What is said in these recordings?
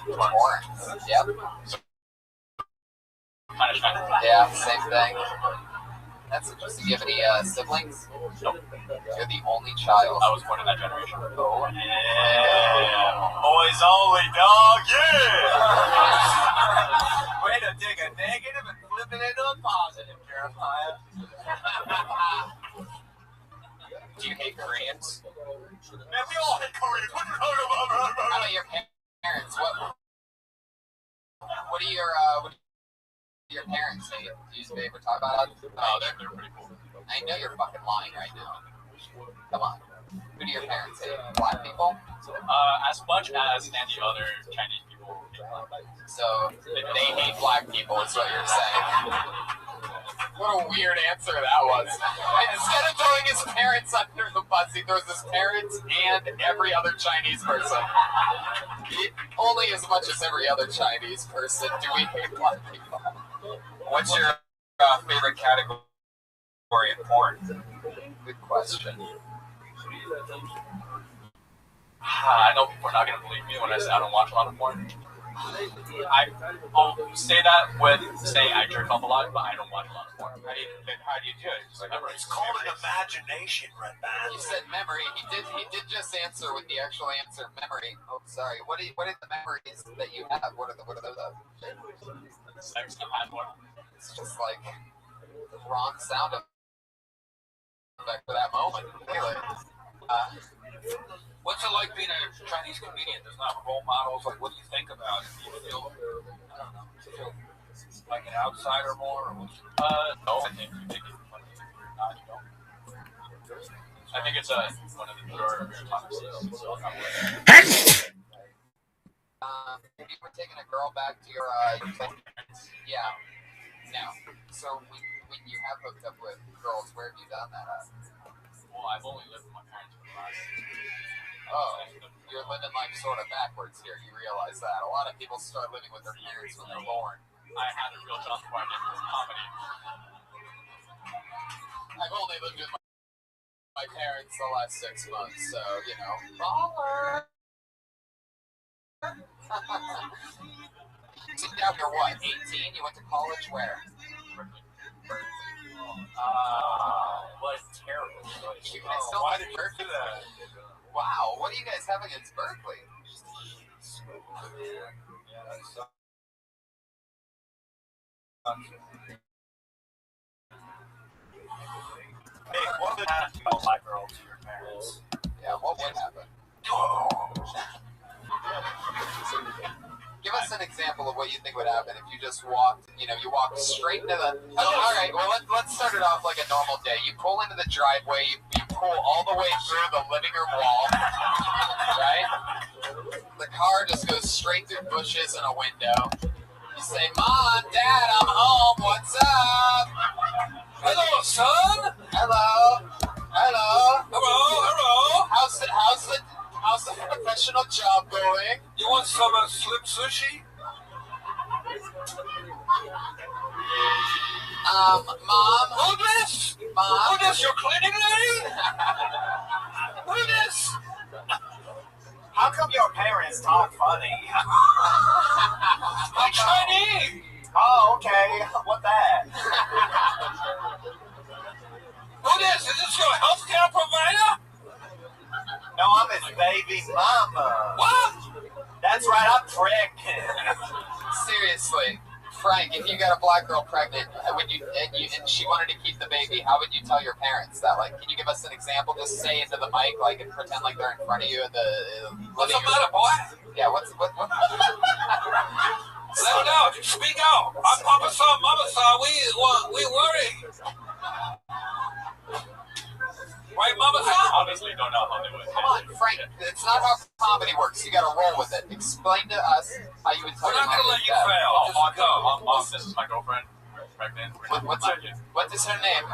Horns. Yep. Yeah, same thing. That's interesting. Do you have any siblings? Nope. You're the only child. I was born in that generation. Oh. Yeah. Boys only, dog. Yeah. Way to take a negative and flip it into a positive, Jeremiah. Do you hate Koreans? Man, we all hate Koreans. What are you talking about? How about your parents? What do your parents hate? Do you ever talk about it? Oh, they're pretty cool. I know you're fucking lying right now. Come on. Who do your parents hate? Black people? As much as any other Chinese people. So they hate black people is what you're saying. What a weird answer that was. Instead of throwing his parents under the bus, he throws his parents and every other Chinese person. Only as much as every other Chinese person do we hate black people. What's your favorite category in porn? Good question. I know people are not going to believe me when I say I don't watch a lot of porn. I'll say that with saying I jerk off a lot, but I don't watch a lot of porn. How do you do it? It's called an imagination, Red Man. You said memory. He did just answer with the actual answer, memory. Oh, sorry. What are the memories that you have? What are those? Sex, I've had one. It's just like the wrong sound effect for that moment. Anyway, What's it like being a Chinese comedian? There's not role models. Like, what do you think about it? Do you feel, I don't know, do you feel like an outsider more? Or No, I think you take it funny. You don't. I think it's one of the newer topics. have you ever taken a girl back to your place? Yeah. No. So when you have hooked up with girls, where have you done that at? Well, I've only lived with my parents for the last 6 years. Oh, you're living life sort of backwards here. You realize that. A lot of people start living with their parents when they're born. I had a real job before I did comedy. I've only lived with my parents the last 6 months, so, you know. Baller! So now you're what, 18? You went to college where? What terrible. Why did you do that? Wow, what do you guys have against Berkeley? Yeah, that sucks. Hey, what would happen to a black girl to your parents? Yeah, what would happen? Give us an example of what you think would happen if you just walked, you walked straight into the... Oh, all right, well, let's start it off like a normal day. You pull into the driveway, you pull all the way through the living room wall, right? The car just goes straight through bushes and a window. You say, Mom, Dad, I'm home, what's up? Hello, son. Hello. Hello. How's the professional job going? You want some slim sushi? Mom? Who this? Mom? Who this, your cleaning lady? Who this? How come your parents talk funny? I'm Chinese. Oh, okay. What that? Who this? Is this your healthcare provider? No, I'm his baby mama. What? That's right, I'm pregnant. Seriously, Frank, if you got a black girl pregnant, and she wanted to keep the baby, how would you tell your parents that? Like, can you give us an example? Just say into the mic, like, and pretend like they're in front of you in the What's the matter, boy? Yeah, what? Let me know. Speak out. I'm Papa Son, Mama Son. We worry. Right, Mama Son? I honestly don't know how they would. Come on, Frank. It's not how comedy works. You got to roll with it. Explain to us how you would tell We're your not going to mom let you that. fail. Just go. Mom, this is my girlfriend. Pregnant. What is her name?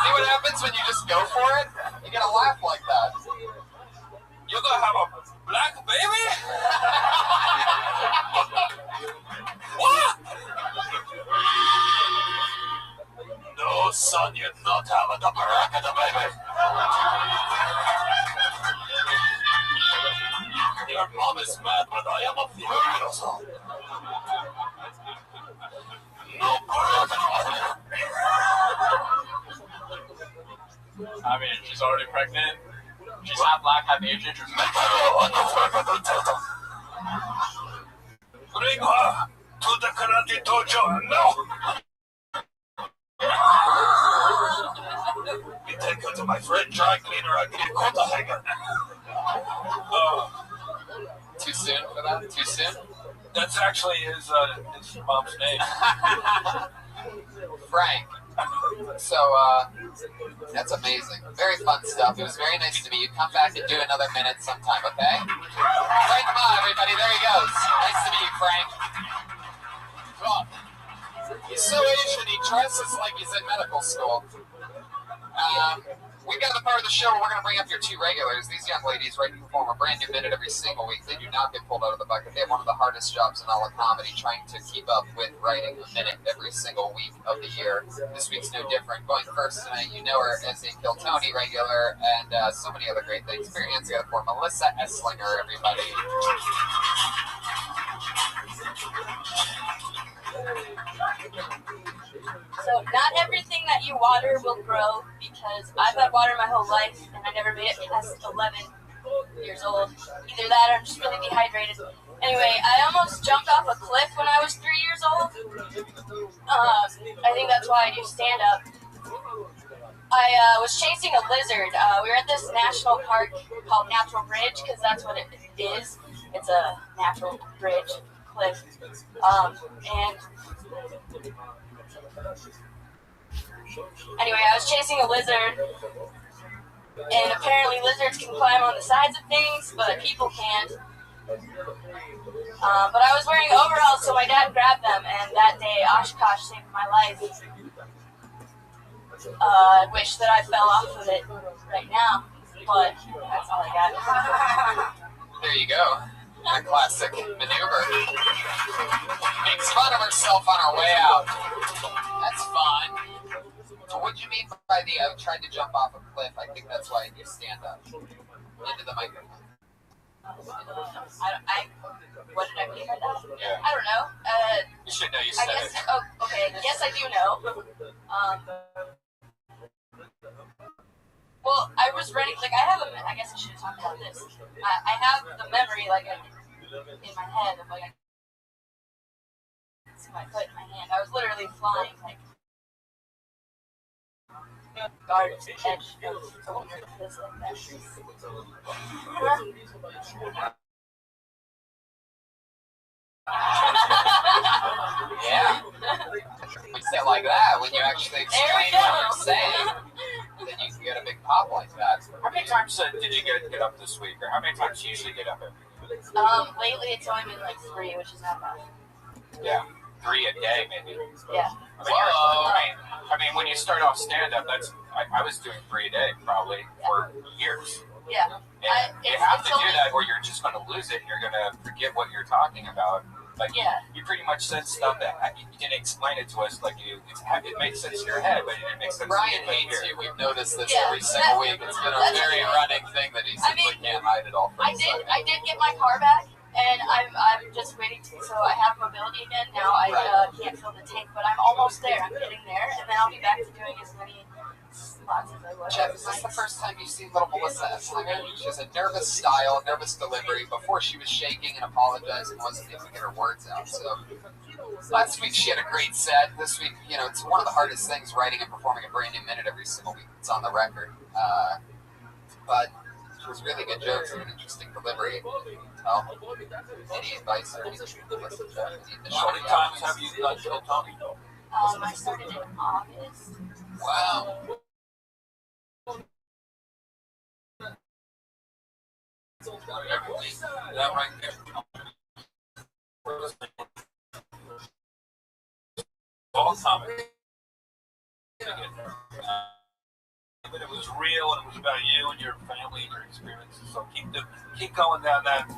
See what happens when you just go for it? You gotta laugh like that. You're going to have a black baby? What? No, son, you're not having a baraka, baby. Your mom is mad, but I am furious. No problem. I mean, she's already pregnant. She's half black, half Asian. She's like, Bring her to the karate dojo now. We take her to my friend dry cleaner at Copenhagen. Too soon for that? Too soon? That's actually his mom's name. Frank. So, that's amazing. Very fun stuff. It was very nice to meet you. Come back and do another minute sometime, okay? Frank, come on, everybody. There he goes. Nice to meet you, Frank. Well, he's so Asian, he dresses like he's in medical school. We've got the part of the show where we're going to bring up your two regulars. These young ladies write and perform a brand new minute every single week. They do not get pulled out of the bucket. They have one of the hardest jobs in all of comedy, trying to keep up with writing a minute every single week of the year. This week's no different. Going first tonight, you know her as a Kill Tony regular and so many other great things. Put your hands together for Melissa Esslinger, everybody. So not everything that you water will grow, because I've had water my whole life and I never made it past 11 years old. Either that or I'm just really dehydrated. Anyway, I almost jumped off a cliff when I was 3 years old. I think that's why I do stand up. I was chasing a lizard. We were at this national park called Natural Bridge, because that's what it is. It's a natural bridge, cliff. Anyway, I was chasing a lizard, and apparently lizards can climb on the sides of things, but people can't. But I was wearing overalls, so my dad grabbed them, and that day Oshkosh saved my life. I wish that I fell off of it right now, but that's all I got. There you go. A classic maneuver. Makes fun of herself on her way out. That's fun. So what do you mean by the tried to jump off a cliff? I think that's why you stand up. Into the microphone. What did I mean by that? Yeah. I don't know. you should know you I said guess. it. Oh, okay. Yes, I do know. Well, I was ready. Like, I guess I should have talked about this. I have the memory, like, in my head of, like, I see my foot in my hand. I was literally flying, like, guard's edge of this, like that. Yeah. You say it like that when you actually explain what you're saying, then you can get a big pop like that. How many times did you get up this week, or how many times do you usually get up every week? Lately it's only been like 3, which is not bad. Yeah, 3 a day maybe. Yeah. I mean, when you start off stand-up, I was doing 3 a day probably for years. Yeah. And you have to do that, or you're just going to lose it. And you're going to forget what you're talking about. Like, yeah. You pretty much said stuff that you didn't explain it to us. Like, it makes sense in your head, but it didn't make sense. Brian hates you. We've noticed this every single week. It's been a very running thing that he simply can't hide it all. I did get my car back, and I'm just waiting so I have mobility again. Now I can't fill the tank, but I'm almost there. I'm getting there, and then I'll be back to doing as many slots as I was. Jeff, is this the first time you've seen little Melissa Esslinger? She has a nervous style, nervous delivery. Before she was shaking and apologizing, wasn't able to get her words out. So last week she had a great set. This week, it's one of the hardest things, writing and performing a brand new minute every single week. It's on the record. But she was really good jokes and an interesting delivery. Any advice or anything you can listen to? How many times have you done Kill Tony? I started in August. Wow. That right there. All comic. But it was real, and it was about you and your family and your experiences. So keep going down that.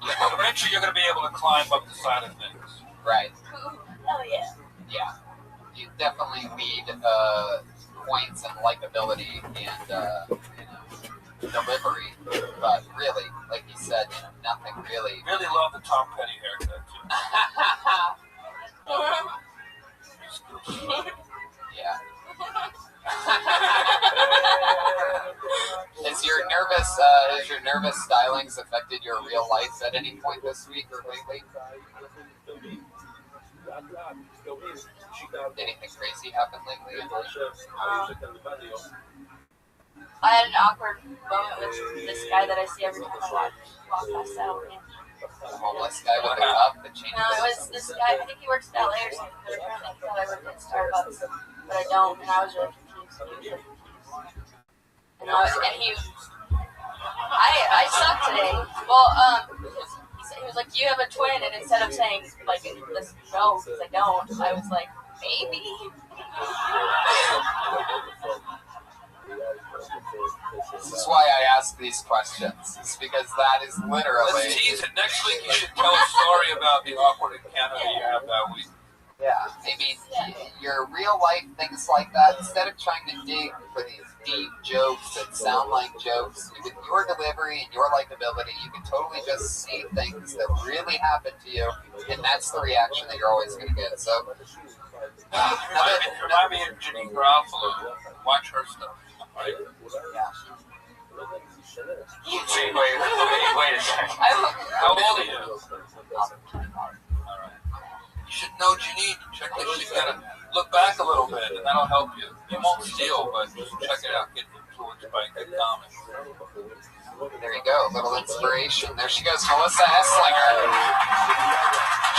Eventually, you're going to be able to climb up the side of things. Right. Oh yeah. Yeah. You definitely need points and likability, and delivery. But really, like you said, nothing really. Really love the Tom Petty haircut too. Yeah. Has your nervous stylings affected your real life at any point this week or lately? Anything crazy happen lately? I had an awkward moment with this guy that I see every time I walk past Alabama. The homeless guy with the cup that changes. No, it was this guy. I think he works at LA or something, but apparently he thought I worked at Starbucks, but I don't, and I was really confused. I suck today. Well, he was like, "Do you have a twin?" And instead of saying like, "Let's no," because I don't, I was like, "Maybe." This is why I ask these questions. It's because that is literally. Let's tease it. Next week you should tell a story about the awkward encounter you have that week. Yeah, I mean, your real life things like that, instead of trying to dig for these deep jokes that sound like jokes, with your delivery and your likability, you can totally just say things that really happen to you, and that's the reaction that you're always going to get. So, remind me of Janine Garofalo. Watch her stuff. Right? Yeah. Wait a second. How old are you? Alright. You should know Janine. Check this shit. You gotta look back a little bit, and that'll help you. You won't steal, but just check it out. Get influenced by good comics. There you go, a little inspiration. There she goes, Melissa Esslinger.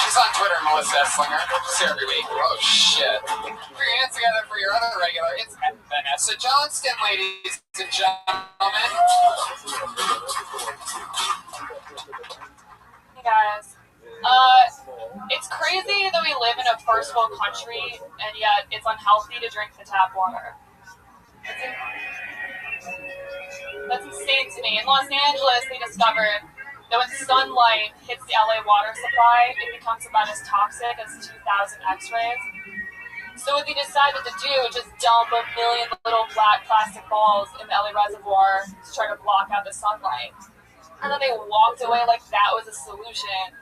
She's on Twitter, Melissa Esslinger. She's here every week. Oh, shit. Put your hands together for your other regular. It's Vanessa Johnston, ladies and gentlemen. Hey, guys. It's crazy that we live in a first world country, and yet it's unhealthy to drink the tap water. That's insane to me. In Los Angeles, they discovered that when sunlight hits the LA water supply, it becomes about as toxic as 2,000 x-rays. So what they decided to do was just dump a million little black plastic balls in the LA reservoir to try to block out the sunlight. And then they walked away like that was a solution.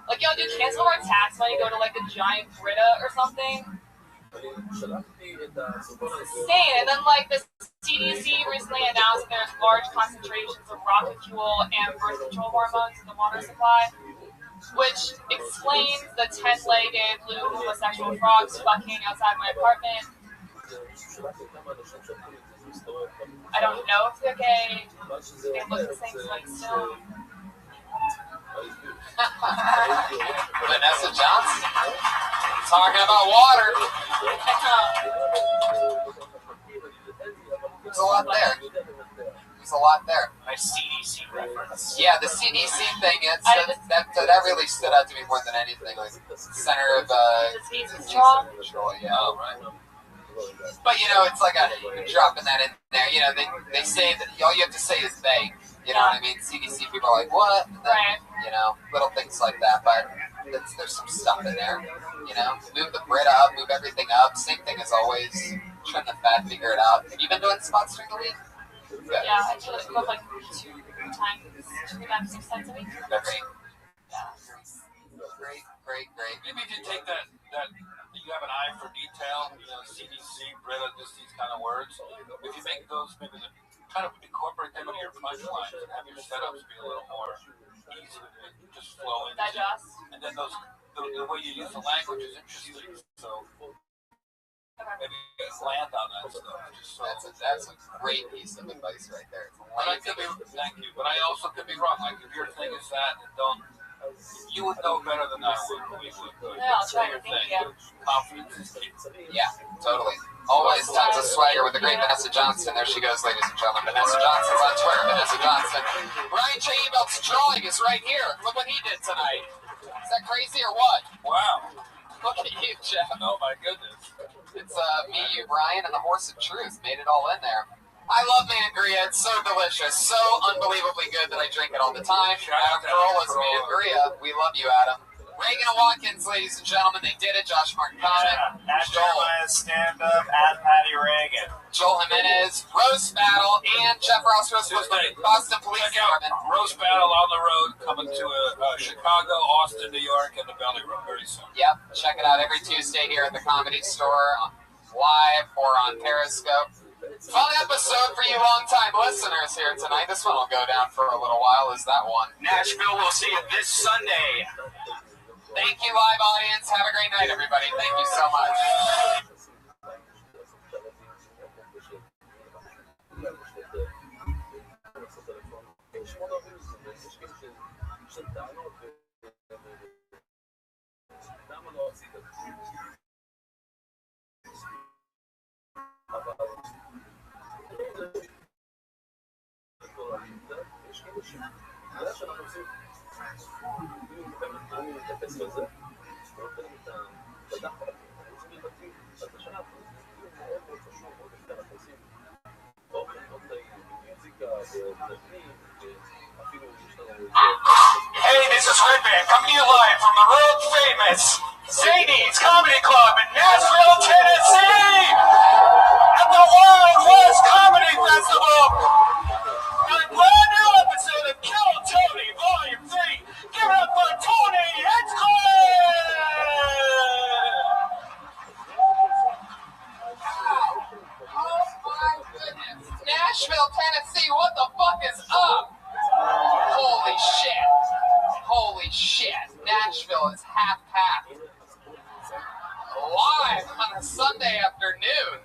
Like, yo, dude, cancel our tax money, go to like a giant Brita or something. It's insane. And then like the CDC recently announced that there's large concentrations of rocket fuel and birth control hormones in the water supply, which explains the 10-legged blue homosexual frogs fucking outside my apartment. I don't know if they're gay. They look the same to me still. Vanessa Johnson talking about water. There's a lot there. My CDC reference. Yeah, the CDC thing, that really stood out to me more than anything. Like Center of Disease Control, yeah. Oh, right. But it's like dropping that in there. They say that all you have to say is they. You know what I mean? CDC people are like, what? And then, Right. Little things like that. But there's some stuff in there. Move the Brita up, move everything up. Same thing as always. Trim the fat, figure it out. Have you been doing spots during the week? Good. Yeah, I do it like 2 times 6 times a week. Great. Yeah. Great. Maybe if you take that you have an eye for detail, CDC, Brita, just these kind of words. If you make those, maybe kind of incorporate them into your punchlines and have your setups be a little more easy to just flow into. Digest. And then the way you use the language is interesting. So maybe land on that stuff. That's a great piece of advice right there. Thank you. But I also could be wrong. Like if your thing is that, and you would know better than I would. Yeah, I'll try to think again. Confidence is key. Yeah, totally. Always tons of swagger with the great Vanessa Johnson. There she goes, ladies and gentlemen. Vanessa Johnson's on Twitter. Vanessa Johnson. Ryan J. Ebelt's drawing is right here. Look what he did tonight. Is that crazy or what? Wow. Look at you, Jeff. Oh my goodness. It's me, you, Brian, and the Horse of Truth. Made it all in there. I love Mangria. It's so delicious. So unbelievably good that I drink it all the time. Adam Carolla's Mangria. We love you, Adam. Reagan and Watkins, ladies and gentlemen, they did it. Josh Marcotte, At Jeremiah stand-up, at Patty Reagan. Joel Jimenez, Roast Battle, and Jeff Ross was the Boston Police Check out Department. Roast Battle on the road, coming to Chicago, Austin, New York, and the Belly Room very soon. Yep, check it out every Tuesday here at the Comedy Store, live or on Periscope. Fun episode for you long-time listeners here tonight. This one will go down for a little while, is that one. Nashville, we'll see you this Sunday. Thank you, live audience. Have a great night, everybody. Thank you so much. Hey, this is Redman coming to you live from the world famous Zany's Comedy Club in Nashville, Tennessee, at the Wild West Comedy Festival. A brand new episode of Kill Tony Volume 3. Give it up for Tony Oh my goodness. Nashville, Tennessee, what the fuck is up? Holy shit. Holy shit. Nashville is half-packed. Live on a Sunday afternoon.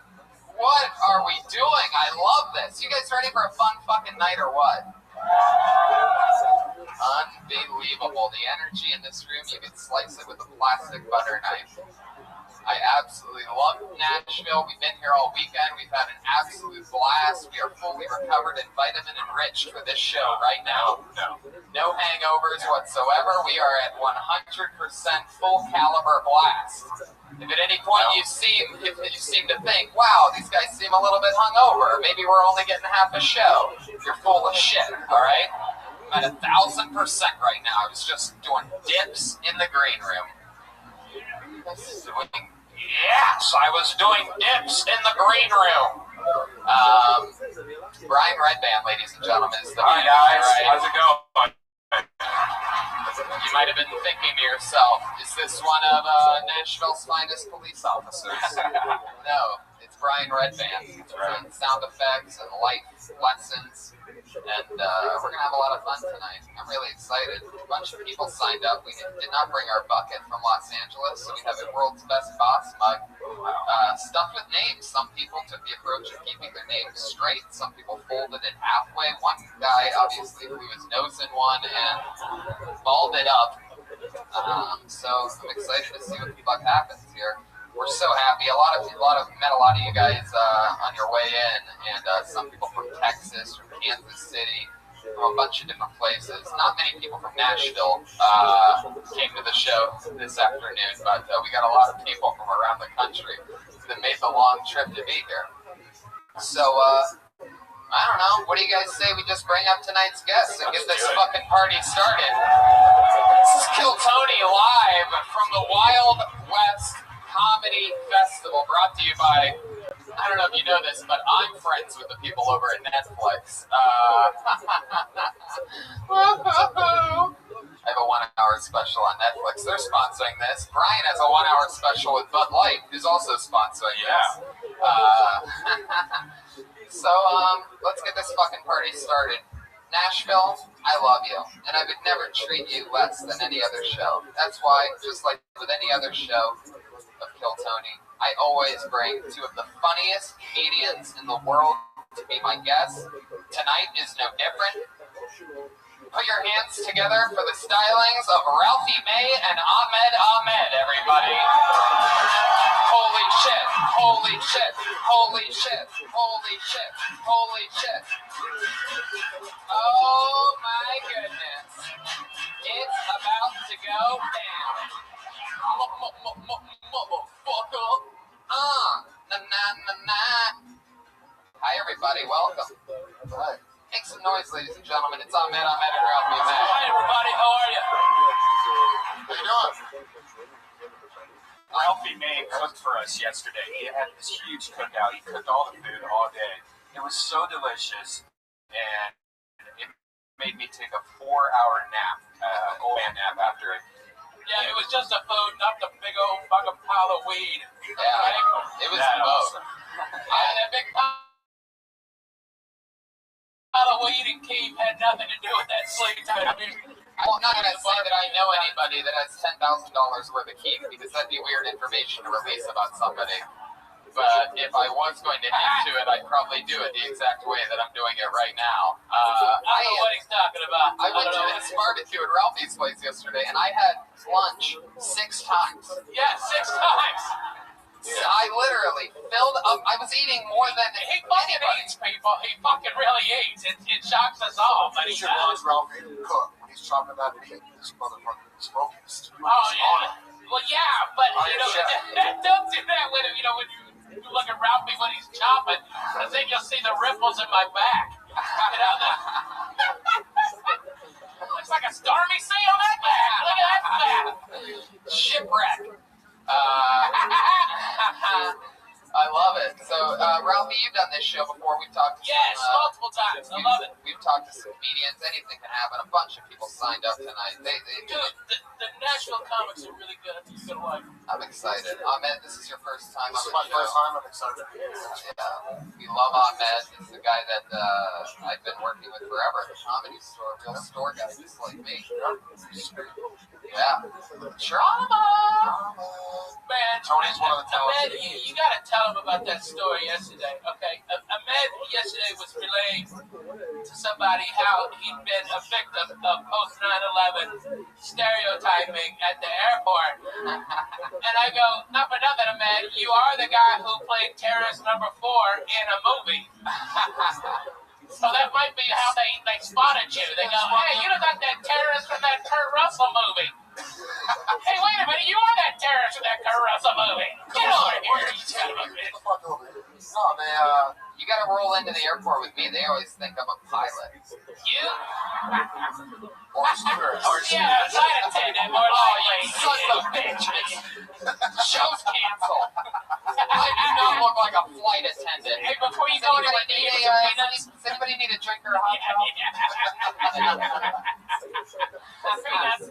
What are we doing? I love this. You guys ready for a fun fucking night or what? Unbelievable. The energy in this room, you can slice it with a plastic butter knife. I absolutely love Nashville. We've been here all weekend. We've had an absolute blast. We are fully recovered and vitamin enriched for this show right now. No hangovers whatsoever. We are at 100% full caliber blast. If at any point you seem to think, wow, these guys seem a little bit hungover, maybe we're only getting half a show, you're full of shit, all right? I'm at 1,000% right now. I was just doing dips in the green room. Yes, I was doing dips in the green room. Brian Redband, ladies and gentlemen, is the Hi guys, how's it going? You might have been thinking to yourself, is this one of Nashville's finest police officers? No, it's Brian Redband. And sound effects and life lessons. And we're going to have a lot of fun tonight. I'm really excited. A bunch of people signed up. We did not bring our bucket from Los Angeles, so we have a world's best boss mug stuffed with names. Some people took the approach of keeping their names straight. Some people folded it halfway. One guy obviously blew his nose in one and balled it up. So I'm excited to see what the fuck happens here. We're so happy. Met a lot of you guys on your way in, and some people from Texas, from Kansas City, from a bunch of different places. Not many people from Nashville came to the show this afternoon, but we got a lot of people from around the country that made the long trip to be here. So, I don't know. What do you guys say we just bring up tonight's guests and get this fucking party started? This is Kill Tony live from the Wild West Comedy Festival, brought to you by, I don't know if you know this, but I'm friends with the people over at Netflix. I have a 1-hour special on Netflix. They're sponsoring this. Brian has a 1-hour special with Bud Light, who's also sponsoring this. So, let's get this fucking party started. Nashville, I love you, and I would never treat you less than any other show. That's why, just like with any other show of Kill Tony, I always bring two of the funniest comedians in the world to be my guests. Tonight is no different. Put your hands together for the stylings of Ralphie May and Ahmed, everybody. Holy shit, holy shit, holy shit, holy shit, holy shit. Oh my goodness. It's about to go down. Motherfucker. Hi everybody, welcome. Make some noise, ladies and gentlemen. It's Ahmed and Ralphie May. Hi everybody, how are you? How you doing? us yesterday. He had this huge cookout. He cooked all the food all day. It was so delicious, and it made me take a 4-hour nap, old man nap after it. Yeah, it was just a food, not the big old fucking pile of weed. Yeah, it was both. And that big pile of weed and keep had nothing to do with that sleep time. I'm not going to say that I know anybody that has $10,000 worth of keep, because that'd be weird information to release about somebody. But if I was going to into it, I'd probably do it the exact way that I'm doing it right now. I know what he's talking about. I went to this barbecue at Ralphie's place yesterday, and I had lunch 6 times. Yeah, 6 times. I literally filled up. I was eating more than He fucking anybody. eats, people. He fucking really eats. It shocks us all, but he He's your does. boss, Ralphie, cook. When he's chopping that meat, this motherfucker is focused. Oh, yeah. Well, yeah, but, don't do that when you look at Ralphie when he's chopping, because then you'll see the ripples in my back. Looks like a stormy sea on that back. Look at that back. Shipwreck. I love it. So, Ralphie, you've done this show before. We've talked to Yes, multiple times. I love it. We've talked to some comedians. Anything can happen. A bunch of people signed up tonight. Dude, the Nashville comics are really good. I think you're going to like them. I'm excited. Ahmed, this is your first time This on is the my show. first time. I'm excited. Yeah, we love Ahmed. He's the guy that I've been working with forever at the comedy store. Real store guy, just like me. Yeah. Drama! Man, Tony's one of the Ahmed, talented. you got to tell him about that story yesterday, okay? Ahmed yesterday was relaying to somebody how he'd been a victim of post 9/11 stereotyping at the airport. And I go, not for nothing, Ahmed, you are the guy who played terrorist number 4 in a movie. So that might be how they spotted you. They go, hey, you got that terrorist from that Kurt Russell movie. Hey, wait a minute, you are that terrorist from that Kurt Russell movie. Get over here, you son of a bitch. Get the fuck over here. No, you gotta roll into the airport with me. They always think I'm a pilot. You? Or steward. Yeah, flight attendant, more likely. Son of a bitch. Show's canceled. I do not look like a flight attendant. Hey, before you go anywhere, do you need peanuts? Does anybody need a drink or a hot towel?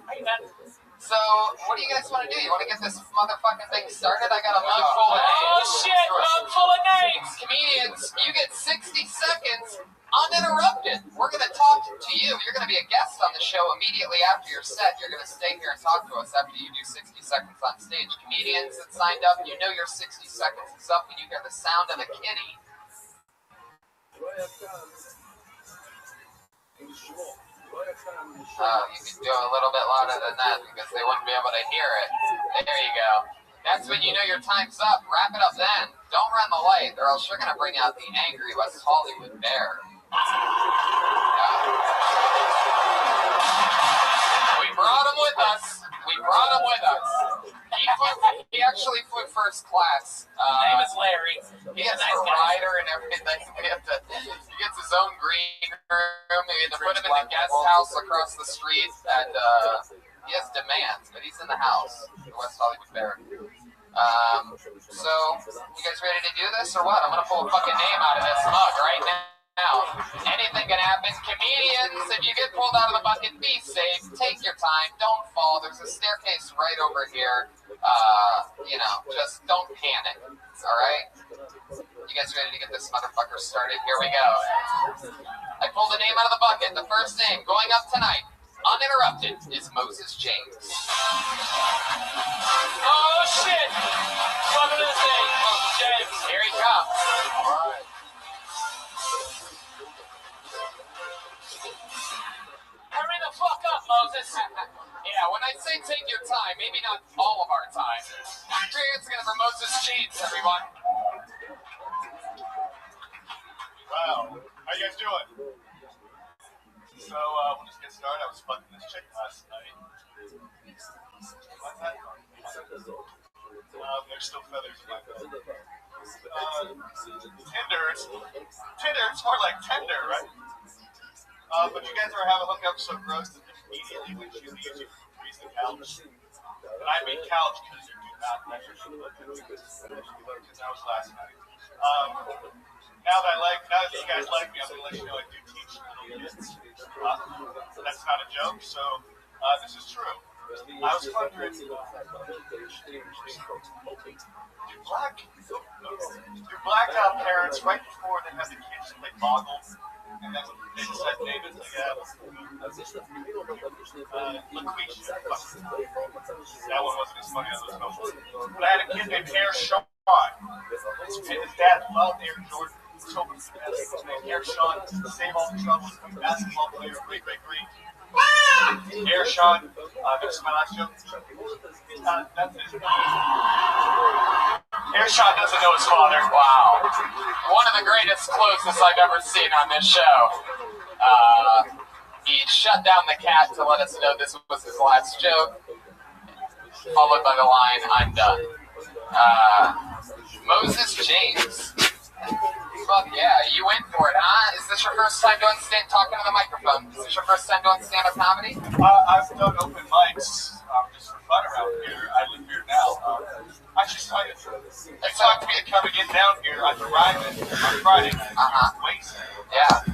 Peanuts. So, what do you guys want to do? You want to get this motherfucking thing started? I got a mug full of Oh, names. shit, mug full of names. Comedians, you get 60 seconds uninterrupted. We're going to talk to you. You're going to be a guest on the show immediately after your set. You're going to stay here and talk to us after you do 60 seconds on stage. Comedians that signed up, you know your 60 seconds is up when you hear the sound of a kitty. You could do a little bit louder than that because they wouldn't be able to hear it. There you go. That's when you know your time's up. Wrap it up then. Don't run the light or else you're going to bring out the angry West Hollywood bear. We brought him with us. He actually flew first class. His name is Larry. He has a rider and everything. He gets his own green room. We had to put him in the guest house across the street. And he has demands, but he's in the house, the West Hollywood Bear. So, you guys ready to do this or what? I'm going to pull a fucking name out of this mug right now. Anything can happen. Comedians, if you get pulled out of the bucket, be safe. Take your time. Don't fall. There's a staircase right over here. Just don't panic. All right? You guys ready to get this motherfucker started? Here we go. I pulled a name out of the bucket. The first name going up tonight, uninterrupted, is Moses James. Oh, shit. Welcome to the stage, Moses James. Here he comes. All right. Hurry the fuck up, Moses. Yeah, when I say take your time, maybe not all of our time. Put your hands together for Moses James, everyone. Wow. How you guys doing? So, we'll just get started. I was fucking this chick last night. What's that? There's still feathers in my bed. Tinder, it's more like tender, right? But you guys ever have a hookup so gross that immediately when she leaves you freeze the couch? And I mean couch because you do not measured because that was last night. Now that you guys like me, I'm gonna let you know I do teach little kids. That's not a joke. So this is true. I was wondering, do black parents right before they have the kids play boggle, and then they decide to name it like LaQuisha. That one wasn't as funny as those moments. But I had a kid named Air Sean. His dad loved Air Jordan. So his name Air Sean, same old trouble, basketball player, great. Air Sean, this is my last joke. Air Sean doesn't know his father. Wow. One of the greatest closes I've ever seen on this show. He shut down the cat to let us know this was his last joke, followed by the line, "I'm done." Moses James. Fuck yeah, you went for it, huh? Is this your first time talking to the microphone? Is this your first time doing stand-up comedy? I've done open mics just for fun around here. I live here now. I should tell you, they talked to me coming in down here. I'm arriving on Friday. Wasted. Yeah.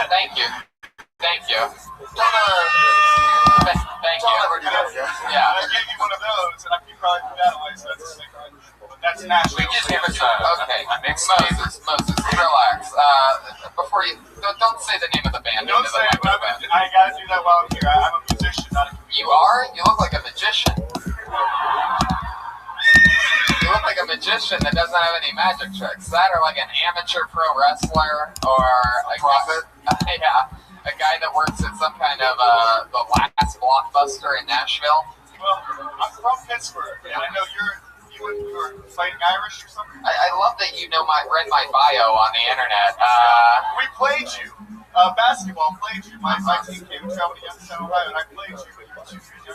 Thank you. Thank you. Thank you. Yeah. I gave you one of those, and I could probably put that away, so that's a secret. But that's Nashville. We just give us okay. Moses, relax. Before you, don't say the name of the band. Don't say it, but I gotta do that while I'm here. I'm a musician, not a comedian. You are? You look like a magician. You look like a magician that doesn't have any magic tricks. That or like an amateur pro wrestler or a prophet. Yeah, a guy that works at some kind of the last Blockbuster in Nashville. Well, I'm from Pittsburgh, and I know you were fighting Irish or something. I love that you read my bio on the internet. We played you. Basketball played you. My team came and traveled to Youngstown, Ohio, and I played you. You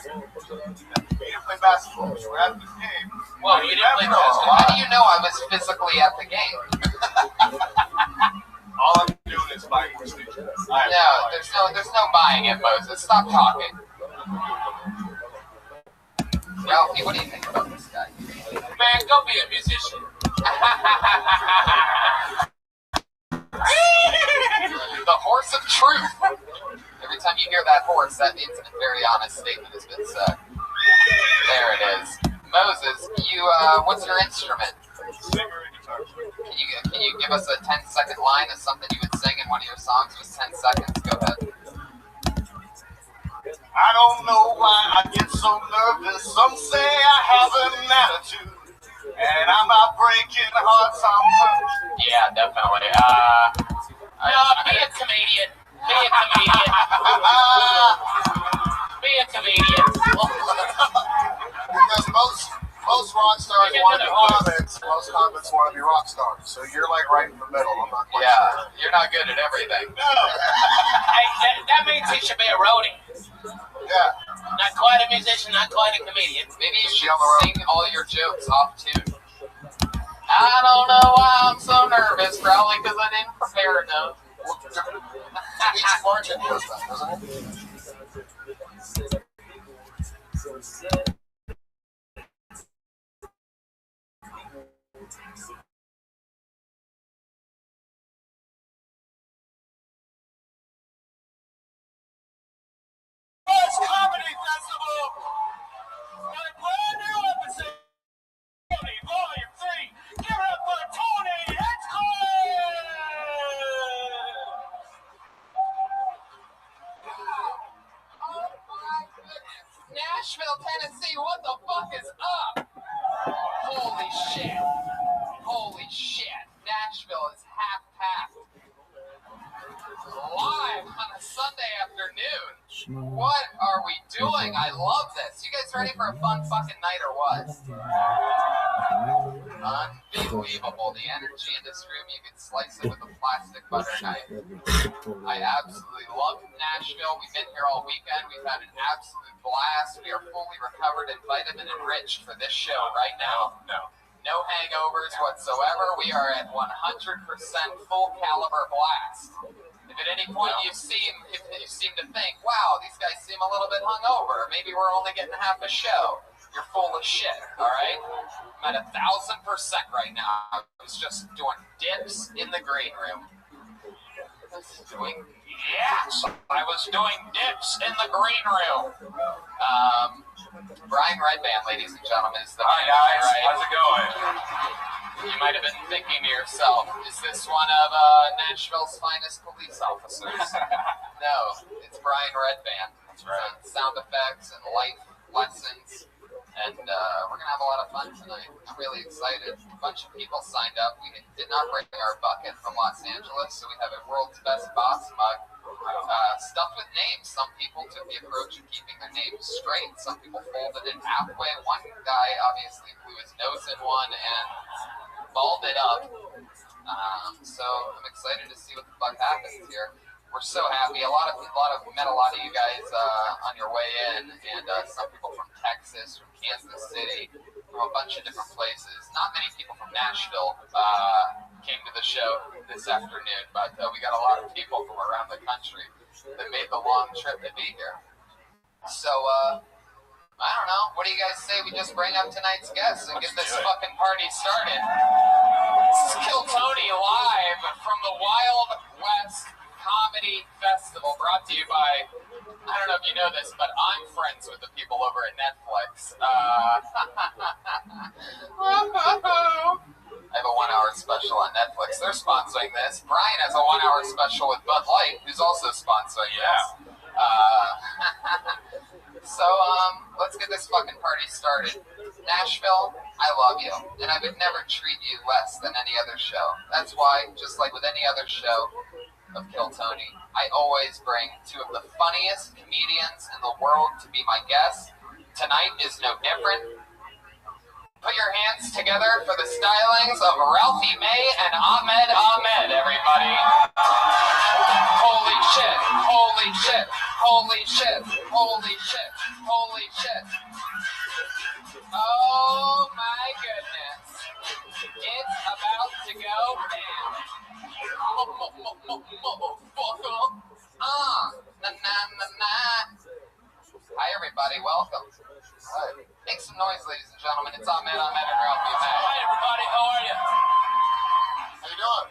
didn't play basketball. You were at the game. Well, you didn't play basketball. How do you know I was physically at the game? All I'm doing is buying more stations. No, there's no buying it, Moses. Stop talking. Ralphie, what do you think about this guy? Man, go be a musician. The horse of truth. Every time you hear that horse, that means a very honest statement has been said. There it is. Moses, what's your instrument? Singer and guitar. Can you give us a 10-second line of something you would sing in one of your songs? Just 10 seconds. Go ahead. I don't know why I get so nervous. Some say I have an attitude, and I'm not breaking hearts on purpose. Yeah, definitely. Be a comedian. Be a comedian. Be a comedian. Because most rock stars want to be comics, most comics want to be rock stars. So you're like right in the middle. I'm not quite sure. You're not good at everything. No. Hey, that means he should be a roadie. Yeah. Not quite a musician, not quite a comedian. Maybe you should sing all your jokes off tune. I don't know why I'm so nervous. Probably because I didn't prepare enough. Each margin does that, doesn't it? Comedy Festival. My brand new episode. Tony, Volume 3. Give it up for Tony Hinchcliffe. Oh my goodness. Nashville, Tennessee, what the fuck is up? Holy shit. Holy shit. Nashville is half packed. Live on a Sunday afternoon. What are we doing? I love this. You guys ready for a fun fucking night or what? Unbelievable. The energy in this room, you can slice it with a plastic butter knife. I absolutely love Nashville. We've been here all weekend. We've had an absolute blast. We are fully recovered and vitamin enriched for this show right now. No hangovers whatsoever. We are at 100% full caliber blast. If at any point if you seem to think, wow, these guys seem a little bit hungover, maybe we're only getting half a show. you're full of shit, alright? I'm at 1,000% right now. I was just doing dips in the green room. I was doing dips in the green room. Brian Redband, ladies and gentlemen, is the Hi guys, right? how's it going? You might have been thinking to yourself, is this one of Nashville's finest police officers? No, it's Brian Redband. That's right. Sound effects and life lessons. And we're going to have a lot of fun tonight. I'm really excited. A bunch of people signed up. We did not bring our bucket from Los Angeles, so we have a world's best boss mug stuffed with names. Some people took the approach of keeping their names straight. Some people folded it halfway. One guy obviously blew his nose in one and balled it up. So I'm excited to see what the fuck happens here. We're so happy. Met a lot of you guys on your way in, and some people from Texas, from Kansas City, from a bunch of different places. Not many people from Nashville came to the show this afternoon, but we got a lot of people from around the country that made the long trip to be here. So, I don't know. What do you guys say we just bring up tonight's guests and get this fucking party started? This is Kill Tony live from the Wild West Comedy Festival, brought to you by, I don't know if you know this, but I'm friends with the people over at Netflix. I have a 1 hour special on Netflix. They're sponsoring this. Brian has a 1 hour special with Bud Light, who's also sponsoring this. So, let's get this fucking party started. Nashville, I love you, and I would never treat you less than any other show. That's why, just like with any other show of Kill Tony, I always bring two of the funniest comedians in the world to be my guests. Tonight is no different. Put your hands together for the stylings of Ralphie May and Ahmed, everybody. Holy shit, holy shit, holy shit, holy shit, holy shit. Oh my goodness. It's about to go down. Hi everybody, welcome. Hi. Make some noise, ladies and gentlemen. It's Ahmed and Ralphie May. Hi everybody, how are you? How you doing?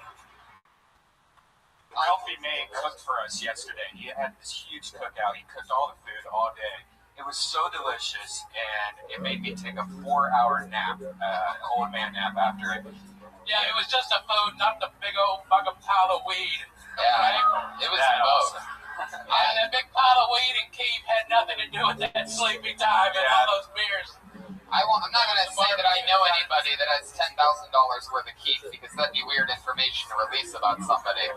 Ralphie May cooked for us yesterday. He had this huge cookout. He cooked all the food all day. It was so delicious, and it made me take a 4-hour nap, old man nap after it. Yeah, it was just a food, not the big old fucking pile of weed. Yeah, Right? it was That both. And that big pile of weed and keep had nothing to do with that sleepy time and all those beers. I'm not going to say that I know anybody that has $10,000 worth of keep, because that'd be weird information to release about somebody.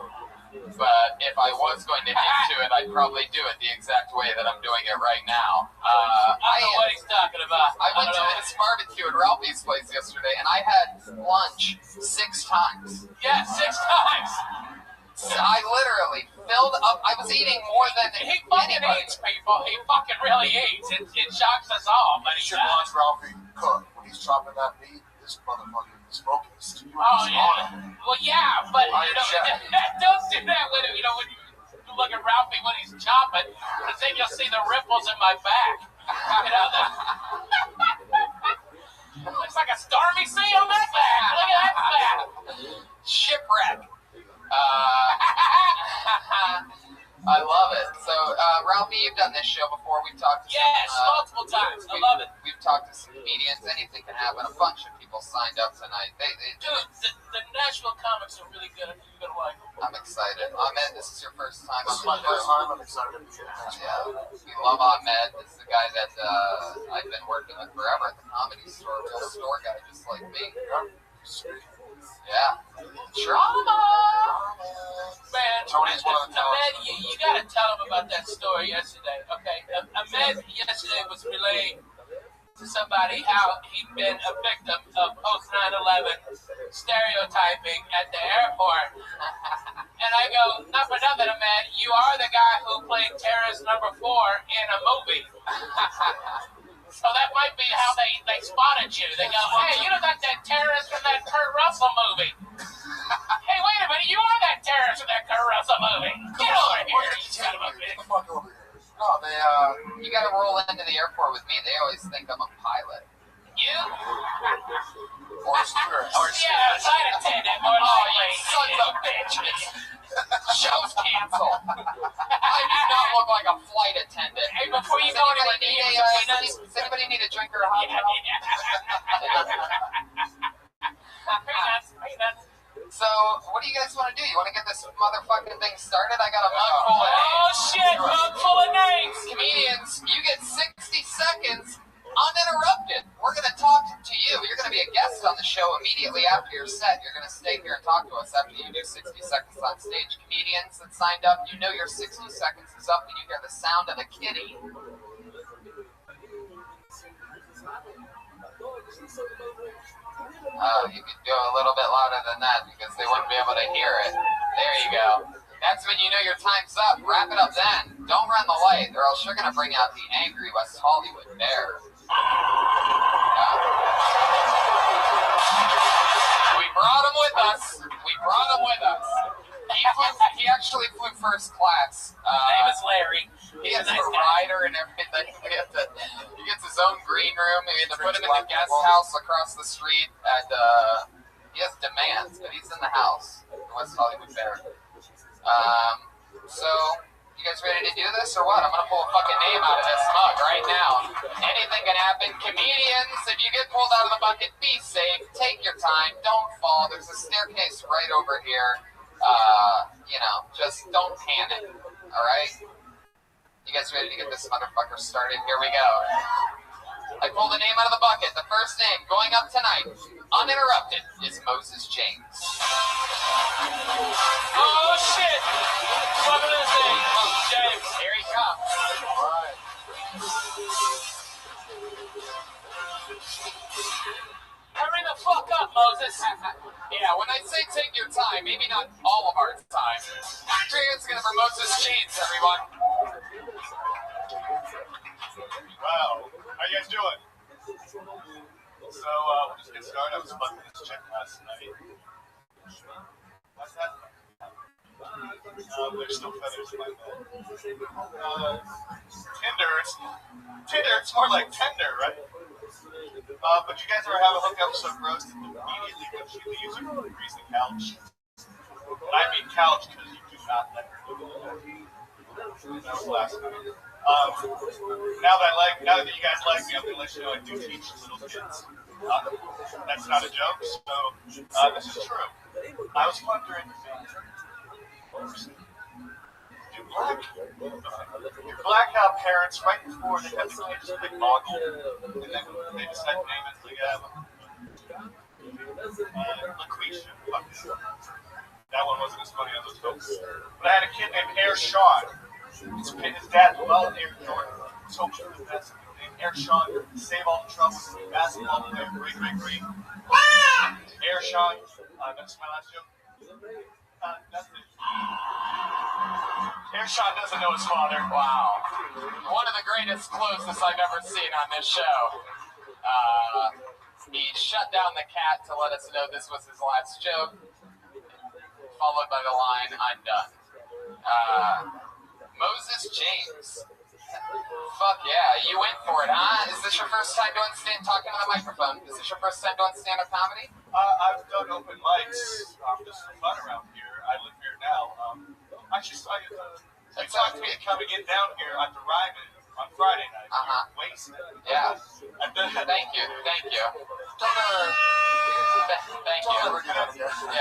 But if I was going to get to it, I'd probably do it the exact way that I'm doing it right now. I don't know what he's talking about. I went to this barbecue at Ralphie's place yesterday, and I had lunch 6 times. Yeah, 6 times. So I literally filled up. I was eating more than He fucking anybody. eats, people. He fucking really eats. It shocks us all, but he You should watch does. Ralphie cook. When he's chopping that meat, this motherfucker is focused. Oh, yeah. Well, yeah, but, Iron you know, Chef. don't do that when, you know, when you look at Ralphie when he's chopping, because then you'll see the ripples in my back. You know, looks like a stormy sea on that back. Look at that back. Shipwreck. I love it. So, Ralphie, you've done this show before. We've talked to Yes, some, multiple times. I love it. We've talked to some comedians. Anything can happen. A bunch of people signed up tonight. Dude, the Nashville comics are really good. You're going to like them. I'm excited. Ahmed, this is your first time This on is my the first show. time. I'm excited to be here. Yeah, we love Ahmed. This is a guy that I've been working with forever at the Comedy Store. Real store guy, just like me. Yeah. Drama. Man, Tony's one of the Ahmed, you got to tell him about that story yesterday, okay? Ahmed yesterday was relaying to somebody how he'd been a victim of post 9/11 stereotyping at the airport. And I go, not for nothing, Ahmed, you are the guy who played terrorist number 4 in a movie. So that might be how they spotted you. They go, hey, you know that terrorist from that Kurt Russell movie. Hey, wait a minute, you are that terrorist from that Kurt Russell movie. Get over here, you son of a bitch. Get the fuck over here. No, they You gotta roll into the airport with me. They always think I'm a pilot. You? or stewardess. Or yeah, flight attendant, more likely. Sons of bitches. Show's canceled. I do not look like a flight attendant. Hey, before you go anywhere, Does anybody need a drink or a hot dog? Peanuts. So, what do you guys want to do? You want to get this motherfucking thing started? I got a mug full of names. Oh shit, mug full of names. Comedians, you get 60 seconds uninterrupted. We're going to talk to you. You're going to be a guest on the show immediately after your set. You're going to stay here and talk to us after you do 60 seconds on stage. Comedians that signed up, you know your 60 seconds is up and you hear the sound of the kitty. You could go a little bit louder than that because they wouldn't be able to hear it. There you go. That's when you know your time's up. Wrap it up then. Don't run the light or else you're going to bring out the angry West Hollywood bear. We brought him with us. He actually flew first class. His name is Larry. He has a rider and everything. He gets his own green room. We had to put him in the guest house across the street. And he has demands, but he's in the house. The West Hollywood Bear. So, you guys ready to do this or what? I'm going to pull a fucking name out of this mug right now. Anything can happen. Comedians, if you get pulled out of the bucket, be safe. Take your time. Don't fall. There's a staircase right over here. Just don't panic. Alright? You guys ready to get this motherfucker started? Here we go. I pulled a name out of the bucket. The first name going up tonight, uninterrupted, is Moses James. Oh shit! What is his name? Moses James. Here he comes. Right. Hurry the fuck up, Moses. Yeah, when I say take your time, maybe not all of our time. Hands together for Moses James, everyone. Wow. How you guys doing? So, we'll just get started. I was fucking this chick last night. What's that? There's still feathers in my bed. Tinder, it's more like tender, right? But you guys ever have a hookup so gross that immediately when she leaves, you freeze the couch? And I mean couch because you do not let her do that. That was last night. Now that you guys like me, I'm gonna let you know I do teach little kids. That's not a joke. So this is true. I was wondering, do blackout parents right before they have the kids like boggle, and then they decide to name it LaQuisha. That one wasn't as funny as those folks. But I had a kid named Air Sean. His dad loved Air Jordan. Was hoping for the best. Named Air Sean to save all the trouble. Basketball player, great. Air Sean. That's my last joke. Nothing. Air Sean doesn't know his father. Wow. One of the greatest closest I've ever seen on this show. He shut down the cat to let us know this was his last joke, followed by the line, I'm done. Moses James. Fuck yeah, you went for it, huh? Is this your first time doing talking to the microphone? Is this your first time doing stand-up comedy? I've done open mics just for fun around here. I live here now. I saw you talked to me coming in down here at the Ryman on Friday night. Wasted. Yeah. Thank you. Thank you. Yeah.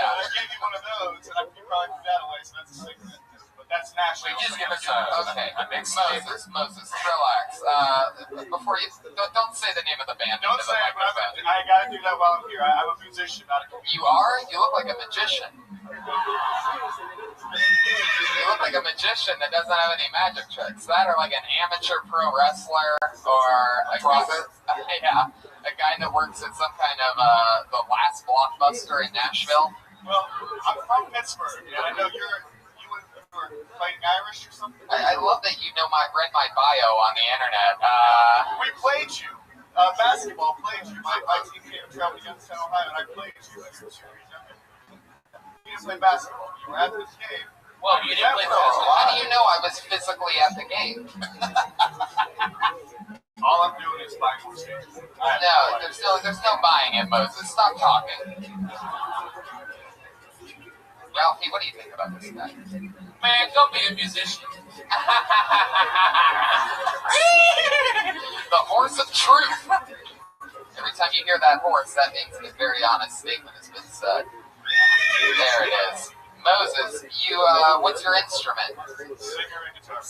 I gave you one of those, and you probably threw that away, so that's a cigarette. But that's national. Just give us okay. Moses, relax. Before you don't say the name of the band. Don't say it, but I gotta do that while I'm here. I'm a musician, not a comedian. You are? You look like a magician. You look like a magician that doesn't have any magic tricks. That or like an amateur pro wrestler or a guy that works at some kind of the last Blockbuster in Nashville. Well, I'm from Pittsburgh, and I know you were fighting Irish or something. I love that you read my bio on the internet. We played you. Basketball played you. My team came and traveled against Ohio, and I played you. You didn't play basketball. You were at this game. Well, you didn't play basketball. How do you know I was physically at the game? All I'm doing is buying more stages. No, there's no buying it, Moses. Stop talking. Ralphie, what do you think about this guy? Man, go be a musician. The horse of truth. Every time you hear that horse, that means a very honest statement has been said. There it is. Moses, what's your instrument? Singer and guitar.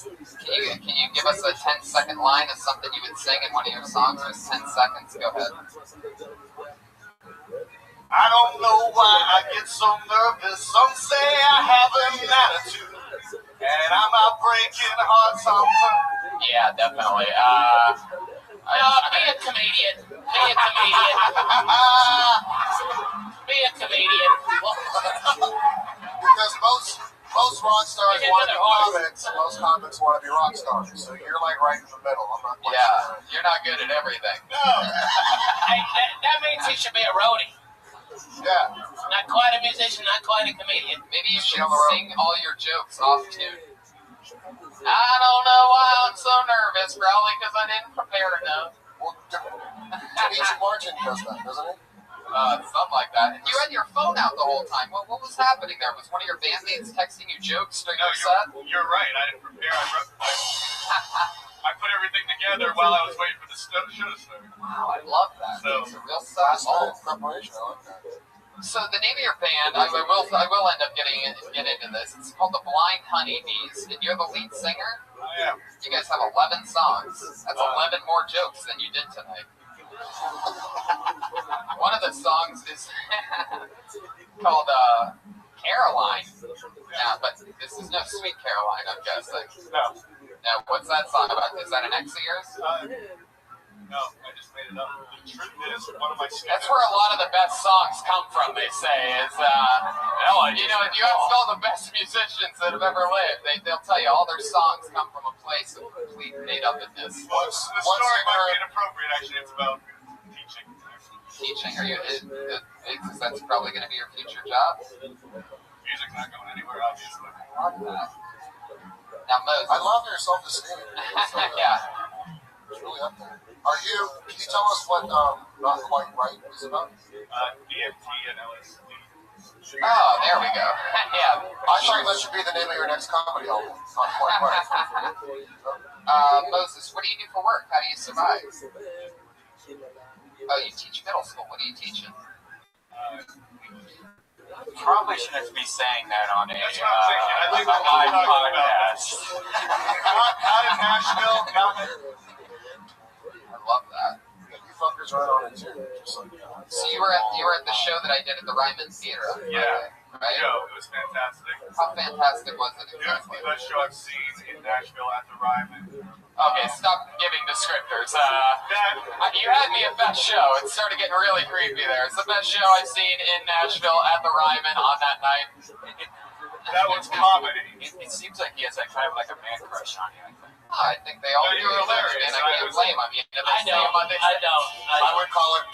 Can you give us a 10-second line of something you would sing in one of your songs? Just 10 seconds. Go ahead. I don't know why I get so nervous. Some say I have an attitude, and I'm out breaking hearts on purpose. Yeah, definitely. Be a comedian. Be a comedian. Be a comedian. Because most rock stars want to be comics, and most comics want to be rock stars. So you're like right in the middle. I'm not quite Yeah, you're not good at everything. That means he should be a roadie. Yeah. Not quite a musician, not quite a comedian. Maybe you should sing all your jokes off tune. I don't know why I'm so nervous, probably because I didn't prepare enough. Well, Dimitri Martin does that, doesn't he? Something like that. You had your phone out the whole time. What was happening there? Was one of your bandmates texting you jokes during your set? You're right. I didn't prepare. I put everything together while I was waiting for the show to start. Wow, I love that. So, it's a real set. Preparation. I like that. So the name of your band, I will end up get into this. It's called the Blind Honeybees, and you're the lead singer. I am. You guys have 11 songs. That's 11 more jokes than you did tonight. One of the songs is called Caroline. Yeah, but this is no Sweet Caroline, I'm guessing. No. Now, what's that song about? Is that an ex of yours? No, I just made it up. The truth is, one of my sketches. That's where a lot of the best songs come from, they say. Is you know, if you ask all the best musicians that have ever lived, they'll tell you all their songs come from a place of complete made-upness. Well, the story might be inappropriate, actually. It's about teaching. Teaching? Because that's probably going to be your future job? Music's not going anywhere, obviously. I love that. Now, Moses. I love your self-esteem. Yeah. It's really up there. Can you tell us what Not Quite Right is about? DMT and LSD. Oh, there we go. Yeah. I thought that should be the name of your next comedy album. Not Quite Right. Moses, what do you do for work? How do you survive? Oh, you teach middle school. What are you teaching? Probably shouldn't be saying that on a That's what I'm thinking. I think live we're talking about podcast. Not in Nashville, not in... I love that. You fuckers right on it too. Just like, So you were at the show that I did at the Ryman Theater. Yeah. Right? Yo, it was fantastic. How fantastic was it It was exactly? the best show I've seen in Nashville at the Ryman. Okay, stop giving descriptors. You had me at best show. It started getting really creepy there. It's the best show I've seen in Nashville at the Ryman on that night. That was comedy. It seems like he has kind of like a man crush on you, I think. Oh, I think they all No, do. you're hilarious. And I can't blame them. You know, I don't. I would call it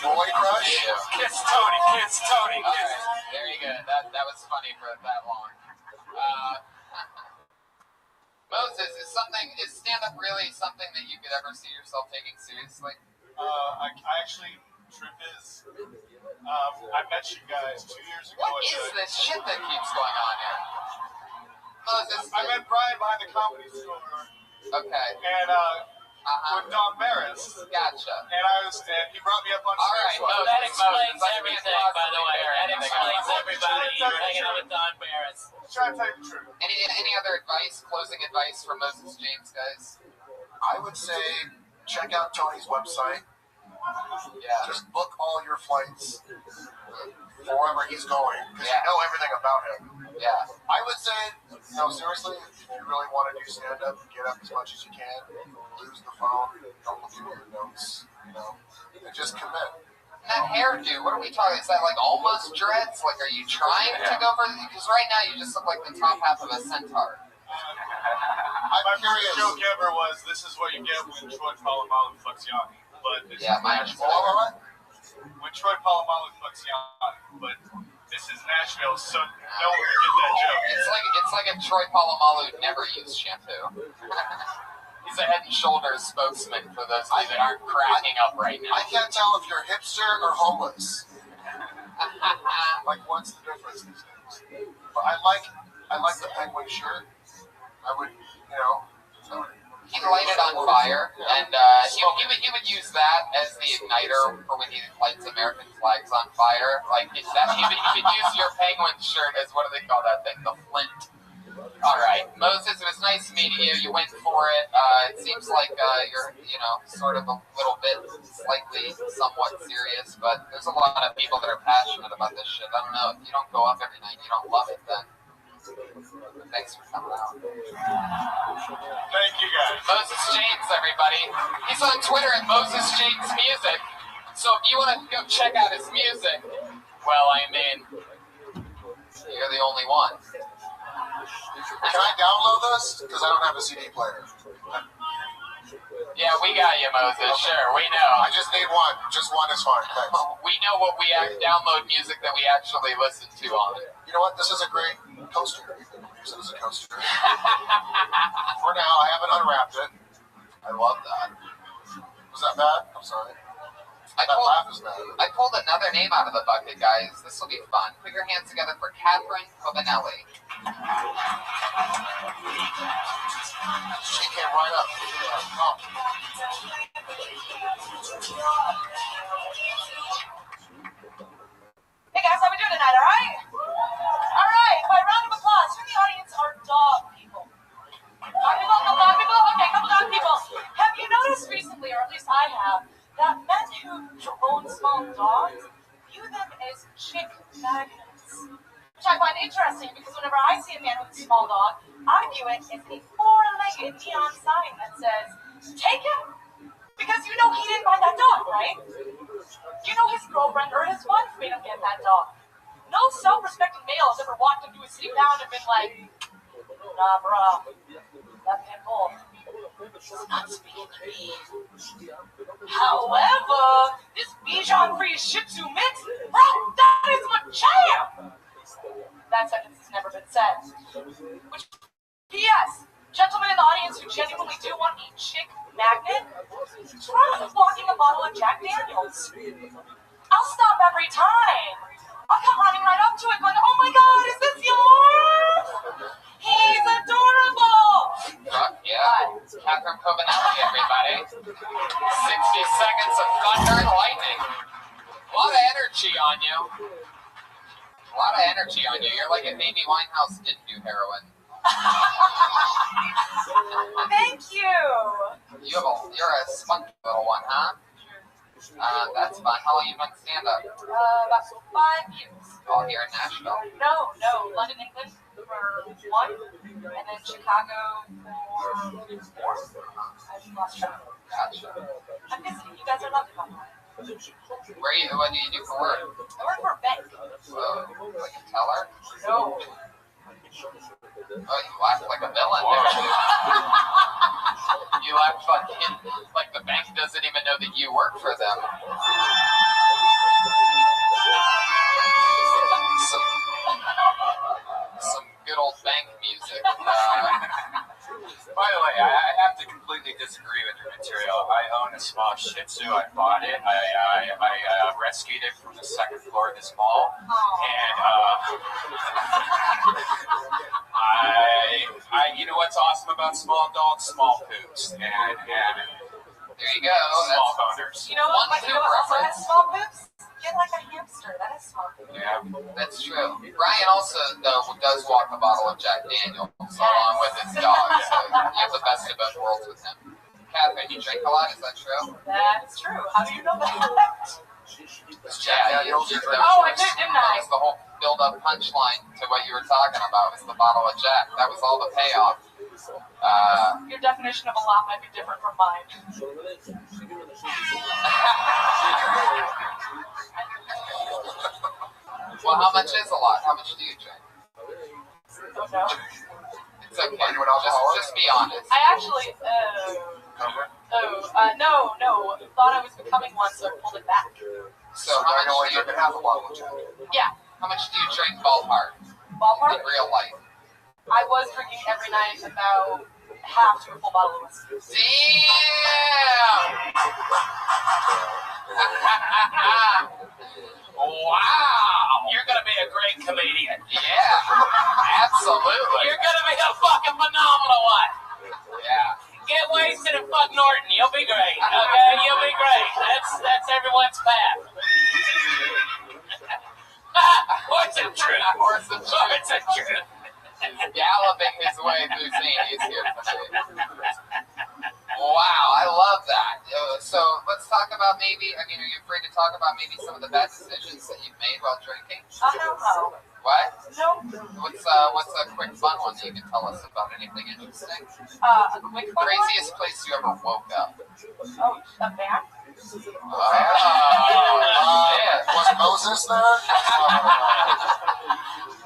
Boy Crush. Kiss Tony, kiss Tony, All kiss. right, there you go. That was funny for that long. Moses, is stand-up really something that you could ever see yourself taking seriously? I actually, truth is, I met you guys 2 years ago. What is this shit that keeps going on here? Moses, I met Brian behind the Comedy Store, okay. and with Don Barris, Gotcha. and he brought me up on All stage. right, That explains everything, by the way. That explains everybody. You're hanging out with Don Barris. Trying to tell you the truth. Any other advice, closing advice from Moses James, guys? I would say check out Tony's website. Yeah. Just book all your flights for wherever he's going, because you know everything about him. Yeah. I would say, seriously, if you really want to do stand-up, get up as much as you can, lose the phone, don't look at your notes, and just commit. And that hairdo, what are we talking? Is that like almost dreads? Like, are you trying to go for? Because right now you just look like the top half of a centaur. My favorite joke ever was, this is what you get when Troy Polamalu fucks Yanni. But Yeah, mine is when Troy Polamalu fucks Yanni, but This is Nashville, so no one can get that joke. It's like if Troy Polamalu never used shampoo. He's a Head and Shoulders spokesman for those of you that aren't cracking up right now. I can't tell if you're hipster or homeless. Like, what's the difference these days? But I like the penguin shirt. I would. He'd light it on fire, and he would use that as the igniter for when he lights American flags on fire. Like he would use your penguin shirt as, what do they call that thing? The flint. All right, Moses, it was nice meeting you. You went for it. It seems like you're, sort of a little bit, slightly, somewhat serious, but there's a lot of people that are passionate about this shit. I don't know. If you don't go up every night, you don't love it, then. Thanks for coming out. Thank you, guys. Moses James, everybody. He's on Twitter at Moses James Music. So if you want to go check out his music, well, I mean, you're the only one. Can I download this? Because I don't have a CD player. Yeah, we got you, Moses. Okay. Sure, we know. I just need one. Just one is fine. Thanks. We know what we download music that we actually listen to on it. You know what? This is a great coaster. You can use it as a coaster. For now, I haven't unwrapped it. I love that. Was that bad? I'm sorry. That laugh is bad. I pulled another name out of the bucket, guys. This will be fun. Put your hands together for Catherine Cobanelli. She came right up. Oh. Hey guys, how we doing tonight, alright? Alright, by round of applause, who in the audience are dog people? Dog people? Couple dog people? Okay, couple dog people. Have you noticed recently, or at least I have, that men who own small dogs view them as chick magnets? Which I find interesting because whenever I see a man with a small dog, I view it as a four-legged neon sign that says, take him! Because you know he didn't buy that dog, right? You know his girlfriend or his wife made him get that dog. No self-respecting male has ever walked into a city town and been like, nah, bruh, that pit bull does not speak to me. However, this Bichon-free Shih Tzu mix, bro, that is my jam! That sentence has never been said. Which, P.S., gentlemen in the audience who genuinely do want a chick magnet, try unlocking a bottle of Jack Daniels. I'll stop every time. I'll come running right up to it going, oh my god, is this yours? He's adorable! Yeah, Catherine Cobanelli, everybody. 60 seconds of thunder and lightning. A lot of energy on you. A lot of energy on you. You're like if Amy Winehouse didn't do heroin. Thank you. You're a spunky little one, huh? That's fun. How long you been stand-up? About 5 years. All here in Nashville? No, London, England for 1, and then Chicago for 4. I've lost track. Gotcha. I'm visiting. You guys are lovely, by the way. What do you do for work? I work for a bank. Whoa, like a teller? No. Oh, you laugh like a villain, dude. You laugh like the bank doesn't even know that you work for them. Some good old bank music. By the way, I have to completely disagree with your material. I own a small Shih Tzu. I bought it. I rescued it from the second floor of this mall, and you know what's awesome about small dogs? Small poops, and there you go. Small boners. You know what? My dog also has small poops. Get like a hamster. That is small. Yeah, that's true. Brian also, though, does walk a bottle of Jack Daniels along with his dog, so you have the best of both worlds with him. Catherine, you drink a lot, is that true? That's true. How do you know that? Yeah, you I did, didn't I? That was the whole build-up punchline to what you were talking about, was the bottle of Jack. That was all the payoff. Your definition of a lot might be different from mine. Well, how much is a lot? How much do you drink? Don't know. It's okay. Just be honest. I actually, no. Thought I was becoming one, so I pulled it back. So how much do you drink half a bottle of Jack? Yeah. How much do you drink ballpark Ballpark? in real life? I was drinking every night about half to a full bottle of whiskey. Damn! Wow! You're gonna be a great comedian. Yeah, absolutely. You're gonna be a fucking phenomenal one. Yeah. Get wasted and fuck Norton. You'll be great. Okay, you'll be great. That's everyone's path. What's the truth? What's the truth? What's the truth? Galloping his way through Zanies here today. Wow, I love that. So let's talk about maybe, I mean, are you afraid to talk about maybe some of the bad decisions that you've made while drinking? No. What? No. What's a quick fun one that you can tell us about? Anything interesting? A quick one? Craziest place you ever woke up? Oh, a van? Oh, yeah. Was Moses there?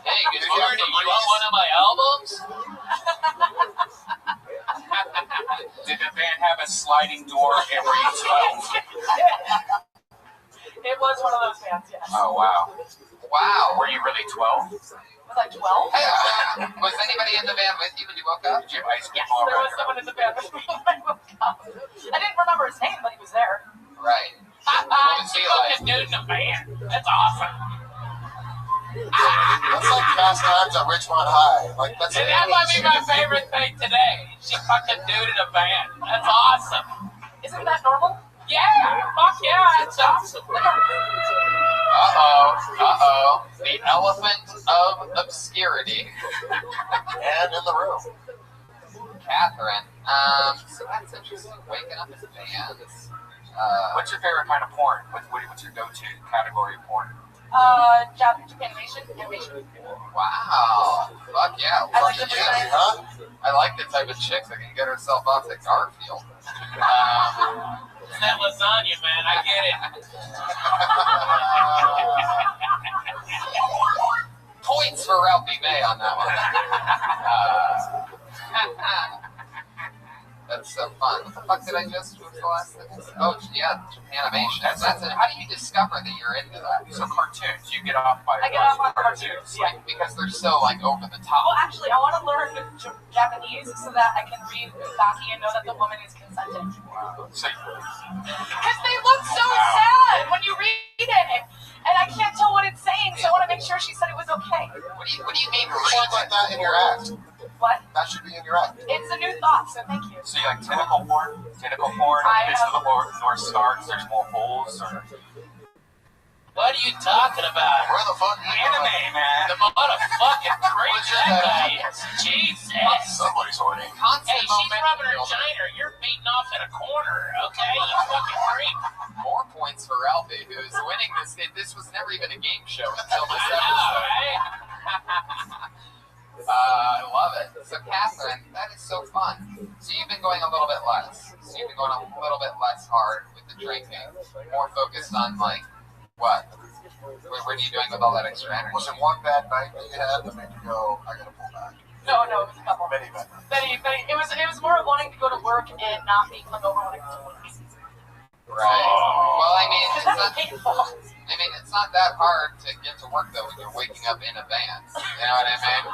Hey, good Marty, morning. you want one of my albums? Did the van have a sliding door and were you 12? It was one of those vans, yes. Oh, wow. Wow. Were you really 12? Was I 12? Hey, was anybody in the van with you when you woke up? Did you have ice cream Yes, all there was around? someone in the van when I woke up. I didn't remember his name, but he was there. Right. What was he You like? fucking dude in a van. That's awesome. That's like Fast Times at Richmond High. Like that's And that might be my favorite thing today. She fucking dude in a van. That's awesome. Isn't that normal? Yeah, fuck yeah, that's awesome. Uh-oh. The elephant of obscurity. and in the room. Catherine. So that's interesting. Waking up in vans. What's your favorite kind of porn? What's your go-to category of porn? Japanimation. Animation. Wow. Fuck yeah. I like Lucky the you. design. Huh? I like the type of chicks that can get herself off to Garfield. It's that lasagna, man. I get it. Points for Ralphie May on that one. That's so fun. What the fuck did I just? What was the last thing? Oh, yeah, Japanimation. That's it. How do you discover that you're into that? So cartoons, you get off by I get off on cartoons, yeah. Like, because they're so like over the Well, top. actually, I want to learn Japanese so that I can read Baki and know that the woman is consenting. So Because they look so sad when you read it, and I can't tell what it's saying, so I want to make sure she said it was okay. What do you mean? You should put that in your act. What? That should be in your act. It's a new thought, so thank you. you like tentacle porn? Tentacle porn? I Fist of the North Star, there's more holes? Or... What are you talking about? Where the fuck are you Anime, going? man. The motherfucking creep that guy is. Jesus. Somebody's horny. Constant Hey, she's rubbing her momentum vagina. You're beating off in a corner, okay? You fucking creep. building. More points for Ralphie, who's winning this. This was never even a game show until this I know, episode. right? I love it. So, Catherine, that is so fun. So, you've been going a little bit less. So, you've been going a little bit less hard with the drinking. More focused on, like, what? What are you doing with all that extra energy? Was it one bad night that you had that made you go, I gotta pull back? No, it was a couple. Many bad nights. Betty, it was more of wanting to go to work and not being hungover when I go to work. Right. Well, I mean, Because that's painful. it's not that hard to get to work, though, when you're waking up in advance. You know what I mean?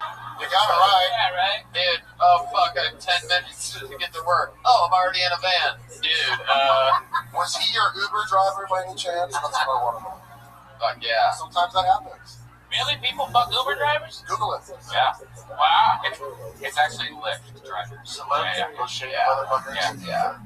You got it right. Yeah, right? Dude, oh, fuck, I have 10 minutes to get to work. Oh, I'm already in a van. Dude, Was he your Uber driver by any chance? That's what I want to know. fuck yeah. Sometimes that happens. Really? People fuck Uber drivers? Google it. Yeah. Wow. It's actually Lyft drivers. Select those shitty Yeah. motherfuckers. Yeah.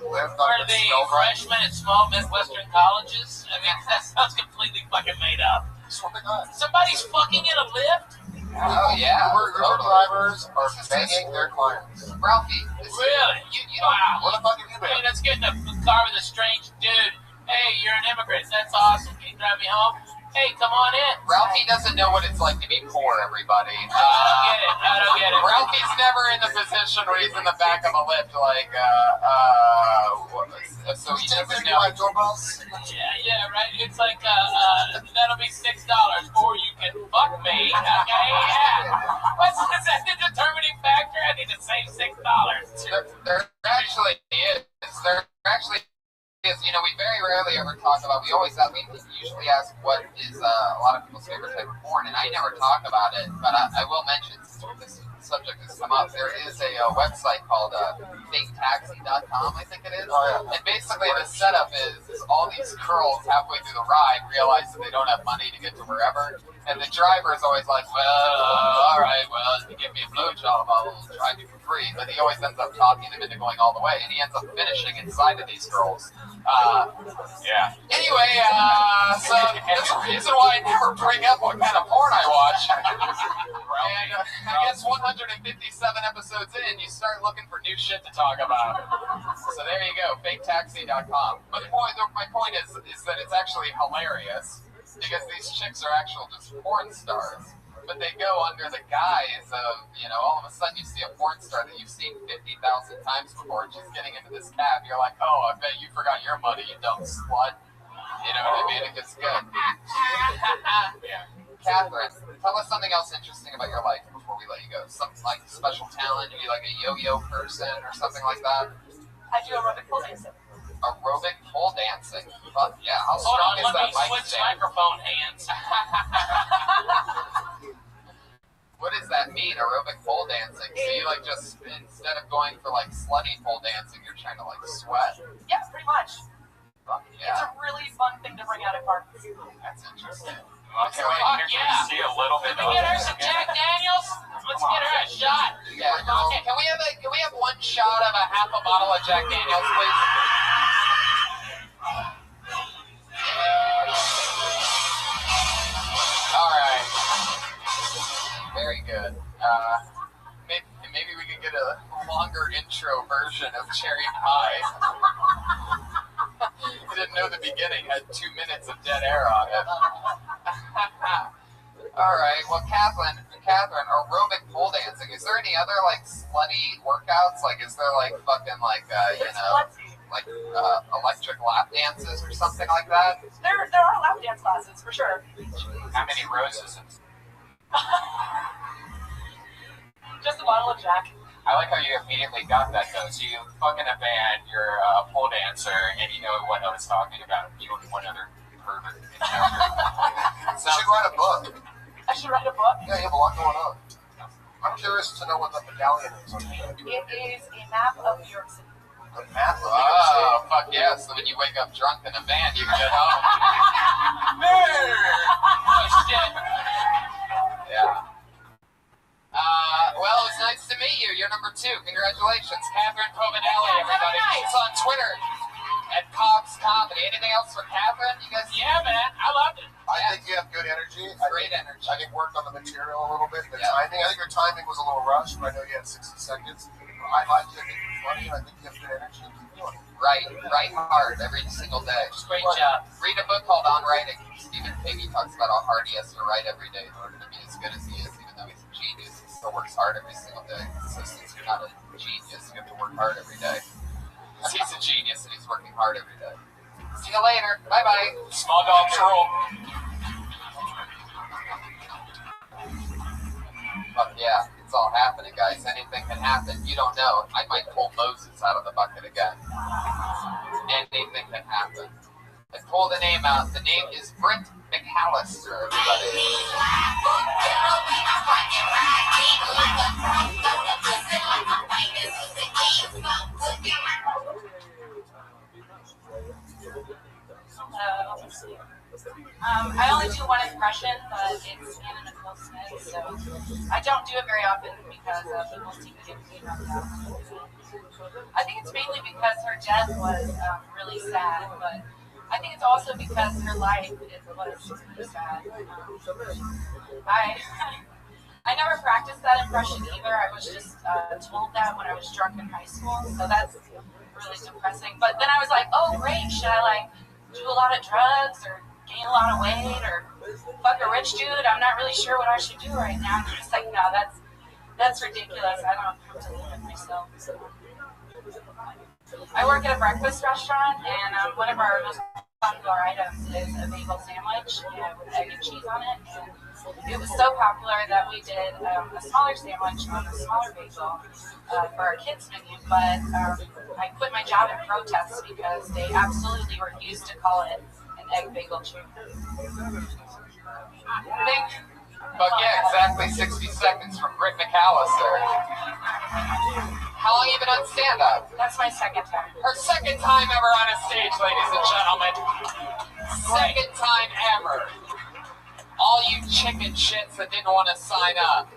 Live Are not they spelled right. freshmen at small Midwestern colleges? I mean, that sounds completely fucking made up. That's what they got. Somebody's fucking in a lift? Oh, yeah. Uber drivers are banging their clients. Ralphie, this Really? you don't. Wow. What the fuck have you Hey, been? let's get in a car with a strange dude. Hey, you're an immigrant. That's awesome. Can you drive me home? Hey, come on in. Ralphie doesn't know what it's like to be poor, everybody. I don't get it. Ralphie's never in the position where he's in the back of a lift, like, so he doesn't know. My tour bus? Yeah, right. It's like, that'll be $6, or you can fuck me. Okay, yeah. Is that the determining factor? I need to save $6. There actually is. There actually is, we very rarely ever talk about. We usually ask what is a lot of people's favorite type of porn, and I never talk about it. But I will mention, since this subject has come up, there is a website called faketaxi.com, I think it is. Oh, yeah. And basically, the setup is all these girls halfway through the ride realize that they don't have money to get to wherever, and the driver is always like, well, all right, well, if you give me a blowjob, I'll drive you for free. But he always ends up talking them into going all the way, and he ends up finishing inside of these girls. Yeah. Anyway, so that's the reason why I never bring up what kind of porn I watch. And I guess 157 episodes in, you start looking for new shit to talk about. So there you go, faketaxi.com. But my point is that it's actually hilarious, because these chicks are actual just porn stars. But they go under the guise of, all of a sudden you see a porn star that you've seen 50,000 times before just getting into this cab. You're like, oh, I bet you forgot your money, you dumb slut. You know what I mean? It gets good. Yeah. Catherine, tell us something else interesting about your life before we let you go. Some like special talent, maybe like a yo-yo person or something like that. I do aerobic pole dancing. Aerobic pole dancing. But yeah, how Hold strong on, is let that me mic switch stand? microphone hands. What does that mean, aerobic pole dancing? So you like just, instead of going for like slutty pole dancing, you're trying to like sweat. Yeah, pretty much. Fuck It's yeah, a really fun thing to bring out at parties. that's interesting. Can we see a little bit Can of we get her it? some Jack Daniels? Let's get her a shot. Yeah, can we have one shot of a half a bottle of Jack Daniels, please? All right. Very good. Maybe we could get a longer intro version of Cherry Pie. I didn't know the beginning had 2 minutes of dead air on it. All right. Well, Catherine, aerobic pole dancing. Is there any other like slutty workouts? Like, is there like fucking like electric lap dances or something like that? There are lap dance classes for sure. How many roses? Just a bottle of Jack. I like how you immediately got that though. So you fucking a band, you're a pole dancer, and you know what I was talking about. You and one other pervert. You should write a book. I should write a book. Yeah, you have a lot going on. I'm curious to know what the medallion is on the It is a map of New York City. The map of New York City. Oh, fuck yeah. So when you wake up drunk in a van, you can get home. Oh, shit. Yeah. Well, it's nice to meet you. You're number 2. Congratulations. Catherine Povinelli, everybody. nice. She's on Twitter at Cobb's Comedy. Anything else for Catherine? You guys? Yeah, man. I loved it. I think you have good energy. Great energy. I think worked on the material a little bit. The Yeah. timing. I think your timing was a little rushed, but I know you had 60 seconds. I liked it. I think you're funny, and I think you have good energy. Keep doing it. Write hard every single day. Great job. Read a book called On Writing. Stephen Piggy talks about how hard he has to write every day in order to be as good as he is, even though he's a genius. He still works hard every single day. So since you're not a genius, you have to work hard every day. He's a genius and he's working hard every day. See you later. Bye-bye. Small dogs rule. Fuck yeah, it's all happening, guys. Anything can happen. You don't know. I might pull Moses out of the bucket again. Anything can happen. I pull the name out. The name is Britt McAllister, everybody. I only do one impression, but it's Anna Nicole Smith, so I don't do it very often because people seem to get me around that. I think it's mainly because her death was really sad, but I think it's also because her life was really sad. I never practiced that impression either. I was just told that when I was drunk in high school, so that's really depressing. But then I was like, oh great, should I like do a lot of drugs or gain a lot of weight or fuck a rich dude? I'm not really sure what I should do right now. I'm just like, no, that's ridiculous. I don't have to live with myself. I work at a breakfast restaurant, and one of our most popular items is a bagel sandwich with egg and cheese on it. And It was so popular that we did a smaller sandwich on a smaller bagel for our kids' menu, but I quit my job in protest because they absolutely refused to call it an egg bagel tuna. But yeah, exactly 60 seconds from Britt McAllister. How long have you been on stand-up? That's my second time. Her second time ever on a stage, ladies and gentlemen. Second time ever. All you chicken shits that didn't want to sign up.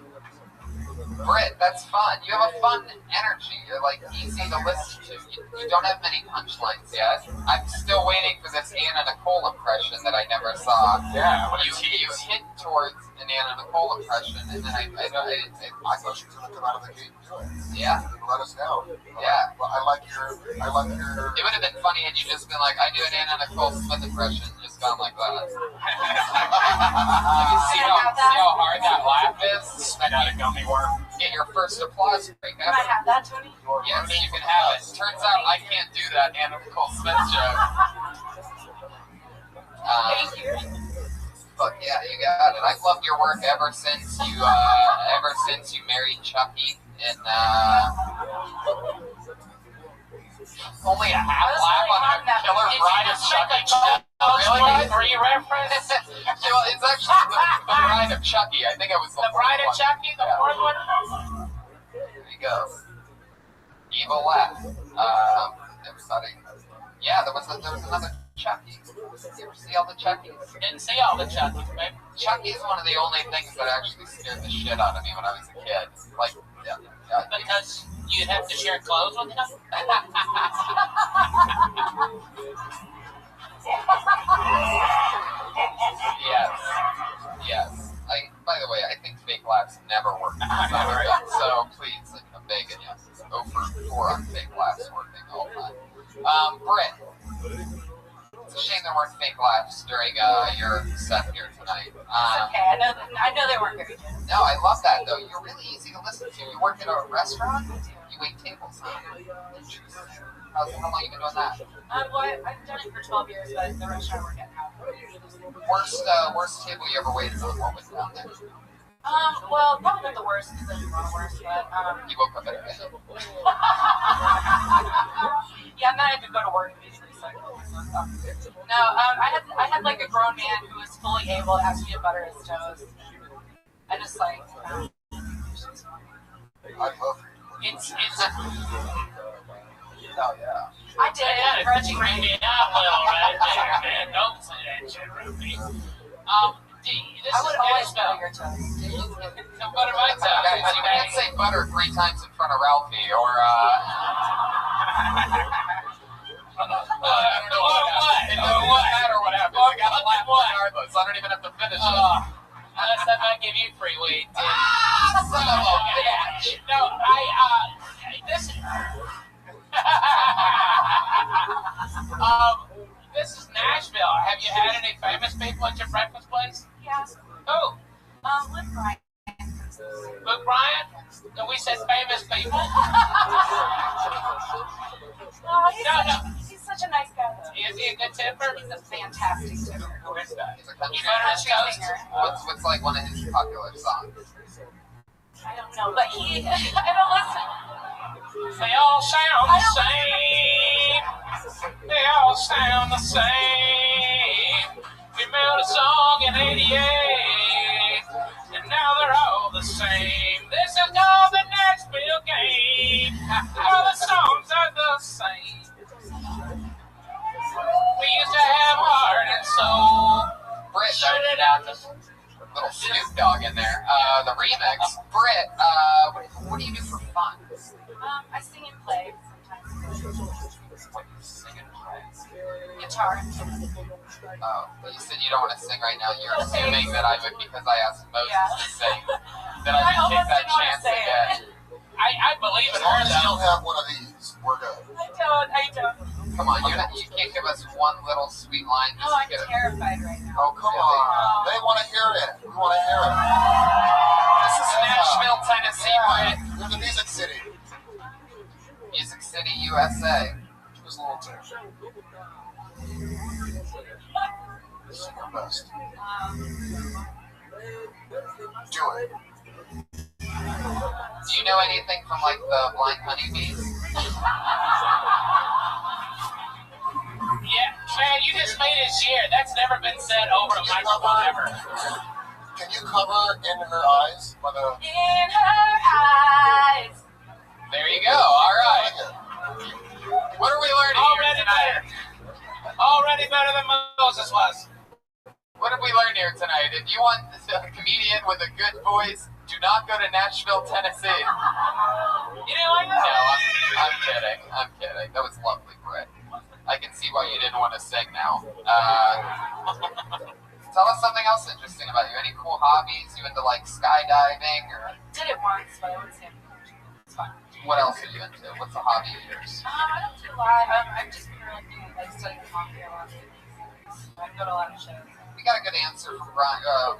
Britt, that's fun. You have a fun energy. You're like easy to listen to. You don't have many punchlines yet. I'm still waiting for this Anna Nicole impression that I never saw. Yeah, what You is he? hit towards an Anna Nicole impression, and then I thought you were going to come out of the gate and do it. yeah. Let us know. Yeah. But I like your. It would have been funny had you just been like, I do an Anna Nicole Smith impression, just gone like that. You see how hard that laugh is? I got a gummy worm. Get your first applause break Can I ever. have that, Tony? Yes, you can have it. Turns out I can't do that Anna Nicole Smith joke. Thank you. But yeah, you got it. I've loved your work ever since you married Chucky in only a half lap on a killer ride of Chucky. Really? Free reference? Well, it's actually the Bride of Chucky. I think it was the Bride of fourth one. Chucky, the Yeah. fourth one? There you go. Evil laugh. Everybody. Yeah, there was another Chucky. Did you ever see all the Chuckies? Didn't see all the Chuckies, babe. Chucky is one of the only things that actually scared the shit out of me when I was a kid. Like, yeah. Because you'd have to share clothes with him? Yes. By the way, I think fake laughs never work. So please, I'm begging you. 0 for 4 on fake laughs working all the time. Britt, it's a shame there weren't fake laughs during your set here tonight. Okay, I know they weren't very good. No, I love that though. You're really easy to listen to. You work at a restaurant? You wait tables, huh? How long have you been doing that? Well, I've done it for 12 years, but the restaurant I work at now. Worst table you ever waited on? What was down there? Well, probably not the worst because I do want worse, but You woke up at a bed. yeah, and then I had to go to work immediately. So no, I had like a grown man who was fully able to ask me to butter his toast. I just like. I love It's Oh yeah. I did it grudgingly. me up a little right there, man. Don't say that shit, Ruby. This I would always is butter your toast. Don't butter my toast. You can't say butter 3 times in front of Ralphie or It doesn't matter what happens. I gotta laugh regardless. I don't even have to finish it. Unless I might give you free weed. Son of a bitch. No, this is... this is Nashville. Have you had any famous people at your breakfast place? Yes. Who? Luke Bryan. Luke Bryan? No, we said famous people. He's such a nice guy, though. Is he a good tipper? He's a fantastic tipper. Who is that? He's a country You better singer. toast. What's like one of his popular songs? I don't know, but I don't listen. They all sound the same. They all sound the same. We made a song in '88, and now they're all the same. This is called the Nashville game. All the songs are the same. We used to have heart and soul. Britt, Shout it out to little Snoop Dogg in there. The remix. Britt, what do you do for fun? I sing and play sometimes. What do you sing and play? Guitar. Oh, but you said you don't want to sing right now. You're assuming that I would, because I asked Moses to sing, that I would take that chance again. I believe As in long her as you though. don't have one of these, we're good. I don't. Come on, you can't give us one little sweet line No, just to I'm get it. terrified right now. Oh, come on. They want to hear it. We want to hear it. This is Nashville, Tennessee, Britt. We're the Music City. Music City, USA. Just a little tune. Sing our best. Do it. Do you know anything from like the blind honeybees? Yeah, man, you just made his year. That's never been said over a microphone ever. Can you cover In Her Eyes by the... In her eyes. There you go. All right. What are we learning Already here tonight? better. Already better than Moses was. What did we learn here tonight? If you want a comedian with a good voice, do not go to Nashville, Tennessee. You didn't like that? No, I'm kidding. I'm kidding. That was lovely, Brett. I can see why you didn't want to sing now. Tell us something else interesting about you. Any cool hobbies? You into like skydiving or Did it once, but I wouldn't say it's fun. what else are you into? What's a hobby of yours? I don't do a lot. I've just been really doing like studying coffee a lot. I go to a lot of shows. We got a good answer from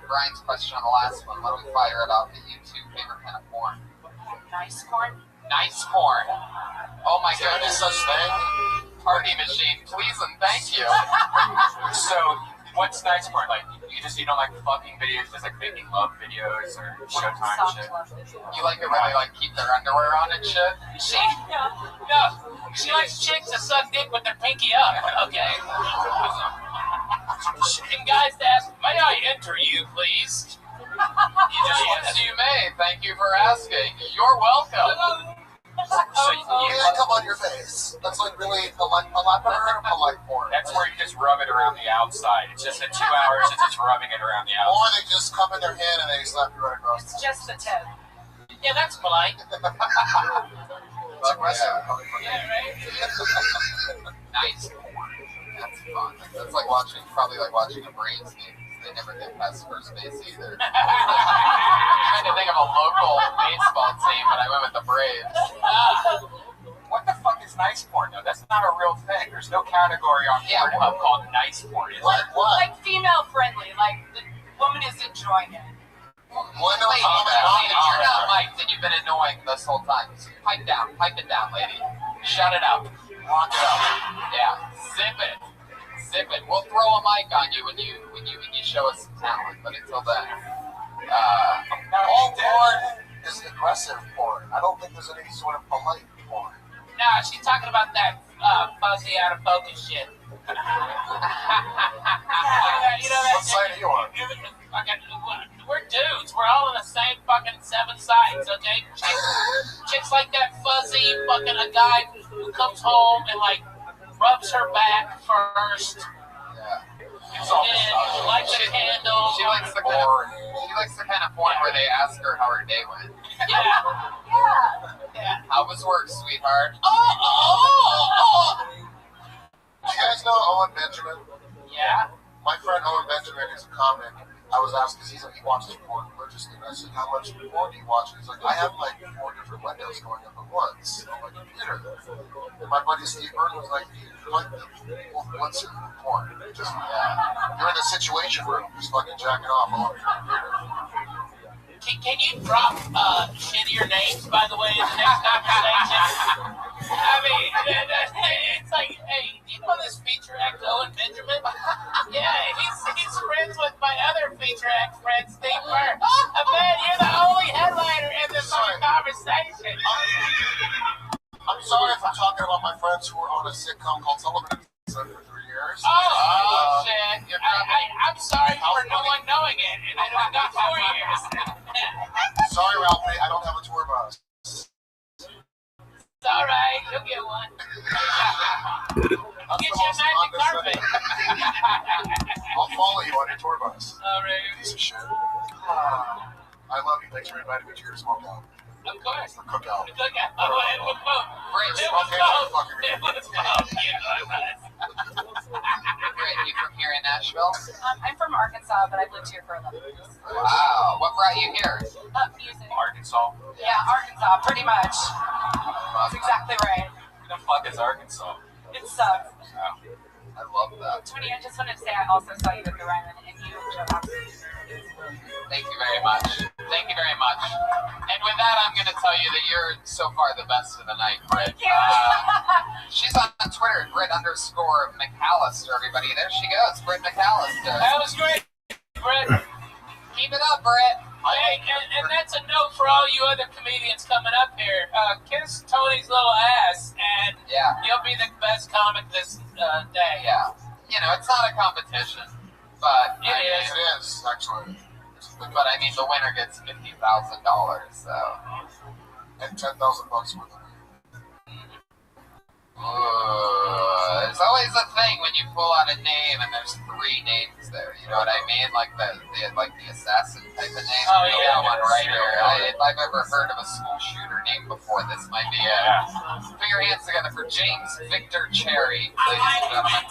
Brian's question on the last one. Why don't we fire it off at you two? Favorite kind of porn? Nice corn. Nice porn. Oh my Is there any goodness. such thing? Party machine, please and thank you. So, what's nice porn? Like, you don't like fucking videos, just like making love videos or Showtime Soft shit? love video. You like it when they like keep their underwear on and shit? She, no, she likes chicks to suck dick with their pinky up. Okay. And guys to ask, may I enter you, please? Yes, you may. Thank you for asking. You're welcome. So, Yeah, come on your face. That's like really polite porn. that's where you just rub it around the outside. It's just in 2 hours, it's just rubbing it around the Or outside. they just come in their hand and they slap you right across It's the just the tip. Yeah, that's polite. It's aggressive. Yeah, right? Nice porn. That's fun. That's like probably like watching a Braves game. They never get past first base either. I'm trying to think of a local baseball team, but I went with the Braves. What the fuck is nice porn, though? That's not a real thing. There's no category on Yeah, Pornhub called nice porn. Is there? What? Like female friendly. Like the woman is enjoying it. What? Lady, you're not mic'd and you've been annoying this whole time. So pipe it down, lady. Shut it up. Lock it up. Yeah, zip it. We'll throw a mic on you when you show us some talent. But until then, All porn is aggressive porn. I don't think there's any sort of polite porn. Nah, she's talking about that fuzzy out of focus shit. You know that What side are you on? We're dudes. We're all on the same fucking 7 sides, okay? Chicks like that fuzzy fucking a guy who comes home and like rubs her back first. yeah. And lights a candle. She likes the kind of porn where they ask her how her day went. Yeah. Yeah. How was work, sweetheart? Do you guys know Owen Benjamin? Yeah. My friend Owen Benjamin is a comic. I was asked because he watches porn religiously. And I said, how much porn do you watch? And he's like, I have like 4 different windows going up at once on my computer. And my buddy Steve Burton was like, what's your porn? Just, you're in the situation room, just fucking jacking off on your computer. Can you drop shittier names, by the way, in the next conversation? I mean, it's like, hey, do you know this feature act Owen Benjamin? Yeah, he's friends with my other feature act friend, Steve Burr. I bet you're the only headliner in this fucking conversation. I'm sorry if I'm talking about my friends who were on a sitcom called Sullivan for 3 years. Oh, shit. I'm sorry for no one knowing it, and I don't got 4 years. Sorry, Ralphie, I don't have a tour bus. It's alright, you'll get one. I'll get you a magic carpet. I'll follow you on your tour bus. Alright. Piece of shit. I love you. Thanks for inviting me to your small town. Of course. For cookout. Look at it was both. Great. It was Okay, both. fucker. It was both. Great. You from here in Nashville? I'm from Arkansas, but I've lived here for 11 years. Wow. What brought you here? Music. Arkansas? Yeah, Arkansas, pretty much. That's exactly right. Who the fuck is Arkansas? It sucks. I love that. Tony, I just wanted to say I also saw you with the Ryman and you Joe Hopkins. Thank you very much. Thank you very much. And with that, I'm going to tell you that you're so far the best of the night, Britt. She's on Twitter, Britt_McAllister, everybody. There she goes, Britt McAllister. That was great, Brett. Keep it up, Brett. Hey, and that's a note for all you other comedians coming up here. Kiss Tony's little ass, and Yeah. you'll be the best comic this day. Yeah. You know, it's not a competition, but It is. It is, actually. But I mean, the winner gets $50,000. So. And $10,000 worth of weed. There's always a thing when you pull out a name and there's 3 names there. You know what I mean? Like the assassin type of name. Oh, We yeah. got one right here. If I've ever heard of a school shooter name before, this might be it. Put your hands together for James Victor Cherry, ladies and gentlemen.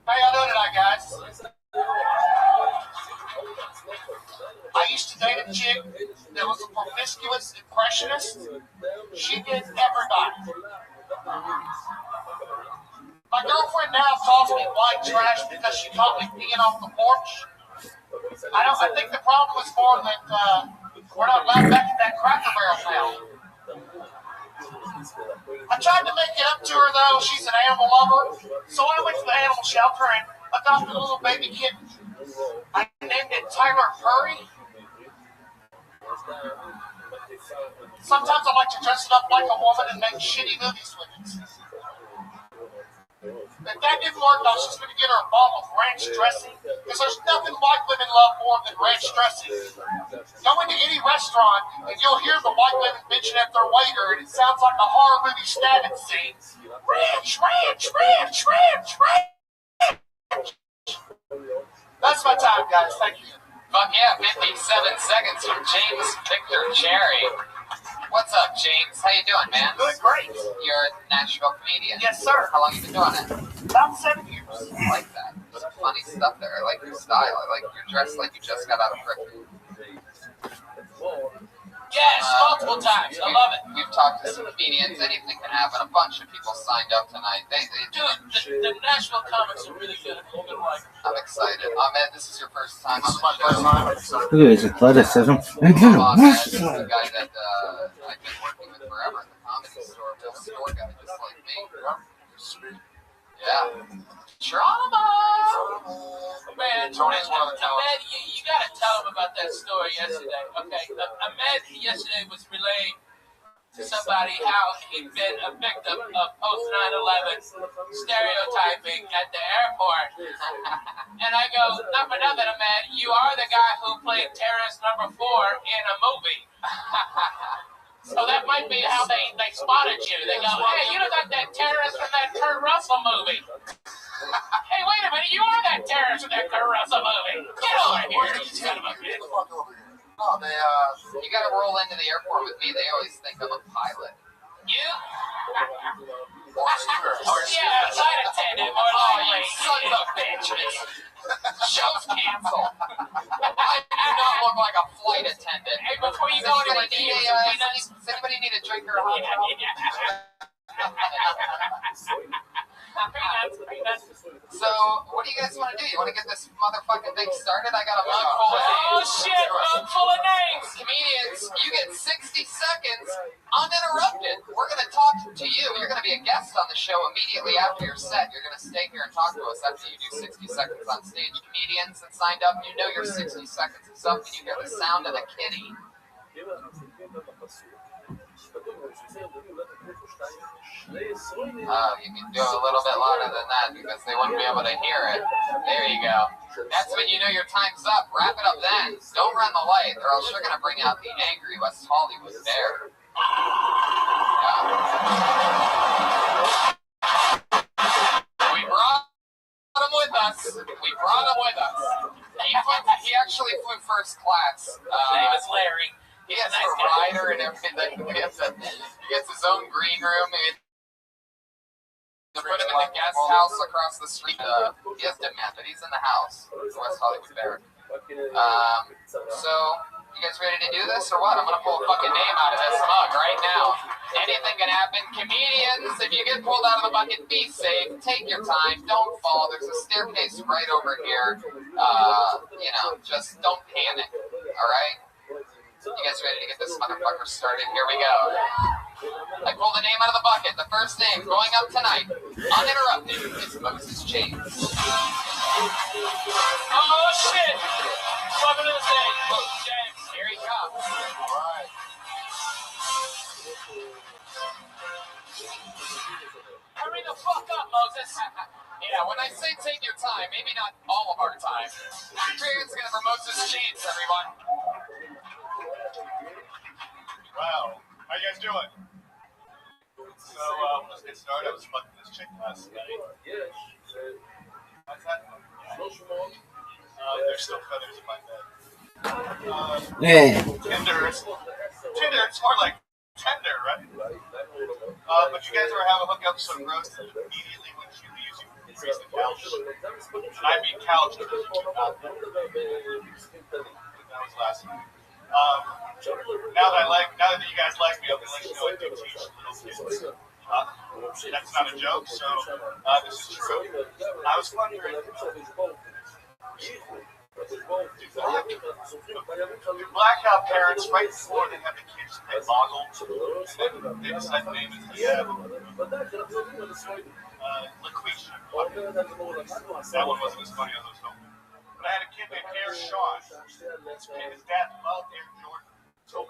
How y'all doing tonight, guys? I used to date a chick that was a promiscuous impressionist. She did everybody. My girlfriend now calls me white trash because she caught me peeing off the porch. I think the problem was more that we're not allowed back at that Cracker Barrel now. I tried to make it up to her, though. She's an animal lover. So I went to the animal shelter and adopted a little baby kitten. I named it Tyler Curry. Sometimes I like to dress it up like a woman and make shitty movies with it. If that didn't work, I was just going to get her a bottle of ranch dressing, because there's nothing white women love more than ranch dressing. Go into any restaurant, and you'll hear the white women bitching at their waiter, and it sounds like a horror movie stabbing scene. Ranch, ranch, ranch, ranch, ranch. That's my time, guys. Thank you. Fuck yeah, 57 seconds from James Victor Cherry. What's up, James? How you doing, man? Doing great. You're a Nashville comedian. Yes, sir. How long you been doing it? About 7 years. I like that. There's funny stuff there. I like your style. I like you're dressed like you just got out of prison. Yes, multiple times. I love it. We've talked to some comedians. Anything can happen. A bunch of people signed up tonight. Dude, the Nashville comics are really good. You're gonna like them. I'm excited. Ahmed, this is your first time on This is the my show. first time. I'm excited. Look at his athleticism. Ahmed is the guy that I've been working with forever at the Comedy Store. Real store guy, just like me. Sweet. Yeah. Trauma! Man, Tony's one of the Ahmed, you gotta tell him about that story yesterday. Okay, Ahmed yesterday was relaying to somebody how he'd been a victim of post 9/11 stereotyping at the airport. And I go, not for nothing, Ahmed, you are the guy who played terrorist number 4 in a movie. So that might be how they spotted you. They go, hey, you look like that terrorist from that Kurt Russell movie. Hey, wait a minute, you are that terrorist from that Kurt Russell movie. Get over here, you son of a bitch. Get the fuck over here. No, they, You gotta roll into the airport with me. They always think I'm a pilot. You? or Yeah, flight attendant, more Oh, you likely. son of a bitch. Show's canceled. I do not look like a flight attendant. Hey, before you go into Does the anybody need a drink or a hot dog? So, what do you guys want to do? You want to get this motherfucking thing started? I got a mug full of Oh shit, I'm full of names. comedians. You get 60 seconds uninterrupted. We're going to talk to you. You're going to be a guest on the show immediately after your set. You're going to stay here and talk to us after you do 60 seconds on stage. Comedians that signed up, you know your 60 seconds is up and you hear the sound of the kitty. You can do a little bit louder than that because they wouldn't be able to hear it. There you go. That's when you know your time's up. Wrap it up then. Don't run the light or else you're going to bring out the angry West Hollywood bear. Yeah. We brought him with us. He actually flew first class. His name is Larry. He has a rider and everything. He gets his own green room. To put him in the guest house across the street. He has demand, but he's in the house. The West Hollywood Bear. So, you guys ready to do this or what? I'm gonna pull a fucking name out of this mug right now. Anything can happen. Comedians, if you get pulled out of the bucket, be safe. Take your time. Don't fall. There's a staircase right over here. Just don't panic. All right. You guys ready to get this motherfucker started? Here we go. I pulled a name out of the bucket. The first name going up tonight, uninterrupted, is Moses James. Oh shit! Welcome to the stage, Moses James. Here he comes. All right. Hurry the fuck up, Moses. Yeah, when I say take your time, maybe not all of our time. Cheers again for Moses James, everyone. Wow. How you guys doing? So, let's get started. I was fucking this chick last night. How's that? There's still feathers in my bed. Tinder, it's more like tender, right? But you guys ever have a hookup so gross that immediately when she leaves, you freeze the couch? And I mean couch because you do not. That was last night. Now that you guys like me, I'll let you know I do teach little kids. That's not a joke, so this is true. I was wondering, do blackout parents right before they have the kids play boggle, and then they decide to name it LaQuisha. That one wasn't as funny as I was hoping. But I had a kid named Air Sean, and his dad loved Air Jordan. So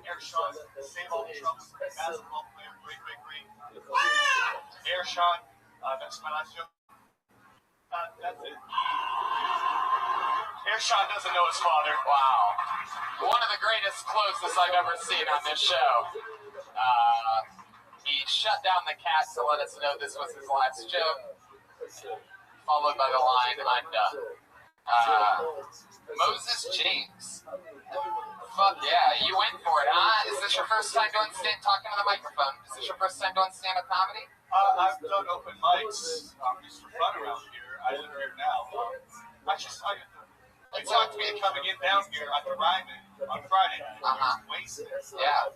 Air Sean, same old trumps, basketball player, great. Air Sean, that's my last joke. That's it. Air Sean doesn't know his father. Wow. One of the greatest closes I've ever seen on this show. He shut down the cat to let us know this was his last joke, followed by the line, I'm done. Moses James. Fuck yeah, you went for it, huh? Is this your first time talking to the microphone? Is this your first time doing stand-up comedy? I've done open mics just for fun around here. I live here now. They talked to me coming in down here at the Ryman on Friday. Wasted. Yeah.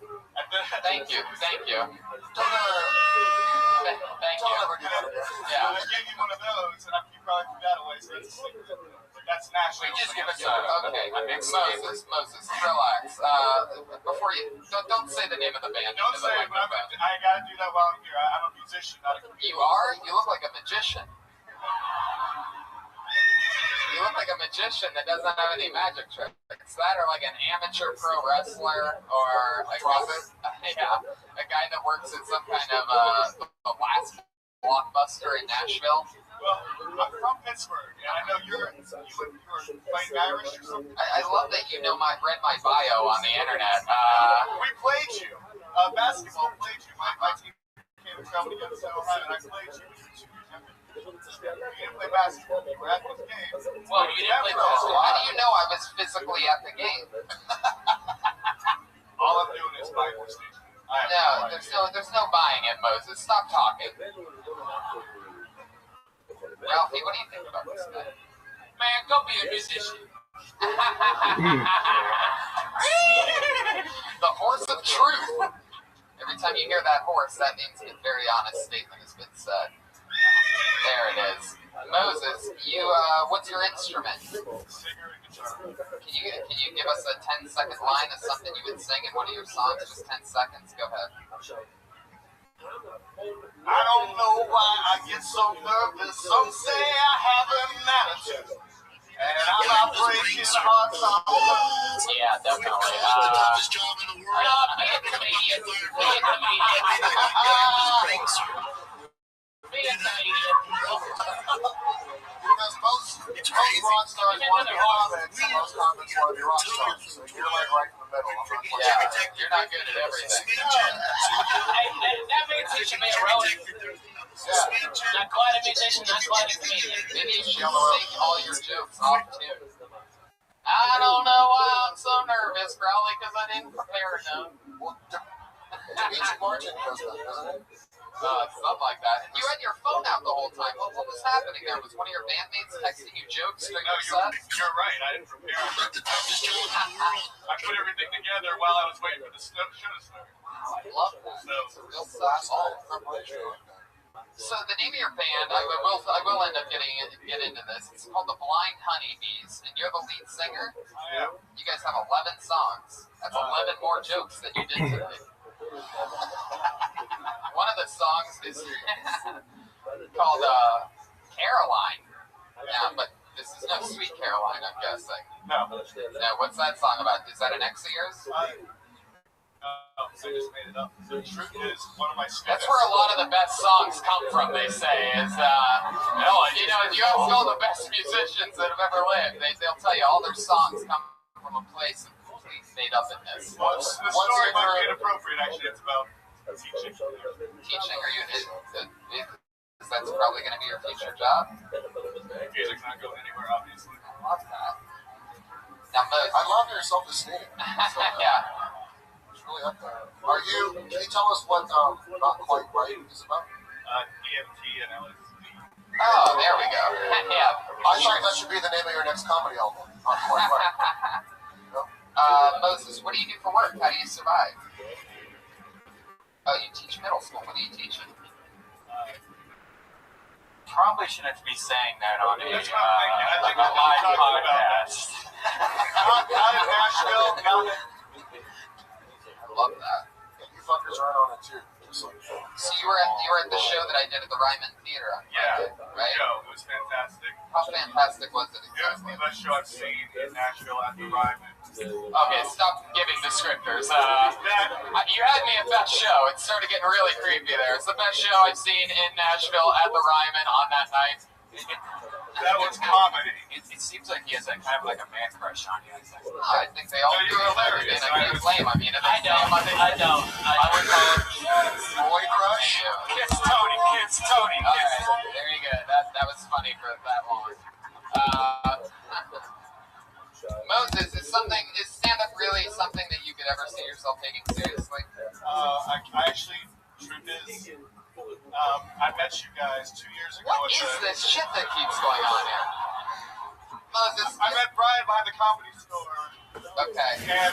Thank you. Don't ever do that again. Yeah. I gave you one of those, and you probably threw that away, so that's a secret. That's national. Just give us okay. Moses, relax. Before you don't say the name of the band. Don't say it, but I gotta do that while I'm here. I'm a musician, not a comedian. You are? You look like a magician. You look like a magician that doesn't have any magic tricks. That or like an amateur pro wrestler or like a guy that works in some kind of the last blockbuster in Nashville. Well, I'm from Pittsburgh, and I know you're fighting Irish or something. I love that you read my bio on the internet. We played you. Basketball played you. My team came to travel together to Ohio, and I played you. You didn't play basketball. You were at the game. Well, you didn't play basketball. How do you know I was physically at the game? All I'm doing is buying more stations. No, there's no buying it, Moses. Stop talking. Ralphie, what do you think about this guy? Man, go be a musician. The horse of truth. Every time you hear that horse, that means a very honest statement has been said. There it is. Moses, what's your instrument? Can you give us a 10-second line of something you would sing in one of your songs? Just 10 seconds. Go ahead. I don't know why I get so nervous. Some say I have an attitude, and I'm not breaking hearts. Yeah, definitely. Be a comedian. Because most rock stars want to be comics, and most comics want to be rock stars. So you're like right in the middle. Yeah, you're not good at everything. That means you should be a roadie. Not quite a musician, not quite a comedian. Maybe you should sing all your jokes off tune. I don't know why I'm so nervous, probably because I didn't prepare enough. Each Martin does that, doesn't it? Something like that. And you had your phone out the whole time. What was happening there? Was one of your bandmates texting you jokes during your set? You're right. I didn't prepare. I put everything together while I was waiting for the show to start. Wow, I love that. It's a real softball. So the name of your band, I will end up get into this. It's called the Blind Honeybees, and you're the lead singer. I am. You guys have 11 songs. That's 11 more jokes than you did today. One of the songs is called Caroline. Yeah, but this is no Sweet Caroline, I'm guessing. No. Now, what's that song about? Is that an ex of yours? I just made it up. The truth is, one of my That's where a lot of the best songs come from, they say. Is you know, if you ask all the best musicians that have ever lived, they'll tell you all their songs come from a place of complete made-upness. The story might be inappropriate, actually. It's about teaching. Teaching? That's probably going to be your future job? Music's not going anywhere, obviously. I love that. Now, I love your self-esteem. yeah. It's really up there. Can you tell us what Not Quite Right is about? DMT and LSD. Oh, there we go. Yeah. I thought that should be the name of your next comedy album. Not Quite Right. No? Moses, what do you do for work? How do you survive? Oh, you teach middle school. What are you teaching? Probably shouldn't be saying that on a That's what I'm thinking. I think live we're talking about podcast. Not in Nashville, not in... I love that. You fuckers are in on it too. Just like So you were at the show that I did at the Ryman Theater on Friday, right? Show. It was fantastic. How fantastic was it It was the exactly? best show I've seen in Nashville at the Ryman. Okay, stop giving descriptors. You had me at that show. It started getting really creepy there. It's the best show I've seen in Nashville at the Ryman on that night. That was comedy. It seems like he has a kind of like a man crush on you. I think they all No, do. you're hilarious. And I can't blame. I mean, I don't. I would call it Boy Crush? Kiss Tony. All right, there you go. That was funny for that long. Moses, is stand-up really something that you could ever see yourself taking seriously? I actually, truth is, I met you guys 2 years ago. What is this shit that keeps going on here? Moses, I met Brian behind the Comedy Store. okay. And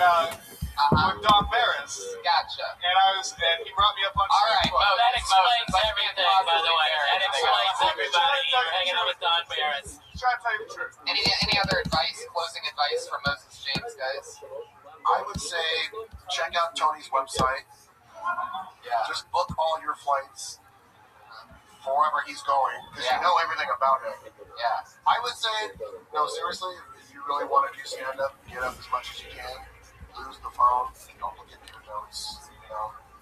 with Don Barris. Gotcha. And he brought me up on All right, stage. Moses. That explains Moses, everything, by the way. That explains everybody. You're hanging out with Don Barris. Try to tell you the truth. Any other advice, closing advice from Moses James, guys? I would say check out Tony's website. Yeah. Just book all your flights for wherever he's going, because Yeah. you know everything about him. Yeah. I would say, no, seriously, if you really want to do stand-up, get up as much as you can. Lose the phone. Don't look at your notes.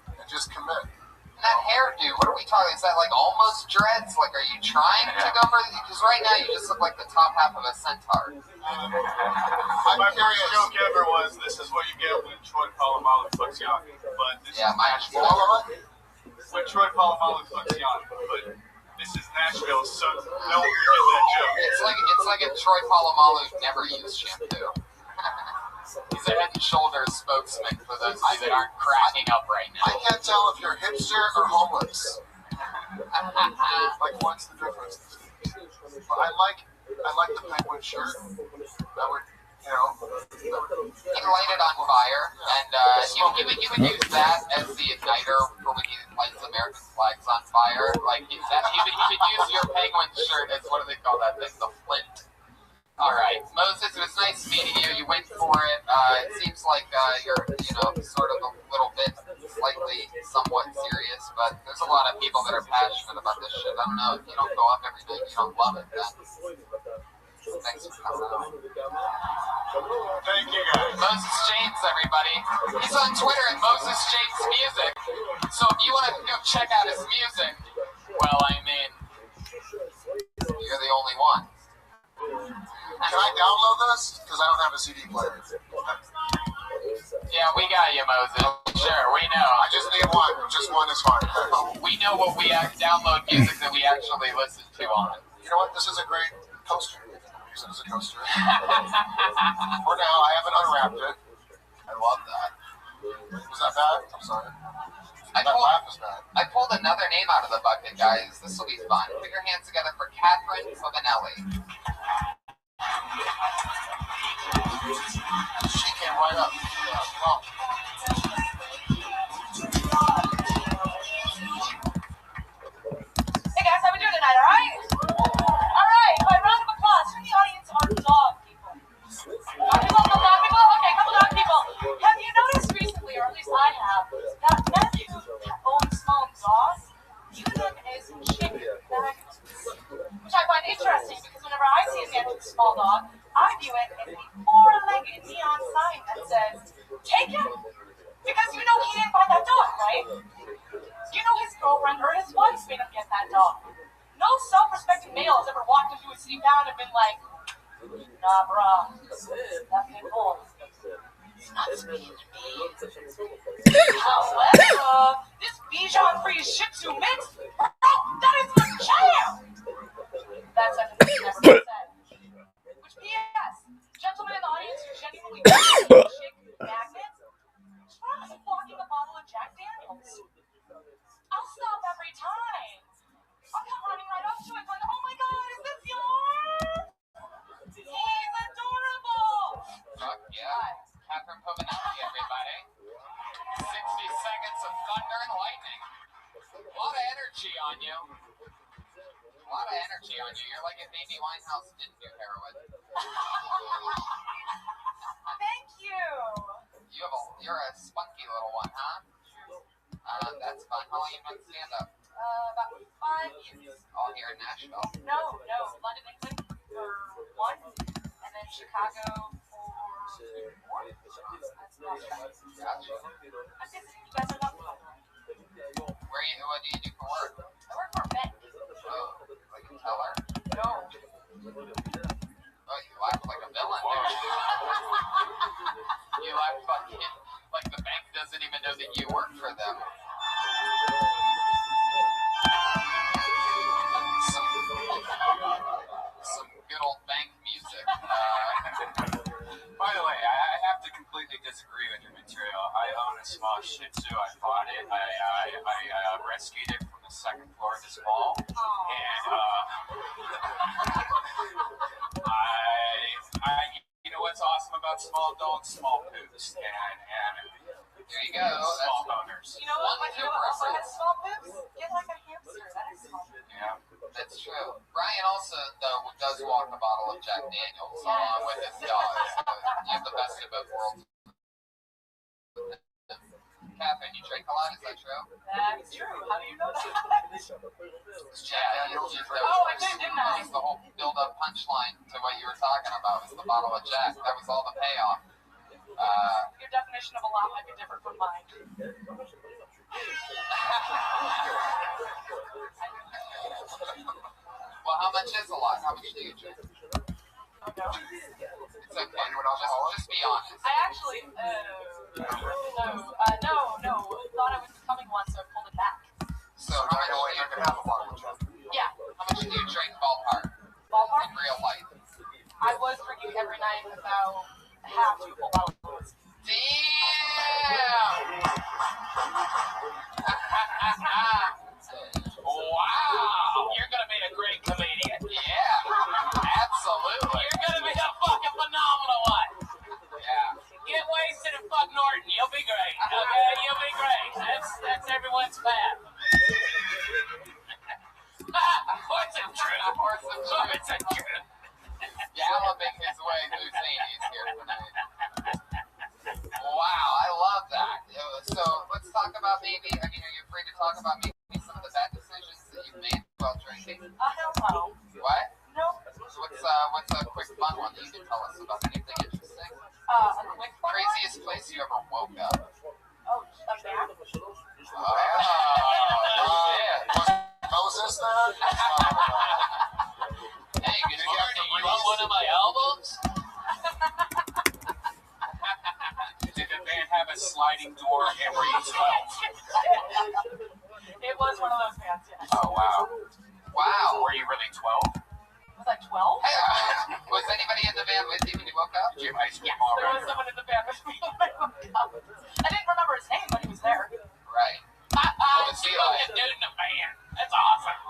And just commit. And that hairdo, what are we talking? Is that like almost dreads? Like, are you trying to go for? Because right now you just look like the top half of a centaur. My favorite joke ever was, this is what you get when Troy Polamalu fucks Yanni. But this Yeah, is my Nashville. When Troy Polamalu fucks Yanni. But this is Nashville, so no one can get that joke. It's like if Troy Polamalu never used shampoo. He's a Head and Shoulders spokesman for those of you that aren't cracking up right I now. can't tell if you're hipster or homeless. Like, what's the difference? But I like the penguin shirt. That would, He'd light it on fire, and he would use that as the igniter for when he lights American flags on fire. Like he would use your penguin shirt as, what do they call that thing? The flint. All right, Moses, it was nice meeting you. You went for it. It seems like you're, sort of a little bit, slightly, somewhat serious, but there's a lot of people that are passionate about this shit. I don't know, if you don't go up every night, you don't love it, then thanks for coming out. Thank you guys. Moses James, everybody. He's on Twitter at Moses James Music. So if you want to go check out his music, well, I mean, you're the only one. can I download this? Because I don't have a CD player. Yeah, we got you, Moses. Sure, we know. I just need one. Just one is fine. We know what we download music that we actually listen to on it. You know what? This is a great coaster. I'm using it as a coaster. For now, I haven't unwrapped it. I love that. Was that bad? I'm sorry. I That pulled, laugh was bad. I pulled another name out of the bucket, guys. This will be fun. Put your hands together for Catherine Favanelli. She came right up. Yeah, well, Hey guys, how we doing tonight, alright? Alright, by round of applause from the audience are dog people. Dog people? No dog people? Okay, couple dog people. Have you I have, that nephew that owns small dogs, view them as chicken magnets. Which I find interesting because whenever I see a man with a small dog, I view it as a four-legged neon sign that says, take him! Because you know he didn't buy that dog, right? You know his girlfriend or his wife made him get that dog. No self-respecting male has ever walked into a city town and been like, nah, bruh, that pit bull. It's not speaking to me. However, this Bichon Frise Shih Tzu mix, bro, that is my jam! That sentence was never been said. Which, P.S., gentlemen in the audience who genuinely shake magnets, try blocking a bottle of Jack Daniels. I'll stop every time. I'll come running right up to it going, oh my god, is this yours? He's adorable! Fuck yeah. Catherine Povinelli, everybody. 60 seconds of thunder and lightning. A lot of energy on you. A lot of energy on you. You're like if Amy Winehouse didn't do heroin. Thank you! You're a spunky little one, huh? That's fun. How long you been stand up? About 5 years. All here in Nashville. No, London, England for 1, and then Chicago for 4. That's not bad. Gotcha. I'm guessing you guys are not fun. What do you do for work? I work for a bank. Oh, like a teller? No. Oh, you laugh like a villain, dude. You laugh fucking like the bank doesn't even know that you work for them. Some good old bank music. By the way, I have to completely disagree with your material. I own a small Shih Tzu. I bought it. I rescued it from the second floor this fall, and you know what's awesome about small dogs? Small poops, and There you go. small boners. You know what? My hero also has small boobs. Get like a hamster. That is small. Yeah. That's true. Brian also, though, does walk a bottle of Jack Daniels along with his dog. So you have the best of both worlds. Catherine, you drink a lot, is that true? That is true. How do you know that? Yeah, Oh, I did, didn't I? That was the whole build-up punchline to what you were talking about, was the bottle of Jack. That was all the payoff. Your definition of a lot might be different from mine. Well, how much is a lot? How much do you drink? Oh no. It's okay. Just be honest. I actually, no. Thought I was becoming one, so I pulled it back. So how much do you drink? Yeah. How much do you drink ballpark Ballpark? in real life? I was drinking every night about half to a full bottle of whiskey. Damn! Wow! You're gonna be a great comedian. Yeah, absolutely. You're gonna be a fucking phenomenal one. Yeah. Get wasted and fuck Norton. You'll be great. Okay, you'll be great. That's everyone's path. Horse and true. Horse and true. Galloping his way through Zanies here tonight. Wow, I love that. So let's talk about maybe, are you free to talk about maybe some of the bad decisions that you've made while drinking? Hell no. What? No. What's a quick fun one that you can tell us about? Anything interesting? A quick one? Craziest place you ever woke up? Oh, a bath? Oh, shit. Moses there? Hey, good morning. You want one of my albums? Did the band have a sliding door and were you 12? It was one of those bands, yes. Oh, wow. Wow. Were you really 12? Was I 12? Hey, was anybody in the band with you when you woke up? Did you have ice cream Yes, there was already? someone in the band with me when I woke up. I didn't remember his name, but he was there. Right. What's he like? dude in the band. That's awesome.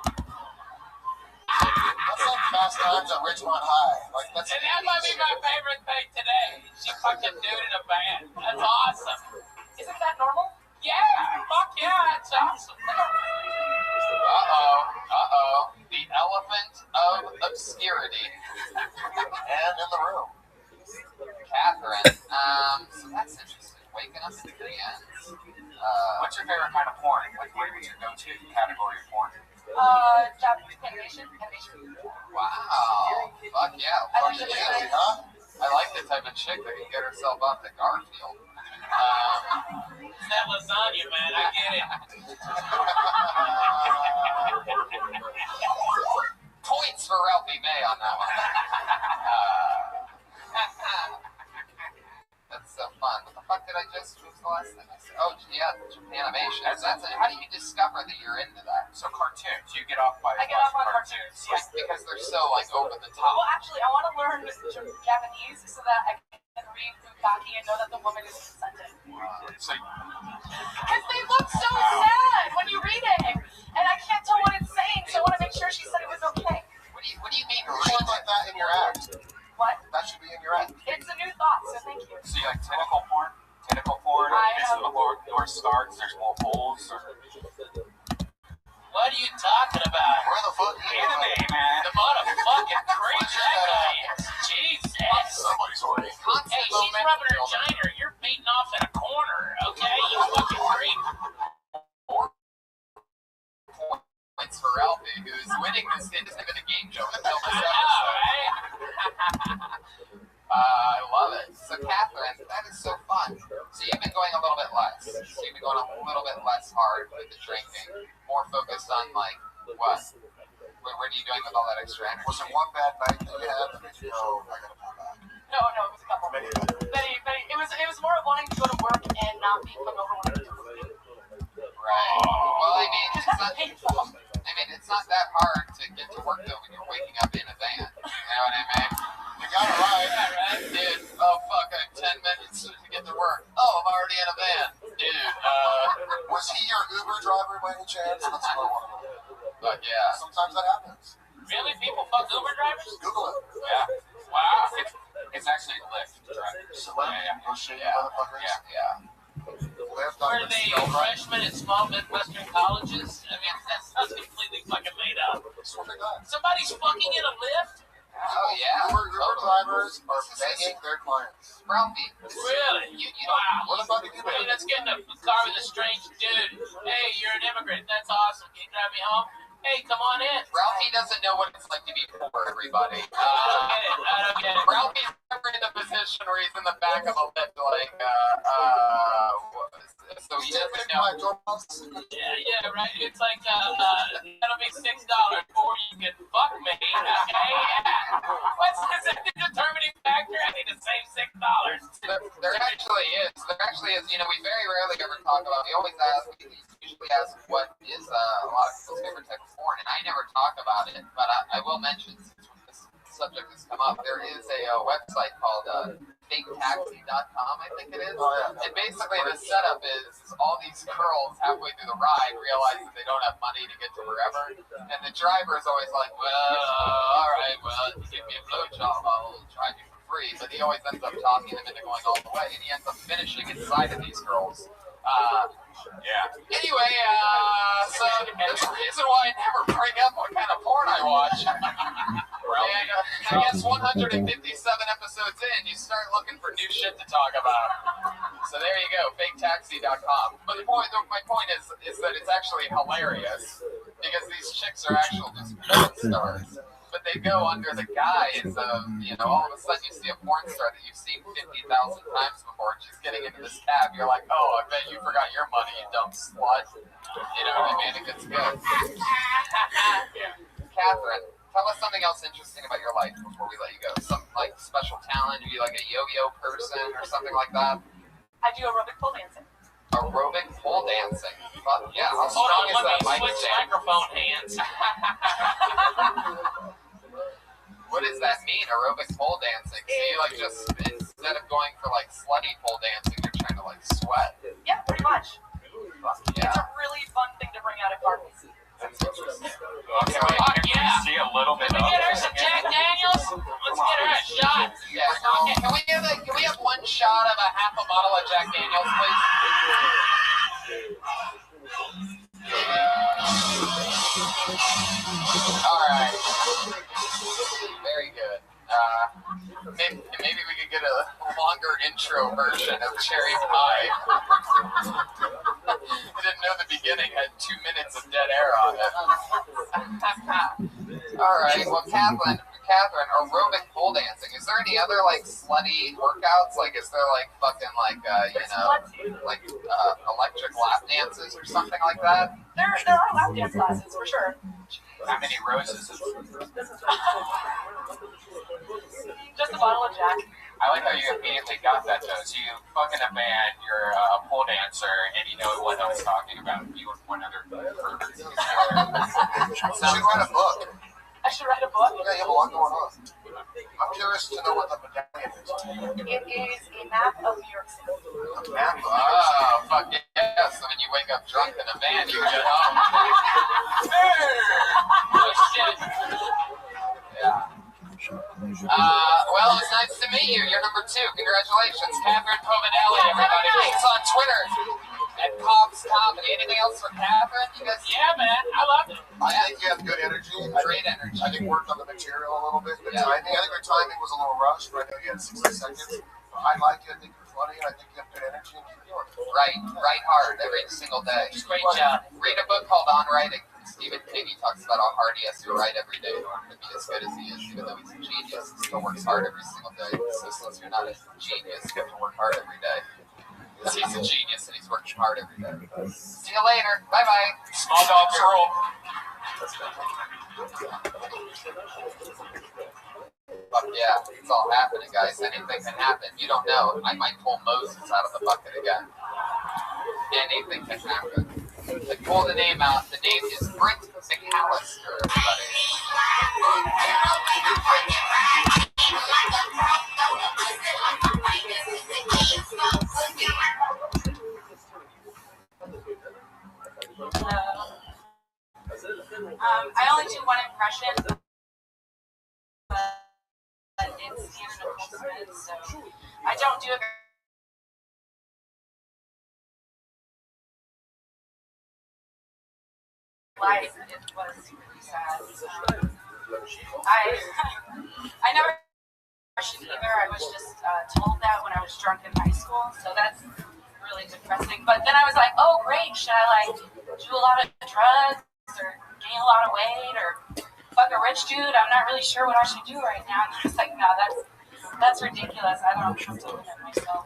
That's like Fast Times at Ridgemont High. Like, that's And that might be my favorite thing today. She fucked a dude in a band. That's awesome. Isn't that normal? Yeah, fuck yeah, it's awesome. Uh-oh. The elephant of obscurity. and in the room. Catherine. So that's interesting. waking up in DMs. What's your favorite kind of porn? Like, what is your go-to category of porn? Japanese animation. Wow. Fuck yeah. I like Fuck the yeah. design. Huh? I like the type of chick that can get herself up to Garfield. It's that lasagna, man. I get it. Points for Ralphie May on that one. That's so fun. What the fuck did I just? What was the last thing I said? Oh, yeah, Japanimation. How do you discover that you're into that? So cartoons, you get off by I get off on cartoons. Like, because they're so like over the top. Well, actually, I want to learn Japanese so that I can read Bukaki and know that the woman is consenting. So Because they look so sad when you read it, and I can't tell what it's saying, so I want to make sure she said it was okay. What do you mean? You should put that in your act. What? That should be in your act. It's a new thought, so thank you. you like tentacle porn? Tentacle porn? This is the door starts, there's more holes. Or... What are you talking about? Where the fuck are you Anime, going? man. The motherfucking creep that guy is. Jesus. Somebody's horny. Hey, she's rubbing her vagina. You're beating off in a corner, okay? You fucking creep. Points for Ralphie, who's winning this game in a game show until this I know, episode. right? I love it. So, Catherine, that is so fun. So, you've been going a little bit less. So, you've been going a little bit less hard with the drinking, more focused on, like, what? What are you doing with all that extra energy? Was it one bad night that you had that made you go, I gotta pull back? No, it was a couple. Many. It was more of wanting to go to work and not be hungover when I do food. Right. Well, I mean, it's not that hard to get to work, though, when you're waking up in a van. You know what I mean? You got it right. Yeah, right? Dude, oh, fuck, I have 10 minutes to get to work. Oh, I'm already in a van. Dude, Was he your Uber driver by any chance? That's what I want to know. fuck yeah. Sometimes that happens. Really? People fuck Uber drivers? Google it. Yeah. Wow. It's actually Lyft drivers. Celeb, Yeah. those shady Yeah. motherfuckers. Yeah. Lyft Were on they freshmen at small Midwestern colleges? I mean, that sounds completely fucking made up. That's what they got. Somebody's fucking in a lift? Oh, yeah. Uber drivers are begging their clients. Ralphie, Really? you Wow. What about the Hey, Uber? let's get in a car with a strange dude. Hey, you're an immigrant. That's awesome. Can you drive me home? Hey, come on in. Ralphie doesn't know what it's like to be poor, everybody. I don't get it. Ralphie's never in a position where he's in the back of a lift, like, so he doesn't know. My doorbells. Yeah, right. It's like, that'll be $6 before you can fuck me. Okay, yeah. What's the determining factor? I need to save $6. There actually is. You know, we very rarely ever talk about, we usually ask what is a lot of people's favorite type of porn, and I never talk about it, but I will mention, since this subject has come up, there is a website called faketaxi.com, I think it is. Oh, yeah. And basically the setup is all these girls halfway through the ride realize that they don't have money to get to wherever, and the driver is always like, well, all right, well, if you give me a blowjob, I'll drive you for free, but he always ends up talking them into going all the way, and he ends up finishing inside of these girls. Yeah. Anyway, so there's a reason why I never bring up what kind of porn I watch. And I guess 157 episodes in, you start looking for new shit to talk about. So there you go, faketaxi.com. But my point is that it's actually hilarious because these chicks are actual just porn stars. But they go under the guise of, all of a sudden you see a porn star that you've seen 50,000 times before, and she's getting into this cab. You're like, oh, I bet you forgot your money, you dumb slut. You know what I mean? It gets good. Catherine, tell us something else interesting about your life before we let you go. Some, like, special talent? Are you like a yo-yo person or something like that? I do aerobic pole dancing. Aerobic pole dancing. Fuck yeah. How Hold strong on, is that let me mic switch stand? microphone hands. What does that mean, aerobic pole dancing? So you like just, instead of going for like slutty pole dancing, you're trying to like sweat. Yeah, pretty much. Yeah. It's a really fun thing to bring out at parties. That's interesting. Okay, Fuck yeah. see a little bit Can we get her some Jack Daniels? Let's get her a shot. Yeah, okay, can we have one shot of a half a bottle of Jack Daniels, please? Alright. Very good. Maybe we could get a longer intro version of cherry pie. I didn't know the beginning had 2 minutes of dead air on it. All right, well, Catherine, aerobic pole dancing. Is there any other like slutty workouts? Like, is there like fucking like electric lap dances or something like that? There are lap dance classes for sure. How many roses? Just a bottle of Jack. I like how you immediately got that though. So you fucking a band, you're a pole dancer, and you know what I was talking about. You and one other person. You should write a book. I should write a book. Yeah, you have a lot going on. I'm curious to know what the medallion is. It is a map of New York City. A map. Oh, fuck yes. So when you wake up drunk in a van, you get home. Oh, shit. Yeah. Well, it's nice to meet you. You're number 2. Congratulations. Catherine Povinelli, everybody. She's on Twitter at Cobb's Comedy. Anything else for Catherine? You guys? Yeah, man. I love it. I think you have good energy. Great energy. I think worked on the material a little bit. Yeah. I think your timing was a little rushed, but I know you had 60 seconds. I like you. I think you're funny. I think you have good energy. And keep doing it. Write hard every single day. Great job. Read a book called On Writing. Stephen King, he talks about how hard he has to write every day in order to be as good as he is. Even though he's a genius, he still works hard every single day. So since you're not a genius, you have to work hard every day. Because he's a genius and he's working hard every day. See you later. Bye-bye. Small dogs rule. Fuck yeah. It's all happening, guys. Anything can happen. You don't know. I might pull Moses out of the bucket again. Anything can happen. I pull the name out. The name is Britt McAllister, everybody. I only do one impression, but it's Anna Nicole Smith, so I don't do it very life. It was really sad. I never impression either. I was just told that when I was drunk in high school, so that's really depressing. But then I was like, oh great, should I like do a lot of drugs or gain a lot of weight or fuck a rich dude? I'm not really sure what I should do right now. And I was like, no, that's ridiculous. I don't have to limit myself.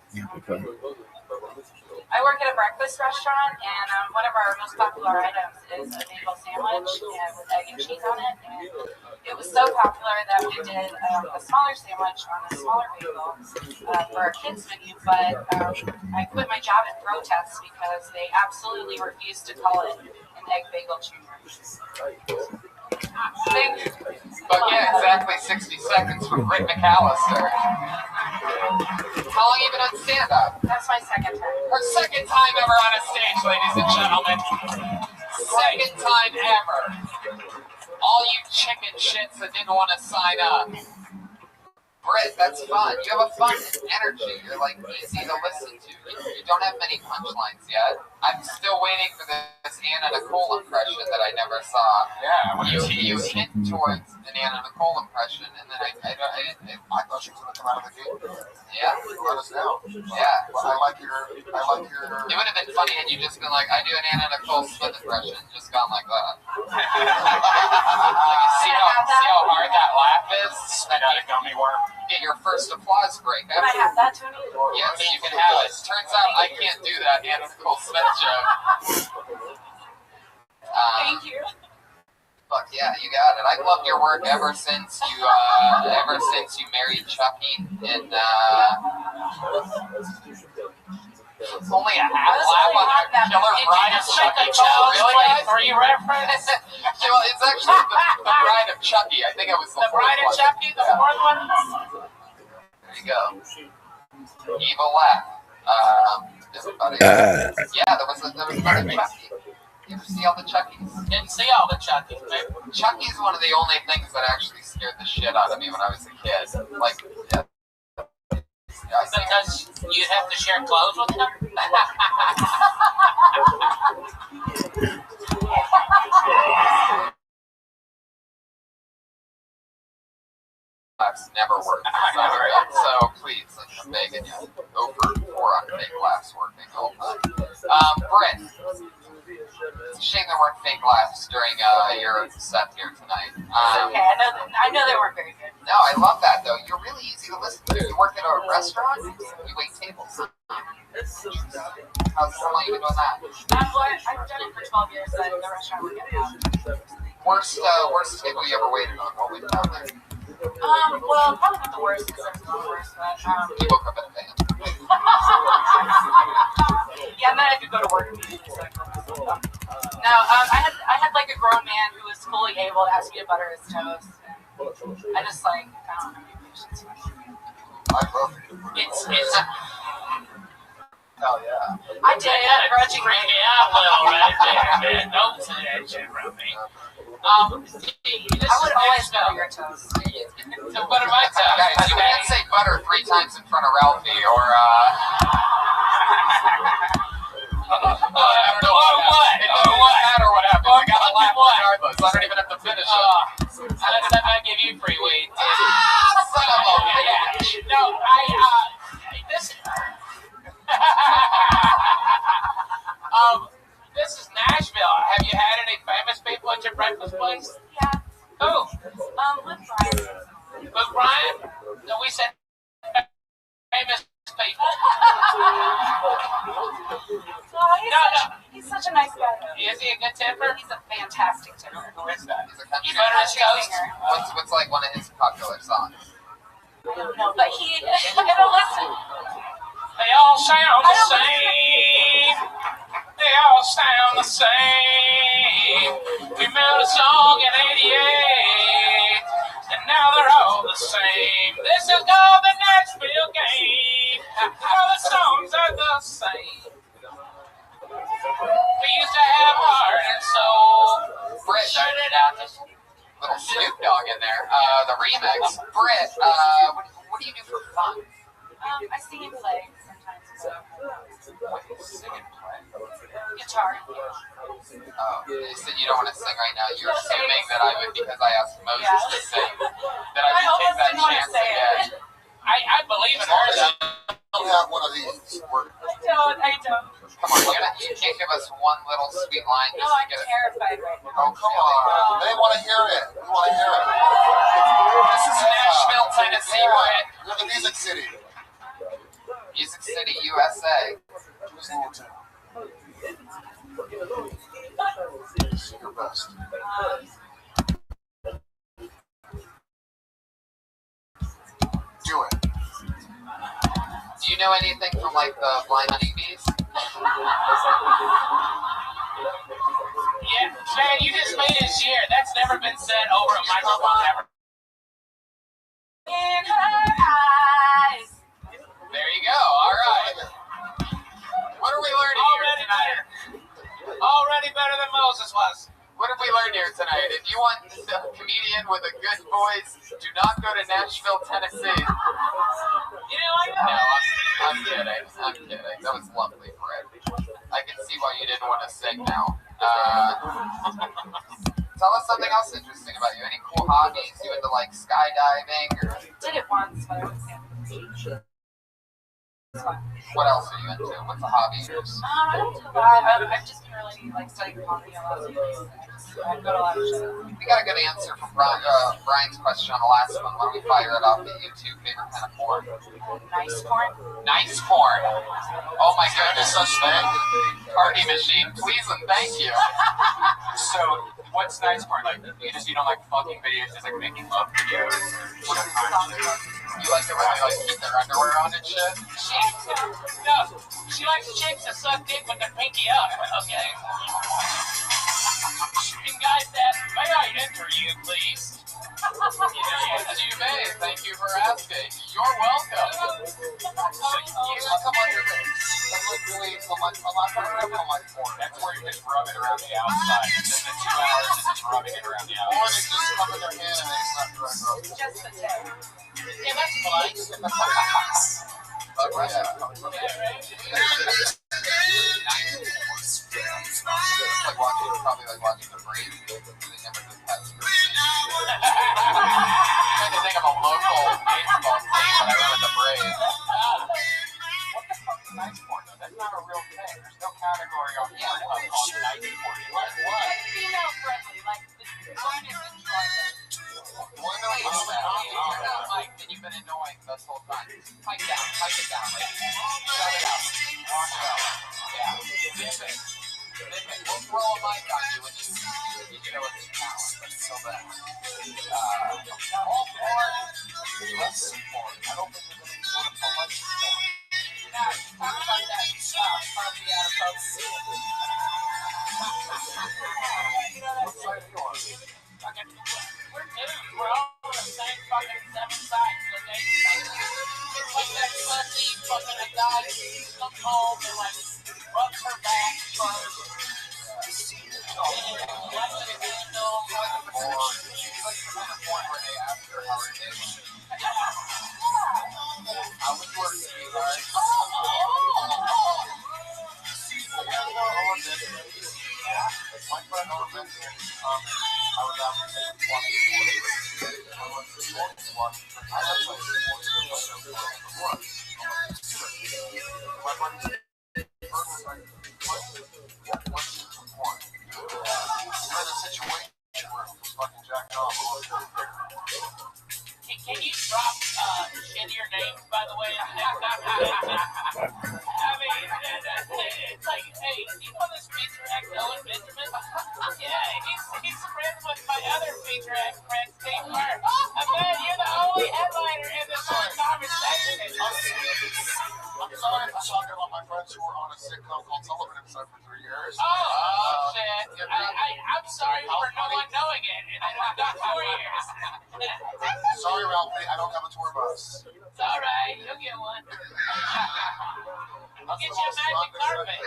I work at a breakfast restaurant, and one of our most popular items is a bagel sandwich with egg and cheese on it. And it was so popular that we did a smaller sandwich on a smaller bagel for our kids' menu. But I quit my job in protest because they absolutely refused to call it an egg bagel junior. But yeah, exactly 60 seconds from Britt McAllister. How long you been on stand-up? That's my second time. Her second time ever on a stage, ladies and gentlemen. Second time ever. All you chicken shits that didn't want to sign up. Britt, that's fun. You have a fun energy. You're like easy to listen to. You don't have many punchlines yet. I'm still waiting for this Anna Nicole impression that I never saw. Yeah, You hint towards an Anna Nicole impression, and then I thought she was going to come out of the gate. yeah. Let us know. Yeah. But I like your. It would have been funny had you just been like, I do an Anna Nicole Smith impression, just gone like that. Like, see how hard that laugh is? Spit out a gummy worm. Get your first applause break. Can I have that, Tony? Yes, you can have it. Turns out I can't do that Anna Nicole Smith joke. Thank you. Fuck yeah, you got it. I've loved your work ever since you married Chucky in only a half lap on a killer ride of Chucky. Really, guys? Free reference. Well, it's actually the Bride of Chucky. I think it was the Bride of Chucky, the fourth one. There you go. Evil laugh. Yeah, there was another Chucky. You ever see all the Chuckies? Didn't see all the Chuckies, man. Chucky's one of the only things that actually scared the shit out of me when I was a kid. Like, yeah. Because you have to share clothes with them? Never worked. So please, like, I'm begging you, go Britt, it's a shame there weren't fake laughs during your set here tonight. Okay, I know they weren't very good. No, I love that though. You're really easy to listen to. You work at a restaurant. You wait tables. How's long you been doing that? I've done it for 12 years at the restaurant we get out. Worst table you ever waited on? What went down there? Well, probably not the worst because there's no worst, but You woke up in a van. yeah, and then I could go to work immediately. So no, I had like a grown man who was fully able to ask me to butter his toast. And I just like I don't have any patience for it. I love it. It's Hell yeah. I did it grudgingly. yeah, well, right there, man. Don't say that shit from me. I would always butter your toast. So butter my toast. Guys, you can't say butter 3 times in front of Ralphie or Or what? It doesn't matter what happens. I gotta laugh regardless. I don't even have to finish it. Unless I give you free weight. Son of a bitch. No, this this is Nashville. Have you had any famous people at your breakfast place? Yeah. Who? With Brian. With Brian? No, we said famous people. He's such a nice guy. Is he a good tipper? He's a fantastic tipper. Who is that? He's a country You better country toast. singer. What's like one of his popular songs? I don't know, but he. Listen. They all sound the same. They all sound the same. We made a song in '88, and now they're all the same. This is called the Nashville game. All the songs are the same. We used to have heart and soul. Britt, Started out this. little Snoop Dogg in there. The remix. Britt, what do you do for fun? I sing and play sometimes. What do you sing and play? Guitar. Oh, you said you don't want to sing right now. You're assuming that I would, because I asked Moses to sing, that I would take that chance again. I believe in her. We have one of these. I don't. Come on, you can't give us one little sweet line No, just to I'm get it. terrified right now. Oh, come on. They want to hear it. We want to hear it. This is Nashville, Tennessee, right? We're the Music City. Music City, USA. Just a little tune. Sing your best. Do it. Do you know anything from like the Blind Honeybees? Yeah, man, you just made his year. That's never been said over a microphone ever. In her eyes. There you go. All right. What are we learning here tonight? Already better than Moses was. What have we learned here tonight? If you want a comedian with a good voice, do not go to Nashville, Tennessee. You didn't like No, that? I'm kidding. I'm kidding. That was lovely, Fred. I can see why you didn't want to sing now. Tell us something else interesting about you. Any cool hobbies? You into like skydiving or Did it once, but I was good. It's fun. what else are you into? What's a hobby of yours? I don't do a lot. I've just been really like studying comedy a lot lately. I go to a lot of shows. We got a good answer from Brian's question on the last one. Why don't we fire it off at you two? Favorite kind of porn? Nice porn. Nice porn. Oh my goodness. Such thing. Party machine, please and thank you. So, what's nice part? Like, you don't like fucking videos, just like making love videos. What kind of shit? You like it when they like keep their underwear on and shit? She likes chicks that suck dick with their pinky up, okay? And guys that, may I enter you, please? Yes, you may. Thank you for asking. You're welcome. Come on your face. That's like really on my porn. That's where you just rub it around the outside. And then the 2 hours is just rubbing it around the Or outside. they just come in their hand and they slap your eyebrows. Just the tip. Yeah, that's polite. Oh, yeah. Like watching, probably like watching the Braves. They never just have to. I'm trying to think of a local baseball team when I went with the Braves. What the fuck is nice porn though? That's not a real thing. There's no category on Pornhub called Night Porn. Like what? Female friendly, like mine is enjoyment. Well, no, you know that. You're not Mike, and you've been annoying this whole time. Pipe it down, lady. Shut it up. Walk it out. Yeah. Zip it. We'll throw a mic on you when you show us your talent. But until then, all porn, less porn. I don't think there's any sort of polemic porn. Now, talk about that party out of folks. What side are you on? We're dudes. We're all on the same fucking seven sides, okay? It's like that pussy fucking a guy comes home and like rubs her back first. Lights a candle. Porn where they ask her how her day was. How was work, sweetheart? My friend over mentioned in his comment, I was out walking I had like 40 for work. My buddy's was like, what's the point? We're in a situation where he's fucking jacking off. Can you drop shittier names, by the way? I mean, it's like, hey, you know this feature act, Owen Benjamin? Yeah, he's friends with my other feature act friend, Steve Burke. I bet you're the only headliner in this whole conversation. I'm sorry if I'm talking about my friends who were on a sitcom called Sullivan and Son for 3 years. Oh, shit. I'm sorry for no one knowing it, and it was not 4 years. Sorry, Ralphie, I don't have a tour bus. It's all right. You'll get one. I'll get you a magic carpet.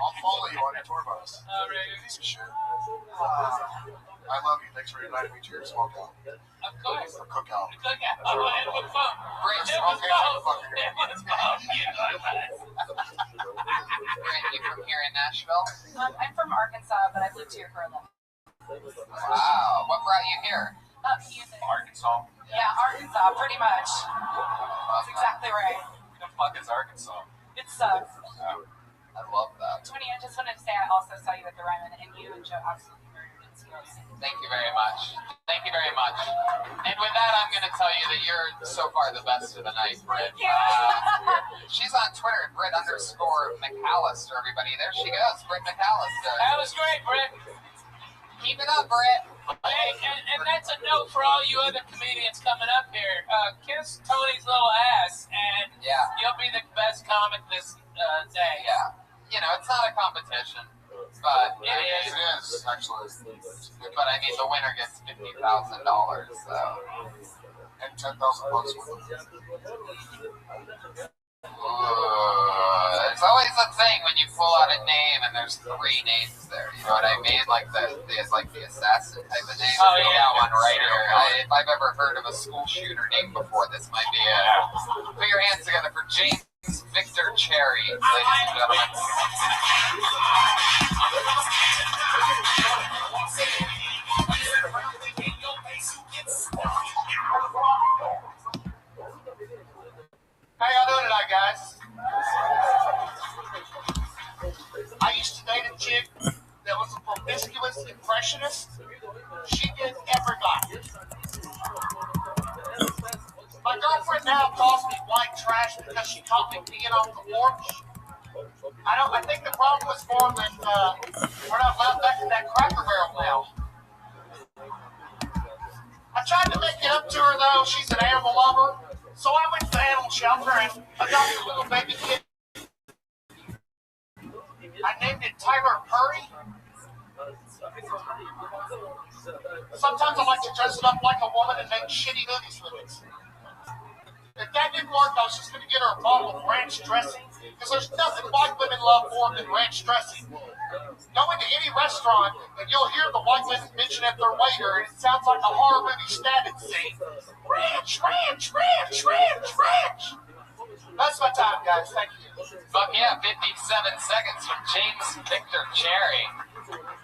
I'll follow you on your tour bus. All right. Piece of shit. I love you. Thanks for inviting me to your smokeout. Of course. Or cookout. Cookout. Oh, it was fun. Brent, It was okay, fun. fucking It was fun. Brent, you from here in Nashville? I'm from Arkansas, but I've lived here for 11 years. Wow. What brought you here? Music. Arkansas. Yeah, Arkansas, pretty much. That's exactly right. Who the fuck is Arkansas? It sucks. I love that. 20, I just wanted to say I also saw you at the Ryman, and you and Joe absolutely murdered it. Thank you very much. Thank you very much. And with that, I'm going to tell you that you're so far the best of the night, Britt. She's on Twitter at Britt_McAllister, everybody. There she goes, Britt McAllister. That was great, Britt. Keep it up, Britt. Hey, and that's a note for all you other comedians coming up here. Kiss Tony's little ass, and Yeah. you'll be the best comic this day. Yeah. You know, it's not a competition, but It is. It is, actually. But I mean, the winner gets $50,000, so. And $10,000 worth of There's always a thing when you pull out a name and there's 3 names there. You know what I mean? Like the assassin type of name. Oh, We yeah. got one right here. If I've ever heard of a school shooter name before, this might be it. Put your hands together for James Victor Cherry, ladies and gentlemen. How y'all doing tonight, guys? I used to date a chick that was a promiscuous impressionist. She did every guy. My girlfriend now calls me white trash because she caught me peeing off the porch. I think the problem was more that we're not allowed back in that Cracker Barrel now. I tried to make it up to her though. She's an animal lover. So I went to the animal shelter and adopted a little baby kid. I named it Tyler Purdy. Sometimes I like to dress it up like a woman and make shitty movies with it. If that didn't work, I was just going to get her a bottle of ranch dressing, because there's nothing white women love more than ranch dressing. Go into any restaurant, and you'll hear the white women bitching at their waiter, and it sounds like a horror movie stabbing scene. Ranch, ranch, ranch, ranch, ranch. That's my time, guys. Thank you. Fuck yeah, 57 seconds from James Victor Cherry.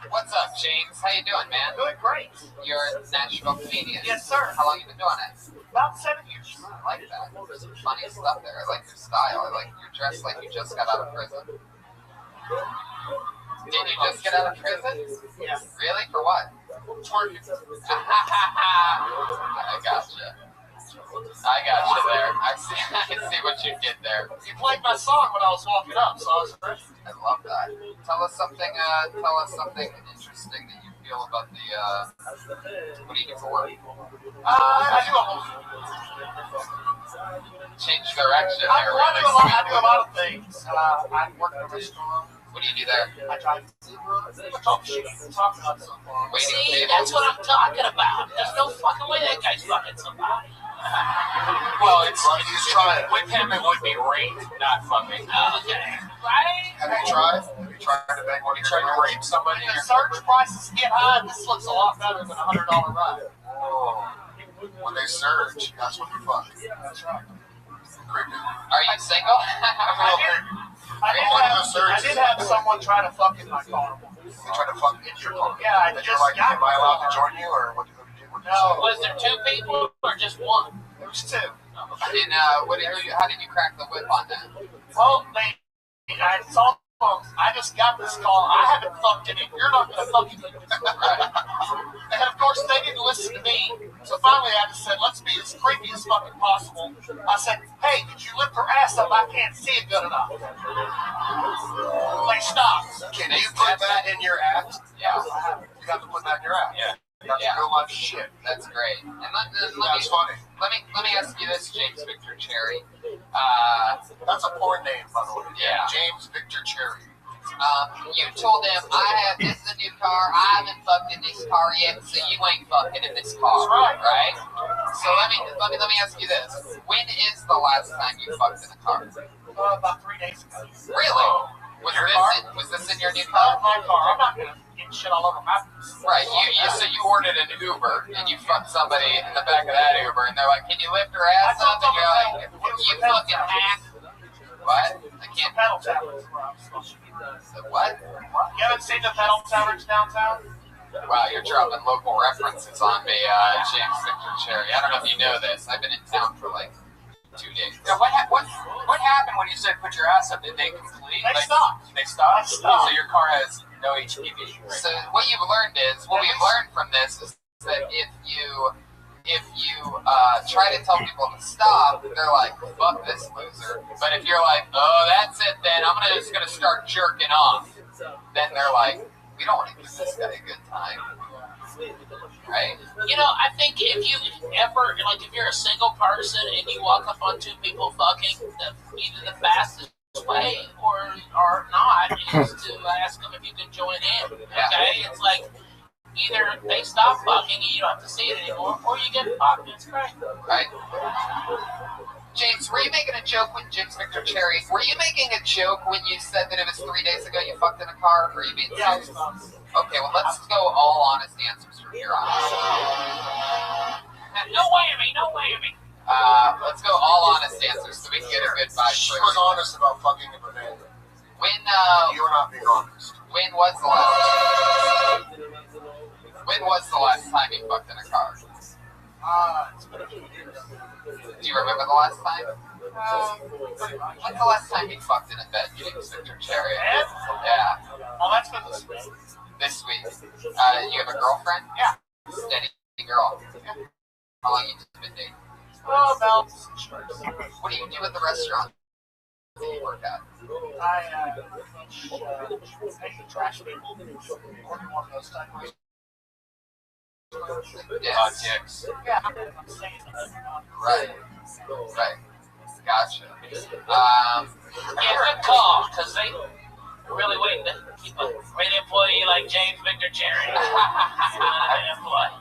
What's up, James? How you doing, man? Doing great. You're a Nashville comedian. Yes, sir. How long you been doing it? About 7 years. I like that. There's some funny stuff there. I like your style. I like you're dressed like you just got out of prison. Did you just get out of prison? Yeah. Really? For what? Twerking. I gotcha. I gotcha there. I see what you did there. You played my song when I was walking up, so I was ready. I love that. Tell us something interesting that you feel about the, what do you do for work? I do a whole Change direction I there, do really. a lot of things. I work in a restaurant. What do you do there? I drive. Talk shit. Talk about something. Waiting See, tables? that's what I'm talking about. There's no fucking way that guy's fucking somebody. Well, it's He's trying. with him it would be rape, not fucking. Okay, right? Have you tried? Have you tried to bang one You of try your to rape somebody When in the your surge prices get high, this looks a lot better than a $100 ride. When they surge, that's when you fuck. That's right. Creepy. Are you single? I did have someone try to fuck in my car. They try to fuck in your car. Yeah, I And just you're like, got am I allowed to join you, or what? No. Was there two people or just one? It was two. And how did you crack the whip on that? Well, I saw them. I just got this call. I haven't fucked in it. You're not going to fuck in it. And of course, they didn't listen to me. So finally, I just said, let's be as creepy as fucking possible. I said, hey, did you lift her ass up? I can't see it good enough. They stopped. Can you put that in your act? Yeah. You got to put that in your act. Yeah. That's Yeah. real life shit. That's great. And That's funny. let me ask you this, James Victor Cherry. That's a porn name, by the way. Yeah. James Victor Cherry. You told him this is a new car. I haven't fucked in this car yet, so you ain't fucking in this car, That's right? So let me ask you this: when is the last time you fucked in a car? About 3 days ago. Really? Was this in your new car? My car. I'm not going to get shit all over my face. Right. So you ordered an Uber and you fucked somebody in the back of that Uber, and they're like, "Can you lift her ass up?" And you're like, "You fucking hack." What? I can't. Pedal taverns where I'm supposed to be. What? You haven't seen the pedal taverns downtown? Wow, you're dropping local references on me, James Victor Cherry. I don't know if you know this. I've been in town for like 2 days. Yeah, what happened when you said put your ass up? Did they complete? They stopped. They stopped? They stopped. So your car has no HPV. So what we've learned from this is that if you try to tell people to stop, they're like, fuck this loser. But if you're like, oh, that's it then, I'm just gonna start jerking off, then they're like, we don't want to give this guy a good time. Right? You know, I think if you're a single person and you walk up on two people fucking, either the fastest way or not is to ask them if you can join in. Okay? It's like either they stop fucking and you don't have to see it anymore, or you get fucked. It's great. Right. James, were you making a joke with James Victor Cherry? Were you making a joke when you said that it was 3 days ago you fucked in a car? Or were you being serious? Okay, well, let's go all honest answers from here on. No whammy, no whammy. Let's go all honest answers so we can get a good vibe. She was honest about fucking a banana. When You were not being honest. when was the last time you fucked in a car? It's been a few years. Do you remember the last time? When's the last time you fucked in a bed, James Victor Cherry? Yeah, Oh, that's been this week. this week. You have a girlfriend? Yeah. Steady girl. How long you been dating? Oh, about 6 years. What do you do at the restaurant that you work at? I trash people. Working one of those type of Yes. Dicks. Yeah, I'm saying Right. Gotcha. Yeah, good call, because they really waiting to keep a great employee like James Victor Cherry.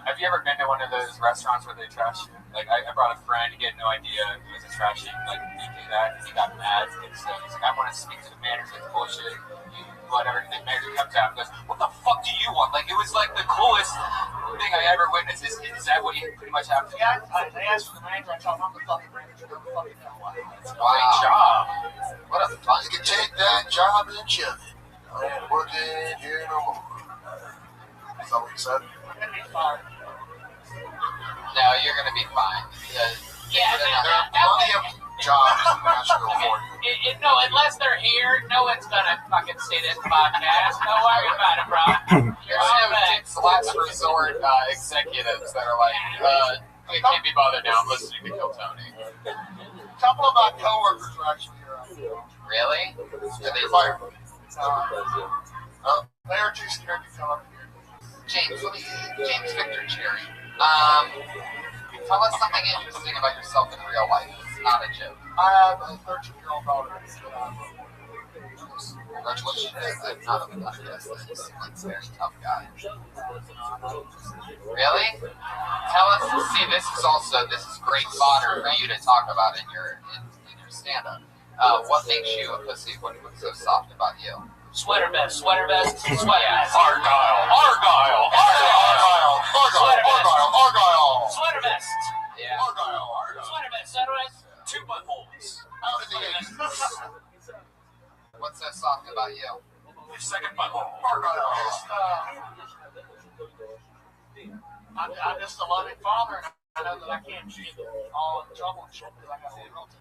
Have you ever been to one of those restaurants where they trash you? Like, I brought a friend, he had no idea it was a trash heap, like, he did that, and he got mad, and so he's like, I want to speak to the manager, it's bullshit, whatever, and the manager comes out and goes, what the fuck do you want? Like, it was like the coolest thing I ever witnessed. Is that what you pretty much have to do? Yeah, they asked for the manager. I told them I'm the fucking manager. I'm the fucking hell. Great job. What a fun. You can take that job and shove it. I ain't working here no more. Is that what you said? I'm gonna be fired. No, you're gonna be fine. Because Yeah, There are plenty of jobs in Nashville for you. no, unless they're here, no one's gonna fucking see this podcast. Don't worry about it, bro. You're it's last resort executives that are like, I can't be bothered now. I'm listening to Kill Tony. A couple of my coworkers are actually here. Really? Are they Fire. They are too scared to come up here. James Victor Cherry. Tell us something interesting about yourself in real life. It's not a joke. I have a 13-year-old daughter. Congratulations. I'm not on the podcast. You seem like a very tough guy. Really? Tell us. See, this is great fodder for you to talk about in your stand-up. What makes you a pussy? What's so soft about you? Sweater vest, sweater vest. Argyle. Sweater vest. Yeah. Sweater vest, sweater vest. 2 buttholes. Out of the eight. What's so soft about you? Your second butthole. I'm just a loving father, and I know that I can't get all in trouble and shit because I got a little girl to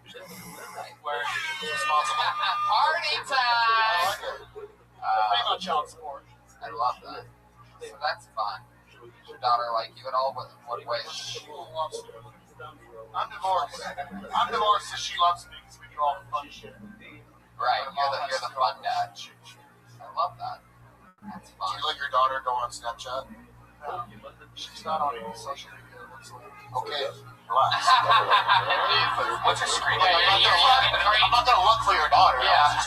where he's responsible. Party time! Pay my child support. I love that. So that's fun. Does your daughter like you at all? What way? She loves me. I'm divorced. I'm divorced, so she loves me because we do all the fun shit. Right, you're the fun dad. I love that. That's Do fun. you let your daughter go on Snapchat? No, she's not on any social media. Okay, relax. What's your screen? I'm not gonna look for your daughter. Yeah.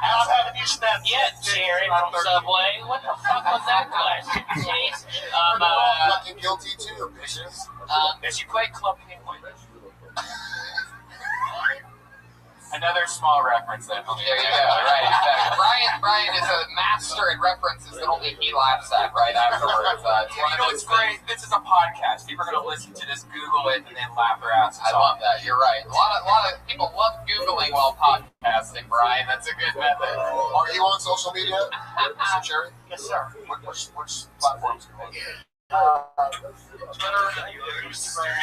I'm having you snap. Yeah, Jerry from Subway. What the fuck was that question? Jeez. Fucking guilty too, bitches. Did you play Club Penguin? Another small reference then. There you go. Right, exactly. Brian is a master at references that only he laughs at right afterwards. It's one You of know those what's great? This is a podcast. People are going to listen to this, Google it, and then laugh their asses I off. love that. You're right. A lot of people love Googling while podcasting, Brian. That's a good method. Are you on social media, Mr. Cherry? Yes, sir. Which platforms are you on? Twitter, Instagram.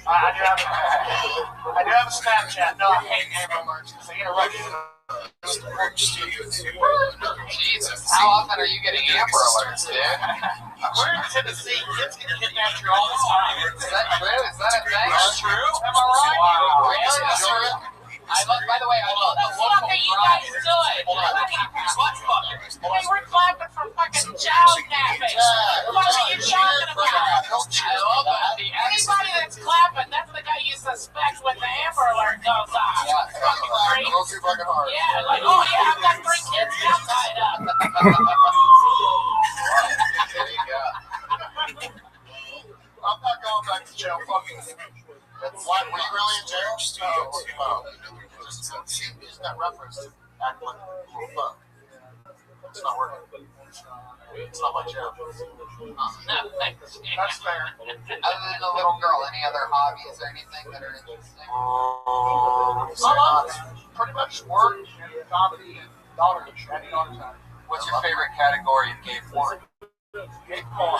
I do have a Snapchat. No, I hate Amber Alerts because they interrupt you. Jesus, how often are you getting Amber Alerts, dude? We're in Tennessee. Kids get kidnapped here all the time. Is that true? Is that a thing? That's true. Am I right? Really? I love. By the way, I love the What local are you guys grind. doing? Hey, we're clapping for fucking child napping. What are you talking about? I love that. Anybody that's clapping, that's the guy you suspect when the Amber Alert goes off. Yeah, Fucking A crazy. little too fucking hard. Yeah, like, oh yeah, I've got 3 kids now tied up. There you go. I'm not going back to jail. Fucking. Why, were you really in jail? No. Just use that reference to act like a little fuck. It's not working. It's not my jail. No, thanks. That's fair. Other than a little girl, any other hobbies or anything that are interesting? My life is pretty much work and comedy and daughters. Having daughters out. What's your favorite category of gay porn? Gay porn.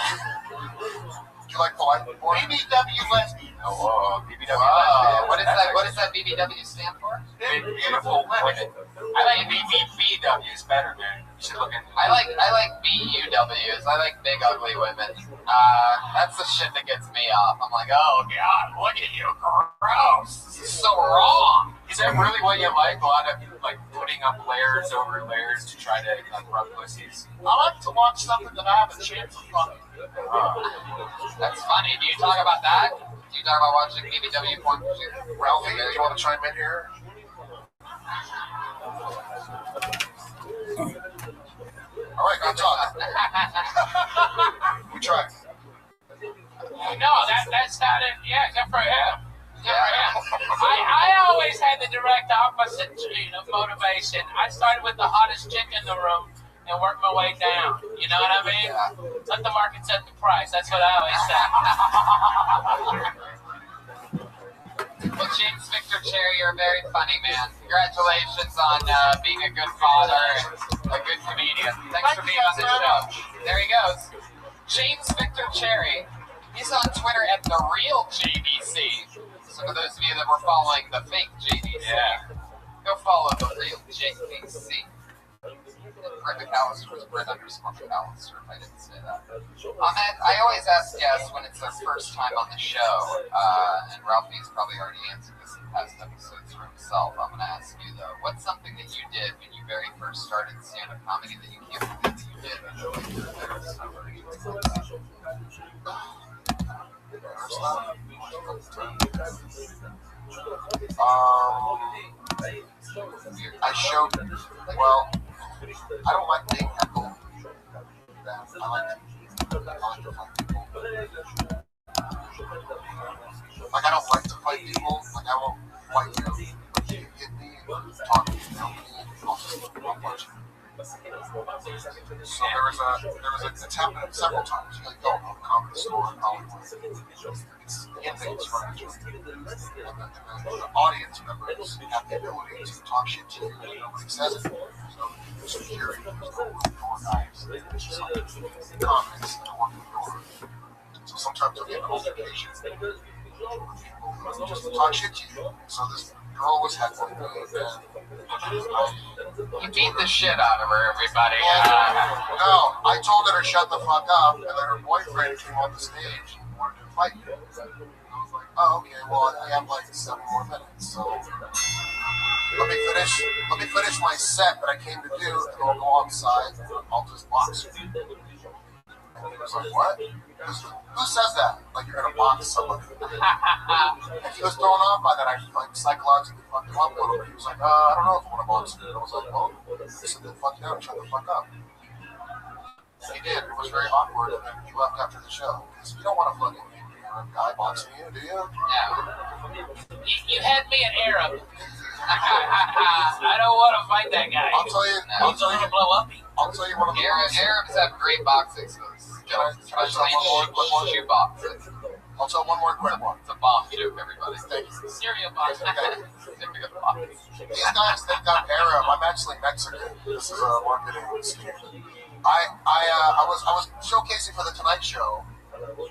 Do you like polite porn? BBW lesbian. Oh, BBW. Wow. What does that BBW stand for? Big, beautiful women. I like BBWs better, man. You should look into I like BUWs. I like big ugly women. That's the shit that gets me off. I'm like, oh god, look at you, gross. This is so wrong. Is that really what you like? A lot of like putting up layers over layers to try to rub pussies. I like to watch something that I have a chance of fucking. That's funny. Do you talk about that? Do you talk about watching BBW porn? Ralphie, do you want to chime in here? All right, good talk. We tried. No, that sounded, yeah, good for him. Good for him. I always had the direct opposite motivation. I started with the hottest chick in the room and worked my way down. You know what I mean? Let the market set the price. That's what I always say. Well, James Victor Cherry, you're a very funny man. Congratulations on being a good father and a good comedian. Thanks for being on the show. There he goes. James Victor Cherry. He's on Twitter at the real JVC. So for those of you that were following the fake JVC, go follow the real JVC. Brett McAllister was Brett _ McAllister, if I didn't say that. I always ask guests when it's their first time on the show, and Ralphie's probably already answered this in past episodes for himself. I'm going to ask you, though, what's something that you did when you very first started stand-up comedy that you can't believe that you did? I showed, well, I don't like being heckled. I like to fight people. Like, I don't like to fight people. Like, I won't fight you. But you hit me, talk to me, help me, I'll punch you. So there was it's happened several times. You like go to a comedy store in Hollywood. It's inmates from each other. And the audience members have the ability to talk shit to you and nobody says it. So security, there's no door guys. It's just like comics that work the door. So sometimes you'll get altercations with people just to talk shit to you. So this girl was heckling me and you beat the shit out of her, everybody. No, I told her to shut the fuck up, and then her boyfriend came on the stage and wanted to fight me. I was like, oh, okay, well, I have like 7 more minutes, so let me finish my set that I came to do, and I'll go outside, and I'll just box you. And he was like, what? Who says that? Like, you're gonna box somebody? And he was thrown off by that. I like psychologically fucked him up a little bit. He was like, I don't know if I want to box you. And I was like, well, listen, then fuck down, shut the fuck up. And he did. It was very awkward, and then he left after the show. Because you don't want to fucking hear a guy boxing you, do you? Yeah. You had me an Arab. I don't want to fight that guy. I'll tell you. Blow up. I'll tell you one of the Arabs have great boxing skills. Especially shoe boxing. I'll tell one more quick one. It's a bomb joke, everybody. Thank you. Cereal box. These guys think I'm Arab. I'm actually Mexican. This is a marketing scheme. I was showcasing for the Tonight Show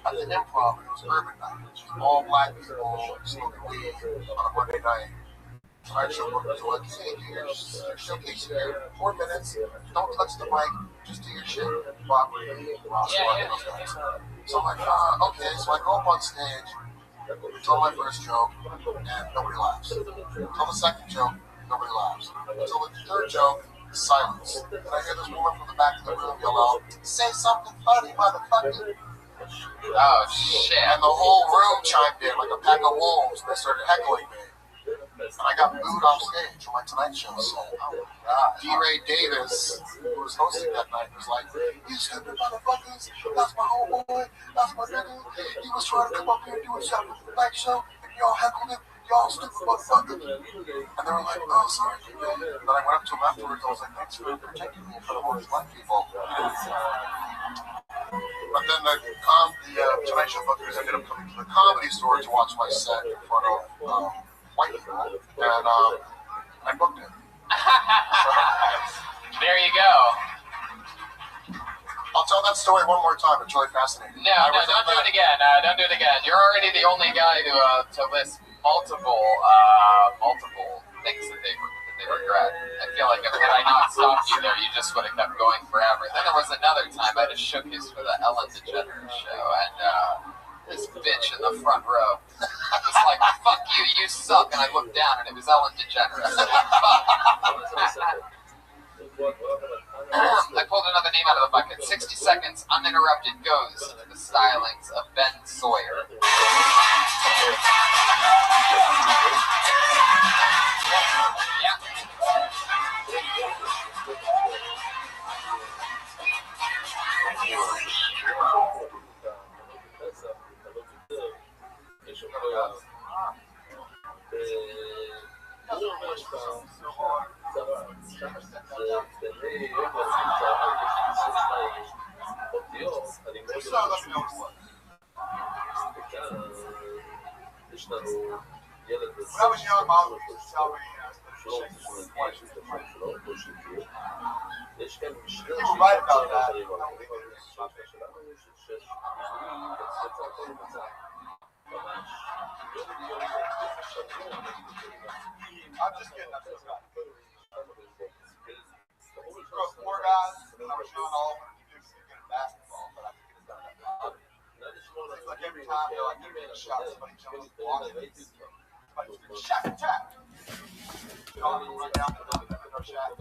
at the Improv. It was Urban Night. All black people smoking weed on a Monday night. Tonight Show bookers were like, hey, you're showcasing here. 4 minutes. Don't touch the mic. Just do your shit. Bob, those guys. So I'm like, okay. So I go up on stage, tell my first joke, and nobody laughs. Tell the second joke, nobody laughs. Until the third joke, silence. And I hear this woman from the back of the room yell out, say something funny, motherfucker. Oh, shit. And the whole room chimed in like a pack of wolves. They started heckling me. And I got booed off stage from my Tonight Show set. Oh my God. D-Ray Davis, who was hosting that night, was like, you stupid motherfuckers, that's my homeboy, that's my nigga. He was trying to come up here and do a show for the Tonight Show, and y'all heckled him, y'all stupid motherfuckers. And they were like, oh, sorry, man. And then I went up to him afterwards, I was like, thanks for protecting me from all these black people. But then the Tonight Show bookers ended up coming to the Comedy Store to watch my set in front of white people, and I booked it. There you go. I'll tell that story one more time. It's really fascinating. No, don't do it again. Don't do it again. You're already the only guy to list multiple things that they regret. I feel like if I not stopped you there, you just would have kept going forever. Then there was another time I just showcased for the Ellen DeGeneres show, and this bitch in the front row was like, fuck you, you suck. And I looked down and it was Ellen DeGeneres. I pulled another name out of the bucket. 60 seconds uninterrupted goes to the stylings of Ben Sawyer. When I was young, Mom used to tell me You were right about that. I'm just kidding. I'm still got it. Throw 4 guys, and I was showing all of them to do some good basketball, but I think it's not that bad. Seems like every time they're like, getting a shot, somebody jumps and blocks it. Somebody screams, shot attack! All of them run down to the no shots.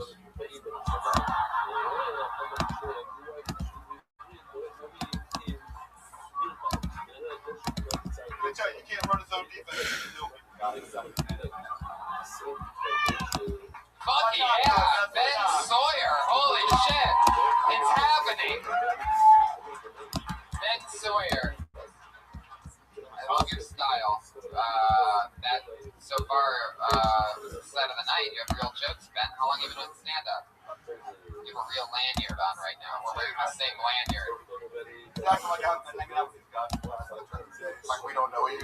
They tell you can't run his own defense. You can still beat the guy. Fuck yeah, Ben Sawyer, holy shit, it's happening. Ben Sawyer, I love your style. That so far was the set of the night. You have real jokes, Ben. How long have you been doing stand-up? You have a real lanyard on right now. We're wearing the same lanyard. It's acting like I've been hanging out with these guys for the last 2 days. Like we don't know you.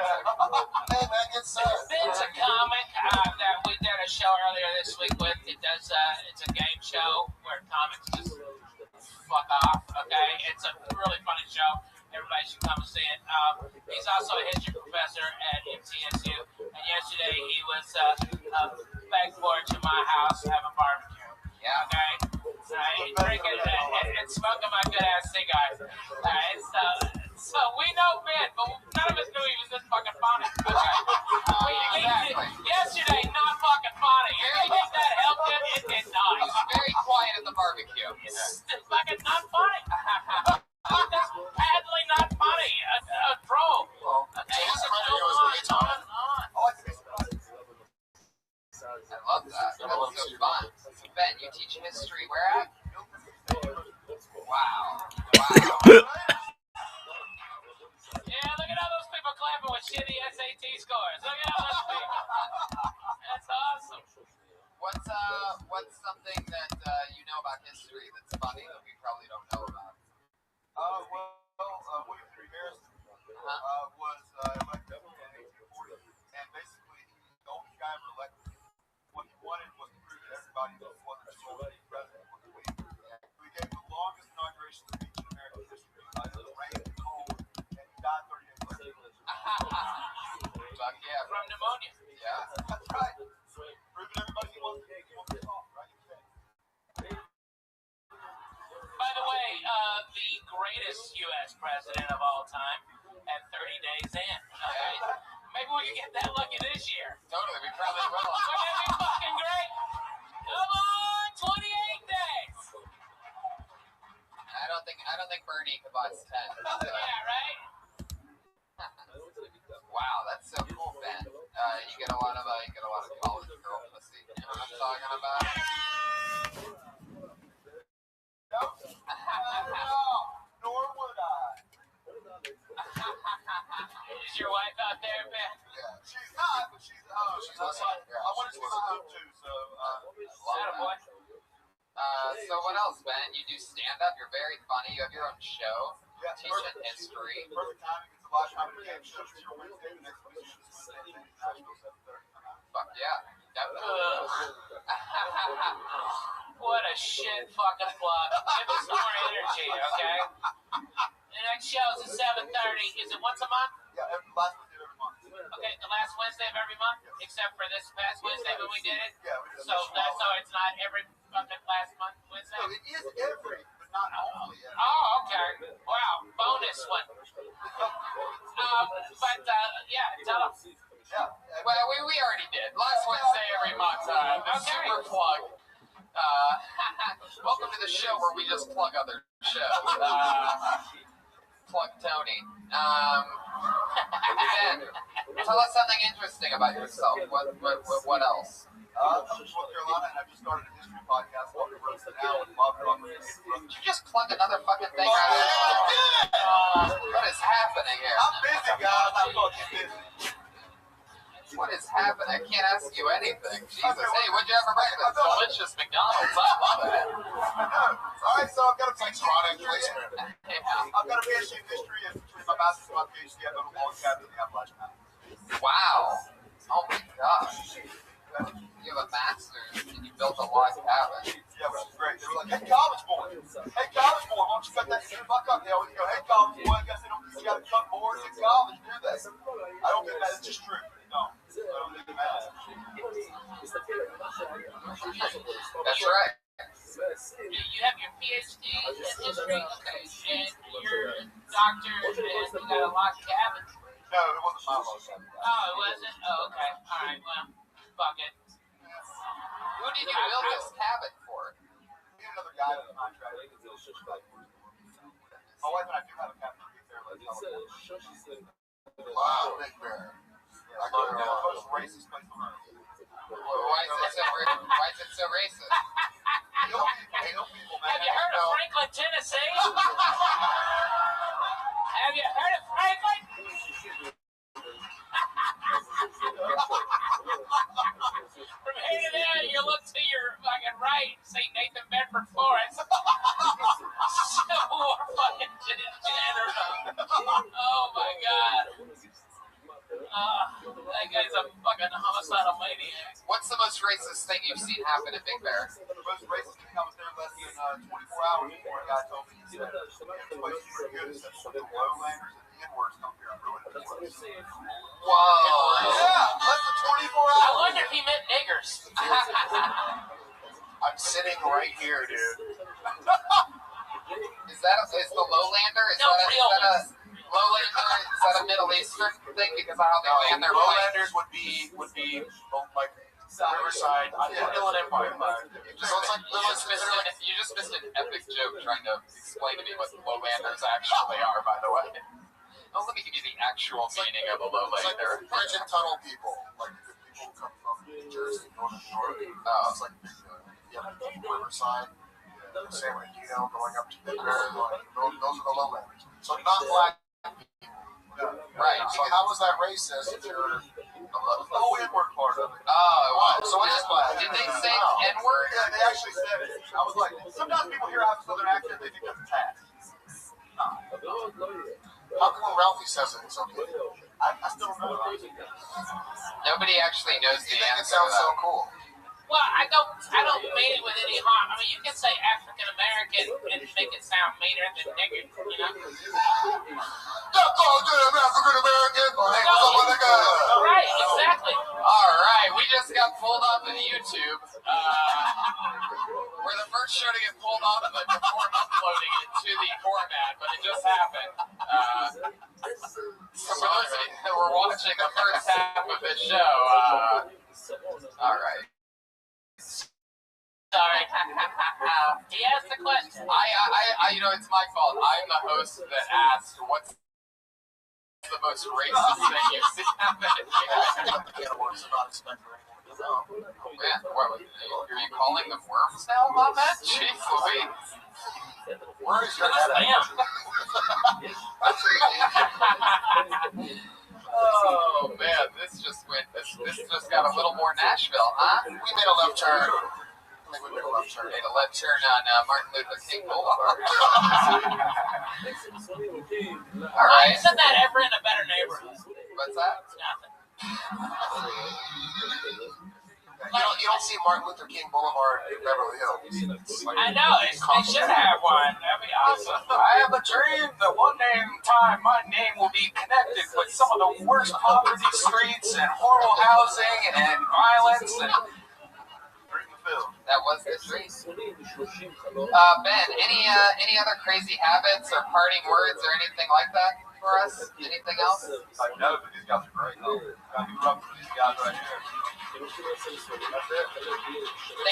Hey man, get set. Ben's a comic that we did a show earlier this week with. It's a game show where comics just fuck off. Okay, it's a really funny show. Everybody should come and see it. He's also a history professor at MTSU, and yesterday he was back forward to my house having barbecue. Yeah. Okay. Drinking and smoking my good ass cigars. So we know Ben, but none of us knew he was this fucking funny. Okay. Yesterday, not fucking funny. You think that helped him? It did not. He's very quiet at the barbecue. It's fucking not funny. That's badly not funny. A troll. I love that. That's so fun. Ben, you teach history where at? Wow. Yeah, look at all those people clapping with shitty SAT scores. Look at all those people. That's awesome. What's something that you know about history that's funny that we probably don't know about? William Henry Harrison was elected in 1840, and basically the only guy ever elected. What he wanted was to prove to everybody that he wasn't just going to be president for the week. So he gave the longest inauguration speech in American history. It was raining and cold, and he died 30 days later. Fuck yeah. From pneumonia. Yeah. That's right. Proving everybody he wants to talk, right? By the way, the greatest U.S. president of all time at 30 days in. Okay? Maybe we can get that lucky this year. Totally, we probably will. Wouldn't that be fucking great? Come on, 28 days. I don't think Bernie could buy 10. Yeah, right? Wow, that's so cool, Ben. You get a lot of college girl pussy. You know what I'm talking about? Nor would I. Is your wife out there, Ben? Yeah, she's not, but she's outside. I want to see my home too, so Attaboy. So what else, Ben? You do stand-up. You're very funny. You have your own show. yeah, Teaching history. Perfect timing. It's a live comedy game show. It's your Wednesday. The next week is Wednesday. Fuck yeah. What a shit fucking plug. Give us more energy, okay? The next show is at 7:30. Is it once a month? Yeah, last Wednesday of every month. Okay, the last Wednesday of every month? Except for this past Wednesday when we did it? Yeah, we did. So it's not every fucking last month Wednesday? No, it is every, but not only every. Oh, okay. Wow, bonus one. Yeah, tell them. Yeah. Well, we already did. Last Wednesday every month. Super plug. Welcome to the show where we just plug other shows. Plug Tony. Ben, tell us something interesting about yourself. What else? I'm from North Carolina, and I just started a history podcast called Roasted Now with Bob Rothschild. Did you just plug another fucking thing out of what is happening here? I'm busy, guys. I'm fucking busy. What is happening? I can't ask you anything. Jesus. Hey, what'd you have for breakfast? Delicious McDonald's. I love it. I know. All right, so I've got a PhD in history. I've got a PhD in history, and between my master's and my PhD, I've got a long cabin in the Appalachian Mountains. Wow. Oh my gosh. You have a like, hey, college boy, why don't you cut that shit fuck up? They always go, hey, college boy, I guess they don't, you gotta cut boards in college, do that. I don't think that's just true. No, I don't think it matters. That's right. You have your PhD in history, okay, and you're a doctor, and you got a log cabin. No, it wasn't my log cabin. Oh, it wasn't? Oh, okay. All right, well, fuck it. Who did you build this cabin for? Me and another guy with a contract. My wife and I do have a cabin in Big Bear Lake, California. Wow, Big Bear. I go there a The lot. most racist place on earth. Why is it so racist? Hail people, man. Have you heard of Franklin, Tennessee? Have you heard of Franklin? From here to there, you look to your fucking right, see Nathan Bedford Forrest. Civil War fucking general. Oh my god. That guy's a fucking homicidal maniac. What's the most racist thing you've seen happen in Big Bear? The most racist thing I was there less than 24 hours before a guy told me he said, this place is pretty good. He said, the lowlanders and the N-words come here and ruin the place. Whoa. Yeah, less than 24 hours. I wonder if he meant niggers. I'm sitting right here, dude. Is the lowlander? Is No, that real a lowlander? Is that a Middle Eastern thing because of how they land their planes? Lowlanders would be like Riverside, Inland Empire. So it's like you just missed an epic joke trying to explain to me what lowlanders actually are, by the way. Oh, let me give you the actual meaning of a It's like lowlander. bridge and tunnel people, like the people who come from New Jersey, northern New York. It's like Riverside, San Bernardino, going up to Big Bear. Like, those are the lowlanders. So not black people. Right. So how is that racist if you're The whole N-word part of it. Oh, so what is black? did they say N-word? Yeah, they actually said it. I was like, sometimes people hear I have a southern accent, they think that's a tag. How come when Ralphie says it, it's okay? I still don't know. Nobody actually knows the You think it answer to sounds so that. cool? Well, I don't mean it with any harm. I mean, you can say African American and make it sound meaner than nigger, you know? That's all damn African American. Hey, what's up, my nigga? Right, exactly. All right, we just got pulled off of YouTube. We're the first show to get pulled off of it before uploading it to the format, but it just happened. So for those of you that were watching the first half of this show, all right. Sorry. He asked the question. It's my fault. I'm the host that asked what's the most racist thing you've seen happen in Big Bear. Man, what, are you calling them worms now, my man? Jeez Louise. Where is your head at? Oh man, this just got a little more Nashville, huh? We made a left turn. I think we made a left turn. Made a left turn on Martin Luther King Boulevard. All right. Isn't that ever in a better neighborhood? What's that? Nothing. You don't see Martin Luther King Boulevard in Beverly Hills. I know, they should have one. That'd be awesome. I have a dream that one day in time my name will be connected with some of the worst poverty streets and horrible housing and violence and That was the dream. Ben, any other crazy habits or parting words or anything like that for us? Anything else? I know, but these guys are great. I grew up with these guys right here. That's it.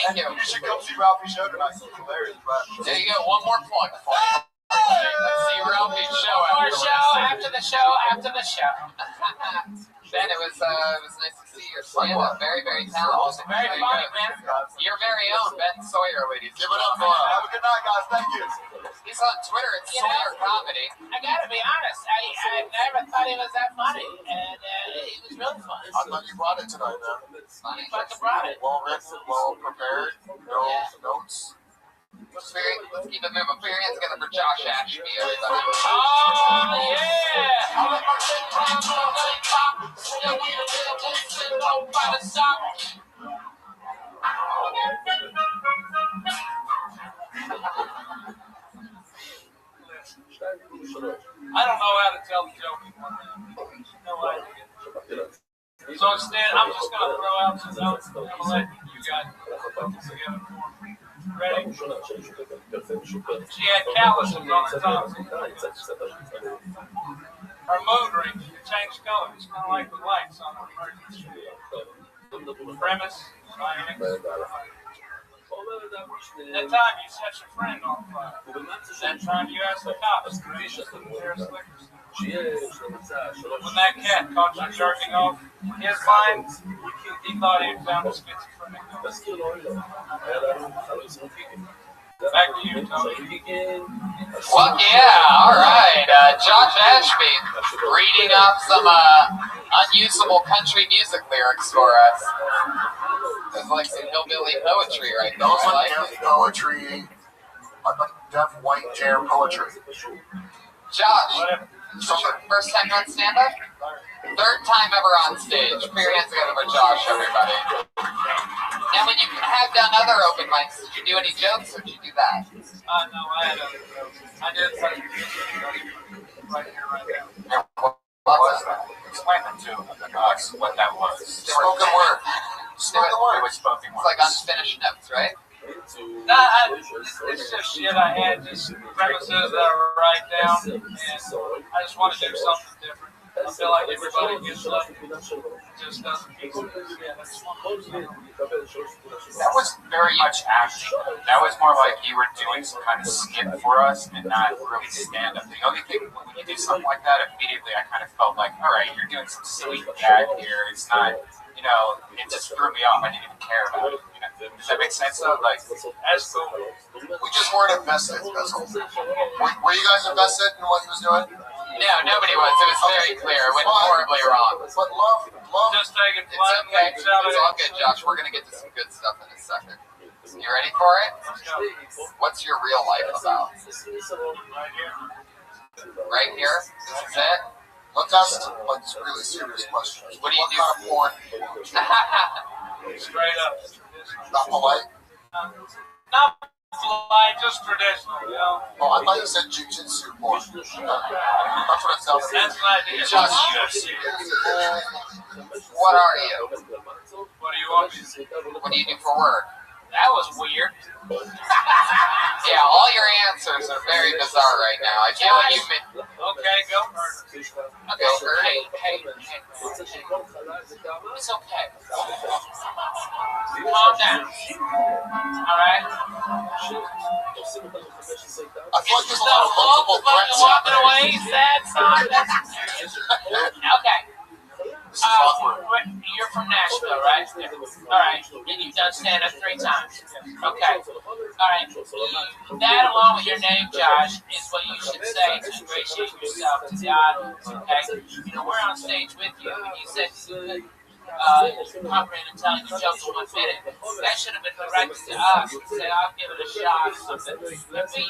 Thank you. You should come see Ralphie's show tonight. It's hilarious, right? There you go. One more plug for you. Let's see Ralphie's show. More show, after the show, after the show. Ben, it was nice to see your stand-up. Very, very talented. Very funny, man. Your very own Ben Sawyer, ladies. Give it up for him. Have a good night, guys. Thank you. He's on Twitter at You know, Sawyer Comedy. I gotta be honest, I never thought he was that funny, and he was really funny. I'm glad you brought it tonight, man. He fucking brought it. Well written, well prepared, no notes. Let's keep it moving. Put your hands together for Josh Ashby, everybody. Oh, yeah! I don't know how to tell the joke. No idea. So instead, I'm just going to throw out some notes. I'm going to let you guys put this together for me. Ready? She had calluses on her tongue. Her mood ring changed color. It's kind of like the lights on the emergency. Premise, climax. That time you set your friend on fire. That time you asked the cops to reach the nearest liquor store. When that cat caught you jerking off his line, he thought he found a schizophrenic. Back to you, Tony. Fuck yeah, alright. Josh Ashby reading off some unusable country music lyrics for us. It's like some hillbilly poetry right there. Those I like like deaf poetry, deaf white jam poetry. Josh, first time on stand-up? Third time ever on stage. Put your hands together for Josh, everybody. Now, when you have done other open mics, did you do any jokes, or did you do that? No, I had other jokes. I did say right here, right now. What was that? Explain it to us what that was. Spoken word. Spoken word. It was spoken It's word. like unfinished notes, right? Nah, it's just shit I had, just premises that I write down, and I just want to do something different. I feel like everybody gets up, just doesn't keep it. Yeah, that's one of those. That was very much acting. That was more like you were doing some kind of skit for us and not really stand up. The only thing, when you do something like that, immediately I kind of felt like, all right, you're doing some silly gag here. It's not, you know, it just threw me off. I didn't even care about it. You know? Does that make sense though? Like, That's cool. We just weren't invested. That's all. Were you guys invested in what he was doing? No, nobody was. It was very clear. It went horribly wrong. But love. Just taking It's flat okay. legs out of It's all it. good, Josh. We're going to get to some good stuff in a second. You ready for it? What's your real life about? Right here. Right here? This is it? Let's ask like really serious questions. What do you do? Kind of porn? Straight up. Not polite. Not polite, just traditional, you know. Oh, I thought you said jujitsu porn. That's what it sounds like. That's an idea. Josh, what are you? What do you want me to say? What do you do for work? That was weird. Yeah, all your answers are very bizarre right now. I feel like you've been... Okay, go first. Okay, hey. It's okay. Calm down. Alright? I feel like there's a lot of multiple threats Walking happening. away, sad song. Okay. This is awkward. You're from Nashville, right? Alright. And you've done stand-up 3 times. Okay. Alright. That, along with your name, Josh, is what you should say to ingratiate yourself to the audience, okay? You know, we're on stage with you, and you said covering and telling your jokes in 1 minute. That should have been directed to us and say, I'll give it a shot or something. But be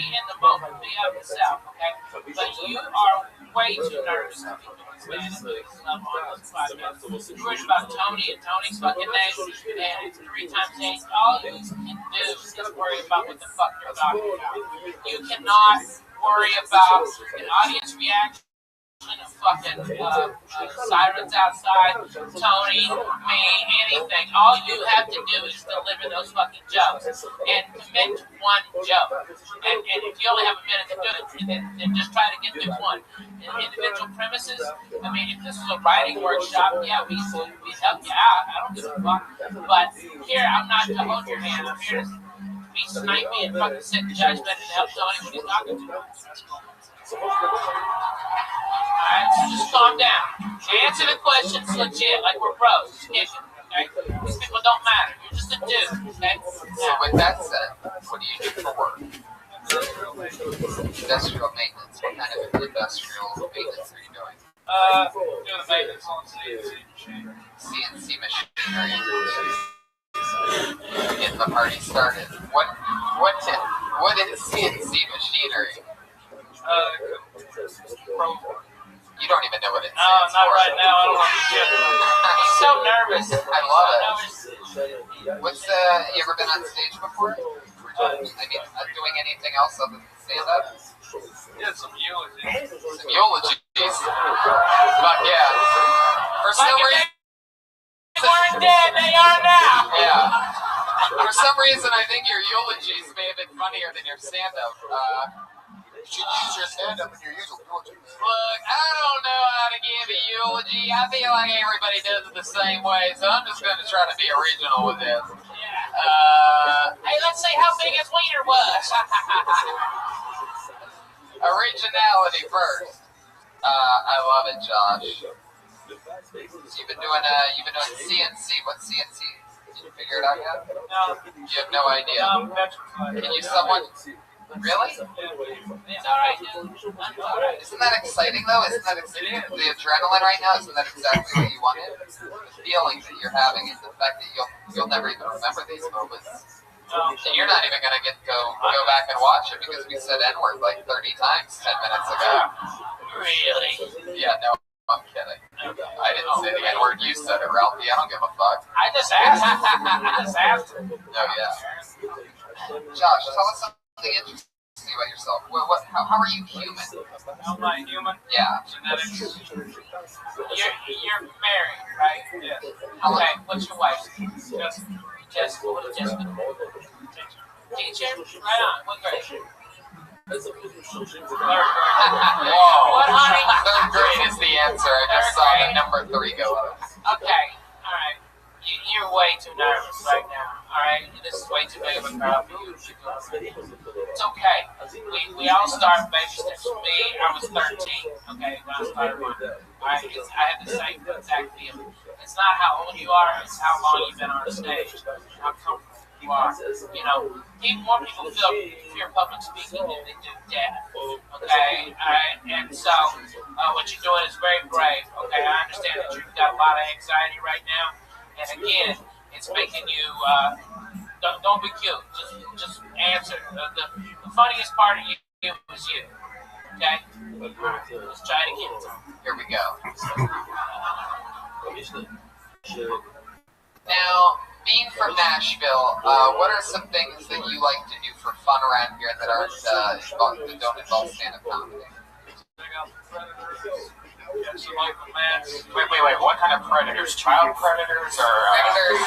in the moment, be of yourself, okay? But you are way too nervous to be doing stand-up on this podcast. You're worried about Tony and Tony's fucking name, and 3 times 8. All you can do is worry about what the fuck you're talking about. You cannot worry about an audience reaction. Fucking sirens outside, Tony, me, anything. All you have to do is deliver those fucking jokes and commit to 1 joke. And if you only have a minute to do it, then just try to get through 1. Individual premises, I mean, if this was a writing workshop, yeah, we'd help you out. I don't give a fuck. But here, I'm not to hold your hand. I'm here to be snipey and fucking sit in judgment and help Tony when he's talking to you. Alright, so just calm down. Answer the questions legit, like we're bros. Okay? These people don't matter. You're just a dude, okay? So with that said, what do you do for work? Industrial maintenance. What kind of industrial maintenance are you doing? Doing the maintenance on CNC machine. CNC machinery. Getting the party started. What is CNC machinery? You don't even know what it is. No, not right now. I don't understand. He's so nervous. I love it. What's you ever been on stage before? I mean, doing anything else other than stand up? Yeah, some eulogy. Some eulogies. Fuck yeah. For some reason, They weren't dead, they are now. yeah. For some reason, I think your eulogies may have been funnier than your stand-up. You should use your stand-up in your usual eulogy. Look, I don't know how to give a eulogy. I feel like everybody does it the same way, so I'm just going to try to be original with this. Hey, let's see how big his wiener was. Originality first. I love it, Josh. You've been doing CNC. What's CNC? Did you figure it out yet? No. You have no idea. No, veterans. Can you somewhat? Really? It's alright, dude. It's alright. Isn't that exciting though? Isn't that exciting? The adrenaline right now, isn't that exactly what you wanted? The feeling that you're having is the fact that you'll never even remember these moments. And you're not even gonna go back and watch it because we said N-word like 30 times 10 minutes ago. Really? Yeah, no, I'm kidding. I didn't say the N-word. You said it, Ralphie. I don't give a fuck. I just asked. I just asked. No, yeah. Josh, tell us something interesting about yourself. How are you human? Am I human? Yeah. Genetics. You're married, right? Yes. Okay, what's your wife's name? Just What is Jessica? Teacher? Right on. What grade? What, honey? Third grade is the answer. I just saw the number 3 go up. Okay, alright. You're way too nervous right now, alright? This is way too big of a crowd for you. It's okay. We all start baby steps. For me, I was 13, okay, when I started running. Alright, I had the same exact feeling. It's not how old you are, it's how long you've been on stage, how comfortable you are. You know, more people feel fear public speaking than they do death, okay? Alright, and so what you're doing is very brave, okay? I understand that you've got a lot of anxiety right now, and again, it's making you, don't be cute, just answer. The funniest part of you is you, okay? Let's try it again. Here we go. Now, being from Nashville, what are some things that you like to do for fun around here that aren't that don't involve stand-up comedy? Check out the predators. Catch some local mats. Wait. What kind of predators? Child predators or? Predators?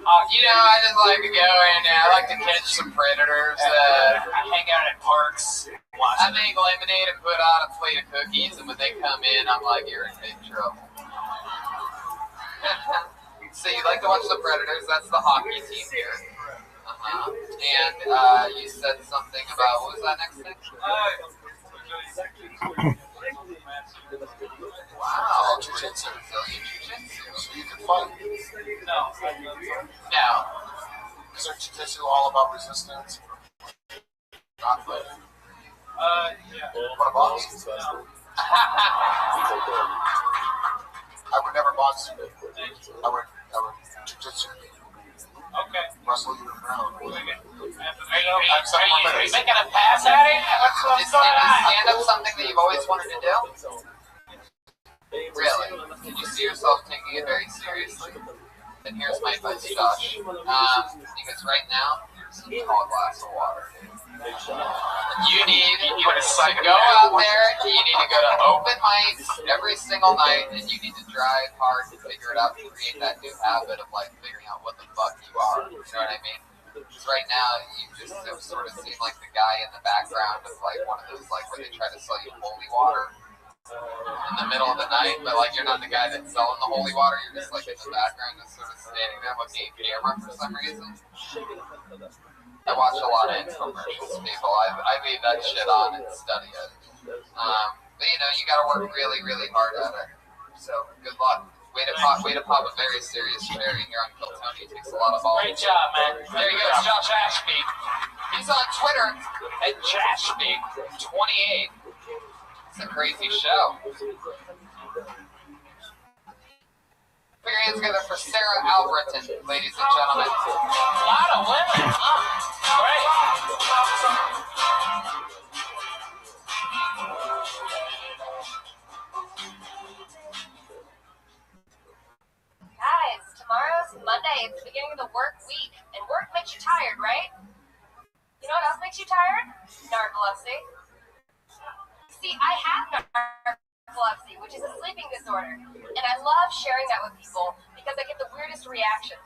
I just like to go and I like to catch some predators. I hang out at parks. I make lemonade and put on a plate of cookies, and when they come in, I'm like, you're in big trouble. So you like to watch the Predators? That's the hockey team here. And you said something about, what was that next thing? Wow, jiu-jitsu. Brazilian jiu-jitsu. So you can fight. No. Isn't jiu-jitsu all about resistance? Not fighting. Yeah. What about boxing? I would never box you. I would jiu-jitsu. Okay. Wrestle you around. Are you making a pass at it? Is stand-up something that you've always wanted to do? Really? Can you see yourself taking it very seriously? Then here's my advice, Josh. Because right now, here's a tall glass of water. You need to go out there, you need to go to open mics every single night, and you need to drive hard to figure it out, to create that new habit of like figuring out what the fuck you are. You know what I mean? Because right now, you just sort of seem like the guy in the background of like one of those like where they try to sell you holy water in the middle of the night, but like you're not the guy that's selling the holy water, you're just like in the background, just sort of standing there looking at camera for some reason. I watch a lot of infomercials, people. I leave that shit on and study it. But you gotta work really, really hard at it. So good luck. Way to pop a very serious cherry here on Kill Tony. It takes a lot of balls. Great job, man. There you go, Josh Ashby. He's on Twitter at Jashby28. It's a crazy show. Put your hands together for Sarah Albritton, ladies and gentlemen. A lot of women. Great. Guys, tomorrow's Monday. It's the beginning of the work week, and work makes you tired, right? know what else makes you tired? Narcolepsy. See, I have narcolepsy, which is a sleeping disorder, and I love sharing that with people because I get the weirdest reactions.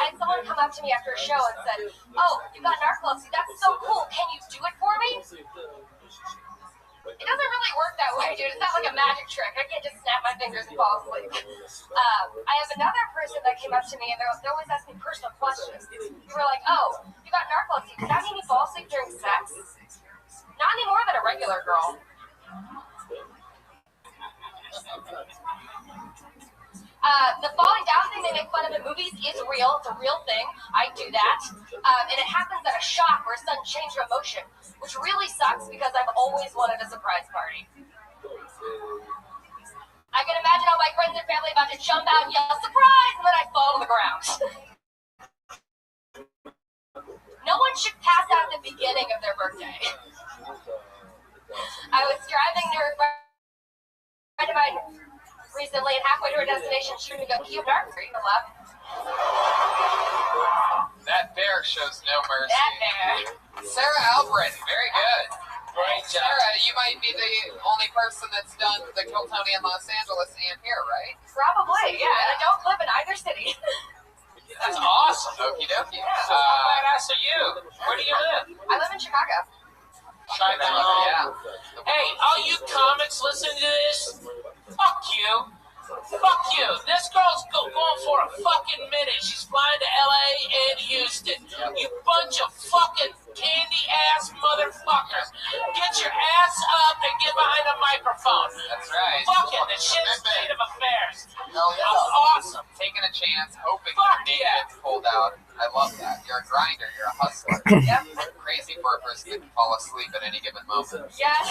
I had someone come up to me after a show and said, "Oh, you got narcolepsy, that's so cool, can you do it for me?" It doesn't really work that way, dude. It's not like a magic trick. I can't just snap my fingers and fall asleep. I have another person that came up to me and they always ask me personal questions. They were like, "Oh, you got narcolepsy, does that mean you fall asleep during sex?" Not any more than a regular girl. The falling down thing they make fun of in movies is real. It's a real thing. I do that. And it happens at a shop or a sudden change of emotion, which really sucks because I've always wanted a surprise party. I can imagine all my friends and family about to jump out and yell, "Surprise!" and then I fall on the ground. No one should pass out at the beginning of their birthday. I was driving near a friend of mine recently, and halfway to her destination, she would go, "You dark street on the left." That bear shows no mercy. That bear. Sarah Albritton, very good. Great job. Sarah, you might be the only person that's done the Kiltony in Los Angeles and here, right? Probably, yeah. And I don't live in either city. That's awesome. Okie dokie. So how badass are you? Where do you live? I live in Chicago. Yeah. Hey, all you comics listening to this, fuck you. Fuck you. This girl's going for a fucking minute. She's flying to LA and Houston. You bunch of fucking candy-ass motherfuckers. Get your ass up and get behind a microphone. That's right. Fucking the shit's state of affairs. Hell yeah. That's awesome. Taking a chance, hoping Fuck your name yeah. gets pulled out. I love that. You're a grinder. You're a hustler. Yep. Crazy for a person that can fall asleep at any given moment. Yes.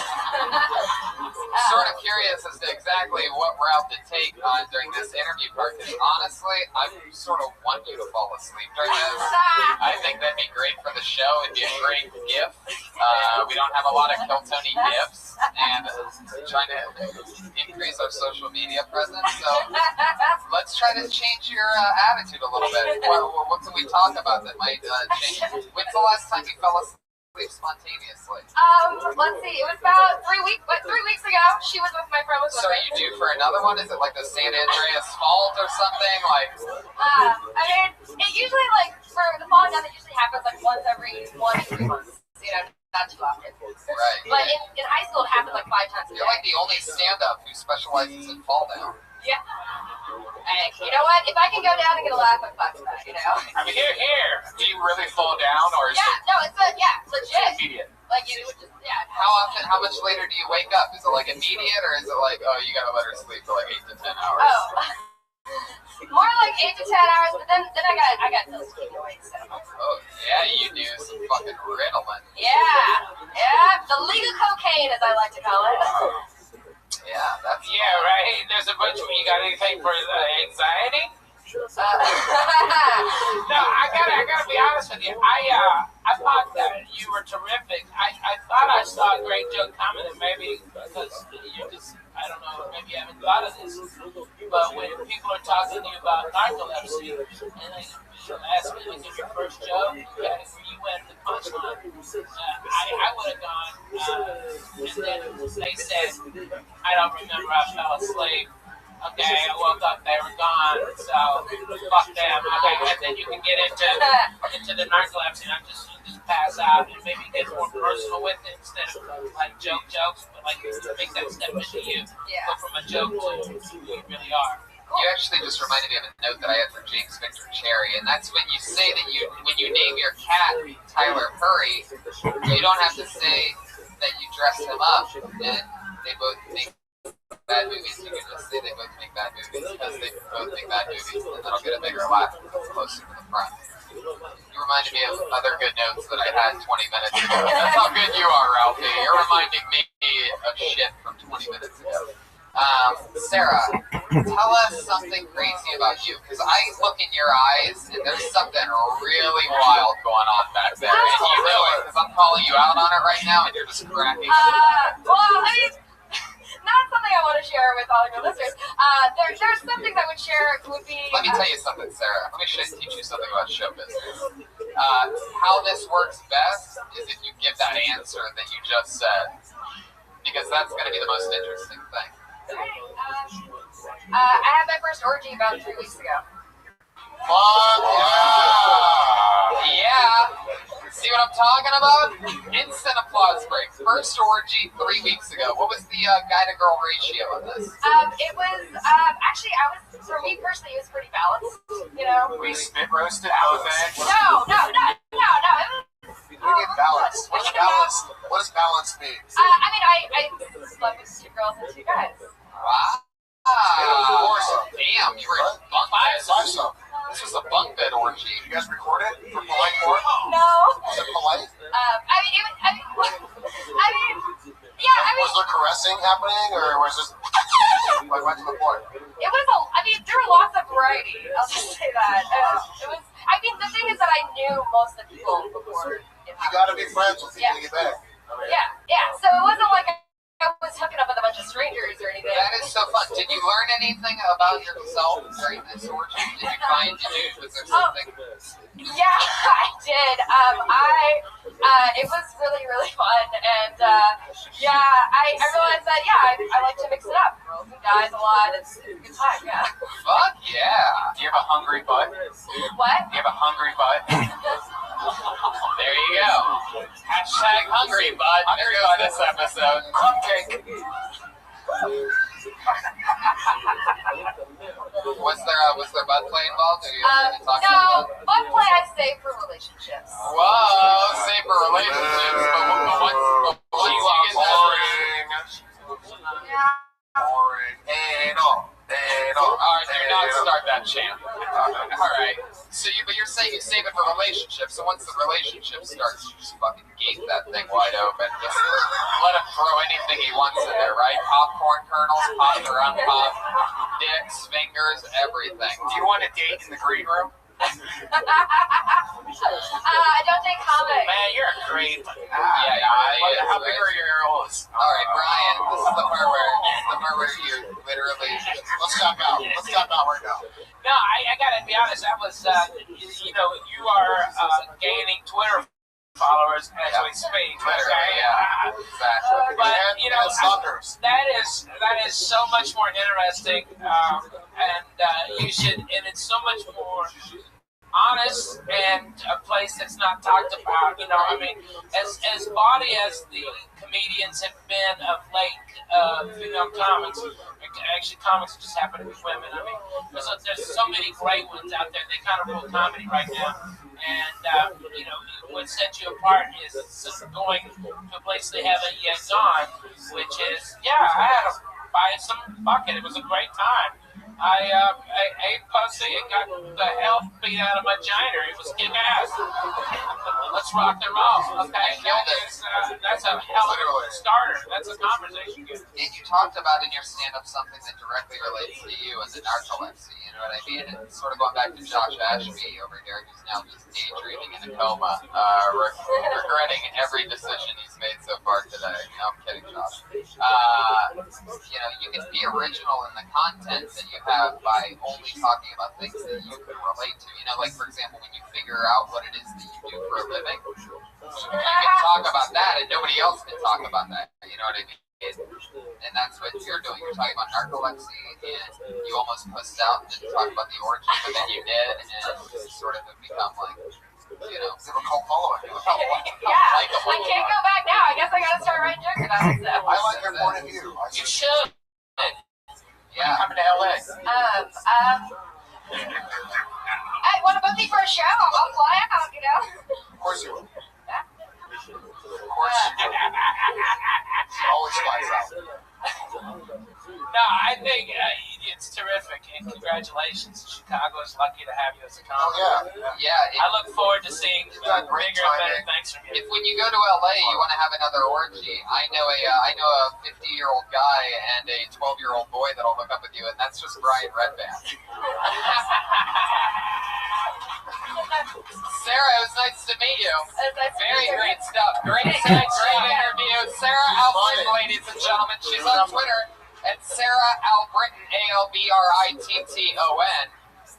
Sort of curious as to exactly what route to take during this interview part, because honestly, I sort of want you to fall asleep during this. I think that'd be great for the show. It'd be a great gift. We don't have a lot of Kiltony gifts, and trying to increase our social media presence. So let's try to change your attitude a little bit. What can we talk about that might change? When's the last time you fell asleep spontaneously? Let's see. It was about 3 weeks ago. She was with my friend. So are you due for another one? Is it like the San Andreas Fault or something? Like, I mean, it usually for the falling down, it usually happens once every 1 to 3 months. You know, not too often. right. But in high school, it happened 5 times a day. You're like the only stand-up who specializes in fall down. Yeah. Hey, you know what? If I can go down and get a laugh, I'm fucked with that, you know? I mean, here. Do you really fall down, or is Yeah, it no, it's legit. immediate? Like, you would just, yeah. How much later do you wake up? Is it like immediate, or is it like, oh, you gotta let her sleep for like 8 to 10 hours? Oh. More like 8 to 10 hours, but then I got pills to keep me awake, so. Oh, yeah, you do some fucking Ritalin. Yeah, the legal cocaine, as I like to call it. Yeah, that's Yeah, right. There's a bunch of you got anything for anxiety? No, I gotta be honest with you. I thought that you were terrific. I thought I saw a great joke coming, and maybe because you just, I don't know, maybe you haven't thought of this. But when people are talking to you about narcolepsy, and they ask me, was it your first joke? Yeah, you went the punchline. I would have gone, and then they said, I don't remember, I fell asleep. Okay, I woke up, they were gone, so fuck them. Okay, and then you can get into the narcolepsy, and I just pass out and maybe get more personal with it instead of like jokes, but like make that step into you. Yeah. Go from a joke to who you really are. You actually just reminded me of a note that I had for James Victor Cherry, and that's when you say that when you name your cat Tyler Perry, you don't have to say that you dress him up and they both make bad movies. You can just say they both make bad movies because they both make bad movies, and that'll get a bigger laugh if it's closer to the front. You reminded me of other good notes that I had 20 minutes ago. That's how good you are, Ralphie. You're reminding me of shit from 20 minutes ago. Sarah, tell us something crazy about you, because I look in your eyes and there's something really wild going on back there, and you know it, because I'm calling you out on it right now, and you're just cracking. Well, I mean, not that's something I want to share with all of your listeners. There's some things I would share would be. Let me tell you something, Sarah. Let me teach you something about show business. How this works best is if you give that answer that you just said, because that's going to be the most interesting thing. I had my first orgy about 3 weeks ago. Fuck Yeah. See what I'm talking about? Instant applause break. First orgy 3 weeks ago. What was the guy to girl ratio on this? It was actually for me personally, it was pretty balanced. You know. We spit roasted both ends. No. It was, You need balance. What does balance mean? I mean, I slept with 2 girls and 2 guys. Wow. Damn, you were in bunk bed. Five some. This was a bunk bed orgy. You guys record it for polite court? No. Was it polite? Was there caressing happening, or was this like right to the point? It was there were lots of variety. I'll just say that. It was. I mean, the thing is that I knew most of the people before. You gotta be friends with people you get back. Yeah. So it wasn't like I was hooking up with a bunch of strangers or anything. That is so fun. Did you learn anything about yourself during this orgy? Did you find you knew? Was there something? Yeah, I did. It was really, really fun, and I realized that I like to mix it up. Girls and guys a lot. It's a good time. Yeah. Fuck yeah. Do you have a hungry butt? What? Do you have a hungry butt? There you go. Hashtag hungry bud. There goes this episode. Crumb cake. Was there butt play involved? Or you talk No, about butt play I save for relationships. Whoa, save for relationships. But once you get Boring. Alright, do not start that chant. Alright. So you're saying you save it for relationships, so once the relationship starts, you just fucking gape that thing wide open. Just let him throw anything he wants in there, right? Popcorn kernels, popped or unpopped, dicks, fingers, everything. Do you want to date in the green room? I don't take comics. Man, you're a creep. How big are your earlobes? Alright, Brian, this is the part where you literally... Let's stop out right now. No, I gotta be honest. That was, you are gaining Twitter followers as we speak. Twitter, Okay? yeah, exactly. But that is so much more interesting, and you should, and it's so much more honest and a place that's not talked about. You know, I mean, as bawdy as the comedians have been of late, female comics, actually comics just happen to be women. I mean, there's so many great ones out there. They kind of rule comedy right now. And, what sets you apart is going to a place they haven't yet gone, which is, I had to buy some bucket. It was a great time. I ate pussy and got the hell beat out of my vagina. It was kick ass. Let's rock and roll, okay? That's a hell of a starter. That's a conversation. And you talked about in your stand-up something that directly relates to you and the narcolepsy, you know what I mean? And sort of going back to Josh Ashby over here, who's now just daydreaming in a coma, regretting every decision he's made so far today. No, I'm kidding, Josh. You can be original in the content that you have by only talking about things that you can relate to. You know, like, for example, when you figure out what it is that you do for a living, you can talk about that and nobody else can talk about that. You know what I mean? And that's what you're doing. You're talking about narcolepsy, and you almost pussed out and didn't talk about the orgy, but then you did, and it sort of have become like, you know, a cult following. I can't go back now. I guess I gotta start writing jokes about it. I like your point of view. You should. Yeah. Coming to LA. Hey, want to book me for a show? I'll fly out, you know? Of course you will. Of course you will. Always flies out. No, I think it's terrific, and congratulations. Chicago is lucky to have you as a comic. Yeah. I look forward to seeing bigger and better things from you. If when you go to LA, you want to have another orgy, I know a 50-year-old guy and a 12-year-old boy that'll hook up with you, and that's just Brian Redband. Sarah, it was nice to meet you. Very great stuff. Great interview. Sarah Alfred, ladies and gentlemen. She's on Twitter And Sarah Albritton, ALBRITTON.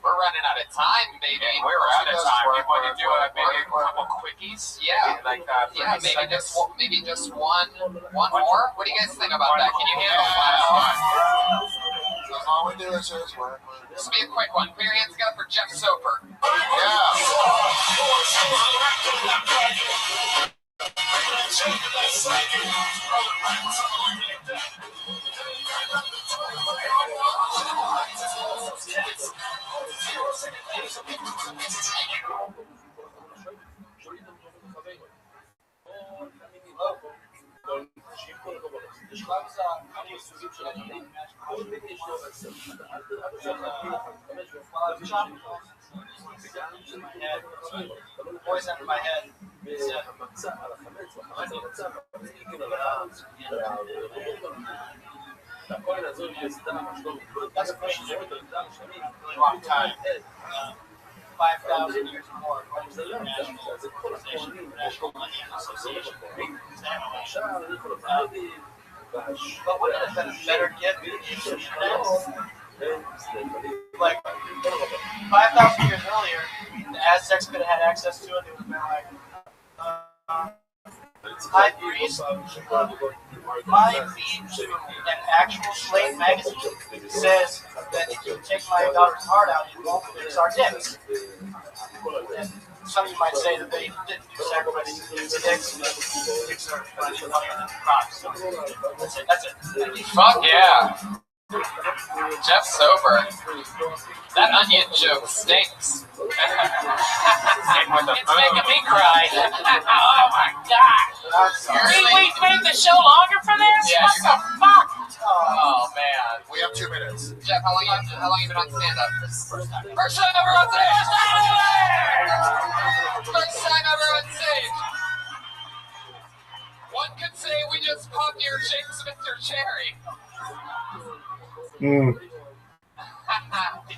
We're running out of time, baby. Yeah, we're out of time. We want to do maybe a couple quickies. Yeah, maybe just one more. What do you guys think about that? Can you handle one? That's all we do is just work. This will be a quick one. Put your hands together for Jeff Soper. Yeah. Voice under my head. That's a question. Really long time. 5,000 years or more. International Organization, International Money Association. But wouldn't it have been a better gift if like 5,000 years earlier, the Aztecs could have had access to it? They would have been like, high priest, my feed to an actual slave magazine says that if you take my daughter's heart out, you won't fix our dicks. And some of you might say that they didn't do sacrifices to the dicks, and the dicks are funnier than crops. So that's it. Fuck yeah. Jeff Sober. That onion joke stinks. It's making me cry. Oh my god. We made the show longer for this? Yeah, What the fuck? Oh man. We have 2 minutes. Jeff, how long you been on stand-up? First time ever on stage. First time ever on stage. One could say we just popped your James Mr. Cherry. Did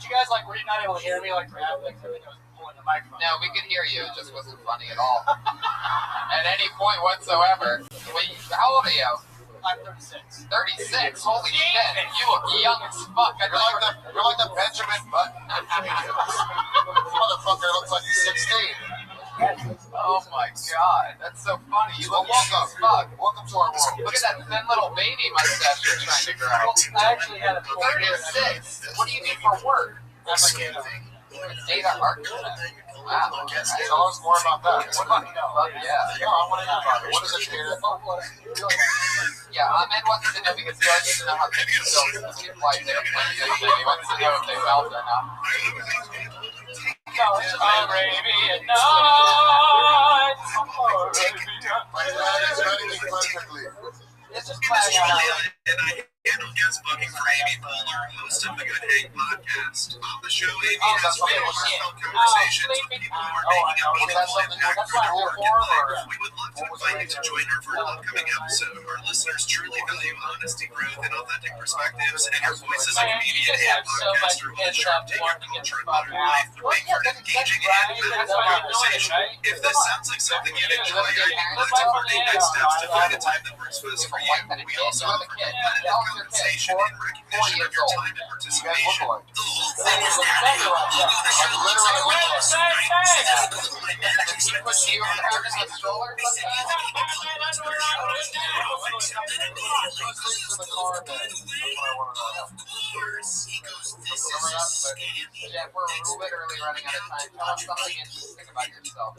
you guys were you not able to hear me I think I was pulling the microphone. No, we could hear you. It just wasn't funny at all. At any point whatsoever. How old are you? I'm 36. 36? Holy shit. You look young as fuck. You're like the Benjamin Button. This motherfucker looks like he's 16. Oh my god. That's so funny. You look young as fuck. Welcome to our world. Look at that thin little baby mustache you're trying to grow. I actually had a 36? What do you do for work? I'm a data architect. Wow. Tell us more about that. Fuck yeah. Yeah, I want to hear about it. What is a data? Yeah, Ahmed wants to know because he already needs to know how things are built because he flies airplanes and he wants to know if they melt or not. Arabian Nights. He's ready perfectly. It's just playing out. And I handle guest booking for Amy Poehler, host of the Good Hang podcast. On the show, Amy has real heartfelt conversations with people who are making a meaningful impact for their work in life. We would love to invite you to join her for an upcoming episode. Our listeners truly value honesty, growth, and authentic perspectives, and your voice as a comedian and podcaster with a sharp take on culture and modern life, make for an engaging and meaningful conversation. If this sounds like something you'd enjoy, let's coordinate next steps to find a time that works best for you. We also offer competitive compensation in recognition of your time and participation. The whole thing is that Yeah, we're literally running out of time. Tell us something interesting about yourself.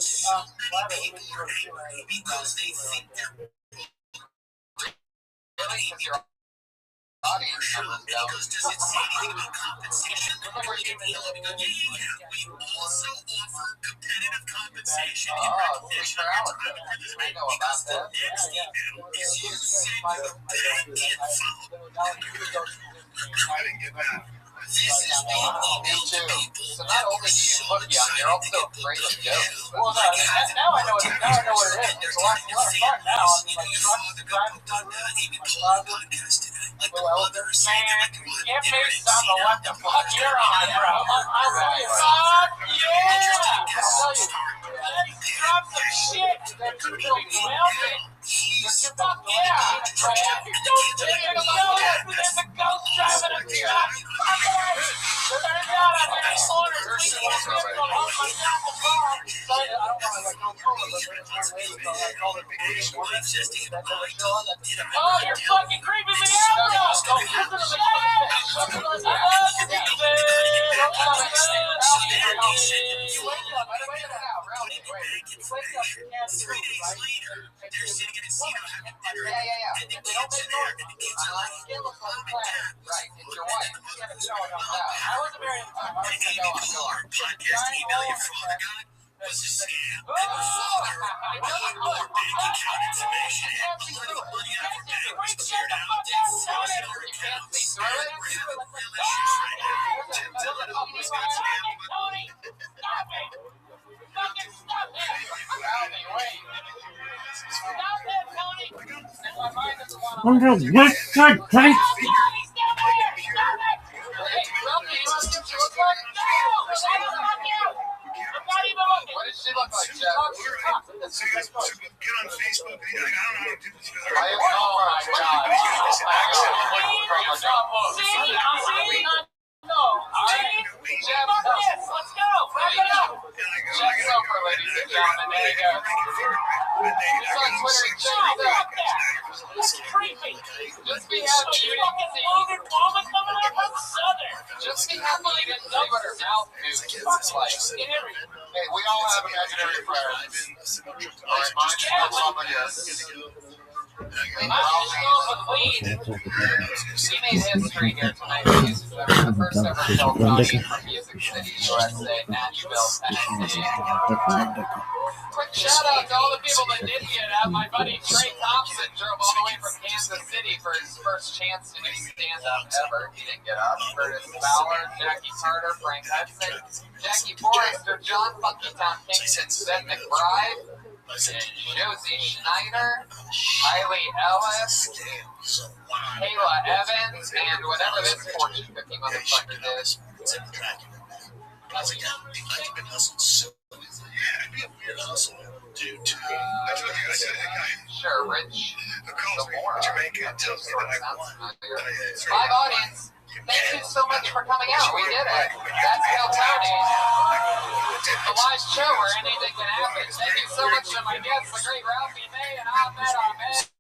Because they think they're Because your audience members don't. does it say anything about compensation? We also offer competitive compensation in recognition of your time and participation. I know about that. Next email is you send your back info. Try to get that. This is being emailed to people. So not only do you look young, you're also afraid of jokes. Well, now I know what it is. There's a lot of fun now. I mean, trucks driving through my closet. Man, give me some of what the fuck you're on, bro. Fuck yeah! Let's drop some shit. That's really wealthy. Fuck yeah! There's a go God, I'm in the corner. Please don't hold my apple bomb. Oh, you're fucking creeping me out, though. What does she look like, Jeff? So you guys get on Facebook. I don't know how to do this. Just be happy you didn't see what her mouth moves like. Hey, we all have imaginary friends. Alright, mine's somebody else. We made history here tonight. The first ever self-talking from Music City, USA, Nashville, Tennessee. Quick shout out to all the people that did get out. My buddy Trey Thompson drove all the way from Kansas City for his first chance to do stand-up ever. He didn't get up. Curtis Fowler, Jackie Carter, Frank Hudson, Jackie Forrester, John Funky Town Kingston, Seth McBride, Josie Schneider, Kylie Ellis, Kayla Evans, and whatever this fortune cookie motherfucker did. Sure, Rich. Jamaica tells me that I won. Live audience, thank you so much for coming out. We did it. That's Cal Tony. The live show where anything can happen. Thank you so much to my guests, the great Ralphie May and Ahmed Ahmed.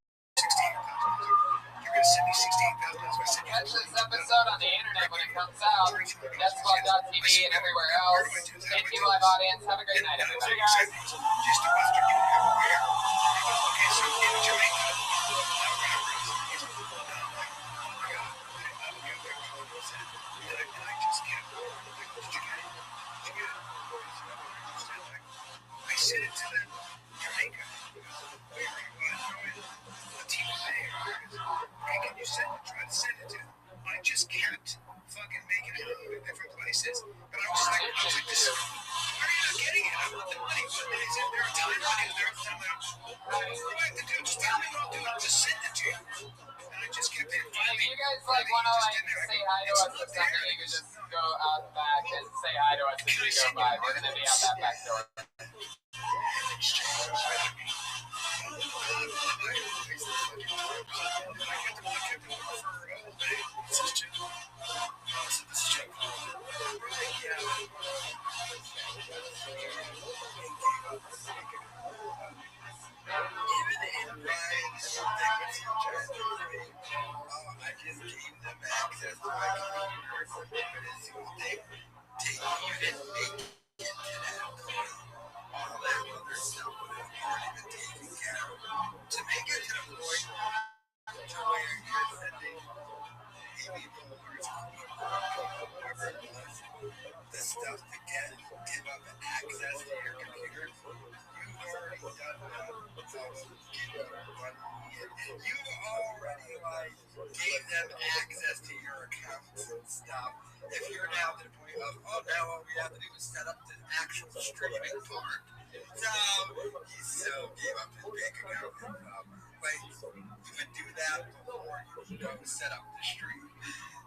Catch this episode on the internet when it comes out. Netsblog.tv and everywhere else. Thank you, live audience. Have a great night, everybody. I sent it to them, Jamaica. Where the team is there. Hey, can you try to send it to them? I just kept fucking making it out in different places. But I was like, this is, why are you not getting it? I want the money. But is there a time on it? There's time on it. What do I have to do? Just tell me what I'll do. I'll just send it to you. And I just kept it. If you guys want to say hi to us or something, you can just go out the back and say hi to us as we go by. We're going to be out that back door. I just gave them access to my computer, but as soon as they you didn't make it to that point, all that other stuff would have already been taken care of. To make it to the point to where you're sending maybe followers, whoever it was, the stuff to give up access to your computer, you've already done that. You already gave them access to your accounts and stuff. If you're now to the point of, now all we have to do is set up the actual streaming part. So, he still gave up his bank account and stuff. But you would do that before you go set up the stream.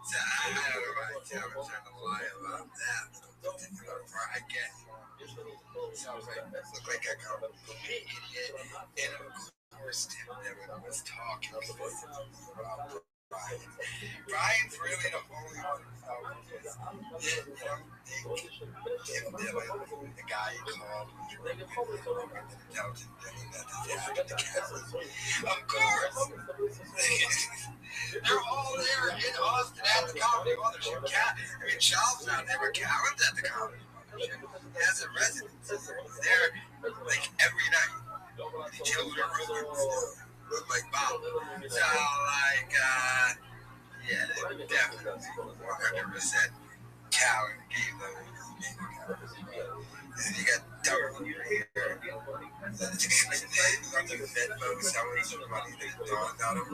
So, I don't know why I'm trying to lie about that particular part. I get it. Sounds like I called him an idiot. And of course, Tim never was talking about Brian's really the only one who's out because, the guy you called of course. They're all there in Austin at the Comedy Mothership. I mean, Charles out there, but Callan's at the Comedy Mothership. He has a residency. He's there like every night. He chills with her roommates. Like Bob. So, yeah, definitely 100% Callan gave them. And you got Darwin here. Lots of Venmo selling some money that dawned out of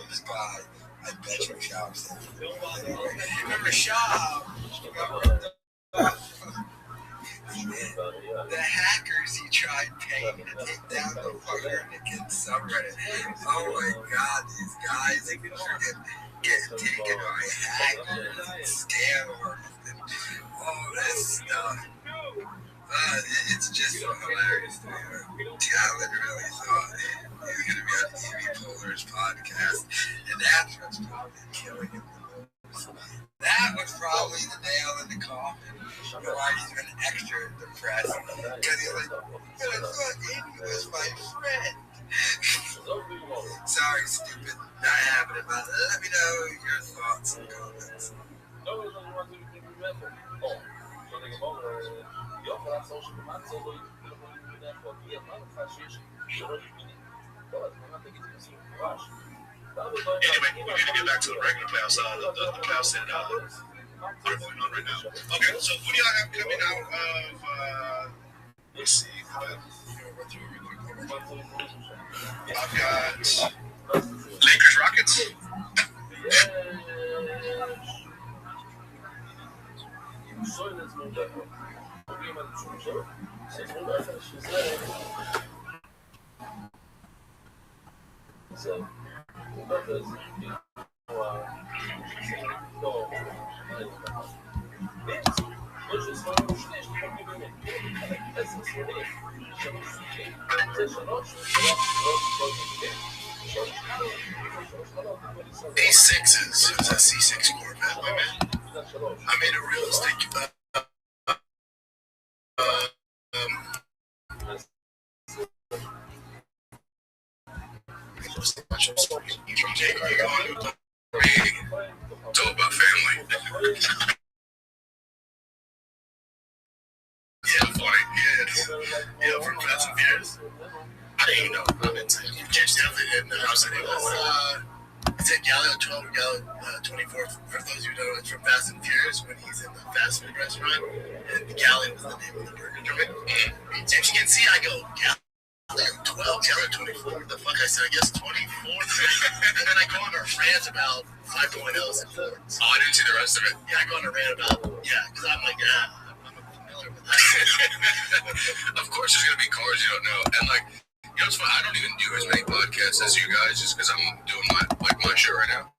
this guy. I bet you Shab said. Remember Shab? The hackers he tried paying to take down the fire against subreddit. Oh my god, these guys they can freaking get taken by hackers and scammers and all this stuff. It's just so hilarious to me. Callan really thought he was going to be on Amy Poehler's podcast, and that's what's probably killing him the most. That was probably the nail in the coffin. Why he's been extra depressed. Because he's like, I thought Amy was my friend. Sorry, stupid. Not happening, but let me know your thoughts and comments. Anyway, we need to get back to the regular playoffs. The playoffs that are going on right now. Okay, so who do y'all have coming out of? Let's see. I've got Lakers Rockets. A6s. It was a C6 Corvette, my man. I made a real mistake. Jake, are you going to it's all about family. Yeah, funny. Yeah, from Fast and Furious. I didn't even know. I've been saying James Stanley and I said it was I said Gallo 12 or Gallo 24 for those who know it's from Fast and Furious when he's in the fast food restaurant and Gallo was the name of the burger joint. And as you can see I go Gallo 12, Gallo 24, what the fuck I said I guess 24 and then I go on a rant about 5.0s and Fords. Oh, I didn't see the rest of it. Yeah, I go on a rant about because I'm like I'm familiar with that. Of course there's gonna be cars you don't know and like you know, it's fun. I don't even do as many podcasts as you guys just because I'm doing my show right now.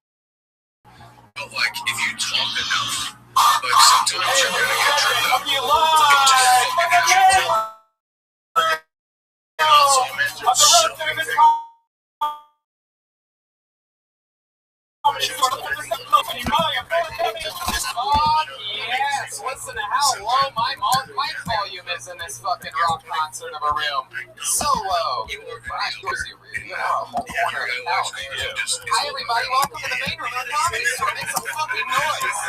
But like, if you talk enough, like sometimes you're gonna get tripped up. Yes, listen to how low my mic volume is in this fucking rock concert of a room. So low. Hi everybody, welcome to the main room of the Comedy Store. Make some fucking noise.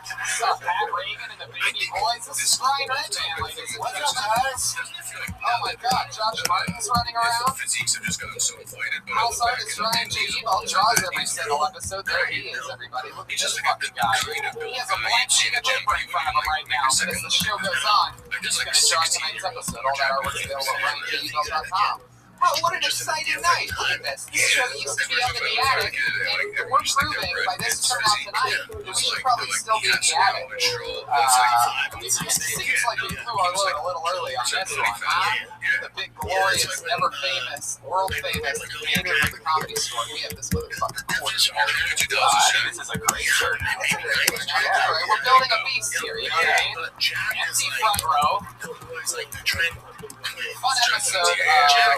What's up, Pat Reagan and the Baby Boys? This is Ryan Redman, ladies. What's up, guys? Oh my god, Josh Martin's running around. House artist Ryan J. Ebel draws every single episode. There he is, everybody. Look at this fucking guy. He has a blank sheet of paper in front of him right now. As the show goes on, he's going to draw tonight's episode. All that artwork's available at RyanJEbel.com. Oh, what an exciting night. Look at this. This show used to be up in the attic, and we're proving by this turnout tonight that we should probably still be in the attic. It seems like we flew our load a little early on this one, huh? The big, glorious, never-famous, world-famous maker of the Comedy Store. We have this motherfucker quarter. This is a great shirt. We're building a beast here, you know what I mean? Empty front row. Fun episode.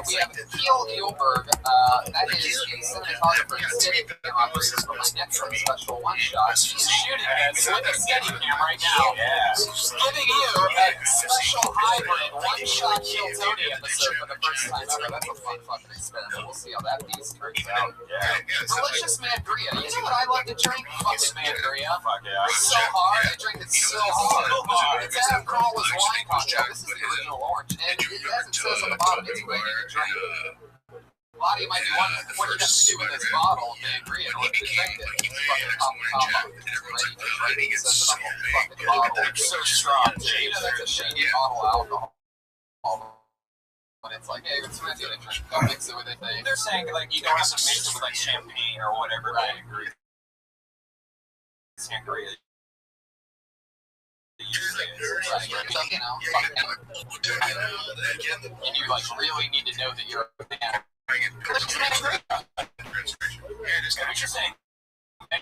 We have Keel Eulberg. That is the cinematographer and city operator for my next special one-shot. She's shooting this with a steady cam right now. Giving you a special hybrid one-shot Keel Tony episode for the first time ever. That's a fun fucking experiment. We'll see how that piece turns out. Delicious Mangria. You know what I love to drink? Fucking Mangria. It's so hard. I drink it so hard. It's Adam Carolla's wine cocktail. This is the original orange. And as it says on the bottom, it's ready to drink. A lot of you might be wondering what you have to do with this bottle of Mangria in order to drink it. It's fucking top the top off. It's ready to drink. It says it on the fucking bottle. It's so strong. You know that's a shady bottle of alcohol. When it's like, hey, it's ready to drink. Don't mix it with anything. They're saying like you don't have to mix it with like champagne or whatever. Right. Sangria. And you like really need to know that you're a fan. What you're saying?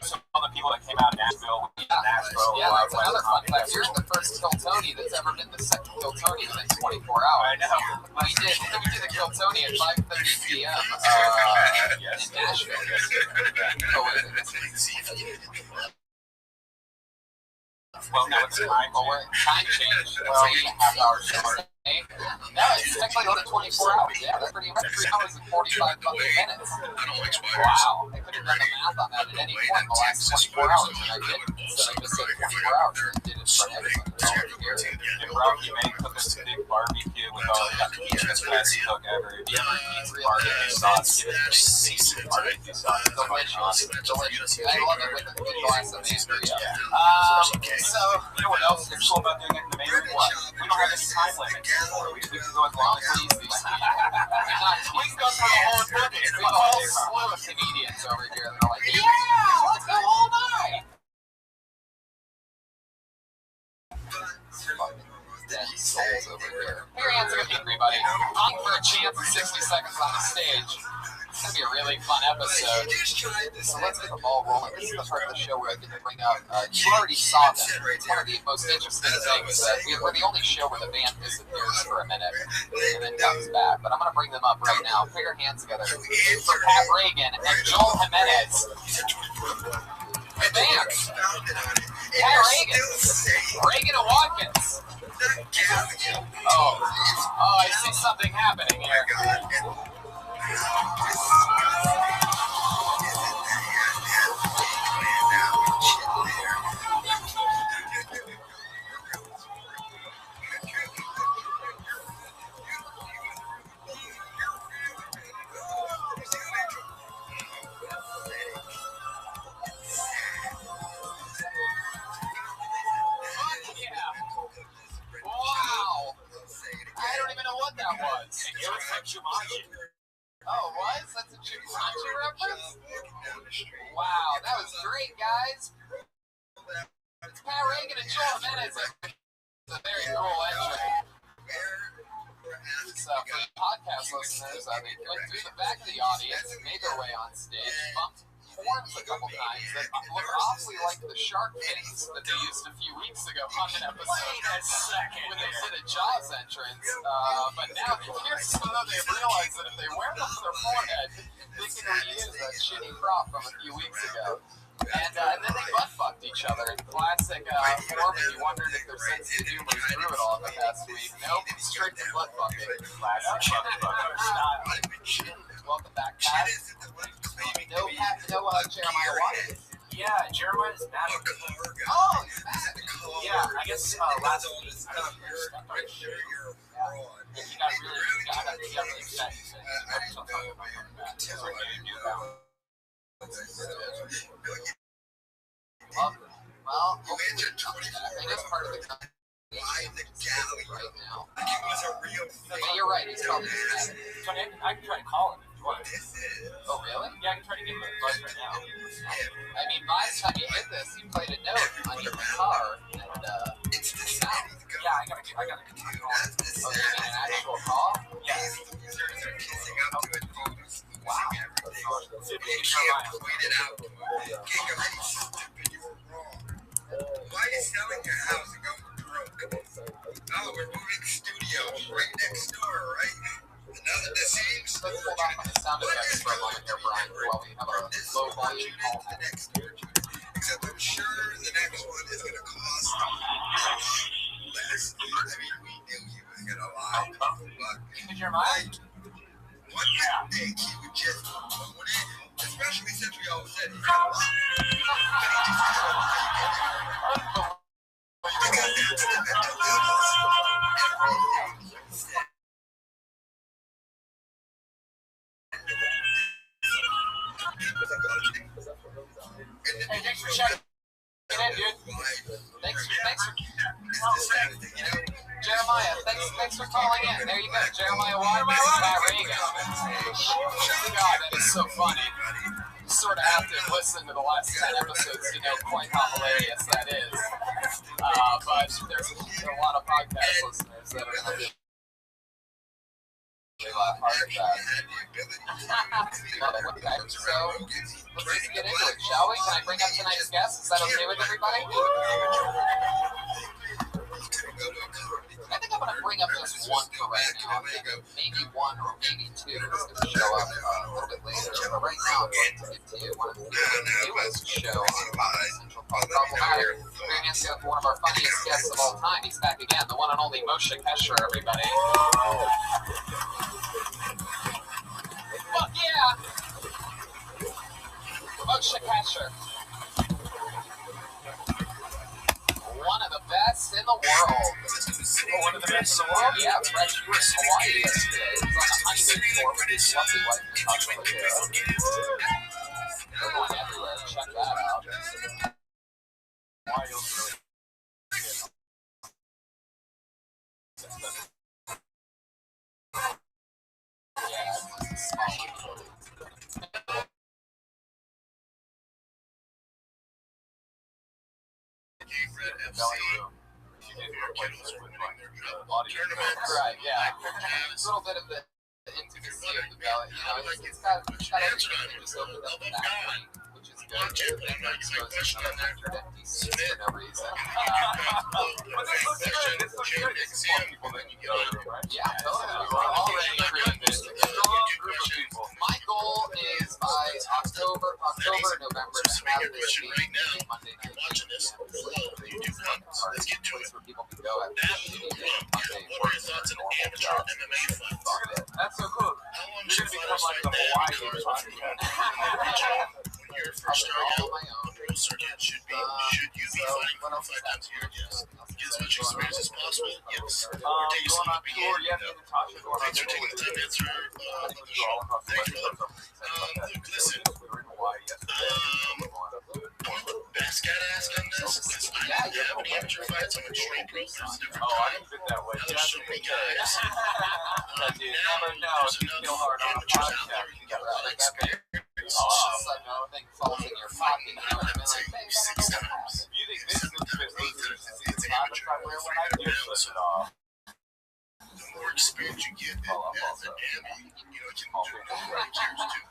Some other people that came out of Nashville. Yeah, that's another fun fact. You're the first Kill Tony that's ever been the second Kill Tony within 24 hours. I know. We did the Kill Tony at 5:30 p.m. In Nashville. Well, now it's time change. 3.5 hours short. No, it's technically only 24 hours. Yeah, that's pretty much 3 hours and 45 fucking minutes. Wow. I could have done the math on that at any point in the last 24 hours, and I didn't. So I just said 24 hours and did it for everybody. And Rocky May cooked this big barbecue with all the best cook ever. If you ever eat barbecue sauce, give it a taste of barbecue sauce. Delicious. I love it with a good glass of Mangria. So, you know what else is cool about doing it in the main room? We don't have any time limit. We can go as long as we need. We can go through the whole book. We have a whole slew of comedians over here that are like, yeah, let's go all night. Dead souls over here. Put your hands up, everybody. On for a chance in 60 seconds on the stage. It's going to be a really fun episode. So let's get the ball rolling. This is the part of the show where I get to bring up, you already saw them. It's one of the most interesting things that we're the only show where the band disappears for a minute and then comes back. But I'm going to bring them up right now. Put your hands together for Pat Reagan and Joel Jimenez. The band. Pat Reagan. Reagan and Watkins. Oh, I see something happening here. Wow! I don't even know what that was. It was like Jumanji. Oh, it was? That's a Jumanji reference? Wow, that was great, guys. It's Pat Reagan and Joel Jimenez. It's a very cool entry. So, for the podcast listeners, they went through the back of the audience, made their way on stage, bumped horns a couple times that look awfully like the shark fins that they used a few weeks ago on an episode. Wait a second. When they did a Jaws entrance. But now they're here, so they've realized that if they wear them to their forehead, they can reuse that shitty prop from a few weeks ago. And then they butt-fucked each other in classic form, and you wondered if their sense of humor through it all the past week. Nope, straight to butt-fucking. Classic butt-fucker style. Welcome back, Pat. No Jeremiah Watkins. Yeah, Jeremiah's mad at me. Oh, he's mad. Yeah, I guess last week. He got really upset. He said, "She'll talk about coming back." So I knew that. Well, I think that's part of the company right now. But you're right, he's probably mad. Tony, I can try to call him if you want. Oh, really? Yeah, I can try to give him a buzz right now. I mean, last time you did this, you played a note on your guitar, and it's the sound. Yeah, I gotta call him. Oh, you mean an actual call? Yeah. Wow. Why are you selling your house and going broke? Oh, we're moving studio right next door, right? Now that this seems Let's hold off on the sound effects for a moment here, Brian, while we have a low volume call. the next door, except I'm sure the next one is going to cost less. I mean, we knew he was going to lie, but Jeremiah? one mistake he would just own it, especially since we always said he's going to lie. But he just didn't know how you get there. Because that's the mental illness. Everything he said. Hey, thanks for checking in, dude. Thanks for Jeremiah, thanks for calling in. There you go, Jeremiah Watt, Matt Reagan. God, that is so funny. You sort of have to listen to the last 10 episodes to know quite how hilarious that is. But there's a lot of podcast listeners that are going to be laugh hard at that. So, let's get into it, shall we? Can I bring up tonight's guest? Is that okay with everybody? I think I'm going to bring up just one for right now. Maybe one or maybe two is going to show up a little bit later. But right now, I'm going to give to you one of the newest shows on Central Park Problematic. Bringing us one of our funniest guests of all time. He's back again, the one and only Moshe Kasher, everybody. Fuck yeah! Moshe Kasher. One of the best in the world. One of the best in the world? Yeah, Fresh, you were in Hawaii yesterday. He was on a honeymoon tour with his lovely wife, Natasha. They're going everywhere. Check that out. Yeah, it's small. Right, yeah. A little bit of the intimacy of the belly. You know, it's got everything. It just opened up the back, which is good. They're exposing another empty seats for no reason. But this looks good. This looks good. This is more people than you get over, right? Yeah, totally. We're already creating this strong group of people. My goal is by October, November, to have this be Monday night. watching this. Let's get to it. Where people can go at What are your thoughts on amateur MMA fights? That's so cool. How long You're should gonna become fighters like the fight Hawaii that? When you're first starting out my own. on the pro circuit, should you be fighting 4 or 5 times a year? Yes. Get as much experience as possible? Yes. Or take going some on to tour, begin? yeah, me and Natasha going on Thanks for tour taking the time to answer the show. Thanks, brother. Look, listen. We were in Hawaii yesterday. Best guy to ask on this? Because I didn't have any amateur fights. I'm a straight pro. There's a different Oh, I kind. didn't fit that way. Now there's so many guys. Because you never know if you feel hard on a Amateurs out there. podcast. You got a lot of experience. Nothing falls in your pocket. You know what I mean? Say Like, 6 times. You think this is It's not amateur. where when I do slip it off. The more experience you get as a Danny, you know, it can do nobody cares too.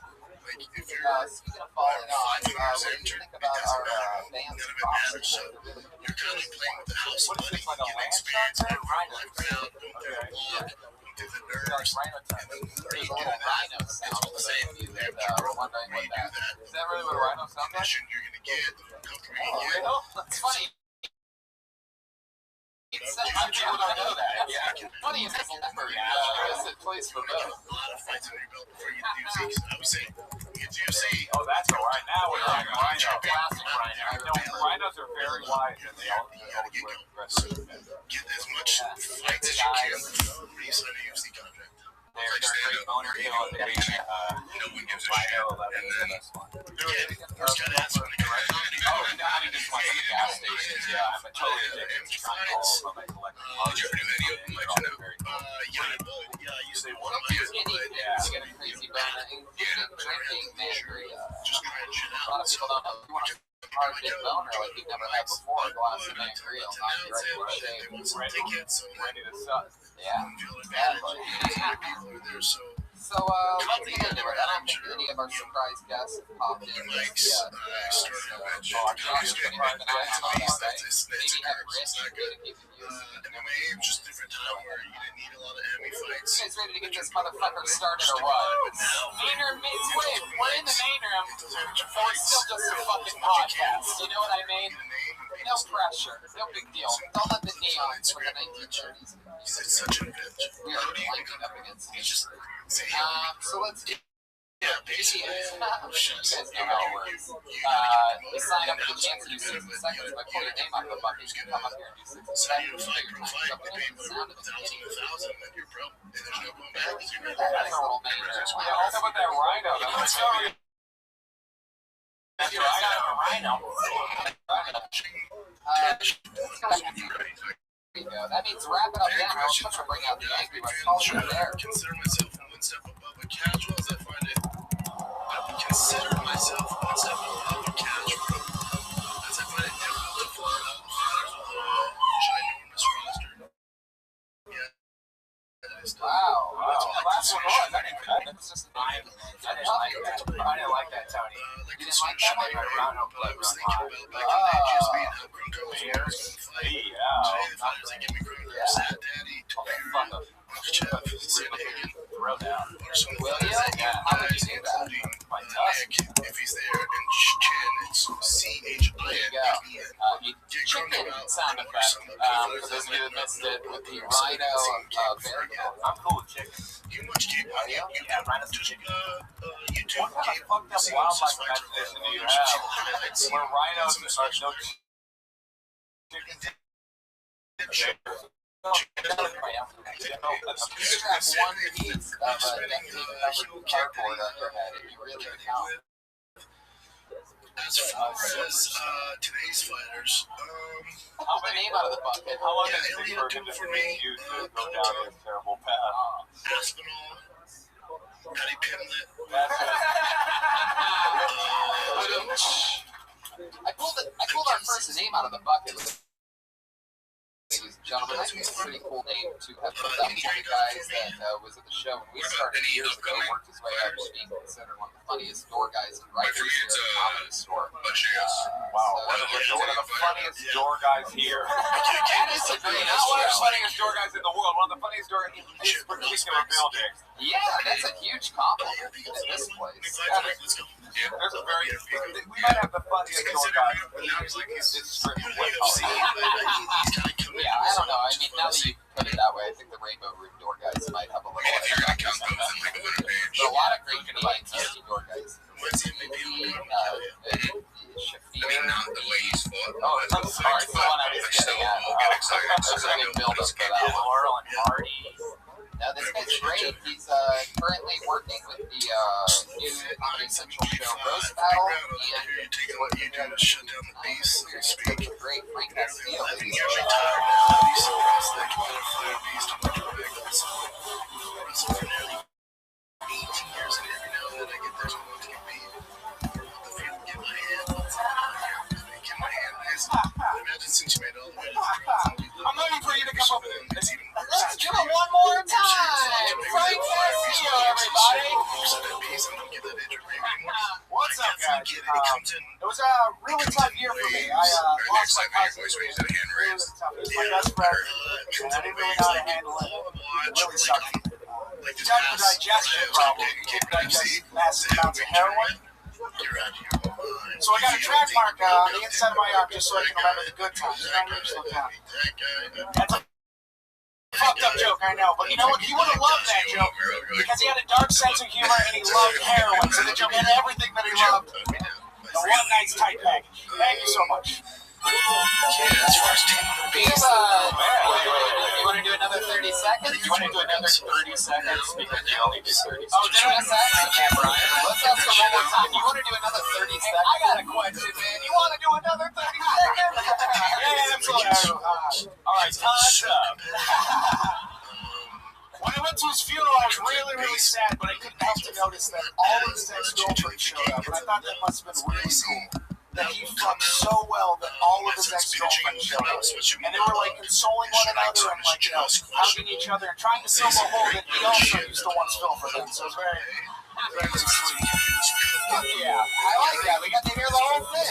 Like if you're speaking of falling off, 5 years what do you amateur, think it about doesn't our matter. band's None of it matters. So you're kind of playing with the house of money, getting experience, and life crowd, going through the walk, going through the nerves, and then There's you a do little that. rhino sound That's what I'm saying. you The that amateur we're wondering where what you do that that, Is that really what a rhino sounds like? commission you're going to get, the company Oh, you get. really? It's funny. Some people don't know that. Yeah. Funny is it's a leopard. I guess it plays for You get both. a lot of fights under your belt before you get to UFC. I would say you get to UFC. Oh, that's all right. Now we're talking rhino. Classic rhino. No, rhinos are very wise and they all You gotta get look going. aggressive. Get as much fights as you can before you sign a UFC contract. They're Like great stand up, boner you're kill. gonna reach it. No one gives a shit. Rhino 11 And is then the best one. again, first guy to ask when they come out. Oh, no, I mean, just like at the gas stations. Yeah, I'm a totally addicted to Fights. all of my collecting Did you ever do any open mics? No. Yeah, I used to one of mine. Anything to get a crazy boner, including drinking, mangria. Just trying shit A lot of out. people don't know. You want a hard hit boner like you've never had before. A glass of mangria will knock you right for shame. They want some tickets, so ready to suck. Yeah. I'm feeling bad. People are there, so So let's get into it. I don't think any of our surprise guests have popped in just yet. John's pretty much been on all that, right? Maybe have Rich to keep it used. MMA was just a different time where you didn't need a lot of MMA fights. You guys ready to get this motherfucker started or what? Main room, we're in the main room. So it's still just a fucking podcast. You know what I mean? No pressure. No big deal. Don't let the neons from the 1930s. It's such an event. We are lining up against history. So let's get basically, you guys know how it works. You sign up for the chance to do 60 seconds by pulling your name out of the bucket. You can come up here and do 60 seconds. you pay $1,000, and you're pro. And there's no going back. That's a little major. How about that rhino? That's right, I got a rhino. There you go. That means wrap it up now. I'm going to bring out the angry one. Call it there. Consider myself one step above a casual as I find it. I would consider myself one step above a casual as I find it difficult to find out fighters with a ginormous roster. Yeah. Wow. The last one was. It's just I didn't like that, Tony. You didn't like that one? I was thinking about back in the day, just being how Grunko was when I was going to fight. Today, the fighters that give me Grunko, Sad Daddy, Tolera, Chef, Sid Hagen, Throwdown. or some of the Will you? How would you do that? Nick, if he's there, and Chin, it's CHIN. Chicken sound effect. For those of you that missed it, with the rhino variable. I'm cool with chicken. You watch Gabe? Yeah, rhinos and chicken. YouTube. What kind of fucked up wildlife imagination do you have? Where rhinos are no chickens. You strap one piece of covered cardboard on your head and you really count. As far as today's fighters, Pull the name out of the bucket. How long yeah, does it take Elliot for him took to for me, use to go down this terrible path? Aspinall, Patty Pimlet, I pulled our first name out of the bucket. Ladies and gentlemen, I think it's a pretty cool name to have put up one of the guys that was at the show when we started years ago, worked his way up to being considered one of the funniest door guys and writers here at the comedy store. Wow, one of the funniest door guys here. That is a great Not one of the funniest door guys in the world, one of the funniest door guys in this particular building. Yeah, that's a huge compliment in this place. Let's go. There's a very, we might have the funniest door guys in this strip of Yeah, I don't know. I mean, now that you put it that way, I think the Rainbow Room door guys might have a little. If you're gonna count those in like a winner page, But a lot of great Canadian door guys. what's the MVP on the I mean, not the way he's fought. Oh, I'm sorry. The one I was getting at. I'll get excited. There's a big build-up for that one. Laurel and Hardy. Now, this guy's great. He's currently working with the new Comedy Central show, Roast Battle, You're taking what you do to shut down the beast, so to speak. Great Frank Castillo. I think you're tired now. These like butterfly beast and butterfly beast. So for nearly 18 years, and every now and then I get there to want to compete. The field, get my hand. Get my hand. Imagine since you made all the way to the front. I'm waiting for you to come up with it. It's even worse. Let's do it one more time. Frank Castillo, everybody. What's up, guys? It was a really tough year for me. I lost my cousin. It was really tough. He was my best friend, and I didn't really know how to handle it. It really sucked. He died of a digestion problem. He digested massive amounts of heroin. So I got a track mark on the inside of my arm just so I can remember the good times. That's a fucked up joke, I know, but you know what? He would have loved that joke because he had a dark sense of humor and he loved heroin. So the joke had everything that he loved. The one nice tight package. Thank you so much. You want to do another 30 seconds? You want to do another 30 seconds because you only do 30 seconds. Oh, did I miss that? Okay, Brian. Let's ask him one more time. You want to do another 30 seconds? I got a question, man. You want to do another 30 seconds? Yeah, absolutely. All right, time's up. When I went to his funeral, I was really, really sad, but I couldn't help to notice that all of his ex-girlfriends showed up, and I thought that must have been really cool. that he fucked so well that all of his ex-girlfriends showed up. And they were like consoling one another and like, hugging each other and trying to fill the hole that he also used to once fill for them. So it was very sweet. Yeah, I like that. We got to hear the whole thing.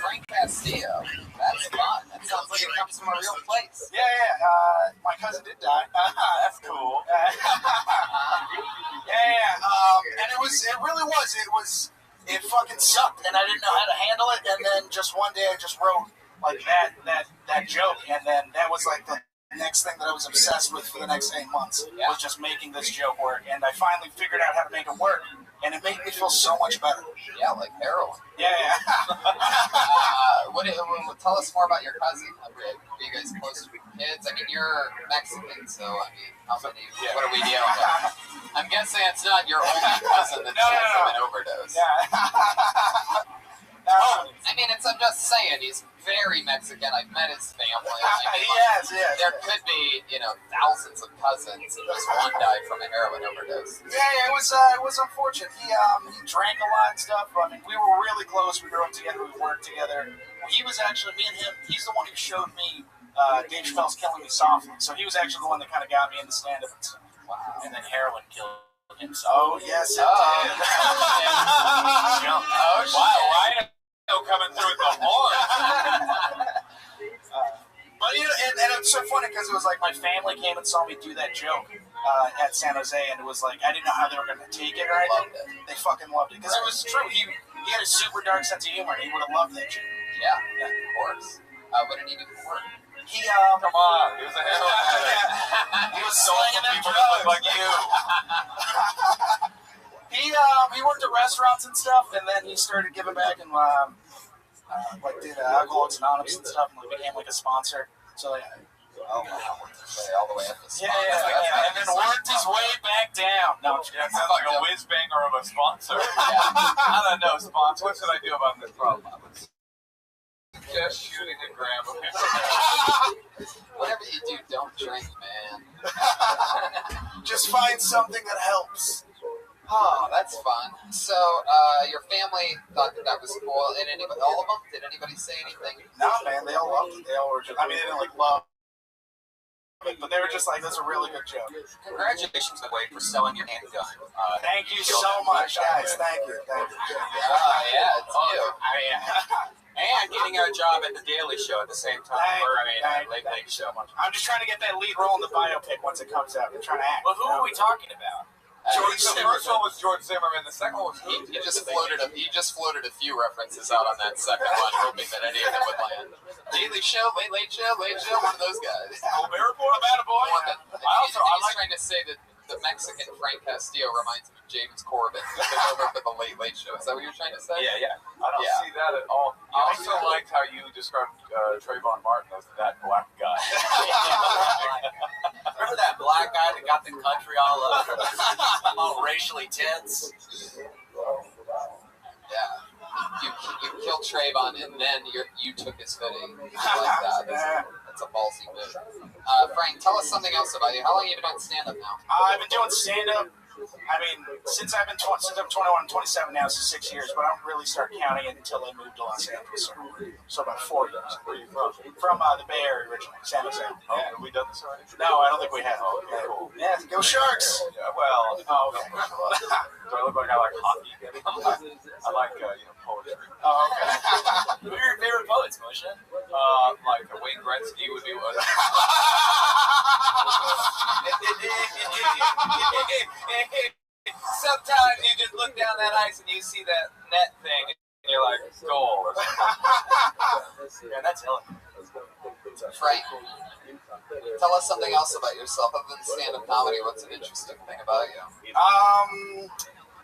Frank Castillo. That's fun. That sounds like it comes from a real place. Yeah. My cousin did die. That's cool. And it fucking sucked, and I didn't know how to handle it. And then just one day, I just wrote like that joke, and then that was like the next thing that I was obsessed with for the next 8 months was just making this joke work. And I finally figured out how to make it work, and it made me feel so much better. Yeah, like heroin. Yeah. Tell us more about your cousin. Are you guys close with kids? I mean, you're Mexican, so I mean, how many? What are we dealing with? I'm guessing it's not your only cousin that died from an overdose. I mean, I'm just saying, he's very Mexican. I've met his family. I mean, yes. There could be, thousands of cousins, and just one died from a heroin overdose. Yeah, it was unfortunate. He drank a lot and stuff. I mean, we were really close. We grew up together. We worked together. He was actually, me and him, he's the one who showed me Dave Chappelle's Killing Me Softly. So he was actually the one that kind of got me into stand-up and stuff. Wow. And then heroin killed him. So, yes, it did. Wow, coming through with the horn. But and it's so funny because it was like my family came and saw me do that joke at San Jose, and it was like I didn't know how they were going to take it or anything. They fucking loved it because it was true. He had a super dark sense of humor, and he would have loved that shit. Yeah, of course. What did he do for work? He come on, he was a heroin. He was slinging them drugs like you. He worked at restaurants and stuff, and then he started giving back and did Alcoholics Anonymous and stuff, and became like a sponsor. So all the way up to sponsor. And then worked his way back down. No, that sounds like a whiz banger of a sponsor. I don't know, sponsor. What should I do about this problem? I would suggest shooting a gram of him. Whatever you do, don't drink, man. Just find something that helps. Oh, that's fun. So, your family thought that was cool, and all of them? Did anybody say anything? No, man, they all loved it. They all were just, I mean, they didn't love it, but they were just like, that's a really good joke. Congratulations, by the way, for selling your handgun. Thank you so much, guys. Thank you. Yeah, it's you. And getting a job at the Daily Show at the same time. Late Show. I'm just trying to get that lead role in the biopic once it comes out. I'm trying to act. Well, who are we talking about? The first one was George Zimmerman. The second one was he just floated a few references out on that second one, hoping that any of them would land. Daily Show, Late Show, one of those guys. About a boy. I like trying to say that the Mexican Frank Castillo reminds me of James Corbin, who took over for the Late Late Show. Is that what you're trying to say? Yeah. I don't see that at all. I also liked how you described Trayvon Martin as that black guy. Remember that black guy that got the country all racially tense? Yeah. You killed Trayvon, and then you took his footing. I like that. That's a ballsy move. Frank, tell us something else about you. How long have you been doing stand-up now? I've been doing stand-up, I mean, since I'm 21, I'm 27 now, so 6 years, but I don't really start counting it until I moved to Los Angeles. So about 4 years. Where are you from? From the Bay Area originally, San Jose. Oh, have we done this already? No, I don't think we have. Okay, cool. Yeah, go Sharks! Yeah, well, okay. Do I look like I like hockey? I like, poetry. Oh, okay. Who are your favorite poets, Moshe? Like Wayne Gretzky would be one. Sometimes you just look down that ice and you see that net thing and you're like, goal. Yeah, that's elegant. Frank, tell us something else about yourself other than stand-up comedy. What's an interesting thing about you?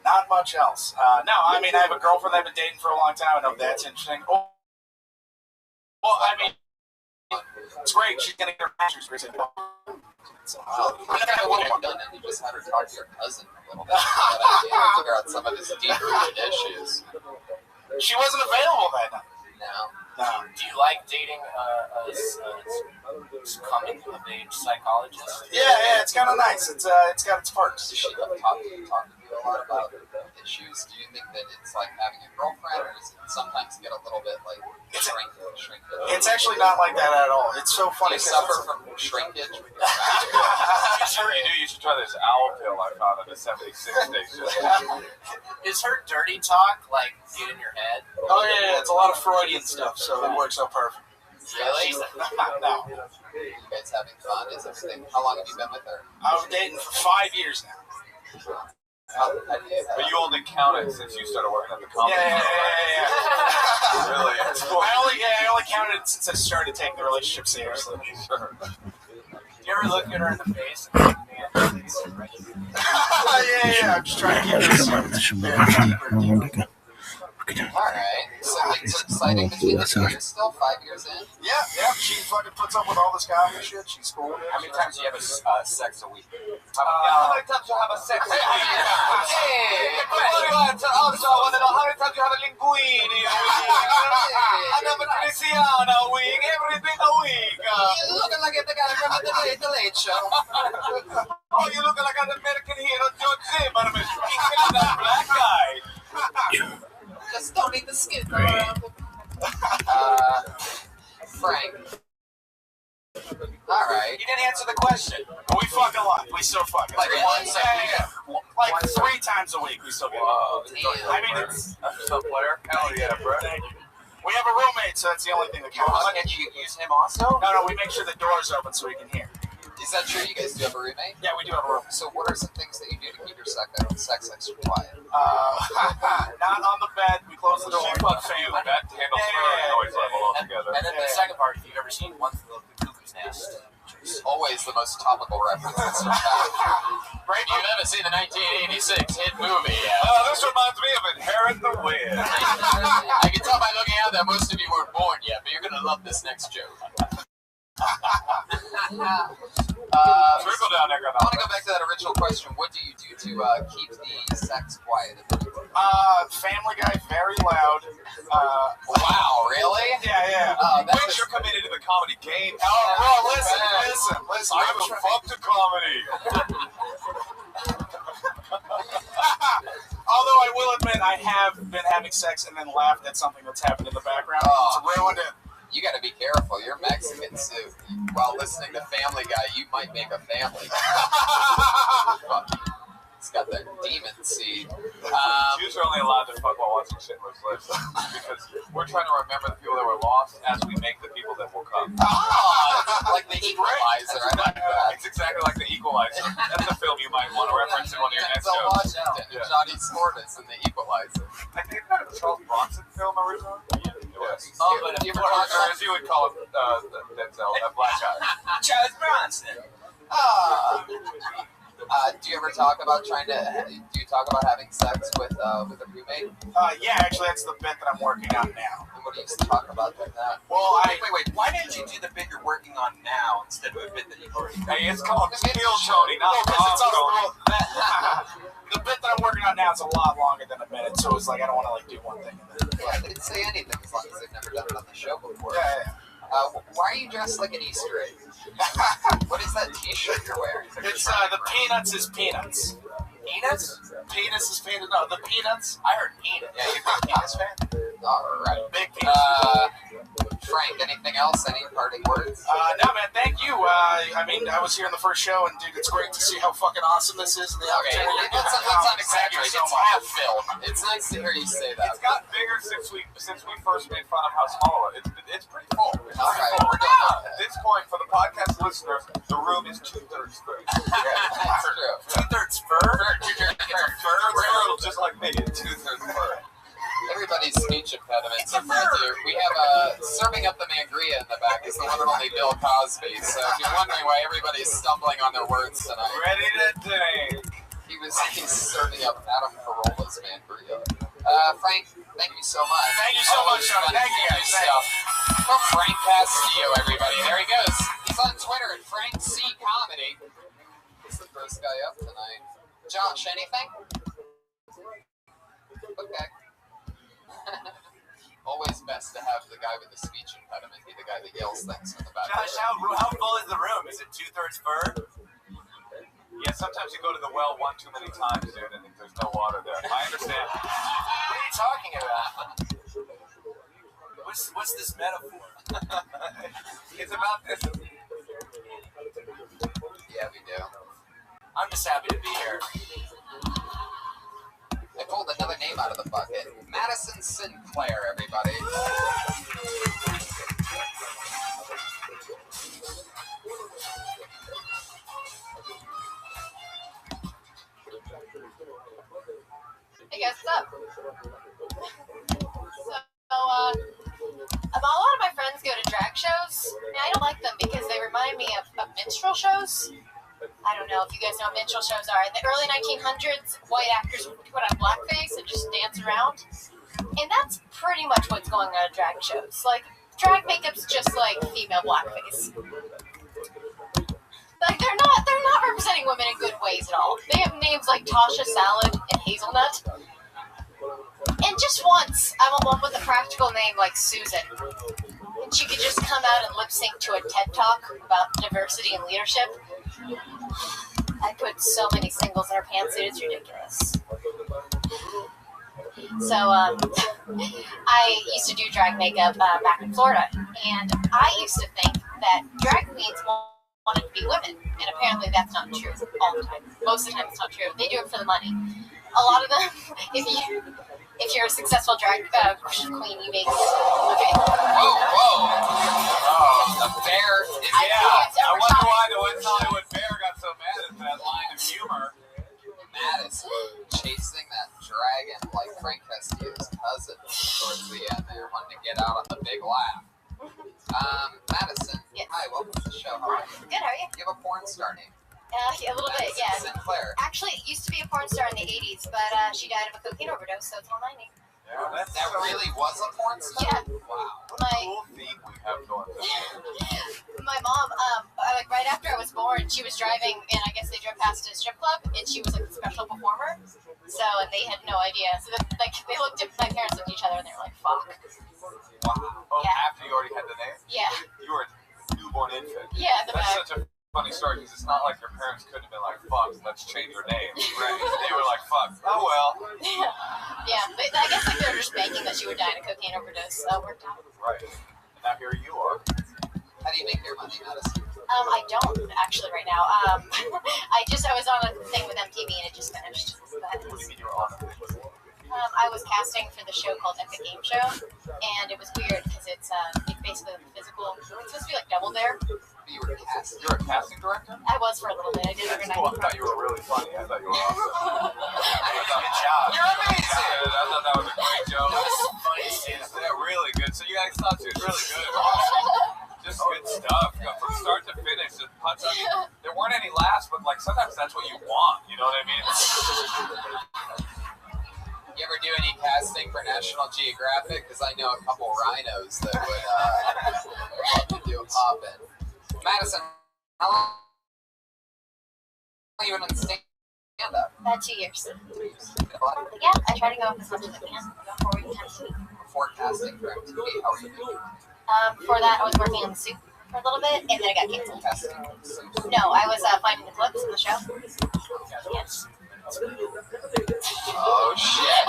Not much else. No, I mean, I have a girlfriend that I've been dating for a long time. I know that's interesting. Well, I mean, it's great. She's going to get her master's recently. You just had her talk to your cousin a little bit. Figure out some of his deep-rooted issues. She wasn't available that night. No. Do you like dating a coming-of-age psychologist? Yeah, it's kind of nice. It's got its perks. Does she talk to you? a lot about issues? Do you think that it's like having a girlfriend, or does it sometimes get a little bit like shrinkage? It's actually not like that at all. It's so funny. Do you suffer from shrinkage? I'm sure you do. You should try this owl pill I found at the 76 station. Is her dirty talk like get in your head? Oh yeah, it's a lot of Freudian stuff, so it works out perfect. Really? No. You guys having fun? Is everything? How long have you been with her? I was dating for 5 years now. But you only counted since you started working at the comedy Yeah. Really? I only counted since I started taking the relationship seriously. Sure. Do you ever look at her in the face and think, man, this is right? Yeah. I'm just trying to keep this. Alright, so things are exciting between the two. You're still 5 years in? Yeah. She fucking puts up with all this guy and shit. She's cool. How many times do you have sex a week? How many times do you have a sex? Hey, how many times you have a linguine? Another Cristiano a week, everything a week. You're looking like the guy from the Late Show. Oh, you're looking like an American hero, George Zimmerman. He's that black guy. Just don't eat the skin around. Frank. Alright. You didn't answer the question. We fuck a lot. We still fuck. Like once a week. Like 3 times a week we still get it. I mean, it's I'm still a player. Hell yeah, bro. we have a roommate, so that's the only thing that counts. Can you use him also? No, we make sure the door's open so we can hear. Is that true? You guys do have a roommate? Yeah, we do have a roommate. So what are some things that you do to keep your sex extra quiet? Not on the bed. We close the door. She fucks you. That handles her noise level altogether. And then the second part, if you've ever seen One Flew Over the Cuckoo's Nest. Always the most topical reference. Brave, you've ever seen the 1986 hit movie? This reminds me of Inherit the Wind. I can tell by looking out that most of you weren't born yet, but you're going to love this next joke. Trickle down I want to go back to that original question. What do you do to keep the sex quiet? Family Guy, very loud. Wow, really? Yeah. Wait, you're committed to the comedy game. Oh, listen. I have a fuck to comedy. Although I will admit, I have been having sex and then laughed at something that's happened in the background. It's ruined it. You got to be careful. You're Mexican, so while listening to Family Guy, you might make a family. It's got that demon seed. Jews are only allowed to fuck while watching Schindler's List because we're trying to remember the people that were lost as we make the people that will come. Like the Equalizer. I like that. It's exactly like the Equalizer. That's a film you might want to reference in one of your next shows. Washington and Johnny Scortis in the Equalizer. I think that was a Charles Bronson film originally. It was. But Or as you would call it, Denzel, that black guy. Charles Bronson. Do you ever talk about having sex with a roommate? Yeah, actually, that's the bit that I'm working on now. And what do you talk about with that? Well, Wait. Why didn't you do the bit you're working on now instead of a bit that you've already done? Hey, it's called Skill Tony, not The bit that I'm working on now is a lot longer than a minute, so it's like I don't want to like do one thing. Yeah, they didn't say anything as long as they've never done it on the show before. Yeah. Why are you dressed like an Easter egg? What is that T-shirt you're wearing? It's the Peanuts is Peanuts. Peanuts? Penis is peanut. No, the Peanuts. I heard peanut. Yeah, you're a penis fan? Alright. Big penis. Frank, anything else? Any parting words? No, man, thank you. I mean, I was here in the first show, and dude, it's great to see how fucking awesome this is. And the opportunity. Let's not exaggerate. It's half filled. It's nice to hear you say that. It's got bigger since we first made fun of how small it is. It's pretty full. Alright, we're done. At this point, for the podcast listeners, the room is 2/3 full. That's true. 2/3 fur? Just like me, 2/3 fur. Everybody's speech impediments are brought to you. We have serving up the mangria in the back is the one and only Bill Cosby. So if you're wondering why everybody's stumbling on their words tonight, Ready to drink. he's serving up Adam Carolla's mangria. Frank, thank you so much. Thank you so much, Sean. Thank you, guys. From Frank Castillo, everybody. There he goes. He's on Twitter at Frank C Comedy. He's the first guy up tonight. Josh, anything? Okay. Always best to have the guy with the speech impediment be the guy that yells things from the back. Josh, how full is the room? Is it 2/3 fur? Yes, sometimes you go to the well one too many times, dude, and there's no water there. I understand. What are you talking about? What's this metaphor? It's about this. Yeah, we do. I'm just happy to be here. I pulled another name out of the bucket. Madison Sinclair, everybody. Hey guys, what's up? A lot of my friends go to drag shows. Now, I don't like them because they remind me of minstrel shows. I don't know if you guys know what minstrel shows are. In the early 1900s, white actors would put on blackface and just dance around. And that's pretty much what's going on at drag shows. Like, drag makeup's just like female blackface. Like, they're not representing women in good ways at all. They have names like Tasha Salad and Hazelnut. And just once, I want one with a practical name like Susan. And she could just come out and lip sync to a TED Talk about diversity and leadership. I put so many singles in her pantsuit, it's ridiculous. So, I used to do drag makeup back in Florida. And I used to think that drag queens wanted to be women. And apparently that's not true all the time. Most of the time it's not true. They do it for the money. A lot of them, if you're a successful drag queen, you make okay. Whoa! Oh, the bear. I wonder why the West Hollywood Bear got so mad at that line of humor. Madison chasing that dragon like Frank Castillo's cousin towards the end there, wanting to get out on the big laugh. Madison. Yes. Hi, welcome to the show. How are you? Good, how are you? You have a porn star name. A little bit, yeah. Sinclair. Actually, it used to be a porn star in the 80s, but she died of a cocaine overdose, so it's all 90. Yeah, That really was a porn star? Yeah. Wow. Cool theme we have going on. My mom, like right after I was born, she was driving, and I guess they drove past a strip club, and she was like a special performer. So, and they had no idea. So, they looked at my parents looked at each other, and they were like, "Fuck." Wow. Oh, Yeah. after you already had the name? Yeah. You were a newborn infant. Yeah, the That's back. such a funny story because it's not like your parents couldn't have been like, "Fuck, let's change your name." Right? They were like, "Fuck, oh well." Yeah, but I guess like they were just banking that she would die in a cocaine overdose, so it worked out. Right. And now here you are. How do you make your money, Madison? I don't actually right now. I was on a thing with MTV and it just finished. What do you mean you were on it? I was casting for the show called Epic Game Show, and it was weird because it's basically like physical. It's supposed to be like Double Dare. You were casting. You're a casting director? I was for a little bit. I did That's overnight. cool. I thought you were really funny. I thought you were awesome. Good job. You're amazing. I thought that was a great joke. That was funny shit. Yeah, really good. So you guys thought she was really good. Awesome. Just good stuff. You know, from start to finish. Just punch. I mean, there weren't any laughs, but like sometimes that's what you want. You know what I mean? You ever do any casting for National Geographic? Because I know a couple rhinos that would love to do a pop-in. Madison, how long have you been on stand-up? About 2 years. Yeah, I try to go up as much as I can. Go 4 times a week. Before casting for MTV, how were you doing? Before that, I was working on the soup for a little bit, and then I got canceled. Casting? No, I was finding the clips in the show. Yes. Oh, shit.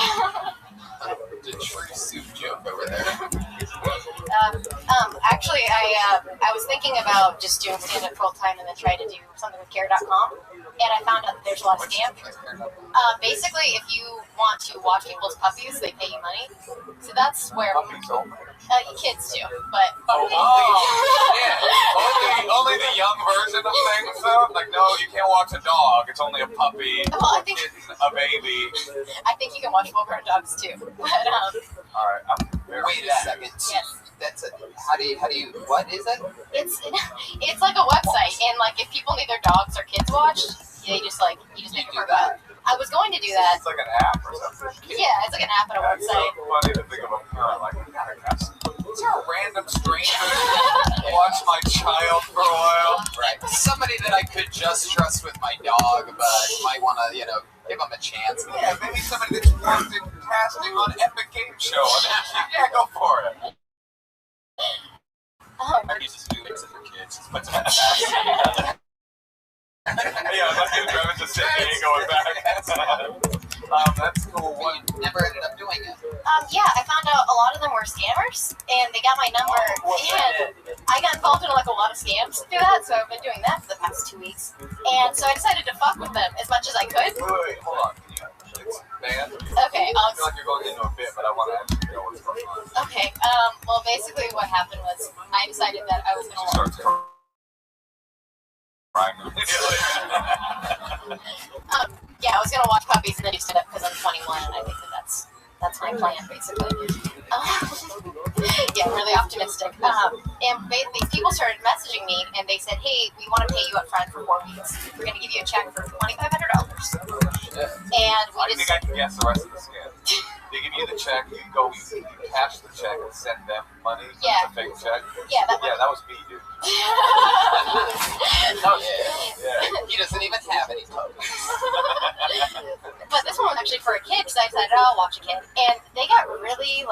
The true soup joke over there. Actually, I was thinking about just doing stand-up full-time and then try to do something with care.com, and I found out that there's a lot of scams. Basically, if you want to watch people's puppies, they pay you money. So that's where kids do, but Only the young version of things, though. Like, no, you can't watch a dog. It's only a puppy, well, a baby. I think you can watch full-grown dogs too. But All right. Wait a second. Yes. That's it. How do you? What is it? It's like a website, and like if people need their dogs or kids watched, you just make it for that. I was going to do that. It's like an app or something. Yeah, it's like an app and a website. It's so funny to think of a parent like, is there a random stranger watch my child for a while? Right. Somebody that I could just trust with my dog, but might want to, give them a chance. Yeah, maybe somebody that's worked in casting on Epic Game Show. Yeah, go for it. I used to do things for kids. Put them in the backseat. Yeah, like the driver's just That's cool. But you never ended up doing it. Yeah, I found out a lot of them were scammers, and they got my number, and I got involved in like a lot of scams through that, so I've been doing that for the past 2 weeks. And so I decided to fuck with them as much as I could. Wait, hold on. It's banned. Okay, I feel like you're going into a bit, but I want to actually know what's going on. Okay, well, basically what happened was I decided that I was going to yeah, I was gonna watch puppies and then do stand up because I'm 21 and I think that's my plan basically. Yeah, really optimistic. And these people started messaging me and they said, "Hey, we want to pay you up front for 4 weeks. We're gonna give you a check for $2,500." And I think I can guess the rest of the scam. They give you the check, you cash the check and send them money. Yeah. It's a fake check. Yeah, that was me, dude. He doesn't even have any puppies. But this one was actually for a kid because I decided, I'll watch a kid. And they got really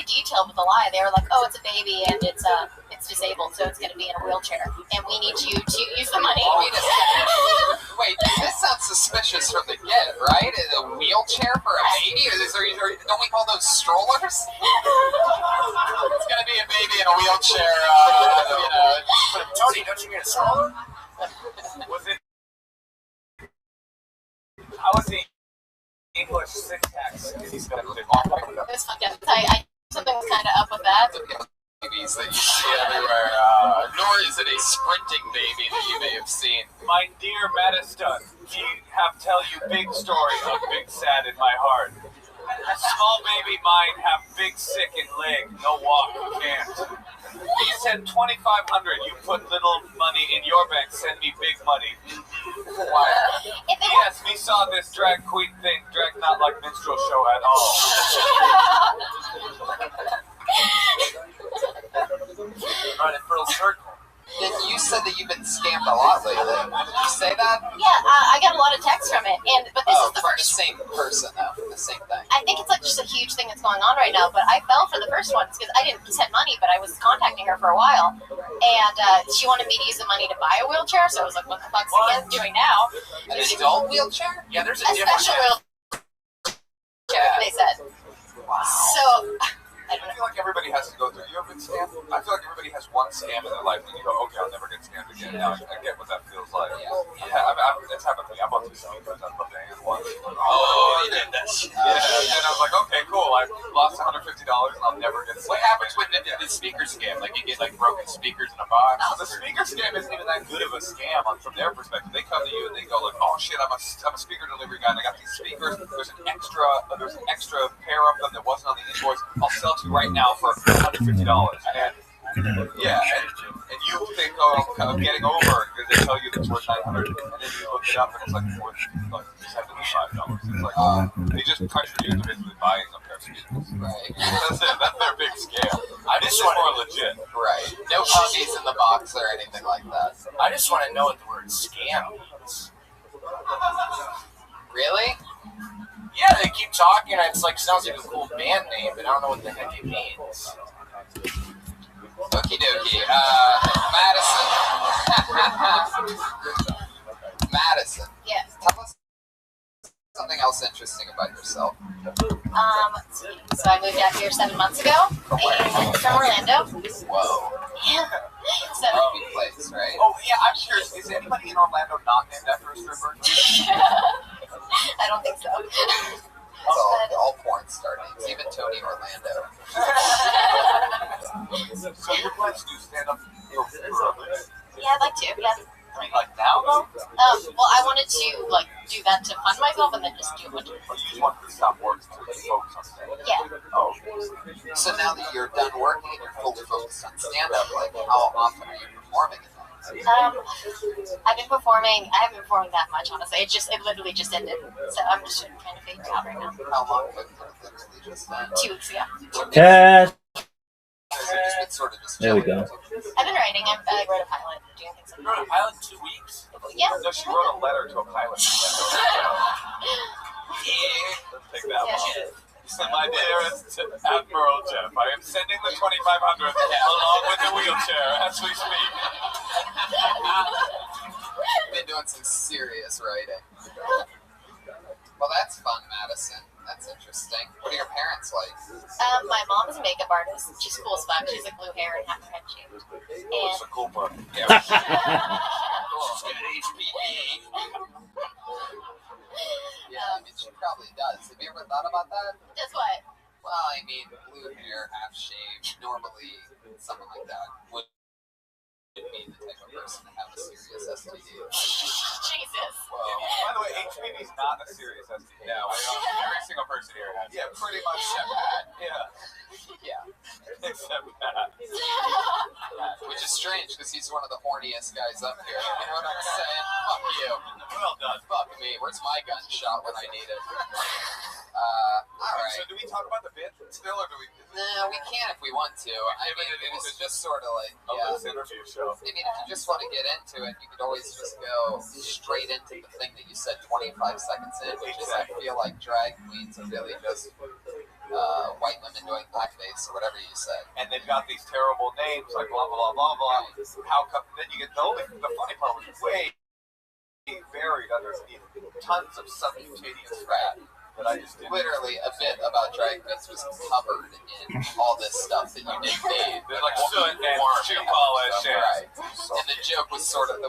detailed with the lie. They were like, "Oh, it's a baby and it's disabled, so it's going to be in a wheelchair, and we need you to use the money." Wait, this sounds suspicious from the get, right? A wheelchair for a baby? Don't we call those strollers? It's going to be a baby in a wheelchair, Tony, don't you mean a stroller? Was it? How was the English syntax? It was fucked up. Something was kind of up with that. Babies that you see everywhere, nor is it a sprinting baby that you may have seen. My dear Madiston, he have tell you big story of big sad in my heart. Small baby mine have big sick in leg, no walk, can't. He said 2,500, you put little money in your bank, send me big money. Why? Yes, we saw this drag queen thing, drag not like minstrel show at all. Right in full circle. Then you said that you've been scammed a lot lately. Did you say that? Yeah, I got a lot of texts from it, but this is the from first. the same person, though. The same thing. I think it's like just a huge thing that's going on right now, but I fell for the first one because I didn't send money, but I was contacting her for a while, and she wanted me to use the money to buy a wheelchair, so I was like, what the fuck's the kid doing now? An adult wheelchair? Yeah, there's a special wheelchair, they said. Wow. So, I feel like everybody has to go through. You ever been scammed? I feel like everybody has one scam in their life and you go, okay, I'll never get scammed again. Now I get what that feels like. Yeah, it's happened to me. I bought 2 speakers. I put the hand once. Oh, you did that shit. Yeah, and I was like, okay, cool. I lost $150 and I'll never get scammed. What happens when the speaker scam? Like you get like broken speakers in a box? The speaker scam isn't even that good of a scam from their perspective. They come to you and they go like, oh shit, I'm a speaker delivery guy and I got these speakers. There's an extra pair of them that wasn't on the invoice. I'll sell to you right now for $150. And you think, oh, I'm getting over it because they tell you it's worth $900, and then you look it up and it's like worth like $75. It's like they just pressure you into basically buying a pair of speakers. Right. That's it. That's their big scam. This is more legit. Right. No puppies in the box or anything like that. I just want to know what the word scam means. Really? Yeah, they keep talking, and it's like sounds like a cool band name, but I don't know what the heck it means. Okie dokie. Madison. Yes. Tell us something else interesting about yourself. So I moved out here 7 months ago, and from Orlando. Whoa. Yeah. Big place, right? Oh yeah, I'm curious. Is anybody in Orlando not named after a stripper? I don't think so. All porn star names, even Tony Orlando. So your plans do stand up for Yeah, I'd like to. Yeah. I mean, like now though? Well, I wanted to like do that to fund myself, and then just do a bunch of. Or you just want to stop work to focus on stand-up? Yeah. Oh. So now that you're done working and you're fully focused on stand-up, like how often are you performing? I've been performing. I haven't been performing that much, honestly. It literally just ended. So I'm just trying to figure it out right now. How long ago did it literally just end? 2 weeks ago. Test. There we go. I've been writing. I wrote a pilot, doing things like that. You wrote a pilot in 2 weeks? Yeah. No, she wrote a letter to a pilot. Take that one. So my dearest Admiral Jeff, I am sending the 2,500 along with the wheelchair as we speak. Been doing some serious writing. Well, that's fun, Madison. That's interesting. What are your parents like? My mom is a makeup artist. She's cool as fuck. She's like blue hair and half her head shaved. It's a cool book. Yeah. She's got HPE. Yeah, I mean, she probably does. Have you ever thought about that? Does what? Well, I mean, blue hair, half shaved, normally something like that would be the type of person to have a serious STD. Jesus. Well, by the way, HPV is not a serious STD. No, every single person here has. Yeah, pretty much except Pat. Yeah, except Pat. Which is strange because he's one of the horniest guys up here. You know what I'm saying? Fuck you. Well done. Fuck me. Where's my gunshot when I need it? Alright. So do we talk about the bit still, or do we? No, we can if we want to. I mean, it was just sort of like, this interview show. I mean, if you just want to get into it, you could always just go straight into the thing that you said 25 seconds in, which is I feel like drag queens are really just white women doing blackface or whatever you said. And they've got these terrible names like blah blah blah blah blah. How come? Then you get the funny part was way buried underneath tons of subcutaneous fat. That I just literally a bit about drag queens was covered in all this stuff that you didn't need. There's like soot and shoe polish, right? And the joke was sort of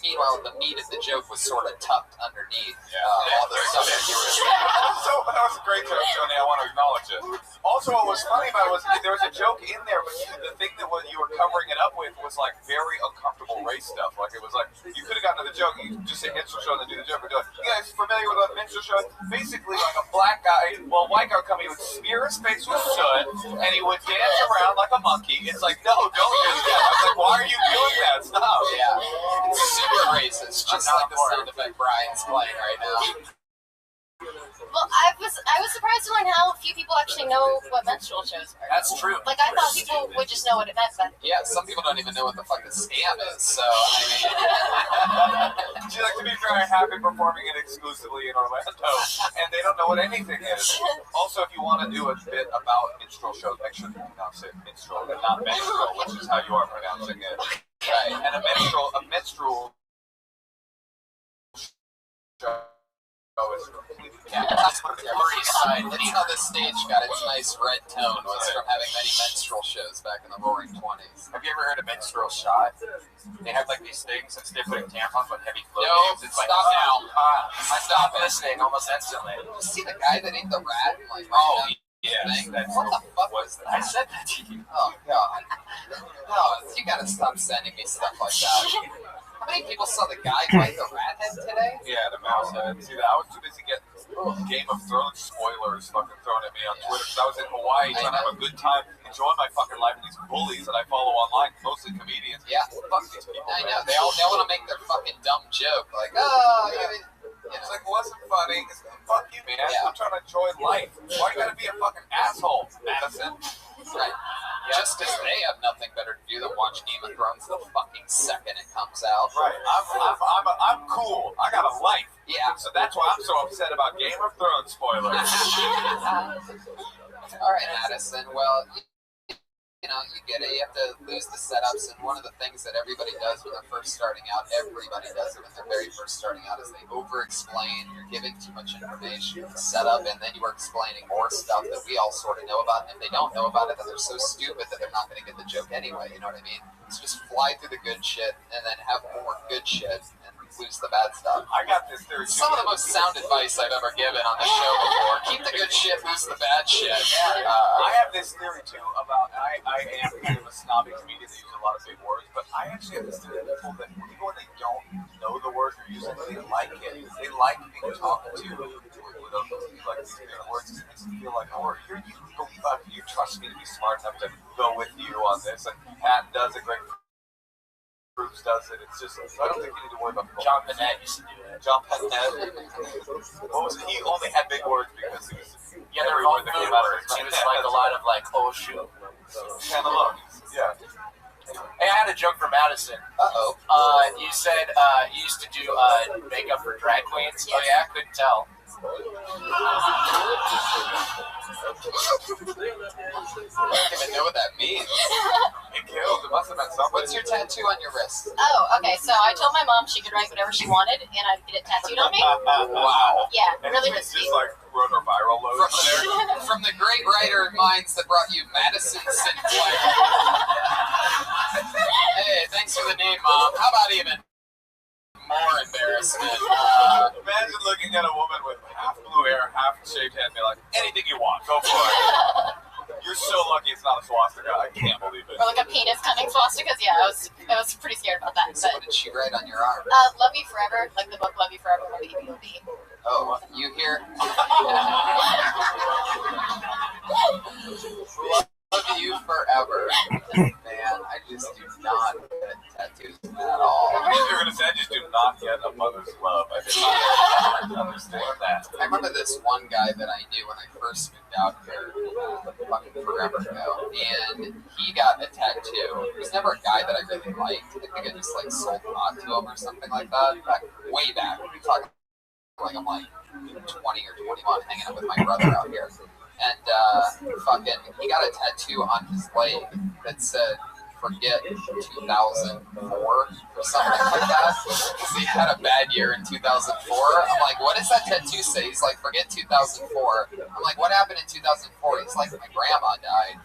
meanwhile, the meat of the joke was sort of tucked underneath all the stuff that you were saying. So that was a great joke, Tony. I want to acknowledge it. Also, what was funny about it was there was a joke in there, but the thing that you were covering it up with was like very uncomfortable race stuff. Like it was like you could have gotten to the joke, and you could just say minstrel show and then do the joke. But you guys familiar with a minstrel show? Basically, like a black guy, white guy would come, he would smear his face with soot, and he would dance around like a monkey. It's like, no, don't do that. I was like, why are you doing that? Stop. Yeah. It's super racist, just like the sound effect Brian's playing right now. Well, I was surprised to learn how few people actually know what menstrual shows are. That's true. Like, I thought people would just know what it meant, but... Yeah, some people don't even know what the fuck a scam is, so, I mean... She's like, to be fair, I have been performing it exclusively in Orlando, and they don't know what anything is. Also, if you want to do a bit about minstrel shows, make sure that you pronounce it minstrel and not menstrual, which is how you are pronouncing it. Right, and a minstrel show. Upper East Side. That's how the stage got its nice red tone, was from having many minstrel shows back in the roaring 20s. Have you ever heard of minstrel shot? They have like these things instead of putting tampons with heavy flow. No, it's stop like, now. I stopped listening almost instantly. Did you see the guy that ate the rat? Like, yes. What the fuck was that? I said that to you. Oh, God. No, you gotta stop sending me stuff like that. How many people saw the guy bite the rat head today? Yeah, the mouse head. See, I was too busy getting Game of Thrones spoilers fucking thrown at me on Twitter because I was in Hawaii trying to have a good time, enjoying my fucking life with these bullies that I follow online, mostly comedians. Yeah. Fuck these people. I know. They want to make their fucking dumb joke. Like, oh, It's like, wasn't funny. Fuck you, man. Yeah. I'm trying to enjoy life. Why you gotta be a fucking asshole, Madison? Right. Just because they have nothing better to do than watch Game of Thrones the fucking second it comes out. Right. I'm cool. I got a life. Yeah. So that's why I'm so upset about Game of Thrones spoilers. All right, Madison. Well, you know, you get it. You have to lose the setups, and one of the things that everybody does when they're first starting out, everybody does it when they're very first starting out, is they over-explain. You're giving too much information, setup, and then you are explaining more stuff that we all sort of know about. And if they don't know about it, then they're so stupid that they're not going to get the joke anyway. You know what I mean? So just fly through the good shit, and then have more good shit, and lose the bad stuff. I got this theory. Some of the most sound advice I've ever given on the show before. Keep the good shit, lose the bad shit. I have this theory too about I am kind of a snobby comedian that uses a lot of big words, but I actually have this theory that people when they don't know the word you're using, they like it. They like being talked to with like these big words. It makes me feel like, oh, you trust me to be smart enough to go with you on this. And Pat does a great. Bruce does it. It's just, I don't think you need to worry about John Panette used to do it. John Panette. He only had big words because he was everywhere that came out of his mouth. He was like a lot of like, oh shoot. Cantaloupe. Yeah. Hey, I had a joke for Madison. Uh-oh. You said you used to do makeup for drag queens. Yes. Oh yeah, I couldn't tell. don't even know what that means. It killed. It must have been something. What's your tattoo on your wrist? Oh, okay. So I told my mom she could write whatever she wanted, and I'd get it tattooed on me. Wow. Yeah, And really it's risky. just like rotoviral loads there. From the great writer minds that brought you Madison Sinclair. Hey, thanks for the name, Mom. How about even more embarrassment? Imagine looking at a woman with half blue hair, half shaved head, and be like, anything you want, go for it. You're so lucky it's not a swastika. I can't believe it. Or like a penis coming swastikas. Yeah, I was pretty scared about that. So But what did she write on your arm? Love You Forever, like the book Love You Forever, Love You B.O.B. Oh, you here? Love you forever. Man, I just do not get tattoos at all. I think you're going to say I just do not get a mother's love. I did not understand that. I remember this one guy that I knew when I first moved out here fucking forever ago, and he got a tattoo. He was never a guy that I really liked. I think I just like sold pot to him or something like that. Way back. We're talking like I'm like 20 or 21 hanging out with my brother out here. And he got a tattoo on his leg that said, forget 2004 or something like that, because he had a bad year in 2004. I'm like, what does that tattoo say? He's like, forget 2004. I'm like, what happened in 2004? He's like, my grandma died.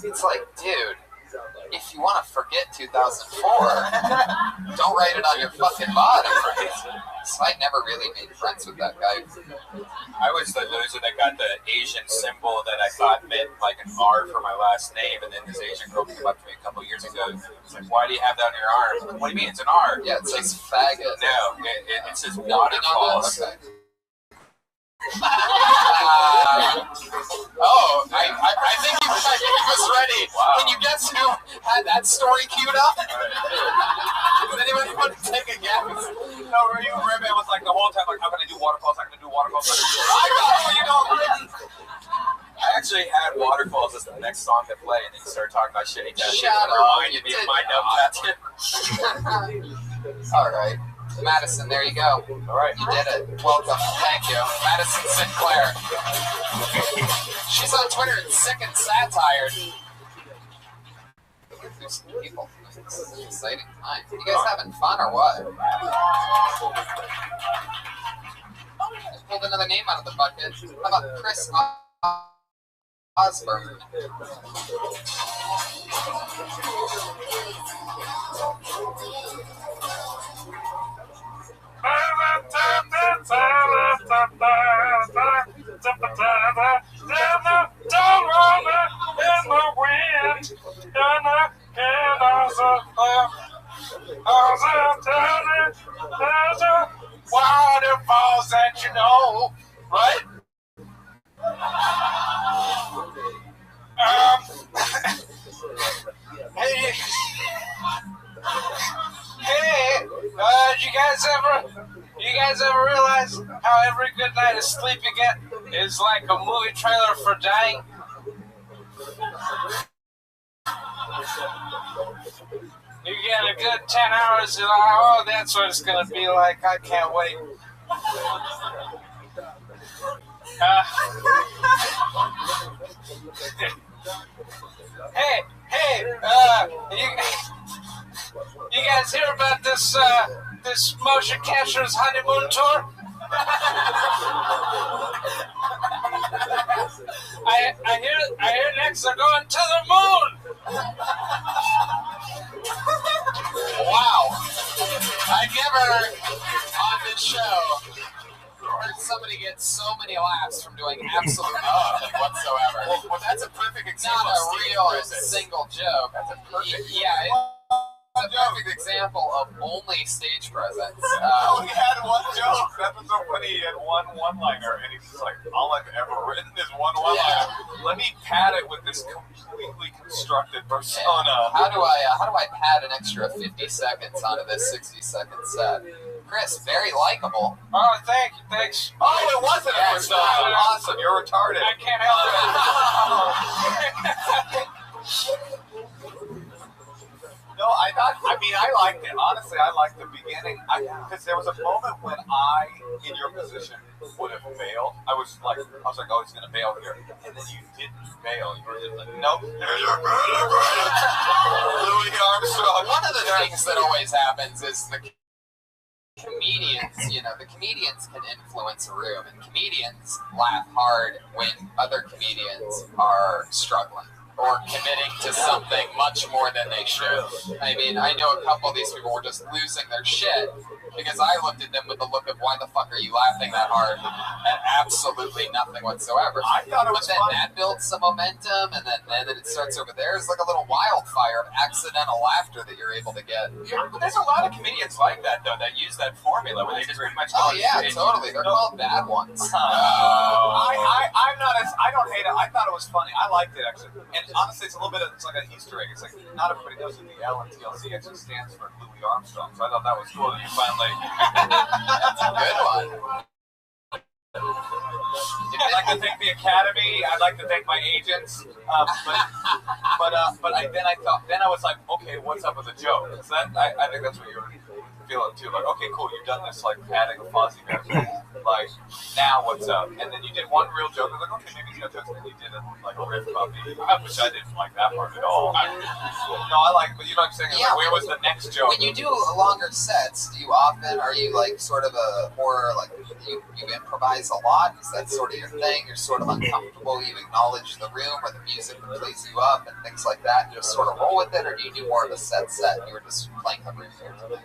It's like, dude, if you want to forget 2004, don't write it on your fucking body. So I never really made friends with that guy. I was the loser that got the Asian symbol that I thought meant like an R for my last name, and then this Asian girl came up to me a couple years ago and was like, why do you have that on your arm? I was like, what do you mean? It's an R. Yeah, it says faggot. No, it says waterfalls. Okay. I think he was ready. Wow. Can you guess who had that story queued up? Does anyone want to take a guess? No, you Rebbe was like the whole time, like, how can I do waterfalls? How can I do waterfalls? I got you know. I actually had waterfalls as the next song to play, and then you started talking about shitty tattoos. Shut up. Reminded me of my dumb tattoo. All right. Madison, there you go. All right. You did it. Welcome. Thank you. Madison Sinclair. She's on Twitter at Sick and Satire. There's some people. This is an exciting time. You guys having fun or what? I pulled another name out of the bucket. How about Chris Osborne? Waterfalls that you know, right? Hey, you guys ever realize how every good night of sleep you get is like a movie trailer for dying? You get a good 10 hours and oh, that's what it's gonna be like. I can't wait. You guys hear about this this motion capture's honeymoon tour? I hear next they're going to the moon. Wow. I never on this show heard somebody get so many laughs from doing absolute nothing whatsoever. Well, that's a perfect example. Not a real single joke. That's a perfect. Yeah, it's a perfect example of only stage presence. He had one joke. That was so funny. He had one-liner, and he's just like, all I've ever written is one-liner. Yeah. Let me pad it with this completely constructed persona. How do I pad an extra 50 seconds onto this 60-second set? Chris, very likable. Oh, thanks. Oh, it wasn't a persona. Awesome, you're retarded. I can't help it. No, No, I thought. I mean, I liked it. Honestly, I liked the beginning. Because there was a moment when I, in your position, would have bailed. I was like, oh, he's gonna bail here, and then you didn't bail. You were just like, nope. Louis Armstrong. One of the things that always happens is the comedians can influence a room, and comedians laugh hard when other comedians are struggling or committing to something much more than they should. I mean, I know a couple of these people were just losing their shit because I looked at them with the look of, why the fuck are you laughing that hard at absolutely nothing whatsoever? I thought it was But then that builds some momentum, and then it starts over there. It's like a little wildfire of accidental laughter that you're able to get. Yeah, but there's a lot of comedians like that, though, that use that formula where they just pretty much Oh yeah, totally. They're called bad ones. I'm not as. I don't hate it. I thought it was funny. I liked it actually. And honestly, it's a little bit. It's like an Easter egg. It's like not everybody knows that the L in TLC actually stands for Louis Armstrong. So I thought that was cool that you finally. That's a good one. I'd like to thank the Academy. I'd like to thank my agents. But then I was like, okay, what's up with the joke? So I think that's what you were feeling too. Like, okay, cool, you've done this, like adding a Fozzie Bear. Like, now what's up? And then you did one real joke. I was like, okay, maybe he's got jokes. And then you did a riff about me, which I didn't like that part at all. No, I like, but you know what I'm saying? Yeah, like, where was the next joke? When you do longer sets, are you like sort of a more like you improvise a lot? Is that sort of your thing? You're sort of uncomfortable. You acknowledge the room or the music that plays you up and things like that. You just sort of roll with it, or do you do more of a set? You were just playing the room here today.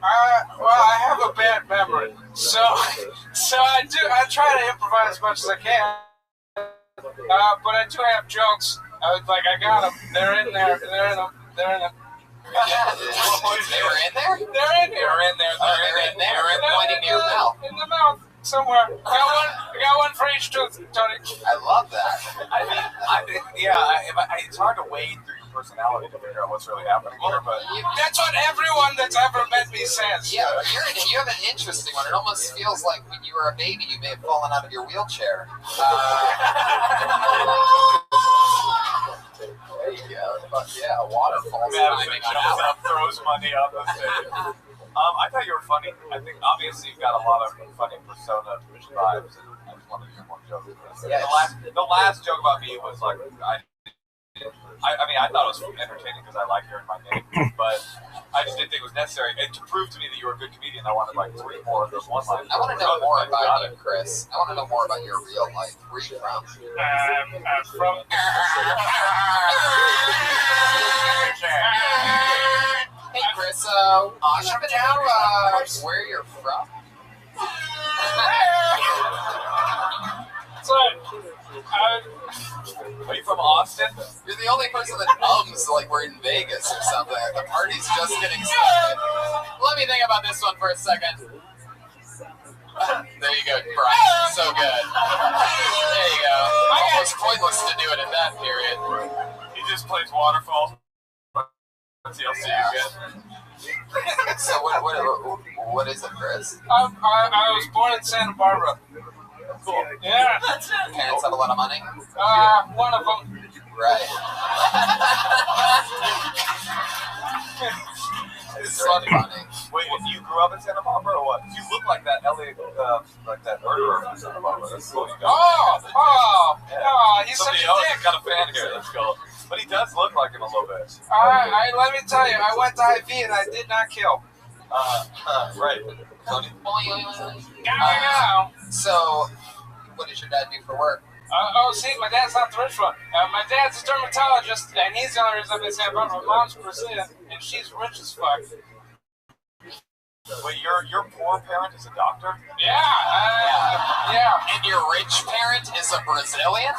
Well, I have a bad memory, so I try to improvise as much as I can. But I do have jokes. I got them. They're in there. They're in them. They were in there? They're in there. They're pointing to your mouth. In the mouth. Somewhere. I got one for each tooth, Tony. I love that. It's hard to wade through your personality to figure out what's really happening here, but that's what everyone that's ever met me says. Yeah, you have an interesting one. It almost feels like when you were a baby, you may have fallen out of your wheelchair. There you go. Yeah, waterfalls. Madison jumps up, throws money on the stage. I thought you were funny. I think obviously you've got a lot of funny persona vibes, and I just wanted to hear more jokes. Yeah, the last joke about me was like, I thought it was entertaining because I like hearing my name, but I just didn't think it was necessary. And to prove to me that you were a good comedian, I wanted like 3 more of those one-liners. I want to know more about you, Chris. I want to know more about your real life. Where are you from? I'm from. Hey, Chris. I should know where you're from. Are you from Austin? You're the only person that like we're in Vegas or something. The party's just getting started. Let me think about this one for a second. There you go, Brian. So good. There you go. Almost pointless to do it at that period. He just plays waterfalls. TLC again. So what is it, Chris? I was born in Santa Barbara. Cool. Yeah. Parents have a lot of money? One of them. Right. It's funny. Wait, you grew up in Santa Barbara or what? You look like that LA, like that murderer from Santa Barbara. That's cool. He's such a dick. He's got a fan here. Let's go. But he does look like him a little bit. Let me tell you, I went to IV and I did not kill. Right. Tony? Now. So, what does your dad do for work? See, my dad's not the rich one. My dad's a dermatologist, and he's the only reason I'm in Santa Barbara. My mom's Brazilian, and she's rich as fuck. Wait, your poor parent is a doctor? Yeah. Yeah. And your rich parent is a Brazilian?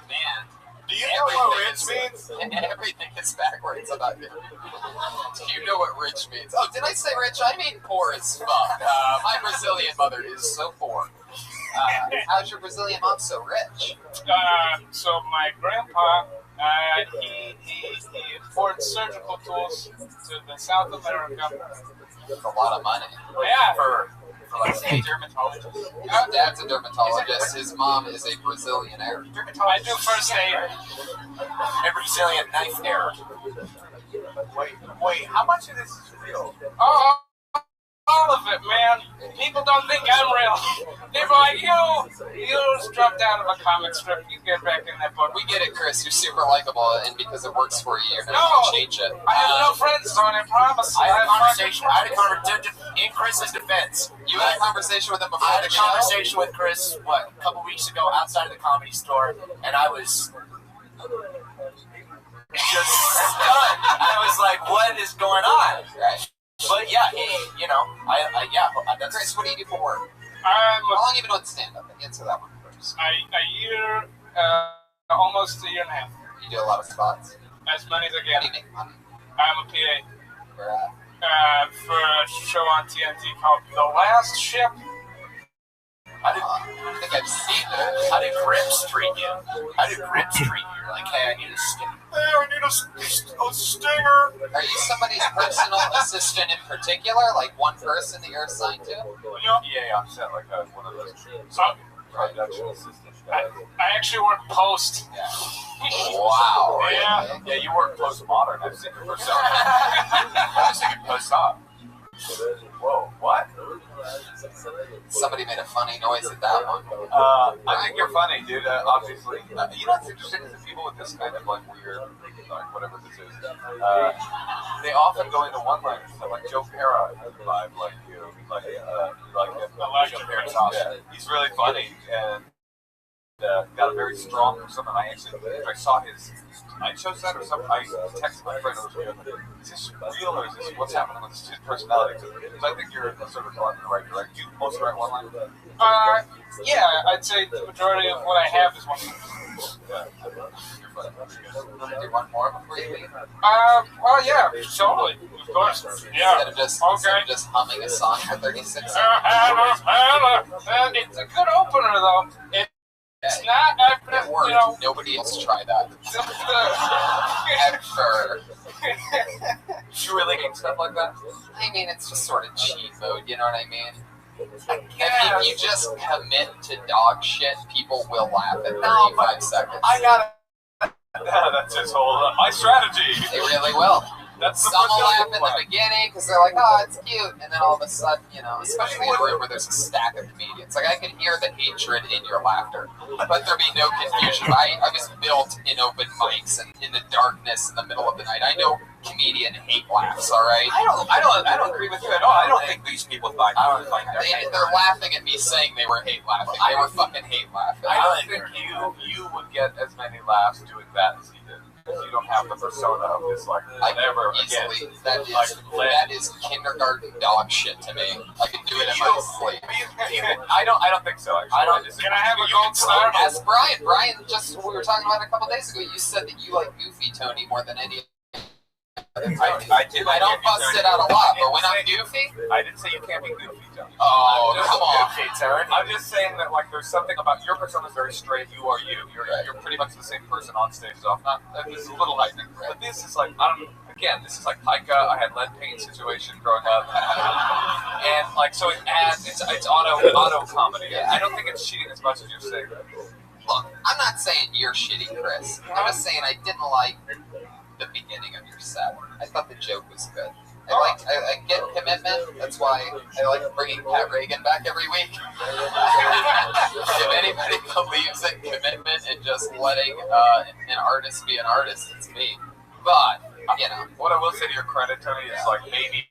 Man. Do you know what rich means? Everything is backwards about you. Do you know what rich means? Oh, did I say rich? I mean poor as fuck. My Brazilian mother is so poor. How's your Brazilian mom so rich? So my grandpa, he imported surgical tools to the South America. That's a lot of money. Yeah. For Like, a dermatologist. His dad's a dermatologist. His mom is a Brazilianaire. I do first aid. A Brazilian knife error. Wait, how much of this is real? Oh, all of it, man. People don't think I'm real. They're like, you just dropped out of a comic strip. You get back in that book. We get it, Chris. You're super likable, and because it works for you, you're not No. going to change it. I have no friends, son, I promise. I had a conversation in Chris's defense. You had a conversation with him before I had the a show? conversation with Chris, a couple weeks ago outside of the Comedy Store, and I was just stunned. I was like, what is going on? Right. But yeah, that's Chris, what do you do for work? I'm How long have you been doing stand-up? Answer that one first. a year, almost a year and a half. You do a lot of spots. As many as I How do get. you make money? I'm a PA Where at? for a show on TNT called The Last Ship. I think I've seen that. How did Grips treat you? How did Grips treat you? Like, hey, I need a stinger. Hey, I need a stinger. Are you somebody's personal assistant in particular? Like one person that you're assigned to? Yeah, I'm set like one of those production assistants. I actually work post. Wow. Yeah. Yeah, you work postmodern. I've seen your persona. I was thinking post-op. Whoa, what? Somebody made a funny noise at that one. I think you're funny, dude. Obviously, you know what's interesting is that people with this kind of like weird, like whatever this is, they often go into one-liners. So, like Joe Pera vibe, like you, like Joe Pera's awesome. He's really funny and got a very strong persona. I saw his. I chose that or something. I texted my friend. Is this real or is this what's happening with his personality? Because I think you're sort of going in the right direction. You mostly write one line. Yeah, I'd say the majority of what I have is one. Do one more before you leave? Well, yeah, totally. Of course. Yeah. Instead of just humming a song for 36 seconds. It's a good opener, though. It's not It worked. Nobody else tried that. Ever. You really hate stuff like that? I mean, it's just sort of cheat mode, you know what I mean? If you just commit to dog shit, people will laugh at 35 seconds. I got it. That's his whole, my strategy. They really will. That's Some will laugh in the beginning because they're like, oh, it's cute. And then all of a sudden, especially in a room where there's a stack of comedians, like I can hear the hatred in your laughter. But there be no confusion. I was built in open mics and in the darkness in the middle of the night. I know comedian hate laughs, all right? I don't agree with you at all. I don't think these people find They're laughing at me saying they were hate laughing. They were fucking hate laughing. I don't think you would get as many laughs doing that as he did. You don't have the persona of this, like, whatever. Easily. That is kindergarten dog shit to me. I can do it in my sleep. I don't think so, actually. Can I have a gold star? Ask Brian. Brian, just we were talking about it a couple days ago. You said that you like Goofy Tony more than any. I don't bust it out a lot, but when I'm goofy, I didn't say you can't be goofy, Tony. Oh, come on. Okay, Tony. I'm just saying that like there's something about your persona is very straight. You are you. You're pretty much the same person on stage as off. Not this is a little heightened, but this is like again, this is like Taika. I had lead paint situation growing up, and like so it adds. It's auto comedy. I don't think it's cheating as much as you're saying. Look, I'm not saying you're shitty, Chris. I'm just saying I didn't like the beginning of your set. I thought the joke was good. I get commitment. That's why I like bringing Pat Reagan back every week. If anybody believes in commitment and just letting an artist be an artist, it's me. But what I will say to your credit, Tony, is like maybe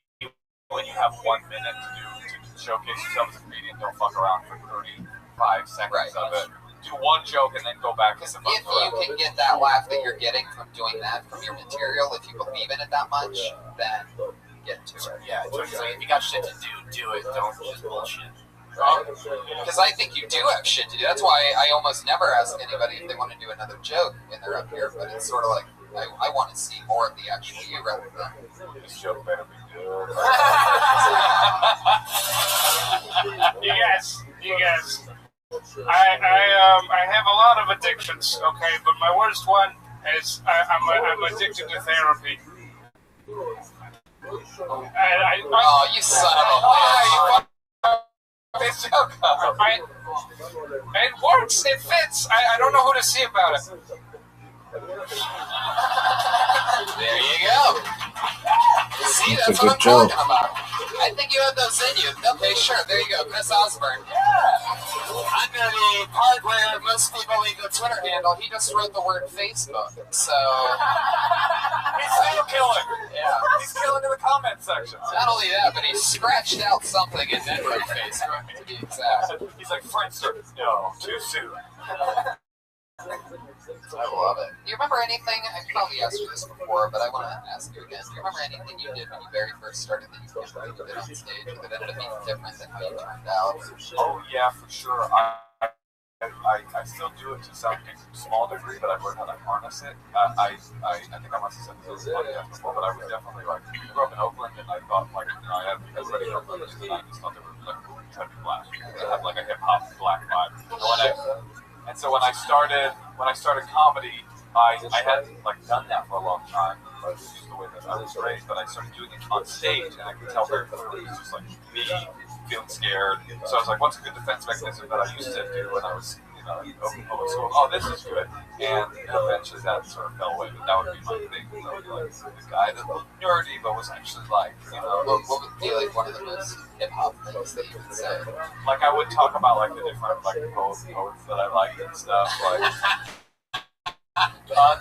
when you have 1 minute to showcase yourself as a comedian, don't fuck around for 35 seconds of it. Do one joke and then go back. Because if you can get that laugh that you're getting from doing that from your material, if you believe in it that much, then get to it. Yeah, totally. If you got shit to do it. Don't just bullshit. Because I think you do have shit to do. That's why I almost never ask anybody if they want to do another joke when they're up here. But it's sort of like I want to see more of the actual you rather than this joke better be good. You guys. I have a lot of addictions, okay, but my worst one is I'm addicted to therapy. Oh, you son of a bitch. face joke. It works. It fits. I don't know who to see about it. There you go. See, that's what I'm talking about. I think you have those in you. Okay, sure. There you go. Chris Osborne. I'm going to the part where most people leave the Twitter handle. He just wrote the word Facebook. So. He's still killing. Yeah. He's killing in the comment section. Not only that, but he scratched out something and then wrote Facebook, to be exact. He's like, Friendster. No, too soon. I love it. Do you remember anything? I probably asked you this before, but I want to ask you again. Do you remember anything you did when you very first started that you can't believe you did on stage that ended up being different than how you turned out? Oh, yeah, for sure. I still do it to some small degree, but I've learned how to harness it. I think I must have said this podcast before, but I was definitely like, I grew up in Oakland, and I thought, like, you know, I had everybody in Oakland in the 90s thought they were like trying to be black. They had like a hip hop black vibe. And so when I started comedy, I hadn't like done that for a long time. But it's just the way that I was raised. But I started doing it on stage, and I could tell very quickly it was just like me feeling scared. So I was like, "What's a good defense mechanism that I used to do when I was, you know, in public school? Oh, this is good." And eventually that sort of fell away. But that would be my thing. So I would be like the guy that looked nerdy, but was actually like, you know, what would be like one of the most hip hop things that you would say? Like I would talk about like the different like poets that I liked and stuff. Like.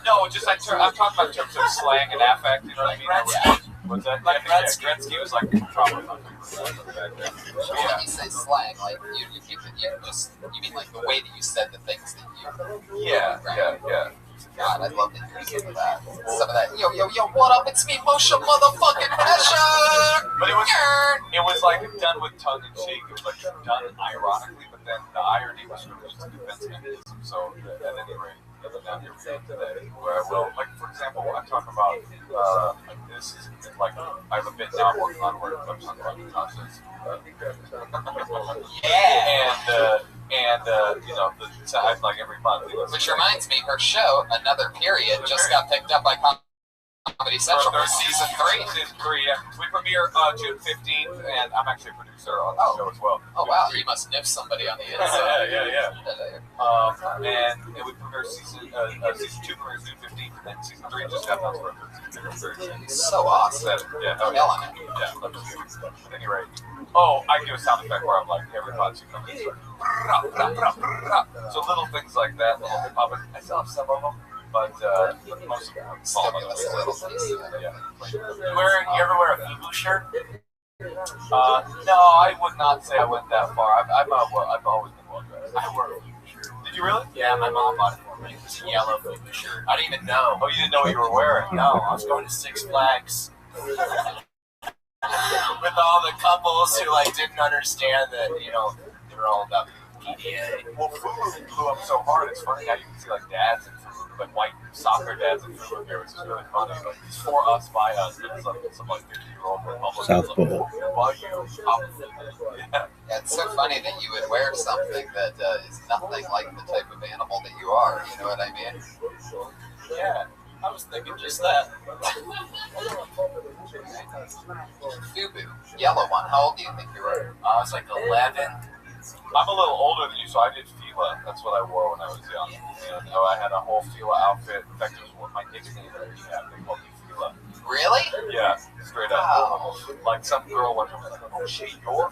No, just I'm talking about in terms of slang and affect. You know what I mean? What's that? Like Gretzky was like probably my favorite back then. So when you say slang, like you mean like the way that you said the things that you. Yeah. God, I'd love to hear some of that. Yo, what up? It's me, Moshe motherfucking Pressure! But it was like done with tongue in cheek. It was like done ironically, but then the irony was really just a defense mechanism. So at any rate, down here today, where I will, like for example, I'm talking about like this is like I have a bit now I'm working on where I'm talking about conscious. And you know, I'm like every month. Which reminds me, her show, Another Period, just got picked up by Comedy Central for season 3. Season 3, yeah. We premiere June 15th, and I'm actually a producer on the show as well. Oh wow, you must know somebody on the inside. Yeah. And we premiere season 2 premieres June 15th, and then season 3 just got announced for so awesome. Yeah, at any rate. Oh, I do a sound effect where I'm like, every pod you come in, so little things like that, little hip hop. I still have some of them. But most of them are small. Yeah. You ever wear a FUBU shirt? No, I would not say I went that far. I've always been well dressed. I wore a FUBU shirt. Did you really? Yeah, my mom bought it for me. It was a yellow FUBU shirt. I didn't even know. Oh, you didn't know what you were wearing? No, I was going to Six Flags. With all the couples who like didn't understand that, you know, they were all about PDA. Well, FUBU blew up so hard. It's funny how you can see like dads and like white soccer dads and FUBU here, which is really funny. Like it's for us, by us. It's like some like 50-year-old Republican. South Pole. Yeah, it's so funny that you would wear something that is nothing like the type of animal that you are. You know what I mean? Yeah, I was thinking just that. FUBU, yellow one. How old do you think you were? I was like 11. I'm a little older than you, so I did Fila. That's what I wore when I was young. And I had a whole Fila outfit. In fact, it was what my nickname that we had. They called me Fila. Really? Yeah, straight up. Wow. Like some girl went to me like, "Oh shit, you're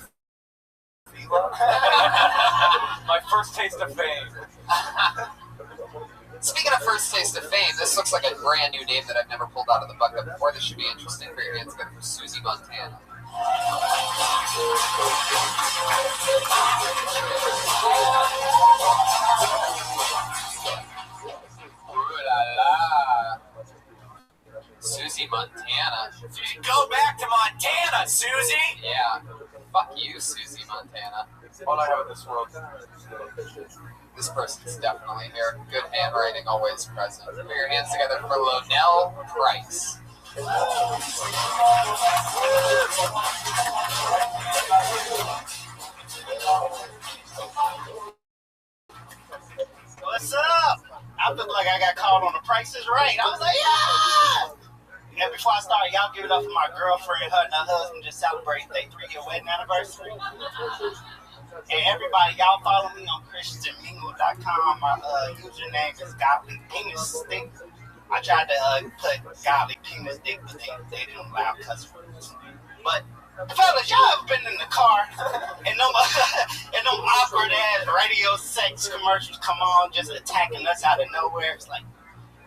Fila?" My first taste of fame. Speaking of first taste of fame, this looks like a brand new name that I've never pulled out of the bucket before. This should be interesting for your hands together for Susie Montana. Ooh la la. Susie Montana. Go back to Montana, Susie! Yeah. Fuck you, Susie Montana. All I have in this world. This person's definitely here. Good handwriting, always present. Put your hands together for Lonell Price. What's up? I look like I got called on the Price is Right. I was like, yeah! And before I start, y'all give it up for my girlfriend. Her and her husband just celebrated their 3-year wedding anniversary. And everybody, y'all follow me on ChristianMingle.com. My username is Godly Penis Stick. I tried to put Godly Penis Stick, but they didn't allow cuss words. But fellas, y'all ever been in the car and them awkward ass radio sex commercials come on, just attacking us out of nowhere? It's like,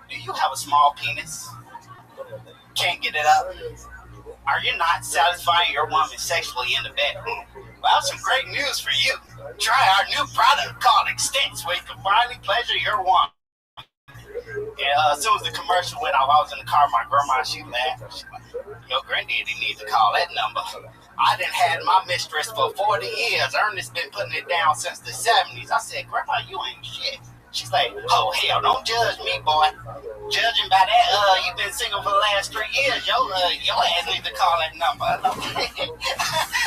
do you have a small penis? Can't get it up? Are you not satisfying your woman sexually in the bedroom? Well, some great news for you. Try our new product called Extents, where you can finally pleasure your woman. And as soon as the commercial went off, I was in the car. My grandma, she laughed. She like, your granddaddy needs to call that number. I done had my mistress for 40 years. Ernest's been putting it down since the 70s. I said, Grandma, you ain't shit. She's like, oh, hell, don't judge me, boy. Judging by that, you've been single for the last 3 years. Your ass needs to call that number.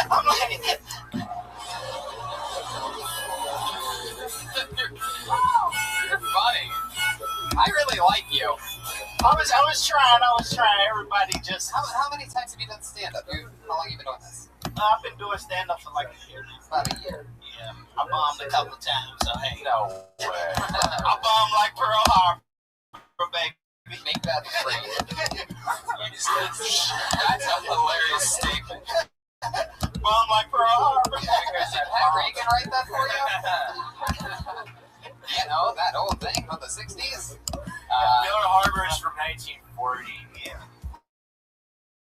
I'm like, you're funny. I really like you. I was trying. Everybody just. How many times have you done stand-up? How long have you been doing this? I've been doing stand-up for like a year. About a year. Yeah. I bombed a couple times, so hey. No way. I bombed like Pearl Harbor, baby. Make that free. That's a hilarious statement. Bomb like Pearl Harbor. Had Reagan write that for you? You know, that old thing from the 60s? Pearl Harbor is from 1940. Yeah.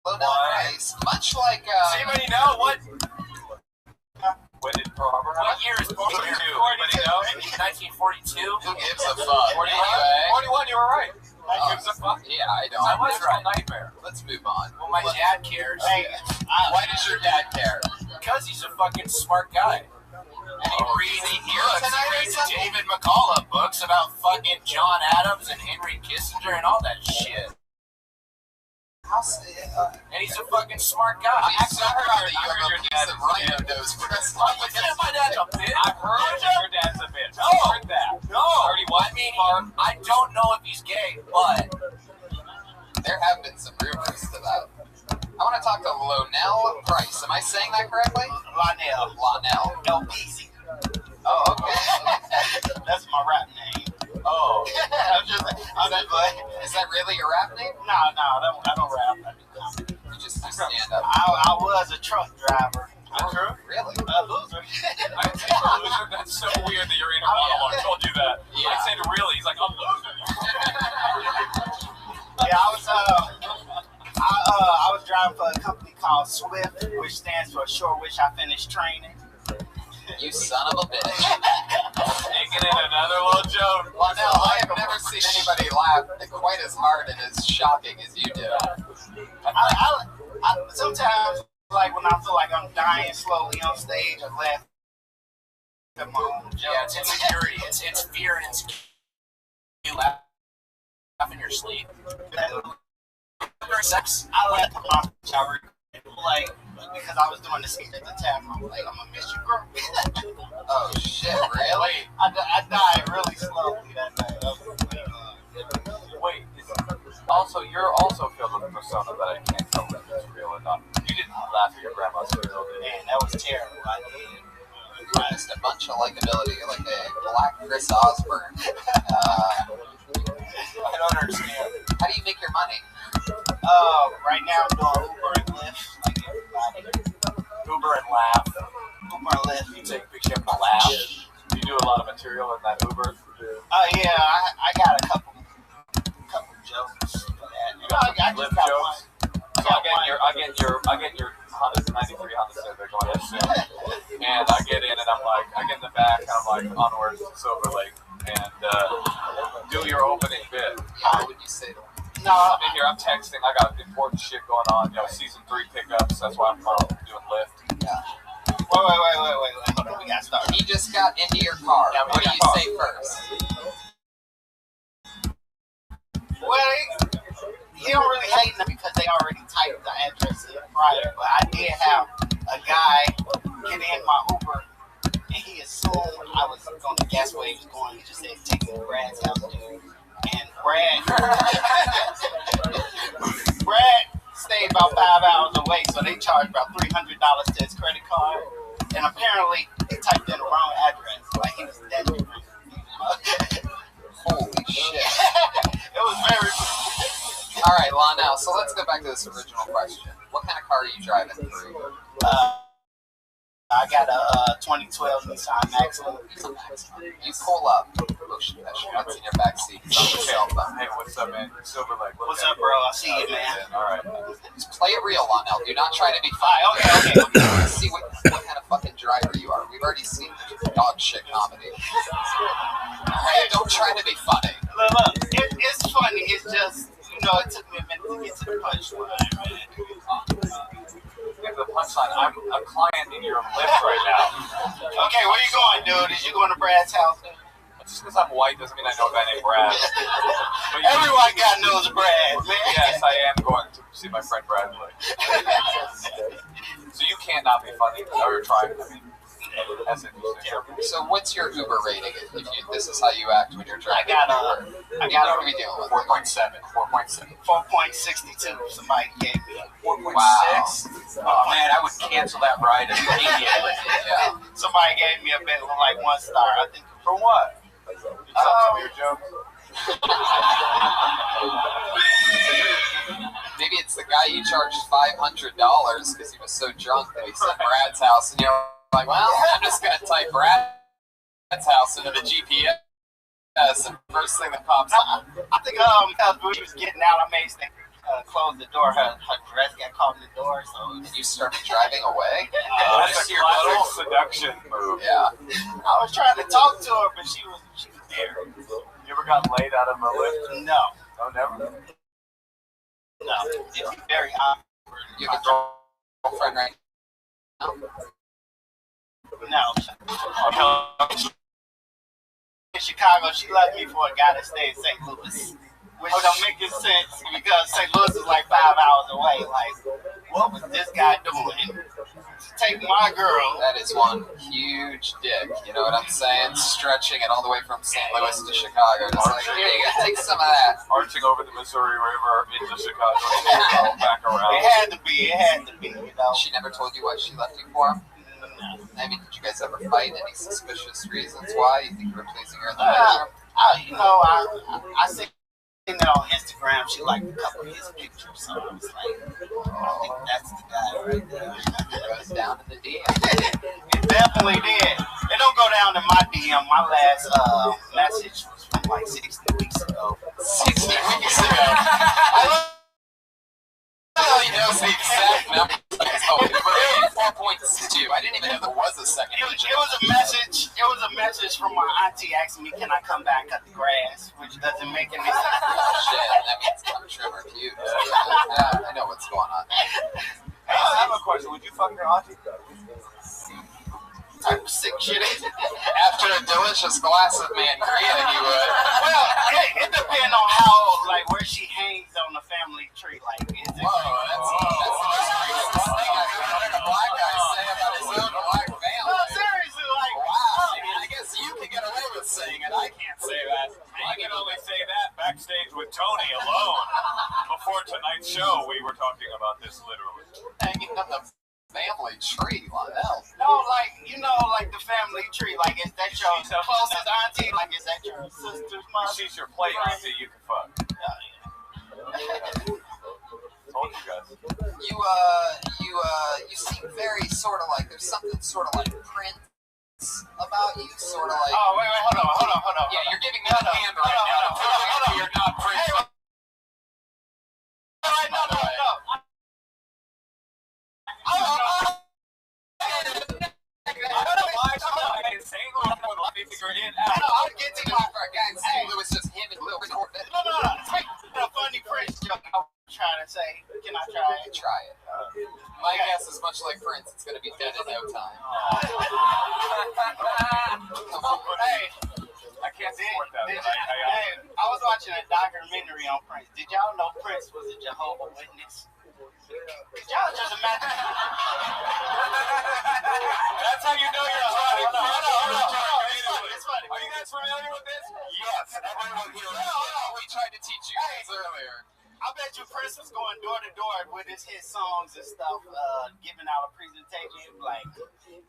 Low down price. Much like. Does anybody know what? When did Pearl Harbor? What year is Pearl Harbor? Anybody know? 1942. Who gives a fuck? 41. You were right. Who gives a fuck? Yeah, I don't. I was right. Nightmare. Let's move on. Well, my dad cares. Hey, why does your dad care? Because he's a fucking smart guy. And he reads David McCullough books about fucking John Adams and Henry Kissinger and all that shit. And he's a fucking smart guy. I'm so proud that you have a piece of rhino nose for us. My dad's a bitch. I've heard your dad's a bitch. No. I've heard that. No. I mean, I don't know if he's gay, but there have been some rumors to that. I want to talk to Lonell Price. Am I saying that correctly? Lonell. LPC. Oh, okay. That's my rap name. Oh. I'm just like, is that really your rap name? No, I don't rap. You just do stand up. I was a truck driver. true? Really? A loser. I say a loser? That's so weird that you're in a monologue. I told you that. Yeah. I said really. He's like, I'm a loser. Yeah, I was driving for a company called Swift, which stands for Sure Wish I Finished Training. You son of a bitch. Taking in another little joke. Well, no, I have never seen anybody laugh quite as hard and as shocking as you do. I sometimes, like when I feel like I'm dying slowly on stage, I laugh at my own jokes. Yeah, it's insecurity. It's fear and insecurity. You laugh in your sleep. Sex. I laugh at my shower, like, because I was doing the skit at the time. I'm like, I'm gonna miss you, girl. Oh shit, really? I died really slowly that night. Wait, also, you're also filled with a persona that I can't tell if it's real or not. You didn't laugh at your grandma's funeral, did you? Man, that was terrible. I did. Just a bunch of likability, like a black Chris Osborne. I don't understand. How do you make your money? Right now I'm doing Uber and Lyft, like everybody. Uber and laugh. Uber and Lyft. You take a picture of the laugh. You do a lot of material in that Uber. Yeah, I got a couple jokes for that. I just got jokes. one. So I get your Honda 93 Honda Civic on that shit, and I get in and I get in the back and I'm like, onwards to Silver Lake, and do your opening bit. How would you say that? No, I'm in here, I'm texting, I got important shit going on, season 3 pickups, that's why I'm doing Lyft. Yeah. Wait, hold on, we gotta start. He just got into your car. Yeah, what do you say first? Well, he don't really hate them because they already typed the address in prior, but I did have a guy get in my Uber, and he assumed I was going to guess where he was going. He just said, take me to Brad's house, dude. And Brad stayed about 5 hours away, so they charged about $300 to his credit card. And apparently, he typed in the wrong address. Like, he was that different. Holy shit. It was very... All right, Lionel, so let's go back to this original question. What kind of car are you driving through? I got a 2012 Nissan Maxima. You pull up. Oh shit, what's in your backseat? It's on the cell phone. Hey, what's up, man? Silver Lake. What's up, bro? I see you, man. All right. Just play it real, Lionel. Do not try to be funny. Okay. Let's see what kind of fucking driver you are. We've already seen dog shit comedy. Hey, don't try to be funny. Look, it's funny. It's just, it took me a minute to get to the punchline, man. The punchline. I'm a client in your lift right now. Okay, where you going, dude? Is you going to Brad's house? Just because I'm white doesn't mean I know a guy named Brad. Everyone got knows Brad, man. Yes, I am going to see my friend Bradley. So you can't not be funny. Or trying. I mean, that's interesting. So what's your Uber rating? This is how you act when you're driving. I got what are we dealing with? 4.7. 4.62. Somebody gave me 4.6. Wow. Oh man, I would cancel that ride immediately. Yeah. Somebody gave me a bit of like 1 star. I think For what? Some of your jokes. Maybe it's the guy you charged $500 because he was so drunk that he said Brad's house, and you're like, well, I'm just gonna type Brad's house into the GPS, and first thing that pops up. I think because when she was getting out, I made her close the door. Her dress got caught in the door, so And you started driving away. That's a classic seduction move. Yeah. I was trying to talk to her, but she was there. You ever got laid out of a lift? No, Oh, never. it'd be very awkward. You have a girlfriend right now? No. In Chicago, she left me for a guy that stayed in St. Louis, which don't make any sense because St. Louis is like 5 hours away. Like, what was this guy doing? Take my girl. That is one huge dick. You know what I'm saying? Stretching it all the way from St. Louis to Chicago. Just like, here you go, take some of that. Arching over the Missouri River into Chicago and back around. It had to be, She never told you what she left you for? I mean, did you guys ever fight? Any suspicious reasons why? You think you were pleasing her in the bedroom? I see on Instagram, she liked a couple of his pictures, so I was like, I think that's the guy right there. It goes down in the DM. It definitely did. It don't go down in my DM. My last message was from like 60 weeks ago. 60 weeks ago. He knows the exact number. Oh, 4.2. I didn't even know there was a second. It was a message. It was a message from my auntie asking me, "Can I come back and cut the grass?" Which doesn't make any sense. Shit, that means I'm trimmer cute. Yeah, I know what's going on. Hey, I have a question. Would you fuck your auntie? Type of sick shit. After a delicious glass of mangria, you would. Well, it depends on how, like, where she hangs on the family tree. Like, is it? Whoa, that's the most racist thing I've ever heard a black guy say about his own black family. No, seriously, like, wow. I mean, I guess you can get away with saying it. I can't say that. I can only say that backstage with Tony alone. Before tonight's show, we were talking about this literally. Hanging on the family tree, Lionel. No, like, like the family tree. Like, is that your closest auntie? Like, is that your sister's mother? She's your play auntie. You can fuck. Told you guys. You seem very sort of like, there's something sort of like Prince about you, sort of like. Oh, wait, hold on. Yeah, you're giving me the hand right now. Hold on. You're not Prince. Hey, no. I'll get to my guy in St. Louis, just him and Lil North. No. A funny Prince joke I was trying to say. Can I try it? Try it. My guess is much like Prince. It's going to be dead in no time. Hey. I can't support that. I was watching a documentary on Prince. Did y'all know Prince was a Jehovah's Witness? Y'all just imagine. That's how you know you're trying. It's funny. Are you guys familiar with this? Yes. Everyone here. We tried to teach you guys earlier. I bet Chris was going door to door with his hit songs and stuff, giving out a presentation like,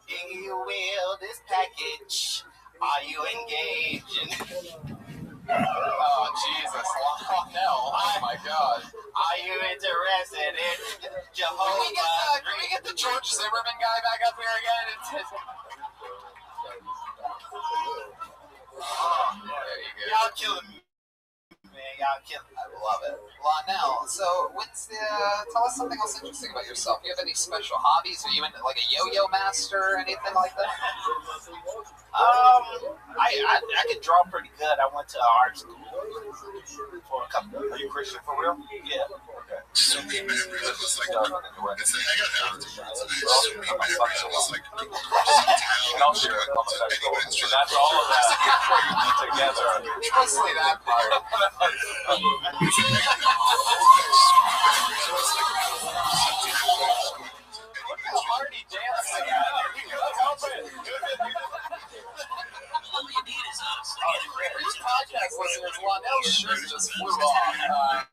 "Do you will this package? Are you engaged?" Oh, Jesus. Oh, no. Oh, my God. Are you interested in Jehovah? Can we get the George Zimmerman guy back up here again? There you go. Y'all killing me. Man, y'all killing me. I love it. Lionel, so tell us something else interesting about yourself. Do you have any special hobbies? Are you into like a yo-yo master or anything like that? I could draw pretty good. I went to art school for a couple. Are you Christian for real? Yeah. Okay. So me, man, it was like, it's a hang out. So me, man, it was like, And I'll share it on the festival. So that's all of that together. Mostly that part. Look how hard he danced. All you need is honestly getting For you podcast listeners, Lionel's shirt just flew off.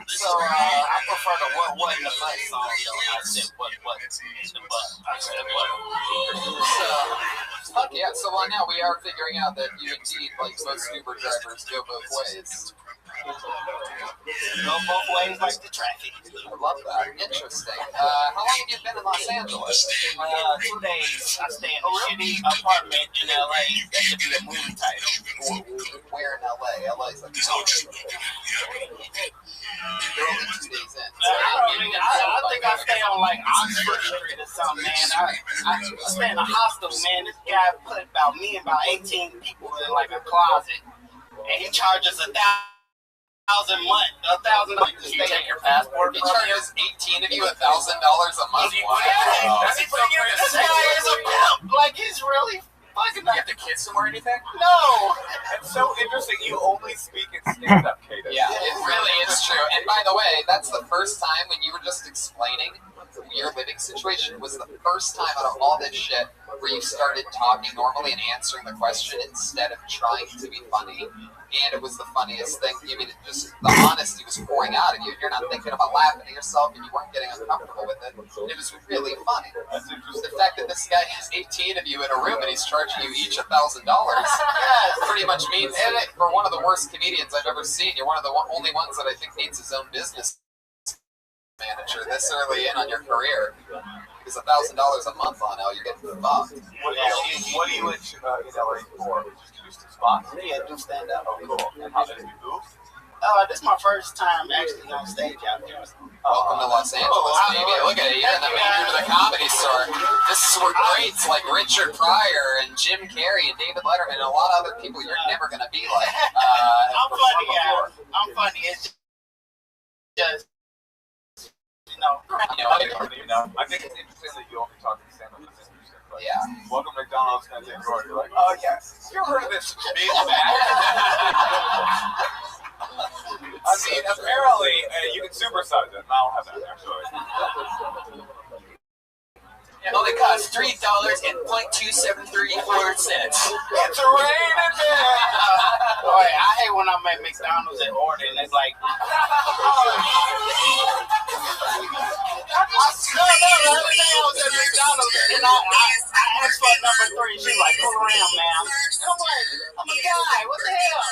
So I prefer the what in the butt song though. I said what in the butt. I said what. Fuck yeah, so now we are figuring out that you indeed, like most Uber drivers, go both ways. Go both ways like the traffic. I love that. Interesting. How long have you been in Los Angeles? 2 days. I stay in a shitty apartment in LA. That should be a movie title. Where in LA? LA is like you're only 2 days in. I think I stay on like Oxford Street or something, man. I stay in a hostel, man. This guy put about me and about 18 people in like a closet, and he charges $1,000 a month. You take your passport. He charges 18 of you $1,000 a month. Wow. This guy is a pimp. Like he's really fucking. You have to kiss him or anything? No. It's so interesting. You only speak in stand-up cadence. Yeah, it really is true. And by the way, that's the first time when you were just explaining your living situation was the first time out of all this shit where you started talking normally and answering the question instead of trying to be funny. And it was the funniest thing. I mean, just the honesty was pouring out of you. You're not thinking about laughing at yourself and you weren't getting uncomfortable with it. It was really funny. The fact that this guy has 18 of you in a room and he's charging you each $1,000 pretty much means, and for one of the worst comedians I've ever seen, you're one of the only ones that I think needs his own business manager this early in on your career. Because $1,000 a month on L, you're getting fucked. What do you in LA for? Just use the spots? Yeah, do stand up. Oh, cool. And how did you move? This is my first time actually on stage out there. Welcome to Los Angeles, baby. Look at it. You're in the major to the Comedy Store. This is where greats like Richard Pryor and Jim Carrey and David Letterman and a lot of other people you're never going to be like. I'm funny, guys. I'm funny. It's just, I think it's interesting that you only talk to stand-up. Yeah. Welcome to McDonald's, and you're like, oh yeah, you heard of this big bag? I mean, apparently you can supersize it, and I'll have that actually. It only costs $3.0.2734. It's raining man. Boy, I hate when I'm at McDonald's and order and it's like, I was at McDonald's and I asked for number 3. She's like, pull around, ma'am. I'm like, I'm a guy. What the hell?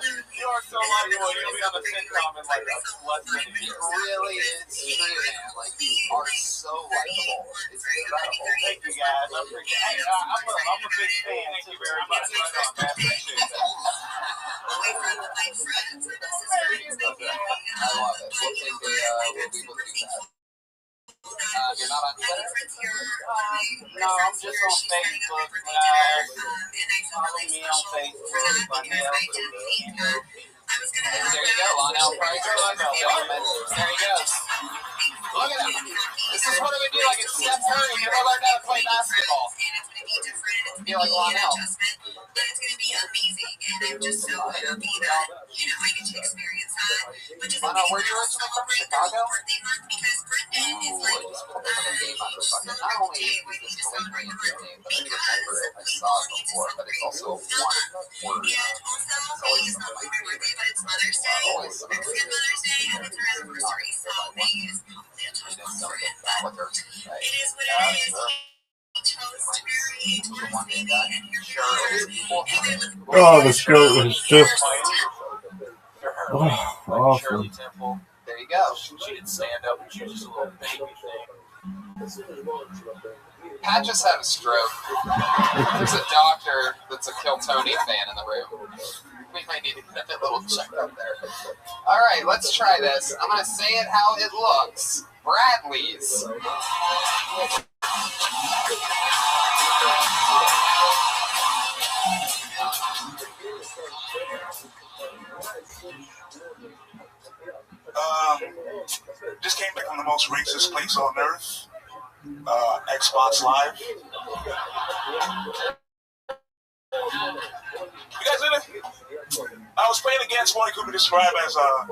You are so likable. You'll be on the sitcom in like less than a year. It really is true, man. Like, you are so likable. It's incredible. Thank you, guys. I appreciate it. Hey, I'm a big fan. Thank you very much. I appreciate that. I love it. We'll take we will do that. You're not on Twitter? No, I'm just on Facebook, guys. Follow me on Facebook. There you go, Lionel Price. Gentlemen, there he goes. Look at him. This is what it would be like if Steph Curry never learned how to play basketball. It'd be like Lionel. But it's going to be amazing, and I'm just so happy that, I get to experience that. But just Lionel, where'd you originally from? Chicago? birthday month, because Brendan is like have a name on the bucket. Not only is this delivery in your name, but I remember it. I saw it before, but it's also one word. It's always some of my favorite. Always some of my favorite. Oh, the skirt was just awful. Shirley Temple. There you go. She didn't stand up, and she was just a little baby thing. Pat just had a stroke. There's a doctor that's a Kill Tony fan in the room. We might need to get a little checkup there. All right, let's try this. I'm going to say it how it looks. Bradley's. Just came back from the most racist place on earth, Xbox Live. You guys in it? I was playing against what could be described as a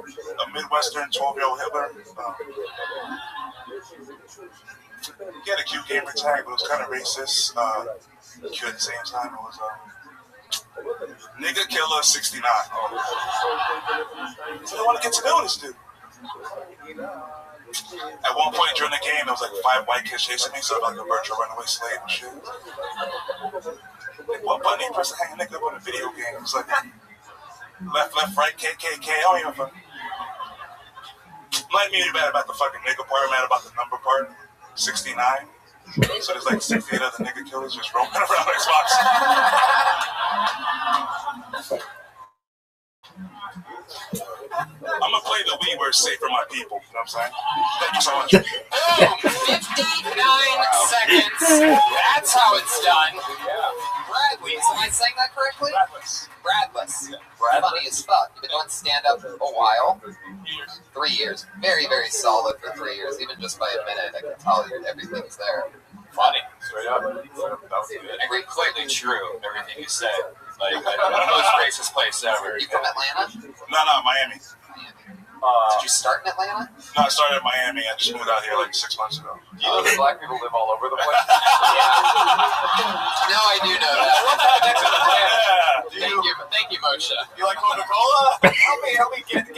Midwestern 12-year-old Hitler. He had a cute gamer tag, but it was kind of racist. Cute at the same time. It was Nigga Killer 69. So I want to get to know this dude. At one point during the game, there was like 5 white kids chasing me, so I'm like a virtual runaway slave and shit. Like, what button you press to hang a nigga up on a video game? It's like left, right, KKK. I don't even fucking. I'm not even mad about the fucking nigga part. I'm mad about the number part. 69. So there's like 68 other nigga killers just roaming around Xbox. I'm gonna play the Wii where it's safe for my people. You know what I'm saying? Thank you so much. Boom! 59 seconds. That's how it's done. Bradley's. Am I saying that correctly? Bradless. Funny as fuck. You've been doing stand-up a while. 3 years. Very, very solid for 3 years. Even just by a minute, I can tell you everything's there. Funny. Straight up. That was good. Completely true, everything you said. Like, one of the most racist places ever. You from Atlanta? No, Miami. Did you start in Atlanta? No, I started in Miami. I just moved out here like 6 months ago. Do you know that black people live all over the place? No, I do know that. Thank you, Moshe. You like Coca-Cola? help me get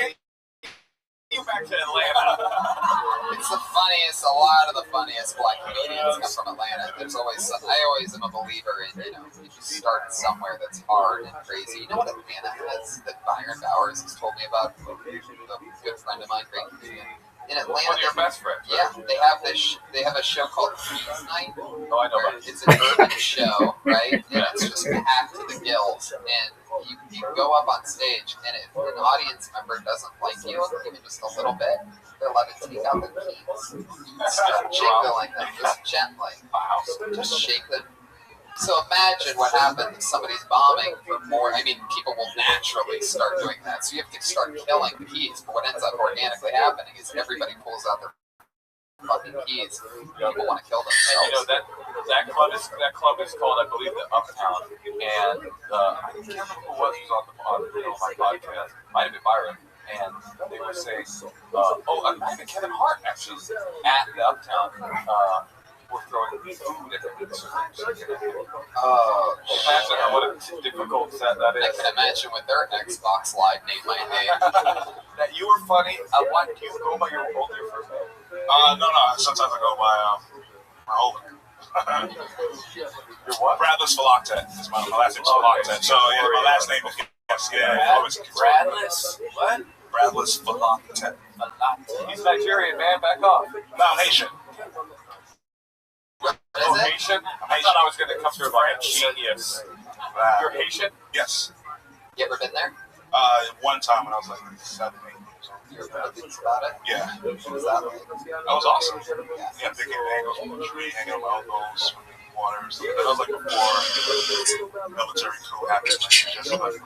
you back to Atlanta. It's the funniest. A lot of the funniest black comedians come from Atlanta. There's always some. I always am a believer in, you just start somewhere that's hard and crazy. You know what Atlanta has that Byron Bowers has told me about? A good friend of mine, great comedian. In Atlanta, One of your best friends. Yeah, they have this. They have a show called Cheese Night. Oh, I know about it. It's an urban show, right? And it's just packed to the gills. And you go up on stage, and if an audience member doesn't like you, even just a little bit, they're allowed to take out their keys. Start jiggling them just gently. Wow. Just shake them. So imagine what happens if somebody's bombing for more. I mean, people will naturally start doing that. So you have to start killing the keys. But what ends up organically happening is everybody pulls out their fucking keys. People want to kill themselves. And you know that club is called, I believe, the Uptown. And I can't remember who was on my podcast. Might have been Byron. And they were saying, it might have been Kevin Hart actually at the Uptown. We're throwing food at them. Imagine what a difficult set that is. I can imagine with their Xbox Live name my name. That you were funny. Why do you go by your first name? No. Sometimes I go by my old name. Your what? Bradless Faloctet. My last name's Faloctet. So yeah, my last name is Bradless. What? Bradless Faloctet. He's Nigerian, man. Back off. No, I'm Haitian. Oh, Haitian? I thought I was going to come through by a genius. You're Haitian? Yes. You ever been there? One time when I was like 7, 8 years old. You ever heard about it? Yeah. What was that like? That was awesome. Yeah, picking mangoes from the tree, hanging on my elbows, swimming in the waters. That was like before military coup happened. Just like,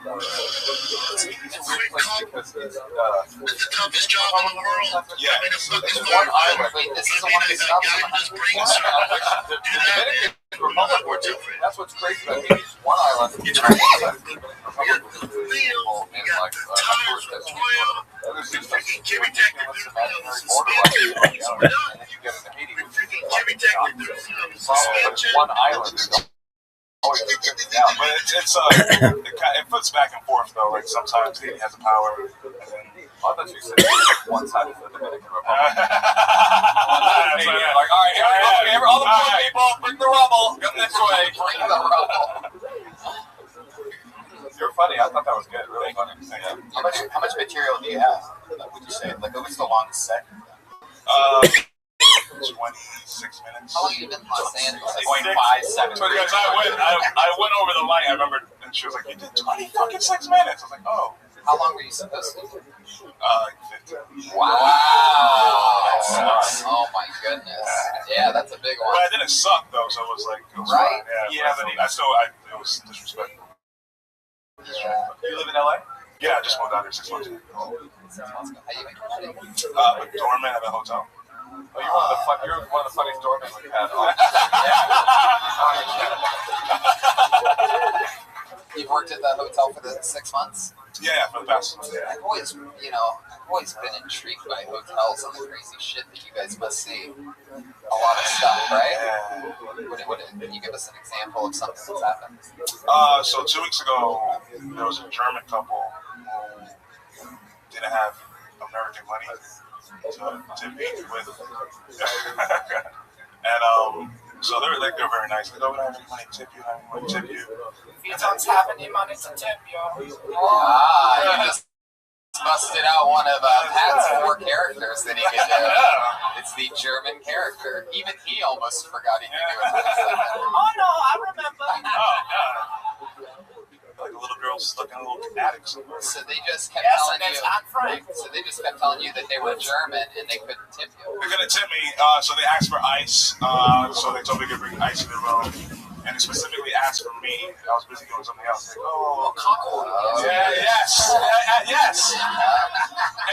It's the toughest job in the world. Yeah. It's one island. Wait, this isn't one of these stuff. The Dominican Republic, that's what's crazy about Haiti. It's one island. It's and got the tires for oil. There's just Freaking Jimmy Jack, the imaginary border. And then you get into Haiti, which is problem. But it's one island. Always yeah, but it flips back and forth though. Like sometimes Haiti has the power, and then I thought you said one side is the Dominican Republic. Like, all right, all the poor people, bring the rubble, come this way, bring the rubble. You're funny. I thought that was good. Really funny. Yeah. How much material do you have? Would you say? Like, what's the longest set? 26 minutes. How long have you been in Los Angeles? 0.57. I went over the line. I remember, and she was like, "You did 20 fucking 6 minutes." I was like, "Oh." How long were you supposed to do? Like 15. Wow. Oh my goodness. Yeah, that's a big one. But I didn't suck though, so it was like, it was right? Fine. Yeah, but it was disrespectful. Yeah. You live in LA? Yeah, I just moved out here 6 months ago. 6 months ago. How you making money? Doorman at a hotel. Oh, you're one of the funniest doormen we've had on. You've worked at that hotel for the 6 months? Yeah, for the past. Yeah. I've always been intrigued by hotels and the crazy shit that you guys must see. A lot of stuff, right? Yeah. Can you give us an example of something that's happened? So 2 weeks ago, there was a German couple who didn't have American money to meet with. And so they're very nice. Like, "Oh, we don't have any money to tip you. I don't tip you." If you don't have any money to tip you. You just busted out one of Pat's 4 characters that he could do. It's the German character. Even he almost forgot he could do it. Oh no, I remember. Like a little girl stuck in a little attic somewhere. So they just kept telling you that they were German and they couldn't tip you. They're gonna tip me, so they asked for ice. So they told me to bring ice in their room, and they specifically asked for me. I was busy doing something else. Like, yes.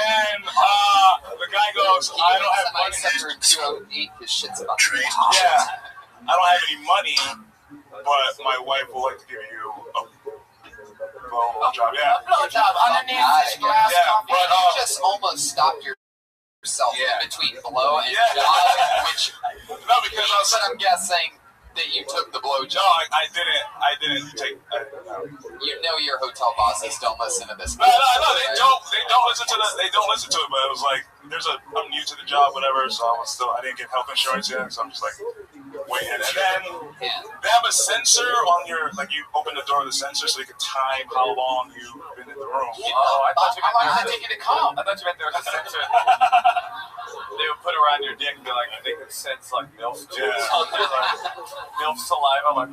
And the guy goes, "I don't have money." After 208, his shit's about to be Yeah, I don't have any money, but my wife will like to give you a blowjob. Yeah, blowjob underneath this glass coffee. But you just almost stopped yourself in between blow and job, which no, because I'm guessing that you took the blowjob. No, I didn't take. You know your hotel bosses don't listen to this. No, they don't listen to They don't listen to it. But it was like, I'm new to the job, whatever. So I didn't get health insurance yet. So I'm just like waiting. And then they have a sensor on your, like, you open the door of the sensor so you can time how long you've been in the room. Oh, I thought you meant how long did it take you to come? I thought you meant there was a sensor. They would put around your dick and be like, they could sense like MILF juice. MILF saliva, like.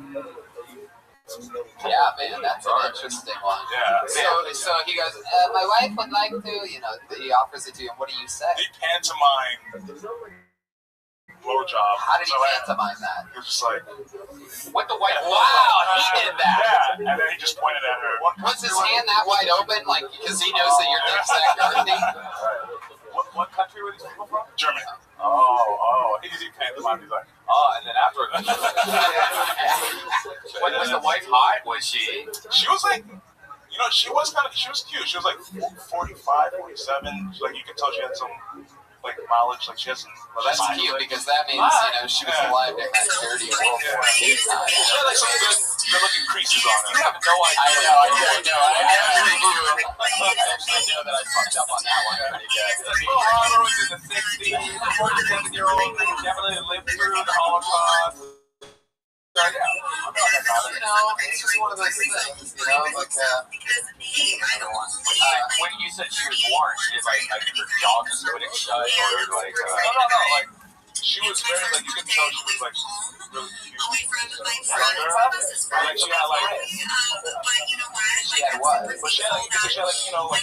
Yeah, man, that's an interesting one. Yeah. So he goes, my wife would like to, he offers it to you, and what do you say? He pantomime blowjob. How did he pantomime that? He was just like, with the white. Wow, he did that. Yeah, and then he just pointed at her. Was his hand that wide open, like, because he knows that your dick's that girthy? What country were these people from? Germany. Oh, easy pantomime. He's like, and then afterwards. Was the wife hot? Was she? She was like, she was cute. She was like 45, 47. Like, you could tell she had some, like, knowledge. Like, she has some. Well, that's cute because that means, she was alive during that dirty World War II time. She had, like, some good-looking creases on her. You have no idea. I know. I actually do. I actually know that I fucked up on that one pretty good. Harder was in the 60s. 47-year-old definitely lived through the Holocaust. It's just one of those things, like, when you said she was born, she was like her jaw just wouldn't shut, or like, no, like, she was very, like, you could tell she was, like, really cute. Like, she had, like, she had what? But she had, like, lines, like,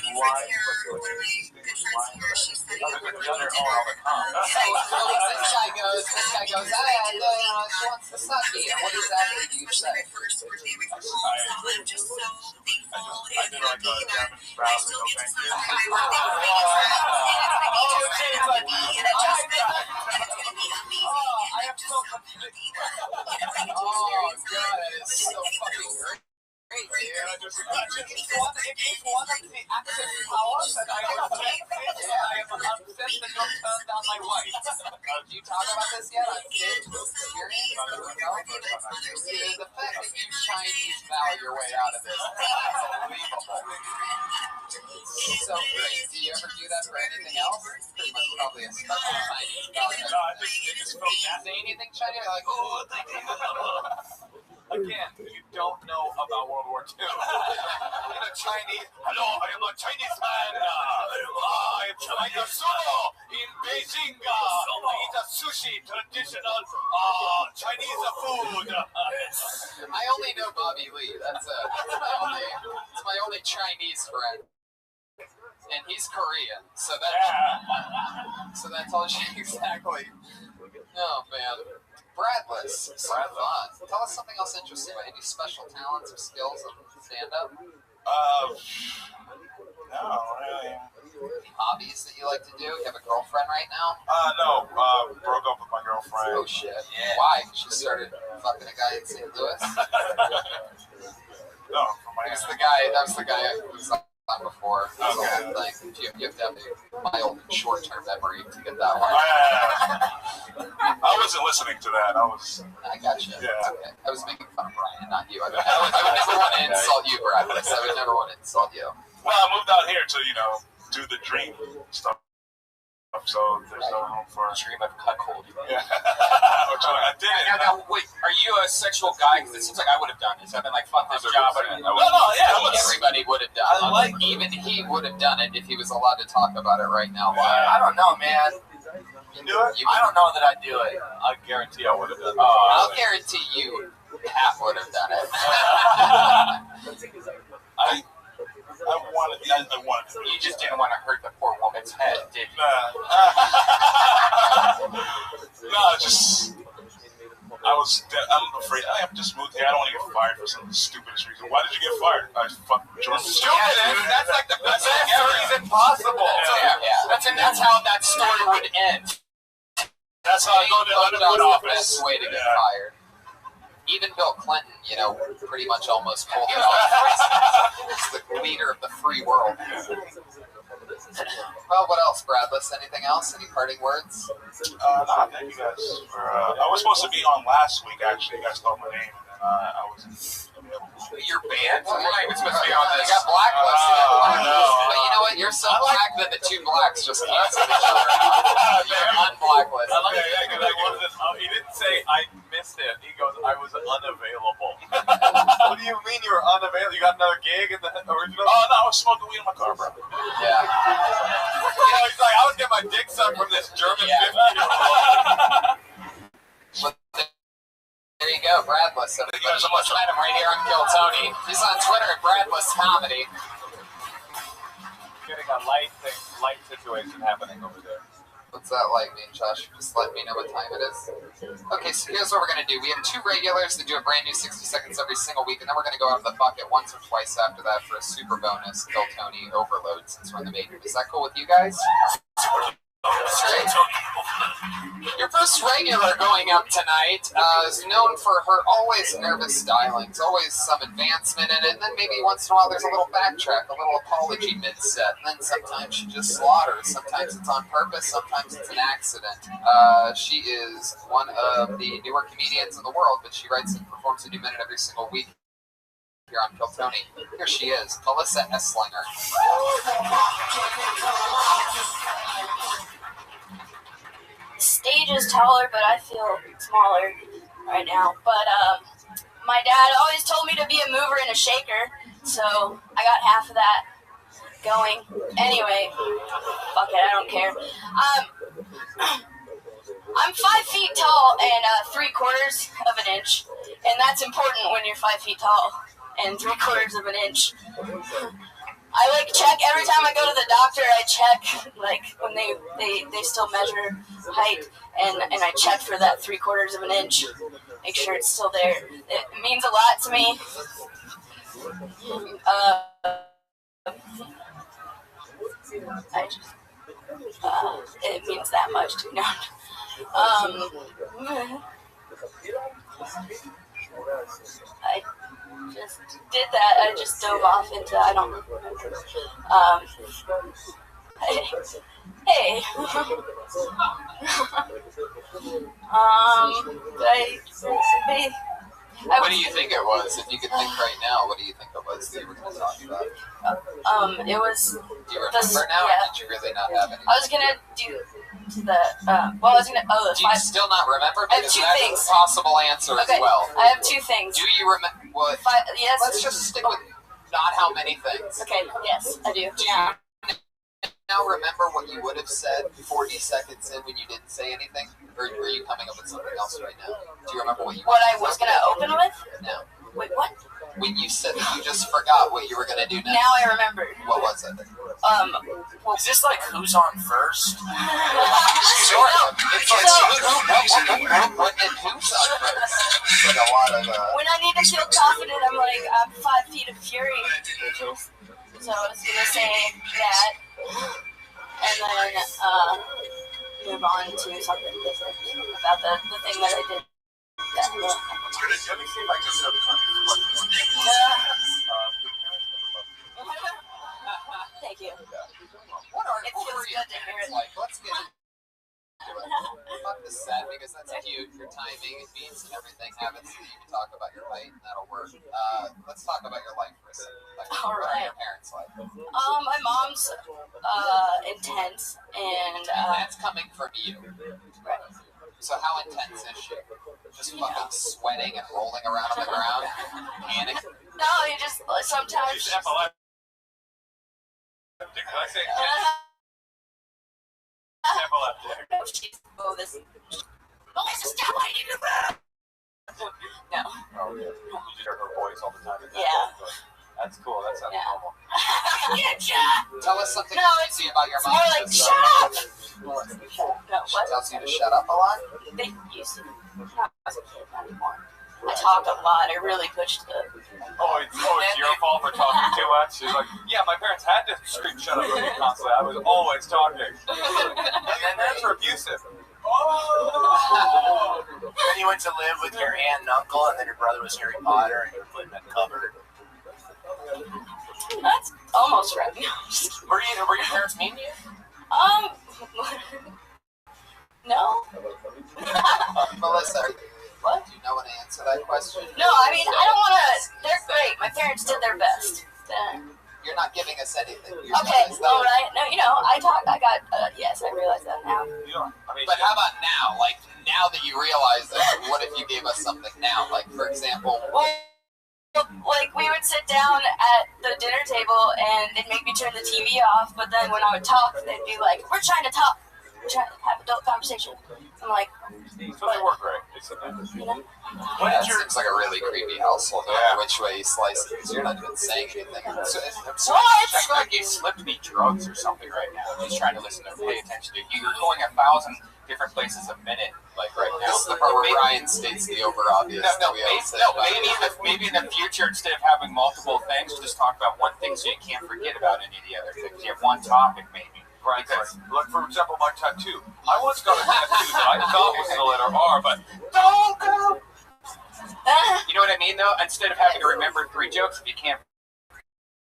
things under all the time. This guy goes, she wants to suck me. What exactly do you say? I did, like, a German spouse, so thank you. I have so much. Oh, God, that is so fucking great, dude. Do you talk about this yet on stage? Experience? No? The fact that you Chinese bow your way out of this is unbelievable. It's so great. Do you ever do that for anything else? It's pretty much probably a special Chinese bow. No, I just felt nasty. Say anything Chinese? Like, oh, thank you. Again, you don't know about World War II. Chinese. Hello, I am a Chinese man. I am trying to sumo in Beijing. Eat a sushi, traditional Chinese food. I only know Bobby Lee. That's my only Chinese friend. And he's Korean, so that tells you exactly. Oh man. Bradless, so fun. Tell us something else interesting. Any special talents or skills of stand-up? No, really. Any hobbies that you like to do? You have a girlfriend right now? No, broke up with my girlfriend. Oh shit. Yeah. Why? She started fucking a guy in St. Louis? No, for my that was the guy who was on before. That was the whole thing. You have to have a mild and short-term memory to get that one. I wasn't listening to that. I got you. Yeah. Okay. I was making fun of Brian, not you. I would never want to insult you, Bradless. I would never want to insult you. Well, I moved out here to, do the dream stuff. So there's no room for a dream of cuckold. Yeah. I did it. Now, wait, are you a sexual guy? Because it seems like I would have done this. I've been like, fuck this job. Everybody would have done it. Even he would have done it if he was allowed to talk about it right now. Why? I don't know, man. You do it? I don't know that I'd do it. I guarantee I would have done it. I'll guarantee you half would have done it. I wanted. You just didn't want to hurt the poor woman's head, did you? I'm afraid. I have just moved here. I don't want to get fired for some of the stupidest reason. Why did you get fired? I fucking Jordan. Stupid, that's like the best reason possible. That's how that story would end. That's how I go to the office. Best way to get fired. Even Bill Clinton, pretty much almost pulled it off. He's the leader of the free world. Well, what else, Bradless? Anything else? Any parting words? No, thank you guys. I was supposed to be on last week, actually. You guys called my name, and then I wasn't available. Your band? I'm not even supposed to be on this. You got blacklisted. But you know what? You're so black that the two blacks just cancel each other. You're unblacklisted. He didn't say I missed it. He goes, I was unavailable. What do you mean you were unavailable? You got another gig in the original? Oh, no, I was smoking weed in my car, bro. Yeah. He's like, I was getting my dick sucked from this German 50-year-old. There you go, Bradless. Everybody, you just met him right here on Kill Tony. He's on Twitter at Bradless Comedy. Getting a light situation happening over there. What's that like, me and Josh? Just let me know what time it is. Okay, so here's what we're going to do. We have 2 regulars that do a brand new 60 seconds every single week, and then we're going to go out of the bucket once or twice after that for a super bonus Kill Tony overload since we're in the major. Is that cool with you guys? Great. Your first regular going up tonight is known for her always nervous stylings, always some advancement in it, and then maybe once in a while there's a little backtrack, a little apology mid-set, and then sometimes she just slaughters. Sometimes it's on purpose, sometimes it's an accident. She is one of the newer comedians in the world, but she writes and performs a new minute every single week here on Kill Tony. Here she is, Melissa Esslinger. The stage is taller, but I feel smaller right now. But my dad always told me to be a mover and a shaker, so I got half of that going. Anyway, fuck it, I don't care. I'm 5 feet tall and 3/4 of an inch, and that's important when you're 5 feet tall and 3/4 of an inch. I check every time I go to the doctor. I check when they still measure height, and I check for that 3/4 of an inch. Make sure it's still there. It means a lot to me. It means that much to me. I just did that. I just dove off into, I don't remember. Hey. What do you think it was? If you could think right now, what do you think it was that you were going to talk about? It was. Do you remember now, or did you really not have any? I was gonna do the. Well, I was gonna. Oh, do you still not remember? I have Because two that's things. a possible answer as well. I have two things. Do you remember what? Yes. Let's just stick with not how many things. Okay. Yes, I do. Do you now remember what you would have said 40 seconds in when you didn't say anything? Or are you coming up with something else right now? Do you remember what you I was going to open with? No. Wait, what? When you said that you just forgot what you were going to do next. Now I remember. What was it? Is this like who's on first? Sort of. It's like who's on first? It's like a lot of... When I need to feel confident, I'm like, I'm 5 feet of fury. So I was going to say that. And then move on to something different about the thing that I did. Let me see if I can know the Thank you. What are It feels good to hear it. Like, let's get fuck the set because that's cute. Your timing and beats and everything happens so you can talk about your height and that'll work. Let's talk about your life for a second. Like, All right. Your parents' life. My mom's intense and that's coming from you. Right. So how intense is she? Just fucking sweating and rolling around on the ground, panic. No, you just sometimes. She's epileptic. I say epileptic. Melissa, stop waiting to move! No. Oh, yeah. You hear her voice all the time. Yeah. That's cool. That sounds normal. Tell us something crazy about your mom. More like, shut up! No, She tells you to shut up a lot? They used to. Not as a kid anymore. I talk a lot. I really pushed the. Oh, it's your fault for talking too much. She's like, yeah, my parents had to scream shut up at me constantly. I was always talking. And then that's abusive. Oh! Then you went to live with your aunt and uncle, and then your brother was Harry Potter, and you were put in a cupboard. That's almost right. Were your parents mean to you? No. Melissa, what? Do you know how to answer that question? No, I mean, I don't want to. They're great. My parents did their best. You're not giving us anything. Okay, all right. No, I got, yes, I realize that now. But how about now? Like, now that you realize that, what if you gave us something now? Like, for example... Like, we would sit down at the dinner table, and they'd make me turn the TV off, but then when I would talk, they'd be like, we're trying to talk. We're trying to have adult conversation. I'm like... So they work right. You know? That seems like a really creepy household. Yeah. Which way you slice it, because you're not even saying anything. Like you slipped me drugs or something right now. I'm just trying to listen to pay attention to you. You're going 1,000 different places a minute, like right now. This is the part where Ryan states the over-obvious. Maybe in the future, instead of having multiple things, just talk about one thing so you can't forget about any of the other things. You have one topic, maybe. Right, like for example, my tattoo. I once got a tattoo that I thought was the letter R, but don't go. You know what I mean, though? Instead of having to remember 3 jokes, if you can't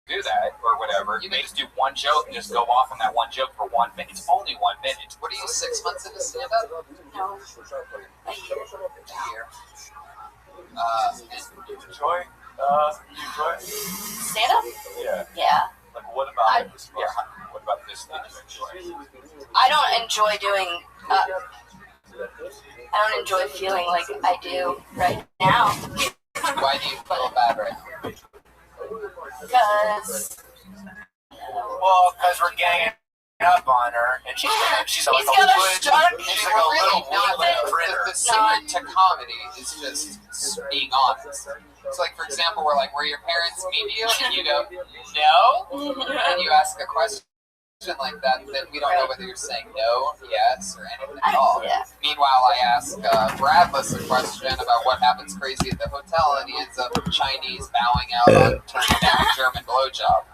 do that or whatever, you may just do one joke and just go off on that one joke for 1 minute. It's only 1 minute. What are you, 6 months into stand-up? No. A year. You enjoy stand-up? Yeah. Yeah. Like, what about this? Yeah. What about this thing you enjoy? I don't enjoy doing. I don't enjoy feeling like I do right now. Why do you feel bad right now? Because. Well, because we're ganging up on her, and she's like He's got a shark. She's like a little printer. The secret to comedy is just being honest. So, like, for example, we're your parents meet you, and you go, no? And you ask a question like that, then we don't know whether you're saying no, yes, or anything at all. Yeah. Meanwhile, I ask Bradless a question about what happens crazy at the hotel, and he ends up Chinese bowing out on turning down a German blowjob.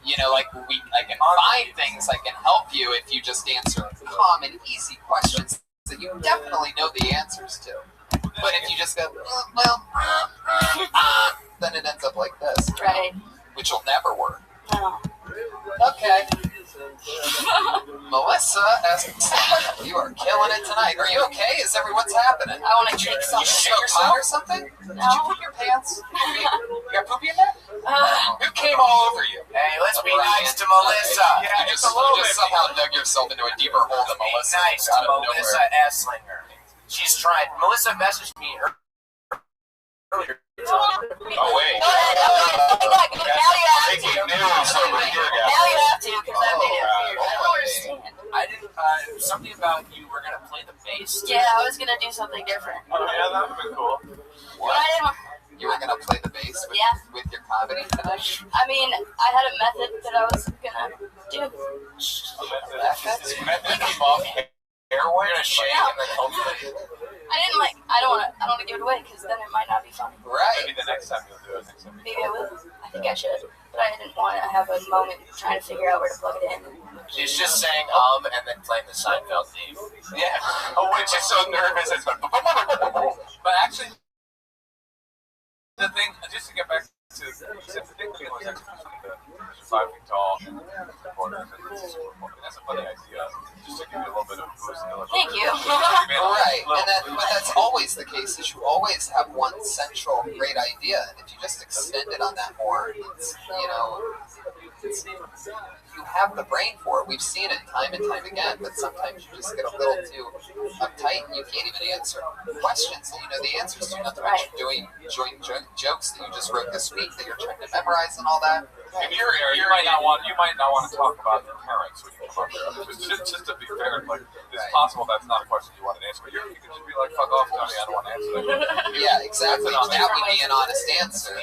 You know, like, I can find things that can help you if you just answer common, easy questions that you definitely know the answers to. But if you just go, then it ends up like this. Right. Which will never work. No. Okay. Melissa, you are killing it tonight. Are you okay? Is what's happening? I want to drink something. You shit yourself or something? No. Did you poop your pants? You got poopy in there? Who came all over you? Hey, let's be nice to Melissa. Yeah, you just somehow dug yourself into a deeper hole than Melissa. Nice to Melissa Esslinger. She's tried. Melissa messaged me earlier. Oh, wait. Now you have to. Breaking news over here, guys. Now you have to, because I made it weird. I don't understand. I didn't, something about you were going to play the bass. Yeah, I was going to do something different. Oh, yeah, that would have been cool. But I didn't. You were going to play the bass with your comedy tonight? I mean, I had a method that I was going to do. Method involved heroin and shake and then hopefully. I don't want to give it away because then it might not be funny. Right. Maybe the next time you'll do it. Maybe I will. I think I should. But I didn't want to have a moment trying to figure out where to plug it in. She's just saying and then playing the Seinfeld theme. Yeah. Oh, which is so nervous. It's But actually, the thing, just to get back to the thing was actually 5 feet tall and that's a funny idea. Just to give you a little bit of boost. Thank you. Right. But that's always the case, is you always have one central great idea, and if you just extend it on that more, it's, you have the brain for it. We've seen it time and time again, but sometimes you just get a little too uptight and you can't even answer questions. The answers to nothing but doing jokes that you just wrote this week that you're trying to memorize and all that. In your area, you might not want to talk about the parents when you come up there. Just to be fair, like it's possible that's not a question you want to answer, but you can just be like, "Fuck off, Tony, I don't want to answer that." Yeah, exactly. That would be an honest answer.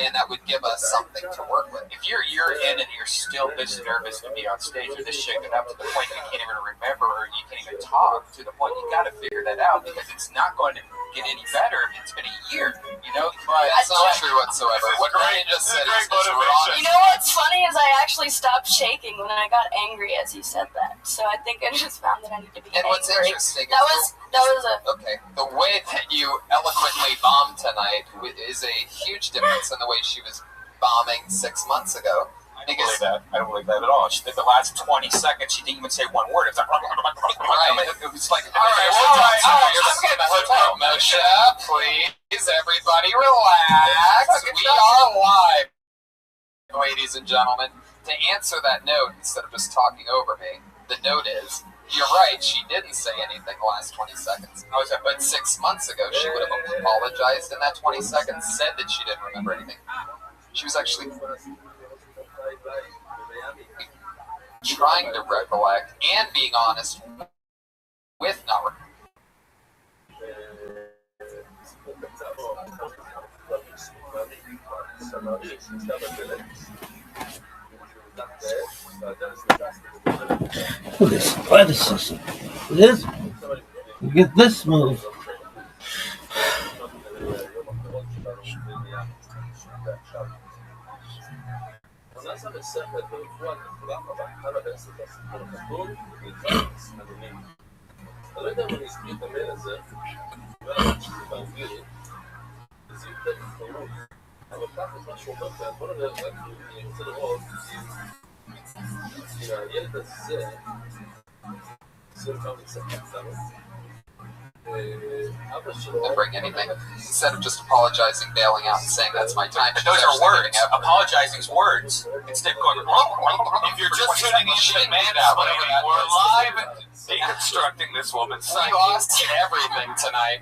And that would give us something to work with. If you're a year in and you're still this nervous to be on stage or this shaken up to the point you can't even remember or you can't even talk, to the point you got to figure that out because it's not going to get any better if it's been a year. But that's not true whatsoever. What Ryan just said is wrong. You know what's funny is I actually stopped shaking when I got angry as he said that. So I think I just found that I need to be angry. And what's interesting that was okay. The way that you eloquently bombed tonight is a huge difference in the way she was bombing 6 months ago. I don't believe that at all. She did the last 20 seconds. She didn't even say one word. It's like, right. It was like, all right. You're getting the hotel. Moshe, please, everybody, relax. We are live, ladies and gentlemen. To answer that note, instead of just talking over me, the note is, you're right, she didn't say anything the last 20 seconds. But 6 months ago, she would have apologized in that 20 seconds, said that she didn't remember anything. She was actually trying to recollect and being honest with not recalling. Look at this athleticism. This, look at this move. Didn't bring anything. Instead of just apologizing, bailing out, and saying that's my time. But those are words. Apologizing's words. Instead of going, if you're just tuning in to the man out, we're live deconstructing this woman's psyche. We lost everything tonight.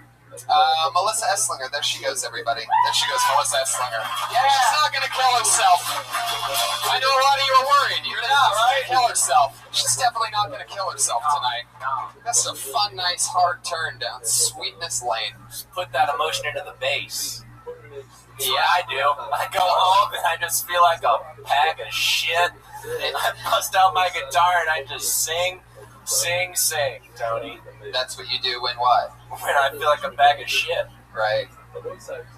Melissa Esslinger, there she goes, everybody. There she goes, Melissa Esslinger. Yeah, she's not gonna kill herself. I know a lot of you are worried. You're not, right? Kill herself. She's definitely not gonna kill herself tonight. That's a fun, nice, hard turn down Sweetness Lane. Just put that emotion into the bass. Yeah, I do. I go home and I just feel like a bag of shit. And I bust out my guitar and I just sing, Tony. That's what you do when what? When I feel like a bag of shit. Right.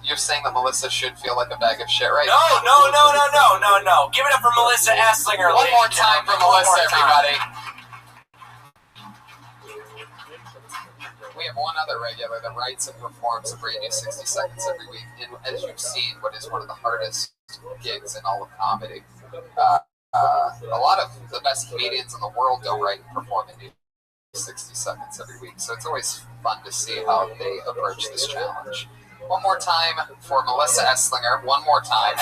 You're saying that Melissa should feel like a bag of shit, right? No. Give it up for Melissa Esslinger. One more time for Melissa, everybody. We we have one other regular that writes and performs a brand new 60 seconds every week. And as you've seen, what is one of the hardest gigs in all of comedy. A lot of the best comedians in the world don't write and perform in 60 seconds every week. So it's always fun to see how they approach this challenge. One more time for Melissa Esslinger. One more time. And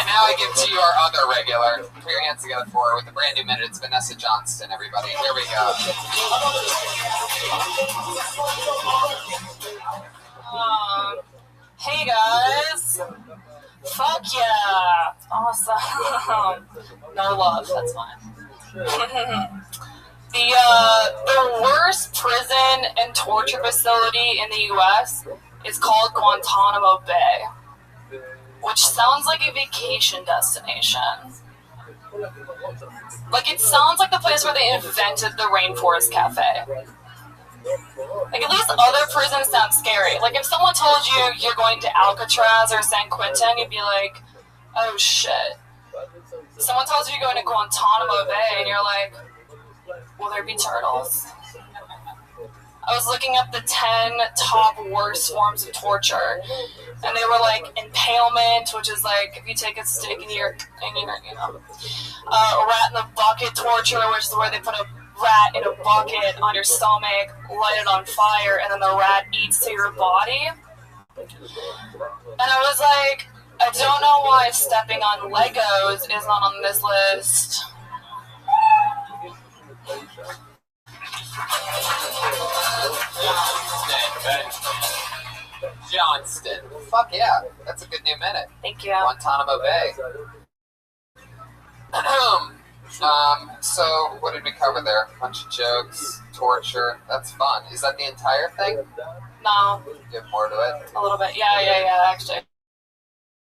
now I give to you our other regular. Put your hands together for her with a brand new minute. It's Vanessa Johnston, everybody. Here we go. Hey guys. Fuck yeah. Awesome. No love, that's fine. The worst prison and torture facility in the U.S. is called Guantanamo Bay, which sounds like a vacation destination. Like, it sounds like the place where they invented the Rainforest Cafe. Like, at least other prisons sound scary. Like, if someone told you you're going to Alcatraz or San Quentin, you'd be like, oh shit. Someone tells you you're going to Guantanamo Bay, and you're like, will there be turtles? I was looking up the 10 top worst forms of torture, and they were like impalement, which is like if you take a stick in your rat in the bucket torture, which is where they put a rat in a bucket on your stomach, light it on fire, and then the rat eats to your body. And I was like, I don't know why stepping on Legos is not on this list. Johnston. Fuck yeah. That's a good new minute. Thank you. Guantanamo Bay. So, what did we cover there? A bunch of jokes, torture. That's fun. Is that the entire thing? No. You have more to it? A little bit. Yeah. Actually, I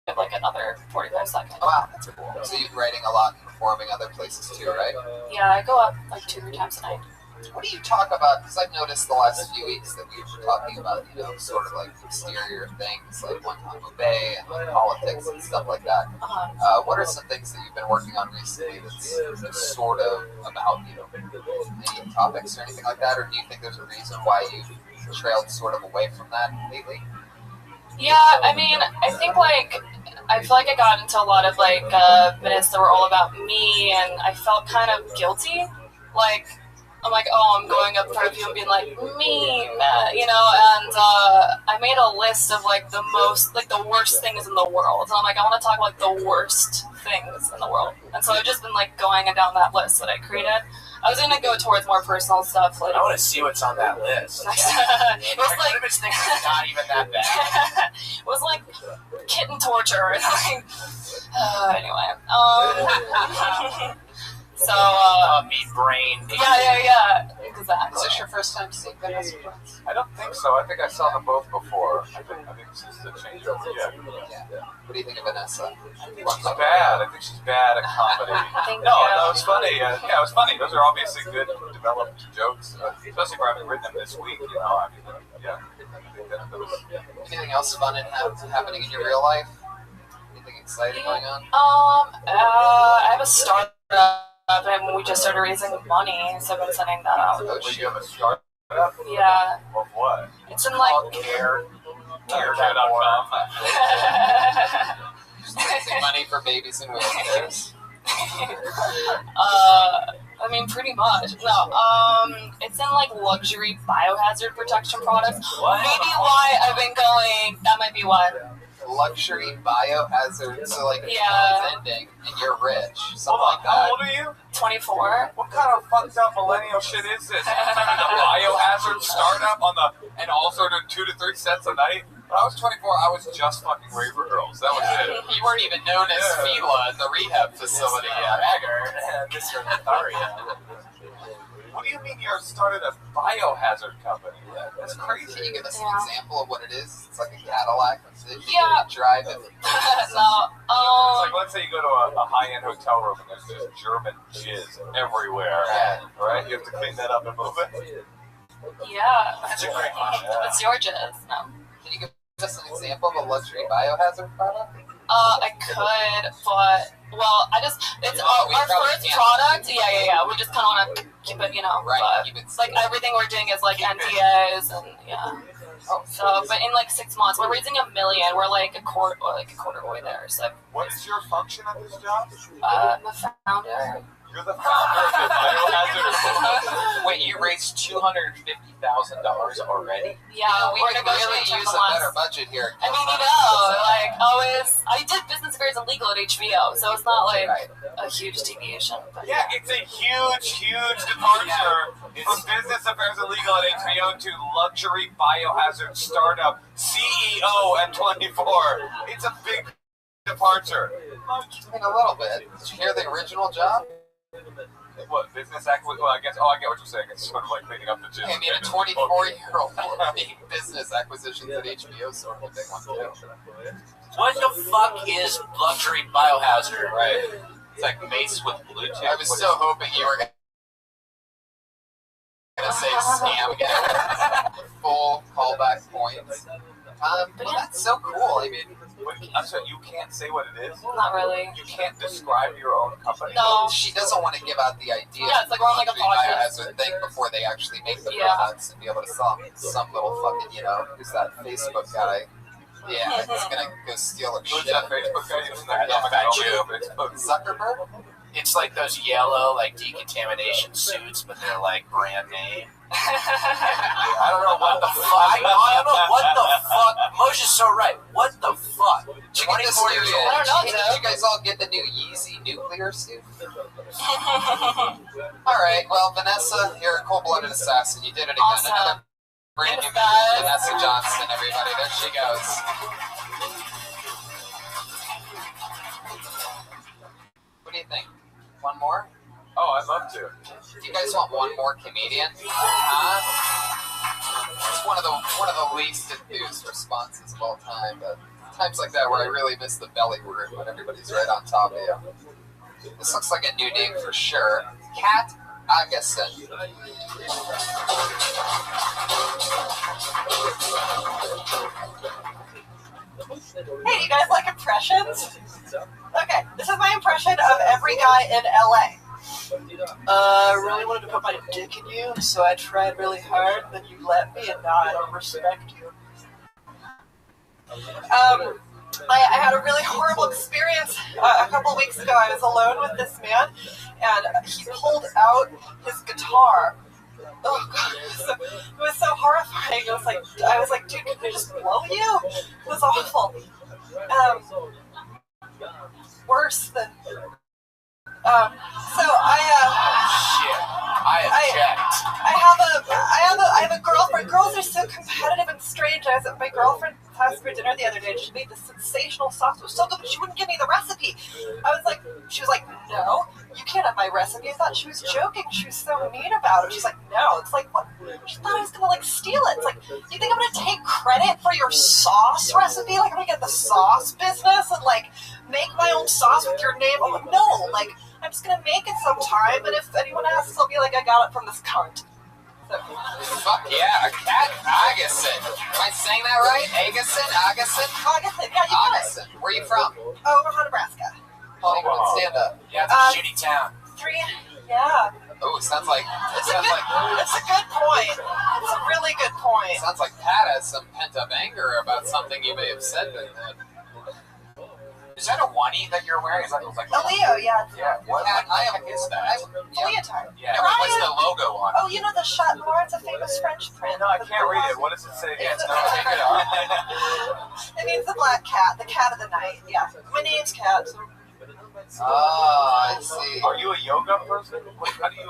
have like another 45 seconds. Oh, wow, that's cool. So you're writing a lot and performing other places too, right? Yeah, I go up like 2-3 times a night. What do you talk about? Because I've noticed the last few weeks that we were talking about, sort of like exterior things like Guantanamo Bay and like politics and stuff like that. What are some things that you've been working on recently that's sort of about, any topics or anything like that? Or do you think there's a reason why you've trailed sort of away from that lately? Yeah, I mean, I think I feel like I got into a lot of minutes that were all about me, and I felt kind of guilty. Like, I'm like, oh, I'm going up in front of people and being like, me, and I made a list of the worst things in the world. And I'm like, I want to talk about the worst things in the world. And so I've just been going down that list that I created. I was going to go towards more personal stuff. I want to see what's on that list. It was like, some of his things are not even that bad. It was like kitten torture. Anyway. So, meat brain. Yeah. Exactly. Is this your first time seeing Vanessa? I don't think so. I think I saw them both before. I think this is the changeover. Yeah. What do you think of Vanessa? She's bad. I think she's bad at comedy. No, it's funny. Yeah, it was funny. Those are obviously good, developed jokes, especially for having written them this week. I think that was... Anything else fun and happening in your real life? Anything exciting going on? I have a startup. And we just started raising money, so I've been sending that out. Oh, you have a startup? Yeah. Of what? It's in Care.com. Just raising money for babies and wheelchairs. I mean, pretty much. No, it's in luxury biohazard protection products. What? Maybe why I've been going. That might be why. Luxury biohazard, so yeah. Ending, and you're rich. Hold on, how old are you? 24. What kind of fucked up millennial shit is this? A biohazard startup and also doing 2 to 3 sets a night? When I was 24, I was just fucking raver girls. That was it. You weren't even known as Fila at the rehab facility yet. Mr. Lothario. What do you mean you started a biohazard company? That's crazy. Can you give us an example of what it is? It's like a Cadillac. Yeah. Drive it. No. It's like, let's say you go to a high-end hotel room and there's this German jizz everywhere. Right? You have to clean that up and move it. Yeah. That's a great one. It's your jizz. No. Can you give us an example of a luxury biohazard product? I could, but it's our first product. Yeah. We just kind of want to keep it, Right. But it's like everything we're doing is like NDAs and So, but in like 6 months, we're raising $1 million. We're like a quarter way there. So, What's your function at this job? I'm the founder. You're the founder of the biohazard. Wait, you raised $250,000 already? Yeah, we could really use a better budget here. I mean, I did business affairs and legal at HBO, so it's not like a huge deviation. But yeah, it's a huge departure from business affairs and legal at HBO to luxury biohazard startup CEO at 24. It's a big departure. I mean, a little bit. Did you hear the original job? What, business acquisition? Well, I get what you're saying. It's sort of like cleaning up the gym. I mean, a 24-year-old making business acquisitions at HBO is sort of a big one, too. What the fuck is luxury biohazard? Right. It's like mace with Bluetooth. I was so hoping you were going to say scam again. Full callback points. Well, that's so cool. I mean, I'm sorry, you can't say what it is? Not really. You can't describe your own company? No. She doesn't want to give out the idea. Yeah, it's like we're on like a podcast. Biohazard thing before they actually make the products and be able to sell them. Some little fucking, who's that Facebook guy? Yeah, he's gonna go steal a shit. Who's that Facebook guy? Fat Jew. Zuckerberg? It's like those yellow, like, decontamination suits, but they're like brand name. I don't know what the fuck. I don't know what the fuck. Moshe's so right. What the fuck? 24 years old. I don't know, Did you guys all get the new Yeezy nuclear suit? Alright, well, Vanessa, you're a cold-blooded assassin. You did it again. Awesome. Another brand new Vanessa Johnson, everybody. There she goes. What do you think? One more? Oh, I'd love to. Do you guys want one more comedian? It's one of the least enthused responses of all time, but times like that where I really miss the belly word when everybody's right on top of you. This looks like a new name for sure. Kat Agason. Hey, do you guys like impressions? Okay, this is my impression of every guy in LA. I really wanted to put my dick in you, so I tried really hard, then you let me, and now I don't respect you. I had a really horrible experience a couple weeks ago. I was alone with this man, and he pulled out his guitar. Oh god, it was so horrifying. I was like, dude, can I just blow you? It was awful. Worse than. So Shit. I object. I have a girlfriend. Girls are so competitive and strange. I was at my girlfriend's house for dinner the other day, and she made this sensational sauce. It was so good, but she wouldn't give me the recipe. She was like, no, you can't have my recipe. I thought she was joking. She was so mean about it. She's like, no. It's like, what? She thought I was gonna steal it. It's like, you think I'm gonna take credit for your sauce recipe? Like, I'm gonna get the sauce business and make my own sauce with your name? I'm like, no. I'm just gonna make it sometime, and if anyone asks, I'll be like, I got it from this cunt. So. Fuck yeah, Kat Agason. Am I saying that right? Agason? Yeah, you got it. Where are you from? Omaha, Nebraska. How long you been stand-up? Yeah, it's a shitty town. 3, yeah. Oh, sounds like... It's a good point. It's a really good point. Sounds like Pat has some pent-up anger about something you may have said back then. Is that a oneie that you're wearing? Is that like a Leo, yeah. Yeah, what I have is that? A leotard. Yeah, what's the logo on it? Oh, you know the Chat Noir? It's a famous French print. No, I can't read it. What does it say again? It means the black cat, the cat of the night. Yeah. My name's Cat. Oh, I see. Are you a yoga person? How do you...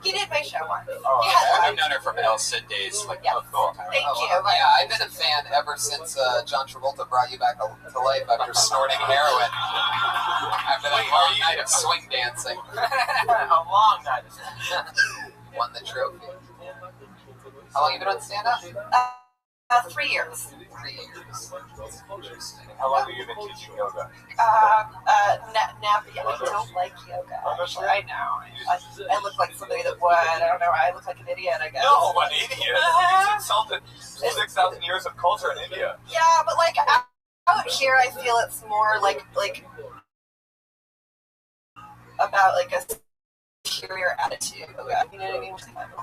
He did my show once. Oh, I've known her from El Cid days. Thank you. Yeah, I've been a fan ever since John Travolta brought you back to life after snorting heroin. After that long night of swing dancing. A long night. Won the trophy. How long have you been on stand-up? 3 years. 3 years. How long have you been teaching yoga? I don't like yoga. I know. I look like somebody that would. I don't know. I look like an idiot, I guess. No, an idiot. He's insulted 6,000 years of culture in India. Yeah, but out Here I feel it's more like about like a superior attitude. You know what I mean?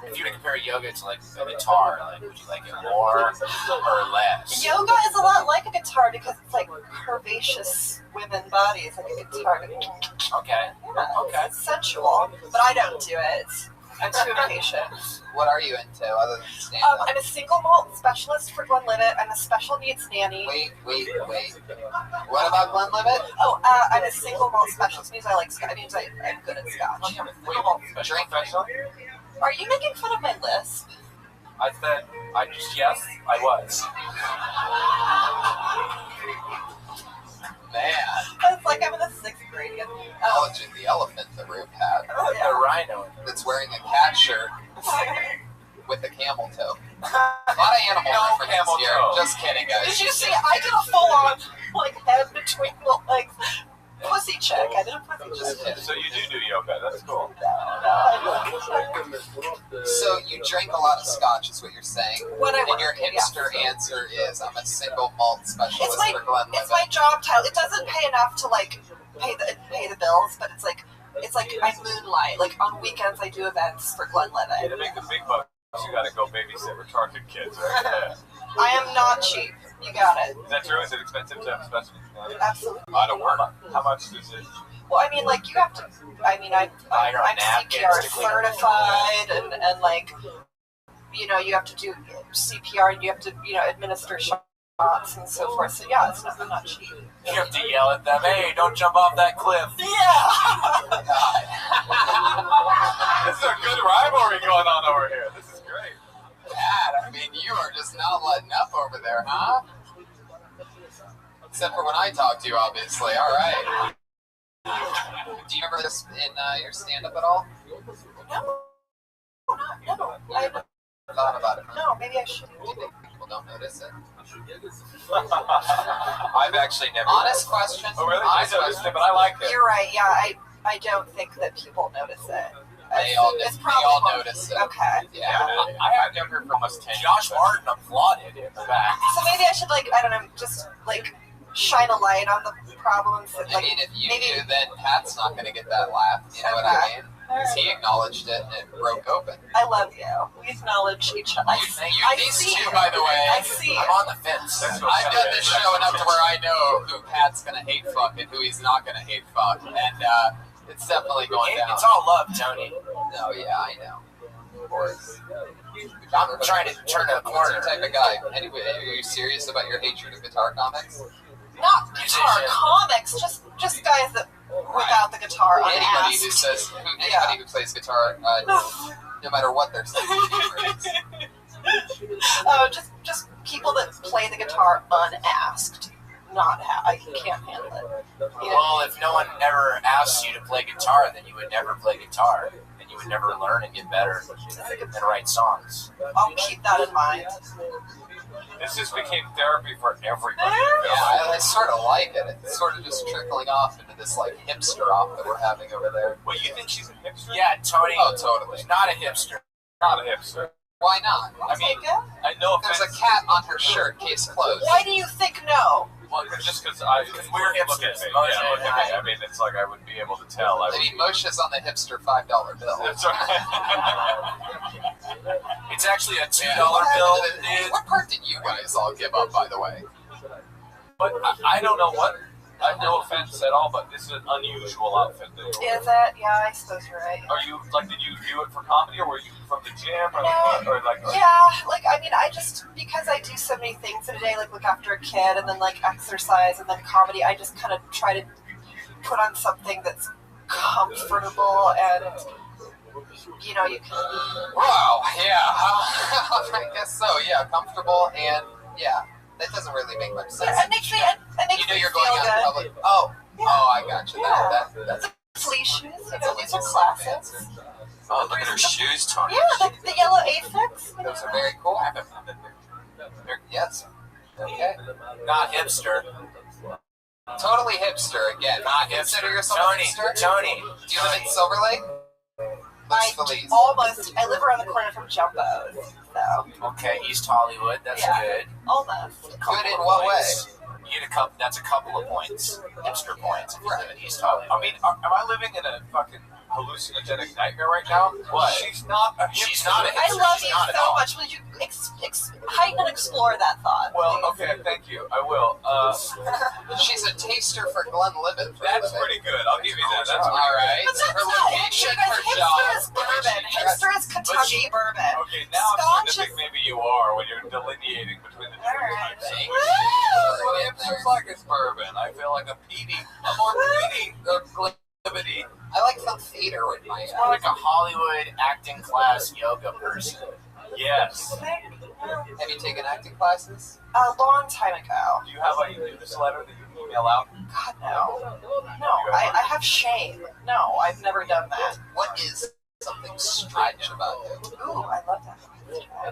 If you were to compare yoga to like a guitar, like would you like it more or less? Yoga is a lot like a guitar because it's like curvaceous women bodies, like a guitar. Okay. Yeah, Okay. it's sensual, but I don't do it. I'm too impatient. What are you into other than stand-up? I'm a single malt specialist for Glenlivet. I'm a special needs nanny. Wait. What about Glenlivet? Oh, I'm a single malt specialist. Means I like Scotch. It means I'm good at Scotch. Drink. Are you making fun of my lisp? I said, yes, I was. Man. It's like I'm in the 6th grade. Acknowledging the elephant the room had. Oh, yeah. The rhino. That's wearing a cat shirt with a camel toe. A lot of animal references here. toe. Just kidding, guys. Did you see? I did a full-on like head between the legs pussy check. I did a pussy check. So you do yoga. That's cool. So you drink a lot of Scotch, is what you're saying. When I and work, your hipster answer is, I'm a single malt specialist for Glenlivet. It's my job title. It doesn't pay enough to like pay the bills, but it's like I moonlight. Like on weekends, I do events for Glenlivet. To make the big bucks, you gotta go babysit retarded kids, right? Yeah. I am not cheap. You got it. Is that true? Is it expensive to have a special? Absolutely. A lot of work. How much is it? Well, I mean, like you have to. I mean, I'm CPR certified, and like, you know, you have to do CPR, and you have to, you know, administer shots and so forth. So yeah, it's not cheap. You have to yell at them, hey, don't jump off that cliff. Yeah. This is a good rivalry going on over here. This is great. Dad, I mean, you are just not letting up over there, huh? Except for when I talk to you, obviously. All right. Do you remember this in your stand-up at all? No. I haven't thought about it. No, maybe I shouldn't. Do you think people don't notice it? I've actually never. Honest question. Oh, really? I noticed it, but I like it. You're right. Yeah, I don't think that people notice it. They all notice it. Okay. Yeah. I have never heard from almost 10. Josh Martin applauded in the back. So maybe I should I don't know, just shine a light on the problems. That, I mean, if you do, then Pat's not going to get that laugh. You know what I mean? Because he acknowledged it and it broke open. I love you. We acknowledge each other. These two, by the way. I see. I'm on the fence. I've done this show enough to where I know who Pat's going to hate fuck and who he's not going to hate fuck. And it's definitely going down. It's all love, Tony. No, yeah, I know. Of course. I'm trying to turn a corner. Type of guy. Anyway, are you serious about your hatred of guitar comics? Not guitar comics, just guys that without the guitar on anybody who plays guitar, no matter what their sense of humor is. Oh, just people that play the guitar unasked. I can't handle it. Well, if no one ever asked you to play guitar, then you would never play guitar, and you would never learn and get better and write songs. I'll keep that in mind. This just became therapy for everybody. Yeah, I sort of like it. It's sort of just trickling off into this hipster off that we're having over there. Wait, you think she's a hipster? Yeah, Tony. Oh, totally. She's not a hipster. Not a hipster. Why not? I mean, I know there's a cat on her shirt, case closed. Why do you think no? Well, just because we're hipsters. hipsters. Yeah, look at me. I mean, it's like I wouldn't be able to tell. I mean, Moshe's on the hipster $5 bill. That's right. It's actually a $2 bill, dude. What part did you guys all give up, by the way? But I don't know what. I have no offense at all, but this is an unusual outfit. Is it? Yeah, I suppose you're right. Are you did you do it for comedy, or were you from the gym, or I mean, I just because I do so many things in a day, look after a kid, and then exercise, and then comedy. I just kind of try to put on something that's comfortable and you can. Wow. Yeah. I guess so. Yeah, comfortable and yeah. That doesn't really make much sense. It makes me you're going feel out good. in public. Oh, I got you. Yeah. That's fleece shoes. These are small classics. Oh, look at her shoes, Tony. Yeah, the yellow Aphids. Those are very cool. Yes. Okay. Not hipster. Totally hipster again. Not Consider hipster. yourself Tony. a hipster? Tony. Do you live in Silver Lake? I live around the corner from Jumbo's. So. Okay, East Hollywood. That's good. Almost. Good in what way? You get a couple. That's a couple of points, extra points if you live in East Hollywood. I mean, am I living in a fucking hallucinogenic nightmare right now? What? She's not a She's hipster. not a I hipster. love She's you not at so all. much. Will you heighten and explore that thought? Well, please? okay, thank you. I will. She's a taster for Glenlivet. That's pretty good. I'll give you that. That's all right. But that's Her not location, hipster, her guys. job. Hipster is bourbon. Hipster is Kentucky bourbon. Okay, now I'm starting to Scotch think maybe you are when you're delineating between the two Alright. types. Woo! Well, hipster's like it's bourbon. I feel like a more peaty Glenlivet. I like some theater with my. It's more like a Hollywood acting class yoga person. Yes. Have you taken acting classes? A long time ago. Do you have a newsletter that you email out? God, no. No, I have shame. No, I've never done that. What is something strange about you? Ooh, I love that.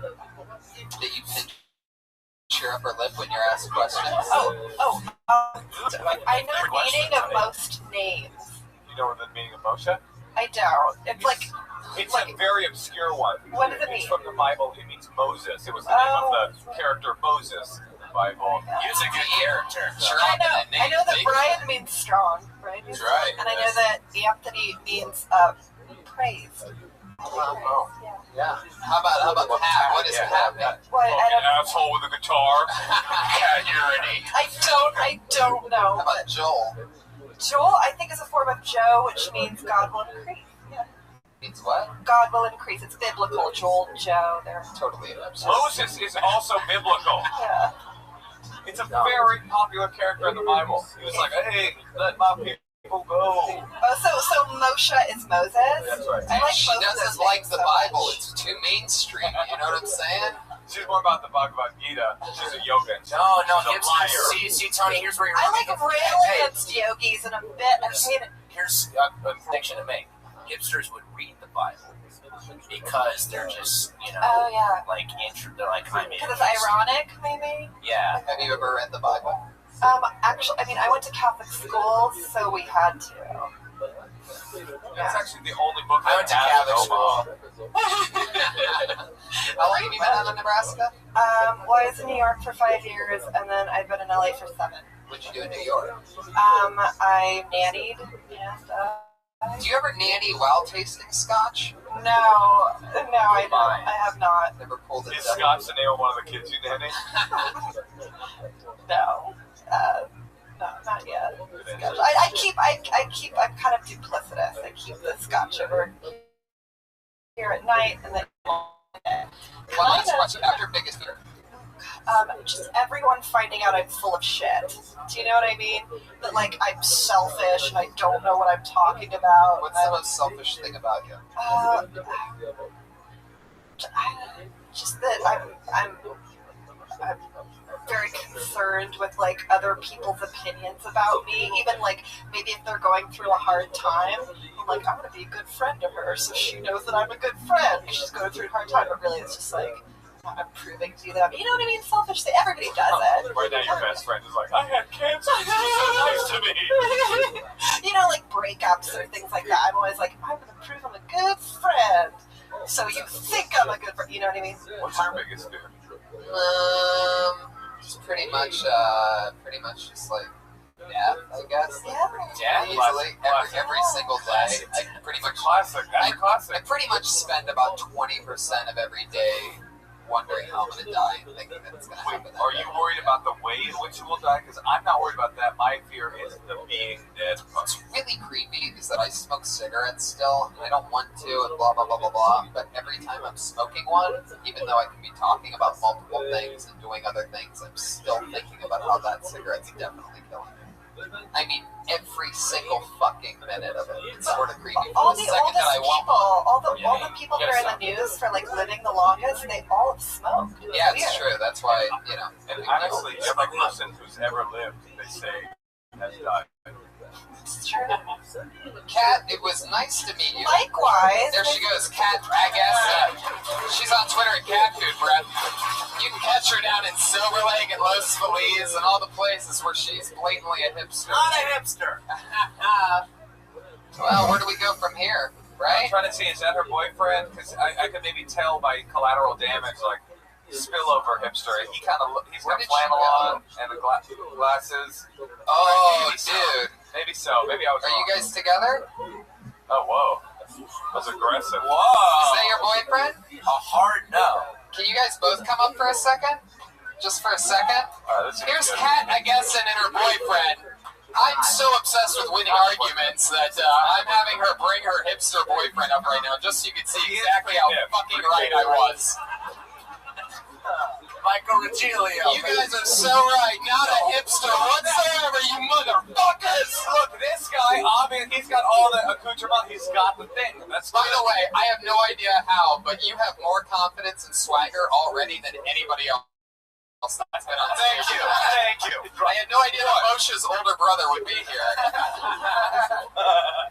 That you pinch your upper lip when you're asked questions? I know the meaning of most names. You know the meaning of Moshe? I don't. It's like, It's a very obscure one. What does it It's mean? from the Bible. It means Moses. It was the name of the character Moses in the Bible. He was a good character. I know that Brian means strong, right? That's right. And I know that Anthony means praised. Yeah. How about Pat? What is Pat mean? What? I Fucking don't. asshole with a guitar. I don't know. How about Joel? Joel, I think, is a form of Joe, which means God will increase. Yeah. Means what? God will increase. It's biblical. Joel, Joe, they're totally Moses is also biblical. Yeah. It's a very popular character in the Bible. He was like, hey, let my people go. Oh, so Moshe is Moses? That's right. I like She both of doesn't those like names the so Bible. much. It's too mainstream. You know what I'm saying? She's more about the Bhagavad Gita. She's a yoga. No, She's a liar. see, Tony, here's where you're I like rail against yogis and a bit. I mean, Here's a prediction to make. Hipsters would read the Bible because they're just, oh yeah. like, they're like, I'm in. Because it's ironic, maybe. Yeah. Have you ever read the Bible? Actually, I mean, I went to Catholic school, so we had to. That's actually the only book I went to have Catholic in Omaha. How long have you been out of Nebraska? Well, I was in New York for 5 years, and then I've been in LA for 7. What'd you do in New York? I nannied, and Do you ever nanny while tasting scotch? no, I don't. I have not. Never pulled it Is down. Scott the name of one of the kids you nanny? No, no, not yet. Scotch. I'm kind of duplicitous. I keep the scotch over here at night, and then. One last question. After biggest fear. Just everyone finding out I'm full of shit. Do you know what I mean? That, like, I'm selfish and I don't know what I'm talking about. What's the most selfish thing about you? Just that I'm very concerned with, like, other people's opinions about me. Even, like, maybe if they're going through a hard time, I'm like, I'm gonna be a good friend to her so she knows that I'm a good friend because she's going through a hard time. But really, it's just like, I'm proving to them. You know what I mean? Selfish thing. Everybody does it. Right now, your best friend is like, I had cancer. She's so nice to me. You know, like breakups or things like that. I'm always like, I'm going to prove I'm a good friend. So you think I'm a good friend. You know what I mean? What's your biggest fear? Just pretty much just like death, I guess. Yeah. Death? Easily. Every single day. I pretty much classic. That's classic. I pretty much spend about 20% of every day wondering how I'm gonna die and thinking that it's gonna happen. Are you worried about the way in which you will die? Because I'm not worried about that. My fear is the being dead. What's really creepy is that I smoke cigarettes still, and I don't want to, and blah, blah, blah, blah, blah. But every time I'm smoking one, even though I can be talking about multiple things and doing other things, I'm still thinking about how that cigarette's definitely killing me. I mean, every single fucking minute of it. It's sort of creepy. All The the second oldest that I want people, one. all the people that are in the news for like living the longest, they all have smoked. It's Yeah, weird. it's true. That's why, you know. And honestly, every person who's ever lived, they say, has died. It's true. Kat, it was nice to meet you. Likewise. There she goes, Kat, I guess. She's on Twitter at Cat Food Breath. You can catch her down in Silver Lake and Los Feliz and all the places where she's blatantly a hipster. Not a hipster. Well, where do we go from here, right? I'm trying to see, is that her boyfriend? Because I could maybe tell by collateral damage, like, spillover hipster. He's got flannel on and the glasses. Oh, dude. Maybe so. Maybe I was. Are wrong. you guys together? Oh, whoa. That's aggressive. Is that your boyfriend? A hard no. Can you guys both come up for a second? Just for a second? Here's Kat, I guess, and her boyfriend. I'm so obsessed with winning arguments that I'm having her bring her hipster boyfriend up right now, just so you can see exactly how fucking right I was. Michael Rothschild. You guys are so right. Not a hipster whatsoever, you motherfuckers. Look, this guy, he's got all the accoutrement. He's got the thing. That's By the way, I have no idea how, but you have more confidence and swagger already than anybody else. That's been on Thank you. I had no idea that Moshe's older brother would be here.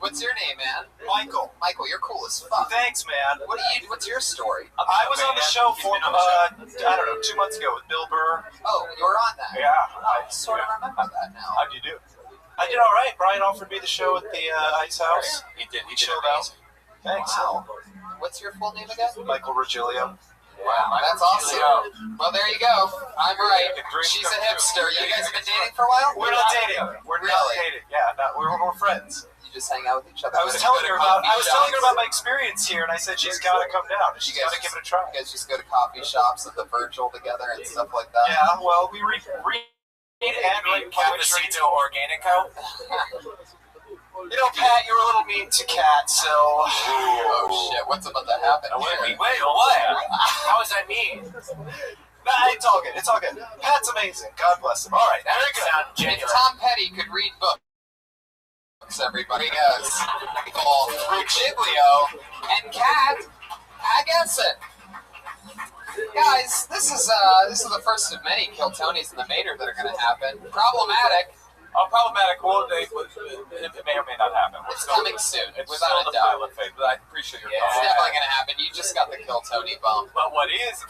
What's your name, man? Michael. Michael, you're cool as fuck. Thanks, man. What's your story? I was on the show for, I don't know, 2 months ago with Bill Burr. Oh, you were on that? Yeah. I sort of remember that now. How'd you do? I did all right. Brian offered me the show at the Ice House. He did. He chilled out. Thanks. Wow. What's your full name again? Michael Rothschild. Wow, that's awesome. Well, there you go. I'm right. She's a hipster. You guys have been dating for a while? We're not dating. We're not dating. Yeah, we're friends. You just hang out with each other. I was telling her about my experience here, and I said she's got to come down. She's got to give it a try. You guys just go to coffee shops at the Virgil together and stuff like that. Yeah, well, we read and drink Cafecito Organico. You know, Pat, you were a little mean to Kat, so... Oh, shit. What's about to happen? Wait, what? How is that mean? Nah, it's all good. It's all good. Pat's amazing. God bless him. All right, very good. If Tom Petty could read books, everybody goes. Called Giglio and Kat, I guess it. Guys, this is the first of many Kill Tonys in the Mater that are going to happen. Problematic. Problematic. Well, it may or may not happen. It's coming soon, It's without a still doubt. the faith, but I appreciate your It's definitely going to happen. You just got the Kill Tony bump. But what is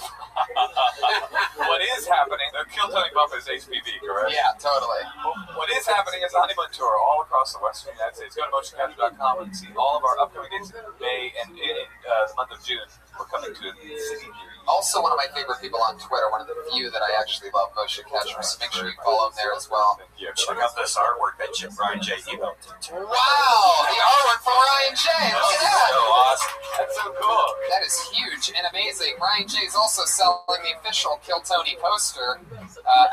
happening? The Kill Tony bump is HPV, correct? Yeah, totally. What is happening is a honeymoon tour all across the western United States. Go to motioncapture.com and see all of our upcoming dates in May and in the month of June. We're coming to the city near you. Also, one of my favorite people on Twitter, one of the few that I actually love, Moshe Ketchum. So make sure you follow him there as well. Check out this artwork that Brian J. emailed to. Wow, the artwork for Ryan J. Look at that. So awesome. That's so cool. That is huge and amazing. Ryan J. is also selling the official Kill Tony poster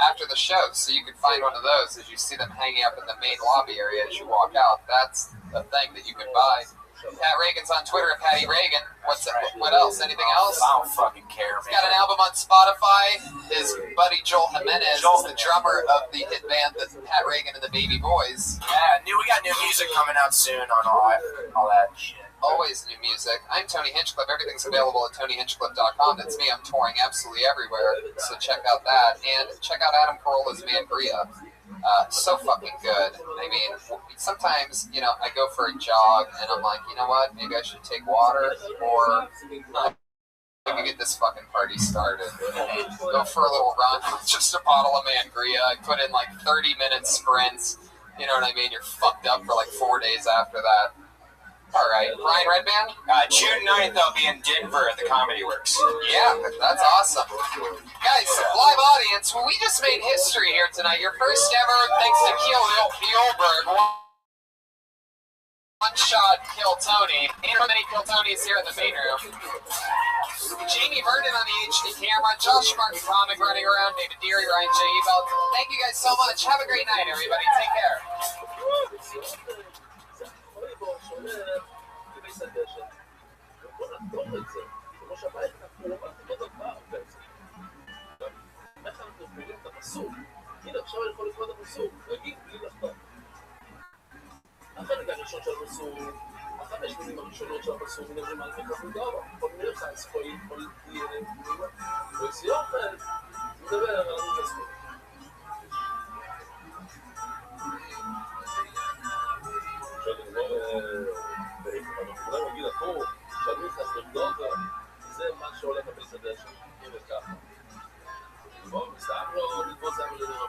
after the show, so you can find one of those as you see them hanging up in the main lobby area as you walk out. That's a thing that you can buy. Pat Reagan's on Twitter at Patty Reagan. What else? Anything else? I don't fucking care, He's got an album on Spotify. His buddy Joel Jimenez is the drummer of the hit band that Pat Reagan and the Baby Boys. Yeah, we got new music coming out soon on all that shit. Always new music. I'm Tony Hinchcliffe. Everything's available at TonyHinchcliffe.com. That's me. I'm touring absolutely everywhere, so check out that. And check out Adam Carolla's Mangria. So fucking good. I mean, sometimes, I go for a jog and I'm like, you know what? Maybe I should take water or I could get this fucking party started. Go for a little run with just a bottle of Mangria. I put in like 30-minute sprints. You know what I mean? You're fucked up for like 4 days after that. All right, Brian Redband? June 9th, I'll be in Denver at the Comedy Works. Yeah, that's awesome. Guys, live audience, we just made history here tonight. Your first ever, thanks to Keel Yolberg, one-shot Kill Tony. And many Kill Tonys here in the main room. Jamie Vernon on the HD camera, Josh Martin comic running around, David Deary, Ryan J. Ebel. Thank you guys so much. Have a great night, everybody. Take care. החלק הראשון של הפסוק, 5 מילים הראשונות של הפסוק מדברים על מקרבודו, כל מיני חייס, כל יסיופן, מדבר על המקסמות. אנחנו יכולים להגיד הפוך, שאני נכנס לבדוגה, זה מה שהולך במסעדה שם, וככה. בואו, מסתם לא נתפוס להם לדבר.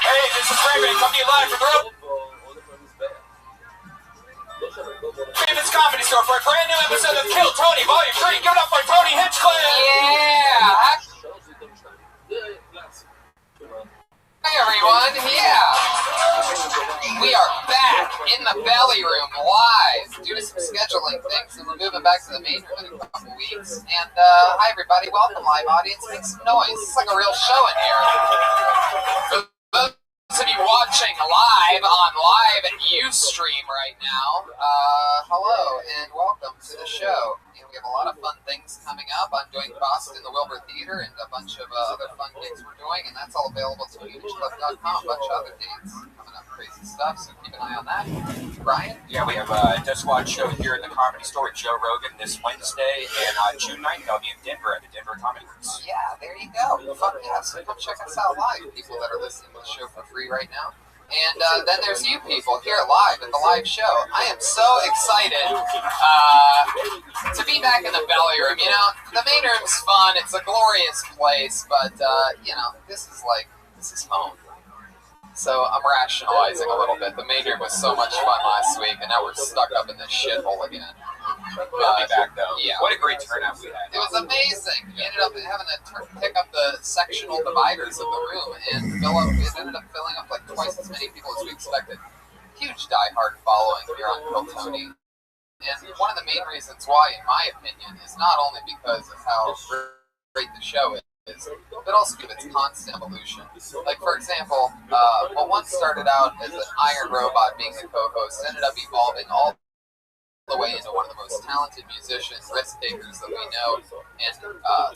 Hey, this is Raymond, coming to you live from the room. store for a brand new episode of Kill Tony Volume 3. Give it up for Tony Hinchcliffe! Yeah! Hi everyone, yeah! We are back in the belly room live due to some scheduling things, and we're moving back to the main room in a couple weeks. And hi everybody, welcome live audience, make some noise. It's like a real show in here. For those of you watching live on Live Ustream right now, hello and welcome to the show. We have a lot of fun things coming up. I'm doing Boston, the Wilbur Theater, and a bunch of other fun things we're doing, and that's all available to imageclub.com. A bunch of other dates coming up, crazy stuff, so keep an eye on that. Brian? Yeah, we have a Death Squad show here at the Comedy Store with Joe Rogan this Wednesday, and June 9th I'll be in Denver at the Denver Comedy Works. Yeah, there you go. Fuck yeah, so come check us out live, people that are listening to the show for free right now. And then there's you people here live at the live show. I am so excited to be back in the belly room. You know, the main room's fun. It's a glorious place, but, you know, this is home. So I'm rationalizing a little bit. The main room was so much fun last week, and now we're stuck up in this shithole again. We'll be back, though. Yeah. What a great turnout we had. It was amazing. We ended up having to pick up the sectional dividers of the room, and it ended up filling up like twice as many people as we expected. Huge diehard following here on Kill Tony. And one of the main reasons why, in my opinion, is not only because of how great the show is, but also because of its constant evolution. Like, for example, what once started out as an iron robot being the co-host ended up evolving all the way into one of the most talented musicians, risk takers that we know, and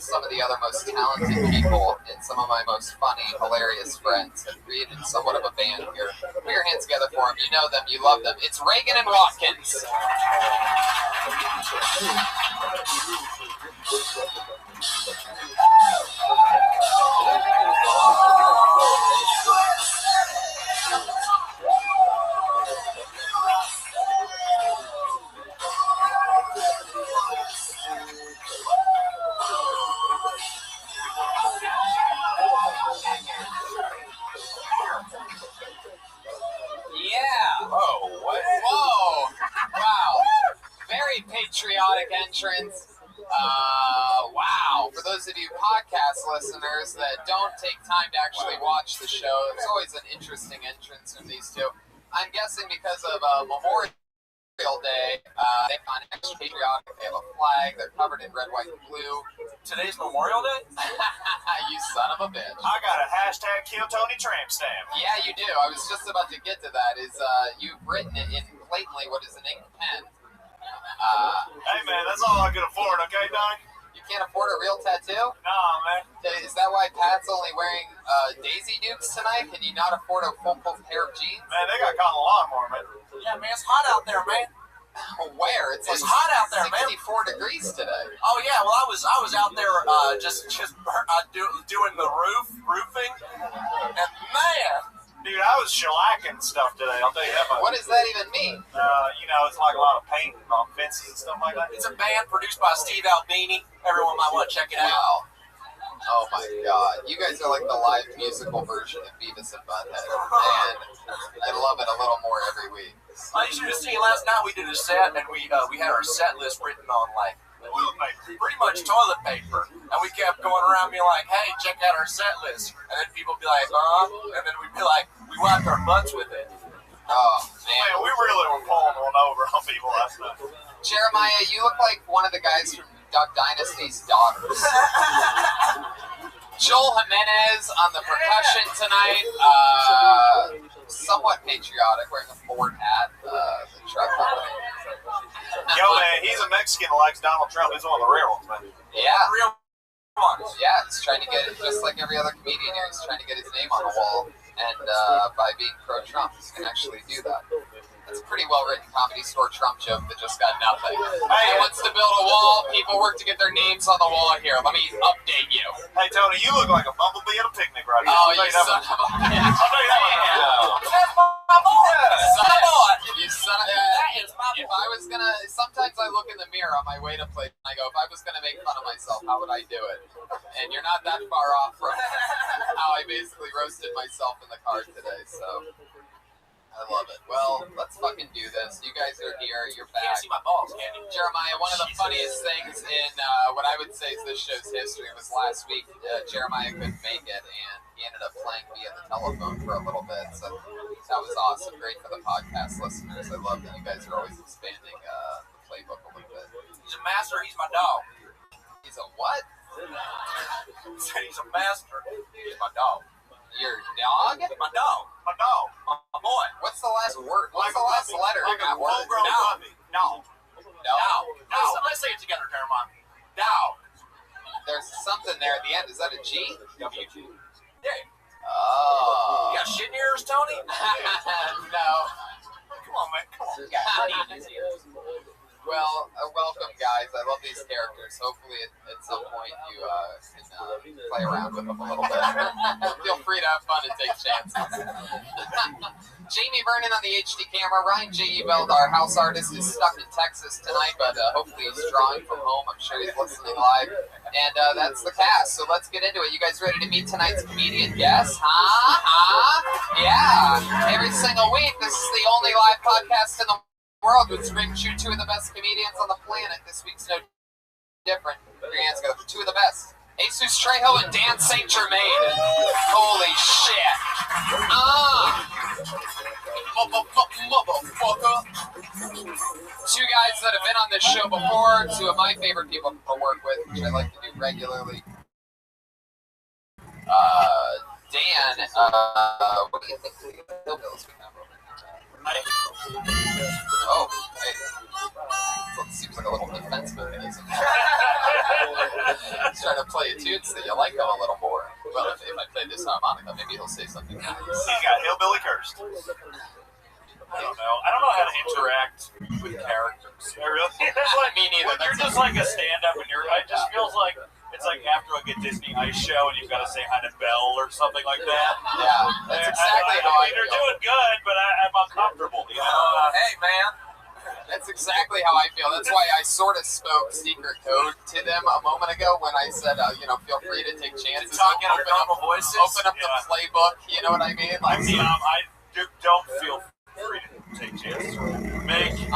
some of the other most talented people and some of my most funny, hilarious friends have created somewhat of a band here. Put your hands together for them. You know them. You love them. It's Reagan and Watkins. Yeah. Whoa. Wow. Very patriotic entrance. Wow. For those of you podcast listeners that don't take time to actually watch the show, there's always an interesting entrance from these two. I'm guessing because of Memorial Day, they've gone extra patriotic. They have a flag. They're covered in red, white, and blue. Today's Memorial Day? You son of a bitch. I got a hashtag Kill Tony tramp stamp. Yeah, you do. I was just about to get to that. You've written it in blatantly what is an ink pen. Hey, man, that's all I can afford, okay, Don? You can't afford a real tattoo? Nah, man. Is that why Pat's only wearing Daisy Dukes tonight? Can you not afford a full pair of jeans? Man, they got caught in the lawnmower, man. Yeah, man, it's hot out there, man. Where? It's like hot out there, 64 degrees today. Oh yeah, well I was out there just doing the roofing, and man, dude, I was shellacking stuff today. I'll tell you that much. What does that even mean? You know, it's like a lot of paint on fences and stuff like that. It's a band produced by Steve Albini. Everyone might want to check it out. Wow. Oh my God, you guys are like the live musical version of Beavis and Butthead, and I love it a little more every week. You should have seen last night we did a set, and we had our set list written on like pretty much toilet paper, and we kept going around being like, "Hey, check out our set list," and then people would be like, and then we'd be like, we wiped our butts with it. Oh man, we really were pulling one over on people last night. Jeremiah, you look like one of the guys from Duck Dynasty's Daughters. Joel Jimenez on the percussion tonight. Somewhat patriotic, wearing a Ford hat. The truck company. Yo, man, he's a Mexican that likes Donald Trump. He's one of the real ones, man. Yeah. Real ones. Yeah, he's trying to get it, just like every other comedian here, he's trying to get his name on the wall. And by being pro-Trump, he can actually do that. It's a pretty well-written Comedy Store Trump joke that just got nothing. He wants to build a wall. People work to get their names on the wall here. Let me update you. Hey, Tony, you look like a bumblebee at a picnic right here. Oh, you son of a bitch. I'll tell you that one. That's my boy. Son of a You son of a That is my boy. If I was gonna, sometimes I look in the mirror on my way to play, and I go, if I was gonna make fun of myself, how would I do it? And you're not that far off from how I basically roasted myself in the car today, so. I love it. Well, let's fucking do this. You guys are here. You're back. Can't see my balls, can you? Jeremiah, one of the funniest things in what I would say is this show's history was last week. Jeremiah couldn't make it, and he ended up playing via the telephone for a little bit. So that was awesome. Great for the podcast listeners. I love that you guys are always expanding the playbook a little bit. He's a master. He's my dog. He's a what? He's a master. He's my dog. Your dog? My dog. My dog. My boy. What's the last word? What's the last letter in that word? No. Let's say it together, Jeremiah. Dog. There's something there at the end. Is that a G? W-G. Yeah. Oh. You got shit in your ears, Tony? No. Come on, man. Come on. You got honey in his ears. Well, welcome, guys. I love these characters. Hopefully, at some point, you can play around with them a little bit. Feel free to have fun and take chances. Jamie Vernon on the HD camera. Ryan J. Ebeld, our house artist, is stuck in Texas tonight, but hopefully he's drawing from home. I'm sure he's listening live. And that's the cast. So let's get into it. You guys ready to meet tonight's comedian guest? Yeah. Every single week, this is the only live podcast in the world which brings you two of the best comedians on the planet. This week's no different. Put your hands together for two of the best. Jesus Trejo and Dan St. Germain. Holy shit. Motherfucker. Two guys that have been on this show before. Two of my favorite people to work with, which I like to do regularly. Dan, what do you think of the hillbillies we have over here? Oh, hey. Well, it seems like a little defense mechanism. He's trying to play a tune so that you like him a little more. Well, if I play this harmonica, maybe he'll say something nice. He's got hillbilly cursed. I don't know how to interact with characters. Me neither. You're just like a stand-up, and it just feels like it's like after like a Disney ice show, and you've got to say hi to Belle or something like that. Yeah, that's exactly how I feel. They're doing good, but I'm uncomfortable. You know? Hey, man. That's exactly how I feel. That's why I sort of spoke secret code to them a moment ago when I said, feel free to take chances. Talking in our normal voices. Open up the playbook. You know what I mean? Like, I don't feel free to take chances. Man, you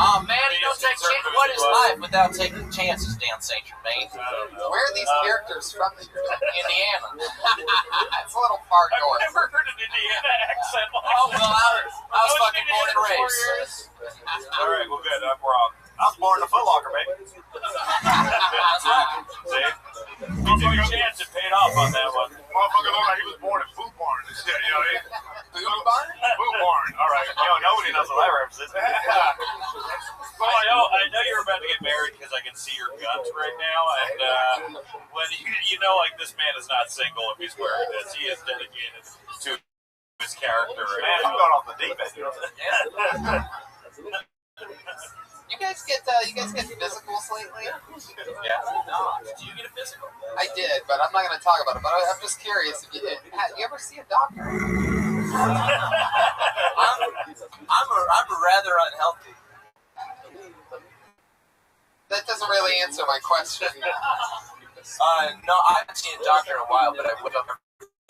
don't take chances. What is life without taking chances, Dan St. Germain? Where are these characters from that you're doing? Indiana. That's a little far north. I've never heard an Indiana accent. Oh, well, I was fucking born and raised. All right, well, good. I'm wrong. I was born in a Foot Locker, baby. That's right. See? We took a chance and paid off on that one. Motherfucker looked like he was born in Boot Barn. Boot Barn? Boot Barn. All right. Nobody knows what I represent. Well, I know you're about to get married because I can see your guts right now. And when like this man is not single if he's wearing this. He is dedicated to his character. Man, I'm going off the deep end. You guys get physicals lately? Yeah. No. Did you get a physical? I did, but I'm not going to talk about it. But I'm just curious if you did. You ever see a doctor? I'm rather unhealthy. That doesn't really answer my question. No, I haven't seen a doctor in a while, but I wake up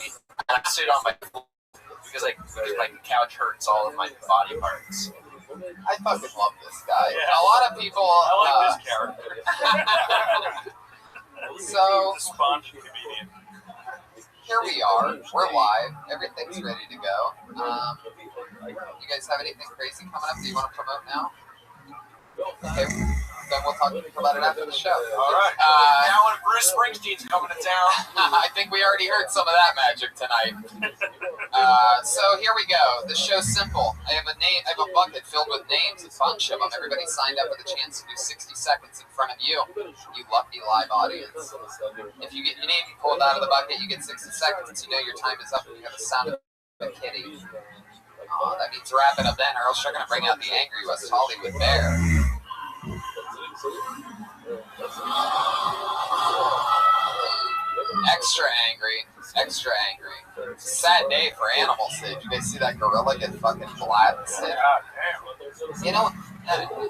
and I sit on my floor because my couch hurts all of my body parts. I fucking love this guy. Yeah. A lot of people. I like this character. So, despondent comedian. Here we are. We're live. Everything's ready to go. You guys have anything crazy coming up that you want to promote now? Okay, then we'll talk about it after the show. All right. Now when Bruce Springsteen's coming to town. I think we already heard some of that magic tonight. So here we go. The show's simple. I have a bucket filled with names, a bunch of them. Everybody signed up with a chance to do 60 seconds in front of you. You lucky live audience. If you get your name pulled out of the bucket, you get 60 seconds. You know your time is up and you have the sound of a kitty. Oh, that means wrap it up then, or else you're going to bring out the angry West Hollywood bear. Extra angry. Extra angry. Sad day for animals. Did you guys see that gorilla get fucking blasted? God damn. You know,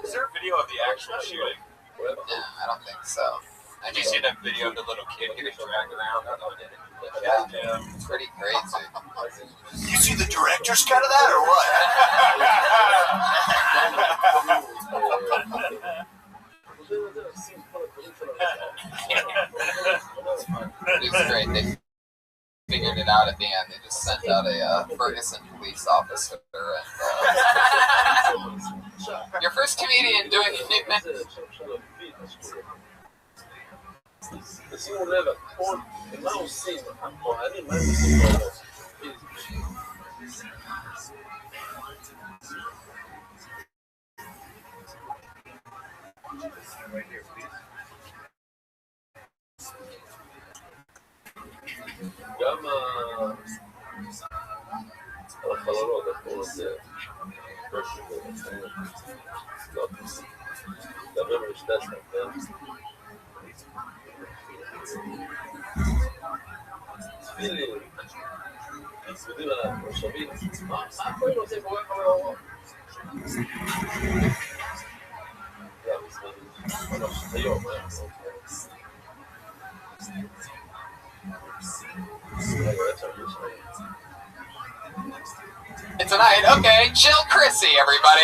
is there a video of the actual shooting? No, I don't think so. Did you see that video of the little kid getting dragged around? Yeah, pretty crazy. You see the director's cut of that, or what? It was great. They figured it out at the end. They just sent out a Ferguson police officer. And, your first comedian doing it. Assim não leva ponto, não cima, a porrada mais em cima. Gama, ela falou da coisa, da mesma distância, Ele subiu lá no Sobino. Foi você como é que eu Tonight, okay, Jill Chrissy, everybody.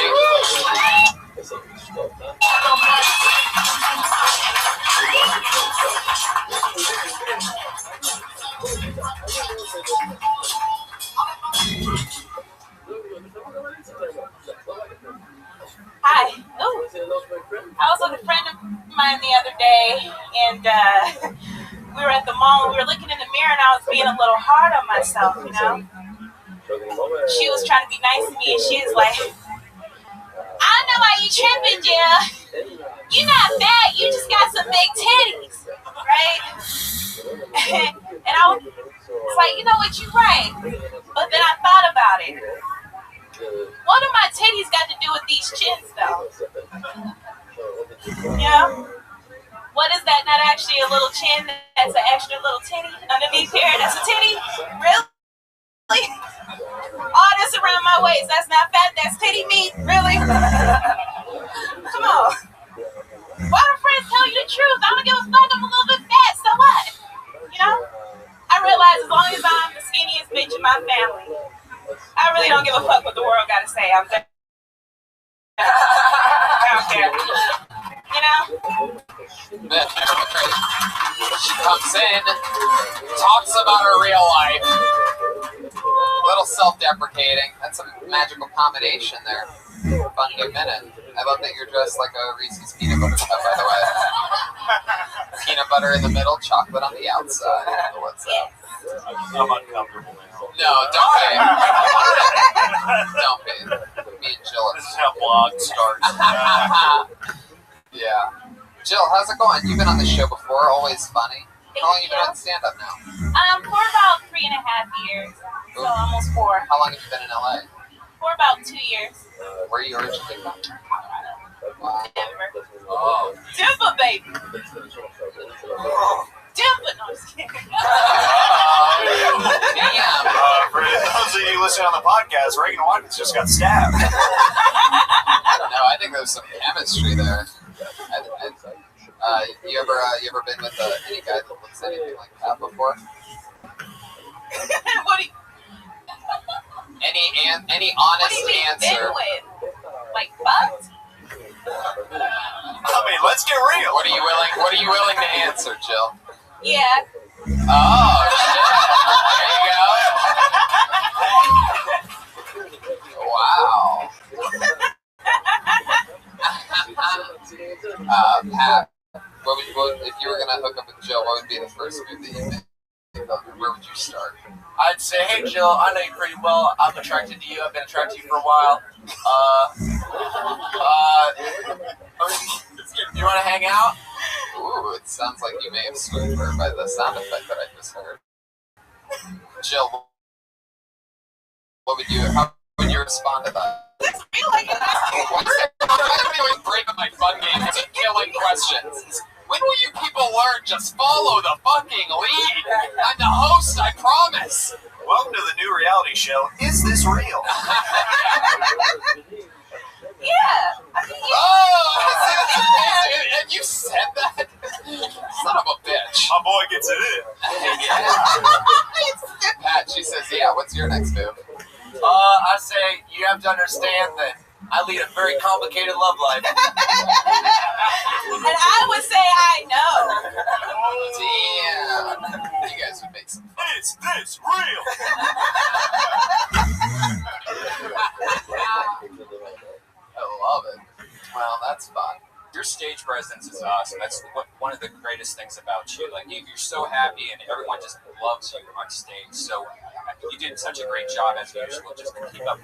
Hi. Oh, I was with a friend of mine the other day, and we were at the mall. We were looking in the mirror, and I was being a little hard on myself, you know. She was trying to be nice to me, and she was like, "I don't know why you tripping, Jill. You're not bad. You just got some big titties, right?" And I was like, "You know what? You're right." But then I thought about it. What do my titties got to do with these chins, though? Yeah. What is that? Not actually a little chin. That's an extra little titty underneath here. That's a titty. Really? All this around my waist. That's not fat. That's titty meat. Really? Come on. Why do friends tell you the truth? I don't give a fuck. I'm a little bit fat. So what? You know? I realize as long as I'm the skinniest bitch in my family, I really don't give a fuck what the world got to say. I don't care. You know? She comes in, talks about her real life. A little self-deprecating. That's a magical combination there. Fun good minute. I love that you're dressed like a Reese's peanut butter cup, by the way. Peanut butter in the middle, chocolate on the outside. What's up? I'm uncomfortable now. No, don't be. Don't be. Me and Jill. This is how vlog starts. Yeah. Jill, how's it going? You've been on the show before, always funny. How long have you been on stand-up now? For about 3.5 years. So almost 4. How long have you been in LA? For about 2 years. Where are you originally from? Wow. Denver. Oh. Denver, baby. Denver. No, I'm just kidding. Damn. For those of you listening on the podcast, Reagan Watkins just got stabbed. I don't know. I think there's some chemistry there. You ever been with any guy that looks anything like that before? What do you? Any honest What do you mean answer? been with? Like fucked? I mean, let's get real. What are you willing to answer, Jill? Yeah. Oh, shit. There you go. Wow. Pat, if you were gonna hook up with Jill, what would be the first move that you make? Where would you start? I'd say, hey Jill, I know you pretty well. I'm attracted to you. I've been attracted to you for a while. You want to hang out? Ooh, it sounds like you may have swooned her by the sound effect that I just heard. Jill, how would you respond to that? I'm breaking my fun game. It's killing questions. When will you people learn? Just follow the fucking lead. I'm the host, I promise. Welcome to the new reality show. Is this real? Yeah. I mean, Oh, and you said that? Son Pat, she says, yeah, what's your next move? I say you have to understand that I lead a very complicated love life. And I would say I know. Damn. You guys would make some fun. Is this real? I love it. Well, that's fun. Your stage presence is awesome. That's one of the greatest things about you. Like you're so happy, and everyone just loves you on stage. So you did such a great job as usual. Just keep up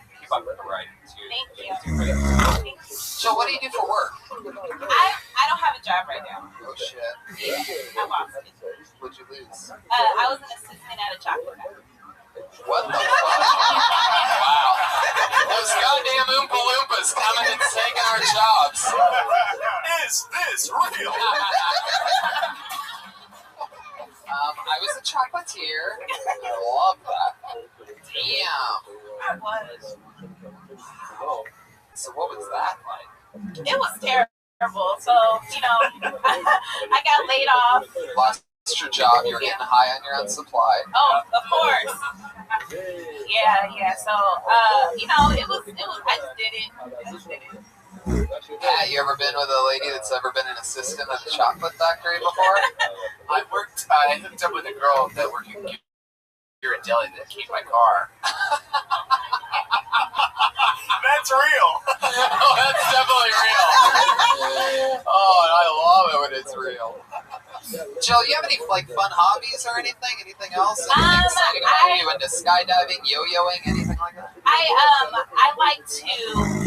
with the writing. Thank you. So, what do you do for work? I don't have a job right now. Oh shit. I lost it. What'd you lose? I was an assistant at a chocolate factory. What the fuck? Wow. Those goddamn Oompa Loompas coming and taking our jobs. Is this real? I was a chocolatier. I love that. Damn. I was. So what was that like? It was terrible. So, I got laid off. Lost your job, you were getting high on your own supply. Oh, of course. Yeah. So, it was, I just did it. Yeah, you ever been with a lady that's ever been an assistant at a chocolate factory before? I hooked up with a girl that worked here in Delhi that came my car. That's real. Oh, that's definitely real. Oh, and I love it when it's real. Jill, you have any fun hobbies or anything? Anything else? Anything exciting about you? Into skydiving, yo-yoing, anything like that? I like to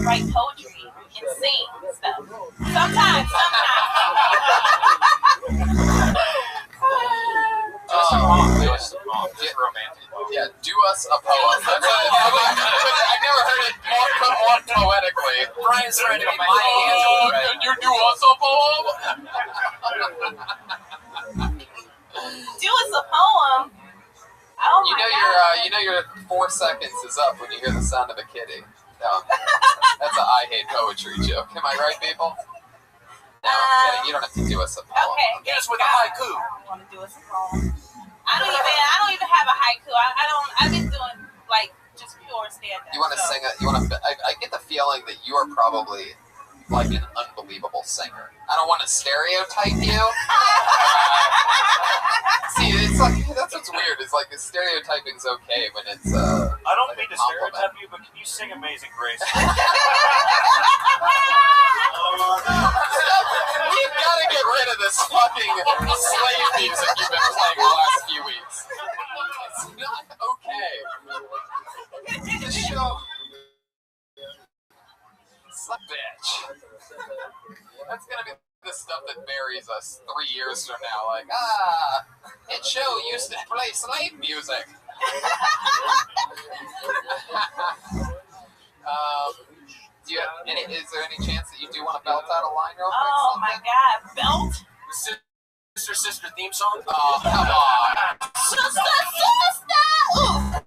write poetry and sing stuff. Sometimes. Get romantic. Yeah, do us a poem. I've never heard it more poetically. Brian's trying to be my angel. Can you do us a poem? Do us a poem? Oh my God. Your 4 seconds is up when you hear the sound of a kitty. No, that's a I hate poetry joke. Am I right, people? No, you don't have to do us a poem. Okay. Hit us with a haiku. I want to do us a poem. I don't even have a haiku. I've been doing just pure stand up. You want to sing it? I get the feeling that you are probably like an unbelievable singer. I don't want to stereotype you. See, it's like that's what's weird. It's like stereotyping's okay when it's. I don't mean to stereotype you, but can you sing Amazing Grace? We've got to get rid of this fucking slave music you've been playing the last few weeks. It's not okay. The show. Bitch. That's gonna be the stuff that buries us 3 years from now. Like, it show used to play slave music. Do you have is there any chance that you do want to belt out a line real quick? Oh my God, belt? Sister theme song? Oh, come on. Sister! Ooh.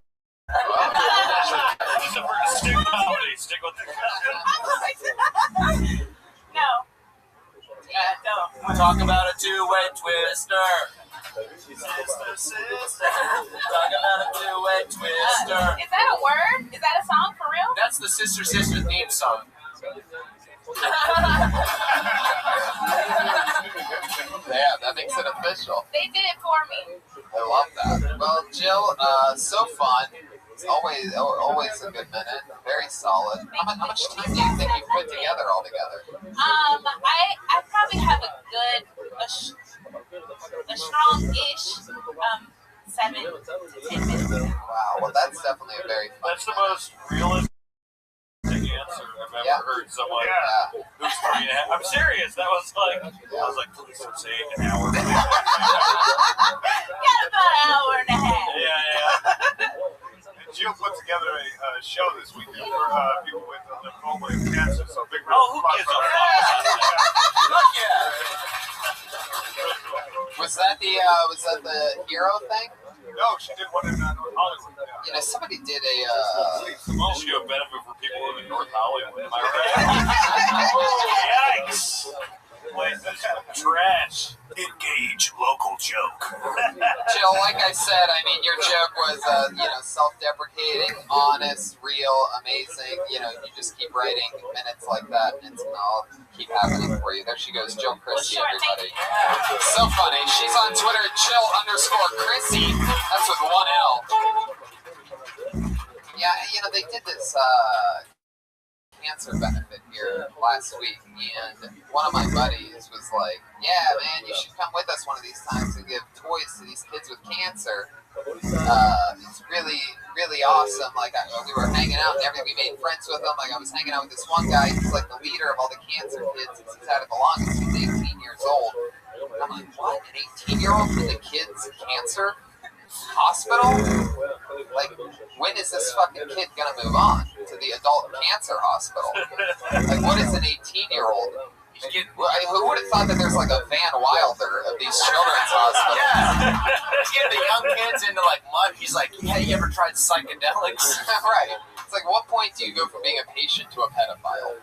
Stick with the No. Yeah, don't. Talk about a two-way twister. Sister. Talk about a two-way twister. Is that a word? Is that a song for real? That's the Sister theme song. Yeah, that makes it official. They did it for me. I love that. Well, Jill, so fun. It's always a good minute. Very solid. How much time do you think you put together altogether? I probably have a strong-ish 7 to 10 minutes. Wow. Well, that's definitely a very fun. That's the most realistic answer I've ever heard someone. Who's 3.5. I'm serious. That was like, please don't say an hour. Got about an hour and a half. Yeah. Jill put together a show this weekend for people with lymphoma and cancer. So big round of applause for her. Fuck yeah! Was that the hero thing? No, she did one in North Hollywood. You know, somebody did a. This should be a benefit for people who live in North Hollywood. Am I right? Yikes! places. Trash. Engage local joke. Jill, like I said, I mean, your joke was, self-deprecating, honest, real, amazing. You just keep writing minutes like that, and I'll keep happening for you. There she goes, Jill Christie, everybody. So funny. She's on Twitter, Jill_Chrissy. That's with one L. Yeah, they did this cancer benefit here last week, and one of my buddies was like, yeah, man, you should come with us one of these times and give toys to these kids with cancer. It's really, really awesome. Like, we were hanging out and everything. We made friends with them. Like, I was hanging out with this one guy. He's like the leader of all the cancer kids. He's had it the longest. He's 18 years old. And I'm like, what? An 18-year-old for the kids' cancer hospital? Like, when is this fucking kid gonna move on to the adult cancer hospital? Like, what is an 18-year-old? Who would have thought that there's like a Van Wilder of these children's hospitals? Yeah. He's getting the young kids into like mud. He's like, yeah, you ever tried psychedelics? Right. It's like, what point do you go from being a patient to a pedophile?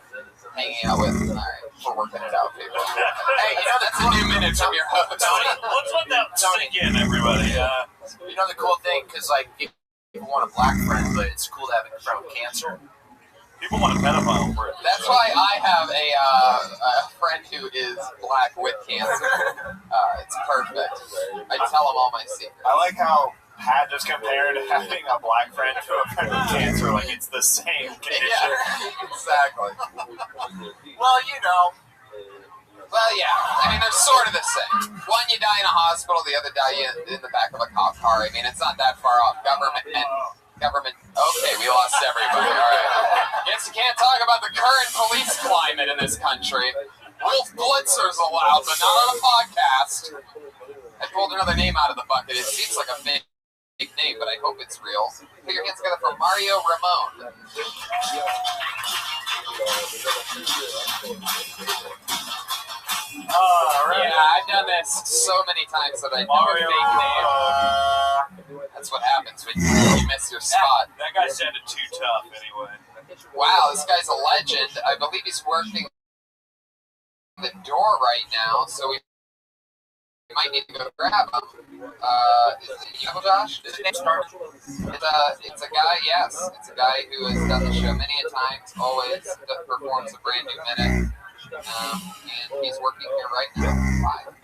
Hanging out with, alright, we're working it out, people. Hey, that's a new minute from your host. Tony, let's let that sink in, everybody. The cool thing, because like people want a black friend, but it's cool to have a friend with cancer. People want a pedophile for it. That's why I have a friend who is black with cancer. It's perfect. I tell him all my secrets. I like how Pat just compared having a black friend to a friend with cancer, like it's the same condition. Yeah, exactly. Well, Well, yeah. I mean, they're sort of the same. One, you die in a hospital. The other, die in the back of a cop car. I mean, it's not that far off. Government. Okay, we lost everybody. All right. Guess you can't talk about the current police climate in this country. Wolf Blitzer's allowed, but not on a podcast. I pulled another name out of the bucket. It seems like a fake name, but I hope it's real. Put your hands together for Mario Ramon. Yeah, I've done this so many times that I know a fake name. That's what happens when you miss your spot. That guy sounded too tough, anyway. Wow, this guy's a legend. I believe he's working the door right now, so we might need to go grab him. Is it you, Josh? Is it it's a guy, yes. It's a guy who has done the show many a times, always performs a brand new minute. And he's working here right now. Live.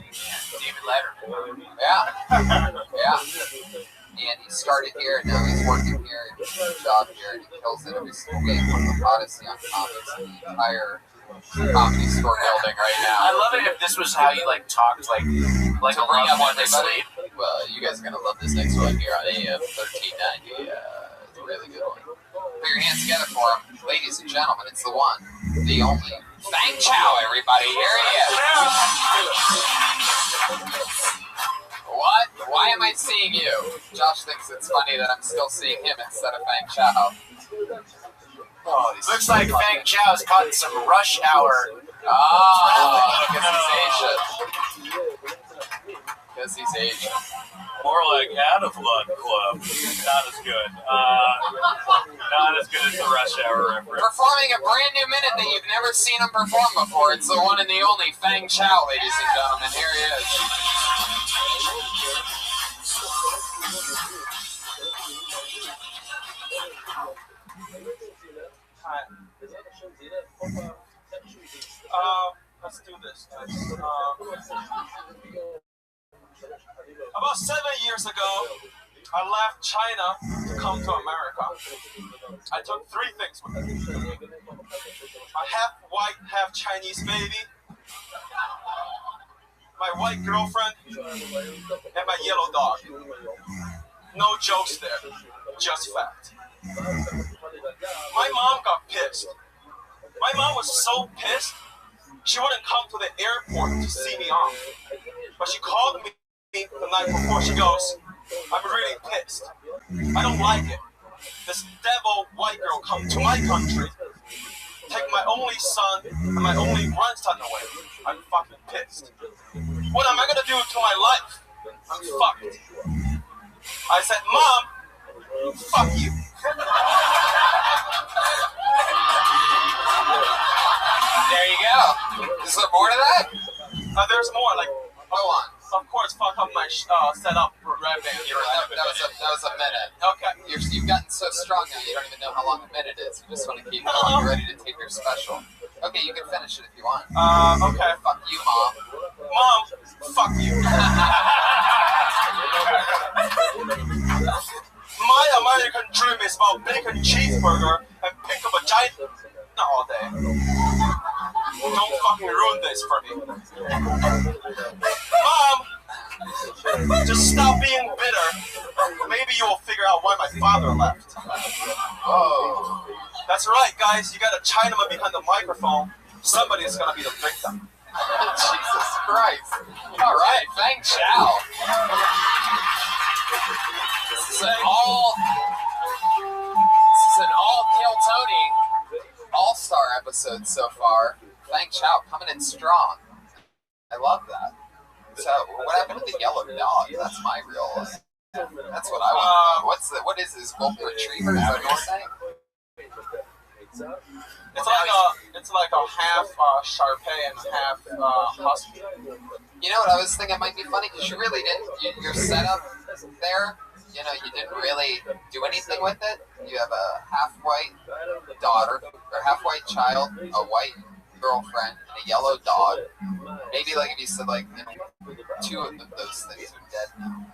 David Letterman. Yeah. And he started here, and now he's working here, and he's doing a job here, and he kills it every single day. One of the hottest young comics in the entire comedy store building right now. I love it if this was how you talked like to a bring loved up one to everybody. sleep. Well, you guys are gonna love this next one here on AM 1390. It's a really good one. Put your hands together for him, ladies and gentlemen. It's the one, the only. Fang Chow, everybody. Here he is. What? Why am I seeing you? Josh thinks it's funny that I'm still seeing him instead of Fang Chow. Oh, looks like Fang Chow's caught in some rush hour. Because he's Asian. More like Out of Luck Club. Not as good. Not as good as the Rush Hour reference. Performing a brand new minute that you've never seen him perform before. It's the one and the only Fang Chow, ladies and gentlemen. Here he is. Let's do this, guys. About 7 years ago, I left China to come to America. I took 3 things with me. My half white, half Chinese baby, my white girlfriend, and my yellow dog. No jokes there, just fact. My mom got pissed. My mom was so pissed, she wouldn't come to the airport to see me off. But she called me the night before. She goes, I'm really pissed. I don't like it. This devil white girl come to my country, take my only son and my only grandson away. I'm fucking pissed. What am I gonna do to my life? I'm fucked. I said, Mom, fuck you. There you go. Is there more to that? There's more. Like, Go on. of course, fuck up my setup for Red Band. That was a minute. Okay. You've gotten so strong now, you don't even know how long a minute is. You just want to keep going. You're ready to take your special. Okay, you can finish it if you want. Okay. Fuck you, Mom. Mom, fuck you. My American dream is about bacon cheeseburger and pink vagina all day. Don't fucking ruin this for me. Mom, just stop being bitter. Maybe you will figure out why my father left. Oh. That's right, guys. You got a Chinaman behind the microphone. Somebody is going to be the victim. Jesus Christ. All right, Fang Chow. This is an all Kill Tony all-star episode so far. Fang Chow coming in strong. I love that. So, what happened to the yellow dog? That's my real life. That's what I want to know. What is this? Golden Retriever? Is that what you're saying? It's like a half Shar-Pei and half Husky. You know what I was thinking might be funny? Because you really didn't. Your setup there, you didn't really do anything with it. You have a half-white daughter, or half-white child, a white girlfriend, and a yellow dog. Maybe like if you said like two of those things are dead now.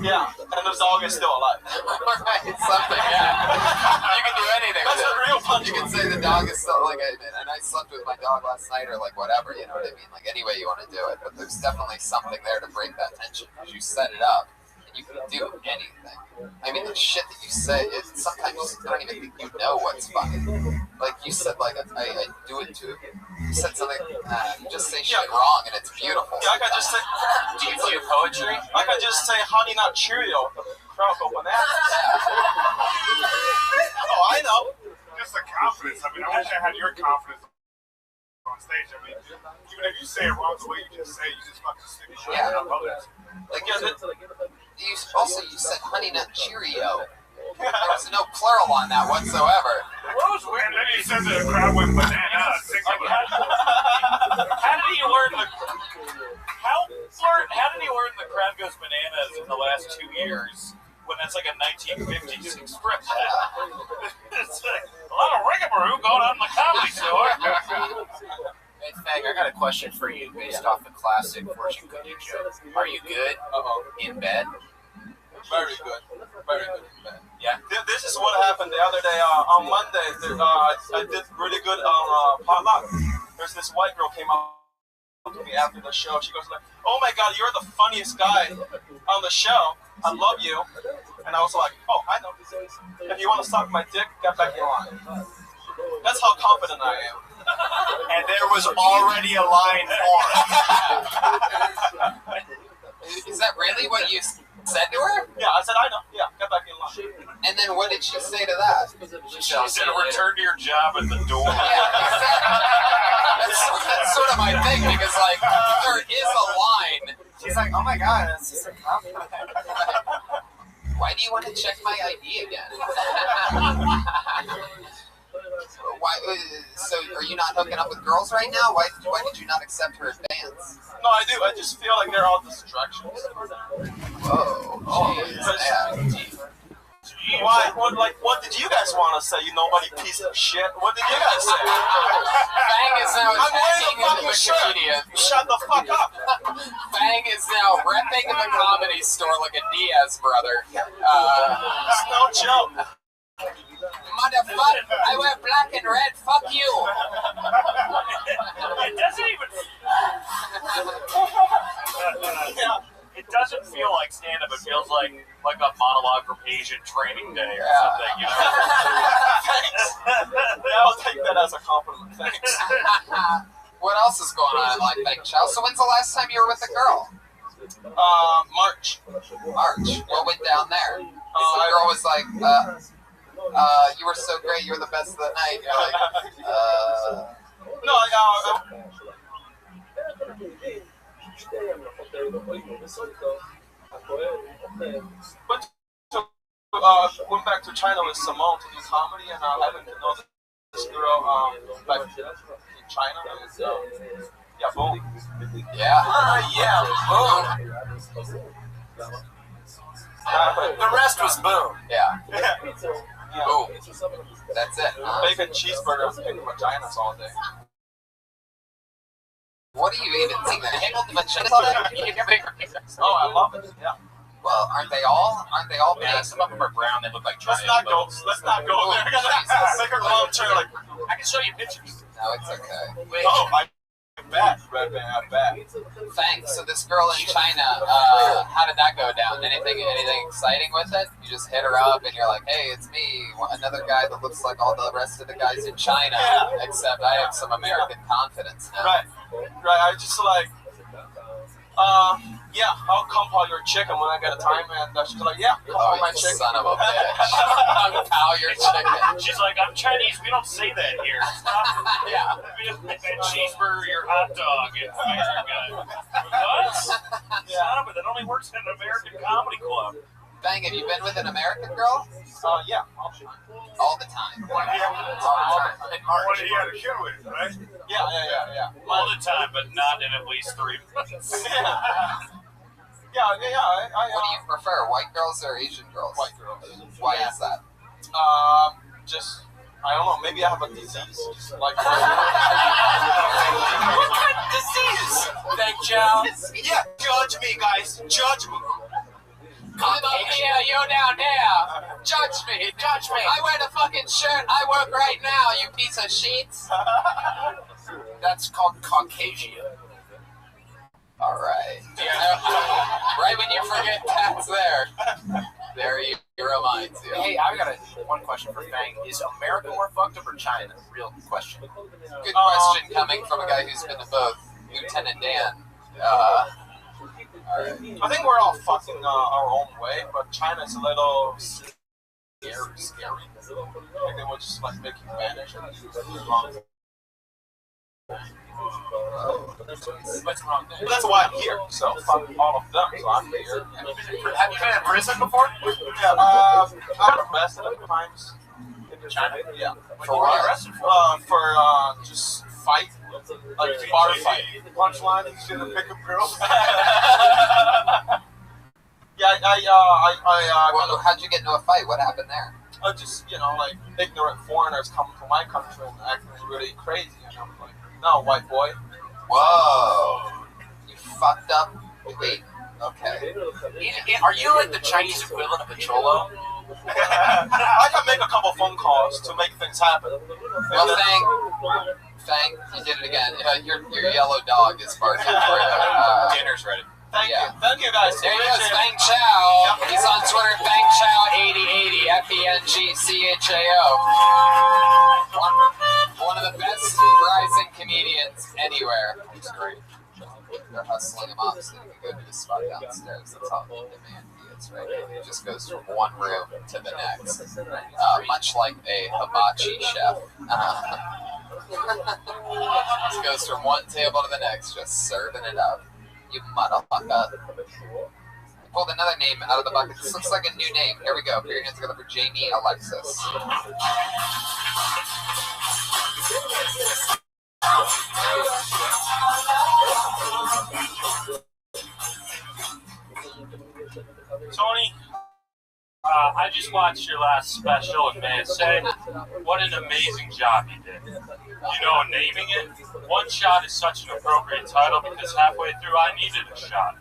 Yeah, and the dog is still alive. Right, something, yeah. You can do anything with it. That's a real punch. You can say the dog is still like, and I slept with my dog last night, or like whatever, you know what I mean? Like any way you want to do it, but there's definitely something there to break that tension, because you set it up, and you can do anything. I mean, the shit that you say, sometimes I don't even think you know what's funny. Like you said, like, I do it to, you said something, you just say shit wrong, and it's beautiful. Yeah, I can just say, do you do poetry? I can just say, honey, not Cheerio. The crowd go bananas. Oh, I know. Just the confidence. I mean, I wish I had your confidence on stage. I mean, even if you say it wrong the way you just say it, you just fucking stick it shit up others. Like, you said honey nut Cheerio. There was no plural on that whatsoever. And then he said that the crowd went bananas. How did he learn the crowd goes bananas in the last 2 years when that's like a 1950s expression? It's like a lot of rigmarole going on in the Comedy Store. Hey, Fang, I got a question for you based off the classic fortune cookie joke. Are you good in bed? Very good. Very good in bed. Yeah. This is what happened the other day. On Monday, I did really good on potluck. There's this white girl came up to me after the show. She goes like, "Oh my God, you're the funniest guy on the show. I love you." And I was like, "Oh, I know. If you want to suck my dick, get back in line." That's how confident I am. And there was already a line formed. Is that really what you said to her? Yeah, I said, I know. Yeah, get back in line. And then what did she say to that? She said, return to your job at the door. Yeah, exactly. That's sort of my thing, because, like, if there is a line. She's like, oh my God, it's just a compliment. Why do you want to check my ID again? Why? So, are you not hooking up with girls right now? Why did you not accept her advance? No, I do. I just feel like they're all distractions. Whoa. Why? What did you guys want to say? You nobody piece of shit. What did you guys say? Fang is now I'm wearing a attacking fucking the shirt. comedian. Shut the fuck up. Fang is now repping the comedy store like a Diaz brother. It's no joke. Motherfucker, I wear black and red, fuck you! It doesn't even... It doesn't feel like stand-up, it feels like a monologue from Asian Training Day or something, you know? Thanks. Yeah, I'll take that as a compliment, thanks. What else is going on in Like Fang Chow? So when's the last time you were with a girl? March. What went down there? The girl was like, you were so great, you were the best of the night. You're like, No, went back to China with Simone to do comedy, and I happen to know this girl back in China. Yeah, boom. Yeah. Yeah, boom. The rest was boom. Yeah. Boom. That's it. Bacon cheeseburger with big vaginas all day. What do you even think? The hickled vaginas? Oh, I love it. Yeah. Well, aren't they all? Yeah, some of them are brown. They look like Let's not go. Let's not go there. Make her long term. Like, I can show you pictures. No, it's okay. oh, I bet. Red band, I bet. Thanks. So this girl in China, how did that go down? Anything exciting with it? You just hit her up and you're like, hey, it's me, another guy that looks like all the rest of the guys in China, except I have some American confidence now. Right. I just like, yeah, I'll come call your chicken when I get a time, and she's like, yeah, come call my chicken. Son of a bitch. Pal your chicken. She's like, I'm Chinese. We don't say that here. Yeah. We just make that cheeseburger, your hot dog, and America. What? Son of it. That only works in an American comedy club. Bang, have you been with an American girl? Yeah. All the time. One he had a kid with, right? Yeah. All the time, but not in at least 3 months. Yeah. What do you prefer, white girls or Asian girls? White girls. Why is that? Just, I don't know, maybe I have a disease. Just like What kind of disease? Thank Chow. Yeah, judge me, guys. Judge me. Come up here, you down there. Judge me. I wear the fucking shirt. I work right now, you piece of sheets. That's called Caucasia. All right. Right when you forget that's there. There he reminds you. Hey, I got one question for Fang. Is America more fucked up or China? Real question. Good question coming from a guy who's been to both. Lieutenant Dan. I think we're all fucking our own way, but China's a little scary. Like they would just like make you vanish and use it wrong. What's wrong there? That's why I'm here. So fuck all of them. So I'm here. Have you been in prison before? Yeah. I've been arrested a few times in China. Yeah. For what? For just fight. Like bar fight. Punchline and shit and pick up girls. Yeah, Well, how'd you get into a fight? What happened there? Just, like ignorant foreigners coming to my country and acting really crazy. And I'm like, no, white boy. Whoa. You fucked up. Wait. Okay. Are you like the Chinese equivalent of a cholo? I can make a couple phone calls to make things happen. Well, Fang, you did it again. Your yellow dog is barking for you. Dinner's ready. Thank you guys. There he is, Fang Chow. He's on Twitter, Fang Chow 8080, FENGCHAO. One of the best rising comedians anywhere. He's great. They're hustling him up so you can go to the spot downstairs. That's how in demand he is right now. He just goes from one room to the next, much like a hibachi chef. Just goes from one table to the next, just serving it up. You motherfucker. I pulled another name out of the bucket. This looks like a new name. Here we go. Put your hands together for Jamie Alexis. Tony, I just watched your last special and may I say, what an amazing job you did. Naming it, one shot is such an appropriate title because halfway through I needed a shot.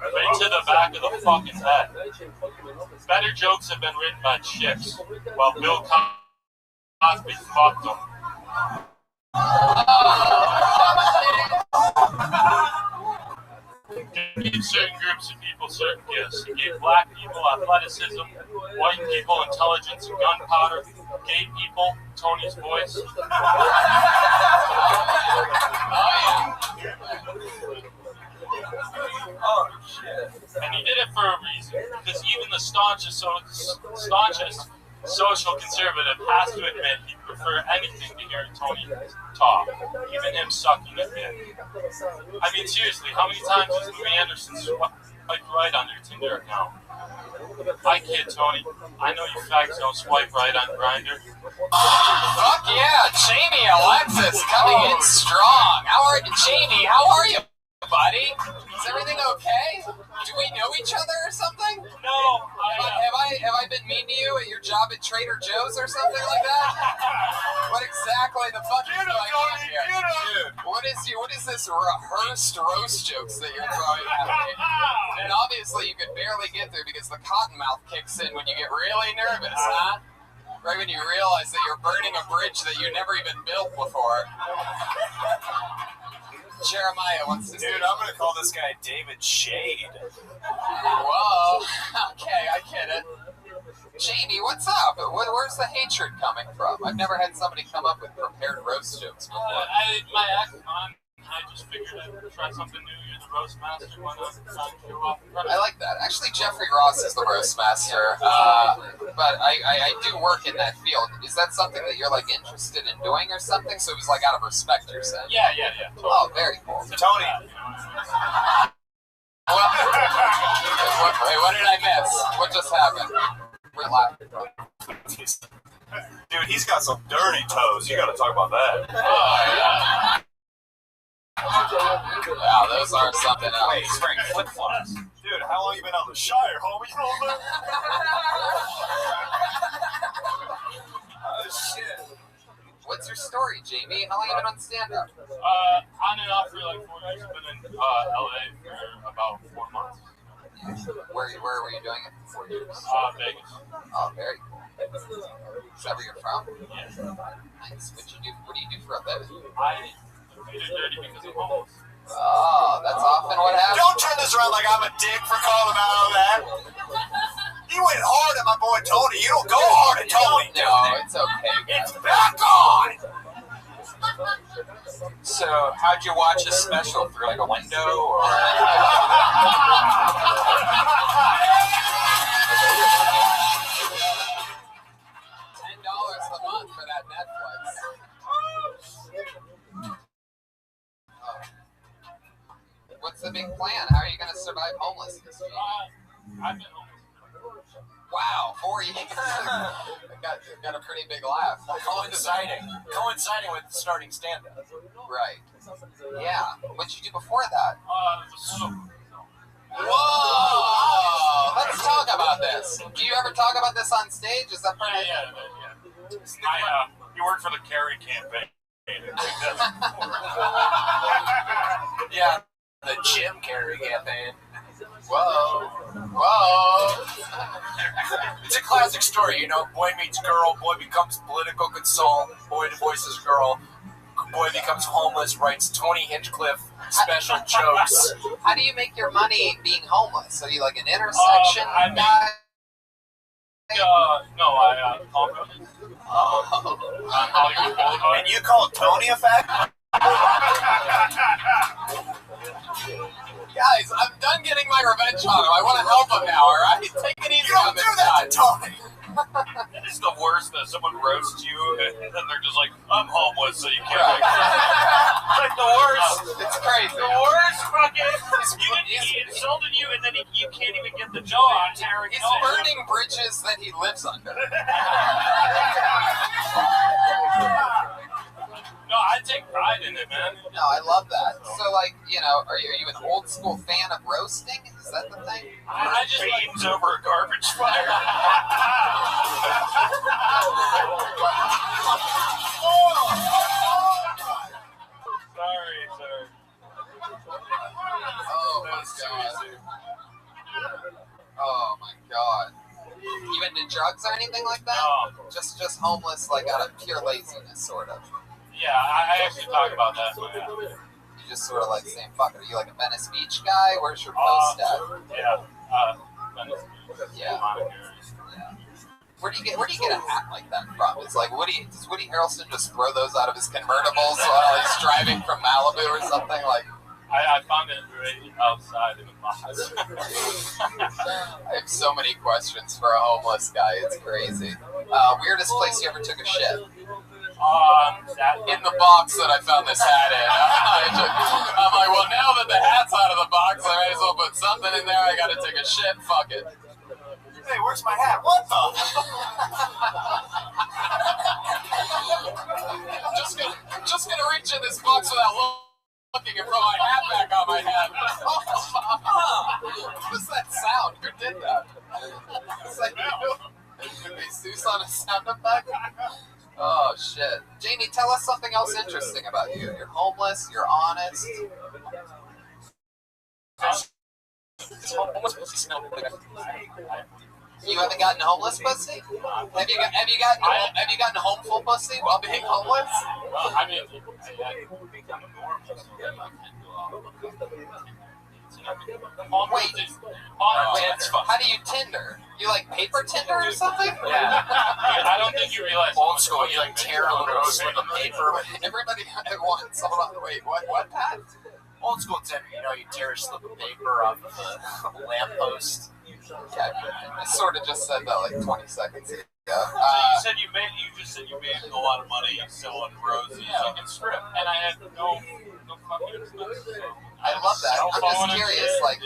Right to the back of the fucking head. Better jokes have been written by chicks, while Bill Cosby fucked them. He gave certain groups of people certain gifts. He gave black people athleticism, white people intelligence and gunpowder, gay people Tony's voice. Oh, shit. And he did it for a reason, because even the staunchest social conservative has to admit he'd prefer anything to hearing Tony talk, even him sucking at dick. I mean, seriously, how many times has Louis Anderson swipe right on your Tinder account. Hi, kid Tony. I know you fags don't swipe right on Grindr. Fuck yeah, Jamie Alexis coming in strong. Jamie, how are you, buddy? Is everything okay? Do we know each other or something? No. Have I been mean to you at your job at Trader Joe's or something like that? What exactly the fuck is going on here? Dude, what is this rehearsed roast jokes that you're throwing at me? And obviously you could barely get through because the cottonmouth kicks in when you get really nervous, huh? Right when you realize that you're burning a bridge that you never even built before. Jeremiah wants to... Dude, I'm gonna call this guy David Shade. Whoa. Okay, I get it. Jamie, what's up? Where's the hatred coming from? I've never had somebody come up with prepared roast jokes before. My ex, I just figured I'd try something new. You're the roast master. Why not show off? I like that. Actually, Jeffrey Ross is the roast master, but I do work in that field. Is that something that you're like interested in doing or something? So it was like out of respect, you're saying? Yeah. Totally. Oh, very cool. Tony. Wait, what did I miss? What just happened? We're laughing. Dude, he's got some dirty toes. You gotta talk about that. Oh, yeah. Wow, those are something else. Wait, he's wearing flip-flops. Dude, how long you been out of the Shire, homie? Oh, shit. What's your story, Jamie? How long have you been on stand-up? On and off for like 4 years. I've been in LA for about 4 months. Where were you doing it for 4 years? Vegas. Oh, very cool. Is that where you're from? Yeah. Nice. What do you do for a living? I made it dirty because I'm homeless. Oh, that's often what happens. Don't turn this around like I'm a dick for calling him out on that. You went hard at my boy Tony. You don't go hard at Tony. No, it's okay. It's back on. So, how'd you watch this special? Through like a window or? $10 a month for that Netflix. What's the big plan? How are you going to survive homelessness? I've been homeless. Wow, 4 years. got a pretty big laugh. Coinciding with starting stand-up. Right. Yeah. What'd you do before that? Whoa! Let's talk about this. Do you ever talk about this on stage? Is that part of it? Yeah. You worked for the Kerry campaign. Yeah, the Jim Carrey campaign. Whoa. It's a classic story, you know. Boy meets girl, boy becomes political consultant, boy divorces girl, boy becomes homeless, writes Tony Hinchcliffe special jokes. How do you make your money being homeless? Are you like an intersection guy? No, I call buildings. And you call Tony a fag? Guys, I'm done getting my revenge on him. I want to help him now, alright? Take it easy on this guy. Tony. It's the worst that someone roasts you and then they're just like, I'm homeless, so you can't. Right. It's like the worst. It's crazy. The worst fucking. He insulted you and then you can't even get the joke. He's burning bridges that he lives under. No, I take pride in it, man. No, I love that. So, like, you know, are you an old school fan of roasting? Is that the thing? I just beans over a garbage fire. Sorry. Oh my god. Oh my god. You into drugs or anything like that? No. Just homeless, like out of pure laziness, sort of. Yeah, I actually talk about that. But yeah. You just sort of like saying, fuck, are you like a Venice Beach guy? Where's your post at? Yeah, Venice Beach. Yeah. Yeah. Where do you get a hat like that from? It's like does Woody Harrelson just throw those out of his convertibles while he's driving from Malibu or something? Like, I found it right outside in the box. I have so many questions for a homeless guy. It's crazy. Weirdest place you ever took a shit? In the box that I found this hat in. I'm like, well, now that the hat's out of the box, I might as well put something in there. I gotta take a shit. Fuck it. Hey, where's my hat? What the? just gonna reach in this box without looking and throw my hat back on my head. What was that sound? Who did that? Is that you? Did they Zeus on a sound effect? Oh shit. Jamie, tell us something else interesting about you. You're homeless, you're honest. You haven't gotten homeless pussy? Have you gotten homeful pussy while being homeless? I mean, wait, how do you Tinder? You like paper Tinder or something? Yeah. I don't think you realize. Old school, you like tear a little slip of paper. Everybody at once. Hold on, wait, what, Pat? Old school Tinder, you tear a slip of paper off of a lamppost. Yeah, I sort of just said that like 20 seconds ago. So you just said you made a lot of money selling roses and strip, and I had no fucking expense. I love that. I'm just curious, like,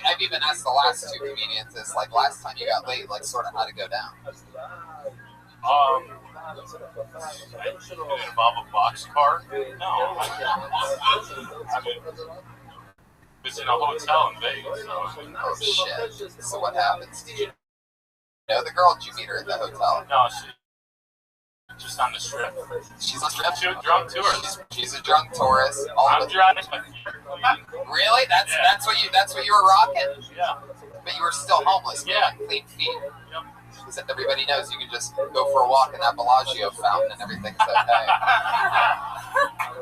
I've even asked the last two comedians this, like, last time you got laid, like, sort of how to go down. Did it involve a boxcar? No. I mean, it was in a hotel in Vegas. So. Oh, shit. So what happens? Did you know the girl? Did you meet her at the hotel? No, she just on the strip. She's on the strip? She's a drunk tourist. She's a drunk tourist. I'm driving. Really? That's what you were rocking? Yeah. But you were still homeless. Yeah. Clean feet. Yep. Because everybody knows you can just go for a walk in that Bellagio fountain and everything's okay.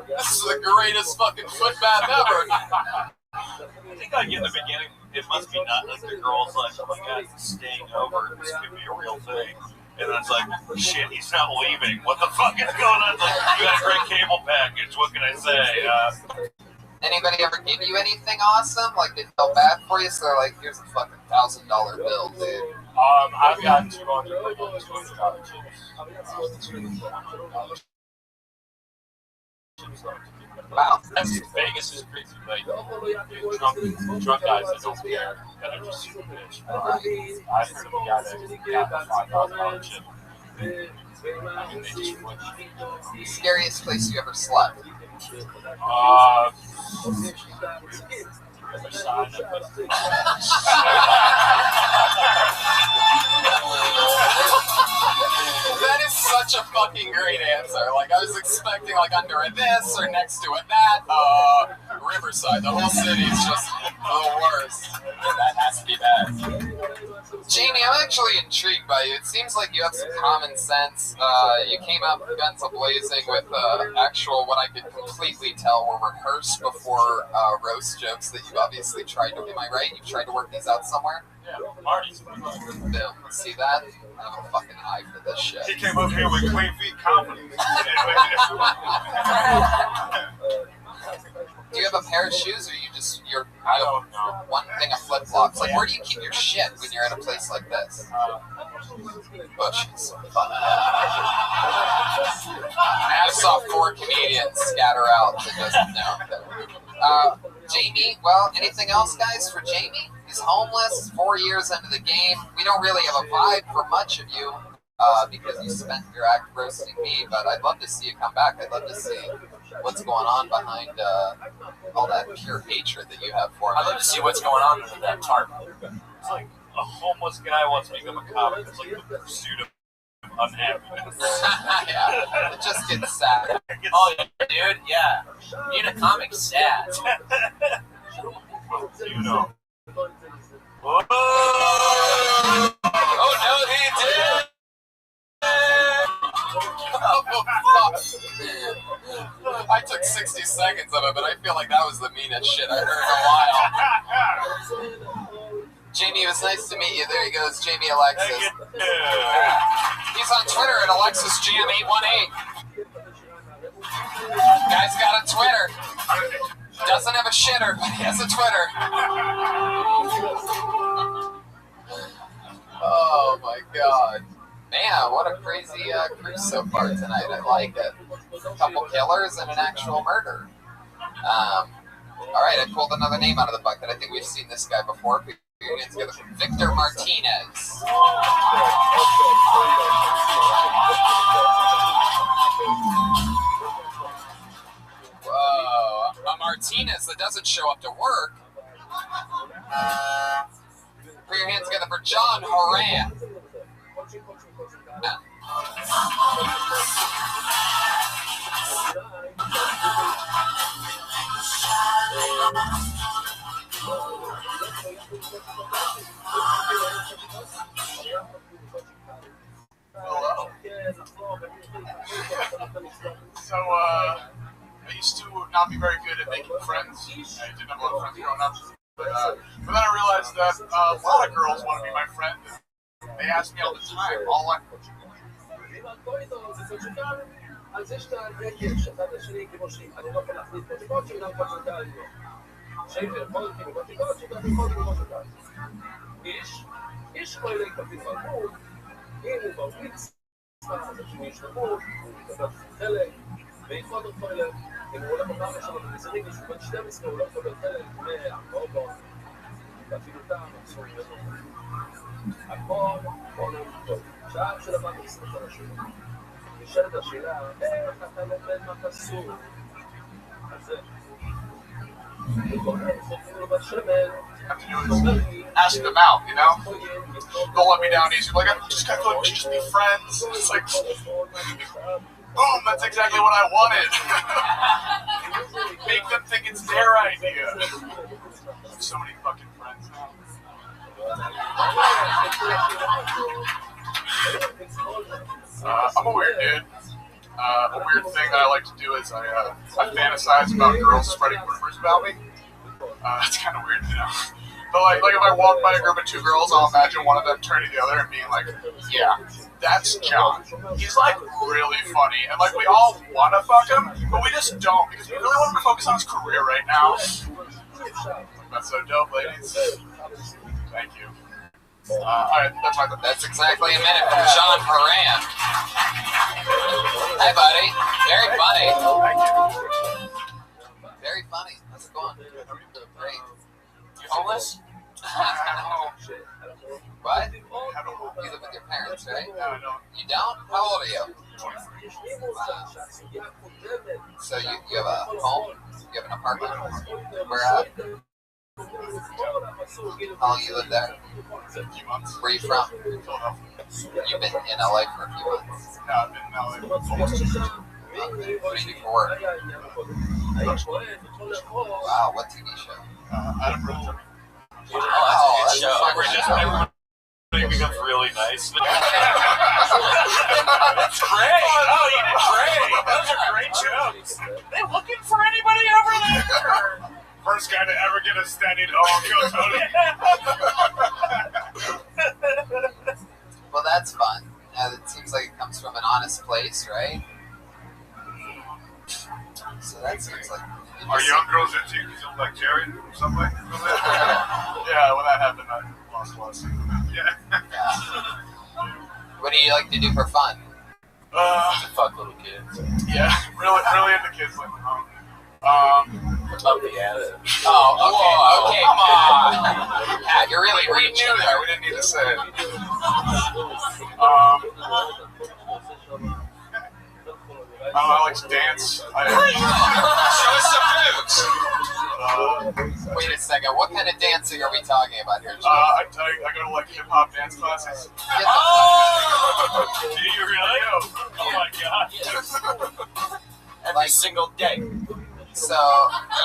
This is the greatest fucking foot bath ever. I think like in the beginning, it must be not like the girl's like, oh my god, he's staying over, this could be a real thing. And then it's like, shit, he's not leaving. What the fuck is going on? Like, you got a great cable package. What can I say? Anybody ever give you anything awesome? Like, they felt bad for you, so they're like, here's a fucking $1,000 bill, dude. I've gotten $200 Wow. Vegas is crazy. Like, drunk guys that don't care, that are just super bitch. I've heard of a guy that got a $5,000 chip. I mean, they just went. Scariest place you ever slept? That is such a fucking great answer. Like, I was expecting, like, under a this or next to a that. Riverside, the whole city is just the worst. That has to be bad. Jamie, I'm actually intrigued by you. It seems like you have some common sense. You came out guns a-blazing with actual, what I could completely tell were rehearsed before roast jokes that you obviously tried to, am I right? You tried to work these out somewhere? Yeah, Marty's. Boom. See that? I have a fucking eye for this shit. He came up here with clean feet confidence. Do you have a pair of shoes, or you're I don't know. one thing of flip flops? Like, where do you keep your shit when you're at a place like this? Bushes. I saw 4 comedians scatter out to just no. Jamie, well, anything else, guys, for Jamie? He's homeless, 4 years into the game. We don't really have a vibe for much of you because you spent your act roasting me, but I'd love to see you come back. I'd love to see what's going on behind all that pure hatred that you have for him. I'd love to see what's going on under that tarp. It's like a homeless guy wants to become a comic. It's like the pursuit of unhappiness. Yeah, it just gets sad. Oh, dude, yeah. Being a comic's sad. You know. Oh no, he did! Oh, fuck. I took 60 seconds of it, but I feel like that was the meanest shit I heard in a while. Jamie, it was nice to meet you. There he goes, Jamie Alexis. He's on Twitter at AlexisGM818. Guy's got a Twitter. Doesn't have a shitter, but he has a Twitter. Oh my god. Man, Yeah, what a crazy cruise so far tonight. I like it. A couple killers and an actual murder. All right, I pulled another name out of the bucket. I think we've seen this guy before. Put your hands together. Victor Martinez. Whoa, a Martinez that doesn't show up to work. Put your hands together for John Horan. Hello. So, I used to not be very good at making friends. I didn't have a lot of friends growing up. But then I realized that a lot of girls want to be my friend. They ask me all the time. בעקבות אותו ילד, אם הוא הולך אותם עכשיו במזרים, יש בין 12, הוא לא מקבל חלק, 100, 400, ואפילו טעם, אסור לדבר. הכל, בואו נבדוק. שער של הבא מסתכל על השאלה. נשאלת השאלה, איך אתה לומד מהפסוק? אז זה. Have to do is ask them out, you know? They'll let me down easy. Like, I just kind of like, just be friends. It's like, boom, that's exactly what I wanted. Make them think it's their idea. I have so many fucking friends now. I'm a weird dude. A weird thing that I like to do is I fantasize about girls spreading rumors about me. That's kind of weird, you know. But like if I walk by a group of two girls, I'll imagine one of them turning to the other and being like, "Yeah, that's John. He's like really funny, and like we all want to fuck him, but we just don't because we really want him to focus on his career right now." That's so dope, ladies. Thank you. All right, that's exactly a minute from John Horan. Hi, buddy. Very funny. Thank you. Very funny. How's it going? Great. You homeless? What? You live with your parents, right? No, I don't. You don't? How old are you? So you have a home? You have an apartment? Where at? How long you live there? A few months. Where are you from? Philadelphia. You've been in LA for a few months. No, I've been in LA almost 2 years. Okay. What do you do for work? Wow, what TV show? Adam Brody. Oh, that's a good show. Everybody becomes really nice. That's great. Oh, you did great. Those are great jokes. They looking for anybody over there? First guy to ever get a standing go Tony. Well, that's fun. It seems like it comes from an honest place, right? So that seems like... Are young girls into you? You like Jerry or something? Yeah, when that happened, I lost a lot of sleep. Yeah. What do you like to do for fun? Fuck little kids. Yeah, really into kids like my mom. Up the ass. Oh, okay, come on. Yeah, you're really We reaching knew there. that. We didn't need to say it. I like to dance. Show us some moves. Wait a second. What kind of dancing are we talking about here, Joe? I go to like hip hop dance classes. Oh! Do you really? Oh my god. Every single day. So,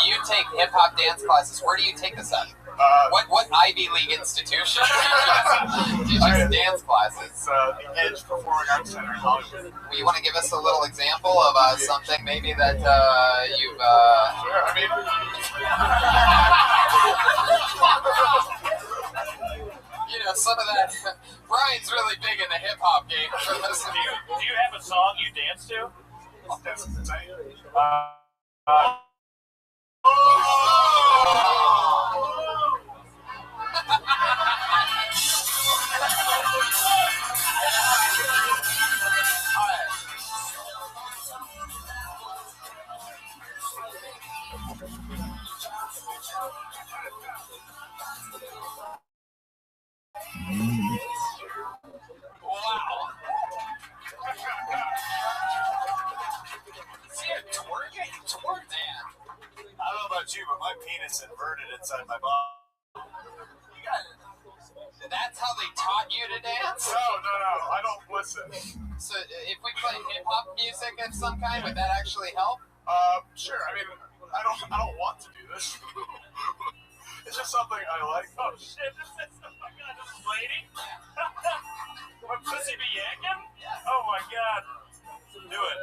you take hip hop dance classes. Where do you take this at? What Ivy League institution teaches dance classes? It's the Edge Performing Arts Center in Hollywood. You want to give us a little example of something maybe that you've... Sure, I mean... You know, some of that... Brian's really big in the hip-hop game. Do you have a song you dance to? I'll dance to the about you, but my penis inverted inside my body. You got it. That's how they taught you to dance? No, I don't listen. So if we play hip hop music of some kind, would that actually help? Sure. I mean, I don't want to do this. It's just something I like. Oh shit! This is lady. My pussy be yanking? Oh my god! Do it.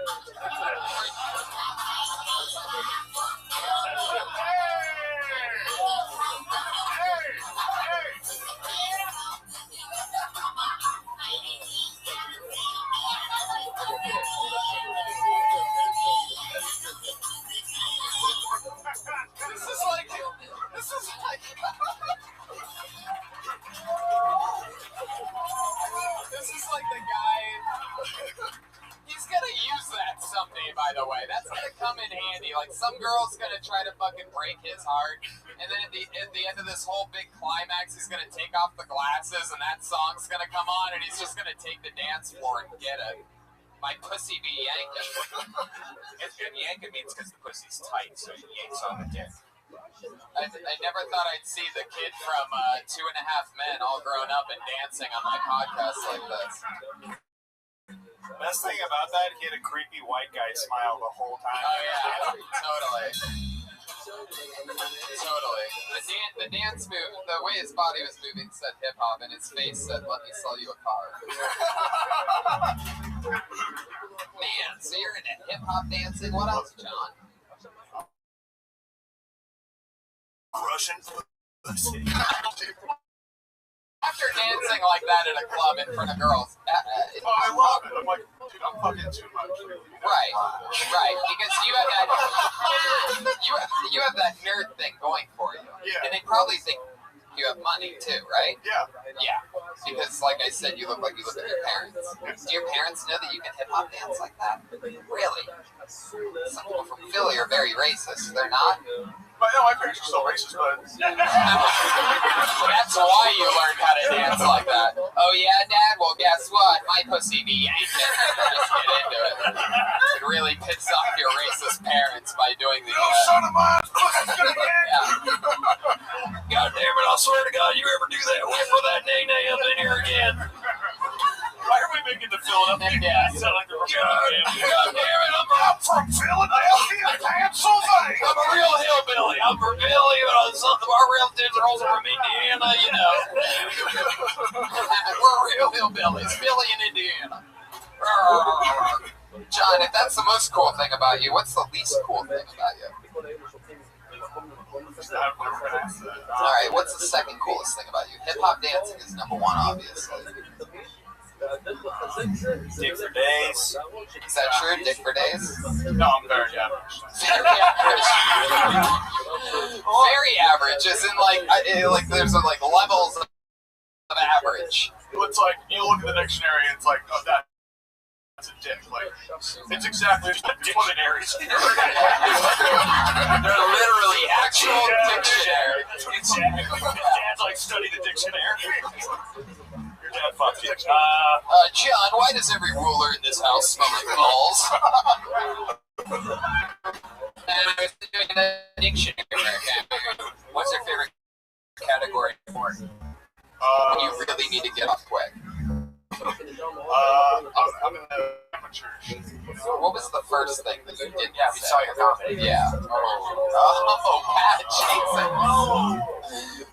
This is like the guy. He's gonna use that someday, by the way. That's gonna come in handy. Like, some girl's gonna try to fucking break his heart, and then at the end of this whole big climax, he's gonna take off the glasses, and that song's gonna come on, and he's just gonna take the dance floor and get it. My pussy be yanking. And yanking means because the pussy's tight, so it yanks on the dick. I never thought I'd see the kid from 2.5 Men all grown up and dancing on my podcast like this. Best thing about that, he had a creepy white guy smile the whole time. Oh yeah, totally. The dance move, the way his body was moving said hip hop, and his face said, "Let me sell you a car." Man, so you're into hip hop dancing. What else, John? Russian pussy. After dancing like that at a club in front of girls, I love it. I'm like, dude, I'm fucking too much. Right, because you have that nerd thing going for you, and they probably think you have money too, right? Yeah. Because, like I said, you look like you look at your parents. Do your parents know that you can hip hop dance like that? Really? Some people from Philly are very racist. They're not. But no, my parents are still racist, but that's why you learned how to dance like that. Oh yeah, Dad? Well, guess what? My pussy be yanking. Just get into it. It really piss off your racist parents by doing the son of mine, pussy's gonna yank. God damn it, I swear to God, you ever do that whip for that nay up in here again? Why are we making the Philadelphia? Yeah. Sound like they're from God damn it, I'm from Philadelphia, Pennsylvania. I'm a real hillbilly. I'm from Philly, but our relatives are also from Indiana, you know. We're real hillbillies, Philly and Indiana. John, if that's the most cool thing about you, what's the least cool thing about you? Alright, what's the second coolest thing about you? Hip-hop dancing is number one, obviously. Dick for days. Is that true? Dick for days? No, I'm very average. Very average. Very average, as in like there's like levels of average. It's like you look at the dictionary and it's like, oh, that's a dick. Like, it's exactly dictionaries. They're literally actual dictionaries. Exactly. Dad's like, study the dictionary. Your dad fucked you. John, why does every ruler in this house smell like balls? And I was doing the dictionary. What's your favorite category in porn? When you really need to get off quick. I'm in the amateur. What was the first thing that you did? Yeah, we saw your comment. Yeah. Oh, Pat Jason. Oh,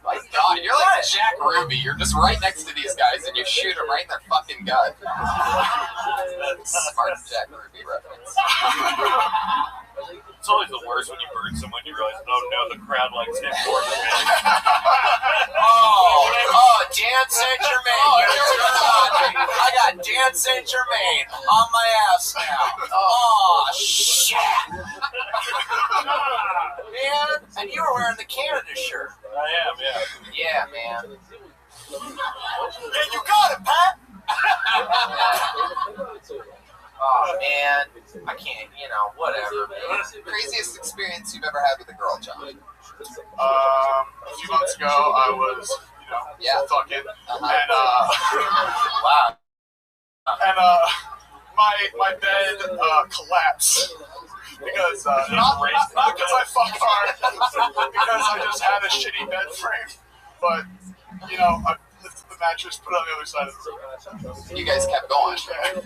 my God, you're like Jack Ruby. You're just right next to these guys and you shoot them right in their fucking gut. Smart Jack Ruby reference. It's always the worst when you burn someone, you realize, oh no, the crowd likes him more than me. Oh, Dan St. Germain. I got Dan St. Germain on my ass now. Oh, shit. Man, and you were wearing the Canada shirt. I am, yeah. Yeah, man. Yeah, you got it, Pat. Oh, man. I can't, whatever. Craziest experience you've ever had with a girl, John? A few months ago, I was, fucking, and, wow. And, my bed, collapsed. because not because I fuck hard, because I just had a shitty bed frame. But you know, I lifted the mattress, put it on the other side of the room. You guys kept going.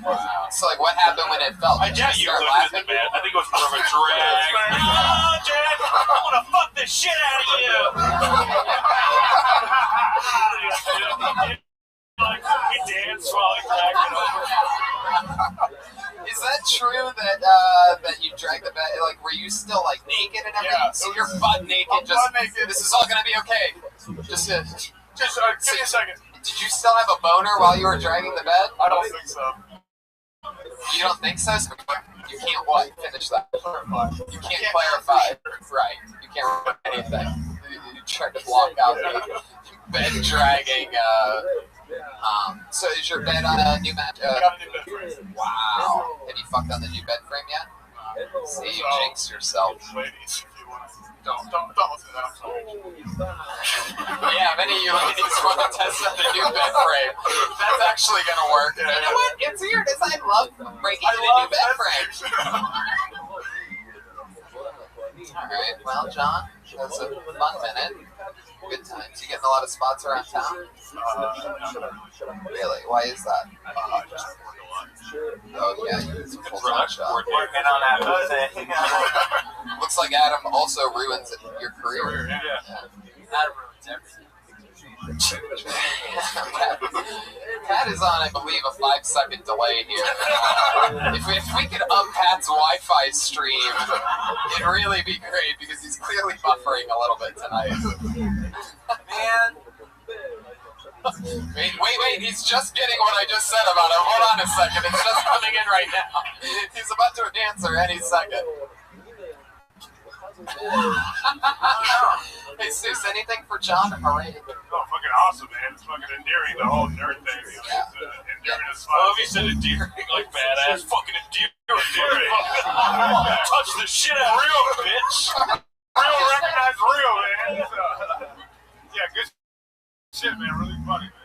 Wow. So like, what happened when it fell? I guess you lifted the bed. I think it was more of a drag. Oh, Jack, I'm gonna fuck the shit out of you. Like, he danced while he dragged it over. Is that true that that you dragged the bed? Like, were you still like naked and everything? Yeah, so you're butt naked. Butt naked. This is all gonna be okay. Just give me a second. Did you still have a boner while you were dragging the bed? I don't think so. You don't think so? So you can't what? Finish that. You can't clarify. Right. You can't remember anything. You tried to block out the bed dragging. So is your bed on a new mat? Wow. Have you fucked on the new bed frame yet? See, you jinxed yourself. Ladies, if you want to, don't listen to that. I'm sorry. Yeah, many of you ladies want to test out the new bed frame. That's actually gonna work. You know what? It's weird. I love breaking into a new bed frame. Alright, well, John, that was a fun minute. Good times. You getting a lot of spots around town? Really? Why is that? Oh, yeah, it's a full-time job. Working on that music. Looks like Adam also ruins your career. Yeah. Adam ruins everything. Pat is on, I believe, a 5-second delay here. If we could up Pat's Wi-Fi stream, it'd really be great because he's clearly buffering a little bit tonight. Man. Wait, he's just getting what I just said about him. Hold on a second, it's just coming in right now. He's about to answer any second. Hey, Seuss, anything for John Hooray? Oh, fucking awesome, man. It's fucking endearing, the whole nerd thing. It's endearing as fuck. I love you said endearing like badass. Fucking endearing. Touch the shit out of real, bitch. Real recognize real, man. Yeah, good shit, man. Really funny, man.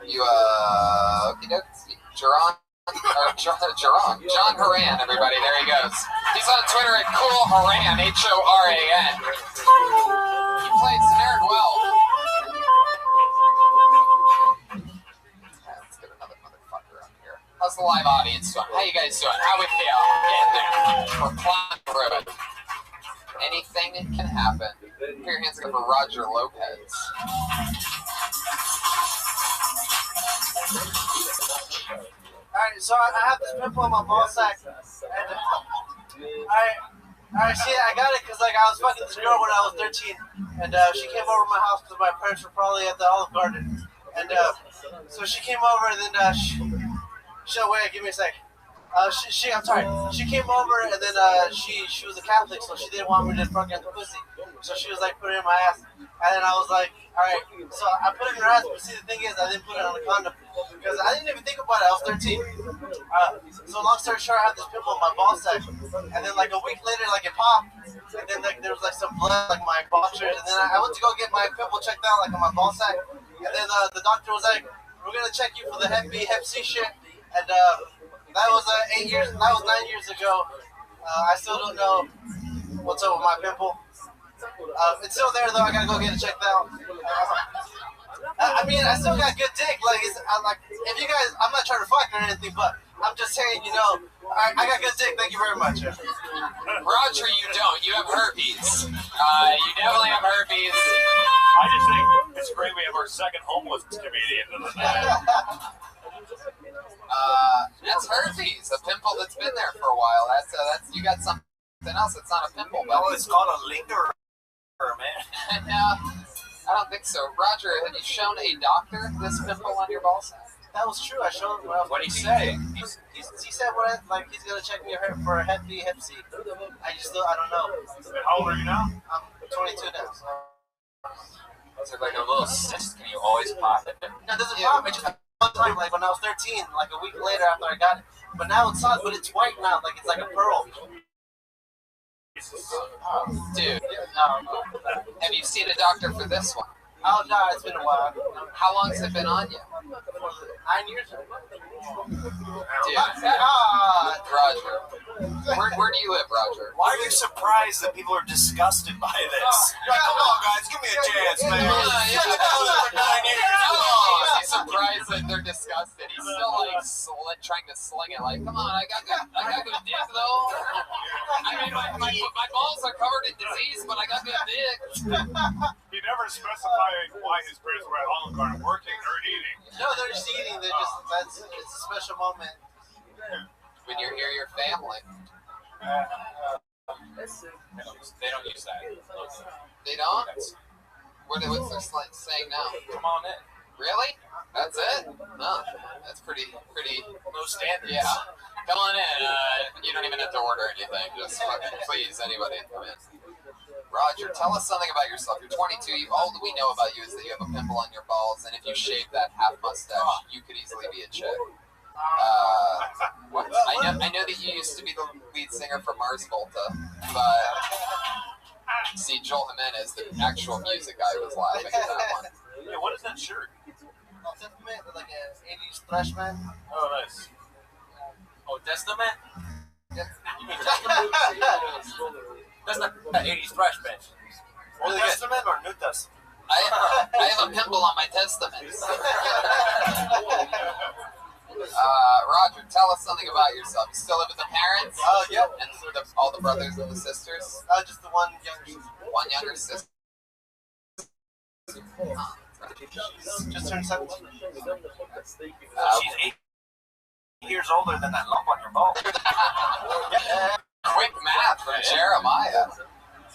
You, okie doke. John Horan, everybody. There he goes. He's on Twitter at Cool Horan, Horan. He plays nerd well. Let's get another motherfucker up here. How's the live audience doing? How you guys doing? How we feel? Getting there. We're climbing through it. Anything can happen. Put your hands up for Roger Lopez. Alright, so I have this pimple on my ball sack, and I got it because like I was fucking this girl when I was 13, and she came over to my house because my parents were probably at the Olive Garden, and so she came over and then wait, give me a sec. I'm sorry. She came over and then she was a Catholic, so she didn't want me to fucking the pussy, so she was like putting it in my ass, and then I was like, alright, so I put it in her ass, but see the thing is I didn't put it on a condom. Because I didn't even think about it. I was 13. So long story short, I had this pimple on my ball sack, and then like a week later, like it popped, and then like there was like some blood, like my boxers, and then I went to go get my pimple checked out, like on my ball sack, and then the doctor was like, "We're gonna check you for the Hep B, Hep C shit," and that was 9 years ago. I still don't know what's up with my pimple. It's still there though. I gotta go get it checked out. I mean, I still got good dick. Like, if you guys, I'm not trying to fuck or anything, but I'm just saying, you know, I got good dick. Thank you very much. Roger, you don't. You have herpes. You definitely have herpes. I just think it's great we have our second homeless comedian of the night. That's herpes, a pimple that's been there for a while. That's you got something else. It's not a pimple. No, it's called a lingerer, man. No. I don't think so. Roger, have you shown a doctor this pimple on your ball sack? That was true. I showed him. What did he say? He said he's gonna check me for a Hep B, Hep C. I don't know. How old are you now? I'm 22 now. Is there like a little cyst? Can you always pop it? No, it doesn't pop. It just one time, like when I was 13, like a week later after I got it. But now it's solid, but it's white now, like it's like a pearl. Oh, dude, have you seen a doctor for this one? Oh, no, it's been a while. How long has it been on you? 9 years ago. Roger. Where do you live, Roger? Why are you surprised that people are disgusted by this? Like, come on, guys, give me a chance, man. Yeah. For 9 years. He's surprised that they're disgusted. He's still like trying to sling it. Like, come on, I got good dick though. I mean, my balls are covered in disease, but I got good dick. He never specified why his parents were at Olive Garden, working or eating. No, they're just eating. It's a special moment. When you're near your family. They don't use that. They don't? What's their saying now? Come on in. Really? That's it? No. That's pretty low standards. Yeah. Come on in. You don't even have to order anything. Just please, anybody come in. Roger, tell us something about yourself. You're 22. All that we know about you is that you have a pimple on your balls, and if you shave that half mustache, you could easily be a chick. I know that you used to be the lead singer for Mars Volta, but see, Joel Jimenez, the actual music guy, was laughing at that one. Yeah, what is that shirt? Like an 80s thrash man. Oh, nice. Oh, Testament? That's not the 80s thrash band. Old Testament or New Testament? I have a pimple on my testaments. Roger, tell us something about yourself. You still live with the parents? Yep. And all the brothers and the sisters? Just the one younger sister. One younger sister? She's just turned 17. She's 8 years older than that lump on your ball. Quick math from Jeremiah.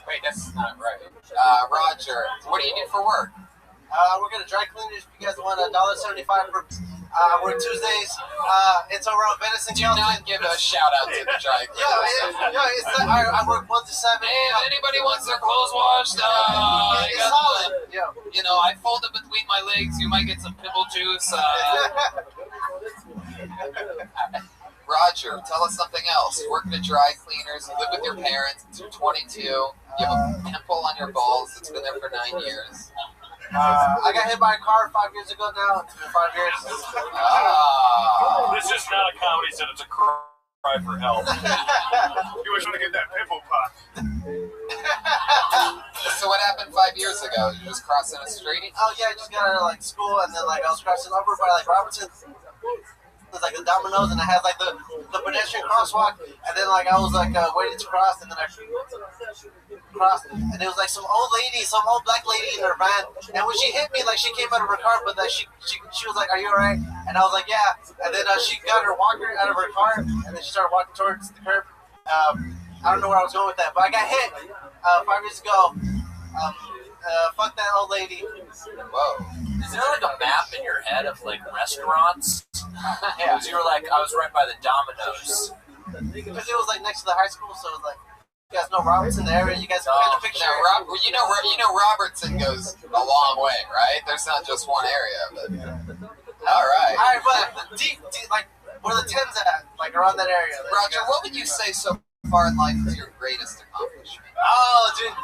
Wait, that's not right. Roger, what do you do for work? We're gonna dry cleaners. If you guys want $1.75 for work Tuesdays. It's over on Venice and Do not give a shout out to the dry cleaners. I work 1 to 7. Hey, if anybody wants their clothes washed, I got solid. You know, I fold it between my legs. You might get some pimple juice. Roger, tell us something else. You work at a dry cleaners. You live with your parents. You're 22. You have a pimple on your balls. It's been there for 9 years. I got hit by a car 5 years ago now. It's been 5 years. This is not a comedy set, it's a cry for help. You were trying to get that pimple pop. So what happened 5 years ago? You just crossing a street? Oh yeah, I just got out of school, and then I was crossing over by Robertson. It was the Domino's, and I had the pedestrian crosswalk, and then I was waiting to cross, and then I crossed, and it was some old black lady in her van, and when she hit me, she came out of her car, but she was like, "Are you alright?" And I was like, "Yeah," and then she got her walker out of her car, and then she started walking towards the curb. I don't know where I was going with that, but I got hit 5 years ago. Fuck that old lady. Whoa. Is there a map in your head of restaurants? Yeah. Because you were I was right by the Domino's. Because it was next to the high school, so it was you guys know Robertson area. You guys can kind of picture. You know Robertson goes a long way, right? There's not just one area, but all right, but deep, where the 10s at, around that area. Roger, what would you say so far in life is your greatest accomplishment? Oh, dude.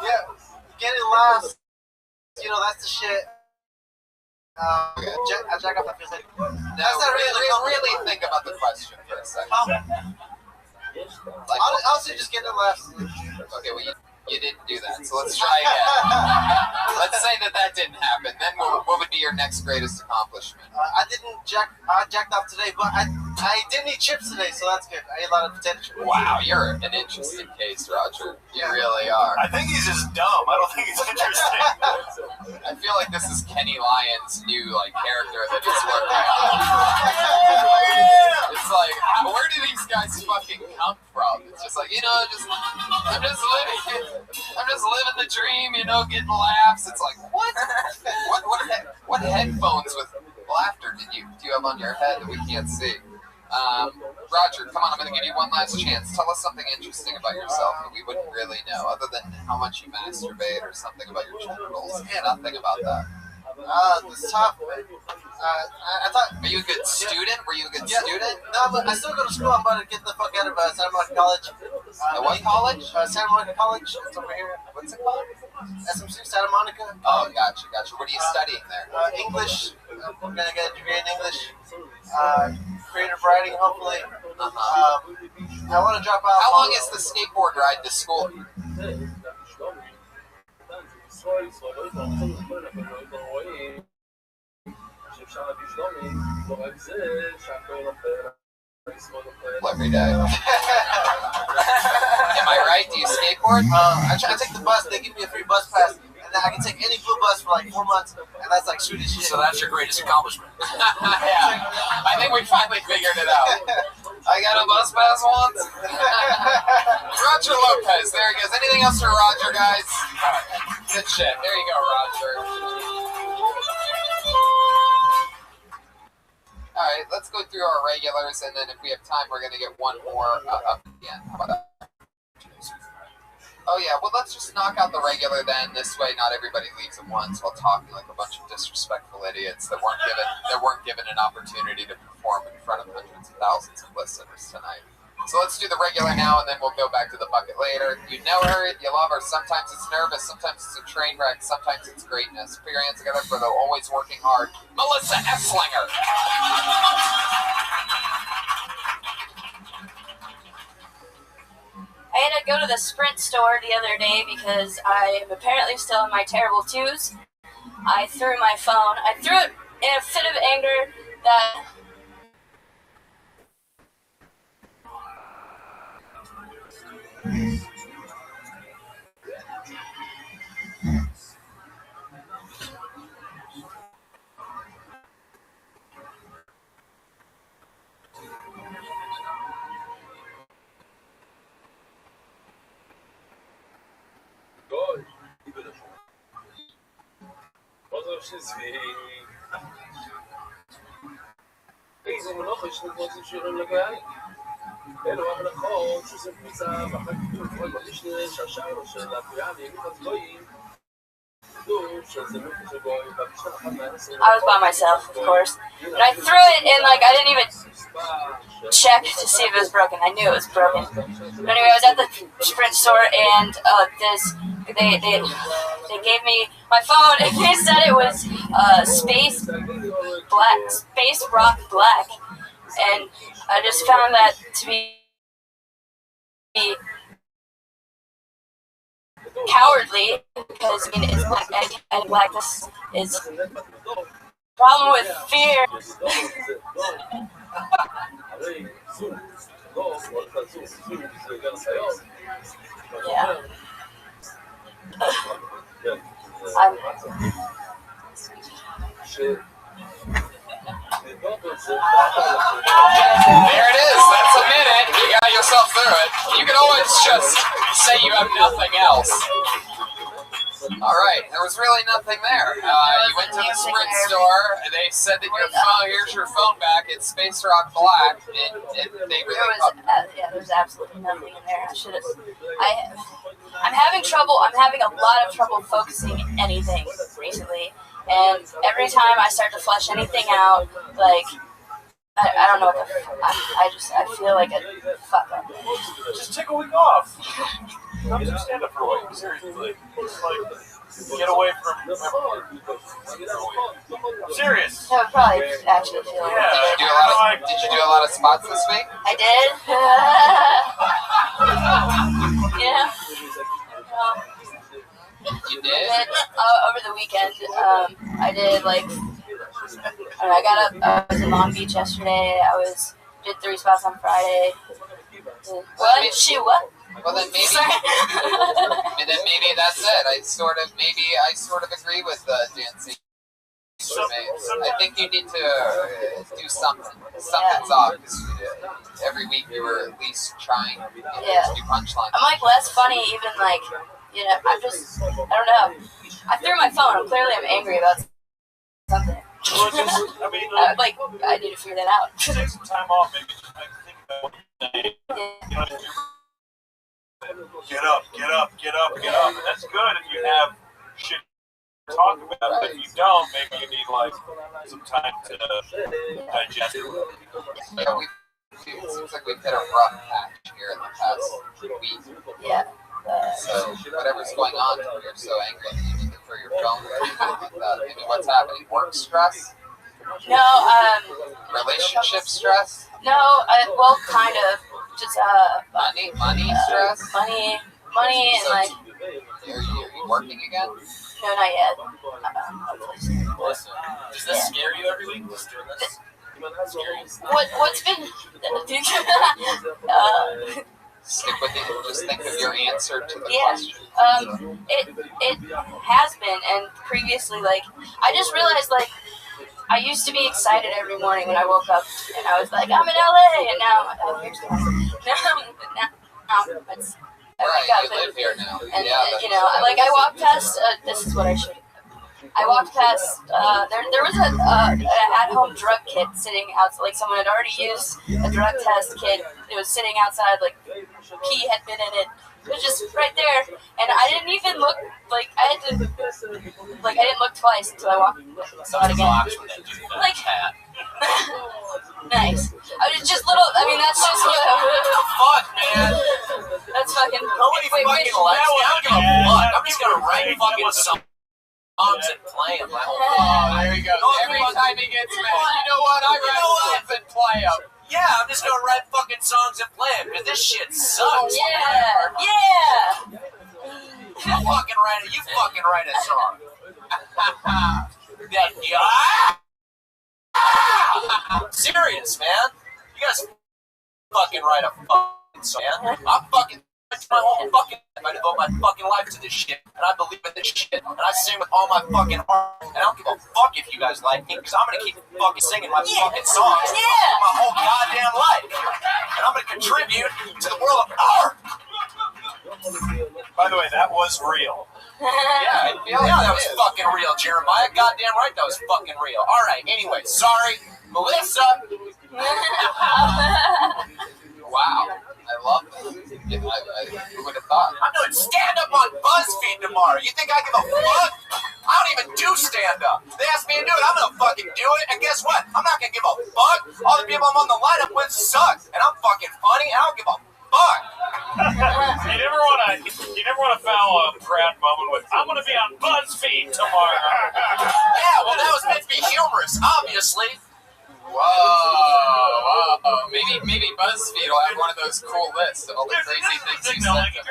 Yeah. Getting lost. That's the shit. Jack off, that feels like. Now, really think about the question for a second. Honestly, just getting laughs. Okay, well, you didn't do that, so let's try again. Let's say that didn't happen. Then what would be your next greatest accomplishment? I jacked off today, but I didn't eat chips today, so that's good. I ate a lot of potato chips. Wow, you're an interesting case, Roger. You really are. I think he's just dumb. I don't think he's interesting. I feel like this is Kenny Lyon's new character that he's working on. It's where do these guys fucking come from? It's just I'm just living the dream, getting laughs. It's what headphones with laughter do you have on your head that we can't see? Roger, come on, I'm going to give you one last chance. Tell us something interesting about yourself that we wouldn't really know, other than how much you masturbate or something about your genitals. Nothing about that. It's tough. I thought. Are you a good student? Were you a good student? No, but I still go to school. I'm about to get the fuck out of Santa Monica College. What college? Santa Monica College. It's over here. What's it called? SMC, Santa Monica. Oh, gotcha. What are you studying there? English, I'm gonna get a degree in English, creative writing, hopefully. I want to drop out. How long is the skateboard ride to school? Every day. Am I right? Do you skateboard? I try to take the bus. They give me a free bus pass, and then I can take any blue bus for like 4 months, and that's like sweet as shit. So that's your greatest accomplishment. Yeah. I think we finally figured it out. I got a bus pass once. Roger Lopez. There he goes. Anything else for Roger, guys? Good shit. There you go, Roger. All right, let's go through our regulars, and then if we have time, we're going to get one more up again. How about that? Oh, yeah, well, let's just knock out the regular then. This way, not everybody leaves at once while talking like a bunch of disrespectful idiots that weren't given an opportunity to perform in front of hundreds of thousands of listeners tonight. So let's do the regular now, and then we'll go back to the bucket later. You know her, you love her. Sometimes it's nervous, sometimes it's a train wreck, sometimes it's greatness. Put your hands together for the always working hard, Melissa Esslinger. I had to go to the Sprint store the other day because I am apparently still in my terrible twos. I threw my phone. I threw it in a fit of anger that... I was by myself, of course. And I threw it and like I didn't even check to see if it was broken. I knew it was broken. But anyway, I was at the Sprint store and they gave me my phone and they said it was Space Rock Black, and I just found that to be cowardly because I mean it's black and blackness is problem with fear. Yeah. There it is. That's a minute. You got yourself through it. You can always just say you have nothing else. All right. There was really nothing there. You went to the Sprint store. They said that your phone. Here's your phone back. It's Space Rock Black. And they really. There's absolutely nothing in there. I'm having trouble. I'm having a lot of trouble focusing anything recently. And every time I start to flush anything out, like, I don't know what the I feel like a fuck up. Just take a week off. Don't just stand up for a week. Seriously. Just like, get away from everyone. I'm serious. I would probably actually feel like Did you do a lot of spots this week? I did. Yeah. You did? Over the weekend, I did like. I got up. I was in Long Beach yesterday. Did 3 spots on Friday. What? What? Well, then maybe that's it. I sort of agree with Jancy. I think you need to do something. Something's off. Every week you were at least trying to do punchlines. I'm like less funny, even like, you know, I don't know. I threw my phone. I'm angry about something. Well, just, I mean, like, I need to figure that out. Take some time off, maybe. Just think about what you're saying. Get up. And that's good if you have shit to talk about. But if you don't, maybe you need, like, some time to digest it. Yeah, it seems like we've hit a rough patch here in the past week. Yeah. So whatever's going on, you're so angry that you need to throw your phone or anything like that. Maybe what's happening? Work stress? No, Relationship stress? no, well, kind of. Just, Money stress? money, and like, Are you working again? no, not yet. Listen, does this scare you every week? Just doing this? What's been, Stick with it. Just think of your answer to the yeah, question. it has been, and previously, like, I just realized, like, I used to be excited every morning when I woke up, and I was like, I'm in LA, and now, here's the now it's, I Right, wake up you live here now. and Yeah, you know, like, I walked past, this is what I should. I walked past, there was an at-home drug kit sitting outside, like someone had already used a drug test kit. It was sitting outside, like pee had been in it. It was just right there, and I didn't even look, like, I didn't look twice until I walked saw it again. Like, nice. I was just little, I mean, that's just what the fuck, man? That's fucking, Nobody fucking likes me. I don't give a fuck. I'm just gonna write fucking songs and play them. Oh, there he goes. Every time he gets mad, you know what? I write songs and play them. Yeah, I'm just gonna write fucking songs and play them, because this shit sucks. Yeah. You fucking write a song. That guy. I'm serious, man. You guys fucking write a fucking song, man. I'm fucking my whole fucking life. I devote my fucking life to this shit, and I believe in this shit, and I sing with all my fucking heart, and I don't give a fuck if you guys like me, because I'm gonna keep fucking singing my fucking songs for my whole goddamn life, and I'm gonna contribute to the world of art. By the way, that was real. Yeah, that was fucking real, Jeremiah. Goddamn right, that was fucking real. All right, anyway, sorry, Melissa. Wow, I love that. Who would have thought? I'm doing stand-up on BuzzFeed tomorrow. You think I give a fuck? I don't even do stand-up. They asked me to do it, I'm gonna fucking do it. And guess what? I'm not gonna give a fuck. All the people I'm on the lineup with suck. And I'm fucking funny, and I don't give a fuck. You never want to foul a proud moment with, I'm going to be on BuzzFeed tomorrow. Yeah, well, that was meant to be humorous, obviously. Whoa. Maybe BuzzFeed will have one of those cool lists of all the crazy things you said. Like, if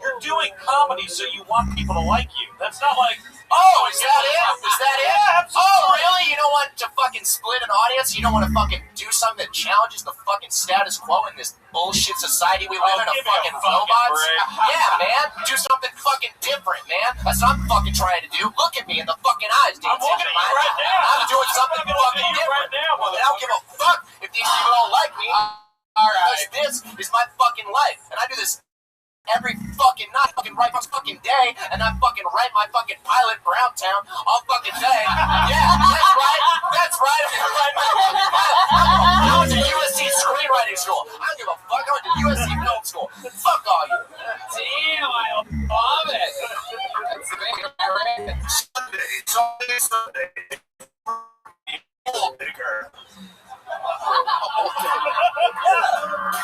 you're doing comedy, so you want people to like you. That's not like, oh, is that it? Is that it? Yeah, absolutely. Oh, really? You don't want to fucking split an audience? You don't want to fucking do something that challenges the fucking status quo in this bullshit society we live in of fucking robots? Yeah, man. Do something fucking different, man. That's what I'm fucking trying to do. Look at me in the fucking eyes, dude. I'm looking at you right now. I'm doing something fucking different. Right now, and I don't give a fuck if these people don't like me. Alright. Because this is my fucking life. And I do this every fucking night, fucking write my fucking day, and I fucking write my fucking pilot for Town all fucking day. Yeah, that's right. I'm gonna write my fucking pilot. I went to USC screenwriting school. I don't give a fuck. I went to USC film school. Fuck all you. Damn, I love it. That's amazing. Sunday.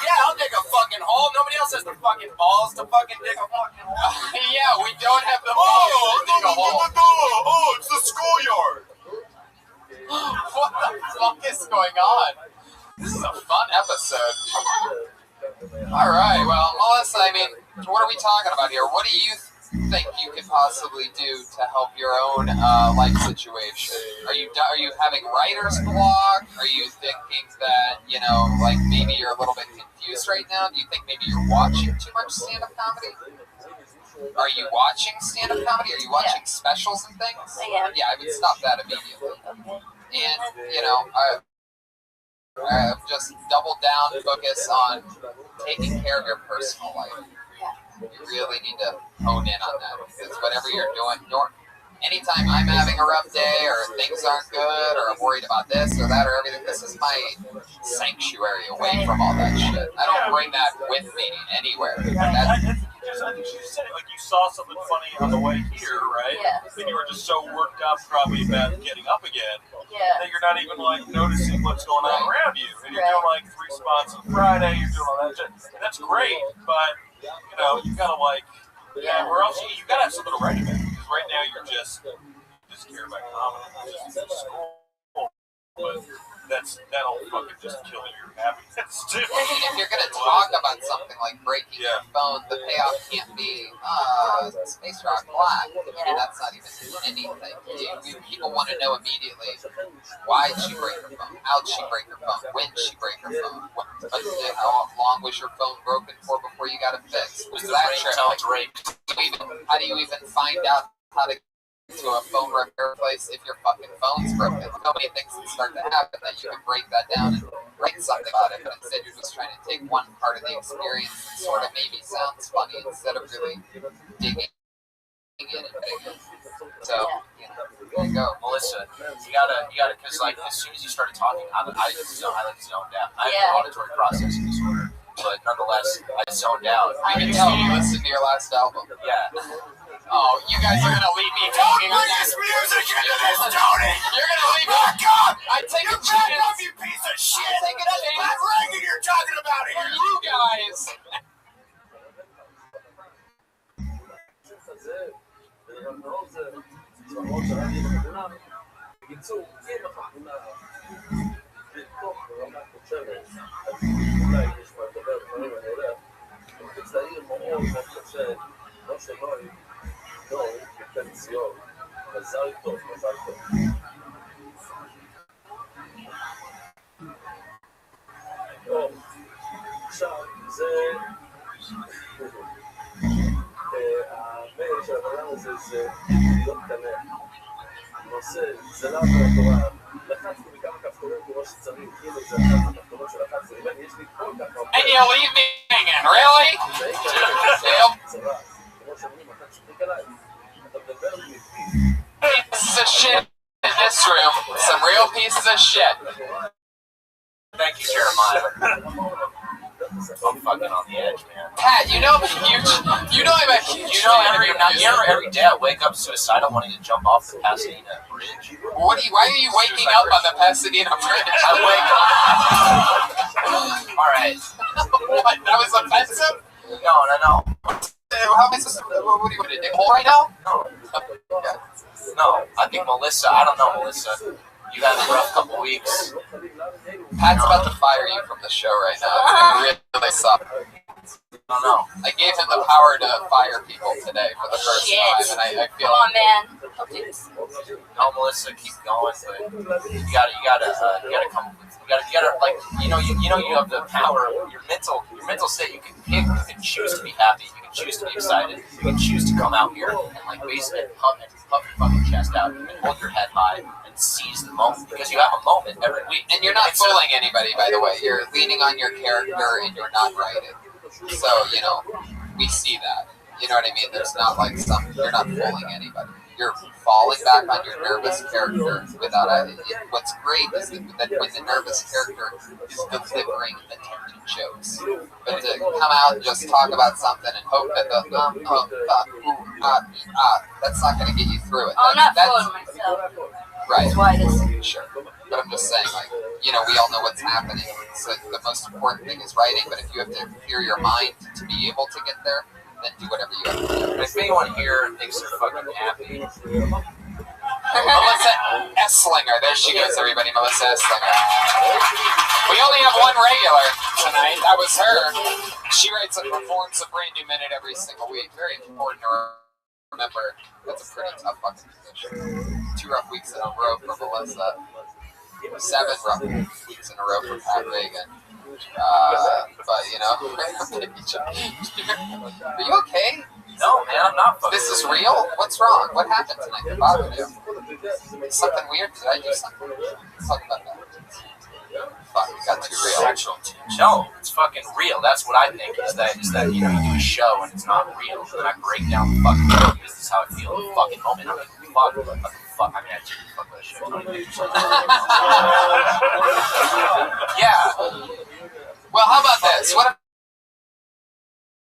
Yeah, I'll dig a fucking hole. Nobody else has the fucking balls to fucking dig a fucking hole. Yeah, we don't have the balls to dig a hole. Oh, it's the schoolyard. What the fuck is going on? This is a fun episode. Alright, well, Melissa, I mean, what are we talking about here? What do you think you could possibly do to help your own life situation? Are you having writer's block? Are you thinking that, you know, like maybe you're a little bit confused right now? Do you think maybe you're watching too much stand-up comedy? Are you watching stand-up comedy? Are you watching specials and things? I am. Yeah, I would stop that immediately. And, you know, I've just doubled down, focus on taking care of your personal life. You really need to hone in on that, because whatever you're doing, anytime I'm having a rough day or things aren't good or I'm worried about this or that or everything, this is my sanctuary away from all that shit. I don't bring that with me anywhere. I think you said it, like you saw something funny on the way here, right? Yeah. And you were just so worked up probably about getting up again that you're not even like noticing what's going on around you. And you're doing like 3 spots on Friday, you're doing all that shit. And that's great, but you know, you gotta like, or else you gotta have something to write about. Because right now you're just just care about comedy. It's just school. But that'll fucking just kill your happiness too. If you're gonna talk about something like breaking your phone, the payoff can't be Space Rock Black. I mean, that's not even anything. People want to know immediately why did she break her phone, how'd she break her phone, when did she break her phone, how long was your phone broken for before you got it fixed? Was that trip? How do you even find out how to to a phone repair place if your fucking phone's broken? So many things that start to happen that you can break that down and write something about it, but instead you're just trying to take one part of the experience and sort of maybe sounds funny instead of really digging in and digging. So, you know, there you go. Melissa, you gotta, because like as soon as you started talking, I zoned out. I have an auditory processing disorder, but nonetheless, I zoned out. You can tell you listened to your last album. Yeah. Oh, you guys are gonna leave me talking on this music into this, Tony! You're gonna leave me back up! I take a chance! Back up, you piece of shit! I take a chance! What ranking you're talking about here? For you guys! מזל טוב. טוב, עכשיו זה המייל של הבן הזה זה להיות קנה. נושא, זה לאו מהתורה. לחצתי בכמה כפתורים כמו שצריך, כאילו זה אחת מהכפתורות שלחצתי, יש לי כל כך הרבה. And you're leaving it, really? כמו שאומרים, אתה צחיק עליי. אתה מדבר לי pieces of shit in this room. Some real pieces of shit. Thank you, Jeremiah. I'm fucking on the edge, man. Pat, you know I'm a huge. You know I'm a huge. Every day I wake up suicidal wanting to jump off the Pasadena Bridge. Why are you waking up on the Pasadena Bridge? I wake up. All right. What? That was offensive? No. How am I supposed to? What are you going to dig a hole right now? No, I think Melissa. I don't know, Melissa. You had a rough couple weeks. Pat's about to fire you from the show right now. It really sucks. I don't know. I gave him the power to fire people today for the first time, and I feel. Come on, man. No, Melissa, keep going, but you gotta come. You gotta like you have the power. Your mental state. You can pick. You can choose to be happy. You can choose to be excited. You can choose to come out here and like basically puff your fucking chest out and hold your head high and seize the moment because you have a moment every week. And you're not fooling anybody, by the way. You're leaning on your character and you're not writing. So, you know, we see that. You know what I mean? There's not like you're not fooling anybody. You're falling back on your nervous character without what's great is that when the nervous character is delivering attention jokes. But to come out and just talk about something and hope that that's not going to get you through it. I'm not fooling myself. Right. That's why this. Sure. But I'm just saying, like, you know, we all know what's happening. So the most important thing is writing, but if you have to clear your mind to be able to get there, then do whatever you have to do. If anyone here thinks they're fucking happy, Melissa Esslinger. There she goes, everybody. Melissa Esslinger. We only have one regular tonight. That was her. She writes and performs a brand new minute every single week. Very important to remember. That's a pretty tough fucking position. 2 rough weeks in a row for Melissa. 7 rough weeks in a row for Pat Reagan. But, you know. Are you okay? No, man, I'm not fucking. This is real? What's wrong? What happened tonight that bothered you? Something weird? Did I do something? Let's talk about that. Fuck, it got too real. Sexual tension. No, it's fucking real. That's what I think is that you know, you do a show and it's not real. And I break down the fucking show because this is how I feel in the fucking moment. I'm like, fuck. I mean, I do fuck that shit. Yeah. Well, how about this? What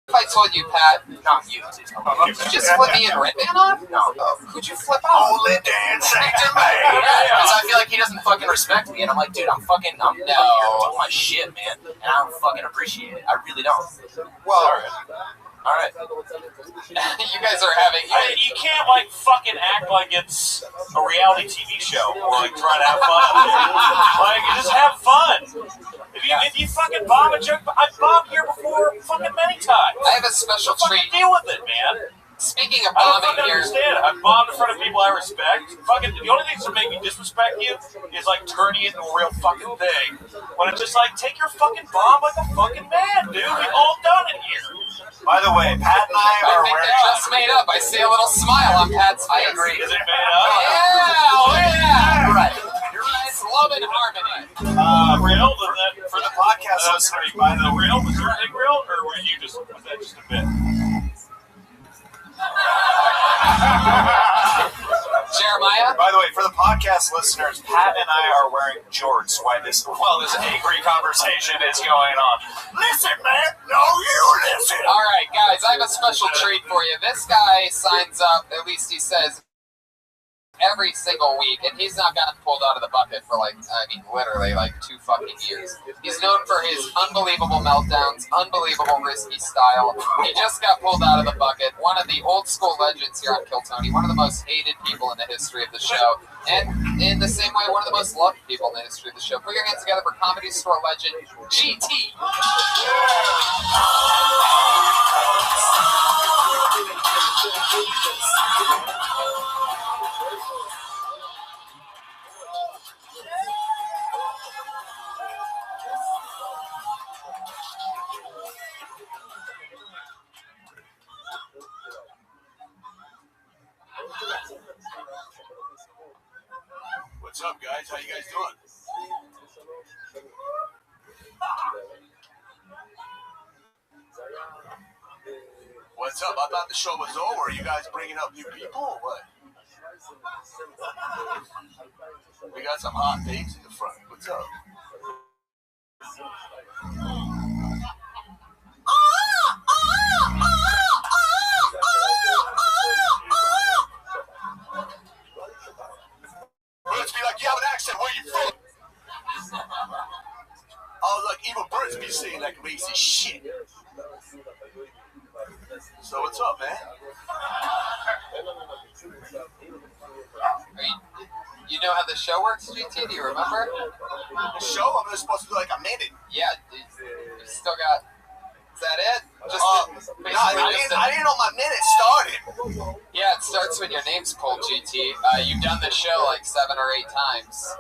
if I told you, Pat? Not you. Could you just flip me and Red Man off? No. Could you flip out? Only dancing to me. Because I feel like he doesn't fucking respect me, and I'm like, dude, I'm fucking doing my shit, man, and I don't fucking appreciate it. I really don't. Well, All right. You guys are having. You can't like fucking act like it's a reality TV show or like try to have fun. Like just have fun. If you fucking bomb a joke, I've bombed here before fucking many times. I have a special treat. Deal with it, man. Speaking of I don't bombing fucking here, understand. I've bombed in front of people I respect. Fucking the only things that make me disrespect you is like turning it into a real fucking thing. When it's just like take your fucking bomb like a fucking man, dude. We've all done it here. By the way, Pat and I are think wearing. they're just made up. I see a little smile on Pat's face. I agree. Is it made up? Yeah. You're right. It's love and harmony. Real? Was that For the podcast listeners, by the way, real? Was your thing real, or were you just? Was that just a bit? Jeremiah? By the way, for the podcast listeners, Pat and I are wearing jorts while this angry conversation is going on. Listen, man! No, you listen! Alright, guys, I have a special treat for you. This guy signs up, at least he says, every single week, and he's not gotten pulled out of the bucket for literally 2 fucking years. He's known for his unbelievable meltdowns, unbelievable risky style. He just got pulled out of the bucket. One of the old school legends here on Kill Tony, one of the most hated people in the history of the show, and in the same way, one of the most loved people in the history of the show. Put your hands together for Comedy Store legend, GT. What's up, guys? How you guys doing? What's up? I thought the show was over. Are you guys bringing up new people or what? We got some hot babes in the front. What's up? Birds be like, you have an accent, where you from? I was like, even birds be saying like racist shit. So what's up, man? You know how the show works, GT? Do you remember? The show? I'm supposed to do like a minute. Yeah, you still got... Is that it? I didn't know my minute started. Yeah, it starts when your name's pulled, GT. You've done the show like 7 or 8 times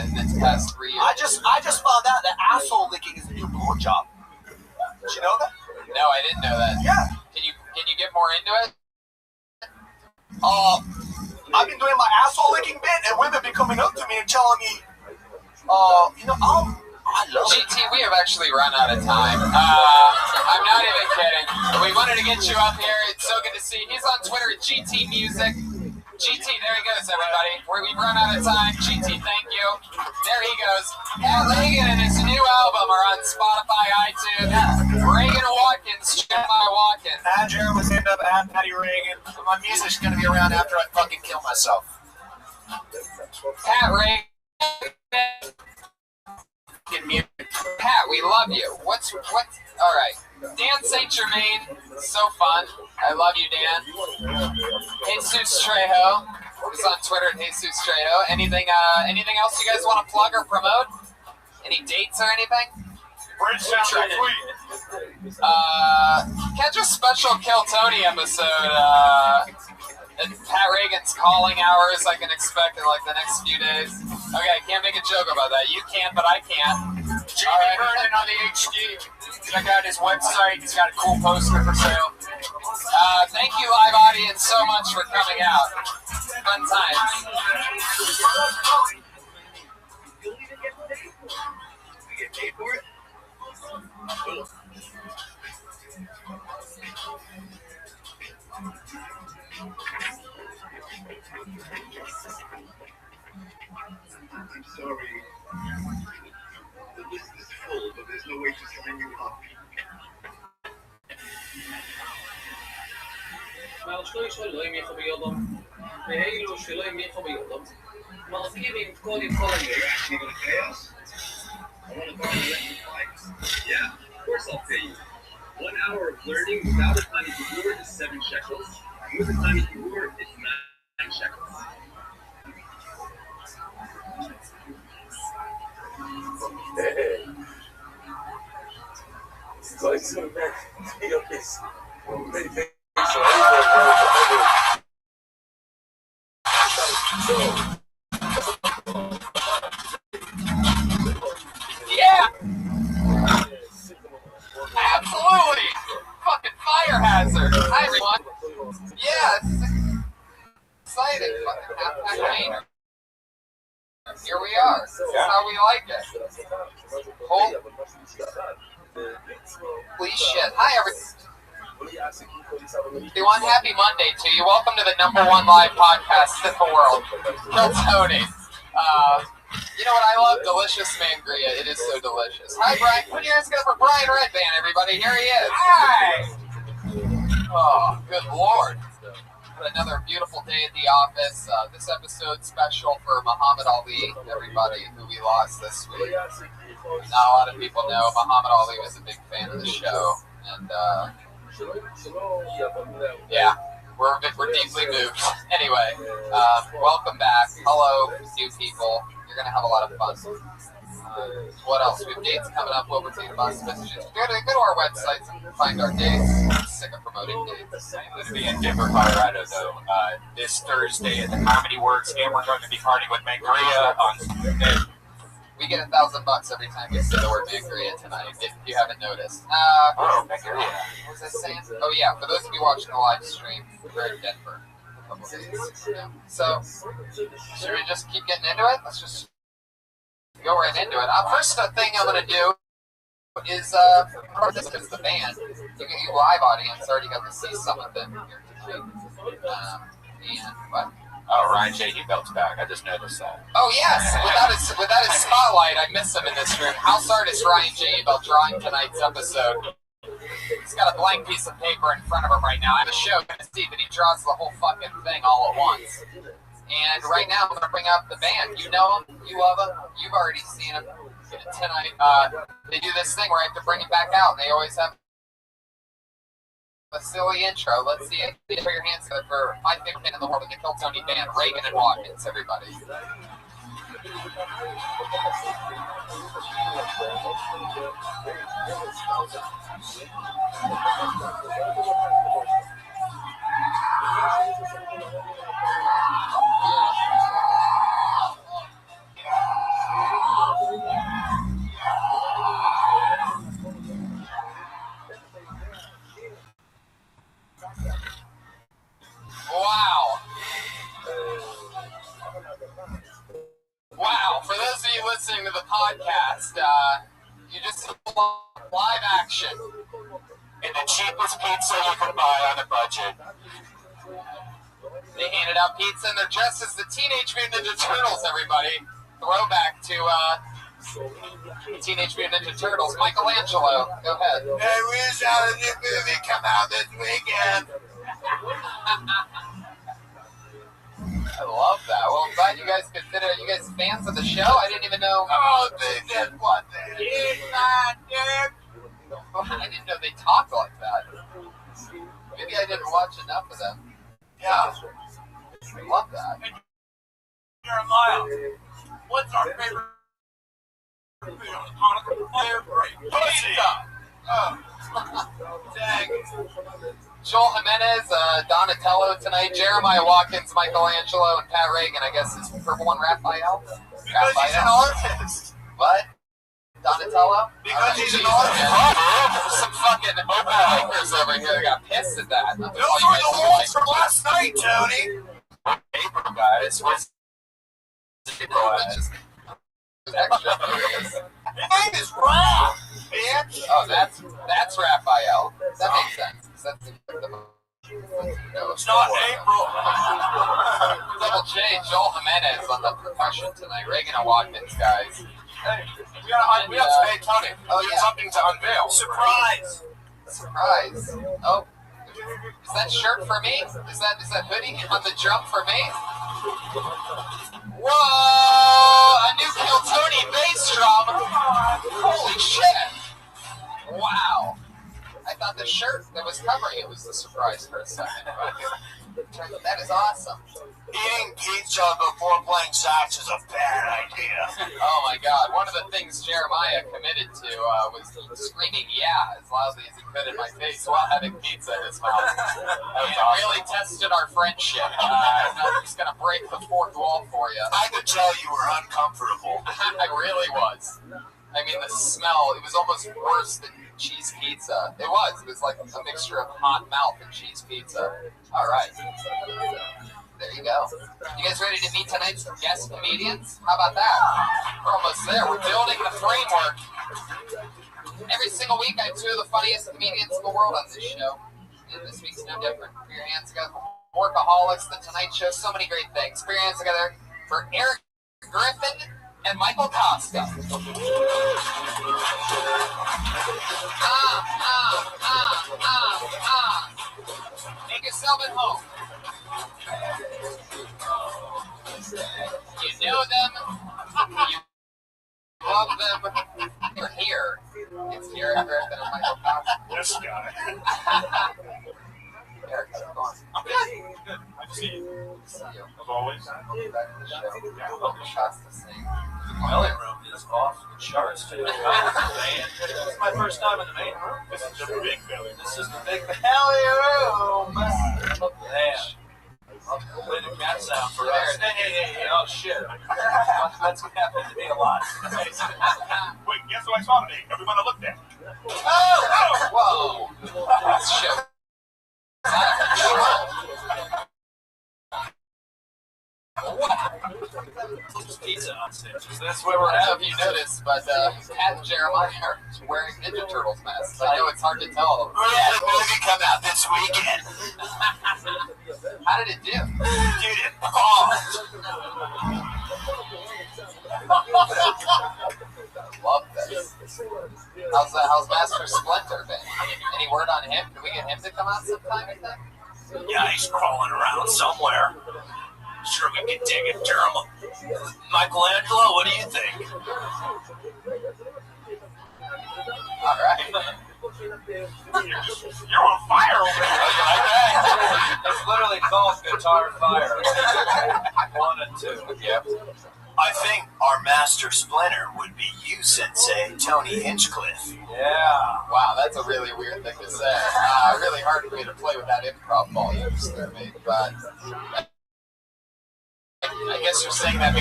in the past 3 years. I just found out that asshole licking is a new blowjob. Did you know that? No, I didn't know that. Yeah. Can you get more into it? I've been doing my asshole licking bit, and women been coming up to me and telling me, I love GT, we have actually run out of time. I'm not even kidding. We wanted to get you up here. It's so good to see you. He's on Twitter at GT Music. GT, there he goes, everybody. We've run out of time. GT, thank you. There he goes. Pat Reagan and his new album are on Spotify, iTunes. Reagan Watkins, Jeremiah Watkins. At Jeremiah stand-up, at Patty Reagan. My music's going to be around after I fucking kill myself. Pat Reagan. Pat, we love you. What's all right? Dan St. Germain, so fun. I love you, Dan. Jesus Trejo is on Twitter at Jesus Trejo. Anything else you guys want to plug or promote? Any dates or anything? Catch a special Kill Tony episode. And Pat Reagan's calling hours I can expect in like the next few days. Okay, I can't make a joke about that. You can, but I can't. Jamie Vernon on the HD. Check out his website. He's got a cool poster for sale. Thank you, live audience, so much for coming out. Fun times. We get paid for it? Cool. I'm sorry. The list is full, but there's no way to sign you up. Maar als je zo leuk mee gaat bij Adam, de hele schillen mee gaat bij Adam. Maar als je in kon je gewoon mee. Actually gonna pay us? I want to go and let you fight. Yeah, of course I'll pay you. 1 hour of learning without a tiny reward is 7 shekels. With a tiny reward, it's 9 shekels. Hey. Going to the next video piece. Yeah! Absolutely! Fucking fire hazard! Hi, everyone! Yeah, it's exciting. Fucking half-pack painter. Here we are. This is how we like it. Holy shit. Hi, everyone. Everyone, happy Monday to you. Welcome to the #1 live podcast in the world. Kill Tony. You know what I love? Delicious mangria. It is so delicious. Hi, Brian. Put your hands together for Brian Redband, everybody. Here he is. Hi. Oh, good Lord. Another beautiful day at the office. This episode special for Muhammad Ali, everybody, who we lost this week. Not a lot of people know Muhammad Ali was a big fan of the show, and yeah, we're deeply moved. Anyway, welcome back. Hello, new people. You're gonna have a lot of fun. What else? We have dates coming up. What we're taking bus messages. Go to our website and find our dates. I'm sick of promoting dates. I'm going to be in Denver, Colorado, though, this Thursday at the Comedy Works, and we're going to be partying with Mangria on Sunday. We get $1,000 every time we say the word Mangria tonight, if you haven't noticed. Mangria. What was I saying? Oh, yeah, for those of you watching the live stream, we're in Denver in a couple days. Yeah. So, should we just keep getting into it? Let's just go right into it. First thing I'm going to do is, this is the band. You live audience already got to see some of them here tonight. And what? Oh, Ryan J. Belt's back. I just noticed that. Oh, yes. Without his spotlight, I miss him in this room. House artist Ryan J. Belt drawing tonight's episode. He's got a blank piece of paper in front of him right now. I have a show to see that he draws the whole fucking thing all at once. And right now, I'm going to bring up the band. You know them. You love them. You've already seen them tonight. They do this thing where I have to bring it back out, and they always have a silly intro. Let's see it. Put your hands together for my favorite band in the world, the Kill Tony band, Reagan and Watkins, everybody. Wow, for those of you listening to the podcast, you just saw live action. And the cheapest pizza you can buy on a budget. They handed out pizza, and they're dressed as the Teenage Mutant Ninja Turtles, everybody. Throwback to Teenage Mutant Ninja Turtles. Michelangelo, go ahead. Hey, we just had a new movie come out this weekend. I love that. Well, I'm glad you guys could fit it. Are you guys fans of the show? I didn't even know. Oh, they did what they did, man, dude. I didn't know they talked like that. Maybe I didn't watch enough of them. Yeah. I love that. Jeremiah, what's our favorite food on Hanukkah? Pussy! Dang. Joel Jimenez, Donatello tonight, Jeremiah Watkins, Michelangelo, and Pat Reagan, I guess, is purple one, Raphael? Because he's an artist. What? Donatello? Because he's an artist. Some fucking open makers over here got pissed at that. Those were the walls from last night, Tony. Paper guys. What's just extra furious. His name is Rob, bitch. Oh, that's Raphael. That makes sense. That's the it's not April. Double J, Joel Jimenez on the percussion tonight. Reagan and Watkins, guys. Hey, we have to pay Tony. Oh, yeah. Something to unveil. Surprise. Surprise. Oh. Is that shirt for me? Is that hoodie on the drum for me? Whoa! A new Kill Tony bass drum. Holy shit! Wow. I thought shirt that was covering it was the surprise for a second. That is awesome. Eating pizza before playing sax is a bad idea. Oh my God! One of the things Jeremiah committed to was screaming "yeah" as loudly as he could in my face while having pizza in his mouth. It really tested our friendship. I'm just gonna break the fourth wall for you. I could tell you were uncomfortable. I really was. I mean, the smell, it was almost worse than cheese pizza. It was like a mixture of hot mouth and cheese pizza. All right. There you go. You guys ready to meet tonight's guest comedians? How about that? We're almost there. We're building the framework. Every single week, I have two of the funniest comedians in the world on this show. And this week's no different. Put your hands together for Workaholics, The Tonight Show, so many great things. Put your hands together for Eric Griffin and Michael Costa. Make yourself at home. You know them. You love them. You're here. It's Eric Griffin and Michael Costa. This guy. Eric, how's it going? I'm good. Good. Good to see you. As always. Welcome back to the show. Welcome to Shots to Sing. Belly room is off the charts today. This is my first time in the main room. This is the big belly room. This is the big belly room. Man. I'll play the cat sound for us. Hey, oh shit. That's happened to me a lot. Wait, guess what I saw today? Everyone I looked at. Whoa! This show. Pizza on stage. That's where we're at. I don't know if you noticed, but Kat and Jeremiah are wearing Ninja Turtles masks. I know it's hard to tell. We had a movie come out this weekend. How did it do? Dude, it bombed. Love this. How's Master Splinter been? Any word on him? Can we get him to come out sometime? Yeah, he's crawling around somewhere. Sure, we can dig it, Jeremy. Michelangelo, what do you think? All right. You're on fire over there. It's literally called Guitar Fire. 1 and 2. Yep. I think our master splinter would be you, Sensei, Tony Hinchcliffe. Yeah. Wow, that's a really weird thing to say. Really hard for me to play with that improv ball you just threw me, but I guess you're saying that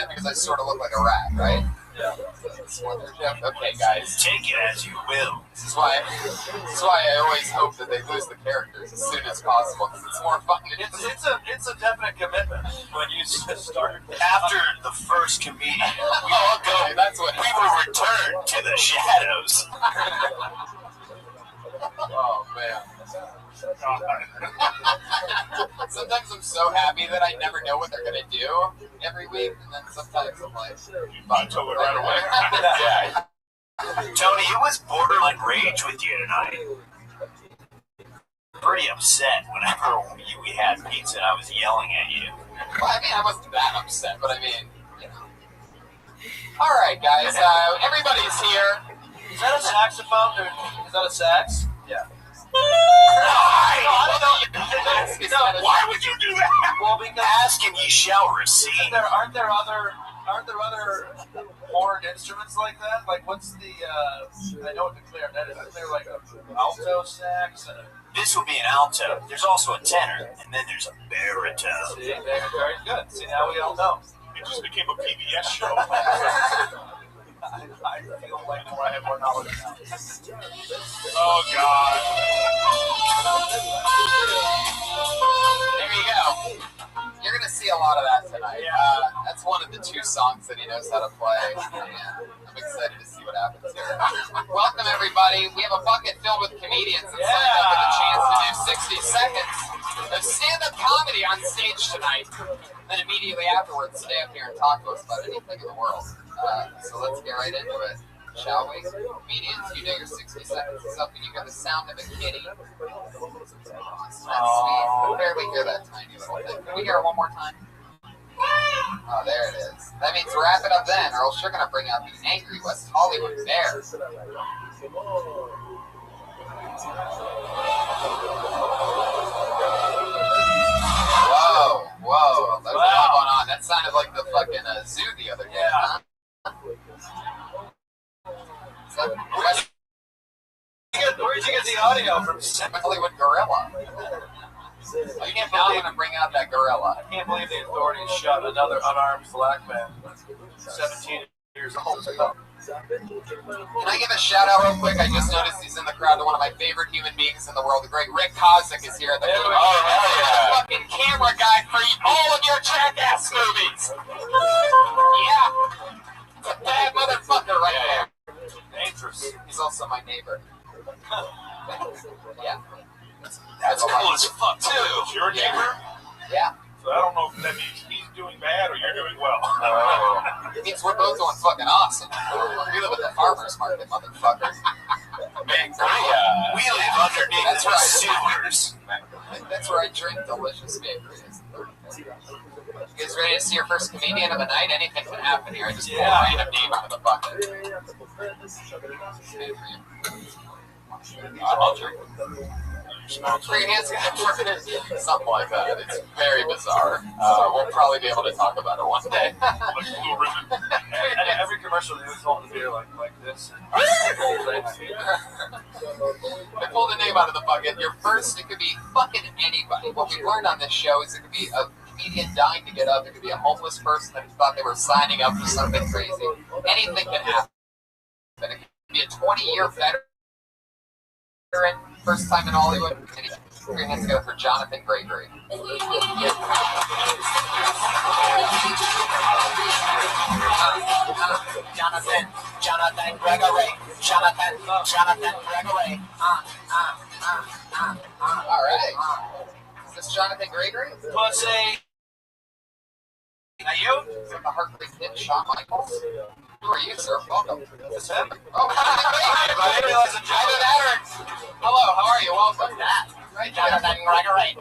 because I sort of look like a rat, right? Yeah. Okay, guys. Take it as you will. This is why I always hope that they lose the characters as soon as possible, because it's more fun. It's a definite commitment when you start. After the first comedian, that's what we will return to the shadows. Oh man. Sometimes I'm so happy that I never know what they're gonna do every week, and then sometimes I'm like, Until it right away. Yeah. Tony, it was borderline rage with you tonight. Pretty upset whenever we had pizza and I was yelling at you. Well, I mean, I wasn't that upset, but I mean, you know. All right, guys, everybody's here. Is that a saxophone? Or is that a sax? Yeah. Why would you do that? Well, because ask and ye shall receive. Aren't there other horned instruments like that? Like, what's the? I know what the clarinet is. Is there like a alto sax and a? This would be an alto. There's also a tenor, and then there's a baritone. See, very good. See, now we all know. It just became a PBS show. I feel like I have more knowledge now. Oh, God. There you go. You're going to see a lot of that tonight. That's one of the 2 songs that he knows how to play. And I'm excited to see what happens here. Welcome, everybody. We have a bucket filled with comedians that signed up with a chance to do 60 seconds of stand-up comedy on stage tonight. Then immediately afterwards, stay up here and talk to us about anything in the world. So let's get right into it, shall we? Comedians, you know your 60 seconds is up, and you got the sound of a kitty. Oh, that's sweet. I can barely hear that tiny little thing. Can we hear it one more time? Oh, there it is. That means wrap it up then, or else you're going to bring out the angry West Hollywood Bears. Whoa, there's a lot going on. That sounded like the fucking zoo the other day, huh? Where'd you get the audio from? Hollywood Gorilla. I can't believe I'm bringing out that gorilla. I can't believe the authorities shot another unarmed black man, 17 years old. Can I give a shout out real quick? I just noticed he's in the crowd to one of my favorite human beings in the world. The great Rick Kozik is here at the fucking camera guy for all of your Jackass movies. Yeah. It's a bad motherfucker right there. Dangerous. He's also my neighbor. Yeah. That's cool as fuck, too. Your neighbor? Yeah. So I don't know if that means he's doing bad or you're doing well. It means we're both doing fucking awesome. We live at the farmer's market, motherfuckers. Man, we live underneath the sewers. That's where I drink delicious beverages. You guys ready to see your first comedian of the night? Anything can happen here. I just pull a random name out of the bucket. I'll drink. Put your hands together. Something like that. It's very bizarre. We'll probably be able to talk about it one day. And every commercial they always hold the beer like this. I pulled a name out of the bucket. Your first, it could be fucking anybody. What we learned on this show is it could be a comedian dying to get up. It could be a homeless person that thought they were signing up for something crazy. Anything can happen. It could be a 20-year veteran. First time in Hollywood. Put your hands together for Jonathan Gregory. Jonathan Gregory. Jonathan Gregory. All right. Is this Jonathan Gregory? Pussy. Now you? Is that the Hartley Kid, Shawn Michaels? Who are you, sir? Welcome. It's him. Oh, I realize it's Either that or... Hello, how are you? Welcome. Right, Jonathan Gregory.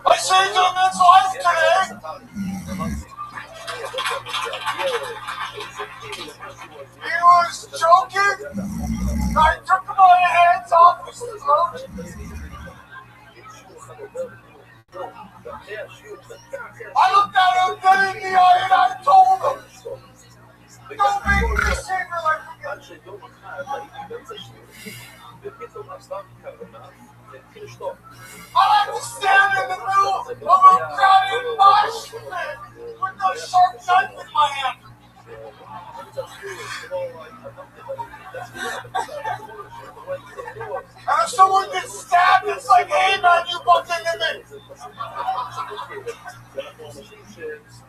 I saved a man's life today! He was joking! I took my hands off his throat! I looked at him dead in the eye and I told him, don't make me a singer like I like to stand in the middle of a crowded mosh pit with a sharp knife in my hand. And if someone gets stabbed, it's like, hey man, you bumped into me.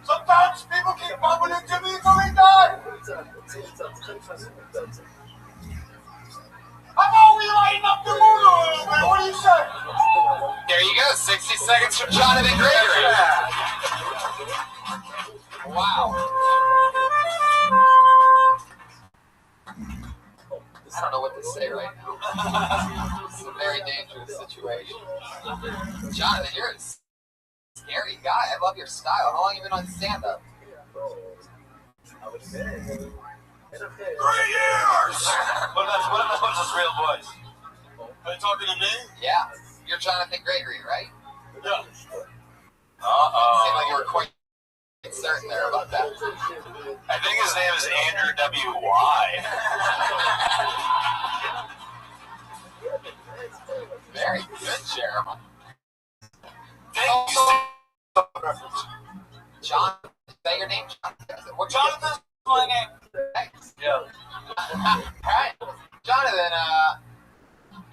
Sometimes people keep bumping into me until they die. I'm only lighting up the mood a little bit. What do you say? There you go. 60 seconds from Jonathan Gregory. Wow. I don't know what to say right now. It's a very dangerous situation. Jonathan, you're a scary guy. I love your style. How long have you been on stand-up? 3 years! What's his real voice? Are you talking to me? Yeah. You're Jonathan Gregory, right? Yeah. Seemed like you were quite certain there about that. I think his name is Andrew W.Y. Very good, Jeremy. Thank you. John, is that your name? Jonathan's my name. Thanks. Yeah. Alright. Jonathan,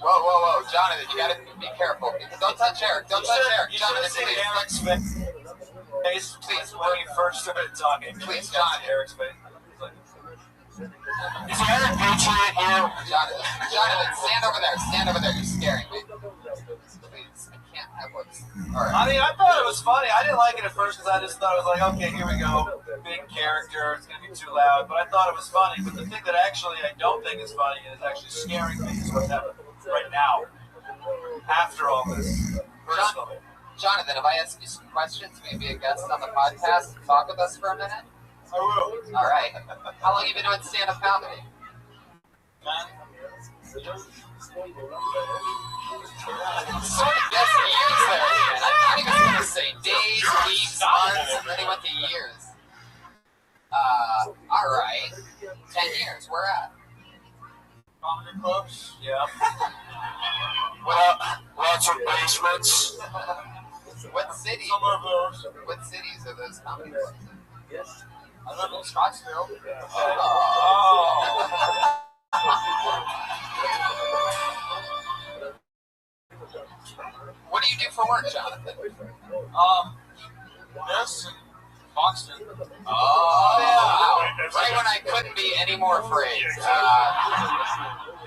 Whoa. Jonathan, you gotta be careful. Don't touch Eric. Don't touch Eric. Jonathan, please. Eric's face. Please, when you first started talking. Please, Jonathan. Eric's face. Is Eric Patriot here? Jonathan, stand over there. Stand over there. You're scaring me. Please, I can't have what's... Alright. I mean, I thought it was funny. I didn't like it at first because I just thought it was like, okay, here we go. Big character. It's going to be too loud. But I thought it was funny. But the thing that actually I don't think is funny and is actually scaring me is what's happening right now. After all this. Personally. Jonathan, if I ask you some questions, maybe a guest on the podcast, talk with us for a minute? I will. All right. How long have you been doing stand-up comedy? Sort of guess years there, man. I thought he was going to say days, weeks, months, and then he went to years. All right. 10 years. Where at? Comedy clubs? Yeah. Lots of basements. What cities? Some of those. What cities are those comedy clubs in? I live in Scottsdale. What do you do for work, Jonathan? This and boxing. Oh, wow. Right when I couldn't be any more afraid.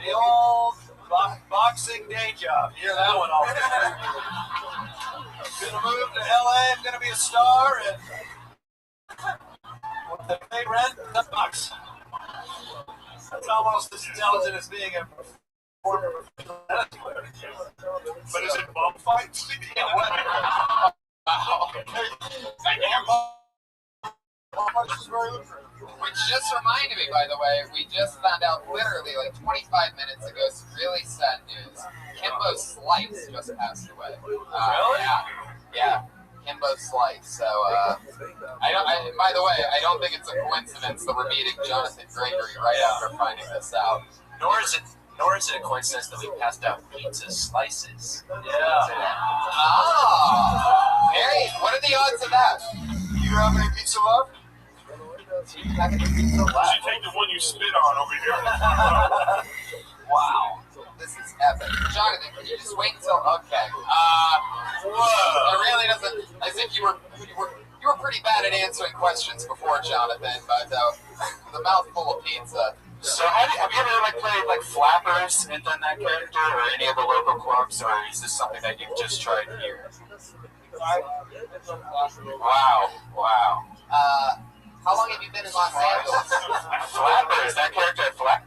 The old boxing day job. You hear that one all the time. I'm gonna move to LA. I'm gonna be a star, and what they pay rent, $10. That's almost as intelligent as being a former professional tennis player. But is it bum fights? Which just reminded me, by the way, we just found out literally like 25 minminutes ago some really sad news. Kimbo Slice just passed away. Really? Yeah. Kimbo Slice. So, by the way, I don't think it's a coincidence that we're meeting Jonathan Gregory right after finding this out. Nor is it a coincidence that we passed out pizza slices. Yeah. Ah, very. What are the odds of that? You have any pizza love? You should take the one you spit on over here. Wow. This is epic. Jonathan, can you just wait until okay? It really doesn't. As if you were pretty bad at answering questions before, Jonathan. But the mouthful of pizza. So have you ever played flappers and done that character, or any of the local clubs, or is this something that you've just tried here? Wow. How long have you been in Los Angeles? Flappers, that character at Flap.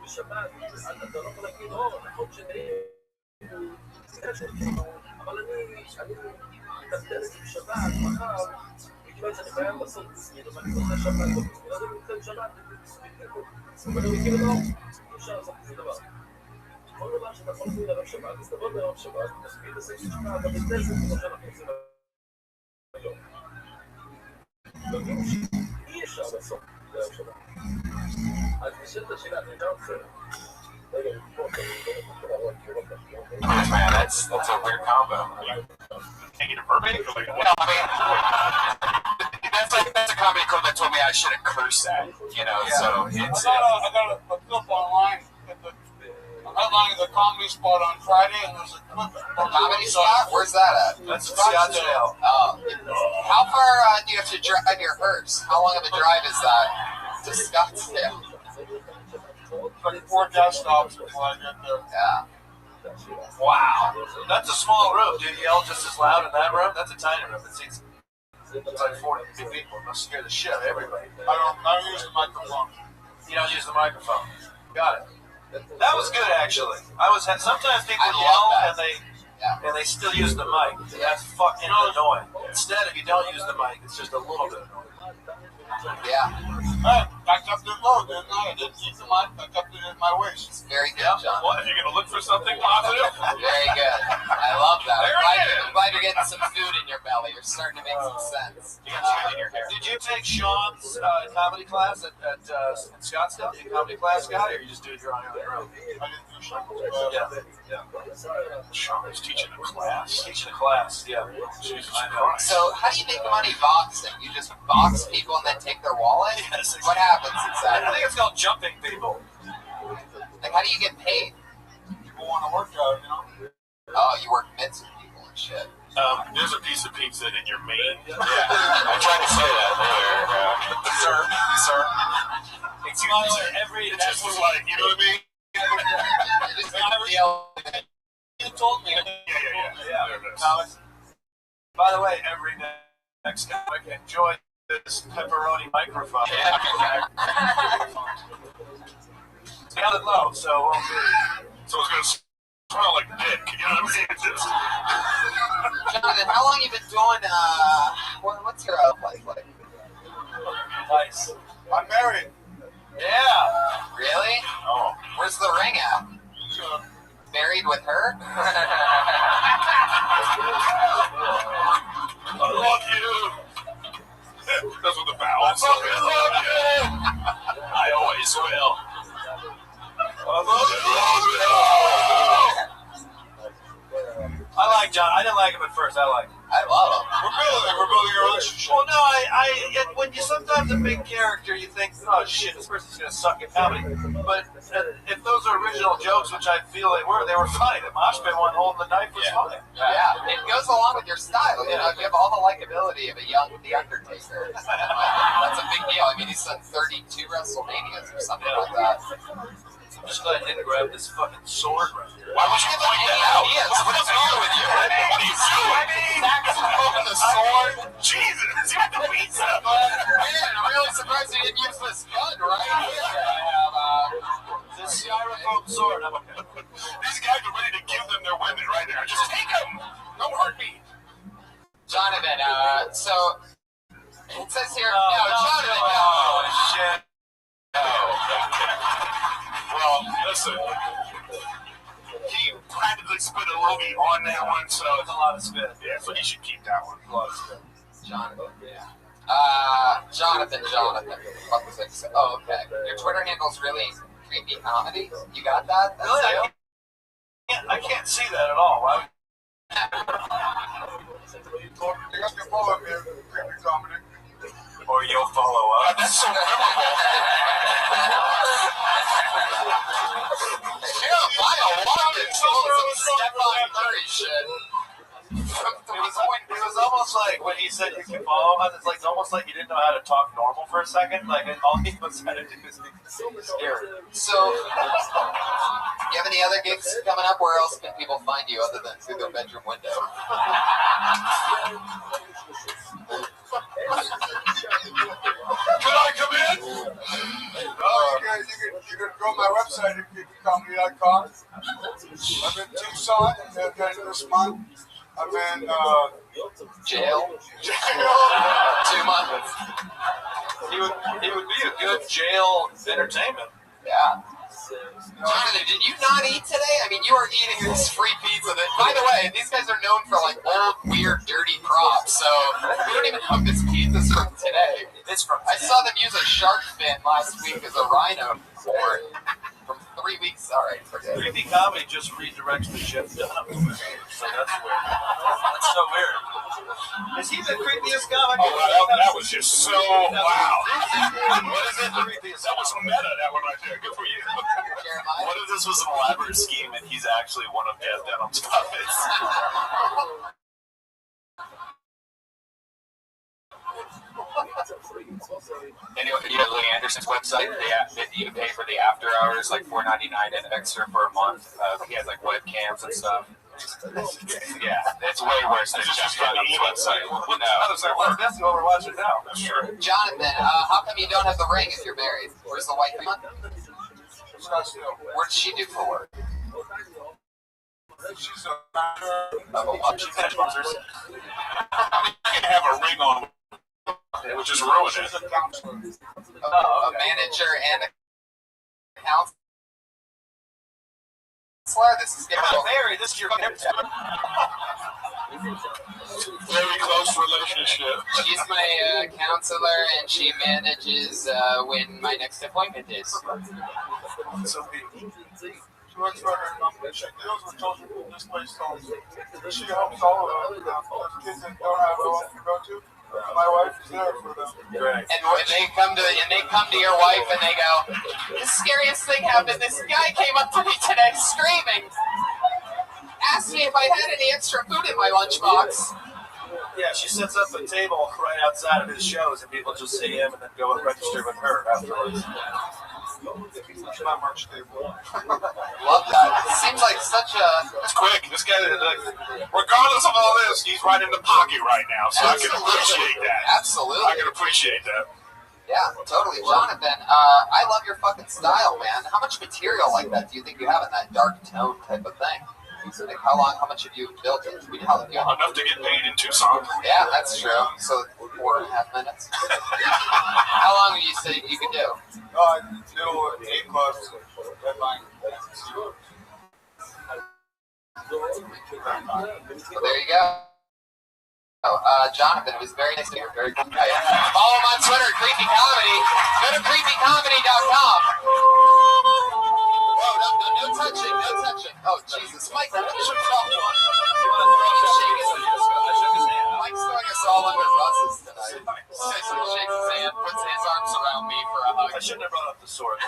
בשבת, אתה לא יכול להגיד, נכון שאני... אבל אני מתנדל את זה בשבת, מחר, מכיוון שאני חייב לעשות תסמין, אבל אני רוצה שבת, אז אני מתנדל שבת, ואני מכיר לו, אפשר לעשות כזה דבר. כל דבר שאתה יכול לעשות לערב שבת, אז תבוא בערב שבת, תספיד לסגל שבת, אבל זה זה כמו שאנחנו עושים היום. אי אפשר לעשות לערב שבת. Man, that's a weird combo. Can't get a Burbank? That's a comedy club that told me I shouldn't curse at, so it's... I got a clip online at the headline of the comedy spot on Friday, and there's a clip. Comedy spot? Where's that at? That's Scottsdale. How far do you have to drive your hearse? How long of a drive is that to Scottsdale? Like 4 gas stops before I get there. Yeah. Wow. That's a small room. Do you yell just as loud in that room? That's a tiny room. It seems it's like 40 people. It must scare the shit out of everybody. I don't use the microphone. You don't use the microphone. Got it. That was good, actually. Sometimes people yell and they still use the mic. That's fucking annoying. Instead, if you don't use the mic, it's just a little bit annoying. Yeah. Hey, backed up the road, didn't I? I didn't use the mic, backed up in my waist. It's very good, John. What? Are you going to look for something positive? Very good. I love that. I'm glad you're getting some food in your belly. You're starting to make some sense. Did you take Sean's comedy class at in Scottsdale? Did you comedy class, guy, or you just do it on your own? I didn't do Sean's Yeah. Sean was teaching a class. Teaching a class, yeah. Jesus Christ. So how do you make money boxing? You just box people and then take their wallet? Yes, what happens I exactly? think it's called jumping people. Like, how do you get paid? People want to work out, Oh, you work mitts with people and shit. There's a piece of pizza in your main. Yeah, I tried to say that earlier. Sir. It's every. It just was like, you know what I mean? You told me. Yeah. By the way, every next comic enjoy this pepperoni microphone. Yeah. It's got it low, so So it's gonna smell like dick. You know what I'm saying? It's just... Jonathan, how long you been doing? What's your life like? Nice. I'm married. Yeah. Really? Oh. Where's the ring at? Married with her? I love you. That's what the vowels. I love you. I always will. I love you. I like John. I didn't like him at first. I like him. I love him. We're building a relationship. Well, no, when you sometimes a big character, you think, oh shit, this person's gonna suck at comedy. But if those are original jokes, which I feel they were funny. The mosh pit one holding the knife was funny. Yeah, it goes along with your style. You know, you have all the likability of a young The Undertaker. That's a big deal. I mean, he's done 32 WrestleManias or something like that. I'm just glad I didn't grab this fucking sword right here. Why would you point that out? What is wrong with you? What are you doing? Zach's holding the sword. Jesus, you got the pizza. Man, I'm really surprised you didn't use this gun right here. I have this styrofoam sword. These guys are ready to give them their women right there. Just take them. Don't hurt me. Jonathan, so it says here, Jonathan, oh, shit. Well, listen. He practically spit a loogie on that one, so it's a lot of spit. Yeah, so he should keep that one. A lot of spit. Jonathan. Jonathan. What was it? Oh, okay. Your Twitter handle's really creepy comedy. You got that? That's Really? I can't see that at all. Why? You got your follow up here, creepy comedy. Or you'll follow up. That's so memorable. It was almost like when he said you can follow us, it's like almost like you didn't know how to talk normal for a second. Like all he was trying to do is be scary. So, you have any other gigs coming up? Where else can people find you other than through their bedroom window? Can I come in? Oh, you can go on my website at creepycomedy.com. I'm in Tucson at the end of this month. I'm in jail. 2 months. He would be a good jail entertainment. Yeah. Jonathan, did you not eat today? I mean, you are eating this free pizza that, by the way, these guys are known for like old, weird, dirty props, so we don't even know if this pizza's from today. It's from I saw them use a shark fin last week as a rhino board from 3 weeks. All right, forget it. Creepy comedy just redirects the ship down. So that's weird. That's so weird. Is he the creepiest comic? Oh, that was just so wow. What is it? That was meta, that one right there. Good for you. What if this was an elaborate scheme and he's actually one of Death Denham's puppets? Anyway, you know Louis Anderson's website, you can pay for the after hours, like $4.99 and extra for a month. He has like webcams and stuff. Yeah, it's way worse than Jeff Dunham's website. No. That's what we're watching now. That's true. Jonathan, how come you don't have the ring if you're married? Where's the wife? What does she do for work? She's a She can have a ring on. It would just ruin it. She's a counselor. A manager and a counselor. This is getting married. This is your very close relationship. She's my counselor, and she manages when my next appointment is. So she works for her company. She deals with children in this place called. She helps all of them. Those kids that don't have a home to go to. My wife is there for them. Right. And when they come to your wife and they go, the scariest thing happened. This guy came up to me today screaming, asked me if I had any extra food in my lunchbox. Yeah, she sets up a table right outside of his shows, and people just see him and then go and register with her afterwards. My merch table. Love that. It seems like such a. It's quick. This guy, regardless of all this, he's right in the pocket right now, so I can appreciate that. Absolutely. I can appreciate that. Yeah, totally. Jonathan, I love your fucking style, man. How much material like that do you think you have in that dark tone type of thing? Like how much have you built it? Enough to get paid in Tucson. Yeah, that's true. So 4.5 minutes. How long do you say you could do? I do 8 clubs. Well, there you go. Jonathan, it was very nice to hear. Very cool guy. Follow him on Twitter, Creepy Comedy. Go to creepycomedy.com. Whoa, no touching, no touching. Oh, Jesus. Mike, what is your problem? Mike's throwing us all under buses tonight. So he shakes his hand, puts his arms around me for a hug. I shouldn't have brought up the sword.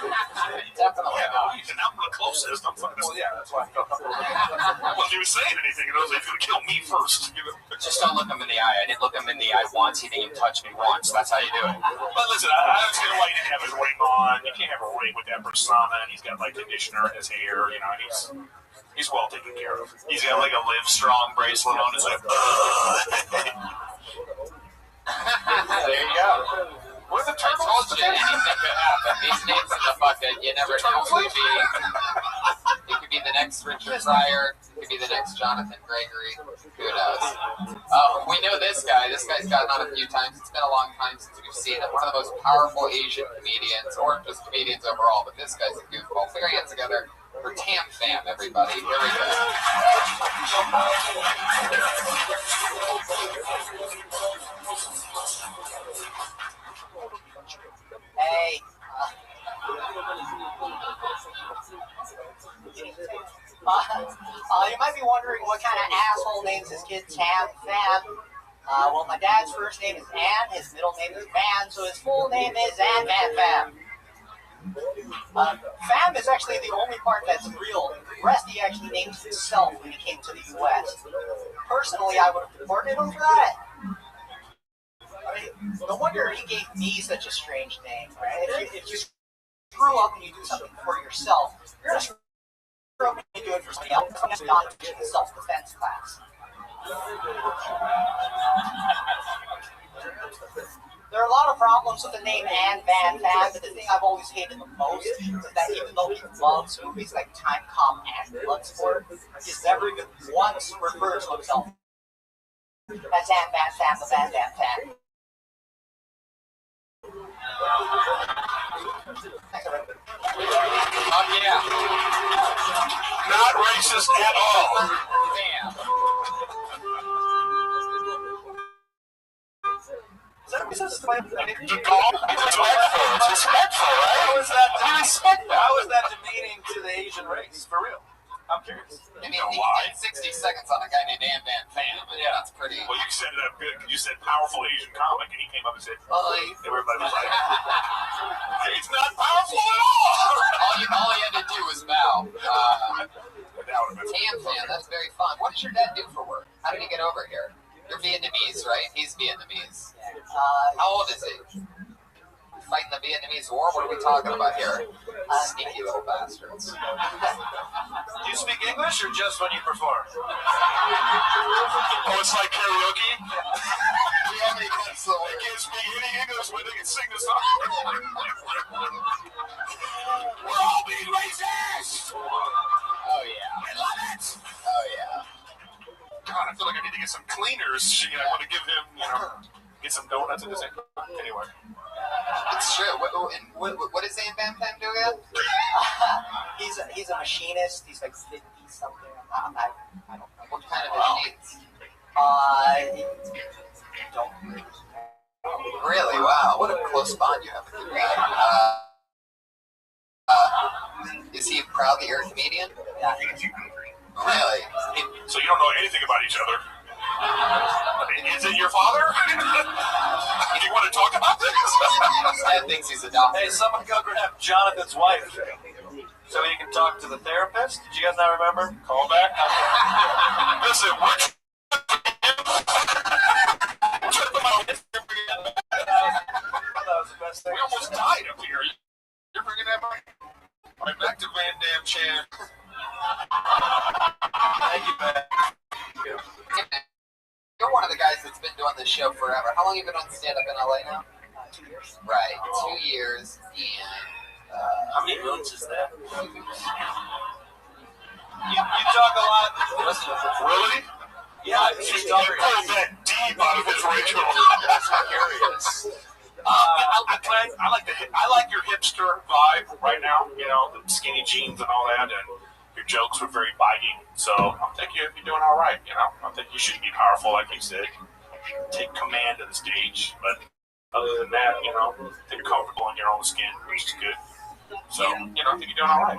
Definitely. And I'm the closest. Well, yeah, that's why I felt comfortable. I wasn't even saying anything, and I was like, he's going to kill me first. Just don't look him in the eye. I didn't look him in the eye once. He didn't even touch me once. That's how you do it. But listen, I understand why he didn't have his ring on. You can't have a ring with that persona, and he's got like conditioner in his hair. You know, he's well taken care of. He's got like a Live Strong bracelet on his hip. There you go. What are the I told you anything could happen. These names in the bucket, you never know who it could be. It could be the next Richard Pryor. It could be the next Jonathan Gregory. Who knows? We know this guy. This guy's gotten on a few times. It's been a long time since we've seen him. One of the most powerful Asian comedians, or just comedians overall, but this guy's a goofball. Put your hands together for Tam Fam, everybody. Here we go. Hey. You might be wondering what kind of asshole names his kid Tam Fam. Well, my dad's first name is Ann, his middle name is Van, so his full name is Ann Van Fam. Fam is actually the only part that's real. The rest he actually named himself when he came to the U.S. Personally, I would have deported him for that. I mean, no wonder he gave me such a strange name, right? If you screw up and you do something for yourself, you're going to screw up and you do it for somebody else. It's not a self-defense class. There are a lot of problems with the name Ann Van Fam, but the thing I've always hated the most is that even though he loves movies like Time Cop and Bloodsport, he's never even once referred to himself as Ann Van Fam, the Van Van Fam. Oh, yeah. Not racist at all. Damn. Is that racist? It's respectful, right? How is that demeaning to the Asian race? For real. I'm curious. I mean, he did 60 seconds on a guy named Ann Van Fam, but yeah, that's pretty. Well, you set it up good because you said powerful Asian comic, and he came up and said, everybody was like, it's not powerful at all. All he had to do was bow. Tam Fam, that's very fun. What does your dad do for work? How did he get over here? You're Vietnamese, right? He's Vietnamese. How old is he? Fighting the Vietnamese War? What are we talking about here? Sneaky little bastards. Do you speak English or just when you perform? Oh, it's like karaoke? They can't speak any English, but they can sing the song. We're all being racist! Oh, yeah. I love it! Oh, yeah. God, I feel like I need to get some cleaners. I want to give him, get some donuts in his hand. Anyway. It's true. What does Ann Van Fam do again? He's a machinist. He's like 50 something. I don't know. What kind of machines? Don't really? Wow. What a close bond you have with your man. Is he proud that you're a comedian? Yeah. Really? So you don't know anything about each other? I mean, is it your father? Do you want to talk about this? Dad thinks he's adopted. Hey, someone go grab Jonathan's wife so he can talk to the therapist. Did you guys not remember? Call back. Listen, that was the best thing. We almost died up here. You're bringing that back? you're one of the guys that's been doing this show forever. How long have you been on stand-up in LA now? 2 years. Right, 2 years. And how many moons is that? You talk a lot. Really? Yeah, He pulled that deep out of his Rachel. Curious. I like your hipster vibe right now. You know, the skinny jeans and all that, and your jokes were very biting. So I think you're doing all right. You know, I think you should be powerful, like you said. Take command of the stage, but other than that, you know, I think you're comfortable in your own skin, which is good. So you know, I think you're doing all right.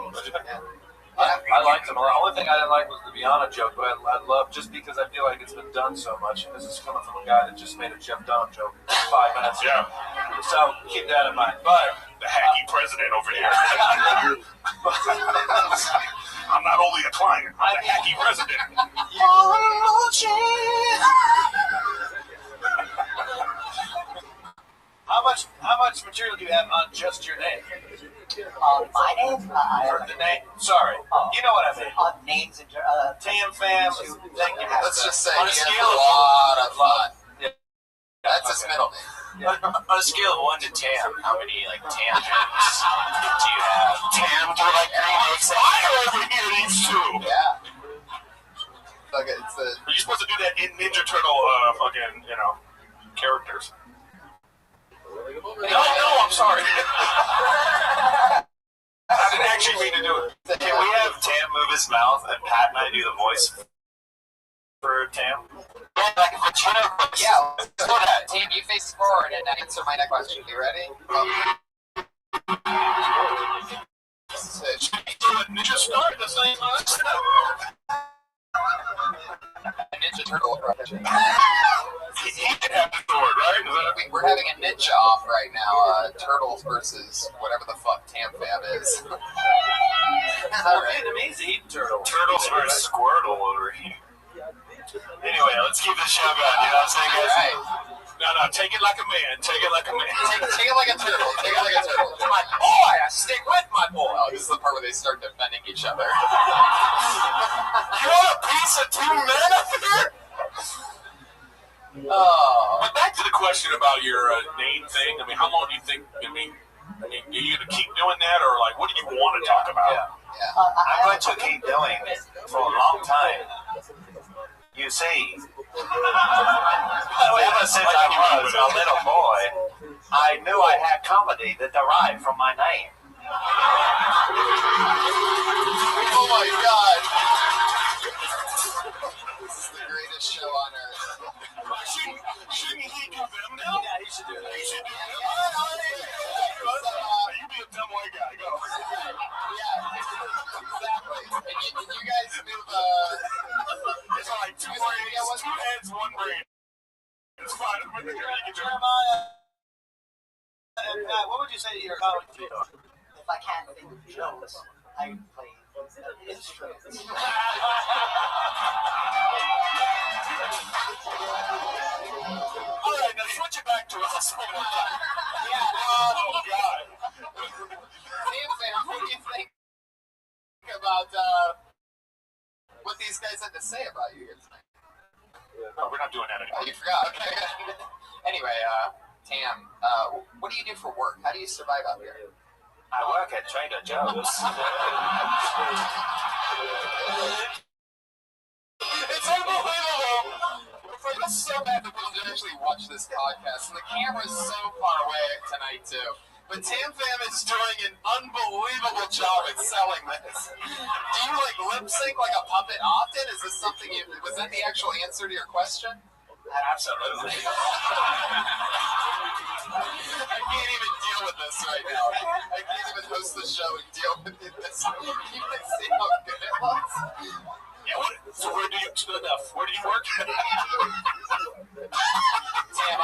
I liked him a lot. The only thing I didn't like was the Biana joke, but I love just because I feel like it's been done so much. And this is coming from a guy that just made a Jeff Dunham joke 5 minutes ago. Yeah. So keep that in mind. But the hacky president over here. I'm not only a client, I'm the hacky president. How much material do you have on just your name? My name? Or the name? Sorry. You know what I mean. Names and Tam Fam. Thank you. let's just say on a he has scale a lot of fun. Yeah. That's his middle name. On a scale of 1 to Tam, how many like Tam jokes do you have? Tams are like fire over here, these two. Yeah. Like You're supposed to do that in Ninja Turtle, fucking, you know, characters. No, I'm sorry. I didn't actually mean to do it. Can we have Tam move his mouth and Pat and I do the voice for Tam? Yeah, let's do that. Team, you face forward and answer my next question. You ready? Ninja Star at the same time? Ninja Turtle impression. He can have the sword, right? We're having a ninja off right now. Turtles versus whatever the fuck Tam Fam is. Vietnamese eat turtle. Turtles are Squirtle over here. Anyway, let's keep this show going. You know what I'm saying, guys? Right. No, take it like a man. Take it like a man. Take it like a turtle. Take it like a turtle. My boy, I stick with my boy. Oh, this is the part where they start defending each other. You want a piece of 2 men up here? Oh. But back to the question about your name thing. I mean, how long do you think? I mean, are you gonna keep doing that, or like, what do you want to talk about? Yeah. I'm going to keep doing it for a long time. You see, ever since I was a little boy, I knew I had comedy that derived from my name. Oh my god. This is the greatest show on earth. Shouldn't he do them now? Yeah, he should do that. He should do them. You be a dumb white guy. Go. Yeah, exactly. And you guys move, it's all right. 2 brains, 2 heads, 1 brain. It's fine. Jeremiah and Pat, what would you say to your colleagues? If I can't think of jokes, I play instruments. All right, now switch it back to us one more time. Oh, God. Tam Fam, what do you think about what these guys had to say about you here tonight? No, we're not doing that anymore. Oh, you forgot. Okay. Anyway, Tam, what do you do for work? How do you survive out here? I work at Trader Joe's. It's unbelievable. I'm so mad that people didn't actually watch this podcast. And the camera's so far away tonight, too. But Tam Fam is doing an unbelievable job at selling this. Do you, like, lip sync like a puppet often? Is this something you... Was that the actual answer to your question? Absolutely. I can't even deal with this right now. I can't even host the show and deal with this. You can see how good it looks. Yeah, so where do you work? Tam,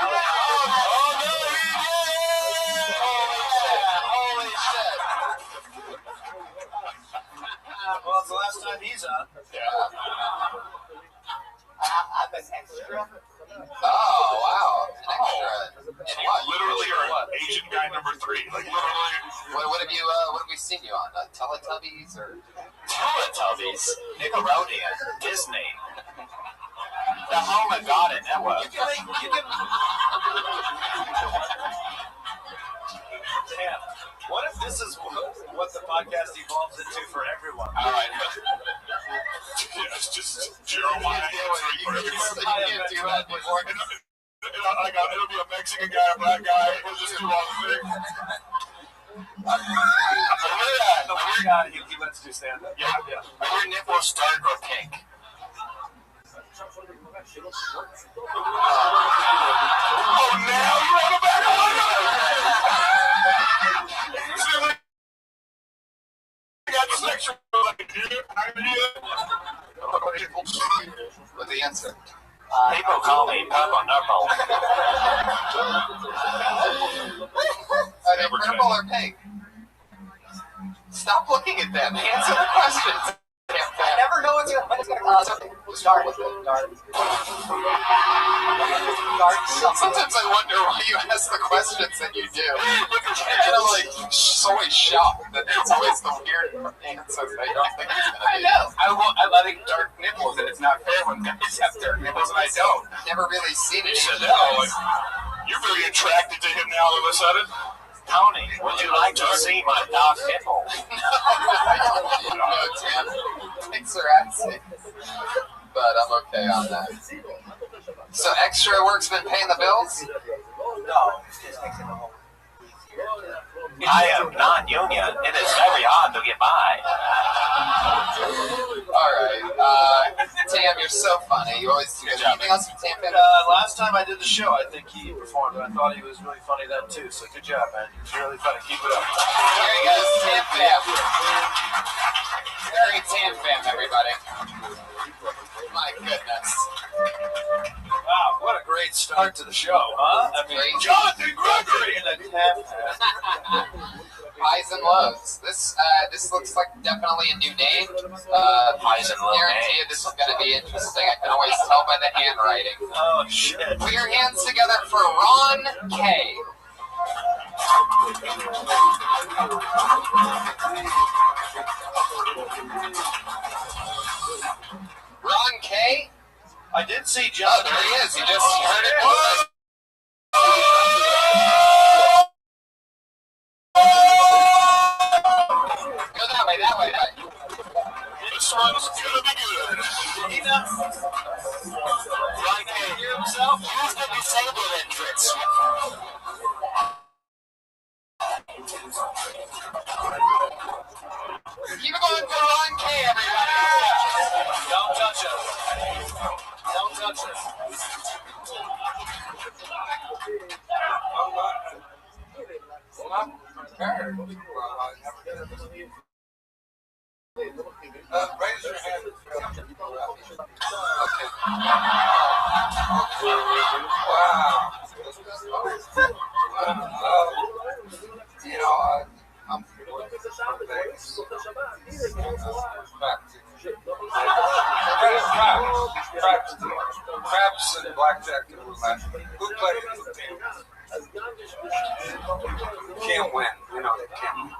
Holy shit. Well, it's the last time he's on. Yeah. I'm an extra. Oh, wow. An extra. You literally are Asian guy number 3. Like, literally. What have we seen you on? Teletubbies or? Teletubbies, Nickelodeon, Disney. The home and garden network. You can. Damn. What if this is what the podcast evolves into for everyone? All right. Yeah, it's just Jeremiah answering for everyone. You can't do that before. It'll be a Mexican guy, a black guy. We'll just do all the things. The weird guy, he lets do stand up. Yeah. Are your nipples dark or pink? Oh, now you want to back up? Got sexual What's the answer? People call me Purple Nurple. Are they purple or pink? Stop looking at them. Answer the questions. I never know when it's going to come. We'll start with it. Dark. Sometimes I wonder why you ask the questions that you do. And I'm like, always shocked that it's always the weird answers that you don't think it's going to be. I know. I think dark nipples, and it's not fair when guys have dark nipples and I don't. Never really seen it. You're very attracted to him now all of a sudden. Tony, would you like to see my dark nipple? No, Tim. Thanks for asking. But I'm okay on that. So extra work's been paying the bills? No, it just makes it a whole. I am non-union. It is very hard to get by. Alright. Tam, you're so funny. You always do anything else from Tam? Last time I did the show, I think he performed, and I thought he was really funny then too. So good job, man. He was really funny. Keep it up. Here he goes, Tam Fam. Very Tam Fam, everybody. My goodness. Wow, what a great start to the show, huh? I mean, Jonathan Gregory and the Highs and lows. This looks like definitely a new name. Highs and lows. Guarantee you this is going to be interesting. I can always tell by the handwriting. Oh shit! Put your hands together for Ron K. Ron K. I did see John. Oh, there he is. You just heard it. Go that way, that way. This one's gonna be good. He knows. Ron K. Hear himself? Use the disabled entrance. Keep it going for Ron K, everybody. Don't touch us. Don't touch us. I'm not prepared. Raise your hand. Okay. Wow. You know, I'm from Vegas. Craps and blackjack and roulette. Who played the team? Can't win. You know they can't win.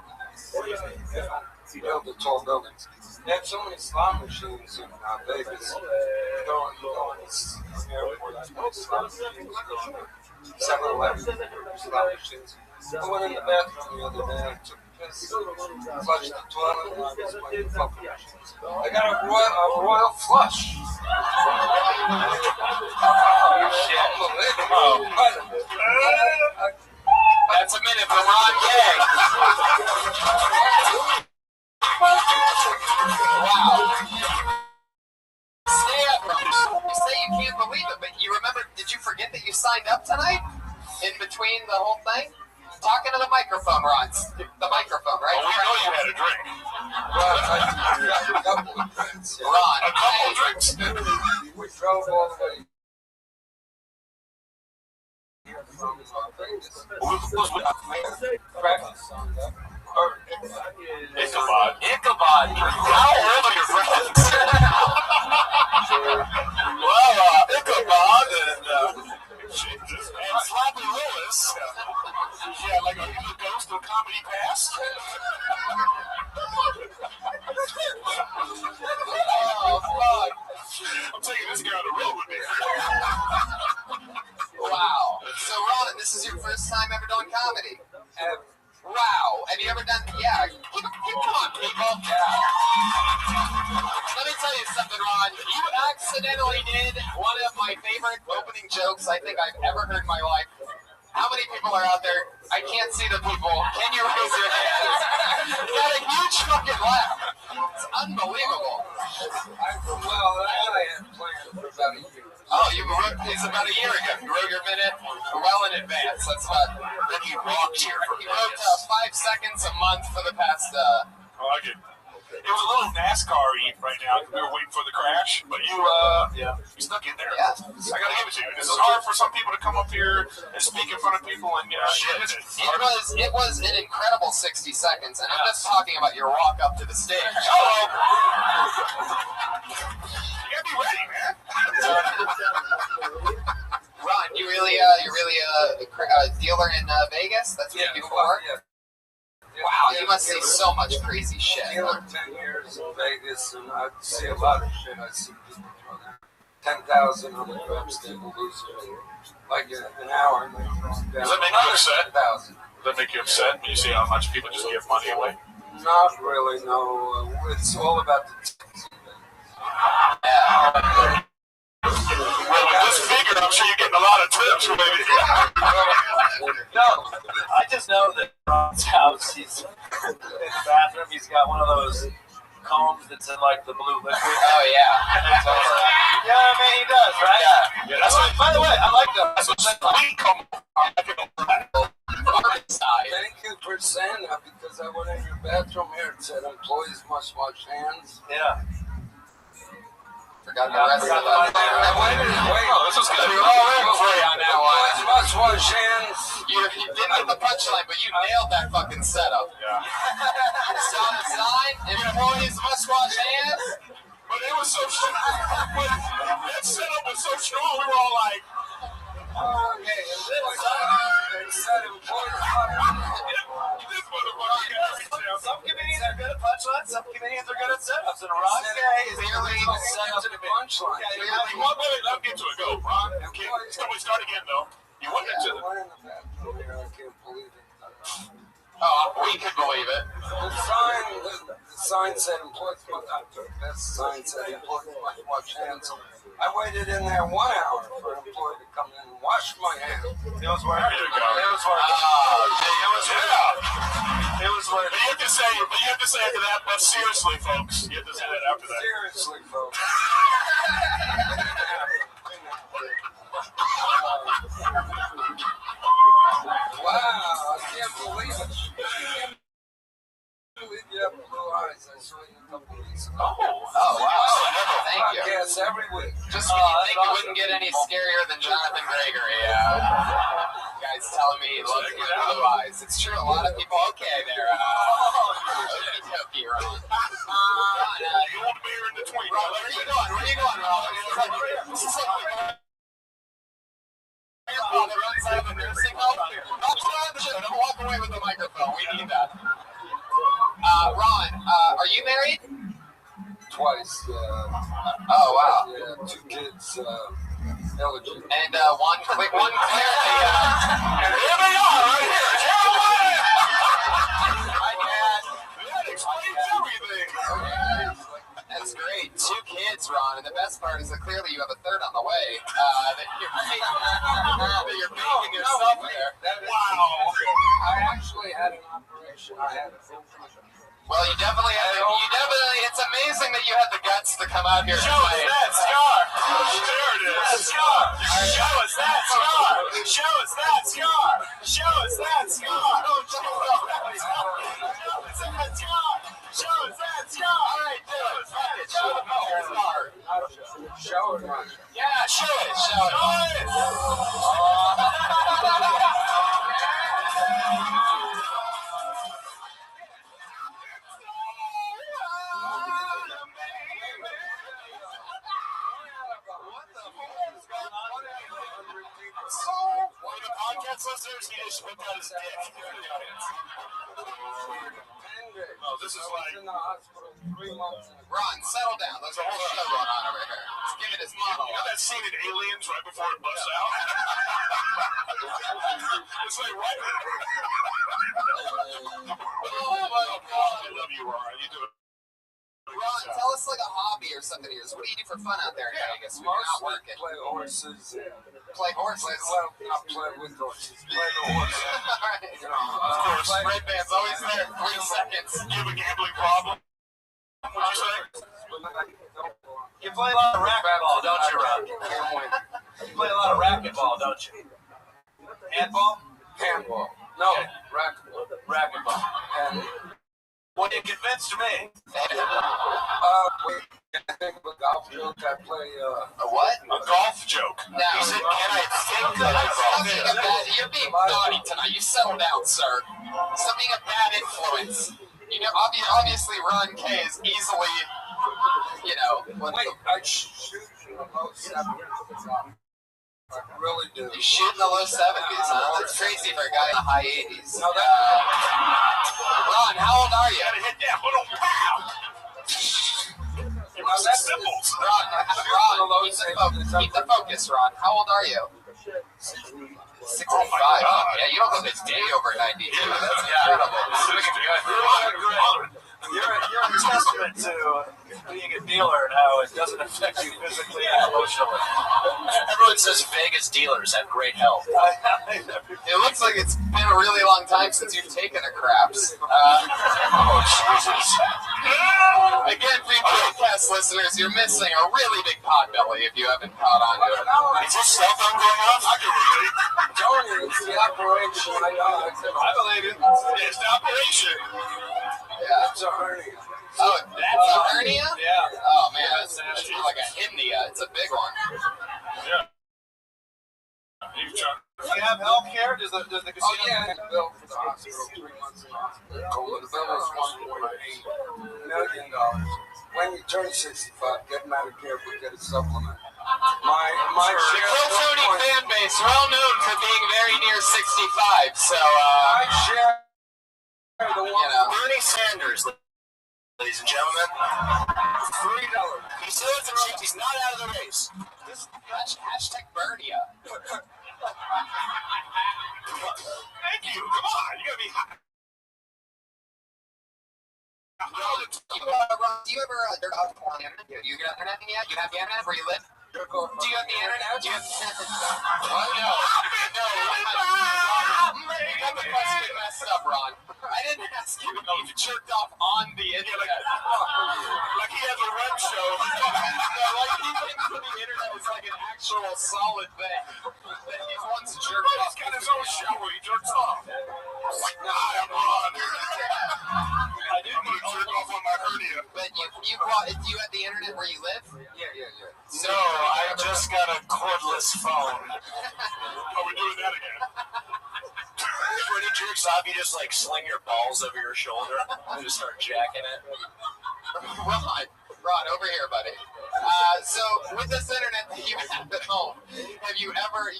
You build the tall buildings. They have so many slot machines in Vegas. You go in this airport, there's many slot machines. 7-Eleven slot machines. I went in the bathroom the other day. I took a piss, flushed the toilet, and I was playing poker machines. I got a royal flush. Oh, shit. Unbelievable. That's a minute for Ron K. Wow. Stay up, Ron. You say you can't believe it, but you remember, did you forget that you signed up tonight? In between the whole thing? Talking to the microphone, Ron. The microphone, right? Oh, we know you had a drink. Well, I got a couple of drinks. Ron, A couple of drinks. We drove all the way here from Vegas. Practice on that. Ichabod. Ichabod. How old are your friends? Well, Ichabod and Sloppy Willis. Yeah, like are you the ghost of Comedy Past? Oh, fuck. I'm taking this guy on the road with me. first time ever doing comedy? Wow. Have you ever done? Yeah. Come on, people. Let me tell you something, Ron. You accidentally did one of my favorite opening jokes I think I've ever heard in my life. How many people are out there? I can't see the people. Can you raise your hands? You got a huge fucking laugh. It's unbelievable. Well, I had planned for about a year. Oh, it's about a year ago. You wrote your minute well in advance. That's what. Then you walked here. He wrote 5 seconds a month for the past. I like it. It was a little NASCAR-y right now because we were waiting for the crash, but you stuck in there. Yeah. I gotta give it to you. This is hard for some people to come up here and speak in front of people and It was an incredible 60 seconds, and I'm just talking about your walk up to the stage. Hello. You gotta be ready, man. Ron, you're really a dealer in Vegas? That's what you do for work? Yeah. Wow, you must see so much crazy shit. I dealer 10 years in Vegas, and I see a lot of shit. I see people throw down 10,000 on the reps, they will lose like an hour. Does that make you upset? Does that make you upset when you see how much people just give money away? Not really, no. It's all about the tips. Well, with this figure, I'm sure you're getting a lot of tips, maybe. No, I just know that Ron's house, he's in the bathroom, he's got one of those combs that's in like the blue liquid. Oh, yeah. Yeah, I mean, he does, right? Yeah, that's what, by the way, I like that. That's what we come Thank you for saying that because I went in your bathroom here and said employees must wash hands. Yeah. Forgot the rest of that. Wait. Oh, this was good. We were all in for you on that one. Employees must wash hands. You didn't get the punchline, but you nailed that fucking setup. Yeah. Saw the sign, employees must wash hands. But it was so strong. That setup was so strong, we were all like, okay, they said employees this motherfucker. Some comedians are good at punchlines, some comedians are good at setups, and Ron Gay is clearly a setup to the punchline. Let me get to it. Go, Ron. Okay, start again, though. You went into I went in the bathroom here, I can't believe it. Oh, we could believe it. The sign said employees must, the sign said employees must wash hands. I waited in there 1 hour for an employee to come in and wash my hands. It was working. There you go. It was working. It was working. But you have to say after that, but seriously, folks. You have to say that after that. Seriously, folks. Wow, I can't believe it. You have blue eyes. I saw you a couple weeks ago. Oh, wow. Thank you. Podcasts every week. Just when you think it wouldn't get any scarier than Jonathan Gregory. Guys telling me, look at blue eyes. It's true. A lot of people, okay, there. Okey-dokey, Ron. You want to be here in the tweet. Ron, where are you going? Where are you going, Ron? This is like your father runs out of the nursing home. Don't walk away with the microphone. We need that. Ron, are you married? Twice. Oh, wow. Yeah, 2 kids. Eligible. And one clearly. Here they are, right here. Jeremiah! That explains everything. That's great. 2 kids, Ron, and the best part is that clearly you have a third on the way. That you're making yourself there. Wow. I actually had an operation. I had a Well, you definitely had. It's amazing that you had the guts to come out here. Show us that scar. There it is. Scar. Show us that scar. Show us that scar. Show us that scar. Show us that scar. Show us that scar. All right, do it. Show the scar. Show it, Ron. Yeah, show it. Show it. One of the podcast listeners, he just whipped out his dick in the audience. No, this is like... in the hospital 3 months. Ron, settle down. There's a whole show going on over here. Let's give it his monologue. You know that scene in Aliens right before it busts out? It's like, what? Oh my God. I love you, Ron. You do it. Ron, tell us like a hobby or something of yours. What do you do for fun out there in Vegas when you're not working? Play horses. Play horses? Well, not play with horses. Play the horses. Alright. You know, Of course, Red Band's always there. 3 seconds. You have a gambling problem? What'd you say? You play a lot of racquetball, don't you, Rob? You play a lot of racquetball, don't you? Handball? Handball. No, racquetball. Racquetball. And Well, you convinced me. wait, I think of a golf joke. I play A what? A golf joke. No. He said, can I think that I something of bad? You're being naughty tonight. You settle down, sir. Something of bad influence. You know, obviously Ron K is easily, you know. Wait, I shoot in the low 70s. I really do. You shoot in the low 70s, huh? That's crazy for a guy in the high 80s. No, Ron, how old are you? Gotta hit that. Pow! Now that's symbols. Ron, keep the focus, Ron. How old are you? 65. Oh my God. Yeah, you don't look a day over 92. That's incredible. You're a testament to being a dealer and how it doesn't affect you physically and emotionally. Everyone says Vegas dealers have great health. It looks like it's been a really long time since you've taken a craps. Oh, Jesus. Again, for you podcast listeners, you're missing a really big pot belly if you haven't caught on to it. Is this cell phone going off? I can relate. Tony, it's the operation. I believe it. It's the operation. Yeah. It's a hernia. Oh, that's a hernia? Yeah. Oh, man, that's like a hymnia. It's a big one. Yeah. Do you have health care? Does the casino? Oh, yeah, I bill for the hospital 3 months in the hospital. The bill was $1.8 million. When you turn 65, get Medicare, but get a supplement. My The share. Kill Tony fan base, well known for being very near 65, so, My share. you know. Bernie Sanders, ladies and gentlemen. $3. He still hasn't changed. He's not out of the race. This hashtag Bernia. Thank you. Come on. You gotta be hot. Ron, do you ever jerk off on the internet? Do you get internet yet? You have the internet where you live? Do you have the internet? Do you have No. You got the question messed up, Ron. I didn't ask you if you jerked off on the internet. Like he has a web show. No, like he thinks that the internet is like an actual solid thing. That he's once jerked off. He's got his own show where he jerks off. Nah, I'm on. I didn't want to jerk off on my hernia. But do you have the internet where you live? Yeah. No, I just got a cordless phone. Are we doing that again? When he jerks off, you just like sling your balls over your shoulder and just start jacking it. Ron, over here, buddy. So with this internet that you have at home, do you ever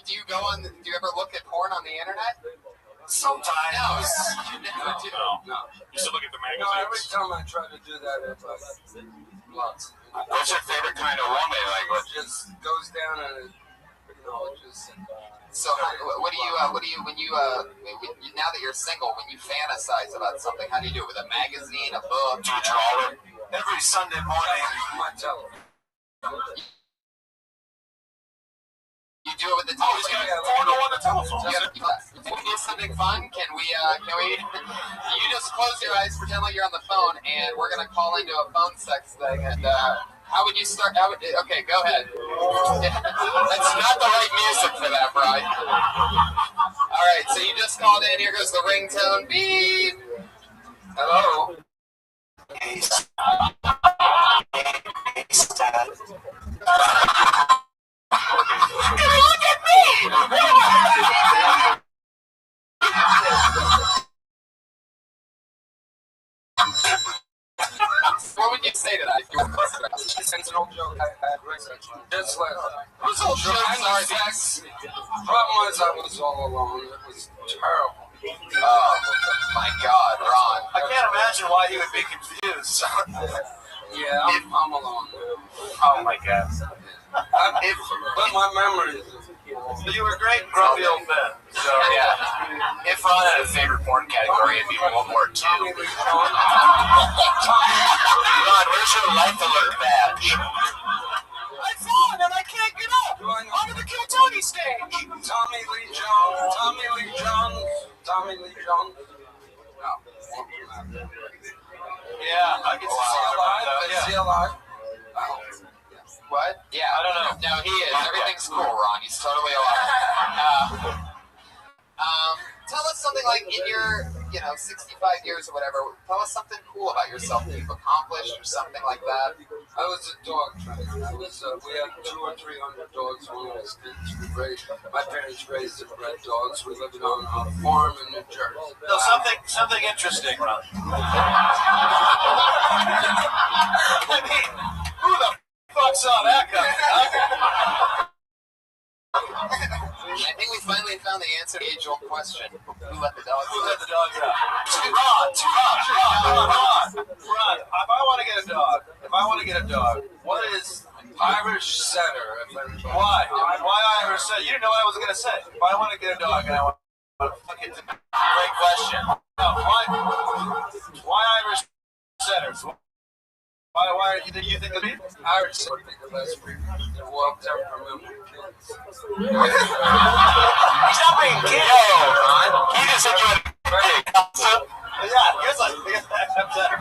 look at porn on the internet? Sometimes. You never do. No. You still look at the No, every magazines? time I try to do that, it's like lots. What's your favorite kind of woman? Like, It just goes down and it just. So what do you when you now that you're single, when you fantasize about something, how do you do it? With a magazine, a book? do you draw it? Every Sunday morning. My telephone. You do it with the telephone. He's got porno on the telephone. Can we do something fun? Can we you just close your eyes, pretend like you're on the phone, and we're gonna call into a phone sex thing. And how would you start? Okay, go ahead. That's not the right music for that, Brian. All right, so you just called in. Here goes the ringtone. Beep. Hello. Look at me! What would you say to that? It's an old joke I had recently. Just like Whose old jokes are these? problem was I was all alone. It was terrible. Oh my God, Ron! I can't imagine why he would be confused. Yeah, I'm alone. Oh my God. But my memory is. You were great, grumpy old man. So yeah, if Ron had a favorite porn category, it'd be World War II. Ron, where's your life alert badge? I fallen and I can't get up onto the Kill Tony stage. Tommy Lee Jones. Tommy Lee Jones. Tommy Lee Jones. Yeah, I can see alive. Is he alive? What? Yeah, I don't know. No, he is. Everything's cool, Ron. He's totally alive. Tell us something like in your, 65 years or whatever. Tell us something cool about yourself that you've accomplished or something like that. I was a dog trainer. We had 200 or 300 dogs when I was kids. My parents raised and bred dogs. We lived on a farm in New Jersey. No, something interesting, Ron. I mean, who the fuck saw that coming? I think we finally found the answer to the age-old question. Who let the dogs out? Who let the dogs out? Ron. If I want to get a dog, what is Irish setter? why? Why Irish setter? You didn't know what I was gonna say. If I want to get a dog and I want to fucking Great question. no, why Irish setters? Why do you think it'd be Irish setter because they're well temperamental kids. He's not being kidding. Ron. He just said you had yeah, here's like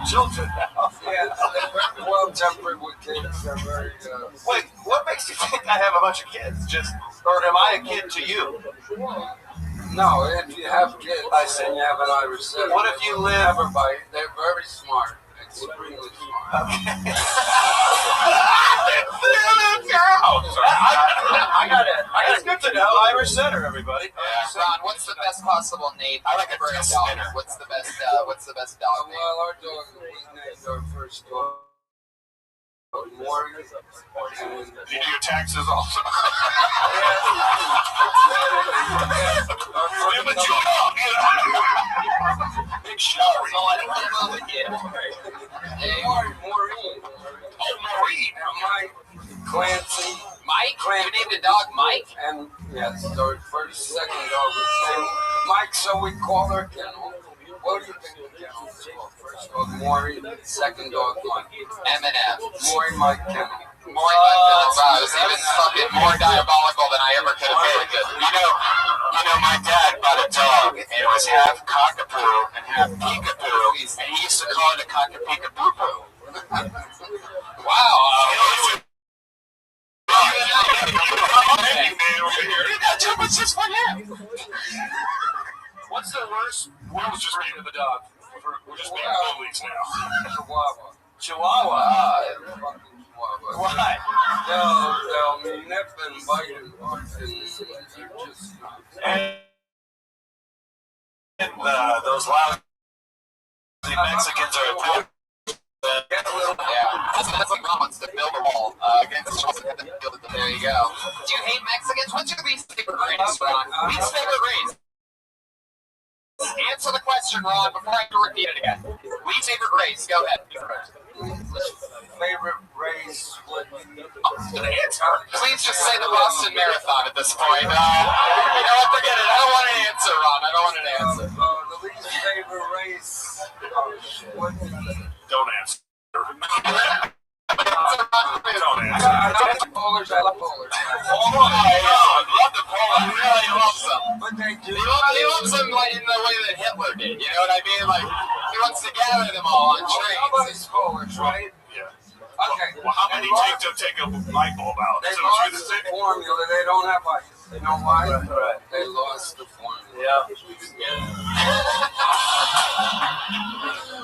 children now. Yeah, they're very well tempered with kids. They're very. Wait, what makes you think I have a bunch of kids? Or am I a kid to you? No, if you have kids, I say you have an Irish setter. What if you live? Everybody, they're very smart, extremely smart. Okay. I got it. It's good to know. Irish setter, everybody. Ron, what's the best possible name for a dog? What's the best dog name? Well, our dog, we named our first dog Maury. You do your taxes also. I'm a dog. Big show. Oh, I don't know the kid. Maureen. Oh, Maureen. Mike Clancy. Mike? You named a dog Mike? And yes, our second dog was named Mike, so we call her Kennel. What do you think of Kennel? First dog Maury, second dog Mike. M&M. Maury, Mike, Kennel. Maury, Mike, Kennel. Wow, it was even fucking more diabolical than I ever could have predicted. You know, my dad got a dog, and it was half cockapoo and half peekapoo, and he used to call it a cockapoo-poo. Wow. What's the worst? What was just breed of the dog? We're just being bullies now. Chihuahua. Why? They'll nip and bite and bark and they're just And those lousy Mexicans are That's like Ron wants to build a wall against Chelsea. There you go. Do you hate Mexicans? What's your least favorite race, Ron? Least favorite race? Answer the question, Ron, before I have to repeat it again. Least favorite race. Go ahead. favorite race would Please just say the Boston Marathon at this point. You know what? Forget it. I don't want an answer, Ron. I don't want an answer. the least favorite race. Don't answer. I like bowlers. I love bowlers. I love the polo. He really loves them. But they do. He loves them like in the way that Hitler did. You know what I mean? Like he wants to gather them all on trains. Nobody's bowlers, right? Yeah. Okay. Well, how many take a light bulb out? They Is that what lost you're the formula. They don't have ice. You know why? They lost the formula. Yeah.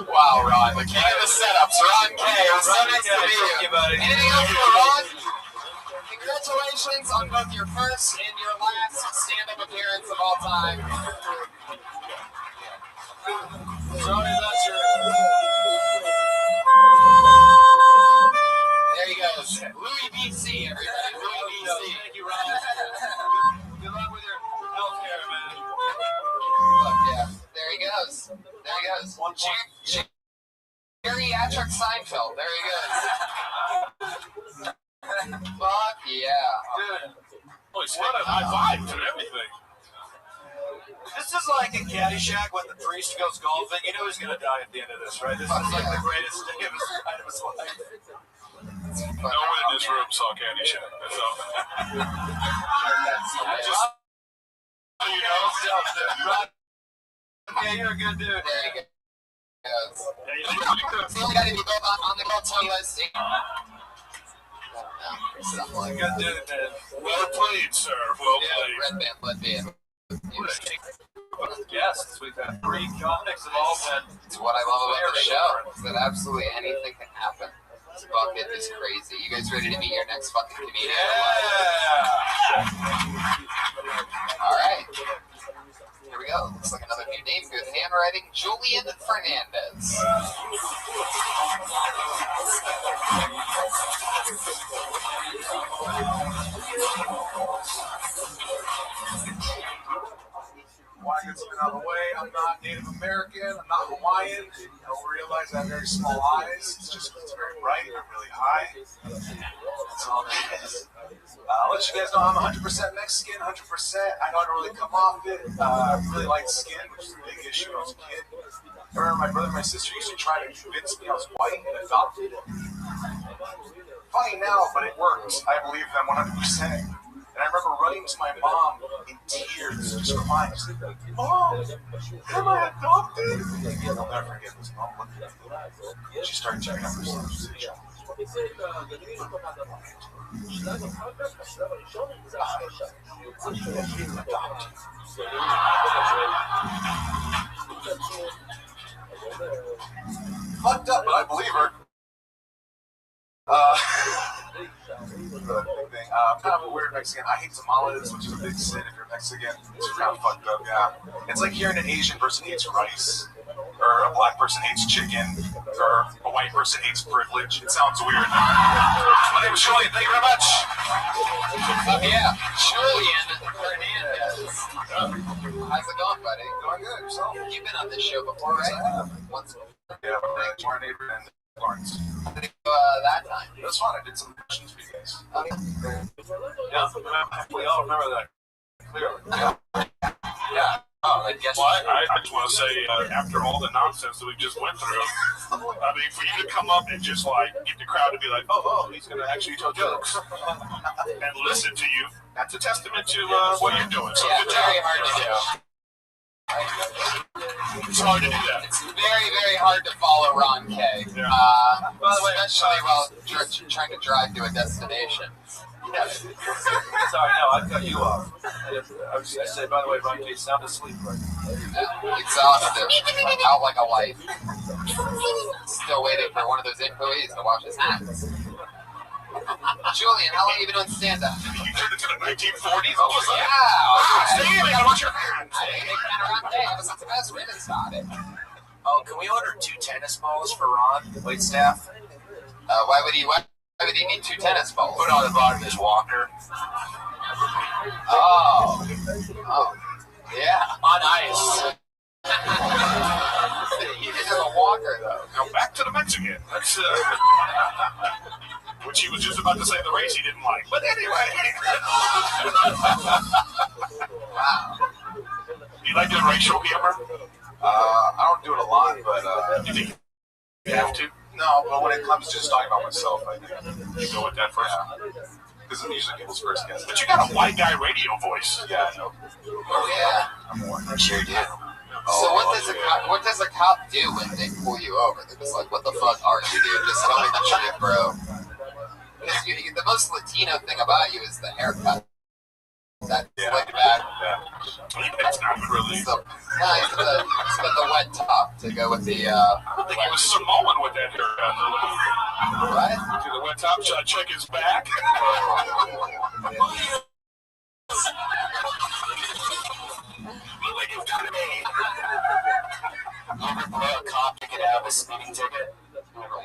Wow, Ron, the king of the setups, Ron K. It was so nice to meet you. Anything else for Ron? Congratulations on both your first and your last stand-up appearance of all time. Sorry, that's your. There he goes. Louis BC, everybody. Louis BC. Thank you, Ron. Good luck with your healthcare, man. Fuck yeah. There he goes. There he goes. Geriatric Seinfeld. There he goes. Fuck yeah. Dude. Oh, he's what a high five and everything. This is like in Caddyshack when the priest goes golfing. You know he's going to die at the end of this, right? This is like the greatest day of his life. No one in this room saw Caddyshack. That's all. Just so you know. Okay, you're a good dude. There you go. It's the only guy to be built on the gold list. Good dude, man. Well played, sir. Well played. Red band, blood band. Yes, we've had 3 comics have all been. It's what I love about the show. Is that absolutely anything can happen. This bucket is crazy. You guys ready to meet your next fucking comedian? Yeah. All right. Here we go. Looks like another new name. Good handwriting. Julian Fernandez. Why get something out of the way? I'm not Native American. I'm not Hawaiian. You'll realize I have very small eyes. It's very bright. I'm really high. That's all that is. I'll let you guys know I'm 100% Mexican, 100%. I know I don't really come off it. I really like skin, which is a big issue when I was a kid. I remember my brother and my sister used to try to convince me I was white and adopted. Funny now, but it worked. I believe them 100%. And I remember running to my mom in tears, just crying. She's like, Mom, am I adopted? I'll never forget this. Mom looked at me. She started checking out her son. She said, fucked up, but I believe her. I'm kind of a weird Mexican. I hate tamales, which is a big sin if you're Mexican. It's kind of fucked up, yeah. It's like hearing an Asian person hates rice, or a black person hates chicken, or a white person hates privilege. It sounds weird. My name is Julian. Thank you very much. Yeah, Julian Fernandez. How's it going, buddy? Going good. Yourself? You've been on this show before, right? Once. Yeah, but our neighbor in Lawrence. That time. That's fun. I did some questions for you guys. Yeah, we all remember that clearly. Yeah. Well, I just want to say, after all the nonsense that we just went through, I mean, for you to come up and just like get the crowd to be like, oh, he's going to actually tell jokes and listen to you, that's a testament to what you're doing. So yeah, good very job. hard to do. It's hard to do that. It's very, very hard to follow Ron K. Yeah. By the way, especially while trying to drive to a destination. Sorry, no, I cut you off. I was just going to say, by the way, Ron K sound asleep right now. Yeah, exhausted, out like a light. Still waiting for one of those employees to wash his hands. Julian, how long have you been doing stand-up? You turned into the 1940s all of a sudden? Yeah. Stand, I want your hands. I didn't make fun of Ron K ever since the best women started. Oh, can we order 2 tennis balls for Ron, wait staff? Why would he need 2 tennis balls? Put on the bottom of his walker. Oh. Yeah. On ice. He didn't have a walker, though. Now back to the Mexican. That's which he was just about to say the race he didn't like. But anyway. Wow. Do you like the racial humor? I don't do it a lot, but You think you have to? no, but when it comes to just talking about myself, I think You go with that first. because I'm usually people's first guess. But you got a white guy radio voice. Yeah, I know. Oh, yeah. I sure do. So what does a cop do when they pull you over? They're just like, what the fuck are you, dude? Just tell me the shit, bro. Because the most Latino thing about you is the haircut. That slick back. It's not really. So, nice, the wet top to go with the. I think he was Samoan with that haircut. What? To the wet top shot, check his back. Look like you've done to me. Ever blow a cop to get out of a speeding ticket? Don't bring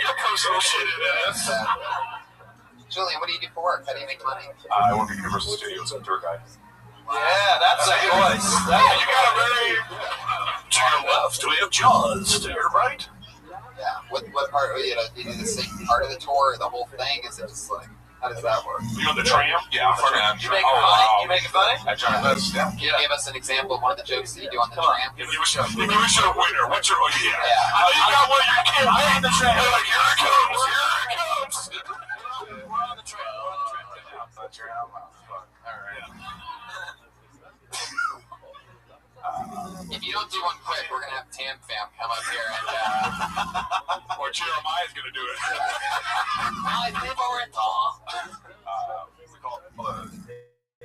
your personal shit in this. Julian, what do you do for work? How do you make money? I work at Universal Studios as a tour guide. Yeah, that's a voice. Yeah, you got a very to your left. We have Jaws. To your right. Yeah. What part? You do the same part of the tour, or the whole thing? Is it just like? How does that work? You on the tram? Yeah, I'm on the tram. You make it funny? You make it funny? I try my best. Yeah. Can you give us an example of one of the jokes that you do on the tram? Give me a winner. What's your? Oh yeah. Yeah. You got one. You can't. I'm on the tram. Like here it comes. Here it comes. We're on the tram. We're on the tram right now. On the tram. Fuck. All right. If you don't do one quick, we're gonna have Tam Fam come up here and or Jeremiah's gonna do it. I live over in Tall. We call it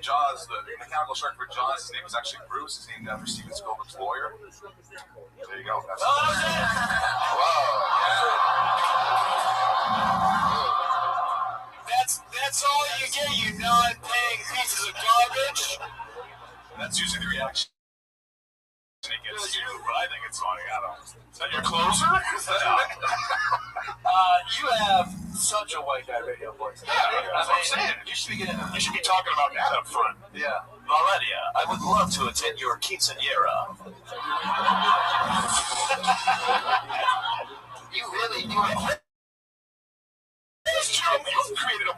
Jaws, the mechanical shark for Jaws. His name is actually Bruce. He's named after Steven Spielberg's lawyer. There you go. That's That's all you get, you non-paying pieces of garbage. That's usually the reaction. It gets you, but I think it's funny. I don't know. Is that your closer? You have such a white guy radio voice. Yeah, that's what I'm saying. You should be getting. You should be talking about that up front. Yeah. Valeria, I would love to attend your quinceañera. You really do it. You created a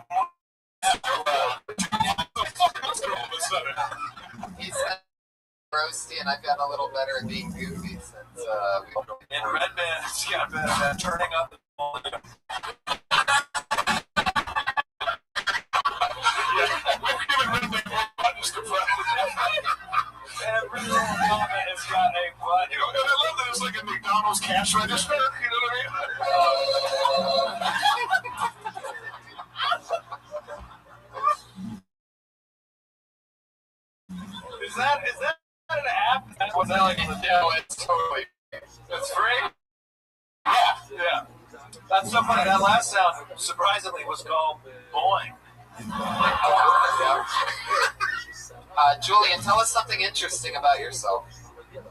He's roasty, and I've gotten a little better at being goofy since And Redman's got better at turning up the volume. Every little comment has got a button. You know, and I love that it's like a McDonald's cash register. You know what I mean? Is that an app? Was that like no, it's totally. It's free? Yeah. That's so funny. That last sound, surprisingly, was called boing. Julian, tell us something interesting about yourself,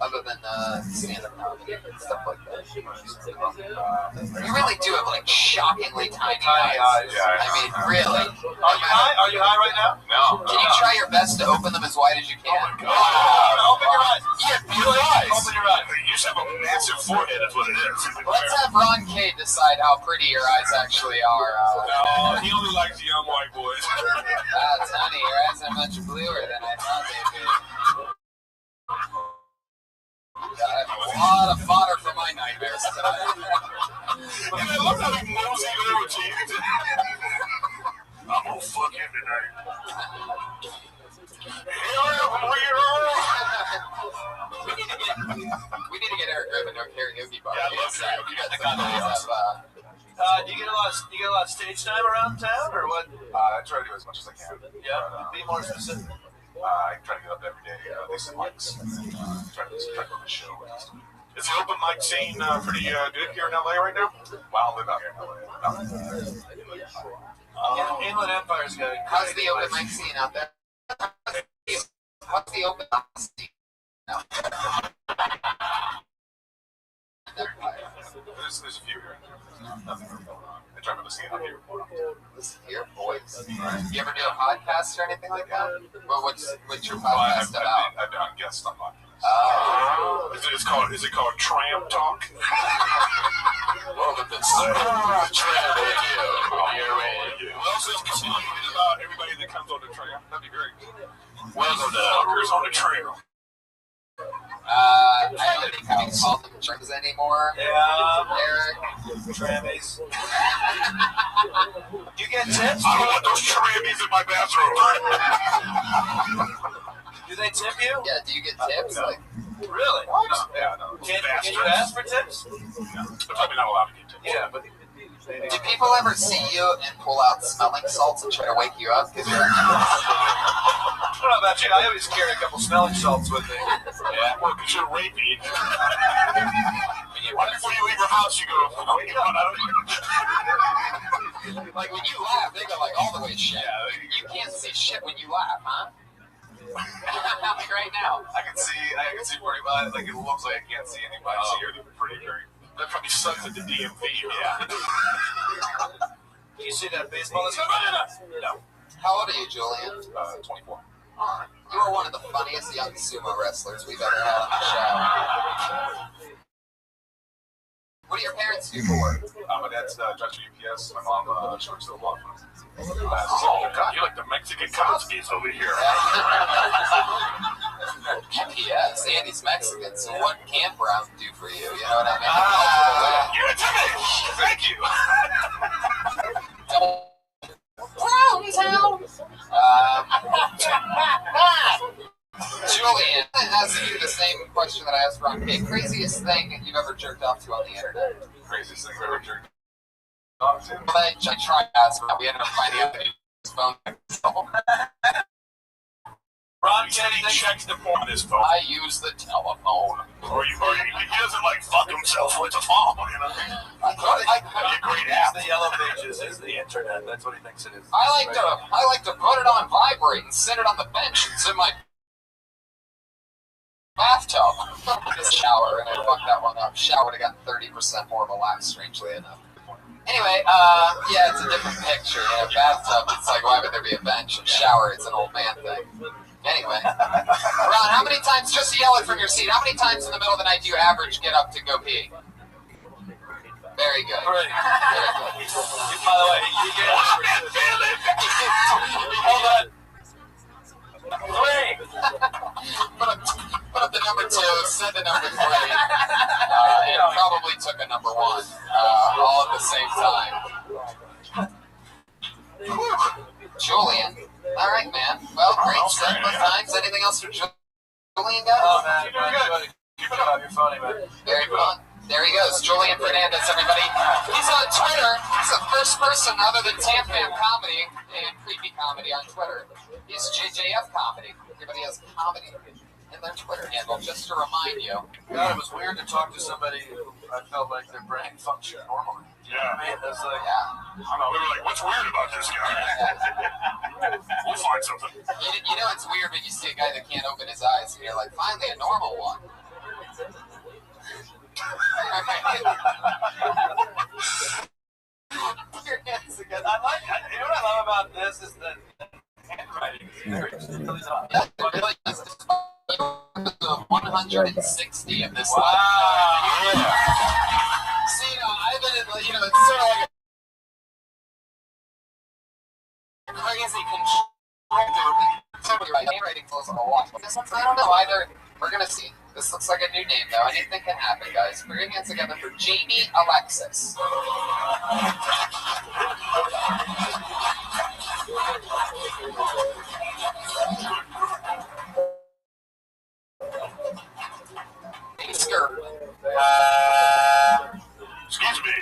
other than stand-up comedy and stuff like that. You really do have like shockingly tiny eyes. Yeah, I mean, really. Are you high right now? No. Can you try your best to open them as wide as you can? Oh my God. Open your eyes. You have beautiful eyes. Open your eyes. You just have a massive forehead, is what it is. Let's have Ron K decide how pretty your eyes actually are. No, he only likes young white boys. That's honey, your eyes are much bluer than I thought they'd be. I have a lot of fodder for my nightmares tonight. And I love how he moseyed over to you. I'm gonna fuck him tonight. We need to get Eric Griffin to a karaoke bar. Yeah, I love karaoke. Do you get a lot of stage time around town, or what? I try to do as much as I can. Yeah, be more specific. I try to get up every day, at least in mics. Try to go to the show. Is the open mic scene pretty good here in LA right now? Well, I live out here in LA. Inland Empire's got a How's the open mic scene out there? What's the open mic scene out there? There's a few here. Nothing really going on. I try to see it up here. Listen here, boys. You ever do a podcast or anything like that? Well, what's your podcast about? I've been on guests on podcasts. Oh. Is it called Tram Talk? Welcome to Tram Radio. Here we go. Well, also, continue about everybody that comes on the tram. That'd be great. Welcome to Fuckers on the trail. I don't think I can call them trams anymore. Yeah, Eric. Trammies. You get tips? I don't want those trammies in my bathroom. Do they tip you? Yeah, do you get tips? No. Like, Really? No. Can you ask for tips? No. They're probably not allowed to get tips. Yeah, but do people ever see you and pull out smelling salts and try to wake you up? Because you're I don't know about you. I always carry a couple smelling salts with me. Yeah, well, because you're rapey. Right before you leave your house, you go, wake up. like when you laugh, they go like all the way shit. You can't see shit when you laugh, huh? Like right now. I can see pretty well. Like, it looks like I can't see anybody. So you're pretty great. That probably sucks at the DMV. Yeah. Do you see that baseball? No. How old are you, Julian? 24. You are one of the funniest young sumo wrestlers we've ever had on the show. What do your parents do for work? My dad's drives for UPS. My mom, she works at a law firm. Oh, God, you're like the Mexican Cosby's over here. Yes, Andy's Mexican, so what can Brown do for you? You know what I mean? Give it to me! Thank you! Julian asks you the same question that I asked Ron. Hey, craziest thing you've ever jerked off to on the internet? Craziest thing I've ever jerked off to? Well, I tried to ask, but we ended up finding out that his phone. Ron said he checks the phone on his phone. I use the telephone. Or he doesn't like fuck himself with the phone, you know? I great app. The yellow pages is the internet. That's what he thinks it is. I like to put it on vibrate and sit it on the bench and sit in my bathtub. Just shower, and I fucked that one up. Shower would have gotten 30% more of a laugh, strangely enough. Anyway, yeah, it's a different picture. In a bathtub, it's like, why would there be a bench? And shower, it's an old man thing. Anyway, Ron, how many times, just yell it from your seat, how many times in the middle of the night do you average get up to go pee? Very good. Very good. By the way, you get hold on. 3. Put up the number 2, send the number 3. It probably took a number 1, all at the same time. Julian. All right, man. Well, great set both times. Anything else for Julian, guys? Oh, man. You're doing good. Keep it up. You're funny, man. Very fun. There he goes, Julian Fernandez, everybody. He's on Twitter. He's the first person other than Tampam Comedy and Creepy Comedy on Twitter. He's JJF Comedy. Everybody has comedy in their Twitter handle, just to remind you. God, it was weird to talk to somebody who I felt like their brain functioned normally. Yeah. Man, that's like, I know, we were like, what's weird about this guy? We'll find something. You know it's weird when you see a guy that can't open his eyes and you're like, finally a normal one. Your hands again. I like, you know what I love about this is that handwriting is very really not. Yeah, it really is. 160 of this. Wow. Yeah. See, I've been, it's sort of like a crazy control. Totally right. Handwriting flows a lot. This one's, I don't know either. We're gonna see. This looks like a new name, though. Anything can happen, guys. Put your hands together for Jamie Alexis. Skirt. Excuse me.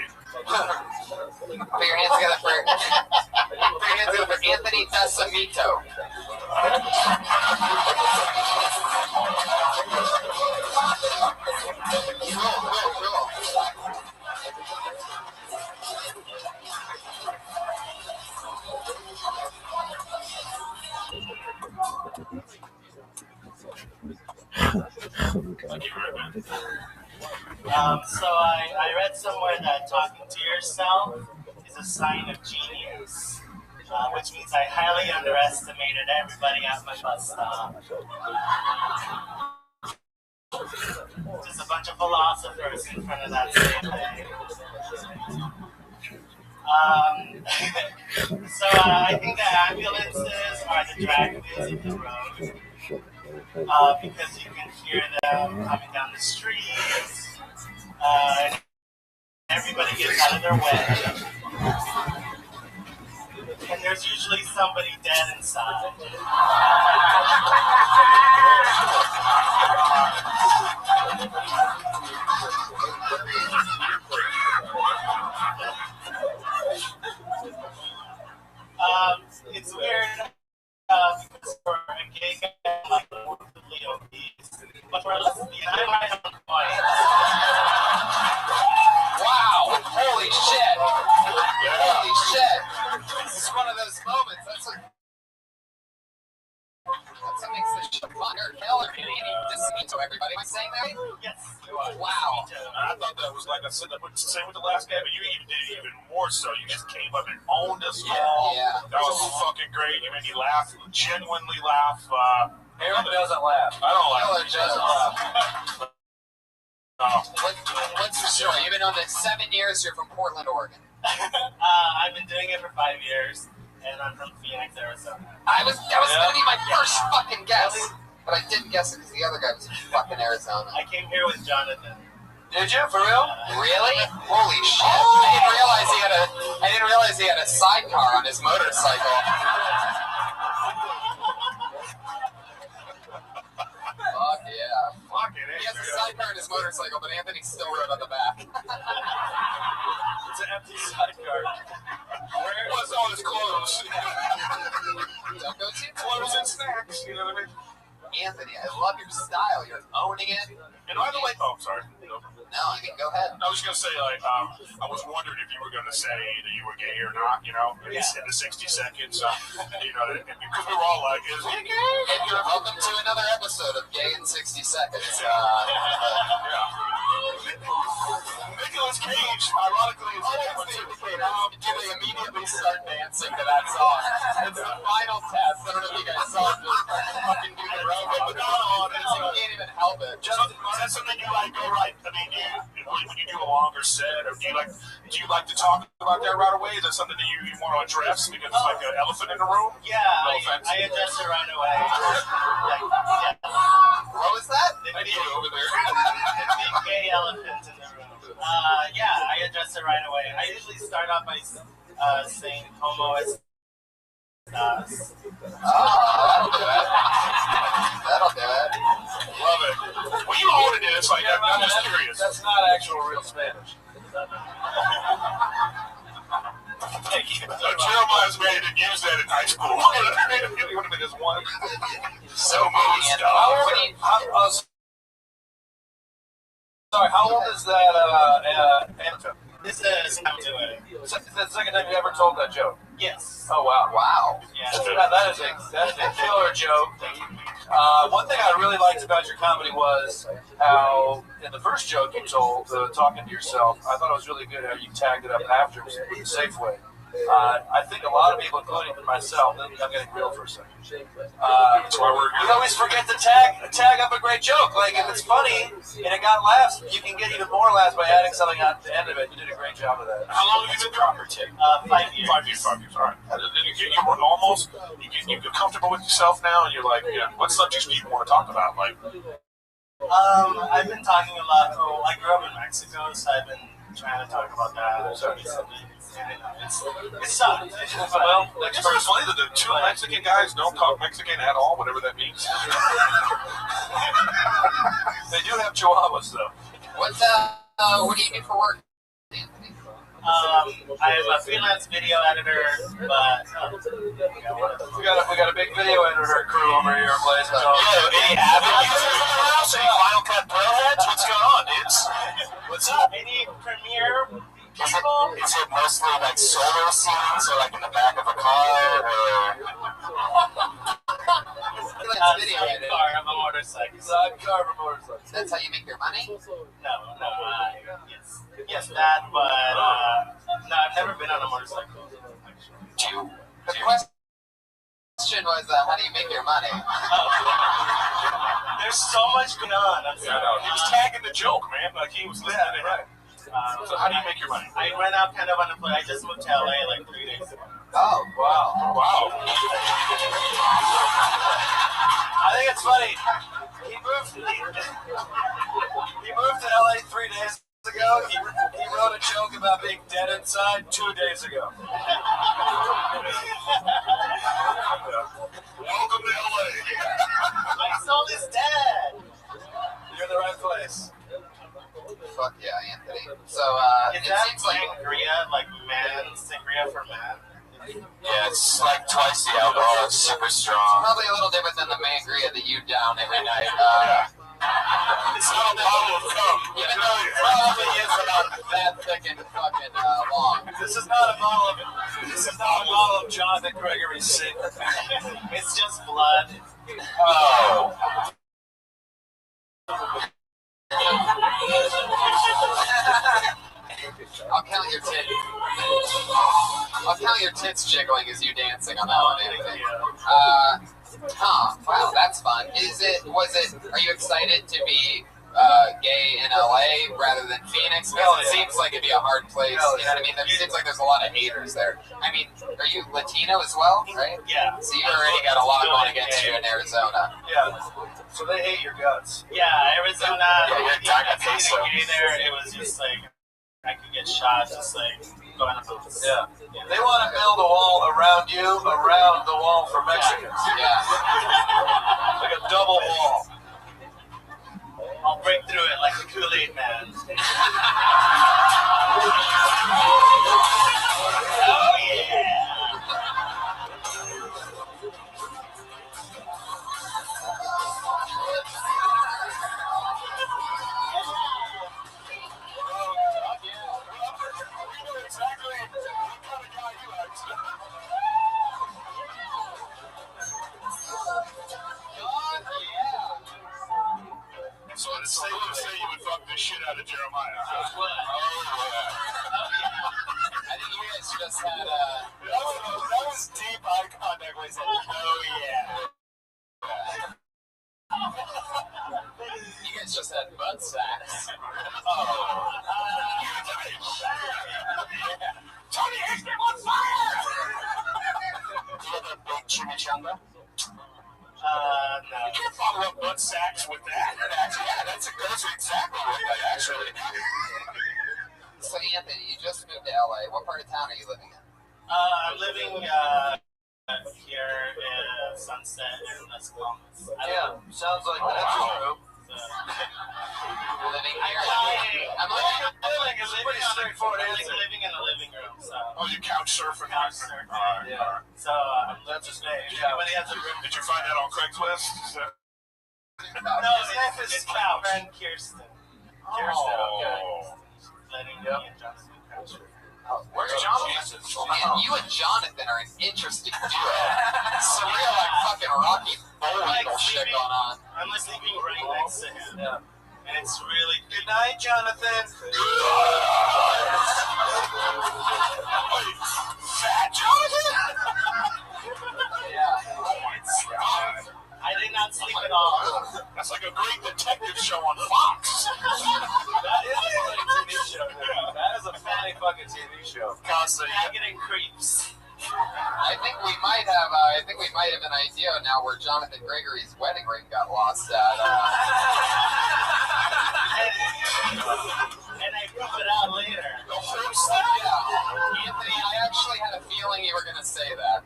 Put your hands together for Anthony Desamito. Cool. So I read somewhere that talking to yourself is a sign of genius, which means I highly underestimated everybody at my bus stop. Just a bunch of philosophers in front of that same thing. So I think the ambulances are the drag queens of the road. Because you can hear them coming down the streets. Everybody gets out of their way. And there's usually somebody dead inside. It's weird because for a gay guy, I'm like morbidly obese. But for a lesbian, I'm right on point. Wow! Holy shit! Holy shit! This is one of those moments. That's what makes this show fun. Keller and Andy Desamito, everybody. Am I saying that? Yes. Wow. I thought that was like I said, same with the last guy, but you even did it even more so. You just came up and owned us all. Yeah. That was fucking great. You made me laugh, genuinely laugh. Aaron doesn't laugh. I don't laugh. Keller doesn't laugh. What's your story? You've been on this 7 years. You're from Portland, Oregon. I've been doing it for 5 years. and I'm from Phoenix, Arizona. That was gonna be my first fucking guess, but I didn't guess it because the other guy was from fucking Arizona. I came here with Jonathan. Did you, for real? Really? Holy shit! I didn't realize he had a sidecar on his motorcycle. Fuck yeah! He has a sidecar on his motorcycle, but Anthony still rode on the back. It's an empty sidecar. Where was all his clothes? Don't go too Clothes and snacks, you know what I mean? Anthony, I love your style. You're owning it. And by the way, oh, sorry. No, I mean, go ahead. I was going to say, like, I was wondering if you were going to say that you were gay or not, you know, in the 60 seconds, you know, because we were all like, is he gay? And you're welcome to another episode of Gay in 60 Seconds. Nicolas Cage, ironically, is always the indicator. Do they immediately start dancing to that song? It's the final test. I don't know if you guys saw it. Just fucking do the robot. But not on it. You can't even help it. Is that something you like? All right. I mean, when you do a longer set, or do you like to talk about that right away? Is that something that you want to address because it's like an elephant in the room? Yeah, I addressed it right away. What was that? I need you over there. The big gay elephant in the room. Yeah, I addressed it right away. I usually start off by saying homo is us. That'll do it. That'll do it. Love it. Well, you own it. It's like, I'm just curious. That's not actual real Spanish. Jeremiah's man didn't use that in high school. He would have been his one. So movie stuff. Sorry, how old is that anecdote? This is how to do it. Is that the second time you ever told that joke? Yes. Oh, wow. Wow. Yeah. That is a killer joke. One thing I really liked about your comedy was how, in the first joke you told, talking to yourself, I thought it was really good how you tagged it up after with a safe way. I think a lot of people, including myself, I'm getting real for a second. We always forget to tag up a great joke. Like, if it's funny and it got laughs, you can get even more laughs by adding something at the end of it. You did a great job of that. How long have you been drunk? 5 years. 5 years. All right. You were almost, you get comfortable with yourself now, and you're like, yeah, what subjects do you want to talk about? Like, I've been talking a lot. Oh, I grew up in Mexico, so I've been trying to talk about that recently. It sucked. Well, that's very funny that the two Mexican guys don't talk Mexican at all, whatever that means. They do have chihuahuas, though. What do you do for work, Anthony? I'm a freelance video editor, but we got a big video editor crew over here, Blaze. Any Avid users in the house? Any Final Cut Pro heads? What's going on, dudes? What's up? Any Premiere people? Is it mostly like solo scenes, or like in the back of a car, or? Sidecar of a motorcycle. Sidecar of a motorcycle. That's how you make your money? No, yes, that, but no, I've never been on a motorcycle. The question was, how do you make your money? There's so much going on. He was tagging the joke, man. Like he was listening to it. So how do you make your money? I went out kind of unemployed. I just moved to LA like 3 days ago. Oh, wow. Wow. I think it's funny. He moved to LA 3 days ago. He wrote a joke about being dead inside 2 days ago. Welcome to LA. My soul is dead. You're in the right place. Fuck yeah, Anthony. So, is that sangria, like sangria for man? Yeah, it's like twice the alcohol. It's super strong. Probably a little different than the mangria that you down every night. It's not a bottle of cum. Even though it probably is about that thick and fucking long. This is not a bottle of Jonathan Gregory's secret. It's just blood. Oh. I'll count your tits jiggling as you dancing on that one, Anthony. Wow, that's fun. Are you excited to be gay in LA rather than Phoenix? Because it seems like it'd be a hard place. You know what I mean? It seems like there's a lot of haters there. I mean, are you Latino as well, right? Yeah. So you already got a lot going against you in Arizona. Yeah. So they hate your guts. Yeah, Arizona. Yeah, you're If you there, it was just like I could get shot just like going up. Yeah. They want to build a wall around you, around the wall for Mexicans. Yeah. Like a double wall. I'll break through it like the Kool-Aid man. Oh yeah. So it's safe to say you would fuck the shit out of Jeremiah. I think you guys just had that was deep eye contact when he said, "Oh yeah." You guys just had butt sex. Oh. Tony Hickman on fire! Do you have a big chimichanga? No. You can't follow up butt sacks with that. Yeah, that's exactly what that actually. So Anthony, you just moved to LA. What part of town are you living in? I'm living here in Sunset and Las Palmas. Yeah, sounds like that's true. Living here. I'm living in the living room. So. Oh, you couch surfing? Couch surfing. Yeah. So that's his name. Did you find that on Craigslist? No, his friend Kirsten. Kirsten, okay. Letting me and Jonathan couch surfing. Where's Jonathan? Man, you and Jonathan are an interesting duo. Surreal, like fucking Rocky Bullwinkle shit going on. I'm like sleeping right next to him. Yeah. And it's really good night, Jonathan. Fat Jonathan? Yeah. I did not sleep at all. That's like a great detective show on Fox. That is a funny TV show. That is a funny fucking TV show. Constantly getting creeps. I think we might have an idea now where Jonathan Gregory's wedding ring got lost at. And I poop it out later. Yeah. Anthony, I actually had a feeling you were going to say that.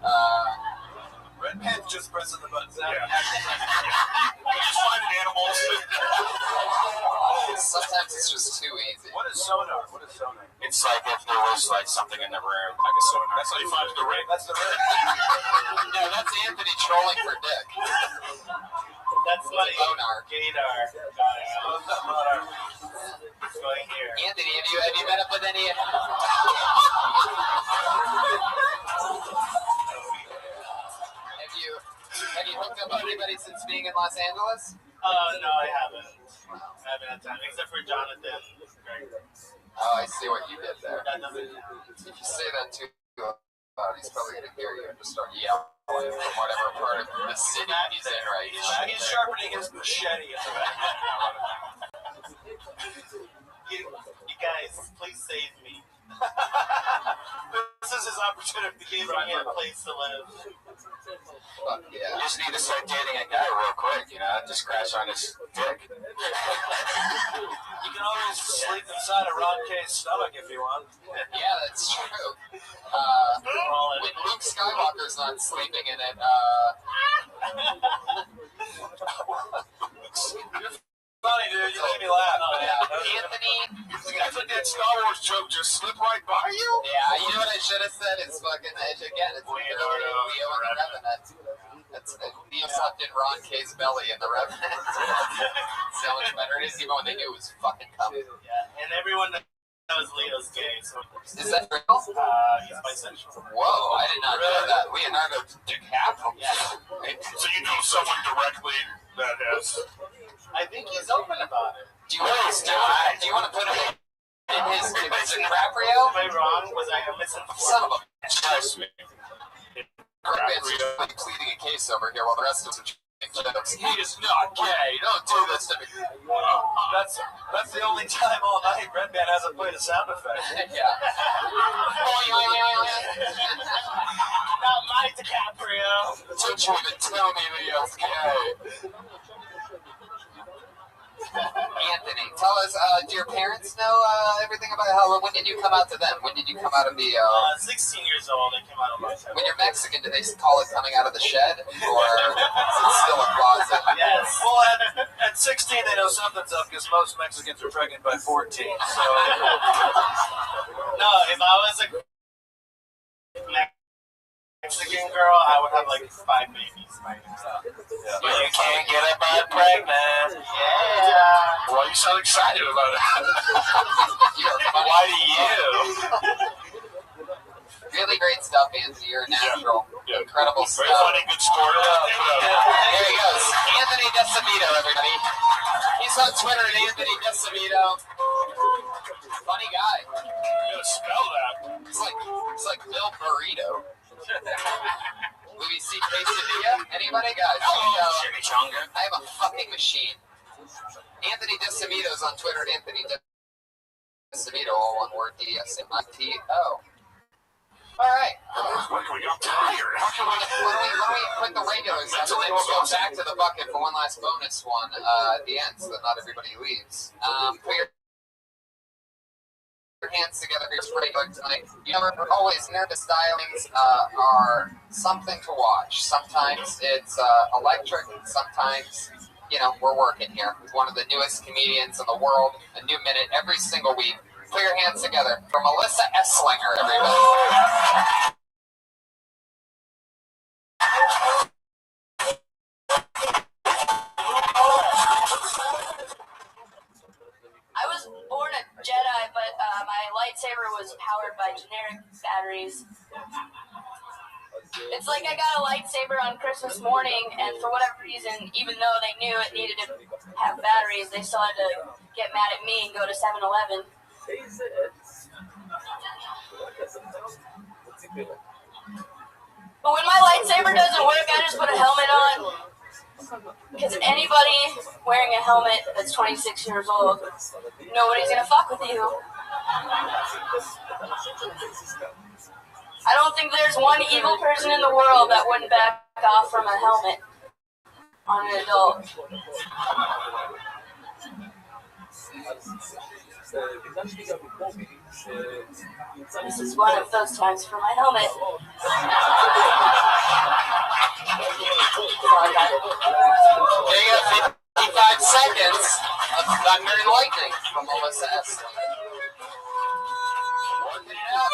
Red Pen's just pressing the buttons out. Yeah. Just finding animals. Sometimes it's just too easy. What is sonar? It's like if there was like something in the room, like a sonar. That's how you find the ring. That's the ring. No, that's Anthony trolling for dick. That's my Bonar. gaydar. It's going here. Anthony, have you met up with any? Have you hooked up with anybody since being in Los Angeles? No, I haven't. I haven't had time, except for Jonathan. Oh, I see what you did there. That doesn't count. If you say that too loud, he's probably going to hear you and just start yelling from whatever part of the city he's in right now. He's sharpening his machete in the back. You guys, please save me. This is his opportunity to give me a place to live. Fuck yeah. You just need to start dating a guy real quick, you know, just crash on his dick. You can always sleep inside of Ron K's stomach if you want. Yeah, that's true. When Luke Skywalker's not sleeping in it, funny, dude. You made me laugh. Anthony, That's a dead Star Wars joke just slipped right by you? yeah, you know what I should have said is fucking edge again. It's literally Leo and the Revenant. That's Leo slept in Ron K's belly in the Revenant. So much better it is, even when they knew it was fucking coming. Yeah, and everyone knows Leo's gay, so. Is that real? He's bisexual. Whoa, I did not know that. Leonardo DiCaprio. Yeah. So you know someone directly that has... I think he's open about it. Do you want to put him in his DiCaprio? Am I wrong? Was I misinformed? Son of a Trust me. Man's pleading a case over here while the rest of us are jokes. He is not gay. Don't do this to me. That's the only time all night Redman hasn't played a sound effect. Yeah. Not my DiCaprio. Don't you even tell me Leo's gay. Anthony, tell us, do your parents know everything about Halloween? When did you come out to them? When did you come out and be... 16 years old, I came out of my time. When you're Mexican, do they call it coming out of the shed? Or is it still a closet? Yes. Well, at 16, they know something's up because most Mexicans are pregnant by 14. So. No, if I was a Mexican girl, I would have like 5 babies by now. Yeah. But you can't get a butt pregnant. Yeah. Well, you sound excited about it. Why do you? Really great stuff, Anthony. You're a natural. Yeah. Incredible stuff. Very funny, good story. There he goes. Anthony Decimito, everybody. He's on Twitter at Anthony Decimito. Funny guy. You gotta spell that. It's like Bill Burrito. Louis C. Quesadilla? Anybody, guys? Chimichanga. I have a fucking machine. Anthony Decimito's on Twitter at Anthony Decimito, all one word, D-S-M-I-T-O. Alright. I'm tired. How can Why don't we quit the regulars and then we'll go back to the bucket for one last bonus one at the end so that not everybody leaves. Put your hands together for your regular tonight. You know, always nervous stylings are something to watch. Sometimes it's electric, sometimes, you know, we're working here with one of the newest comedians in the world, a new minute every single week. Put your hands together for Melissa Esslinger, everybody. I was born a Jedi, but my lightsaber was powered by generic batteries. It's like I got a lightsaber on Christmas morning, and for whatever reason, even though they knew it needed to have batteries, they still had to get mad at me and go to 7-Eleven. But when my lightsaber doesn't work, I just put a helmet on. Because anybody wearing a helmet that's 26 years old, nobody's gonna fuck with you. I don't think there's one evil person in the world that wouldn't back off from a helmet on an adult. This is one of those times for my helmet. There you go, 55 seconds of thunder and lightning from Melissa Esslinger. Working it out.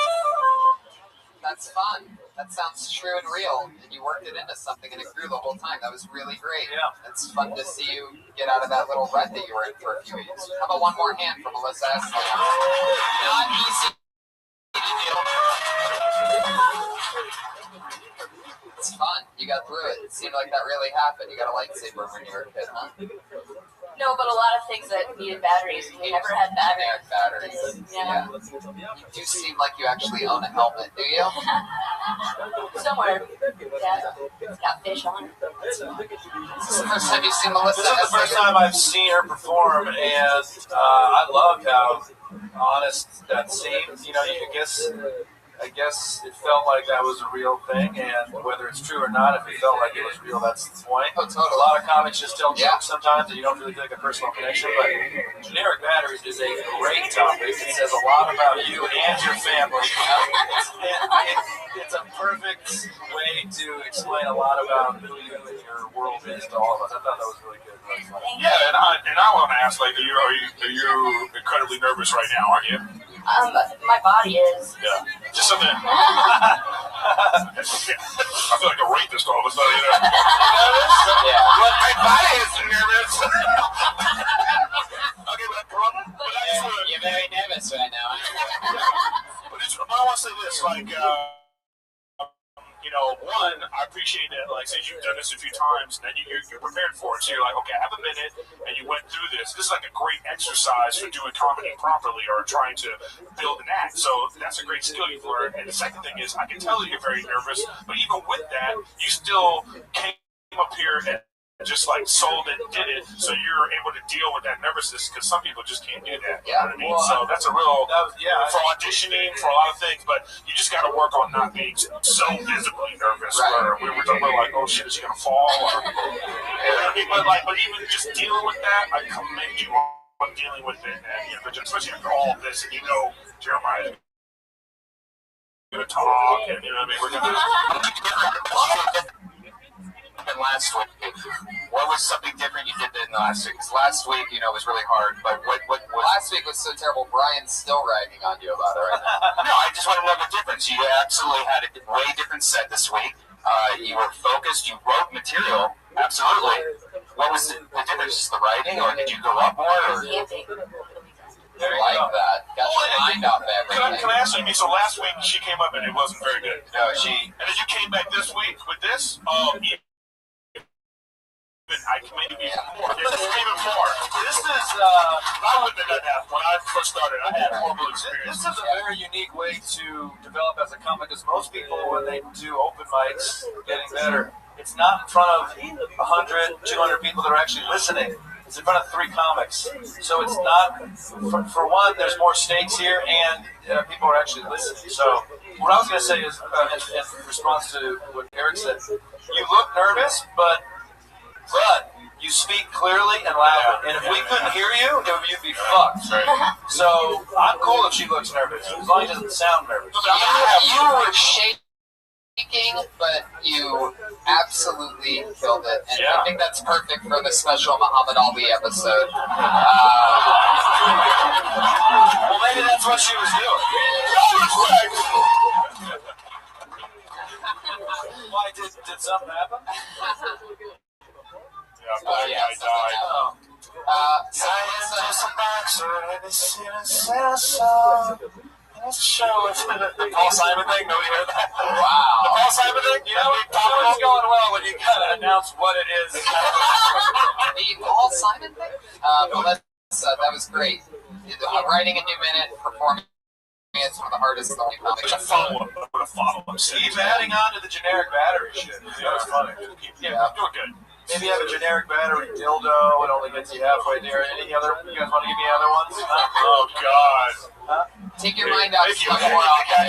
That's fun. That sounds true and real. And you worked it into something and it grew the whole time. That was really great. Yeah. It's fun to see you get out of that little rut that you were in for a few years. How about one more hand for Melissa Esslinger? Not easy to do. It's fun. You got through it. It seemed like that really happened. You got a lightsaber when you were a kid, huh? No, but a lot of things that needed batteries. We never had batteries. Yeah. You do seem like you actually own a helmet, do you? Somewhere. Yeah. It's got fish on it. Is this the first time you've seen Melissa? This is the first time I've seen her perform, and I loved how honest that seemed. You know, I guess it felt like that was a real thing, and whether it's true or not, if it felt like it was real, that's the point. Oh, totally. A lot of comics just tell jokes sometimes, and you don't really feel like a personal connection, but generic batteries is a great topic. It says a lot about you and your family. It's a perfect way to explain a lot about who you and your world is to all of us. I thought that was really good. Yeah, and I want to ask, like, are you incredibly nervous right now? Are you? My body is. Yeah. Just something. I feel like a rapist all of a sudden. You know? Yeah. Well, my body is nervous. Okay, but I just want to. You're very nervous right now. But I want to say this, like. You know, one, I appreciate that, like, since you've done this a few times, and you're prepared for it, so you're like, okay, I have a minute, and you went through this. This is like a great exercise for doing comedy properly or trying to build an act, so that's a great skill you've learned. And the second thing is, I can tell that you're very nervous, but even with that, you still came up here and just like sold it, did it, so you're able to deal with that nervousness because some people just can't do that. You know what I mean? So that's a real for auditioning for a lot of things, but you just got to work on not being so visibly nervous. Where we were talking about like, oh shit, is she gonna fall? Or, but even just dealing with that, I commend you on dealing with it, and especially after all of this, and Jeremiah's gonna talk, and you know what I mean. We're gonna. And last week, what was something different you did than last week? Because last week, was really hard. But what last week was so terrible. Brian's still writing on you about it right now. No, I just want to know the difference. You absolutely had a way different set this week. You were focused. You wrote material. Absolutely. What was the difference? Just the writing, or did you go up more? Or? Like that. Got your mind off everything. Can I ask you? So last week she came up and it wasn't very good. No, and then you came back this week with this. I commend you more. Even more. This is. I wouldn't have done that when I first started. I had horrible experience. This is a very unique way to develop as a comic, because most people, when they do open mics, getting better, it's not in front of 100, 200 people that are actually listening. It's in front of 3 comics. So it's not, for one, there's more stakes here, and people are actually listening. So what I was going to say is, in response to what Eric said, you look nervous, but you speak clearly and loudly. And if we couldn't hear you, you'd be fucked. So I'm cool if she looks nervous, as long as she doesn't sound nervous. You were shaking, but you absolutely killed it. And I think that's perfect for the special Muhammad Ali episode. Well, maybe that's what she was doing. Why, did something happen? I died. The Paul Simon thing? Nobody heard that? Wow. The Paul Simon thing? It's going well when you kind of announce what it is. The Paul Simon thing? That was great. Writing a new minute, performing. It's one of the hardest in the whole comic. Keep adding on to the generic battery shit. That was funny. Yeah, doing good. Maybe have a generic battery dildo. It only gets you halfway there. Any other? You guys want to give me other ones? Oh God. Take your mind out of stuff more often.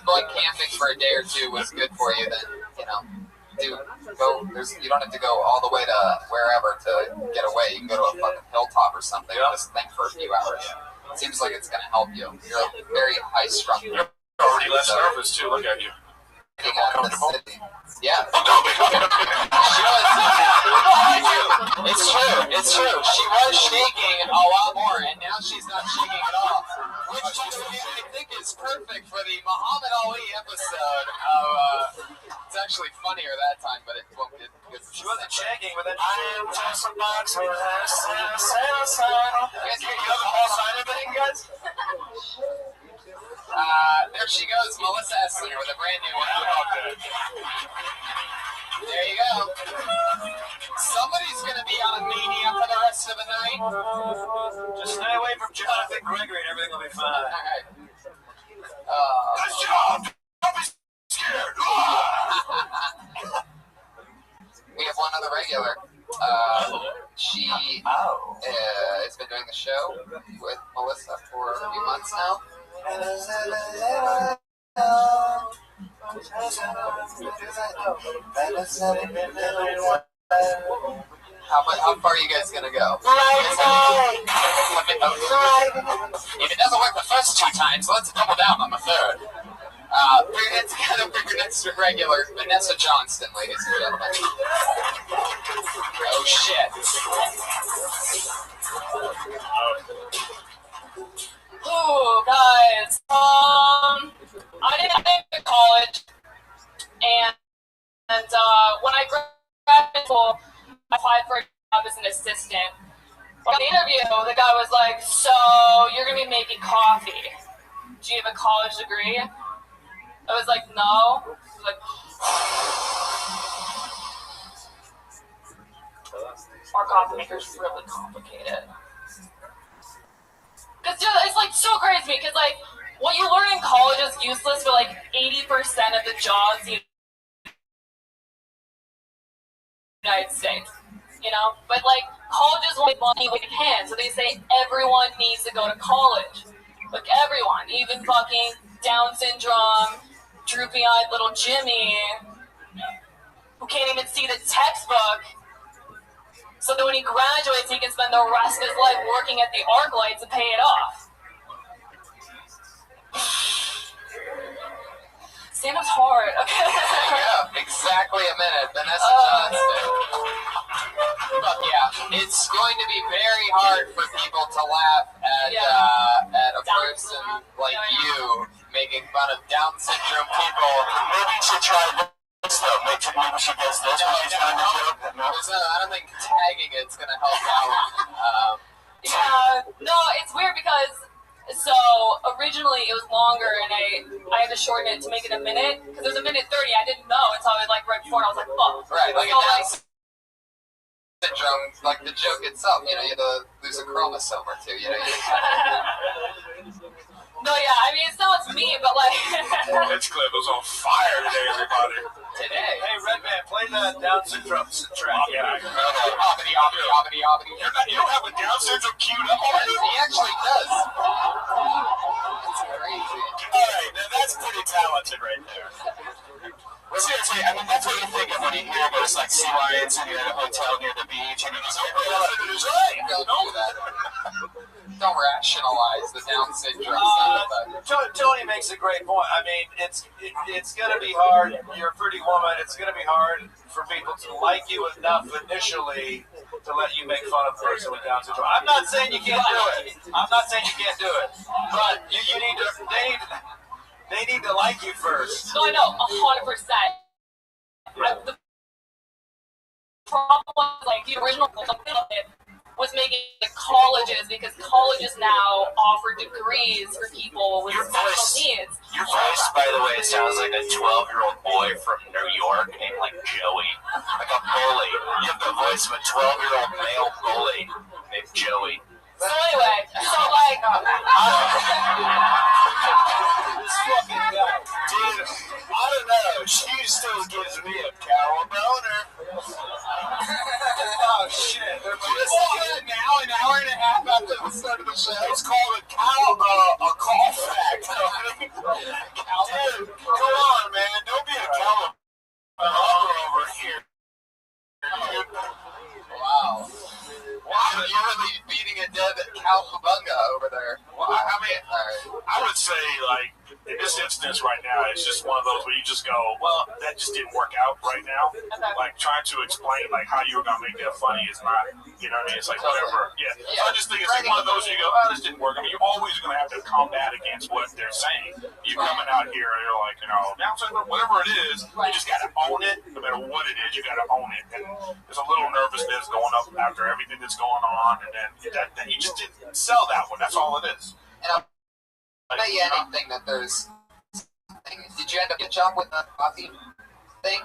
Going camping for a day or two was good for you. Then you don't have to go all the way to wherever to get away. You can go to a fucking hilltop or something. And just think for a few hours. It seems like it's gonna help you. You're very high strung. You're already less nervous too. Look at you. Yeah. It's true. She was shaking a lot more, and now she's not shaking at all. Which I think is perfect for the Muhammad Ali episode. It's actually funnier that time, but she wasn't shaking, but then I am just a box. You guys hear the Paul Simon thing, guys? There she goes, Melissa Esslinger with a brand new one. There you go. Somebody's going to be on a mania for the rest of the night. Just stay away from Jonathan Gregory and everything will be fine. All right. Good job. Don't be scared. We have one other regular. She has been doing the show with Melissa for a few months now. How far are you guys gonna go? If it doesn't work the first 2 times, let's double down on the third. It's kind of bigger next regular Vanessa Johnston, ladies and gentlemen. Oh shit. Oh, guys. I didn't go to college, and when I graduated school, I applied for a job as an assistant. At the interview, the guy was like, "So you're gonna be making coffee? Do you have a college degree?" I was like, "No." He was like, "Our coffee maker's really complicated." Cause it's like so crazy to me, cause like what you learn in college is useless for like 80% of the jobs you United States, you know? But, like, colleges will make money when they can, so they say everyone needs to go to college. Like, everyone, even fucking Down syndrome, droopy-eyed little Jimmy, who can't even see the textbook, so that when he graduates, he can spend the rest of his life working at the arc lights to pay it off. Stand-up's hard, okay? Yeah, exactly a minute. Vanessa Johnston. But yeah, it's going to be very hard for people to laugh at a person like you making fun of Down syndrome people. Maybe you should try this though. Maybe she does this when she's doing the joke. No, I don't think tagging it's going to help out. No, it's weird because so originally it was longer and I had to shorten it to make it a minute because it was a minute 30. I didn't know until I was like right before and I was like, fuck. Right, like so, Down syndrome, like the joke itself, you know, you have to lose a chromosome or two, you know. No, yeah, I mean, it's not what's me, but like... Pitch clip was on fire today, everybody. Today? Hey, Redman, play the Down syndrome track. Yeah. Obbity. You don't have a Down syndrome queued up already? He actually does. That's crazy. All right, now that's pretty talented right there. Well, seriously, I mean, that's what you think of when you hear about like sea lions and you're at a hotel near the beach and you're just like, Don't do that. Don't rationalize the Down syndrome stuff. Tony makes a great point. I mean, it's going to be hard. You're a pretty woman. It's going to be hard for people to like you enough initially to let you make fun of a person with Down syndrome. I'm not saying you can't do it. But you need to. They need to like you first. No, I know, 100%. The problem was, like, the original was making the colleges, because colleges now offer degrees for people with special needs. Your voice, by the way, sounds like a 12-year-old boy from New York named, like, Joey. Like a bully. You have the voice of a 12-year-old male bully named Joey. So anyway, like... This fucking guy. Dude, I don't know. She still gives me a cow boner. Oh, shit. They're now an hour and a half after the start of the show. It's called a call fact. Dude, come on, man. Don't be a cow over here. Wow. Wow, you're really beating a dead cowabunga over there. Well, I mean, I would say, like, in this instance right now, it's just one of those where you just go, well, that just didn't work out right now. Like, trying to explain, like, how you were going to make that funny is not, you know what I mean? It's like, whatever. Yeah. So I just think it's like one of those where you go, oh, this didn't work. I mean, you're always going to have to combat against what they're saying. You're coming out here and you're like, you know, whatever it is, you just got to own it. No matter what it is, you got to own it. And there's a little nervousness going up after everything that's going on, and then that you just didn't sell that one. That's all it is. And I'll bet you anything that there's... Did you end up getting a job with the coffee thing?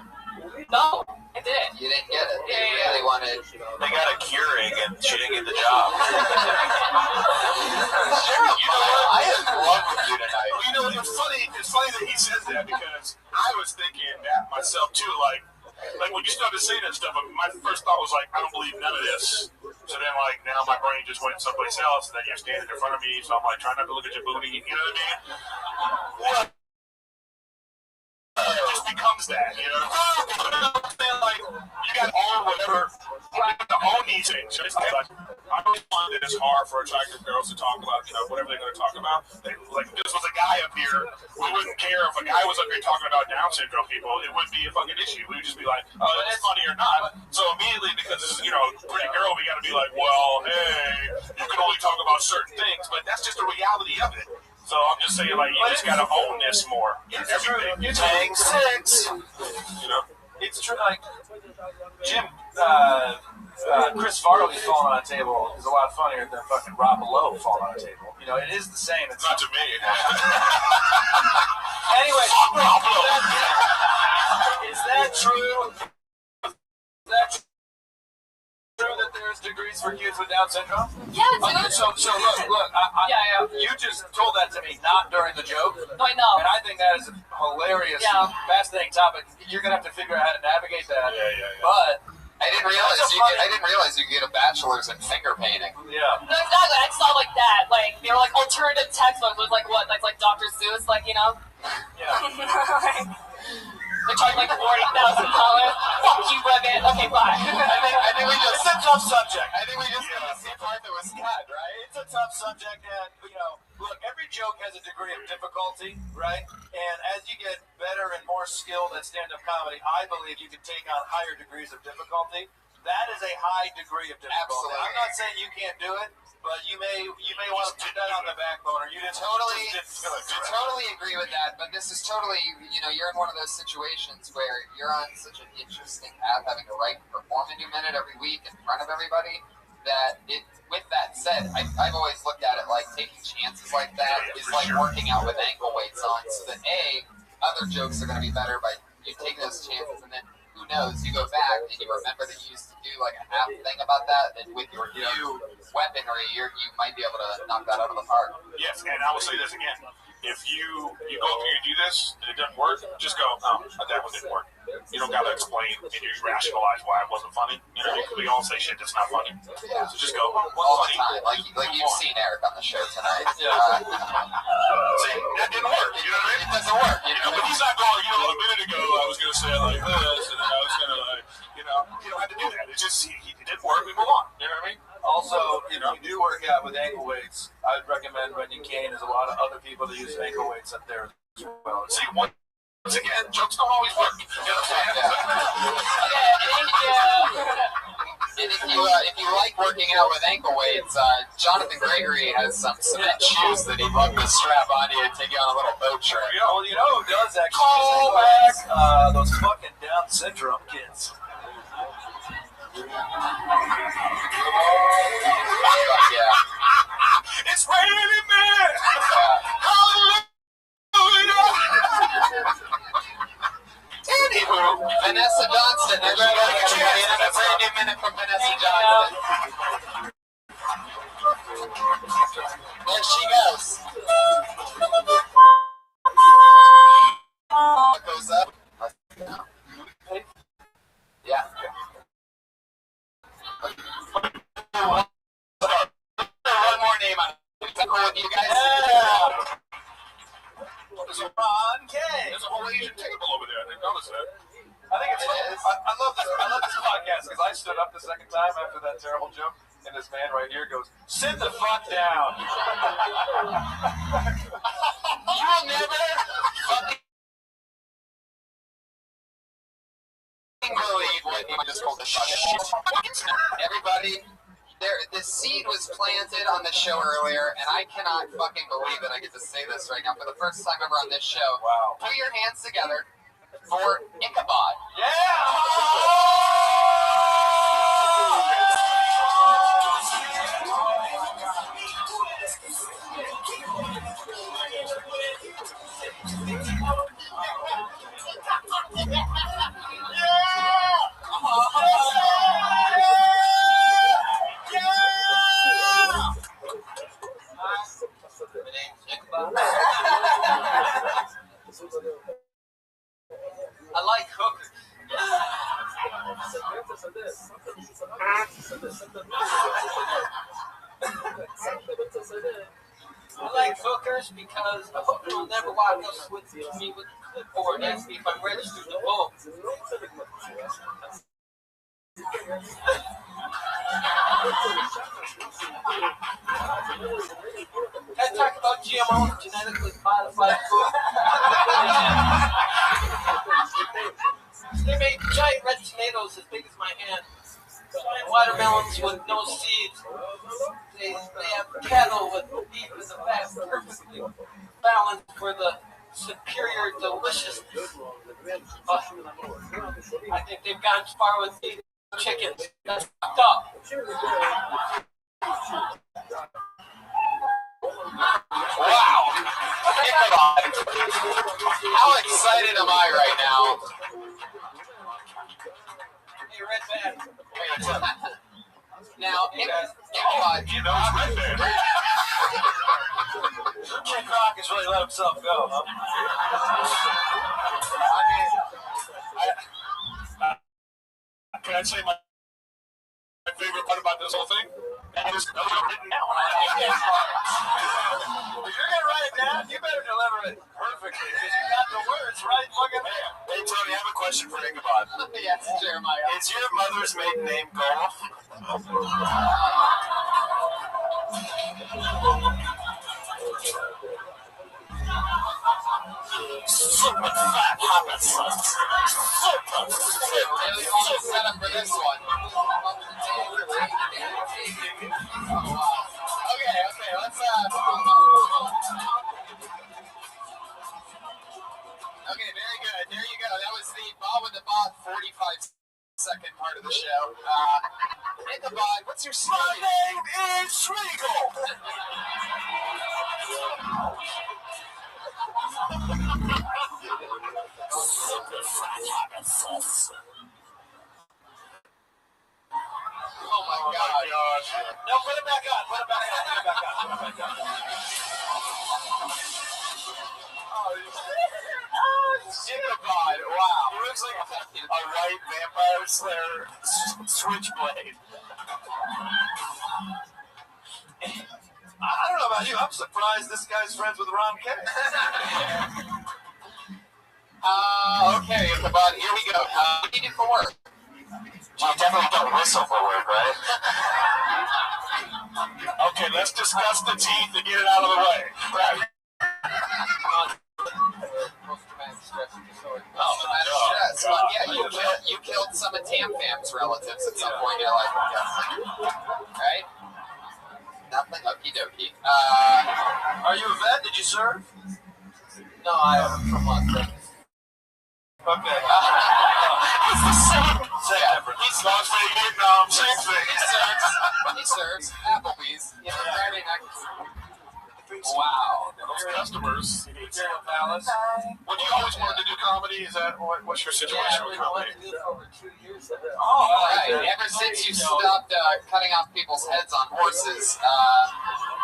No, I didn't. You didn't get it. They really wanted... They got a Keurig and she didn't get the job. Sure, you know what? I am in love with you tonight. Well, you know, it's funny that he says that, because I was thinking that myself too, like when you started saying that stuff, my first thought was like, I don't believe none of this. So then, like, now my brain just went someplace else, and then you're standing in front of me, so I'm like, trying not to look at your booty, you know what I mean? What? It just becomes that, you know? Like, you got to own whatever, you got to own these things. It's like, I really find that it's hard for attractive girls to talk about, you know, whatever they're going to talk about. Like, if this was a guy up here, we wouldn't care if a guy was up here talking about Down syndrome people. It wouldn't be a fucking issue. We would just be like, oh, it's funny or not. So immediately, because this is, you know, pretty girl, we got to be like, well, hey, you can only talk about certain things, but that's just the reality of it. So I'm just saying, like, you just got to own this more. Everything. Tang six. You know? It's true, like, Jim, Chris Farley falling on a table is a lot funnier than fucking Rob Lowe falling on a table. You know, it is the same. It's not to me. Anyway, is that true? Is that true that there's degrees for kids with Down syndrome? Yeah, okay, so look. You just told that to me, not during the joke. No, I know. And I think that is a hilarious, fascinating topic. You're gonna have to figure out how to navigate that. Yeah. But I didn't realize you could get a bachelor's in finger painting. Yeah. No, exactly. I saw like that. Like they were like alternative textbooks with like what? That's like Dr. Seuss, like you know. Yeah. They're charging like $40,000. Fuck you, women. Okay, bye. I think we just. It's a tough subject. I think we just got to see part that was cut, right? It's a tough subject, and look, every joke has a degree of difficulty, right? And as you get better and more skilled at stand-up comedy, I believe you can take on higher degrees of difficulty. That is a high degree of difficulty. Absolutely. I'm not saying you can't do it, but you may want to put that on the back burner. You didn't totally agree with that, but this is totally, you're in one of those situations where you're on such an interesting path, having to write and perform a new minute every week in front of everybody, that with that said, I've always looked at it like taking chances like that is like working out with ankle weights on, so that other jokes are going to be better by you taking those chances, and then who knows, you go back and you remember that you used to do like a half thing about that, and with your new weaponry, you might be able to knock that out of the park. Yes, and I will say this again. If you go up here and do this and it doesn't work, just go, oh, that one didn't work. You don't got to explain and you rationalize why it wasn't funny. You know, we all say shit that's not funny. Yeah. So just go, oh, all funny. the time. Like you've seen Eric on the show tonight. See, that didn't work. You know what I mean? It doesn't work. But he's not going, a minute ago I was going to say it like this, and then I was going to you don't have to do that. It's just, it didn't work, we move on. You know what I mean? Also, if you do work out with ankle weights, I'd recommend when you can, there's a lot of other people that use ankle weights up there as well. See, once again, jokes don't always work. You know what I'm saying? And if you like working out with ankle weights, Jonathan Gregory has some cement shoes that he'd love to strap on you and take you on a little boat trip. Well, who does actually call back those fucking Down syndrome kids. Yeah. It's raining, man! Hallelujah! Anywho, Vanessa Johnston. There's a brand new minute from Vanessa Johnston. There she goes. What goes up? Yeah. One more name on it. Is that cool with you guys? There's a Ron K. There's a whole Asian table over there. I didn't notice that. I think it's I love this podcast because I stood up the second time after that terrible joke, and this man right here goes, "Sit the fuck down." You'll never fucking believe what he just called the shit. Everybody, the seed was planted on the show earlier, and I cannot fucking believe that I get to say this right now for the first time ever on this show. Wow. Put your hands together for Ichabod. I like hookers. I like hookers because a hooker will never walk up with me with a clipboard and ask me if I'm registered to vote. I talk about GMO and genetically modified food. They make giant red tomatoes as big as my hand. Giant watermelons with no seeds. They have cattle with beef in the back, perfectly balanced for the superior deliciousness. I think they've gone far with the chickens. That's fucked up. Wow. Ichabod. How excited am I right now? Hey, Red Bag. Now, Ichabod. You know, it's Red Bag. Kid Rock has really let himself go, huh? Can I say my favorite part about this whole thing? It is written down. If you're gonna write it down, you better deliver it perfectly because you got the words right fucking there. Hey, Tony, I have a question for Ichabod. Yes, Jeremiah. Is your mother's maiden name Gold? Super fat homicide. Super. Really on the setup for this one. Oh, wow. Okay, let's Okay, very good. There you go. That was the Bob with the Bob 45-second part of the show. Ichabod, what's your story? My name is Schmeagol. Super fat homicide. Oh my gosh. No, put it back on. Put it back on. Put it back on. Put it back on. Ichabod, wow. He looks like a white vampire slayer switchblade. I don't know about you. I'm surprised this guy's friends with Ron K. Okay, Ichabod, here we go. What do you do for work? You definitely don't whistle for work, right? Okay, let's discuss the teeth and get it out of the way. Right. Post-traumatic stress disorder. Post-traumatic stress. Well, yeah, you killed some of Tam Fam's relatives at some point in your life, I'm guessing. Right? Nothing? Okie dokie. Are you a vet? Did you serve? No, I am from Las Vegas. Okay. It's the same. He's Las Vegas, same thing. He serves Applebee's. You know, Friday night. Wow. Those customers. Imperial Palace. When you always wanted to do comedy, is that what's your situation with comedy? Oh, right. Ever since you stopped cutting off people's heads on horses,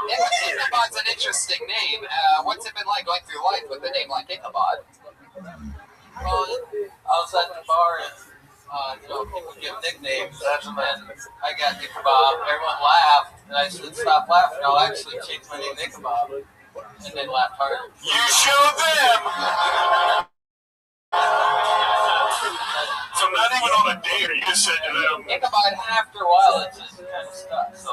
Ichabod's an interesting name. What's it been like going through life with a name like Ichabod? Well, I was at the bar and, people give nicknames, and I got Ichabod. Everyone laughed, and I said, stop laughing. I'll actually change my name to Ichabod. And they laughed harder. You showed them! So not even on a date, you just said to them. Ichabod, After a while, it just kind of stuck, so.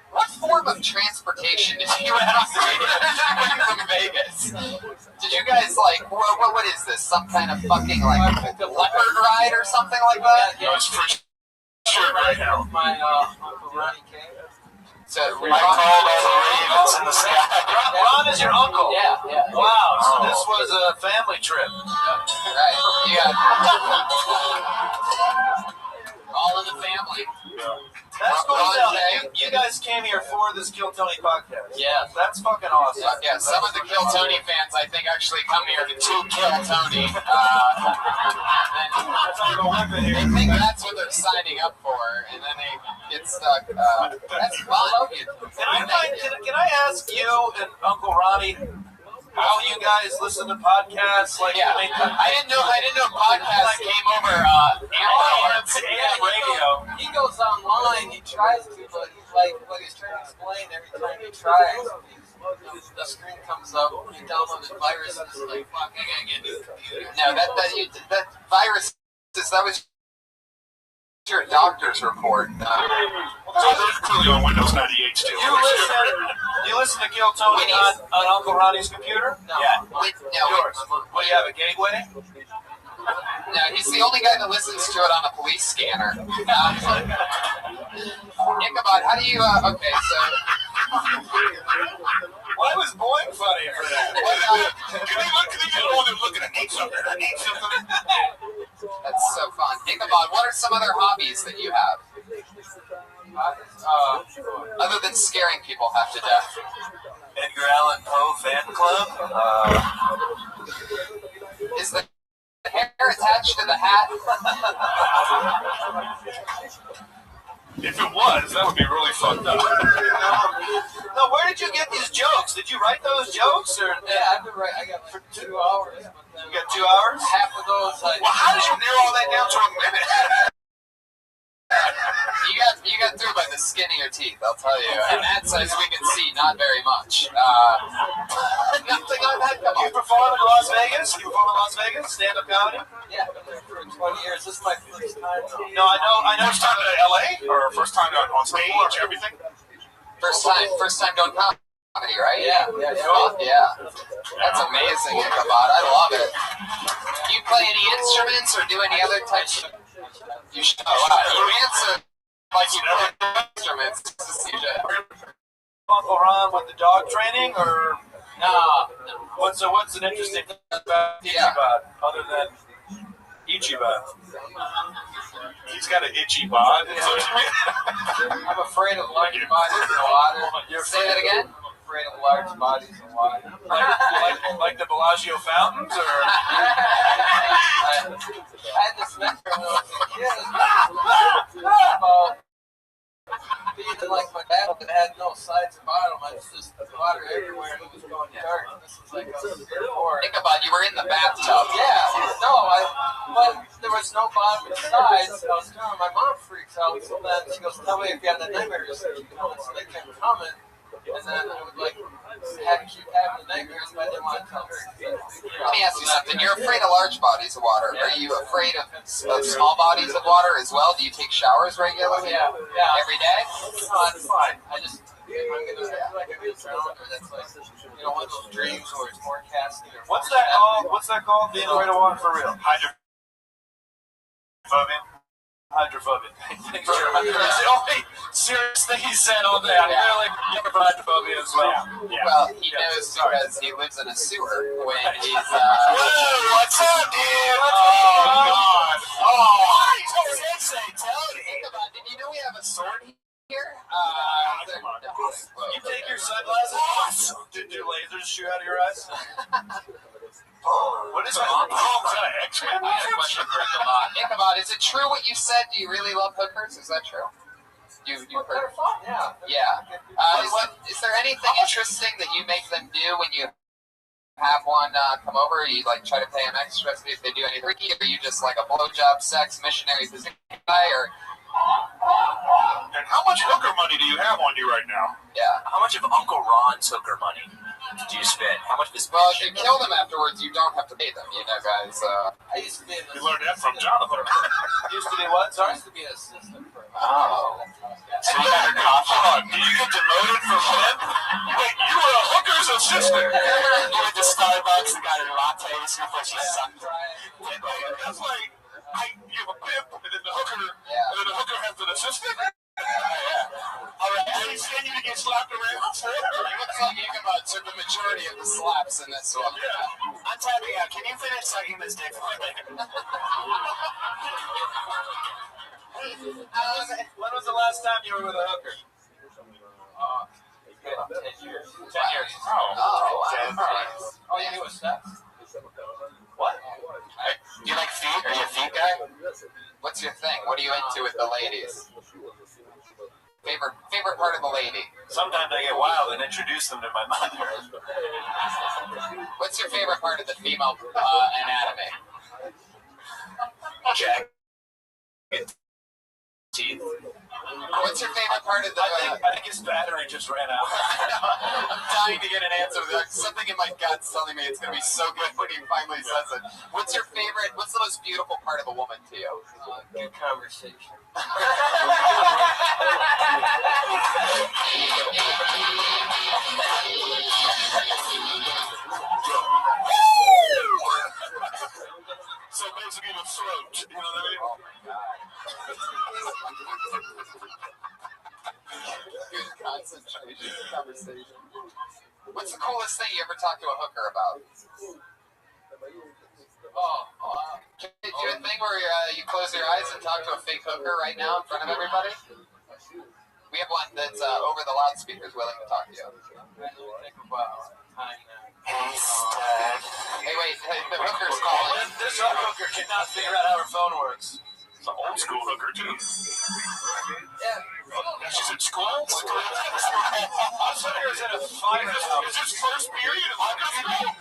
What form of transportation did you have from Vegas? Did you guys what is this? Some kind of fucking leopard ride or something like that? No, it's for sure right now. My Uncle Ronnie came. So I called all the ravens in the sky. Ron is your uncle? Yeah. Wow, so this was a family trip. Right. You got all in the family. That's cool. You guys came here for this Kill Tony podcast. Yeah. That's fucking awesome. Yeah, some of the Kill Tony fans, I think, actually come here to Kill Tony. They think that's what they're signing up for, and then they get stuck. That's fun. Can I ask you and Uncle Ronnie how you guys listen to podcasts? I didn't know podcasts came over AM radio. He goes online, he tries to, but he's what he's trying to explain every time he tries. The screen comes up, you download the viruses, fuck, I gotta get a new computer. No, that virus, that was your doctor's report. So they're clearly on Windows 98 still. You listen to Kill Tony on Uncle Ronnie's computer? No. Yeah. Yours. What, do you have a gateway? No, he's the only guy that listens to it on a police scanner. Ichabod, how do you, okay, so... Why was Boeing funny for that? That's so fun. Ichabod, what are some other hobbies that you have? Other than scaring people half to death. Edgar Allan Poe fan club? Is the hair attached to the hat? If it was, that would be really fucked up. No, where did you get these jokes? Did you write those jokes? Or? Yeah, I've been I got for 2 hours. You got 2 hours? Half of those Well, how did you narrow all that down to a minute? You got through the skin of your teeth, I'll tell you. And that's, as we can see, not very much. Nothing I've had come You perform in Las Vegas? You perform in Las Vegas? Stand-up comedy? Yeah, I've been there for 20 years. This is my first time. No, I know. First time to LA? Or first time on stage, everything? First time going comedy, right? Yeah. Yeah. That's amazing, Ichabod. I love it. Do you play any instruments or do any other types of... You should. You answer like you play instruments. Uncle Ron with the dog training, or nah? What's an interesting thing about Ichibod other than Ichibod? He's got an itchy bod. I'm afraid of large bodies in the water. You're say that again? I'm afraid of large bodies in water. Like the Bellagio fountains, or? I had this memory when I was a kid about being like my dad that had no sides and bottom. I was just water everywhere and it was going dark. And this was like I was before. Ichabod, you were in the bathtub. Yeah, but there was no bottom and sides. I was telling my mom freaks out, so then she goes, "Tell me if you have the nightmares." So they kept coming, and then I would like keep having the nightmares, but I didn't want to tell her. Let me ask you something. You're afraid of large bodies of water. Are you afraid of small bodies of water as well? Do you take showers regularly? Yeah. Every day? No, it's fine. I'm gonna like a good drown, or that's like one of those dreams where it's forecasting. What's that called? What's that called? Being afraid of water for real? Hydrophobia. It's the only serious thing he said all day. I'm really looking for hydrophobia as well. Yeah. Well, he knows because he lives in a sewer when he's. Whoa, what's up, dude? Oh, God. Oh, Tony. Did you know we have a sword here? You take your sunglasses off? Do lasers shoot out of your eyes? What is that? Oh, is that an X-Men? I have a question for Ichabod. Ichabod, is it true what you said? Do you really love hookers? Is that true? You They're fun, yeah. Is there anything interesting that you make them do when you have one come over? You like try to pay them extra if they do any freaky, or are you just like a blowjob, sex, missionary position guy, or? And how much hooker money do you have on you right now? Yeah. How much of Uncle Ron's hooker money do you spend? How much of his Well, if you kill them afterwards, you don't have to pay them, guys. I used to be You learned that from Jonathan. Used to be what? I used to be an assistant for Oh. So you got a cop. Hold on. Did you get demoted from pimp? Wait, you were a hooker's assistant. You went to Starbucks and got a latte before she sucked. That's like, you have a pimp, and then the hooker has an assistant? All right, I understand you to get slapped around. It looks like Ichabod took the majority of the slaps in this one. Yeah. I'm tapping out. Can you finish sucking this dick for me? When was the last time you were with a hooker? 10 years. 10 years. Oh, yeah, he was sex. What? Do you like feet? Are you a feet guy? What's your thing? What are you into with the ladies? Favorite part of the lady? Sometimes I get wild and introduce them to my mother. What's your favorite part of the female anatomy? Jack. Teeth. What's your favorite part of the... I think his battery just ran out. I'm dying to get an answer. There's something in my gut's telling me it's going to be so good when he finally says it. What's the most beautiful part of a woman to you? Good conversation. So basically the throat, you know what I mean? Oh my God. Good concentration conversation. What's the coolest thing you ever talked to a hooker about? Can you do a thing where you close your eyes and talk to a fake hooker right now in front of everybody? We have one that's over the loudspeakers willing to talk to you. Hey, wait, the hooker's calling. This hooker cannot figure out how her phone works. It's an old school hooker, too. Yeah. She's in school? I saw her in a fire house. Is this first period of hooker school?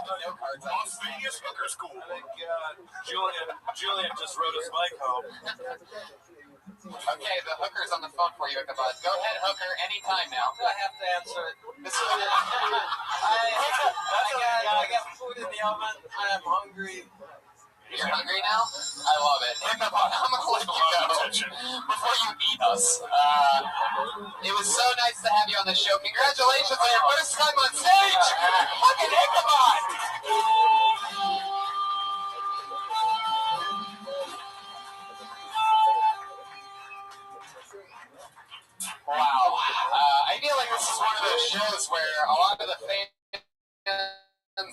no cards. Las Vegas hooker school. I think Julian just rode his bike home. Okay, the hooker's on the phone for you, Ichabod. Go ahead, hooker, anytime now. I have to answer it. This is I got food in the oven. I am hungry. You're hungry now? I love it. Ichabod, I'm going to let you go before you eat us. It was so nice to have you on the show. Congratulations on your first time on stage. Fucking Ichabod. Wow. I feel like this is one of those shows where a lot of the fans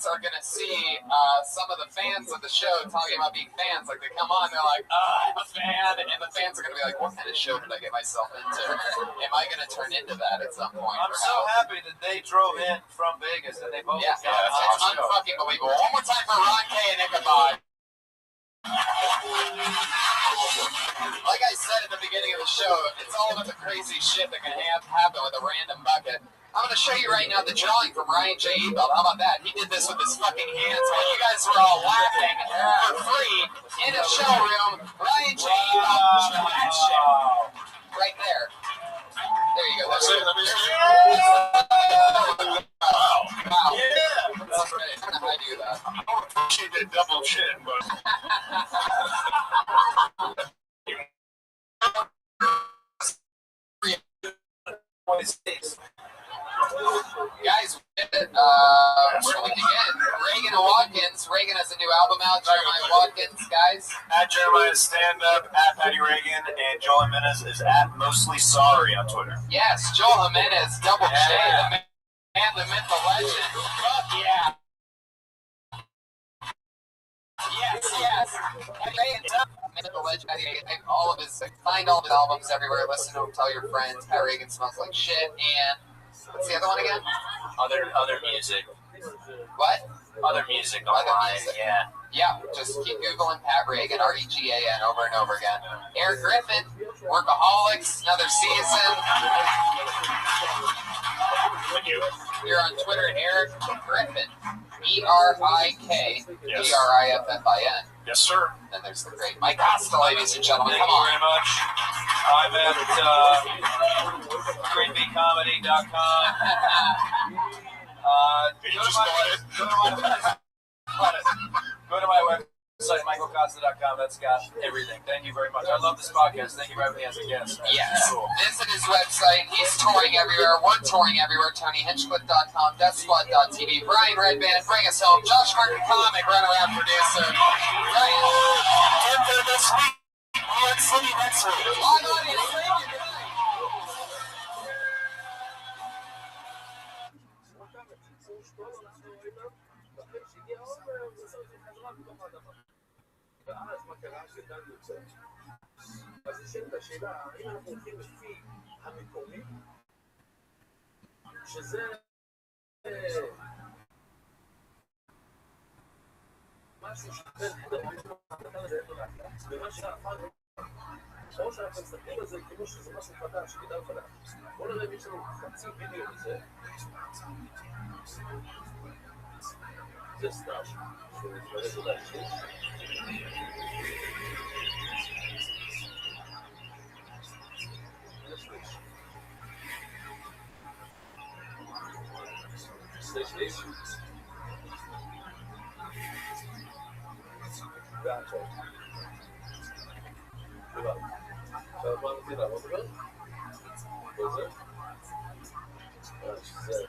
are going to see some of the fans of the show talking about being fans. Like, they come on, they're like, I'm a fan. And the fans are going to be like, what kind of show did I get myself into? Am I going to turn into that at some point? I'm so happy that they drove in from Vegas and they both it's unfucking believable. One more time for Ron K and Ichabod. Like I said at the beginning of the show, it's all about the crazy shit that can happen with a random bucket. I'm going to show you right now the drawing from Ryan J. Ebel. How about that? He did this with his fucking hands while you guys were all laughing for free in a showroom. Ryan J. Ebel drew that shit right there. There you go. That's it. Wow. Yeah. That's right. How did I do that? I don't appreciate that double chin, but. Guys, where do we begin? Reagan and Watkins. Reagan has a new album out. Jeremiah Watkins, guys. At Jeremiah Stand Up, at Patty Reagan, and Joel Jimenez is at Mostly Sorry on Twitter. Yes, Joel Jimenez, double J, the man, the myth, the legend. Fuck yeah. Yes. The legend. All of his, find all of his albums everywhere. Listen to him. Tell your friends. Pat Reagan smells like shit. And what's the other one again? Other music. What? Other music online. Yeah. Yeah. Just keep googling Pat Reagan, REGAN, over and over again. Eric Griffin, Workaholics, another season. You're on Twitter, Eric Griffin. ERIK GRIFFIN. Yes, sir. Then there's the great Mike Costa, ladies and gentlemen. Thank Come on. you very much. I'm at creepycomedy.com. Go to my website, michaelcosta.com. That's got everything. Thank you very much. I love this podcast. Thank you for having me as a guest. Yes. Cool. Visit his website. He's touring everywhere. We're touring everywhere. TonyHinchcliffe.com, DeathSquad.tv. Brian Redband, Bring Us Home. Josh Martin Comic, Runaround Producer. Brian. Enter this week. New York City next week. Live audience. Thank you. ואז מה קרה שדן יוצא. אז נשאלת השאלה, האם אנחנו הולכים לפי המקורי, שזה משהו שבין ומה שאחר או שאנחנו מסתכלים על זה כמו שזה משהו חדש, כדאי חדש. בואו נראה אם יש לנו חצי וידאו לזה. זה סטאש, שזה אולי שיש. שליש. ועכשיו. לבד. עכשיו מה נתחיל לעבוד בו? וזה. זה.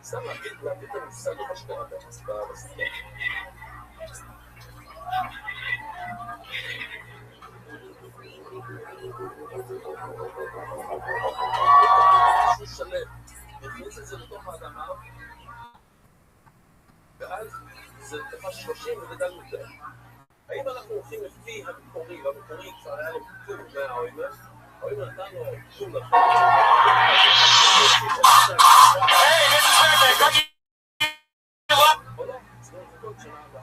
סתם להגיד את המושג למה שקרה בהצבעה בסדר. משהו שלם. נכניס את זה לתוך האדמה, ואז זה תפס 30 וגדל יותר. האם אנחנו הולכים לפי המקורי, והמקורי כבר היה לו כלום מהאוימר, האוימר נתן לו כלום לחוק. או לא, זה לא חוקות שנה הבאה.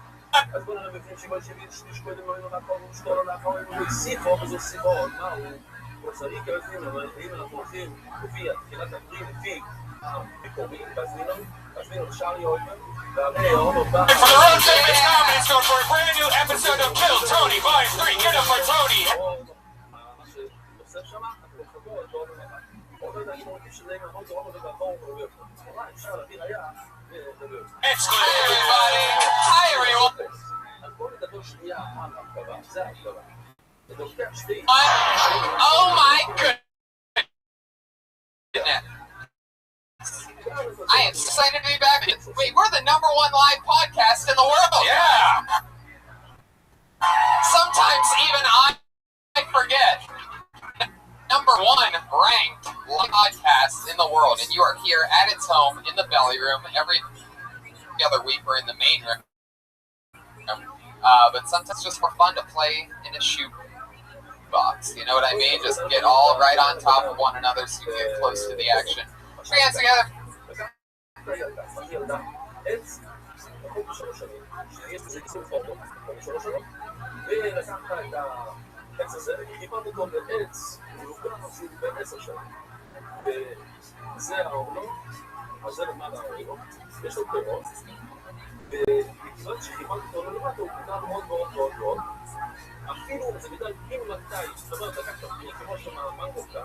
אז בוא נראה בפנים שבו שביל שליש קודם לא היינו לאחור, ושתור לו לאחור, הוא הסיפו, וזה סיפו, מה הוא? הוא צריך כבפנים, אבל אם אנחנו הולכים לפי תחילת הפרי, לפי For the Road Famous Comedy Store for a brand new episode of Kill Tony Volume 3. Get up for Tony. Excellent, everybody. Hi, everyone. Oh my goodness. I am excited to be back. Wait, we're the #1 live podcast in the world. Yeah. Sometimes even I forget. #1 ranked live podcast in the world, and you are here at its home in the belly room. Every other week we're in the main room. But sometimes it's just for fun to play in a shoe box. You know what I mean? Just get all right on top of one another so you get close to the action. Put your hands together. אפילו זה בגלל אם מתי, זאת אומרת לקחת כמו שמאמנגו כאן,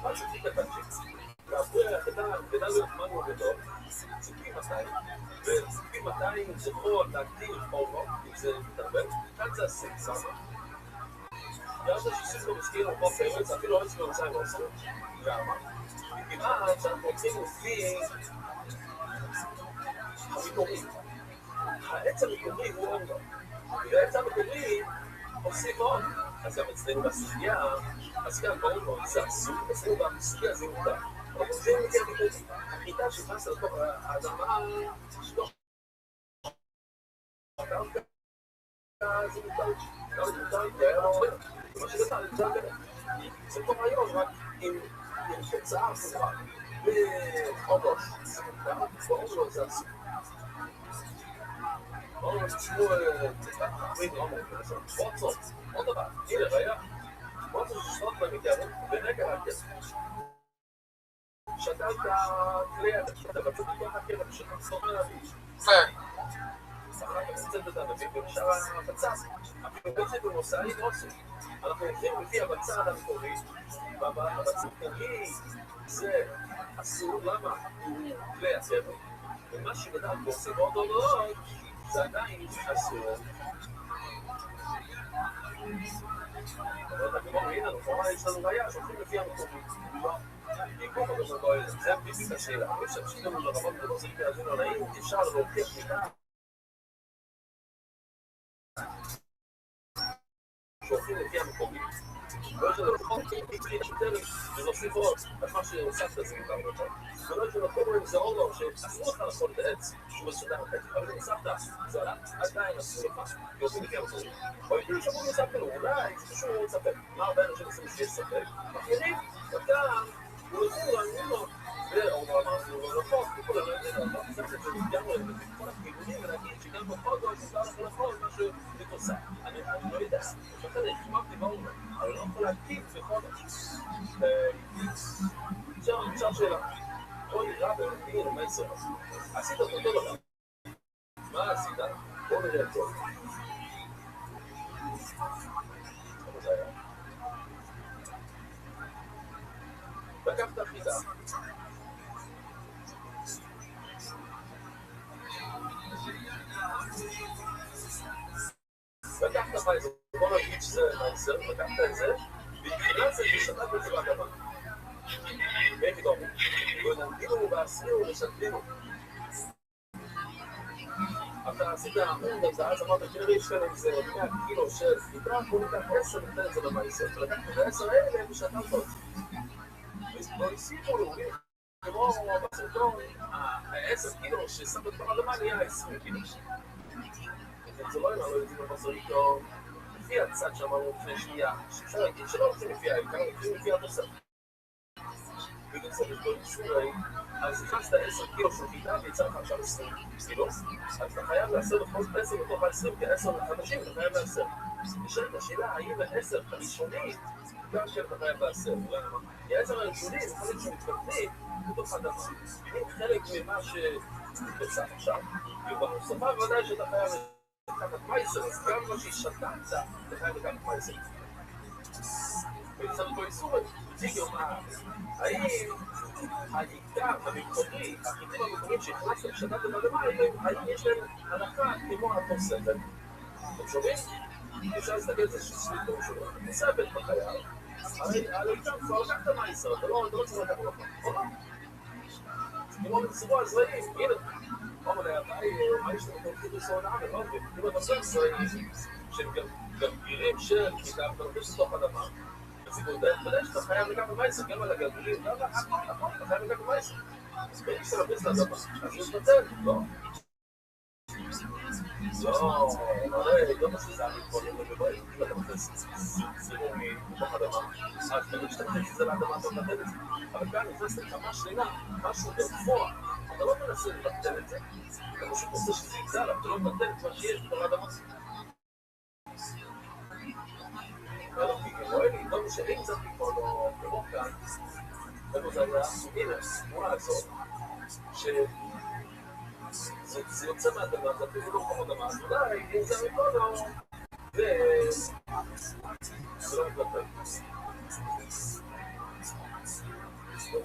משהו הכי קטנצ'יק, להבריח את הגדלות מנגו גדול, זה פי 200, ופי 200 זה יכול להגדיל פורנו, אם זה מתערבב, כאן זה עשית סמה. ואז השיסים לא מזכיר כמו פרץ, אפילו לא מזכיר מצאים לא עושה. למה? מכיוון שאנחנו רוצים לפי המקורים. העץ המקורי הוא אונגו, והעץ המקורי עושים עוד, אז גם אצלנו בסוגיה, אז כאן ברור מאוד, זה אסור, אצלנו בסוגיה זה מותר. אבל זה מגיע מקורי. החיטה שנכנסה לתוך האדמה, שתוך הקרקע, זה מותר. גם זה מותר, והיה לא עובד. ומה שגדל, זה עובד. זה כמו היום, רק עם תוצאה הפוכה. ועוד ראש, זה מותר, ברור מאוד זה אסור. ברור מאוד ששמו, תחליט לא אומר, בוצות, עוד דבר, הנה ראיה, בוצות ששנות במקרב, בנגע הכסף. שתלת כלי יד, שאתה בצד בתוך הכרב, שתחסור מהנביא. אחר כך נצאת את הנביא, ונשאר הבצד. אפילו בצד במוסעי נוסף. אנחנו הולכים לפי הבצד המקורי, והבצד המקורי זה אסור, למה? הוא כלי הכרב. ומה שגדל ועושים עוד עוד, זה עדיין אסור. אבל כמו הנה, לכאורה יש לנו ראייה, שהולכים לפי המקורי. בעיקר בגלל לא איזה, זה בדיוק השאלה. אני חושב שגם לרבות בנושאים כאלה, אבל האם אפשר להוכיח מידע שהולכים לפי המקורי? לא יש לנו נכון, כי יש יותר להוסיף עוד, לאחר שהוספת את זה מותר יותר. ולא יש לנו קוראים זה עוד לא, שאסור לך לעשות את העץ, שהוא מסודר את העץ, אבל אם הוספת, זה עדיין אסור לך, כי עושים לפי המקורי. או אם יש לנו הוספת לו, אולי זה פשוט לא לספק. מה הרבה אנשים עושים שיש ספק? אחרים, וגם, הוא יצאו לנו, ואומר אמרנו, לא נכון, ככל הנהלת, לא חושבת את זה לגמרי, ובכל הכיוונים, ולהגיד שגם בכל זאת, זה לא נכון, משהו מתוסע. אני לא יודע, לכן אני חמרתי באומר, אבל לא יכול להגיד בחודש. עכשיו שאלה, אוי רבי, הנה, מה יצא? עשית אותו דבר. מה עשית? בואו נראה את זה. אבל זה היה. לקחת חידה. לקחת מייזר, בוא נגיד שזה מייזר, לקחת את זה, ובגלל זה ששתת את זה באדמה. ופתאום, ונגידו ועשינו ושתלינו. אתה עשית המון, אז אמרת, כנראה יש כאן איזה 100 קילו של חידה, בוא ניקח 10 ונתן את זה למייזר, ולקחת את ה10 האלה ושתת אותי. והסיפו להוריד, כמו בסרטון, ה10 קילו ששמת כבר על המים נהיה 20 קילו. זה לא אמרנו את זה בסרטון, לפי הצד שאמרנו לפני שנייה, שאפשר להגיד שלא הולכים לפי העיקר, הולכים לפי התוסף. בגלל זה בכל אישורי, אז נכנסת 10 קילו של חידה ויצא לך עכשיו 20 קילו, אז אתה חייב לעשר בכל 10 בתוך ה-20, כי 10 חדשים אתה חייב לעשר. נשאלת השאלה, האם ה10 הראשונית, גם שאתה חייב לעשר, כי ה10 הראשונית, יכול להיות שמתכוונים בתוך האדמה. אם חלק ממה שבצע עכשיו, ובסופה ודאי שאתה חייב לקחת מייסר, אז גם מה שהשתנת, אתה חייב לקחת מייסר. ויצר אותו איסור, תיגי אומר, האם העיקר המקורי, החיתים המקוריים שהכנסתם שתת באדמה, האם יש להם הנחה כמו התוספת? אתם שומעים? אפשר להסתכל על זה שסביבו שלו, התוספת בחייו, הרי העיקר כבר לקחת מייסר, אתה לא צריך לקחת לך, נכון? כמו בצבוע הזרעים, הנה, אומר לי, מה יש לנו כל חידוש העונה, לא מבין, אם אתה עושה זרעים שהם גם גירים של כיתה, אתה לוקח לתוך אדמה, בציבור דרך, אתה יודע שאתה חייב לקחת מייסר, גם על הגלגלים, לא, נכון, אתה חייב לקחת מייסר. אז בואי שאתה לוקח לאדמה, אז יש בצל, לא. לא משהו אני קוראים לבואי, אם אתה מכניס סירור מתוך אדמה, אז באמת שאתה מכניס את זה לאדמה, אתה מבטל את זה. אבל כאן נכנסת לך מה שלילה, משהו בפוע, אתה לא מנסה לבטל את זה, אתה פשוט עושה שזה יגזל, אתה לא מבטל את מה שיש בתוך האדמה. רואה לי, לא משארים קצת מכל או כמו כאן, איפה זה היה גינס, תמונה הזאת, שזה יוצא מהאדמה, זה אפילו לא כמו אדמה, אז אולי אם זה מכל או זה לא מבטל.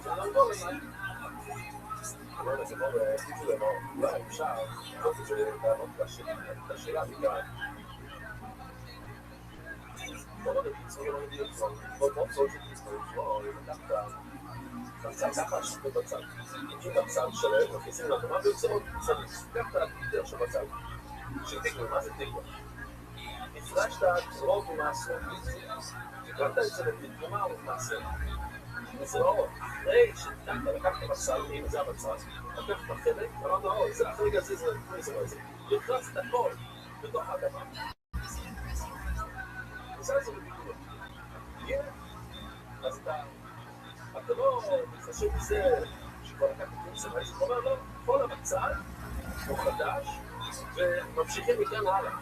זה לא גול אולי. אני לא יודע, כמו חיצו למה, אולי אפשר, לא חושב לענות את השאלה מכאן. לא יודע, קיצור לא יודעים כבר, כל מוצאות של קיצור כבר, לקחת בצד ככה, שפה בצד. אם בצד שלהם, מכניסים לאדמה ויוצאות, לקחת יותר שבצד. שתיקנו, מה זה תיקנו? הפרשת רוב ומעשרות. תקרת את זה לתקומה ומעשר. וזה לא, אחרי שתקת, לקחת בצד, אם זה הבצד, לקחת בחלק, אמרת, זה החלק הזה, זה נכנס את הכל בתוך האדמה. עושה את זה בביקורת. הנה, אז אתה לא מתחשב בזה שכבר לקחת את זה, אבל אומר, לא, כל הבצד הוא חדש, וממשיכים מכאן הלאה.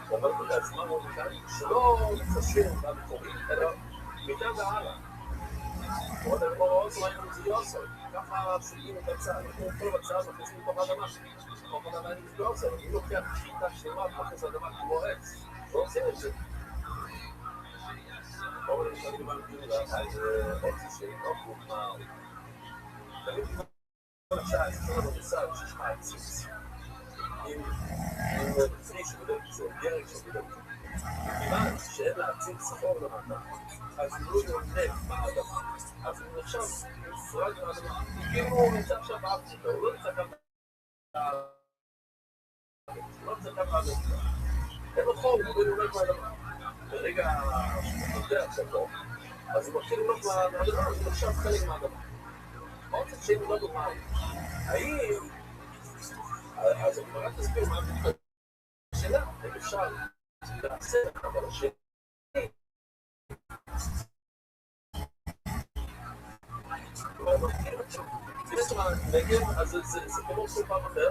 הוא אומר לעצמם הוא מכאן, שלא מתחשב במקורים, אלא מכאן והלאה. הוא אומר, עוד זמן זה יוסר, ככה שוגעים את הצד, כל הבצד מכניסים לתוך האדמה. כל האדמה אין את יוסר, אם לוקח שיטה שלמה, מכניס לאדמה כמו עץ. לא עושים את זה. אבל אני חושב על גאולה, אז עוד שאין עוד מוכמה. תמיד כל השעה, יש לנו מושג שיש לך עציץ. עם פרי שבודק את זה, גרק שבודק את זה. כיוון שאין לה עציץ סחור למטה, אז הוא לא יונק מהאדמה. אז הוא נחשב מפרד מהאדמה. כאילו הוא נמצא עכשיו באפריקה, הוא לא נמצא כאן באדמה. הוא לא נמצא כאן באדמה. אין לו חור, הוא יונק מהאדמה. ברגע שהוא נותן עכשיו, אז הוא מתחיל לנוק מהאדמה, אז הוא נחשב חלק מהאדמה. מה רוצה שאין לו דוגמה? האם... אז אני רק תסביר מה בדיוק השאלה, אם אפשר לעשות, אבל השאלה... בעצם הנגב, אז זה כמו כל פעם אחר,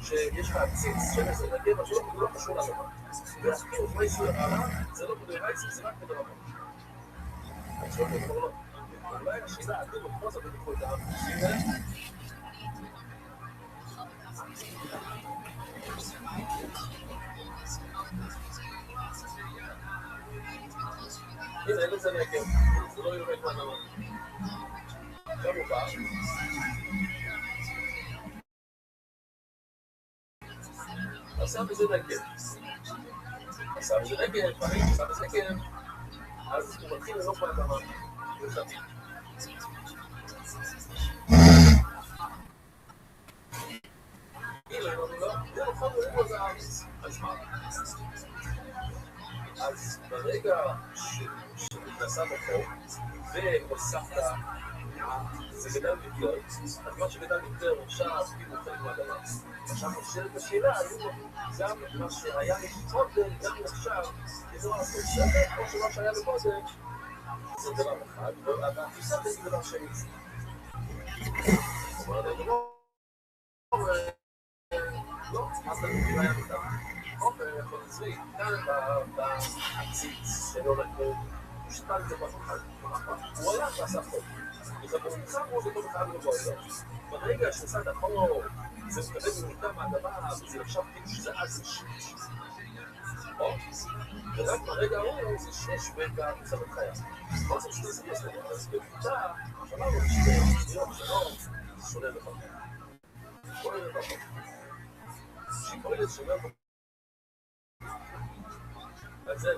שיש לך עציץ של איזה נגב, אז לא קשור לאדמה. והחקיר מייסר עלה, זה לא כדי מייסר, זה רק כדי רבה. אז לא כדי לא. אולי השאלה, אתם בפרוס, אתם תקחו את האחוזים האלה. הנה, אין לזה נגב, זה לא יורד מהאדמה. כמובן. עשה בזה נגב. עשה בזה נגב, עשה בזה נגב. אז הוא מתחיל לנוק מהאדמה. זה נכון, הוא זה הארץ. אז מה? אז ברגע שנכנסה בחור והוספת זה גדל יותר, אז מה שגדל יותר עכשיו כאילו חלק מהאדמה. עכשיו נשאלת השאלה, גם מה שהיה קודם, גם עכשיו, איזו לעשות סדר, או שמה שהיה לקודם, זה דבר אחד, והתפיסה זה דבר שני. זאת אומרת, לא, אז אני לא היה בטח. אוקיי, יכול לצבי, כאן בעציץ שלא נקרא, הוא שתל את זה בחד. הוא הלך ועשה חוק. וזה מורכב מאוד לכל אחד לבוא אליו. ברגע שעשה את החור, זה מקבל ממיטה מהאדמה, וזה נחשב כאילו שזה אז שש. ורק ברגע ההוא זה שש וגם צוות חיה. כל זה שזה יש לנו, אז במיטה, אמרנו שביום שלום, זה שונה לפעמים. כל זה לפעמים. שכל זה שונה לפעמים. אז זה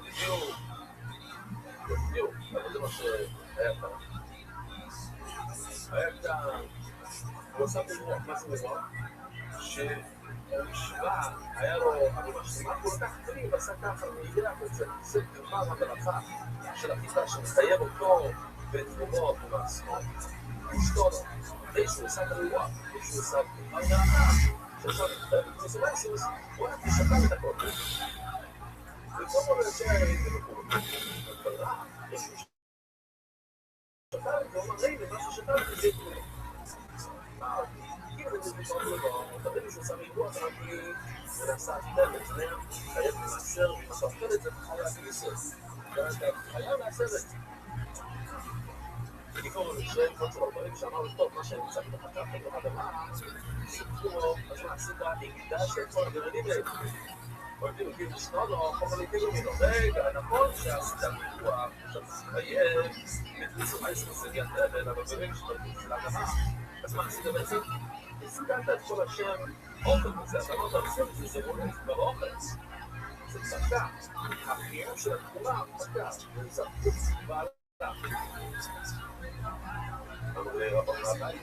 בדיוק, אבל זה מה שהיה כאן. היה כאן, הוא עשה בדיוק משהו דבר, שהמשוואה, היה לו המשוואה, הוא לקח כלי ועשה ככה, מידע וזה, זה דבר המלאכה של החיטה שמסתיים אותו ואת תמונות ומעצמו, אשתו לו, איזשהו עשה כלואה, איזשהו עשה כלואה, שעכשיו זה מעשיס, הוא היה כשקל את הכל. וצום הוא לצע במקום, אבל רע, איזשהו שקל, והוא אמר, ראי, משהו שקל, זה כלואה. אם זה בכל דבר, תמיד שהוא שם אירוע, כי זה נעשה תמת, חייב למעשר, ומחפל את זה בחיה ביסס. חייב לעשר את זה. לקרוא לשם, כל שלו דברים שאמרו, טוב, מה שאני מצאתי בחקה, כמו אדמה, שפתו, אז מה עשית, הקדש את כל הגרעינים האלה. ואתם מכירים לשנות לו, חומר להתגלו ממנו. רגע, נכון שעשית ביטוח, שאתה חייב, מתריסו מה יש לזה יד אבל, אבל ברגע שאתה של האדמה, אז מה עשית בעצם? הסגרת את כל השם אוכל בזה, אתה לא תעשה את זה, זה מולד כבר אוכל. זה צדקה. החיוב של התחומה, צדקה. זה צדקה. בעלה. אבל רבו רבי,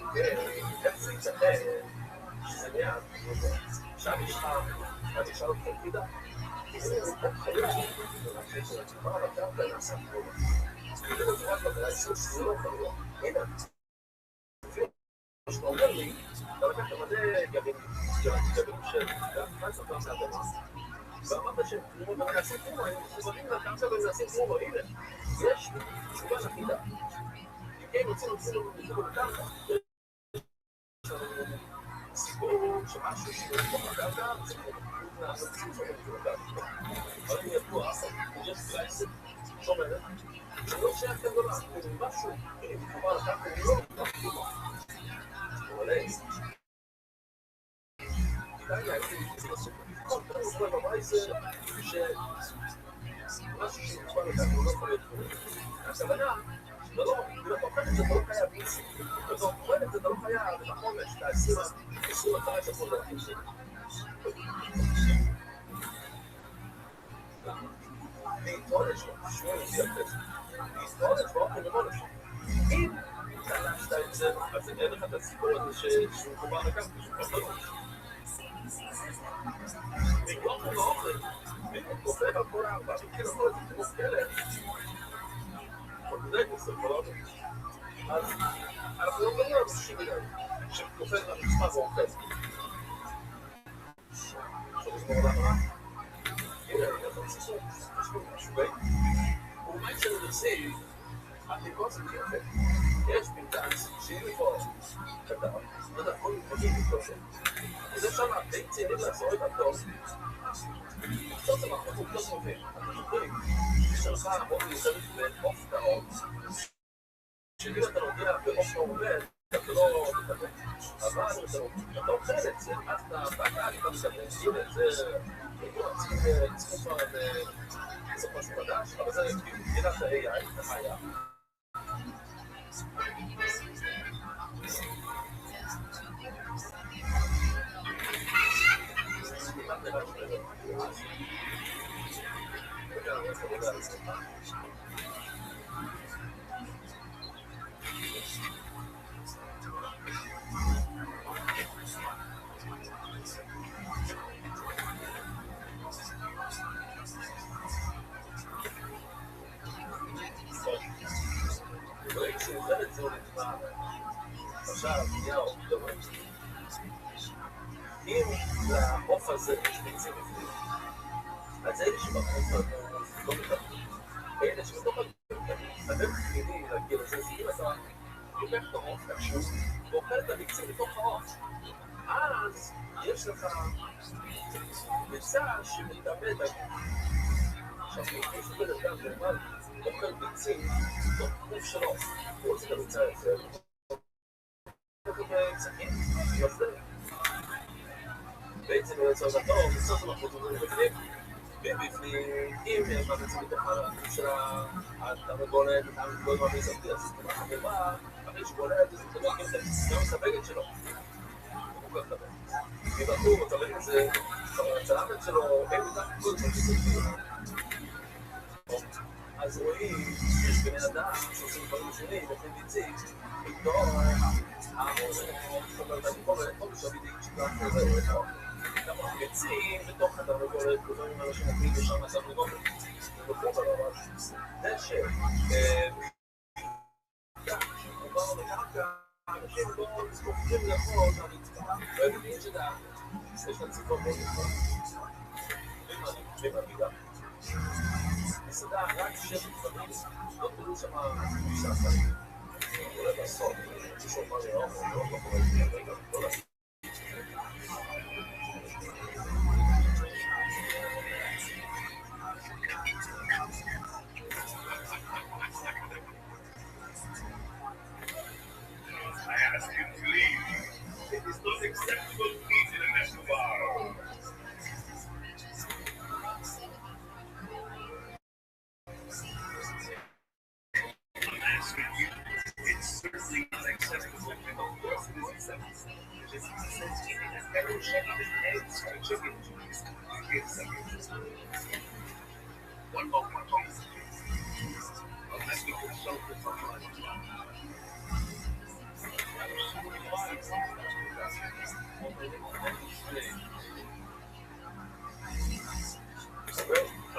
איך זה יתכן? שזה מיד. שם יש לך, אני אשאל אותך חידה. זה חייב. זה התחומה לקרקע נעשה תחומה. זה לא רק בגלל שזה לא חייב. הנה. שאתה אומר לי, אתה לקחת מלא גבים של מה ספר מהאדמה ואמרת שהם תמורות ונעשים תמורות, הם חוזרים לקרקע ונעשים תמורות, הנה, יש תשובה לחידה. אם רוצים לתמורות לקרקע, יש לנו סיפור שמשהו שבתוך הקרקע, זה תמורות לקרקע. אבל אני ידוע, יש גלייסת שאומרת, שלא שייך כגדולה, משהו, אם תמורה לקרקע, אני לא נותן תמורה. ולאי, כדאי להגיד, כל פעם בבית זה שמשהו שנצפה לכך הוא לא יכול להיות תמורה. הכוונה, שאתה לא אוכל את זה, אתה לא חייב איסי. אתה אוכל את זה, אתה לא חייב את החומש, ל-25% להכין שלי. להתרונן שלו, שמונה לפי הכסף. להתרונן שלו, אוכל למונה שלו. אם תלשת את זה, אז אין לך את הסיפור הזה שהוא חובר לכך, שהוא חובר לכך. מגלום הוא לא אוכל, ואם כופר על כל הארבע, וכן הכל את זה כמו כלב. אבל זה כוסר כל הארבע. אז אנחנו לא מדברים על אנשים מדי, שכופר על מצפה ואוכל. עכשיו יש פה עולם רע. הנה, אני אעזור סיפור, יש פה משהו בי. הוא מים של נרסי, התיקון זה יפה. יש פנקס שהיא מפה, קטן, לא יודע, כל מפגעים מתושם. וזה אפשר די צעירים לעזור את הטוב. קצת זה מחלקות לא טובים, אתם זוכרים, שלך עוף מיוחדת בעוף טעות, שאם אתה נוגע בעוף מעובד, אתה לא מתקבל. אבל אתה אוכל את זה, אז אתה בעקה, אתה מתקבל. הנה, זה צריכים כבר זה משהו חדש, אבל זה מבחינת ה-AI, זה מה היה. עכשיו, יאו, דומה. אם לעוף הזה יש ביצים בפנים, אז אלה שבחוף הזה לא מתארים. אלה שבתוך הדרך פנימי להגיע לזה, אם אתה לוקח את העוף, תקשור, ואוכל את הביצים בתוך העוף, אז יש לך ביצה שמתאבד. עכשיו, אני חושב את גם למעלה. אוכל ביצים, בתוך גוף שלו, הוא רוצה לביצה את זה, סכין, יוצא. בעצם יוצא אותו, בסוף אנחנו תומרים בפנים, ובפנים, אם יש מה בעצם בתוך הגוף של התרנגולת, התרנגולת מהמספטי, אז זה החברה, אחרי שגולת, זה מתאבק עם זה, גם מספקת שלו. הוא כך דבר. מבחור, הוא מתאבק את זה, הצלמת שלו, אין בתך כל זה שספטי. אז רואים, יש בני אדם שעושים דברים שונים, אוכלים ביצים, בתור המורה, כל שבידי כשכך זה בתור. כמה ביצים בתוך התרנגולת, כזורים אנשים אוכלים בשם התרנגולת. ובכל דבר, דשא, עובר לקרקע, אנשים לא מסתובבים לאכול, והילדים שלה, יש להם ציפור מאוד נכון. ומבידה. מסעדה רק שש דברים, לא תראו שם משעשה. אולי בסוף, מישהו אמר לי, לא קורה לי, רגע, לא לעשות. I ask him to leave. It is not acceptable to eat in a national bar. It's certainly not acceptable, and of course it is acceptable. Just says eating an arrow shaking with eggs to chicken. It's one more please. Unless we consult with someone.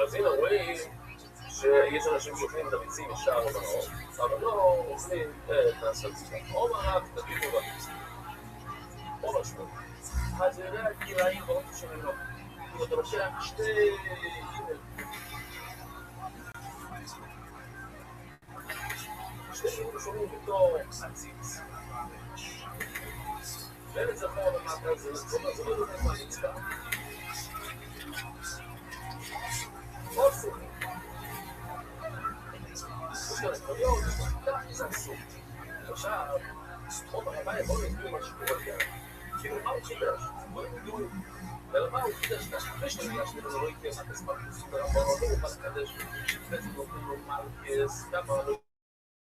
אז הנה רואים שיש אנשים שאוכלים את הביצים ישר או מרור, אבל לא אוכלים את הסלצה, או מרק, תגידו בביצים, או משמעות. אז זה יודע גילאים מאוד שונים לו. אם אתה משאיר שתי גילים שונים בתור עציץ. ואין זכור למטה, זה לא יודע מה נצטע. עוד סוג. יש כאן אקודיון, זה הסוג. עכשיו, עוד הרבה, בואו נדעו מה שקורה כאן. כאילו, מה הוא חידש? בואו נדעו. אלא מה הוא חידש? אחרי שתמידה שלי, זה לא יקרה, מה תספק לסוג הרמב"ם, לא הוא בא לקדש, בעצם נותנים לו מלכס, כמה לא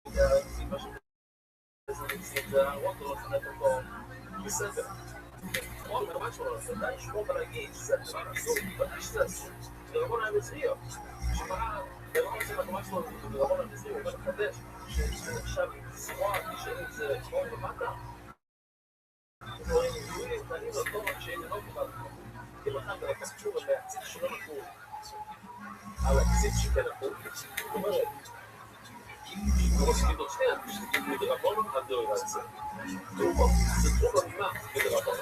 יודע, מה שקורה. זה הרוב לא לחנק אותו בסדר. כל מרמת שלו, זה די לשמור ולהגיד שזה הדבר אסור, ודאי שזה אסור. זה רבון המצריה, שמראה, דבר עושה מרמת שלו, זה רבון המצריה, הוא אומר לחדש, שזה עכשיו זרוע, כשאין זה כמו למטה. דברים גדולים, תנים לו תור כשאין לא כבר. אם לכם לקחת שוב על הציץ שלא נקו, על הציץ שכן נקו, זאת אומרת, כמו שגידות שנייה, שזה רבון הדור הזה. זה טרוב המימה בדרבון.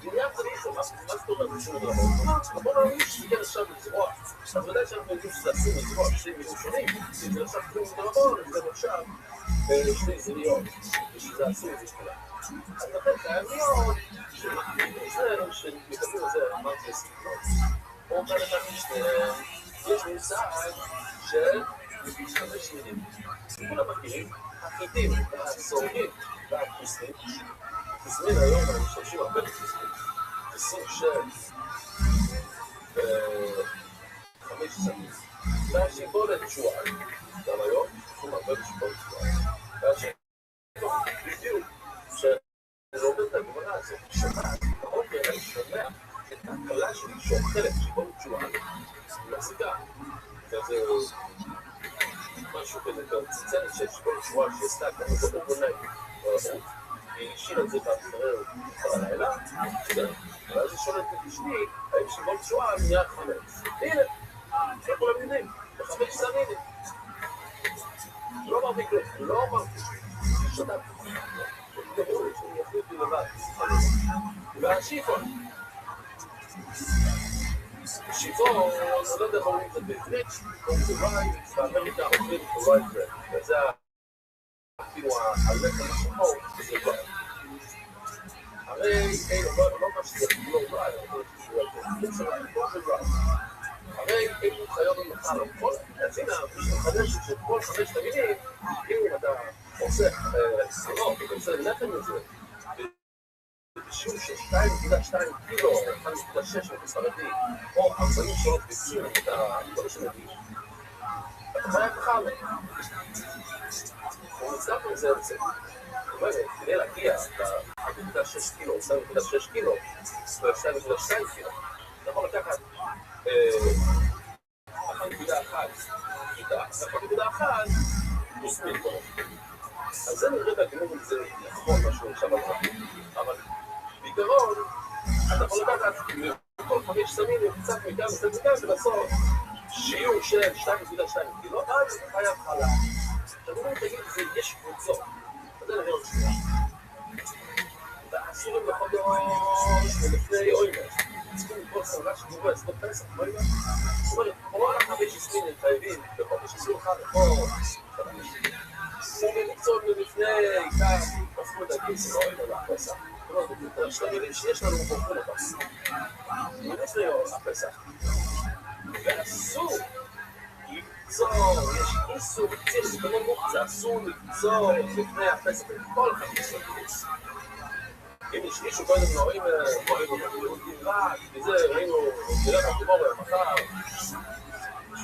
עניין צריך, מה זאת אומרת בשום דרבון? רבון המימה שכן עכשיו לזרוע. אז ודאי שאנחנו יודעים שזה אסור לזרוע בשני מילים שונים. אם זה עכשיו כלום דרבון, אז גם עכשיו שני זריות, ושזה אסור לזרוע. אז לכן חייב להיות שמקבילים את זה, שמקבלים את זה אמרתי לסגנות. או כאן את המשנה, יש מושג של 5 מילים. כולם מכירים, החיטים, הסורגים והכיסים. כיסים היום אנחנו משתמשים הרבה בכיסים. כיסים של 5 שנים. והשיבולת שועל, גם היום, אנחנו הרבה בשיבולת שועל. והשיבולת בדיוק, שלומד את הגמרא הזאת, שומעת, האופן אני שומע את ההקלה שלי שאוכלת שיבולת שועל. היא מחזיקה. כזה משהו כזה, צצנת של שיבולת שועל שעשתה כמה זאת ארגונאי. היא השאירה את זה בהתחרר בלילה, ואז היא שואלת את אשתי, האם שיבולת שועל נהיה חמץ. הנה, לא כולם יודעים, ב5 שנים. לא אמרתי כלום, לא אמרתי. שתקתי. דברו לי שאני יחליט לי לבד. והשיפון. שיפון, אני לא יודע איך אומרים את זה בעברית, זה רייט, באמריקה אומרים את רייט ברד. וזה כאילו הלחם השחור, זה רייט. הרי, לא מה שזה לא רייט, אבל זה רייט. זה רייט, לא זה רייט. הרי אין חיות ממחר, אז הנה, מי שמחדש את כל 5 המינים, אם אתה עושה סלוק, אתה עושה לחם לזה, בשיעור של 2.2 קילו, 1.6 בספרדי, או 40 שעות בסין, את כל שמביא, אתה חייב לחם. הוא מצטרף לזה את זה. זאת אומרת, כדי להגיע ל-1.6 קילו, 2.6 קילו, ו-2.2 קילו, אתה יכול לקחת 1.1 כיתה, 1.1 מוסמין פה. אז זה נראה בהגינות אם זה נכון משהו עכשיו על רבים, אבל בעיקרון, אתה יכול לקחת כל 5 סמים קצת מכאן וקצת מכאן, ובסוף שיעור של 2.2 קילו, אז אתה חייב חלה. עכשיו אומרים, תגיד, יש קבוצות, זה נראה עוד שנייה. ואסורים לחודש ולפני אוימר. צריכים לקרוא סרלה שגובה, ספות פסח, אוימר. זאת אומרת, כל 5 סמינים חייבים בחודש, אסור לך לכל חדש. סרלה לקצות לפני עיקר, עשו את הגיס, אוימר לפסח. זאת אומרת, שאתה מבין שיש לנו מוכרחים אותם. לפני הפסח. ואסור ליצור, יש איסור קציר, זה כמו מוקצה, אסור ליצור לפני הפסח בכל 5 סמינים. אם יש מישהו קודם נוראים יהודים רק, וזה ראינו, נראה לך כמו מחר,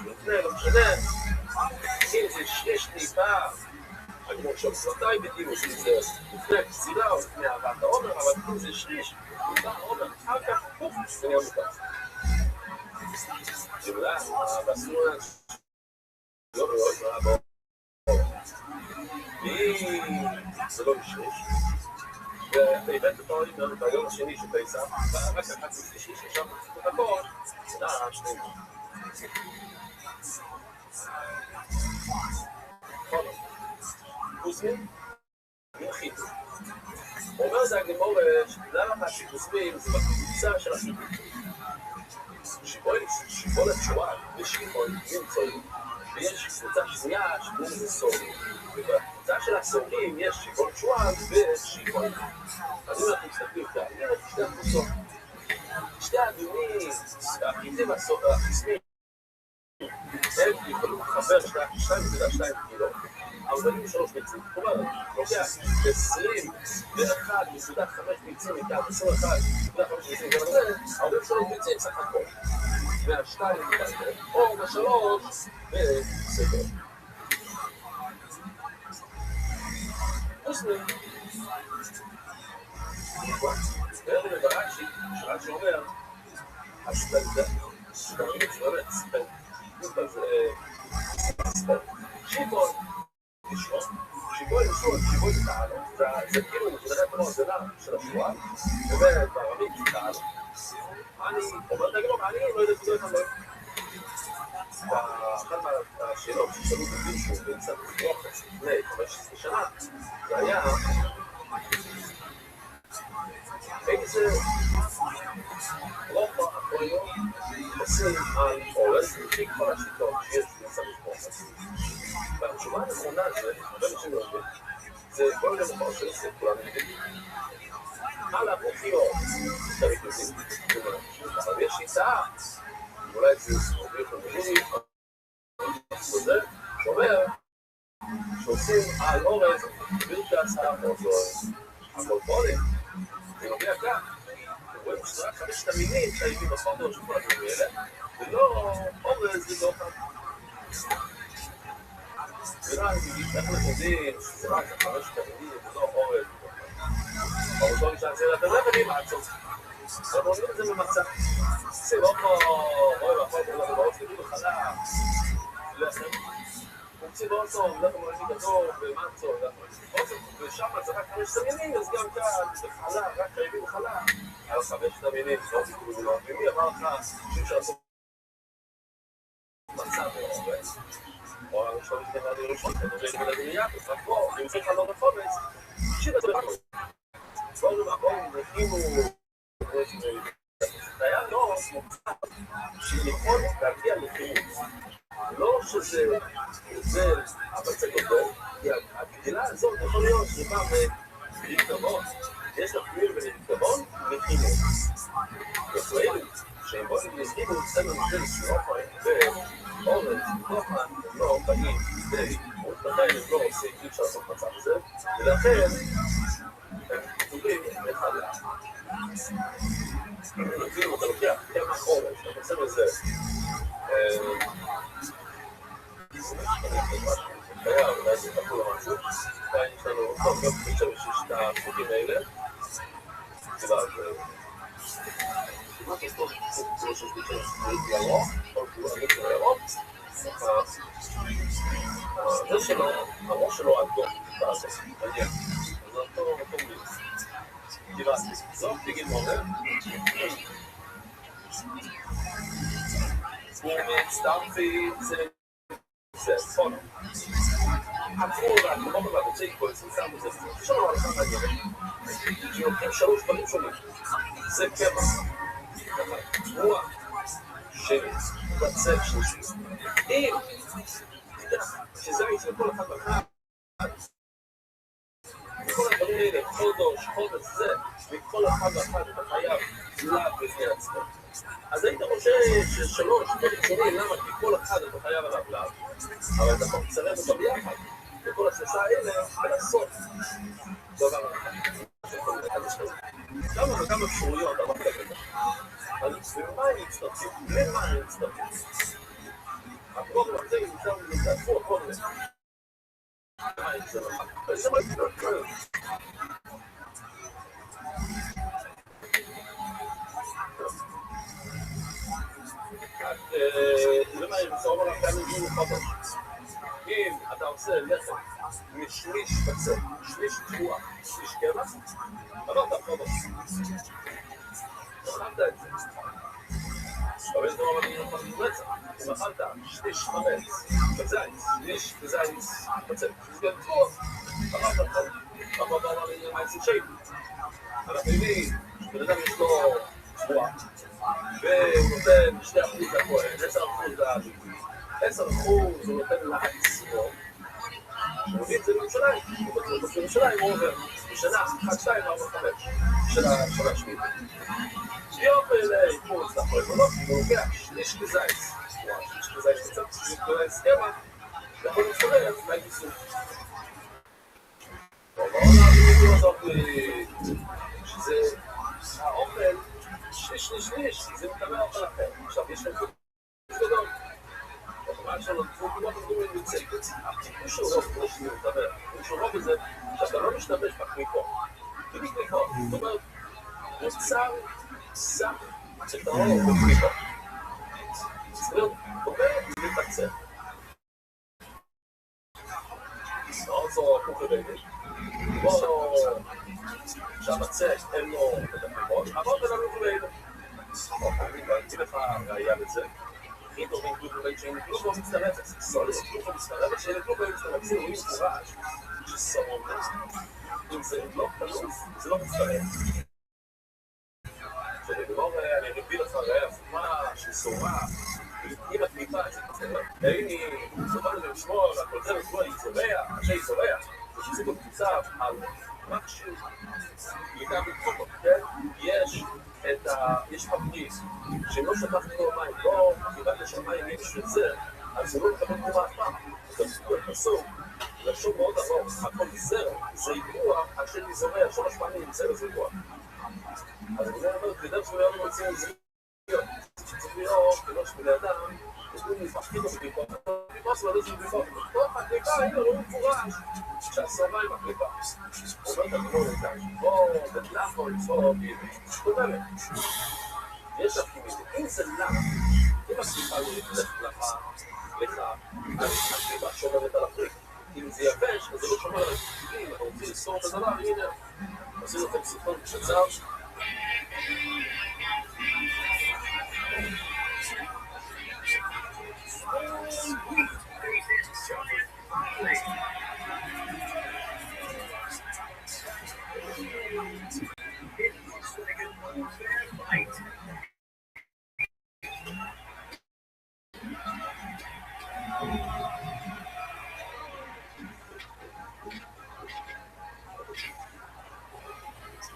לפני, לא משנה, אם זה שליש טיפה, כמו שבסרטאי בדיוק, אם זה לפני הפסילה או לפני הבאת העומר, אבל אם זה שליש, טיפה עומר, אחר כך, זה נהיה מותר. זה אולי, ואסור לא מאוד, זה לא משליש. והבאת אותו ביום השני של פסח, רק אחד שלישי ששם את הכל, זה נעה שנייה. קוסמים, מלחיתו. אומר זה הגמור שלמה שקוסמים זה בקבוצה של החיתות. שיבולת שועל ושיבול נמצאים, ויש קבוצה שנייה שקוראים לזה סורים. ובקבוצה של הסורים יש שיבולת שועל ושיבול. אז אם אנחנו מסתכלים כאן, נראה את שתי הקבוצות. שתי האדומים, החיתים החיסמים, הם יכולים לחבר 2.2 קילו, 43 ביצים. כלומר, לוקח 21.5 ביצים מכאן, 21.5 ביצים מכאן, 43 ביצים סך הכל. והשתיים מכאן, או בשלוש, בסדר. מוסלמים. בערב ברש"י, שרש"י אומר, הספנדה, ספנדה, שיבול, לשרום, שיבול לשרום, שיבול לתעלו, זה כאילו נקודת המועדנה של השבועה, ובאמת בערבית תעלו. אני אומר, תגיד לו, מעניין, לא יודעת כזאת המון. באחת מהשאלות ששאלו במישהו באמצע רוחץ לפני 15 שנה, זה היה איזה רוב הפריון עושים על אורס לפי כל השיטות שיש במצב רוחץ. והתשובה הנכונה זה, הרבה אנשים לא יודעים, זה כל מיני מוכר של עסק כולנו יודעים. על המוחיות, את הריכוזים, אבל יש שיטה, אולי זה סמובי חמודי, זה שאומר שעושים על אורז ברכס המולפולים, זה נוגע כאן. רואים שרק 5 תמינים חייבים בפורדות של כל הדברים האלה, ולא אורז לדוחם. ולא אני מגיד, איך לחודים, זה רק 5 תמינים, ולא אורז לדוחם. אבל לא נשאר זה, אתם לא מבינים מה עצוב. אבל רואים את זה במצב. זה לא רואה בפורדות, אבל לא עושים בחלב. לחם. מוציא באוצו, ולכם מרגיש גדול, ומאצו, ושם זה רק 5 תמינים, אז גם כאן, בחלב, רק חייבים בחלב. על 5 תמינים, לא תקראו זה לא. ומי אמר לך שאפשר לעשות מצב או עובד? או הראשון שתכנן לראשון, כנראה כנראה דמיית, אז רק פה, אם צריך לעלות לחומץ, שיט את זה רק. בואו נקימו, זה היה לא מוצא שיכול להגיע לחימוץ. לא שזה יוזל, אבל זה גדול, כי הגדילה הזאת יכול להיות שבא בריקבון. יש לה פניל בריקבון וחימוץ. ישראלים, שהם בונים לחימוץ, זה מנגל סבירות כל הזמן הם לא באים כדי, לכן הם לא עושים, אי אפשר לעשות מצב הזה, ולכן הם כתובים אחד לאט. אפילו אתה לוקח כמה חורש, אתה עושה לזה אולי זה תקול או משהו, ואין יש לנו, טוב, גם חושב שיש את החוקים האלה, כיוון כמעט יש פה כמו שיש לי של ירוק, או כאילו אני של ירוק, זה שלו, הראש שלו אדום, תעשה, מעניין, אז אותו מיץ, כיוון, זאת בגיל מורה, הוא מצטרפי, זה פונו. עצמו והקומות והבוצעי כל זה שמו זה שלו על אחד מהגרם. שלוקחים שלוש דברים שונים. זה קבע, תמורה, שמץ, בצל שלישי. אם שזה יש לכל אחד ואחד, מכל הדברים האלה, חודש זה, מכל אחד ואחד אתה חייב זולת בפני עצמו. אז היית חושב ששלוש דברים שונים, למה? כי כל אחד אתה חייב עליו לאו. אבל אתה יכול לצרב אותו ביחד, וכל השלושה האלה ולעשות דבר אחד. כמה וכמה אפשרויות אמרת כזה. אז במה הם מצטרפים? למה הם מצטרפים? הכל הזה נמצא ומתעצמו הכל הזה. למה הם מצטרפים? וזה מה מצטרפים? למה הם מצטרפים לך כאן מגיעים לחדש? אם אתה עושה לחם משליש בצל, שליש תבואה, שליש קבע, עברת חודש. אכלת את זה. אבל זה דבר אני יכול לצע. אם אכלת שליש חמץ בזייץ, שליש בזייץ בצל, זה גם טוב. עברת חודש. אבל דבר אני מעצים שייב. אנחנו יודעים, בן אדם יש לו תבואה, והוא נותן 2% לכהן, 10% להביטי. 10% הוא נותן לעצמו, הוא מביא את זה בירושלים, הוא בטוח את בירושלים, הוא עובר בשנה 1, 2, 4, 5, שנה שביעית. יום לאיפוץ לחולקונות, הוא לוקח שליש בזייס, שליש בזייס קצת, שליש בזייס קבע, יכול להצטרף להגיסות. טוב, העונה הביטוי הזאת, שזה האוכל, שליש, זה מתאמר אוכל אחר. עכשיו, יש לכם גדול. מה שלא, הוא כמעט עובדים עם מצגת, הוא שורוק כמו שהוא מדבר, הוא שורוק את זה שאתה לא משתמש בקליפות. בדיוק קליפות, זאת אומרת, מוצר סך שטרור בקליפות. זאת אומרת, עובד מתקצר. לא זו כוכבדת, בוא שהמצק אין לו את הקליפות, אבל זה לא כוכבדת. אני ראיתי לך ראייה לזה. אם תורמים גלובלית שאין גלובו מצטרפת, סולי גלובו מצטרפת, שאין גלובו מצטרפת, זה רואים מפורש שסורות. אם זה לא פלוס, זה לא מצטרף. ולגמור, אני מביא לך ראייה הפומה של סורה, עם הקליפה, זה מצטרף. הנה, סופה לנו לשמור, הכל זה לשמור, היא זורע, אנשי זורע, זה שזה גם תוצב על משהו, לקראת בקצופות, כן? יש פרקים שלא שפכנו לו מים, לא קיבלת לשמיים בשביל זה, אז זה לא מקבל תגובה אף פעם. זה פסוק, לשום מאוד ארוך, הכל זרע, זה יגרוע, השני זורע, 3 פעמים זרע זה יגרוע. אז אני אומר, כדאי שהוא יהיה לנו מציעים זרעיות. צריך להיות, כדאי שבני אדם, יש לנו מפחקים בקליפה, הקליפה שלו לא זה קליפה. תוך הקליפה, הנה, לא מפורש, שהסומה עם הקליפה. אומרת הגמור לכאן, בוא, תדלח או לצור, זאת אומרת, יש הפקידים, אם זה למה, אם הקליפה לא נתלך לך, הקליפה שומרת על הפריק. אם זה יבש, אז זה לא שומר על הפריקים, אתה רוצה לסור את הדבר, הנה, עושים לכם סרטון קצר.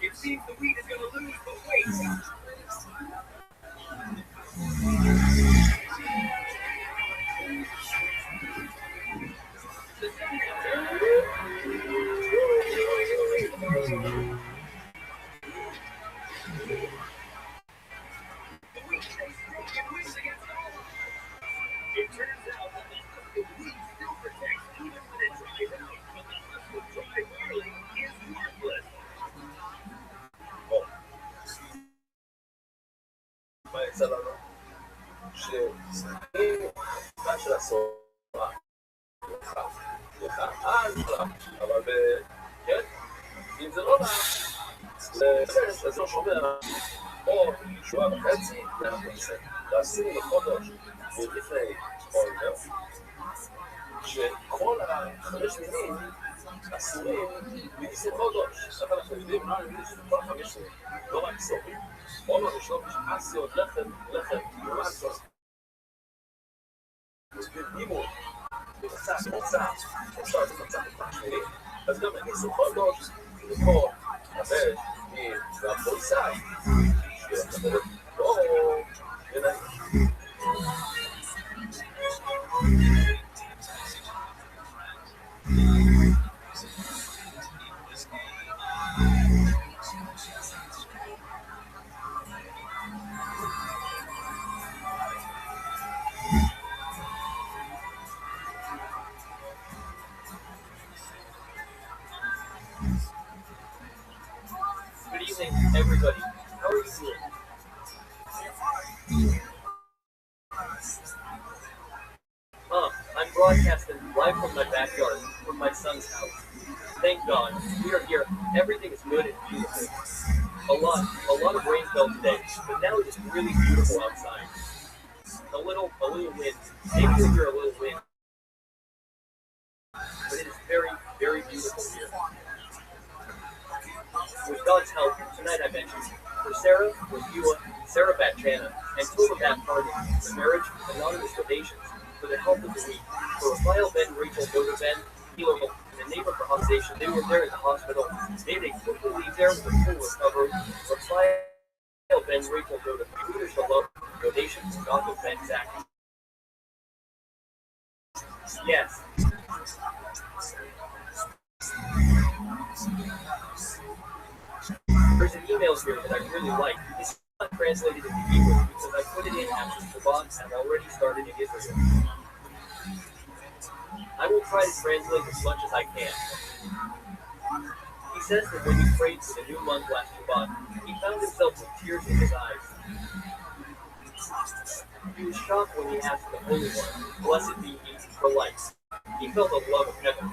It seems the wheat is going to lose, but wait. It turns out that the heat still protects even when it's dry out, so dry barley is worthless. מה יצא לנו? מה של הסופה? אבל כן, אם זה לא נח, אז לא שומע, או שבוע וחצי, תעשו לחודש, ולפני חודש, שכל החמש מינים אסורים לפני חודש. אבל אנחנו יודעים שזה כל 5 לא רק סורים, או לא לשלום אסיות, לחם, ומסות. אימון, במצע, אפשר למצע בפחשני, אז גם נכנסו חודש, לכל הבד, והפולסאי, שיחדרת לא, ונעים. Good evening, everybody. How are you doing? I'm broadcasting live from my backyard, from my son's house. Thank God, we are here. Everything is good and beautiful. A lot of rain fell today, but now it is really beautiful outside. A little wind. Maybe you'll hear a little wind. But it is very, very beautiful here. With God's help, tonight I mentioned for Sarah, Beulah, Sarah Batchana, and Tova Bat-Hardin, the marriage anonymous donations for the help of the week. For Raphael Ben, Rachel Doda Ben, Hilo, and the neighbor for Hospitalization, they were there in the hospital. They quickly leave there with a full recovery. Raphael Ben, Rachel Doda, Peter Shalom, donations, God of Ben Zach. Yes. There's an email here that I really like. It's not translated into Hebrew because I put it in after Shabbat and already started in Israel. I will try to translate as much as I can. He says that when he prayed for the new month last Shabbat, he found himself with tears in his eyes. He was shocked when he asked the Holy One, blessed be he, for life. He felt the love of heaven.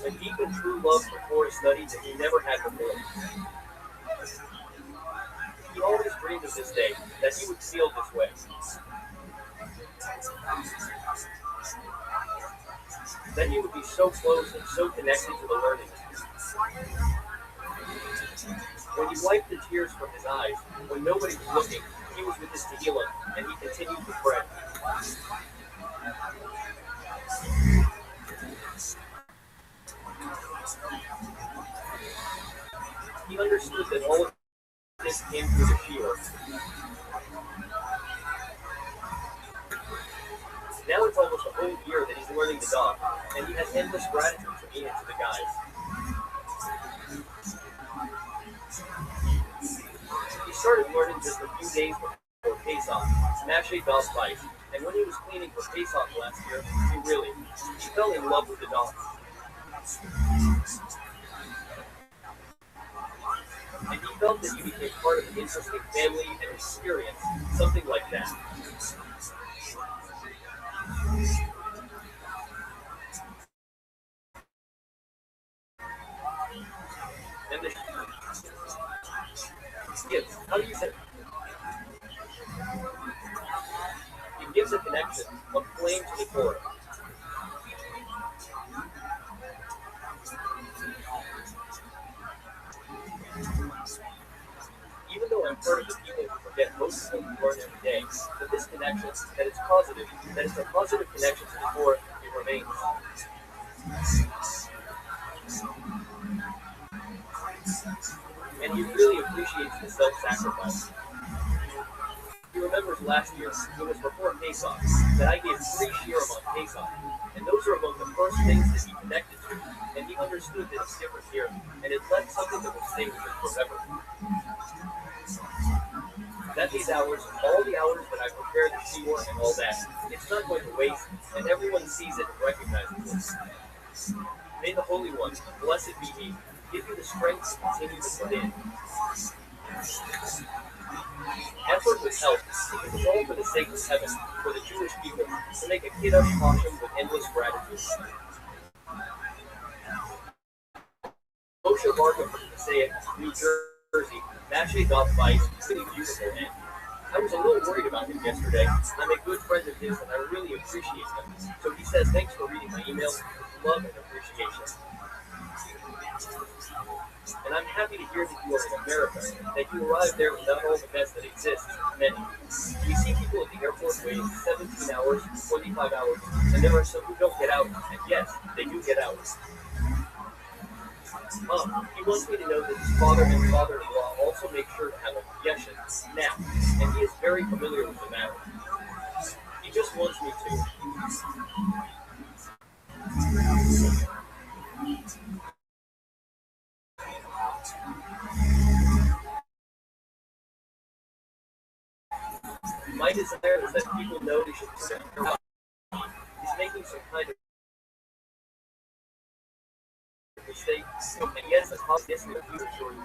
A deep and true love for Torah study that he never had before. He always dreamed of this day, that he would feel this way. That he would be so close and so connected to the learning. When he wiped the tears from his eyes, when nobody was looking, he was with his Tehillah, and he continued to pray. He understood that all of this came through the Shiur. Now it's almost a whole year that he's learning the dog, and he has endless gratitude for me and to the guys. He started learning just a few days before Pesach, Mashay Dog Bites, and when he was cleaning for Pesach last year, he fell in love with the dog. And he felt that he became part of an interesting family and experience, something like that. And the gives, how do you say it? It gives a connection, a flame to the Torah. Even though I'm part of the people who forget most of what we learn every day, that this connection, that it's positive, that it's a positive connection to the Torah, it remains. And he really appreciates the self-sacrifice. He remembers last year, it was before Pesach, that I gave 3 shiurim on Pesach, and those are among the first things that he connected to, and he understood that it's different here, and it left something that will stay with him forever. that these hours, all the hours that I prepared the keyboard and all that, it's not going to waste, and everyone sees it and recognizes it. May the Holy One, blessed be He, give you the strength to continue to put in. Effort with help, it was all for the sake of heaven, for the Jewish people, to make a kiddush caution with endless gratitude. Moshe Markham from Passaic, New Jersey, Mache Golf Bike, pretty beautiful man. I was a little worried about him yesterday. I'm a good friend of his and I really appreciate him. So he says thanks for reading my email, love and appreciation. And I'm happy to hear that you are in America, that you arrived there without all the mess that exists in many. We see people at the airport waiting 17 hours, 45 hours, and there are some who don't get out, and yes, they do get out. He wants me to know that his father and father-in-law also make sure to have a yeshin, nap, and he is very familiar with the matter. He just wants me to. My desire is that people know they should accept their house. He's making some kind of mistake, and yes, that's obviously a few stories.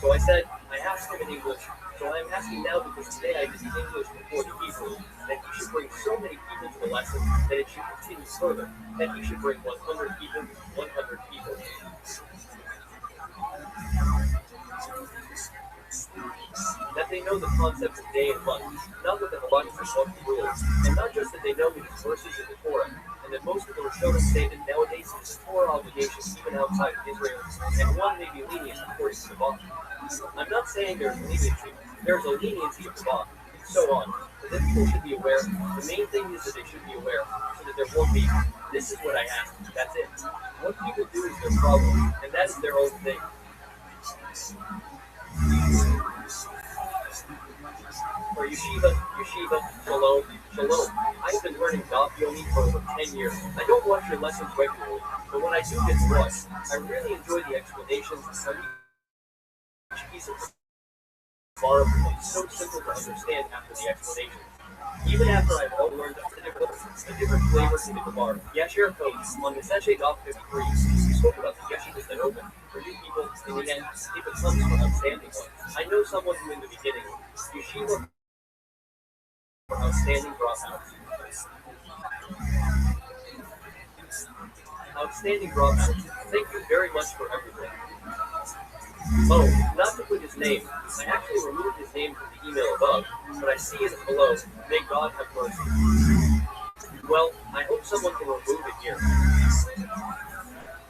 So I said, I asked him in English, so I am asking now because today I did English before the Hebrew, that he should bring so many people to the lesson that it should continue further, that he should bring 100 people, 100 people. That they know the concept of day and month, not with an abundance of one rules, and not just that they know the verses in the Torah, and that most of the Rishonim say that nowadays it is Torah obligations even outside of Israel, and one may be lenient according to the law. I'm not saying there's leniency, there's a leniency of the law, and so on, but that people should be aware. The main thing is that they should be aware, so that there won't be, this is what I asked, that's it. What people do is their problem, and that is their own thing. For yeshiva, shalom, shalom. I've been learning Daf Yomi for over 10 years. I don't watch your lessons regularly, but when I do get to watch, I really enjoy the explanations and each piece of Gemara becomes so simple to understand after the explanation. Even after I've all learned a different flavor to the Gemara. Yashir Codes, on the Seshe Daf 53, we spoke about the yeshivas that open. For new people, in the end, it becomes for outstanding ones. I know someone who in the beginning, yeshiva for outstanding dropouts. Outstanding dropouts. Thank you very much for everything. Oh, not to put his name. I actually removed his name from the email above, but I see it below. May God have mercy. Well, I hope someone can remove it here.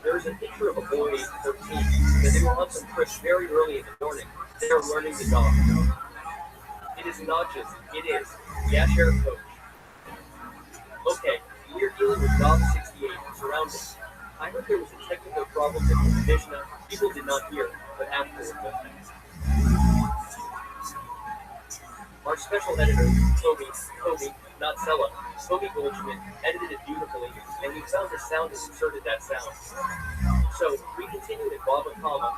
There is a picture of a boy, 13, that they were on some trip very early in the morning. They are learning the dog. It is not just, it is. Yasher Coach. Okay, we are dealing with Dog 68 surroundings. I heard there was a technical problem with the Mishnah. People did not hear, but afterward. Our special editor, Toby, not Sella, Toby Goldschmidt, edited it beautifully, and we found the sound and inserted that sound. So, we continued at Baba Kama,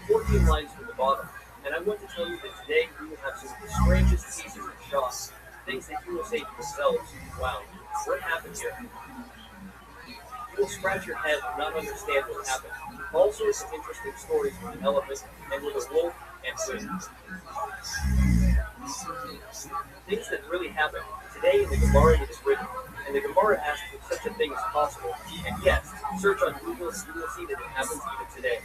14 lines from the bottom. And I want to tell you that today we will have some of the strangest pieces and shots, things that you will say to yourselves, wow, what happened here? You will scratch your head and not understand what happened. All sorts of interesting stories with an elephant and with a wolf and wind. Things that really happened. Today in the Gemara it is written, and the Gemara asks if such a thing is possible. And yes, search on Google and you will see that it happens even today.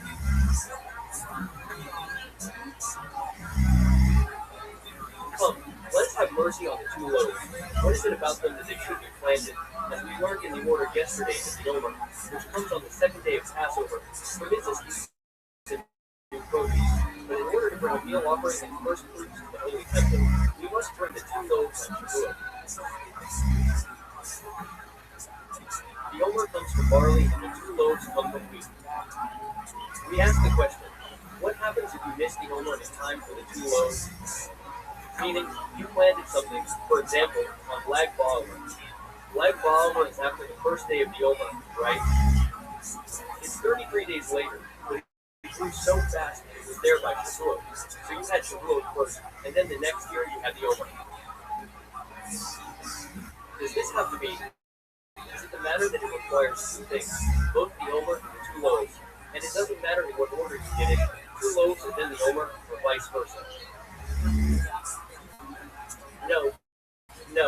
Come, let us have mercy on the two loaves. What is it about them that they should be planted? As we learned in the order yesterday in the Omer, which comes on the second day of Passover, permits us to do produce. But in order to bring a meal offering and first fruits to the Holy Temple, we must bring the two loaves on Shavuot. The Omer comes from barley and the two loaves come from wheat. We ask the question, what happens if you miss the Omer in time for the two loaves? Meaning, you planted something, for example, on Lag Ba'omer. Lag Ba'omer is after the first day of the Omer, right? It's 33 days later, but if grew so fast that it was there by Shavuot. So you had Shavuot first, and then the next year you had the Omer. Does this have to be? Is it the matter that it requires two things, both the Omer and the two loaves? And it doesn't matter in what order you did it, 2 loaves and then the Omer, or vice versa. No, the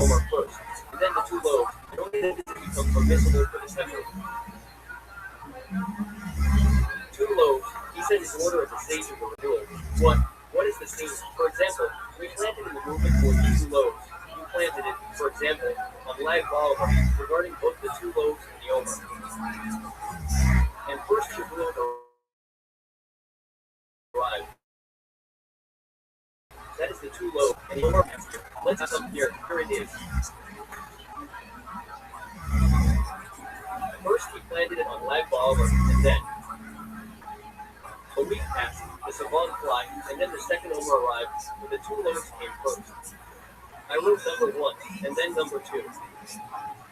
Omer first, and then the 2 loaves, and only then does it become permissible for the Sefer. 2 loaves, he said, is order at the stage of the renewal. What is the stage? For example, we planted in the movement for the 2 loaves. You planted it, for example, on Lag Ba'alma, regarding both the 2 loaves and the Omer. And first Shavuot arrived. That is the 2 loaves, and the Omer next year. Let's come here. Here it is. First he planted it on Lag Ba'alma, and then a week passed, the Savan fly, and then the second Omer arrived, and the 2 loaves came first. I wrote number 1, and then number 2.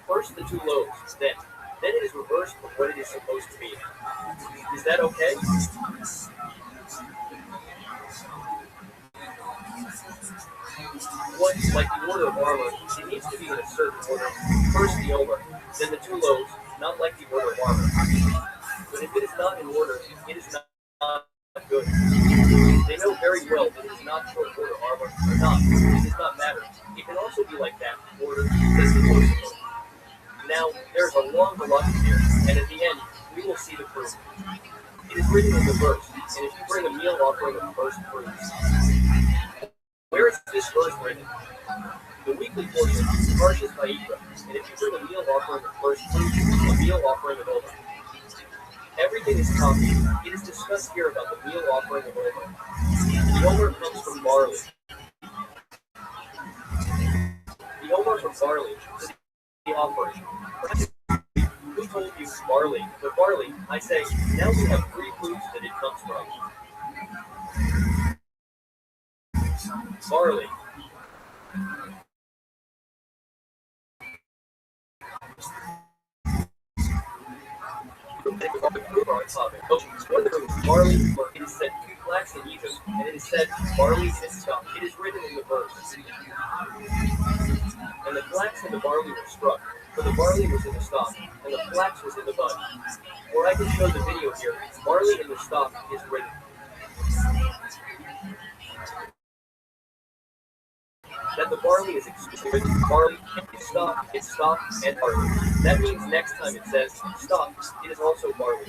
First the 2 loaves, then it is reversed from what it is supposed to be. Is that okay? Like the order of armor, it needs to be in a certain order. First the Omer, then the 2 loaves, not like the order of armor. But if it is not in order, it is not good. They know very well that it is not for order armor or not. It does not matter. It can also be like that, order, because it was supposed. Now, there's a long logic here, and at the end, we will see the proof. It is written in the verse, and if you bring a meal offering of first fruits, where is this verse written? The weekly portion, Parshas Vayikra, and if you bring a meal offering of first fruits, a meal offering of Omer. Everything is copied. It is discussed here about the meal offering of Omer. The Omer comes from barley. The Omer from barley is the offering. Who told you barley? But barley, I say, now we have 3 fruits that it comes from. Barley. One fruit, barley, or it is said flax in Egypt, and it is said barley is stuck. It is written in the verse. And the flax and the barley were struck, for the barley was in the stalk, and the flax was in the bud. Or I can show the video here. Barley in the stalk is written. That the barley is exclusively barley, it's stalk, and barley. That means next time it says stalk, it is also barley.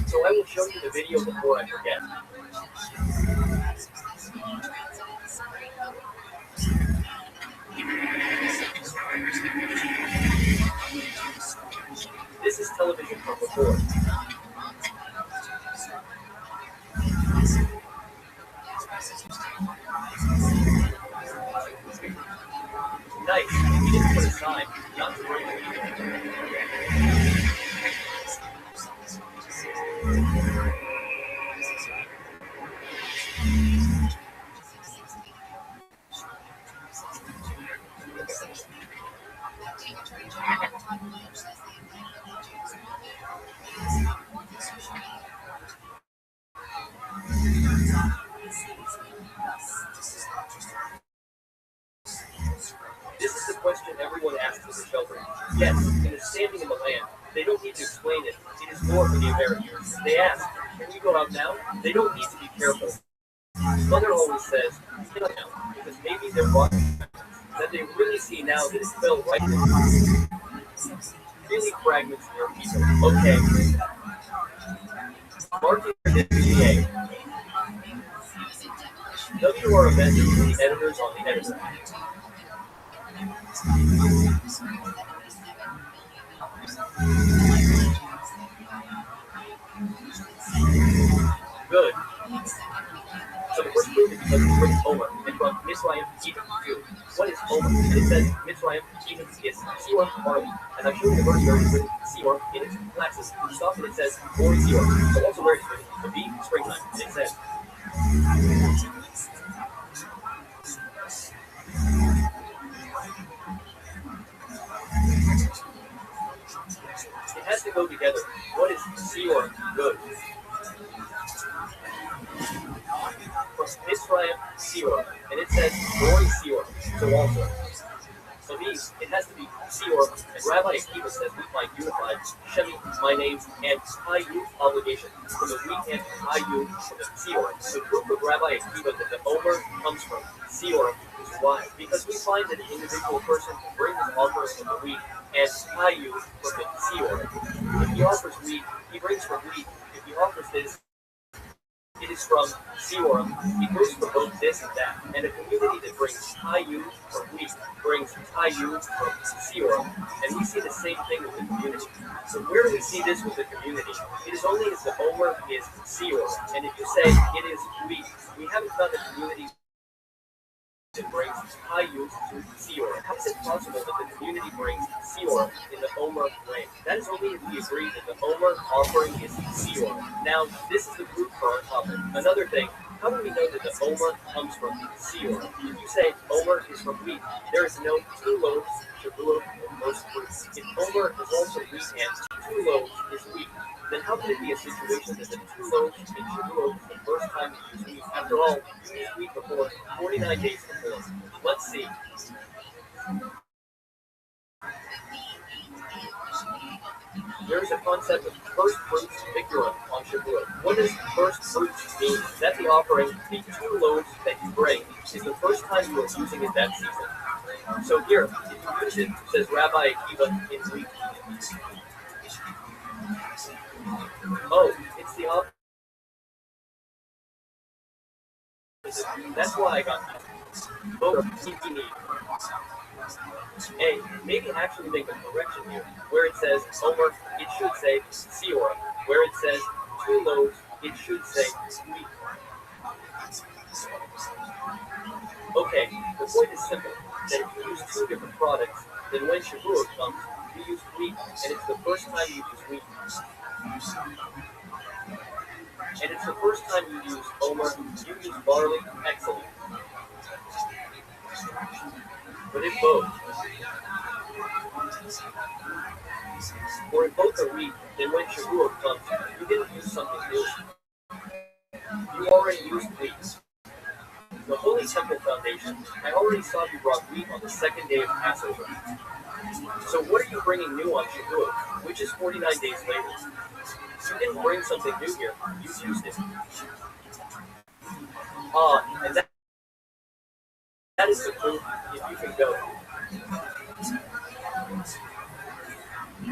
So I will show you the video before I forget. This is television from before. Nice. He didn't put a sign, not to bring it. This is the question everyone asks as a children. Yes, it is standing in the land. They don't need to explain it. It is more for the Americans. They ask, can we go out now? They don't need to be careful. Mother always says, get out now, because maybe they're wrong. That they really see now that it fell right in. Really fragments near people. Okay. Marking the DA. WR a message to the editors on the editor. Good. So the first proof is because it's written Omer, and from Mitzrayim to Egypt too. What is Omer? And it says Mitzrayim to Egypt is Sior barley. And I'm showing the verse where it's written Sior in its flaxes. You stop and it says Or Sior. So also where it's written to be springtime. And it says it has to go together. What is Sior? Good. says Roy Seor, so also. So these, it has to be Seor, and Rabbi Akiva says we find unified Shemi, my name, and Hayu obligation from the wheat and Hayu from the Seor. The proof of Rabbi Akiva that the Omer comes from Seor is why. Because we find that an individual person can bring his offering from the wheat and Hayu from the Seor. If he offers wheat, he brings from wheat. If he offers this, it is from Seorim. He goes for both this and that. And a community that brings Hayu from wheat brings Hayu from Seorim. And we see the same thing with the community. So where do we see this with the community? It is only if the Omer is Seor. And if you say it is wheat, we haven't found a community that brings Hayu to Seor. How is it possible that the community brings Seor in the Omer way? That is only if we agree that the Omer offering is Seor. Now, this is the root for our topic. Another thing, how do we know that the Omer comes from Seor? If you say Omer is from wheat, there is no 2 loaves, Shavuot, or first fruits. If Omer is also wheat and 2 loaves is wheat, then how can it be a situation that the 2 loaves in Shavuot is the first time you use wheat? After all, you used wheat before, 49 days before. Let's see. There is a concept of first fruits Bikurim on Shavuot. What does first fruits mean? That the offering, the 2 loaves that you bring, is the first time you are using it that season. So here, if you use it, says Rabbi Akiva in wheat. Oh, it's the opposite. That's why I got that. Both TPE. Hey, maybe actually make a correction here. Where it says Omer, it should say Seor. Where it says 2 loaves, it should say wheat. Okay, the point is simple. That if you use 2 different products, then when Shavuot comes, you use wheat, and it's the first time you use wheat. And it's the first time you use Omer, you use barley, excellent. But if both, or if both are wheat, then when Shavuot comes, you didn't use something new. You already used wheat. The Holy Temple Foundation, I already saw you brought wheat on the 2nd day of Passover. So what are you bringing new on Shavuot, which is 49 days later? You didn't bring something new here, you used it. And that is the proof, if you can go.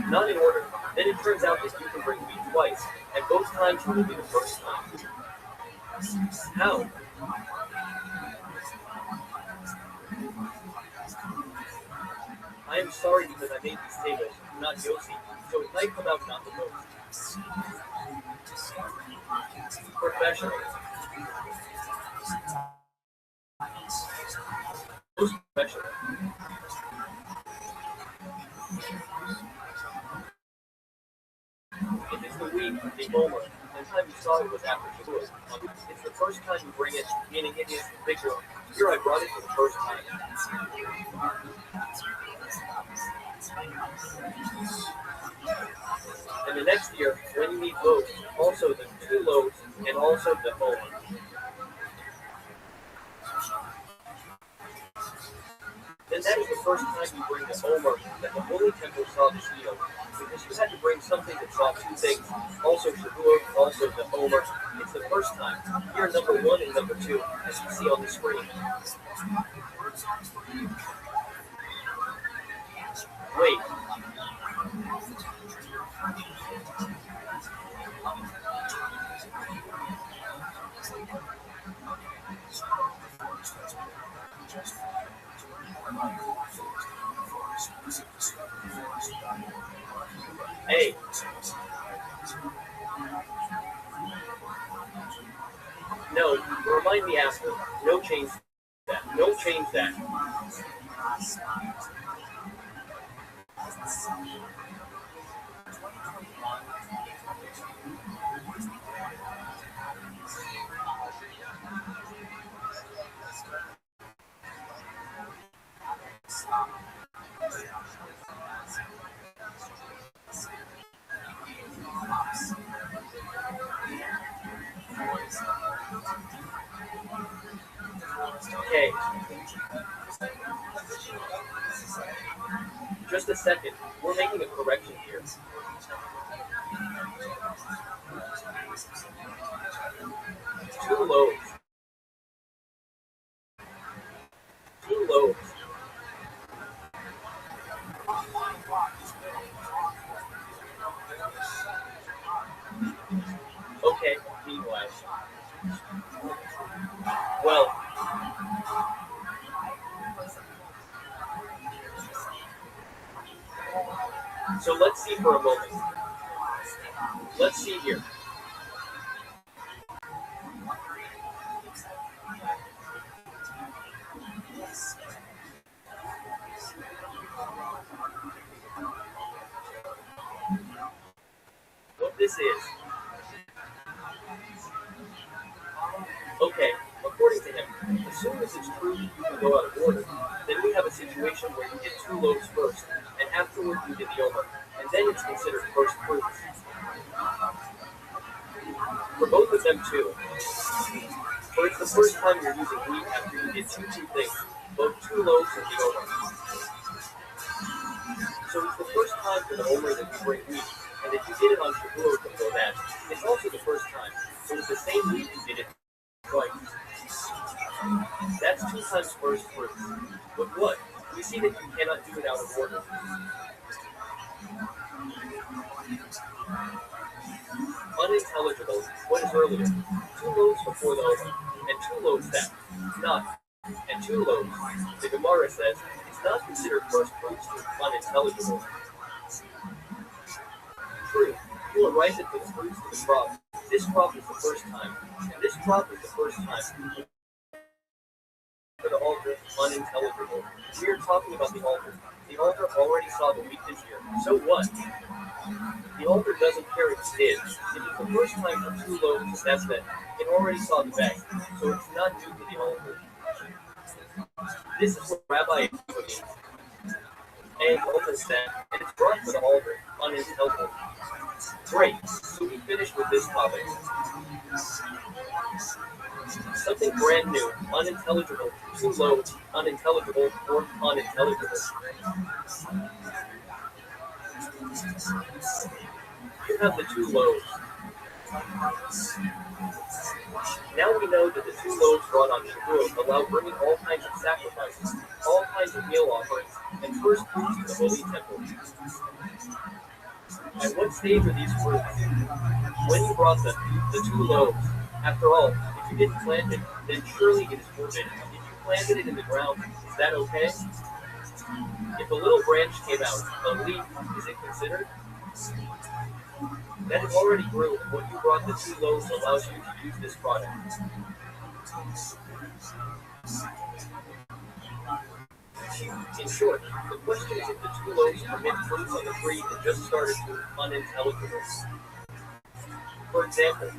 Not in order. Then it turns out that you can bring wheat twice, and both times it will be the first time. How? I am sorry because I made these tables, not Yossi, so it might come out not the most. Professional. Most professional. It is the week, the Omer, and the time you saw it was after Shavuot. It's the first time you bring it, meaning it is Bikurim. Here I brought it for the first time. And the next year, when you eat loaves, also the 2 loaves, and also the Omer. Then that is the first time you bring the Omer that the Holy Temple saw this meal, because you had to bring something that saw 2 things, also Shavuot, also the Omer. It's the first time. Here, number 1 and number 2, as you see on the screen. Wait. Hey. No, remind me after. No change that. No change that. Okay. Just a second. We're making a correction here. Too low. Too low. Okay, meanwhile. Well, so let's see for a moment. Let's see here. What this is. Okay, according to him, as soon as it's true you can go out of order, then we have a situation where you get two loaves first, and afterward you get the omer, and then it's considered first fruits. For both of them too. For it's the first time you're using wheat after you did two things, both two loaves and the omer. So it's the first time for the omer that you bring wheat, and if you did it on Shavuot before that, it's also the first time. So it's the same wheat you did it twice. That's 2 times first fruits. But what? We see that you cannot do it out of order. Unintelligible. What is earlier? 2 loaves before the omer, and 2 loaves that. Not. And 2 loaves. The Gemara says it's not considered first fruits to unintelligible. True. You will rise it for the fruits of the crop. This crop is the first time, and this crop is the first time. For the altar, unintelligible. We are talking about the altar. The altar already saw the wheat this year. So what? The altar doesn't care if it did. It is the first time for 2 loaves, that's that. It already saw the bag, so it's not new to the altar. This is what Rabbi Rothschild and altar said, and it's brought to the altar, unintelligible. Great, so we finished with this topic. Something brand new, unintelligible, 2 loaves, unintelligible, or unintelligible. You have the 2 loaves. Now we know that the 2 loaves brought on Shavuot allow bringing all kinds of sacrifices, all kinds of meal offerings, and first fruits to the holy temple. At what stage are these fruits? When you brought them, the 2 loaves. After all, if you didn't plant it, then surely it is forbidden. If you planted it in the ground, is that okay? If a little branch came out, a leaf, is it considered? That is already grew, and what you brought the 2 loaves allows you to use this product. In short, the question is if the 2 loaves permit fruits on the tree that just started to unintelligible. For example,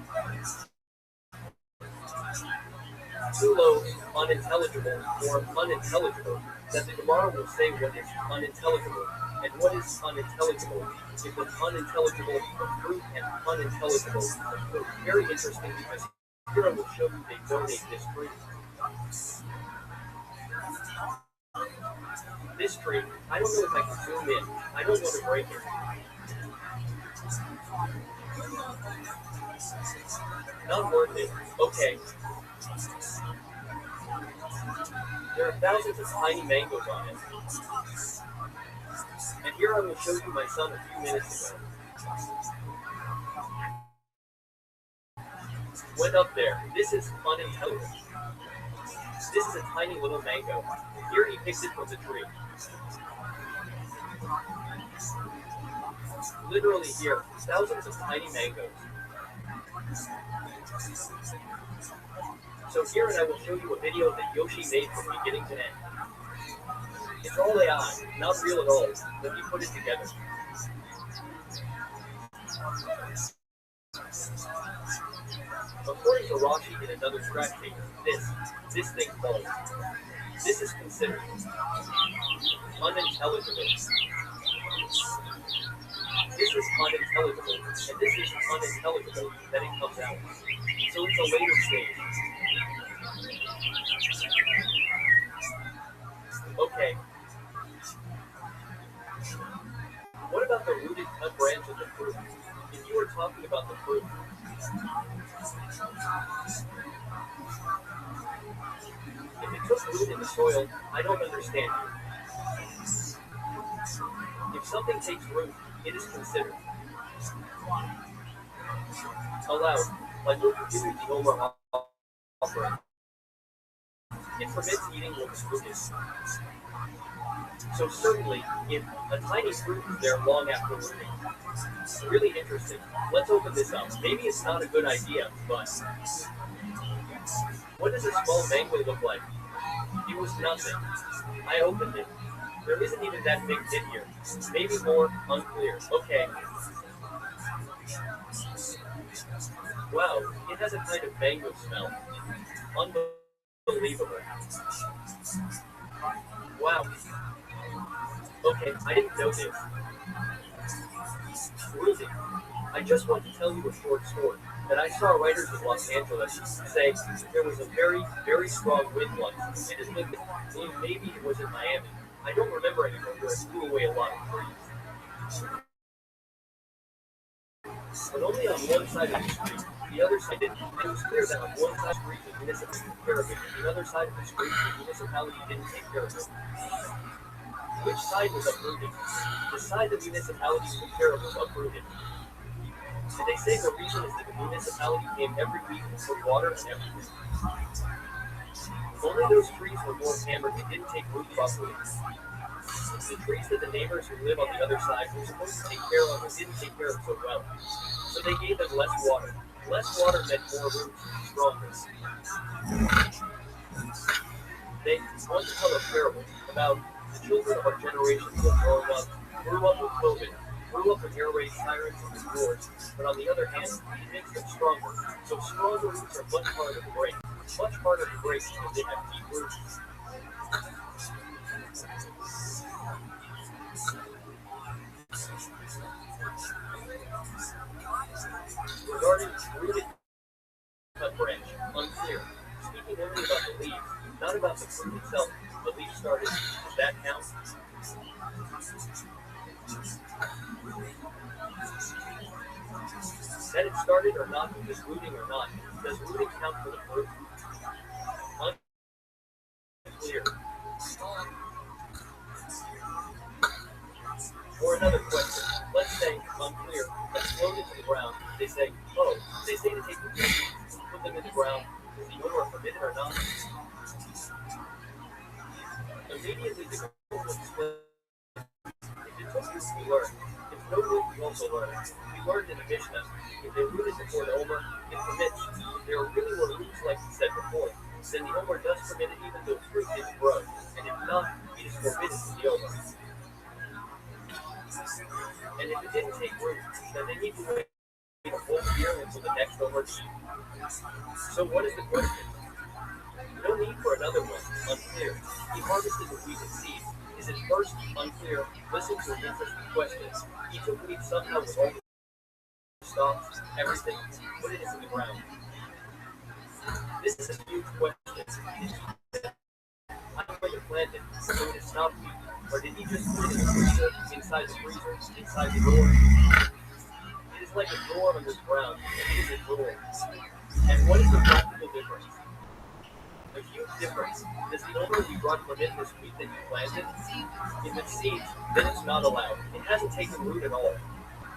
2 loaves, unintelligible, or unintelligible, that the Gemara will say what is unintelligible, and what is unintelligible. If it's unintelligible of fruit and unintelligible of fruit. Very interesting because here I will show you they donate this fruit. This tree, I don't know if I can zoom in. I don't want to break it. Not worth it. Okay. There are thousands of tiny mangoes on it. And here I will show you my son a few minutes ago. Went up there. This is unintelligible. This is a tiny little mango. Here he picked it from the tree. Literally here, thousands of tiny mangoes. So here and I will show you a video that Yoshi made from beginning to end. It's all AI, not real at all, but he put it together. According to Rashi in another track paper, this thing falls. This is considered unintelligible. This is unintelligible, and this is unintelligible that it comes out. So it's a later stage. talking about the fruit. If it took root in the soil, I don't understand you. If something takes root, it is considered allowed, like what you do with the Omer offering. It permits eating what is rooted. So certainly, if a tiny fruit is there long after rooting, really interesting. Let's open this up. Maybe it's not a good idea, but what does a small mango look like? It was nothing. I opened it. There isn't even that big in here. Maybe more, unclear. Okay. Wow, it has a kind of mango smell. Unbelievable. Wow. Okay, I didn't know this. Ruthie, I just want to tell you a short story that I saw writers in Los Angeles say there was a very, very strong wind once, and it blew. Maybe it was in Miami. I don't remember anymore where it blew away a lot of trees. But only on one side of the street. The other side didn't. It was clear that on one side of the street the municipality took care of it, and the other side of the street the municipality didn't take care of it. Which side was uprooted? The side the municipality took care of was uprooted. And they say the reason is that the municipality came every week and put water and everything. Only those trees were more hammered and didn't take root properly. The trees that the neighbors who live on the other side were supposed to take care of and didn't take care of so well. So they gave them less water. Less water meant more roots, stronger. They once tell a parable about the children of our generation who are growing up, grew up with COVID, grew up with air raid sirens and wars, but on the other hand, it makes them stronger. So stronger roots are much harder to break. Much harder to break because they have deep roots. Regarding rooted cut branch, unclear. Speaking only about the leaves, not about the fruit itself. The leaf started. Does that count? That it started or not, is rooting or not. Does rooting count for the fruit? Unclear. Or another question. Let's say, unclear, explode into the ground. They say, oh, they say to take the trees, put them in the ground. Is the owner permitted or not? Immediately the girl will explain. If it took roots, we learned. If no root, we also learned. We learned in the Mishnah, if they rooted before the Omer, it permits. If there really were roots like we said before, then the Omer does permit it even though fruit didn't grow. And if not, it is forbidden to the Omer. And if it didn't take root, then they need to wait a whole year until the next Omer to eat. So what is the question? No need for another one. Unclear. He harvested the wheat and seed. Is it first? Unclear. Listen to an interesting question. He took wheat somehow with all the stalks, everything, put it into the ground. This is a huge question. I'm going to plant it, so it is not wheat. Or did he just put it in the freezer, inside the freezer, inside the door? It is like a door underground, and it is a door. And what is the practical difference? A huge difference. Does the owner be brought permit this wheat that you planted? If it's seeds, then it's not allowed. It hasn't taken root at all.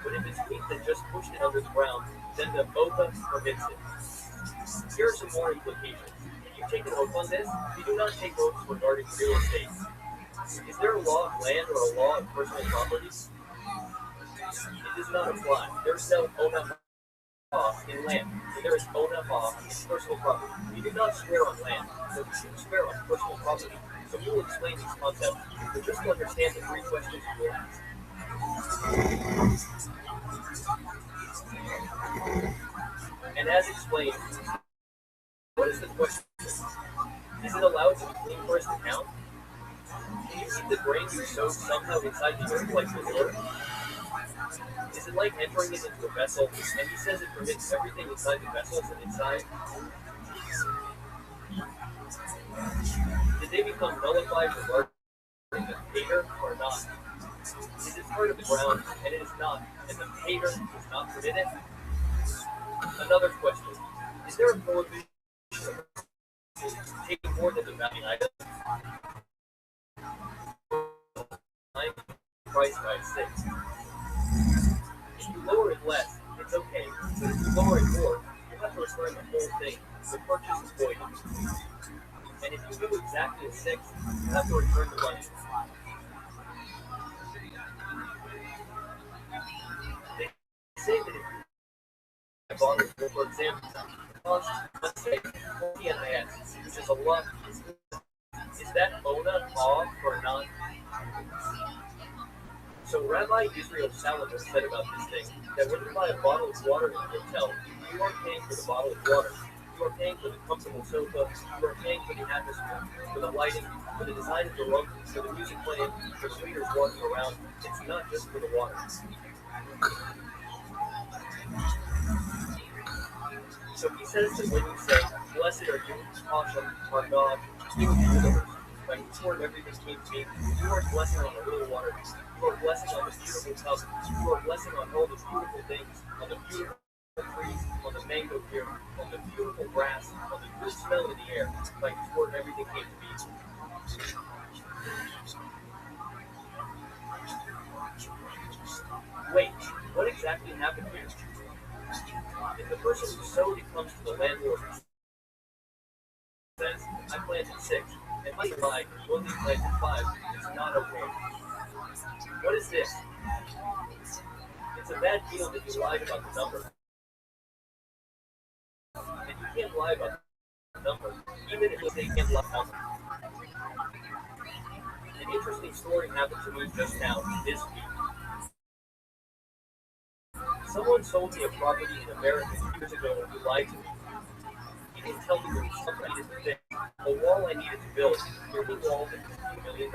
But if it's wheat that just pushed it under the ground, then the OPA permits it. Here are some more implications. If you take an oath on this, you do not take oaths regarding real estate. Is there a law of land or a law of personal property? It does not apply. There is no ONA in land, and there is ONA in personal property. You do not swear on land, so you should swear on personal property. So we will explain these concepts, but just to understand the three questions you will ask. And as explained, what is the question? Is it allowed to be clean for us to count? Can you keep the grain you sowed somehow inside the earth like the Lord? Is it like entering it into a vessel, and he says it permits everything inside the vessels and inside? Did they become nullified regarding the pater or not? Is it part of the ground, and it is not, and the pater is not permitted? Another question. Is there a prohibition taking more than the value item? Price by 6. If you lower it less, it's okay. But if you lower it more, you have to return the whole thing. The purchase is voided. And if you do exactly a 6, you have to return the money. They say that if you bought it, for example, costs, let's say, 40 NIS, which is a lot. Is that Ona off or not? So Rabbi Rothschild said about this thing that when you buy a bottle of water in a hotel, you aren't paying for the bottle of water. You are paying for the comfortable sofa, you are paying for the atmosphere, for the lighting, for the design of the room, for the music playing, for the waiters walking around. It's not just for the water. So he says that when you say, blessed are you, Hashem, our God, King of the universe, by whom everything came to me, you are blessing on the little water. You are blessing on the beautiful tub. You are blessing on all the beautiful things, on the beautiful trees, on the mango tree, on the beautiful grass, on the good smell in the air, by whose word everything came to be. Wait, what exactly happened here? If the person who sowed it comes to the landlord and says, I planted 6, and my lie only planted 5, it's not okay. What is this? It's a bad deal that you lied about the number. And you can't lie about the number, even if they can't lie about the number. An interesting story happened to me just now, this week. Someone sold me a property in America years ago who lied to me. He didn't tell me there was something I needed to fix, a wall I needed to build, a wall that was $2 million.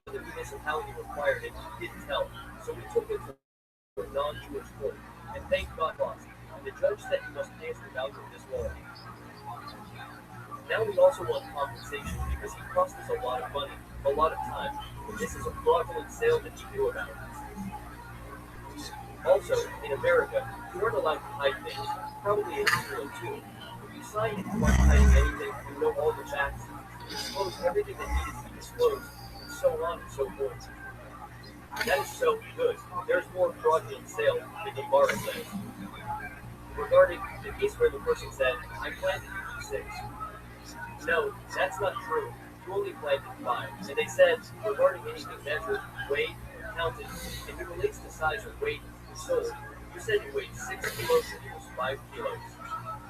The municipality required it, he didn't tell, so we took it to a non-Jewish court, and thank God lost. And the judge said he must pay us the value of this wall. Now we also want compensation because he cost us a lot of money, a lot of time, and this is a fraudulent sale that he knew about. Also, in America, you aren't allowed to hide things, probably in Israel too. If you sign that you aren't hiding anything, you know all the facts, you disclose everything that needed to be disclosed, and so on and so forth. That is so good. There's more fraudulent sale than Gemara says. Regarding the case where the person said, I planted you 6. No, that's not true. You only planted 5. And they said, regarding anything measured, weighed, counted, and it relates to size or weight, sold, you said you weighed 6 kilos and it was 5 kilos.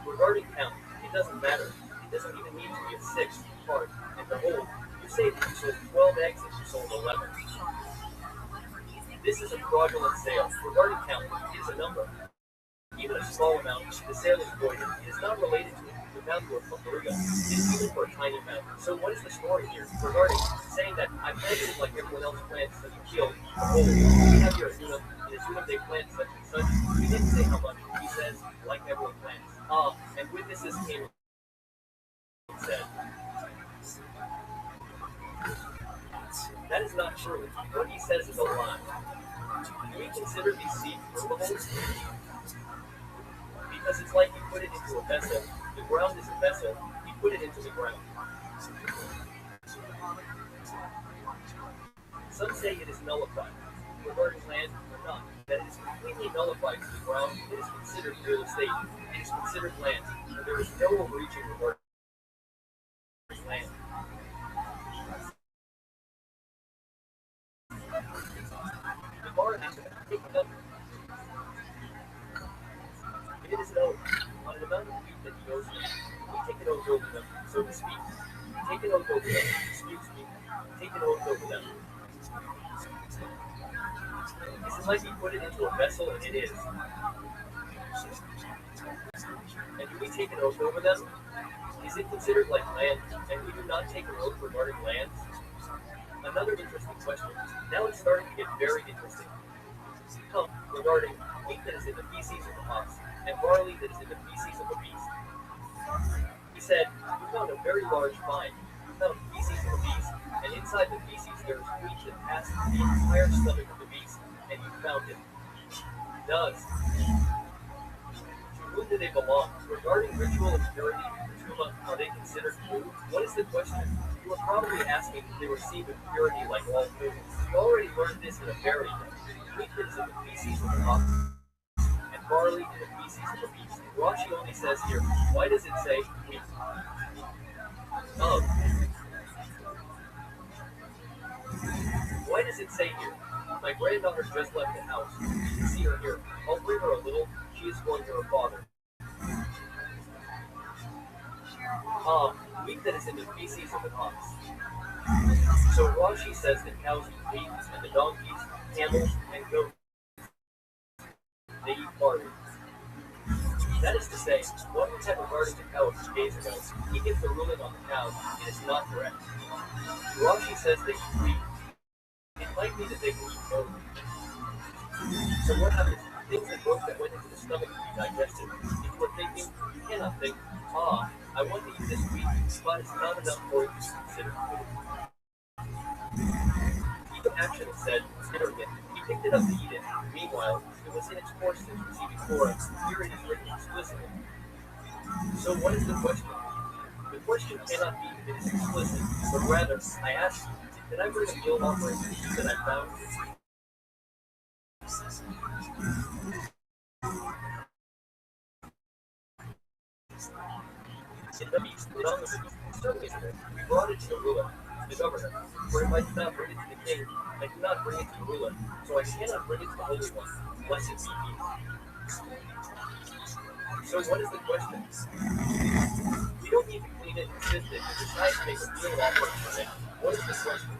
Regarding count, it doesn't matter. It doesn't even need to be a 6th part. And behold, you say that you sold 12 eggs and you sold 11. This is a fraudulent sale. Regarding count, it is a number. Even a small amount, the sale is voided. It is not related to the value of Papariga. It is even for a tiny amount. So what is the story here? Regarding saying that I planted it like everyone else plants such a field. Behold, we have here a Zuna. In a Zuna they plant such and such. He didn't say how much. He says, like everyone plants. And witnesses came and said, that is not true. What he says is a lie. Do we consider these seeds fruitful? Because it's like you put it into a vessel. The ground is a vessel. You put it into the ground. Some say it is nullified. Regarding land or not, that it is completely nullified to the ground, it is considered real estate. It is considered land, and there is no overreaching regarding land. The bar has to take it up. It is an oath on an amount of feet that he owes me. We take an oath over them, so to speak. Take an oath over them, excuse me. Take an oath over them. This is like we put it into a vessel, and it is. And do we take an oath over them? Is it considered like land, and we do not take an oath regarding lands? Another interesting question. Now it's starting to get very interesting. Come, regarding wheat that is in the feces of the ox, and barley that is in the feces of the beast. He said, you found a very large find. You found feces of the beast, and inside the feces there is wheat that passed the entire stomach of the beast, and you found it. does. To whom do they belong? Regarding ritual impurity, tuma, are they considered food? What is the question? You are probably asking if they receive impurity like all food. You already learned this in a very wheat is in the feces of an ox, and barley in the feces of a beast. Rashi only says here, why does it say wheat? Why does it say here? My granddaughter just left the house. You can see her here. I'll bring her a little. She is going to her father. Wheat that is in the feces of an ox. So Rashi says that cows eat wheat, and the donkeys, camels, and goats, they eat barley. That is to say, what we said regarding the cow a few days ago, he gives the ruling on the cow. It is not correct. Rashi says they eat wheat. It might be that they can eat both. So what happens? Things that both that went into the stomach to be digested. If you are thinking, you cannot think, I want to eat this wheat, but it's not enough for it to be considered food. Even action is said, considering it, he picked it up to eat it. Meanwhile, it was in its course since receiving Torah. Here it is written explicitly. So what is the question? The question cannot be if it is explicit, but rather, I ask you, can I bring a meal offering that I found? In the beast, we brought it to the ruler, the governor, for if I do not bring it to the king, I do not bring it to the ruler, so I cannot bring it to the Holy One. Blessed be he. So what is the question? We don't need to clean it and sift it and decide to make a meal offering from it. What is the question?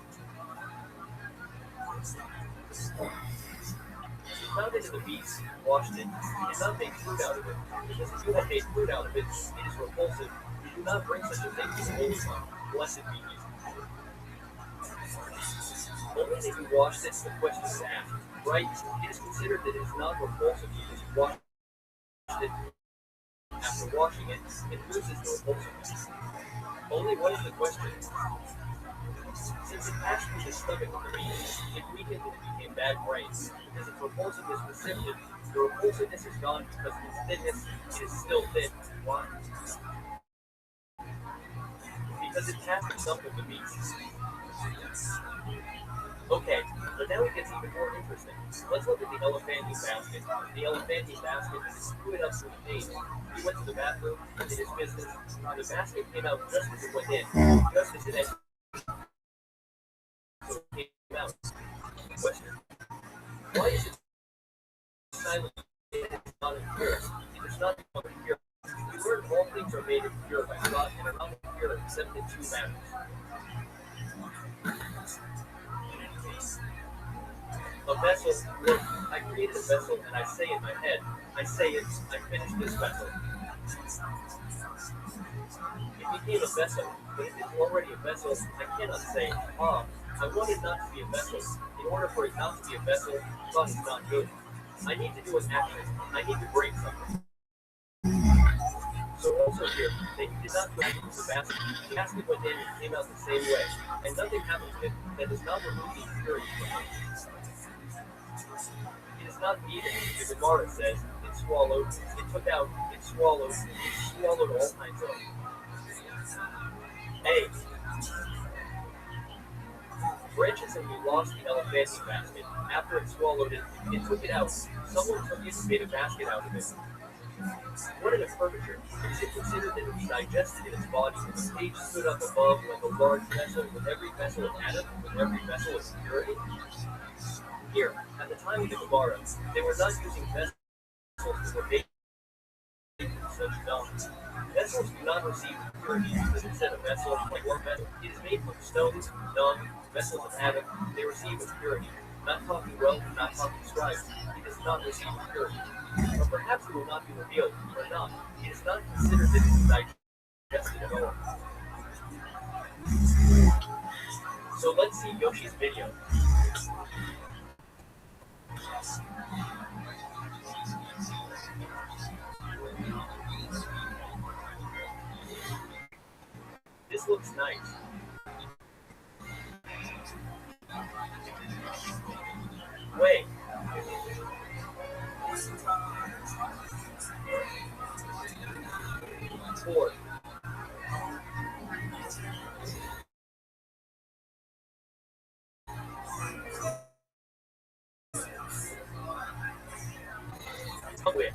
You found it in the beast, washed it, you did not make food out of it, because if you had made food out of it, it is repulsive. You do not bring such a thing to the Holy One. Blessed be he. Only that you washed it, the question is asked, right? It is considered that it is not repulsive because you washed it. After washing it, it loses the repulsiveness. Only what is the question? Since it passed through the stomach of the beast, it weakened and it became bad brains. Because its repulsiveness was sifted, the repulsiveness is gone because of its thinness, it is still thin. Why? Because it passed the stomach of the beast. Okay, but now it gets even more interesting. Let's look at the elephantine basket. The elephantine basket is screwed up through the page. He went to the bathroom, did his business. The basket came out just as it went in, just as it entered. So it came out. Question. Why is it silent? It is not impure. It does not become impure. We learned all things are made impure by God and are not impure except in two matters. A vessel, look, I created a vessel and I say in my head, I finished this vessel. It became a vessel, but if it's already a vessel, I cannot say, I want it not to be a vessel. In order for it not to be a vessel, God is not good. I need to do an action. I need to break something. So also here, that you did not put it into the basket. The basket went in and came out the same way, and nothing happened to it that does not remove the impurity from it. It is not needed. The Gemara says, it swallowed, it took out, it swallowed all kinds of. A. Branches and we lost the elephantine basket. After it swallowed it, it took it out. Someone took it and made a basket out of it. What an imperfecture. Is it considered that it was digested in its body when the page stood up above like a large vessel with every vessel of Adam, with every vessel of purity? Here, at the time of the Gemara, they were not using vessels that were made from such dung. Vessels do not receive purity because it said a vessel, like one vessel. It is made from stones, dung, vessels of Adam. They receive impurity. Not talking wealth, not talking strife. It does not receive impurity. Or perhaps it will not be revealed, or not. It is not considered that it is digested at all. So let's see Yoshi's video. This looks nice. Wait. 4. Quit.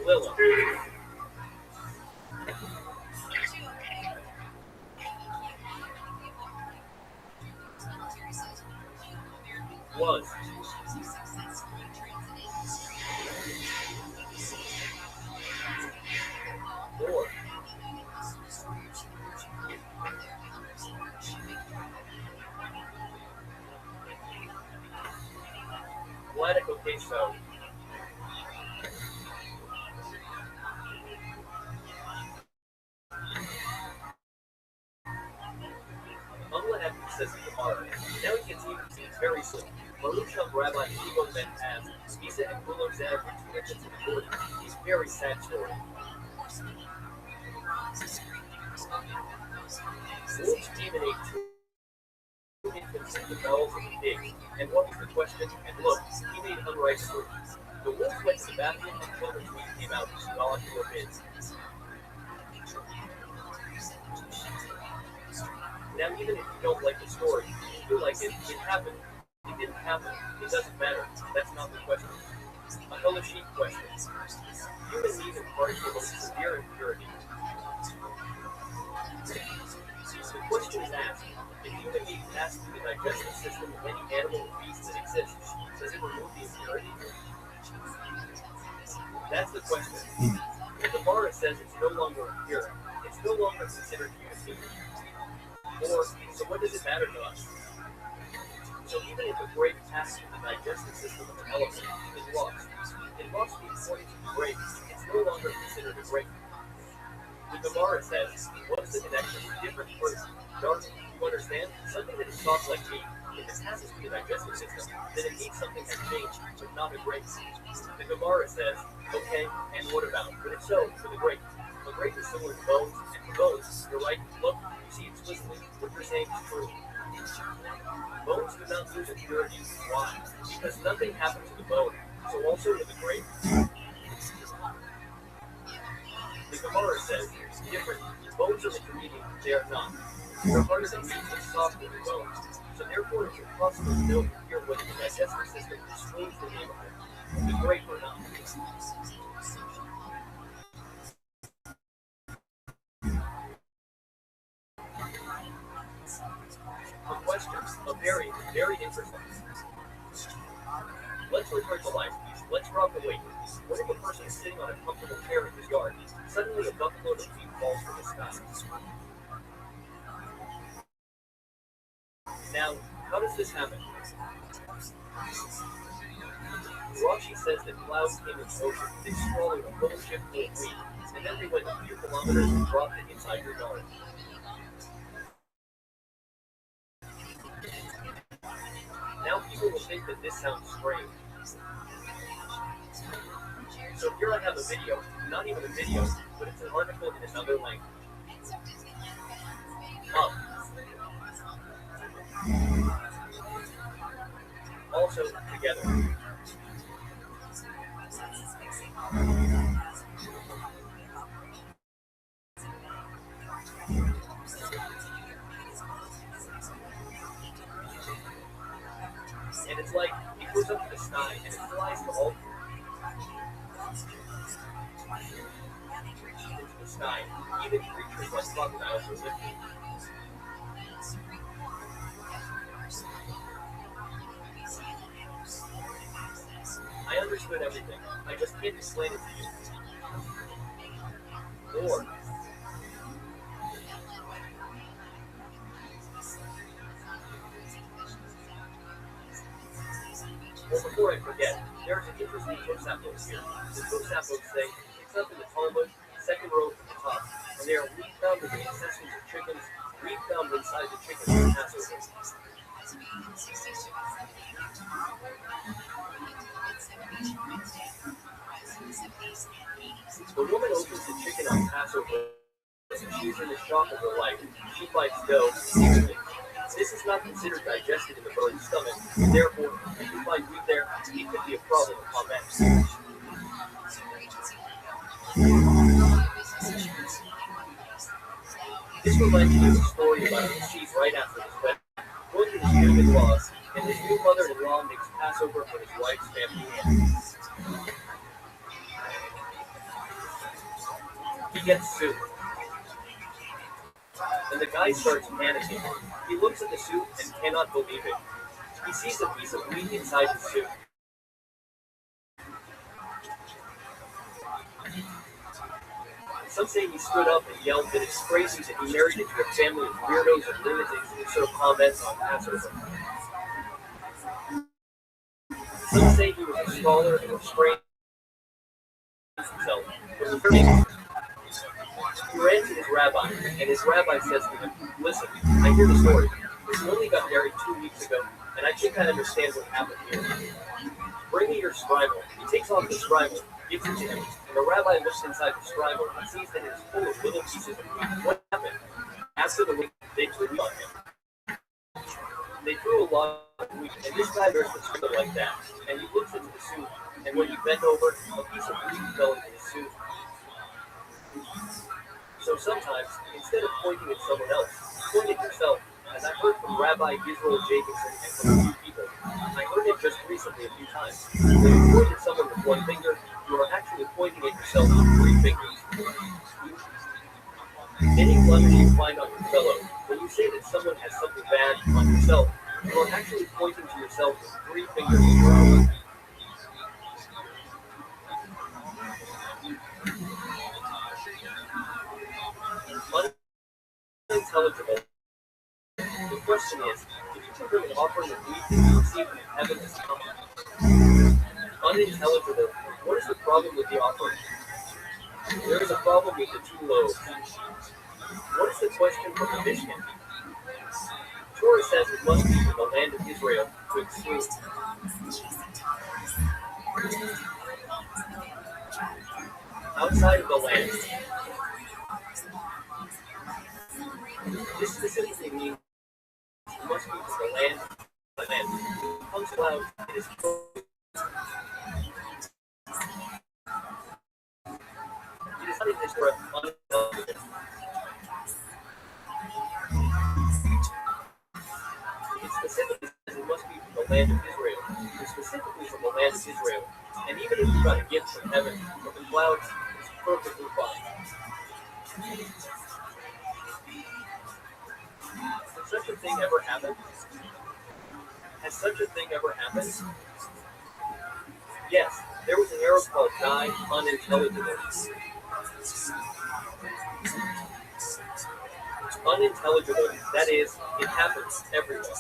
Lilla. 1. 4. Vladic, okay, so. Uncle Evan says to Gemara, now he gets even seems very slow. Rothschild Rabbi Shivo then has Misa and Kulo Zev into the Jordan. He's very sad story. Wolves came and ate 2 infants and the bells of the pigs, and what was the question? And look, he made unripe fruit. The wolves went to the bathroom and children's meat came out to molecular bits. Now, even if you don't like the story, you feel like it happened. It didn't happen. It doesn't matter. That's not the question. A Helishit question. Human need and parts of severe impurity. The question is asked, if human need passes through the digestive system of any animal or beast that exists, does it remove the impurity? That's the question. The Gemara says it's no longer impure. It's no longer considered human being. Or, so what does it matter to us? So even if a grape passes through the digestive system of an elephant, it lost. It lost the importance of the grape. It's no longer considered a grape. The Gemara says, what's the connection with different fruits? Dark, you understand? Something that is soft like meat, if it passes through the digestive system, then it means something has changed, but not a grape. The Gemara says, okay, and what about? But if so, for the grape. The grape is similar to bones, and for bones, you're right, look, you see explicitly, what you're saying is true. Bones do not lose impurity. Why? Because nothing happened to the bone, so also to the grape. The Gemara says, different, bones are intermediate, they are not. They're harder than meat and softer than bones, so therefore it's impossible to know here whether the digestive system destroys the neighborhood, the grape or not. The questions are very, very interesting. Let's return to life. Let's rock the weight. What if a person is sitting on a comfortable chair in his yard? Suddenly a buckload of feet falls from the sky. Now, how does this happen? Rothschild says that clouds came in motion, they swallowed a whole ship full of wheat, and then they went a few kilometers and dropped it inside your yard. Now people will think that this sounds strange. So here I have a video, not even a video, but it's an article in another language. Also, together. And it's like, it goes up to the sky, and it flies to all into the sky. Even creatures like crocodiles are lifted. I understood everything. I just can't explain it to you. Or, before I forget, there's an interesting Tosafos here. The Tosafos say, picks up in the Talmud, second row from the top, and they are re-found with the intestines of chickens, re-found inside the chicken on Passover. The woman opens the chicken on Passover, and she's in the shock of her life. She bites dough and sees it. This is not considered digested in the bird's stomach, and therefore, if you find meat there, it could be a problem upon that. This reminds me of a story about a chief right after his wedding. Going to his new in-laws, and his new mother-in-law makes Passover for his wife's family. He gets soup. And the guy starts panicking. He looks at the soup and cannot believe it. He sees a piece of meat inside the soup. Some say he stood up and yelled that it's crazy that he married into a family of weirdos and lunatics who serve comments on Passover. Some say he was a scholar and restrained himself. He ran to his rabbi, and his rabbi says to him, "Listen, I hear the story. This woman got married 2 weeks ago, and I think I understand what happened here. Bring me your scribble." He takes off the scribble, gives it to him, and the rabbi looks inside the scribble and sees that it is full of little pieces of meat. What happened? After the week, they threw meat on him. They threw a lot of meat, and this guy wears the scribble like that, and he looks into the soup, and when he bent over, a piece of meat fell into the soup. So sometimes, instead of pointing at someone else, point at yourself, as I heard from Rabbi Israel Jacobson and from a few people. I heard it just recently a few times. When you point at someone with one finger, you are actually pointing at yourself with 3 fingers. Any blemish you find on your fellow, when you say that someone has something bad on yourself, you are actually pointing to yourself with 3 fingers in your own. Unintelligible. The question is, if you convert an offering of wheat that you receive from heaven as common? Unintelligible. What is the problem with the offering? There is a problem with the 2 loaves. What is the question from the Mishnah? Torah says it must be from the land of Israel to exclude. Outside of the land. This specifically means it must be from the land. It comes cloud, it is it is not in this breath unintelligible. It specifically says it must be from the land of Israel. It specifically from the land of Israel. And even if you got a gift from heaven, from the clouds, it's perfectly fine. Has such a thing ever happened? Has such a thing ever happened? Yes, there was an Arab called Guy Unintelligible. Unintelligible, that is, it happens everywhere.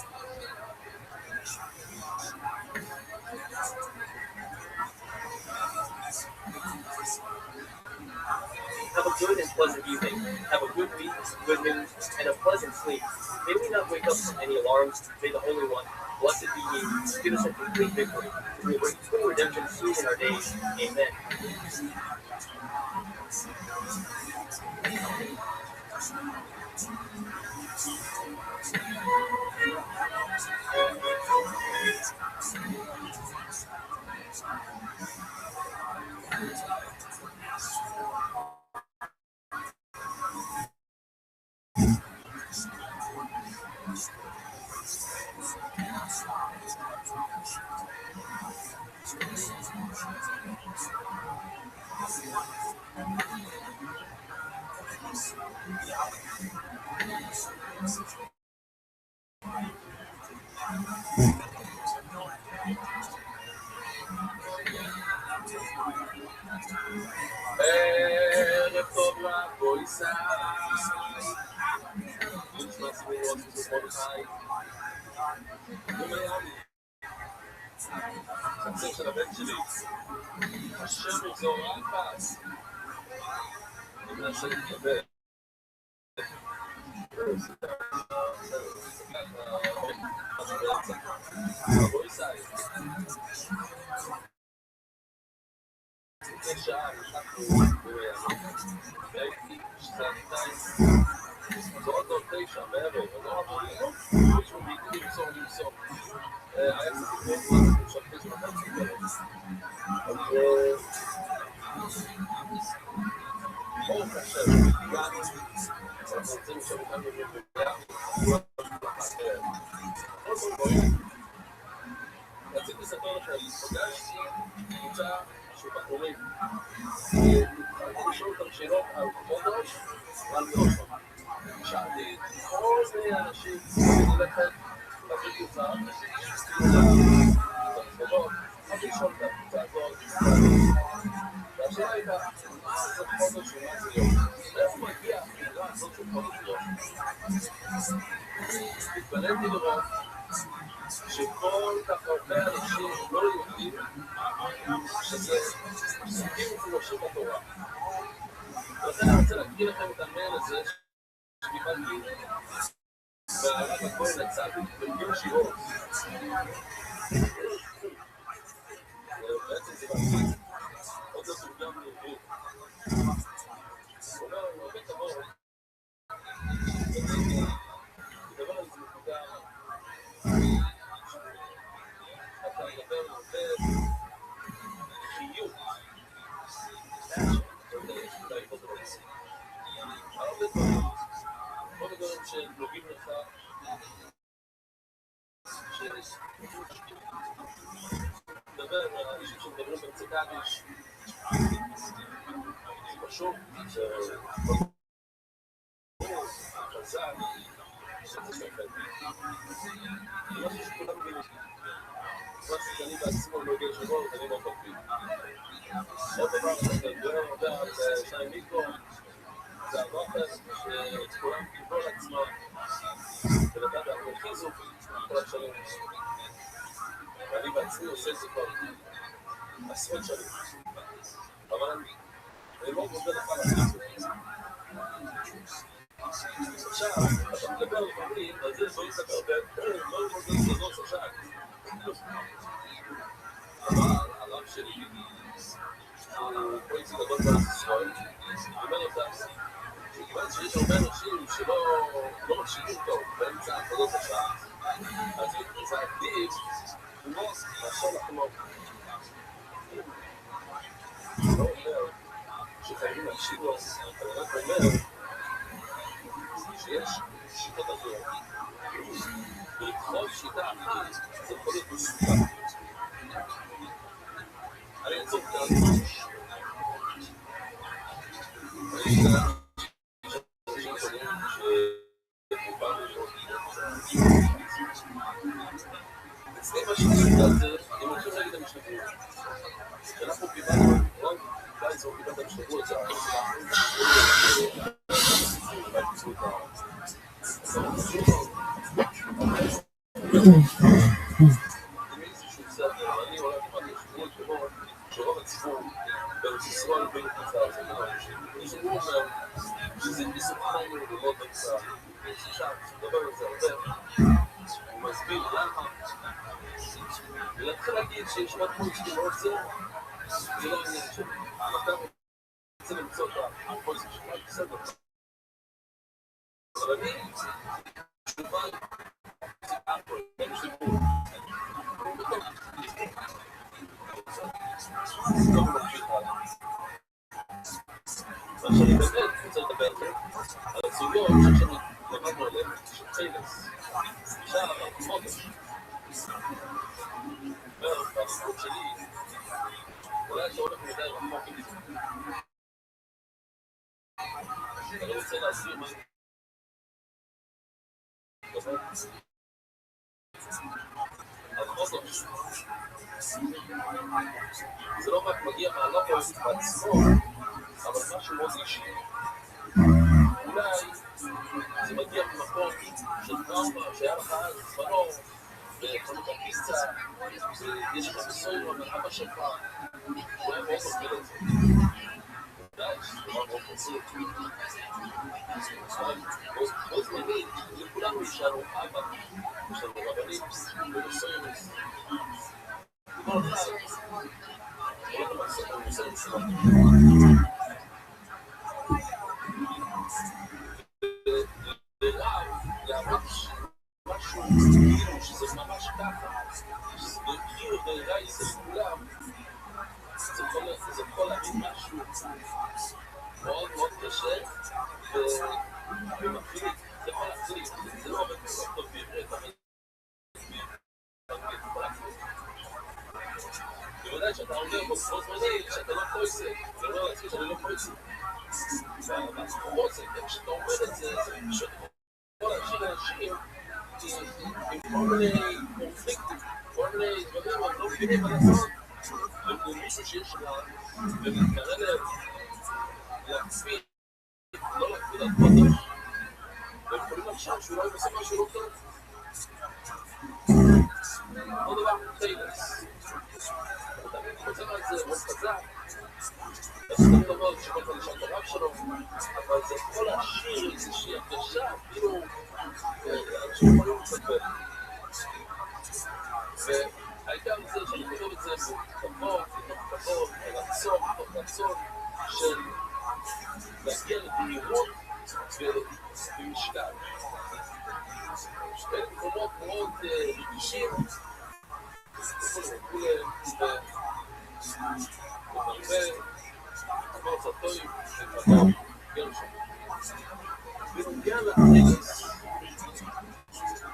Have a good and pleasant evening. Have a good week, good news, and a pleasant sleep. May we not wake up from any alarms. May the Holy One, blessed be He, give us a complete victory. We will bring full redemption soon in our days. Amen. Eventually, Hashem will go on fast. אני מנסה להתקבל. רציתי לספר לכם, פגשתי קבוצה של בחורים. רציתי לשאול אותם שאלות על חודש ועל גושם. שאלתי כל מיני אנשים שאני הולכת להביא קבוצה, רציתי לשאול את הקבוצה הזאת, והשאלה הייתה, מה זה חודש ומה זה יום? מאיפה מגיע המילה הזאת של חודש ויום? התפלאתי לראות שכל כך הרבה אנשים לא יודעים שזה פסוקים מפורשים בתורה. ולכן אני רוצה להקריא לכם את המייל הזה שקיבלתי והרב הכהן הצדיק בגיל שיעור. בעצם זה בעצם עוד לא תורגם לעברית. הוא אומר, הוא הרבה כמוהו רציתי לדבר על זה נקודה אתה מדבר הרבה חיוך הרבה דברים שנוגעים לך מדבר על אנשים שמדברים ברצי קדיש פשוט חזק שזה שפט משהו שכולם מבינים משהו שאני בעצמו לא יודע שבו ואני לא מבין עוד דבר שאני יודע על שי מיקרו זה הנוחר שכולם קיבלו על עצמם ולדעת אנחנו חיזוק כל השנים ואני בעצמי עושה את זה כבר עשרות שנים אבל אני לא מודה לך על החיזוק עכשיו, אתה מדבר לפעמים על זה דברים שאתה הרבה לא מודה לזוז עכשיו אבל הרב שלי הפוליצי גדול בארץ ישראל אומר אותם שכיוון שיש הרבה אנשים שלא מקשיבים טוב באמצע הפעולות השעה אז היא רוצה עדיף מאשר לחלום אני לא אומר שחייבים להקשיב לו אני רק אומר שיש שיטות אחרות ולכל שיטה אחת זה יכול להיות מסוכן אני אצור כאן אני יודע אצלי מה ששיטה זה אם אני חושב להגיד המשתגרות אנחנו קיבלנו רוב בייצור קיבלת המשתגרות זה אני הולך עם המשתגרות כמו שרוב הציבור בארץ ישראל בין קבוצה זה דבר שהוא אומר שזה מסוכן ללמוד בקצה ששם מדבר על זה הרבה הוא מסביר למה ולהתחיל להגיד שיש רק פוליסטים מאוד זה לא עניין שלי אתה רוצה למצוא את הפוליסטים שלך בסדר אבל אני תשובה אין שיפור לא ממשיך הלאה מה שאני באמת רוצה לדבר על הסוגיות שאני למדנו עליהן של חיילס שם חודש והסיפור שלי אולי שהולך מדי רחוק אני רוצה להסביר מה על חודש זה לא רק מגיע מהלופוס בעצמו אבל משהו מאוד אישי אולי זה מגיע ממקום של טראומה שהיה לך אז בזמנו וחנות הקיסה יש לך בסוירו מאבא שלך הוא היה מאוד מפעיל את זה אולי אבל בו זמנית, לכולנו יש לנו אבא, יש לנו רבנים, ונוסוירוס. כל אחד, לרב, להרגיש משהו, כאילו שזה ממש ככה, ובחיר ורעי זה כולם, זה יכול להגיד משהו מאוד מאוד קשה, ומתחיל, זה יכול להחזיק, זה לא עובד כל כך טוב בעברית, אבל בוודאי שאתה אומר בו זמנית, שאתה לא חוסק, זה אומר לעצמי שאני לא חוסק. והחוסק, כשאתה אומר את זה, זה פשוט יכול להשאיר אנשים עם כל מיני קונפליקטים, כל מיני דברים, הם לא מבינים מה לעשות, ומישהו שיש לה, ומתקרא לעצמי, לא להקפיד על קודש, והם יכולים לחשוב שאולי הם עושים משהו לא טוב. עוד דבר, טיילס. אני חוזר על זה מאוד חזק, אז אני אומר שכל אחד לשם את הרב שלו, אבל זה יכול להשאיר איזושהי הרגשה, כאילו, אנשים יכולים לספר. והעיקר זה שאני חושב את זה בכבוד, מתוך כבוד, מתוך רצון של להגיע לבהירות ובמשקל. בין מקומות מאוד רגישים, בנוגע לטקס,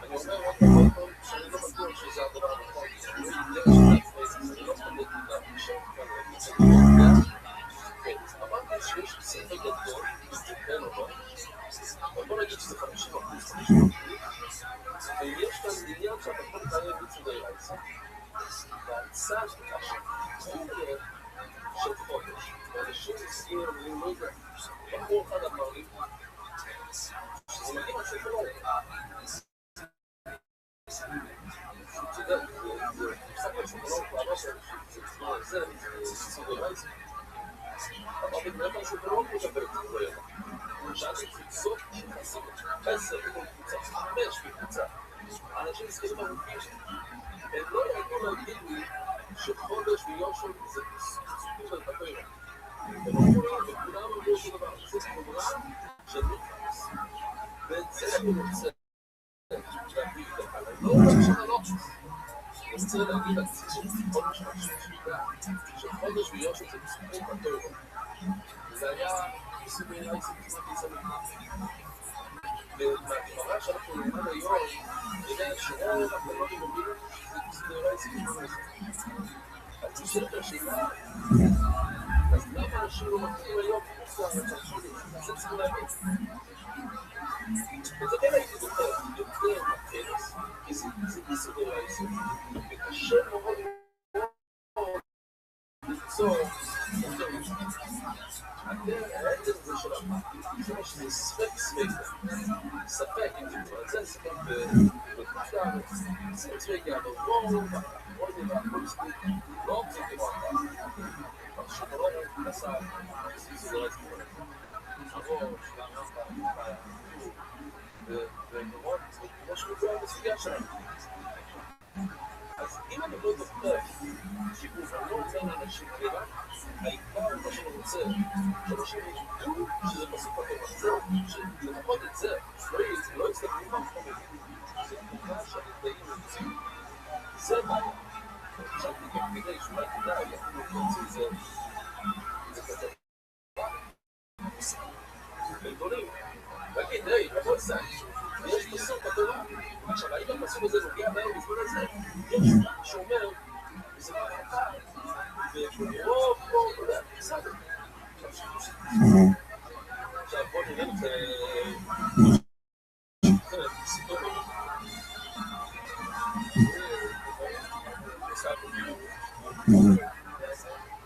אני אומר עוד פעם שאני לא בטוח שזה הדבר הנכון, אני לא חולק להרגישות כאן, אמרתי שיש ספר גדול, כן או לא, אבל בוא נגיד שזה 50%, ויש כאן עניין שאתה יכול לקיים בצודי רייסה, והצד של חודש, ואנשים הסגיר, אני לא יודע, בחור אחד אמר לי, שזה מגיע משהו שלא. אתה יודע, זה משחק לשוקולון, פעמה שאנשים, זה צודי רייסה. אמרתי, בנאמר שוקולון מקבל את זה ביום. שאנשים קבוצות שנכנסים את 10 בכל קבוצה, 5 בקבוצה. אנשים סגרים ארוכים, הם לא ידעו להגיד לי שחודש ויושם זה סוגים של תפארה. הם אמרו לי, וכולם אמרו אותו דבר, זה תמורה של נוחס. ואת זה אני רוצה להגיד לך, לא רק של הלוקס. אני רוצה להגיד לעצמי שחודש שחודש ויושם זה סוגים תפארה. זה היה מסוגי רייסים כמעט יסמי. ומהגמרא שאנחנו נלמד היום, נראה שרוב הקלונים אומרים שזה מסוגי רייסים כמעט יסמי. אז נשאלת השאלה, אז למה אנשים לא מתחילים היום חוץ להרצחוני? זה צריך להגיד. וזה כן הייתי זוכר, יותר מהכנס, כי זה מסוגי רייסים. וקשה מאוד ליצור העצם הזה של המחליט, זה משהו ספק, אם זה כבר זה, ספק בקבוצה, ספק אבל בואו נראה, הכל ספק, לא זה כמו אבל שדרום נסע, זה רץ כמו עבור, ונראות, כמו שמדוע בסוגיה שלנו. אז אם אני לא זוכר שיגוף, אני לא רוצה לאנשים כירה, העיקר מה שאני רוצה, שאנשים ידעו שזה בסוף הטוב, זהו, שלפחות את זה, לא יצטרכו מהחומרים, זה תמונה שהנדעים יוצאים, זה בעיה. חשבתי גם כדי שאולי כדאי, יכולנו להוציא זה כזה. וגדולים, להגיד, היי, לבוא את זה, ויש פסוק בתורה. עכשיו, האם הפסוק הזה נוגע בהם בזמן הזה? יש שאומר, זה מהחכה, ורוב, אתה יודע, בסדר. עכשיו, בוא נראה את זה.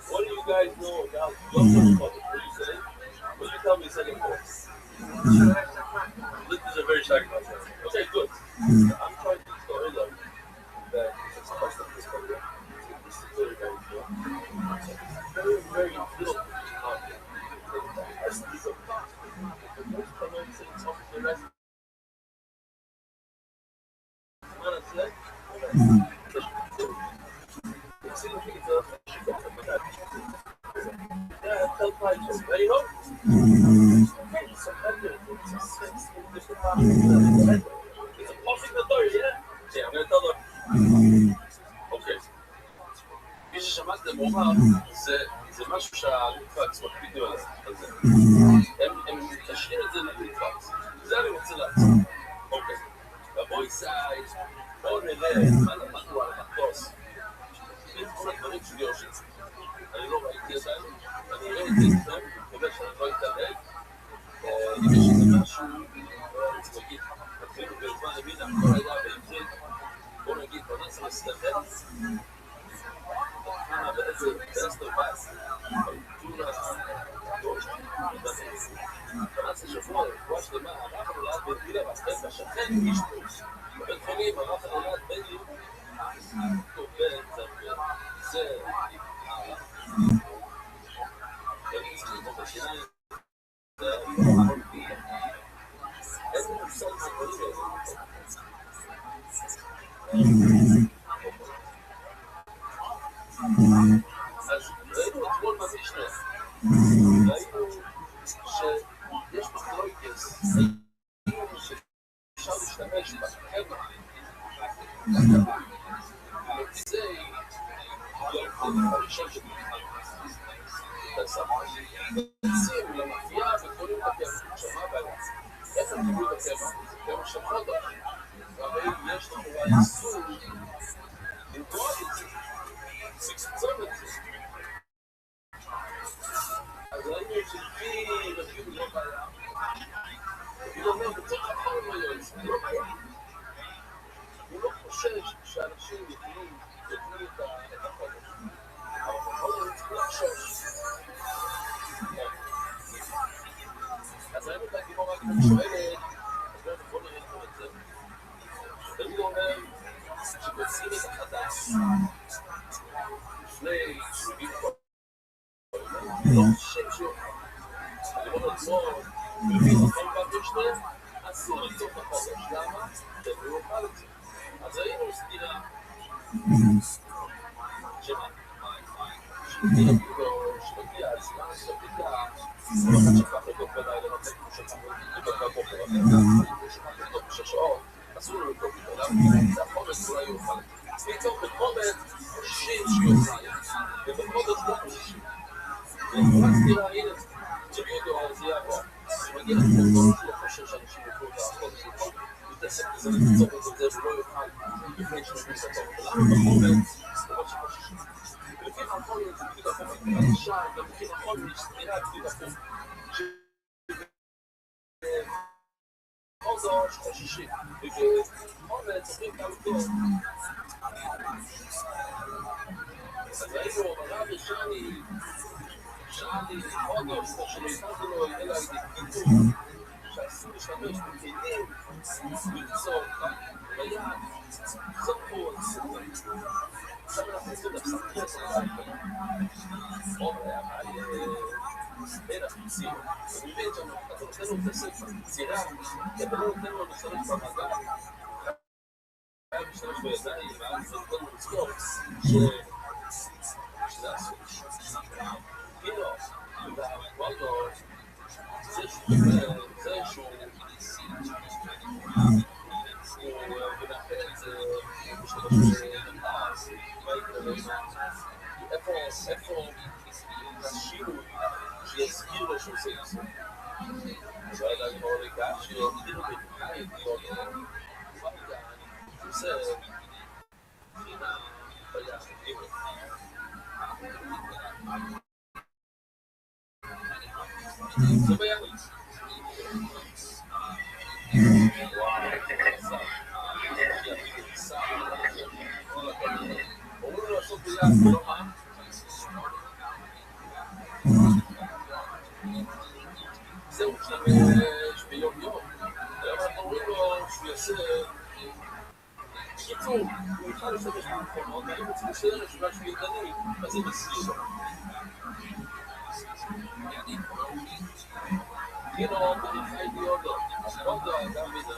What do you guys know about what you say? What you tell me is second course. This is a very sacrifice. Okay, good. I'm trying to tell you that it's a custom this program. It's very, very good. Very, very little. אוקיי. כפי ששמעתם אומר, זה משהו שהליטווקס מקפידו על זה. הם מקשרים את זה לליטווקס. זה אני רוצה לעשות. אוקיי. בבוי סייז, בואו נראה מה למדנו על המטוס. את כל הדברים שלי או שזה. אני לא ראיתי את זה, אני אראה את זה איתכם, מקווה שאני לא אתעלם. אם יש איזה משהו, אני צריך להגיד, אפילו בזמן למינה, כל היה בעברית, בואו נגיד, בוא נעשה מסתכל, בעצם באסטר בס, בטור הדוש, בנס השבוע, רפואה שלמה, הרב נולד בגילה בסטר, השכן אישטוס, בבית חולים, הרב נולד בני, טוב בן, זה, אני צריך לתוך השיניים, איזה מושג מהדברים האלה. אז ראינו אתמול במשנה, ראינו שיש מחלוקת, ראינו שאפשר להשתמש בקבע, וזה הראשון שבכלל. יוצאים למאפייה וקוראים את הקבע, שמע בעיה. איך הם קיבלו את הקבע? זה קבע של חודש. והרי יש לנו איסור לנגוע את זה. סקסצום את זה. אז ראינו שלפי רביו לא בעיה. רביו אומר, בצורך אחר לא יועץ, לא בעיה. הוא לא חושש שאנשים יתנו את החודש. אבל בכל זאת צריך לחשוש. אז ראינו את הגימור רק שואלת, אז בואו נראה את זה. דוד אומר שכוצאים את החדש לפני שביל כל לא חושב שיוכל. אני אומר עצמו, מבין נכון פעם שנייה, אסור ליצור את החודש. למה? הוא יוכל את זה. אז ראינו סתירה שמה? שתירה כאילו, שמגיע הזמן של הבדיקה, לא אחד שפך אותו בלילה, לא צריך כמו שפך אותו בבוקר, אבל שפך אותו בשש שעות, אסור לו לבדוק איתו, למה? זה החודש אולי יוכל את זה. אז ליצור בחודש חוששים שיוכל, ובחודש לא חוששים. ולפרק סתירה, הנה, תביאו אותו, אז זה יעבור. שמגיע לחודש לא חושב שאנשים יוכלו את החודש יוכל, מתעסק בזה לצור את זה ולא יוכל לפני שנבין את הטוב. ולמה בחודש, דבר שחוששים. ולפי נכון זה בדיוק הפוך, עכשיו, ולפי נכון יש סתירה בדיוק הפוך. חודש חוששים, ובחודש צריכים גם טוב. אז ראינו, הרב ישני, חודש, שנתנו לו אלא גידול, שאסור להשתמש בכלים, ליצור ביד, סמכות, עכשיו אנחנו עושים את הסמכות, אומר, בין החיצים, אני מבין שאתה נותן לו את הספר, צירה, כי אתה לא נותן לו להשתמש במגע, היה משתמש בידיים, ואז נותן לו לזכור, שזה אסור. כאילו, והחודש, זה שהוא ולכן זה משתמש בנתס, מה יקרה איפה השינוי שיזכיר לו שהוא עושה את זה. אז היה לה כבר לכך שיודעים בנתיים, אני עושה בחינה ביחד. זה ביחד. אומרים לו לעשות ביחד, לא מה? זהו משתמש ביום יום. היום אנחנו אומרים לו שהוא יעשה קיצור, הוא יוכל להשתמש במכונות, ואני רוצה להישאר לשבעה שהוא ידני, אז זה מסכים לו. כאילו, אני חייתי עוד אדם מזה,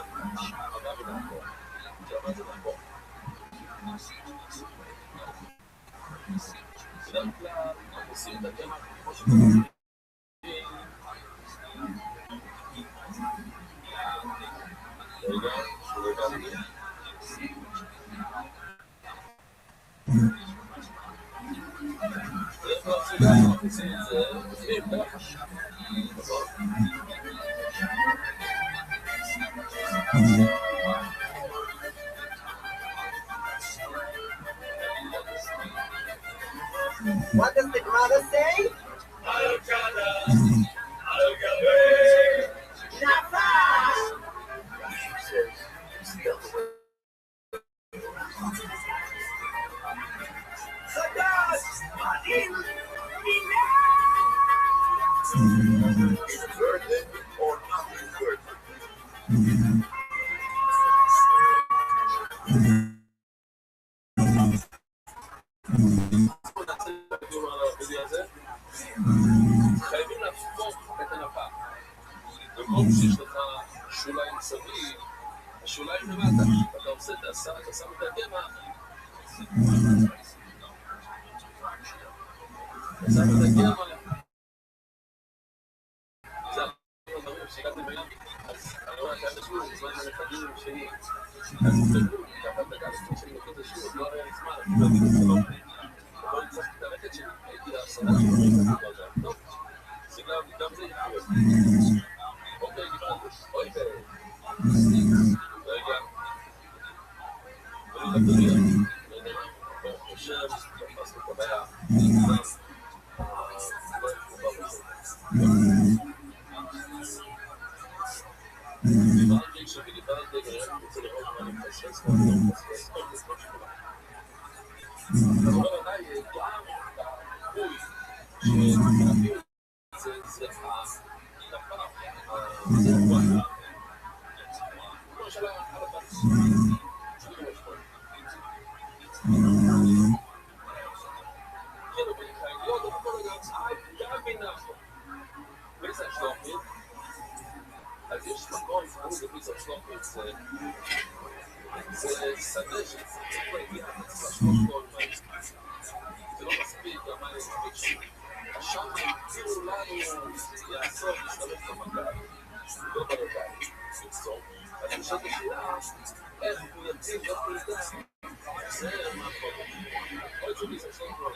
אדם מנהפו, שאמה זה נהפו. בדרך כלל, עושים את הקמח כמו שקוראים. What does the Gemara say? Is it worth it or not worth it? חייבים להפוך את הנפה. במקום שיש לך שוליים סביב, השוליים למטה, אתה עושה את הסע, אתה שם את הקמח. אתה שם את הקמח. זה הדברים שהגעתם בים. אז אני רואה כאן שוב, זמן הנכדים שלי. אז תדעו, כפת הגלסטים שלי נותנת לשוב, לא היה לי זמן, אפילו אני לא מבין. אבל אני צריך את הרקת שלי, הייתי להסנה שלי, טוב. סיגלם, גם זה יקרה. אוקיי, קיבלנו. אוי רגע. אני לבדויה. לא יודע. ברוך השם, תפסנו את הבעיה. דיברתי כשדיברתי, אני רוצה לראות מה אני מחשש. הדבר עליי, גם בחוי, שמתחילים זה הנפה, זה וואלה. כמו של הרבן. כאילו בנחייליות, אבל כל הגעצאי, גם בנחו. פיצה שלוחית, אז יש מקום, זה פיצה שלוחית, זה שדה שצריך להגיע, צריך לשלוח כל מים. זה לא מספיק, גם אני מספיק. השם המציאו לנו יעשור להשתמש במגל, לא ברגל, לצור. אני חושב לשאלה, איך הוא יציב, איך הוא ידע, זה מה קורה. עוד זו ביזה שלא קורה.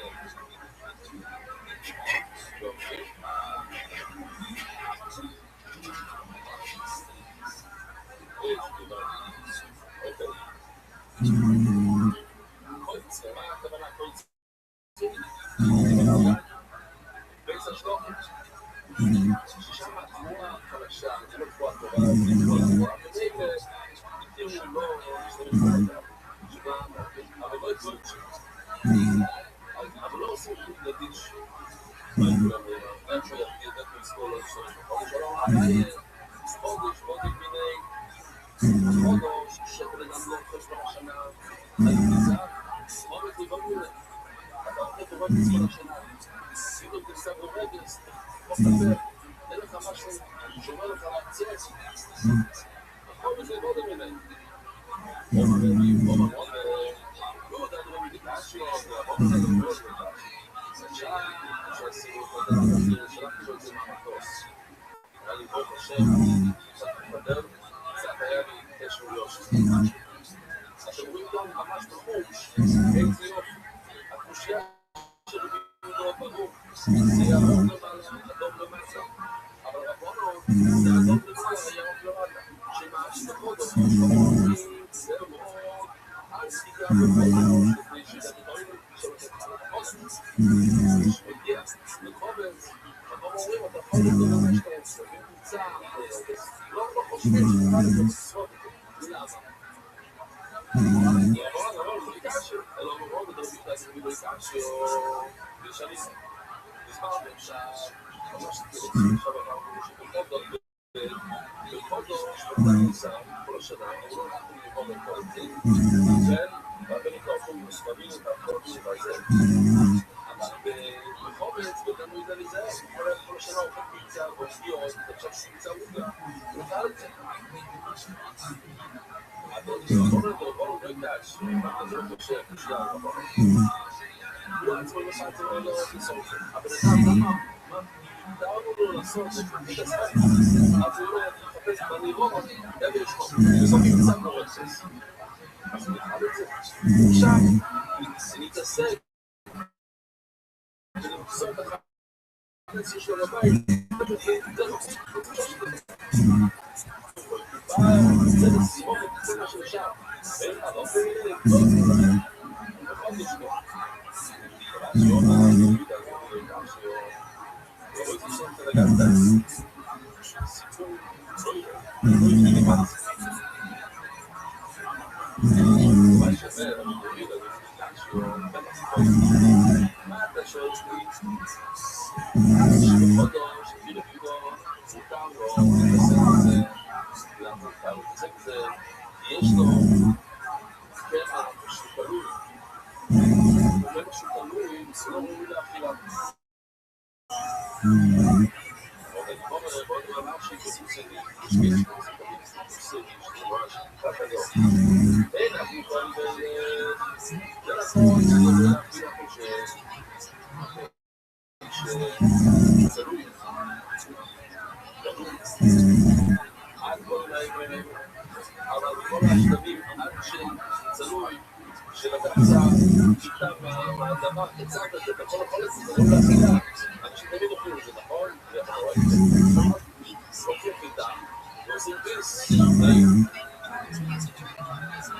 כל צבא, מה הכוונה כל צבא? בעצם שלוחת, ששם התנועה חלשה, זה לא תנועה טובה, זה לא תנועה, וזה התיאור שלא משתמש ברגע, אבל לא יצאו את זה. אבל לא עושים לדיש. מה הם כולם אומרים? אין שהוא ירגיל דרך לזכור לא לשתמש בחודש, אבל חודש מיני, חודש, שבן אדם לא חשבון השנה, אני נזק, חודש לבוא מיני. אתה אוכל תורת בזמן השנה, סידור כניסה ברגס, לא ספר, אין לך משהו שאומר לך להצץ, הכל בזה לא יודע מיני. לא יודע דבר מדיקשיות, והרוב הזה לא מאוד לדע. זה שעה שעשינו את הדבר, שלחתי לו את זה מהמטוס. היה לי ברוך השם, קצת מפדר, קצת היה לי קשר יושר. אתם רואים גם ממש בחוש, איזה יופי. הקושייה של ביודו ברור, זה ירוק למעלה, אדום למטה. אבל רבונו, זה אדום למעלה, ירוק למטה. שמהשתחות, זה מאוד, אל תיגע בבעיה, לפני שדברים שלכם על החוסן. מגיע, לחובץ, רבונו אומרים, אתה יכול לדבר מה שאתה רוצה, ונמצא, לא חושב שאתה לספות את זה, למה? רבונו, לא ביקשו, אלא רבונו, אתה ביקשו, ושנים, הסברתם שממש תקראים עכשיו אמרנו שבחודו, בחודו, שבחודו, כל השנה, אנחנו לא יכולים ללמוד את כל זה, כן? והבנים כעופים מספרים את החודו הזה, אבל בחובץ, וגם הוא ידע להיזהר, כל השנה הופך פיצה, ושגיאות, עכשיו פיצה מוגה, הוא נתן את זה. רבונו לא יקש, מה זה לא חושב, שנייה, רבונו. הוא עצמו לא שעצמו לא לעשות, אבל למה? דארנו לו לעשות את הספק, אז הוא לא יחפש בנירות, גם יש לו, בסוף ימצא לו רצס. אז הוא נתחל את זה. עכשיו, שנתעסק ולמצוא את החצי של הבית זה לסיום את כל מה שאפשר בין הרופא בכל לשמוע יש לו קטע שתלוי ובאמת שתלוי זה לא ראוי לאכילה אבל בוא נאמר שיפוסים שלי יש שיפוסים ככה לא אין אכיפה זה נכון זה לא לאכילה שתלוי עד כל אולי אבל בכל השלבים עד שצלוי שלקחת איתה מהאדמה כצעת את זה בכל החולץ זה לא להכילה אנשים תמיד אוכלים את זה נכון? ואנחנו רואים את זה אוכלים חיטה ועושים ביס נעים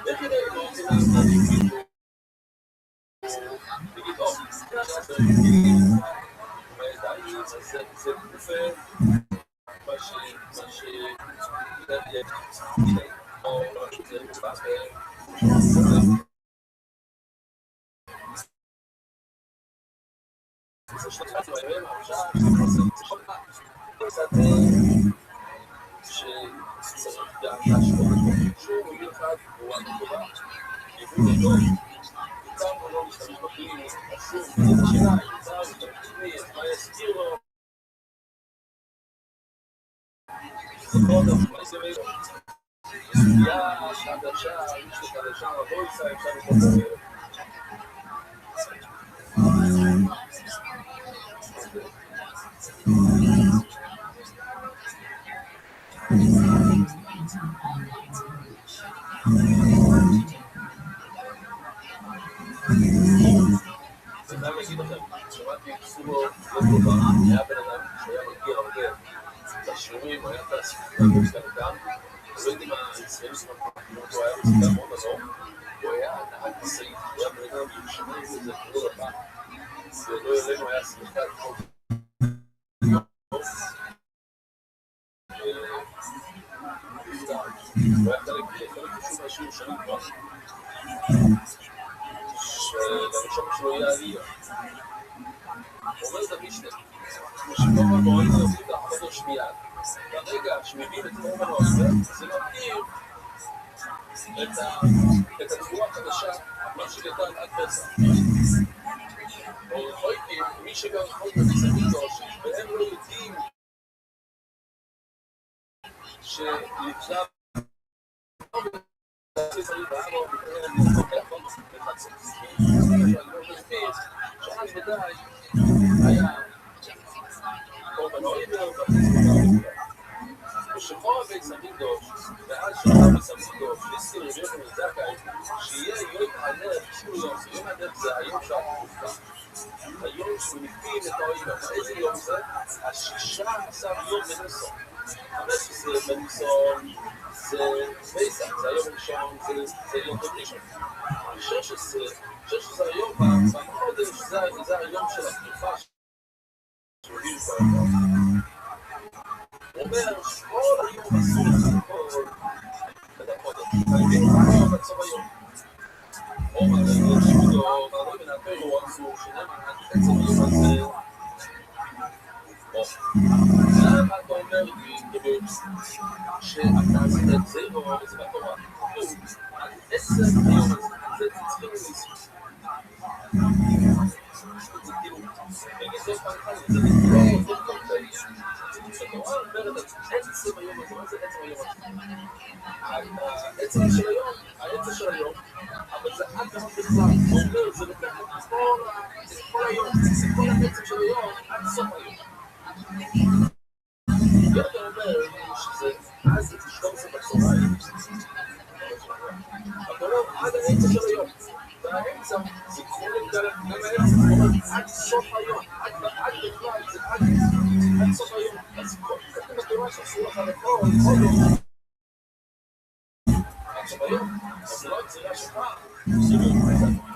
איך כדי לא רוצים לעשות תגיד טוב זה גופה מה או זה מוצבח זה שלטת בהם עכשיו קצת שצריך גם להשפור שהוא במיוחד הוא הנקודה יבוא לדור יצר או לא להשתמש בכלים אסור את השאלה יצר ותמכני את מה יזכיר לו זה לא אדם שמה יסמי לו סוגיה חדשה יש לך לשם הבויסה אפשר לקבל אני חייב להגיד לכם, שמעתי סוגו לא טובה, היה בן אדם שהיה מגיע הרבה לשיעורים, היה תעסוקה בשתנתם, לא יודעים מה הישראלים שלנו, הוא היה בסוגה מאוד עזור, הוא היה נהג משאית, הוא היה בן אדם יושנה עם זה כבוד הפעם, ולא אלינו היה סליחה את חוק. הוא היה חלק חשוב מהשיעור שנים כבר. שהראשון שלו יהיה עלייה. הוא אומר את המשנה, שכל המועד הזה עושים לחודש מיד. ברגע שמבין את כל המועד הזה, זה מגדיר את התבואה החדשה, מה שגדל עד פסח. או חויקים, מי שגם חוי בניסן מקדוש, והם לא יודעים שלפני שאז ודאי היה קורבן עיוור ושחור בית המקדוש ואז שחור בית המקדוש נסיר ויום הזכאי שיהיה יום הנר שהוא יום זה יום הנר זה היום שהתקופה היום שהוא נקפים את העיוור איזה יום זה? 16 יום בניסון 15 בניסון זה פסח, זה היום ראשון, זה יום ראשון 16 היום בחודש זה היום של התקופה שעולים פה הוא אומר שכל היום אסור לחכות את החודש חייבים לחכות עד סוף היום או בגלל שידו והרוי מן הפרו אסור שנאמר עד עצם היום הזה למה אתה אומר לי שאתה עשית את זה או זה בתורה עד 10 היום הזה זה צריכים לניסות זה כאילו בגלל זה פעם זה לא קורטאי התורה אומרת עצם היום הזה מה זה עצם היום הזה העצם של היום העצם של היום אבל זה עד כמה בכלל הוא אומר זה לוקח את כל היום זה כל העצם של היום עד סוף היום אתה אומר שזה אז תשתום זה בצהריים אתה אומר עד האמצע של היום והאמצע זה עד סוף היום, עד בכלל, זה עד סוף היום. אז כתוב בתורה שאסור לך לאכול, עכשיו היום, אז זה לא הגזירה שלך, עושים לו את זה.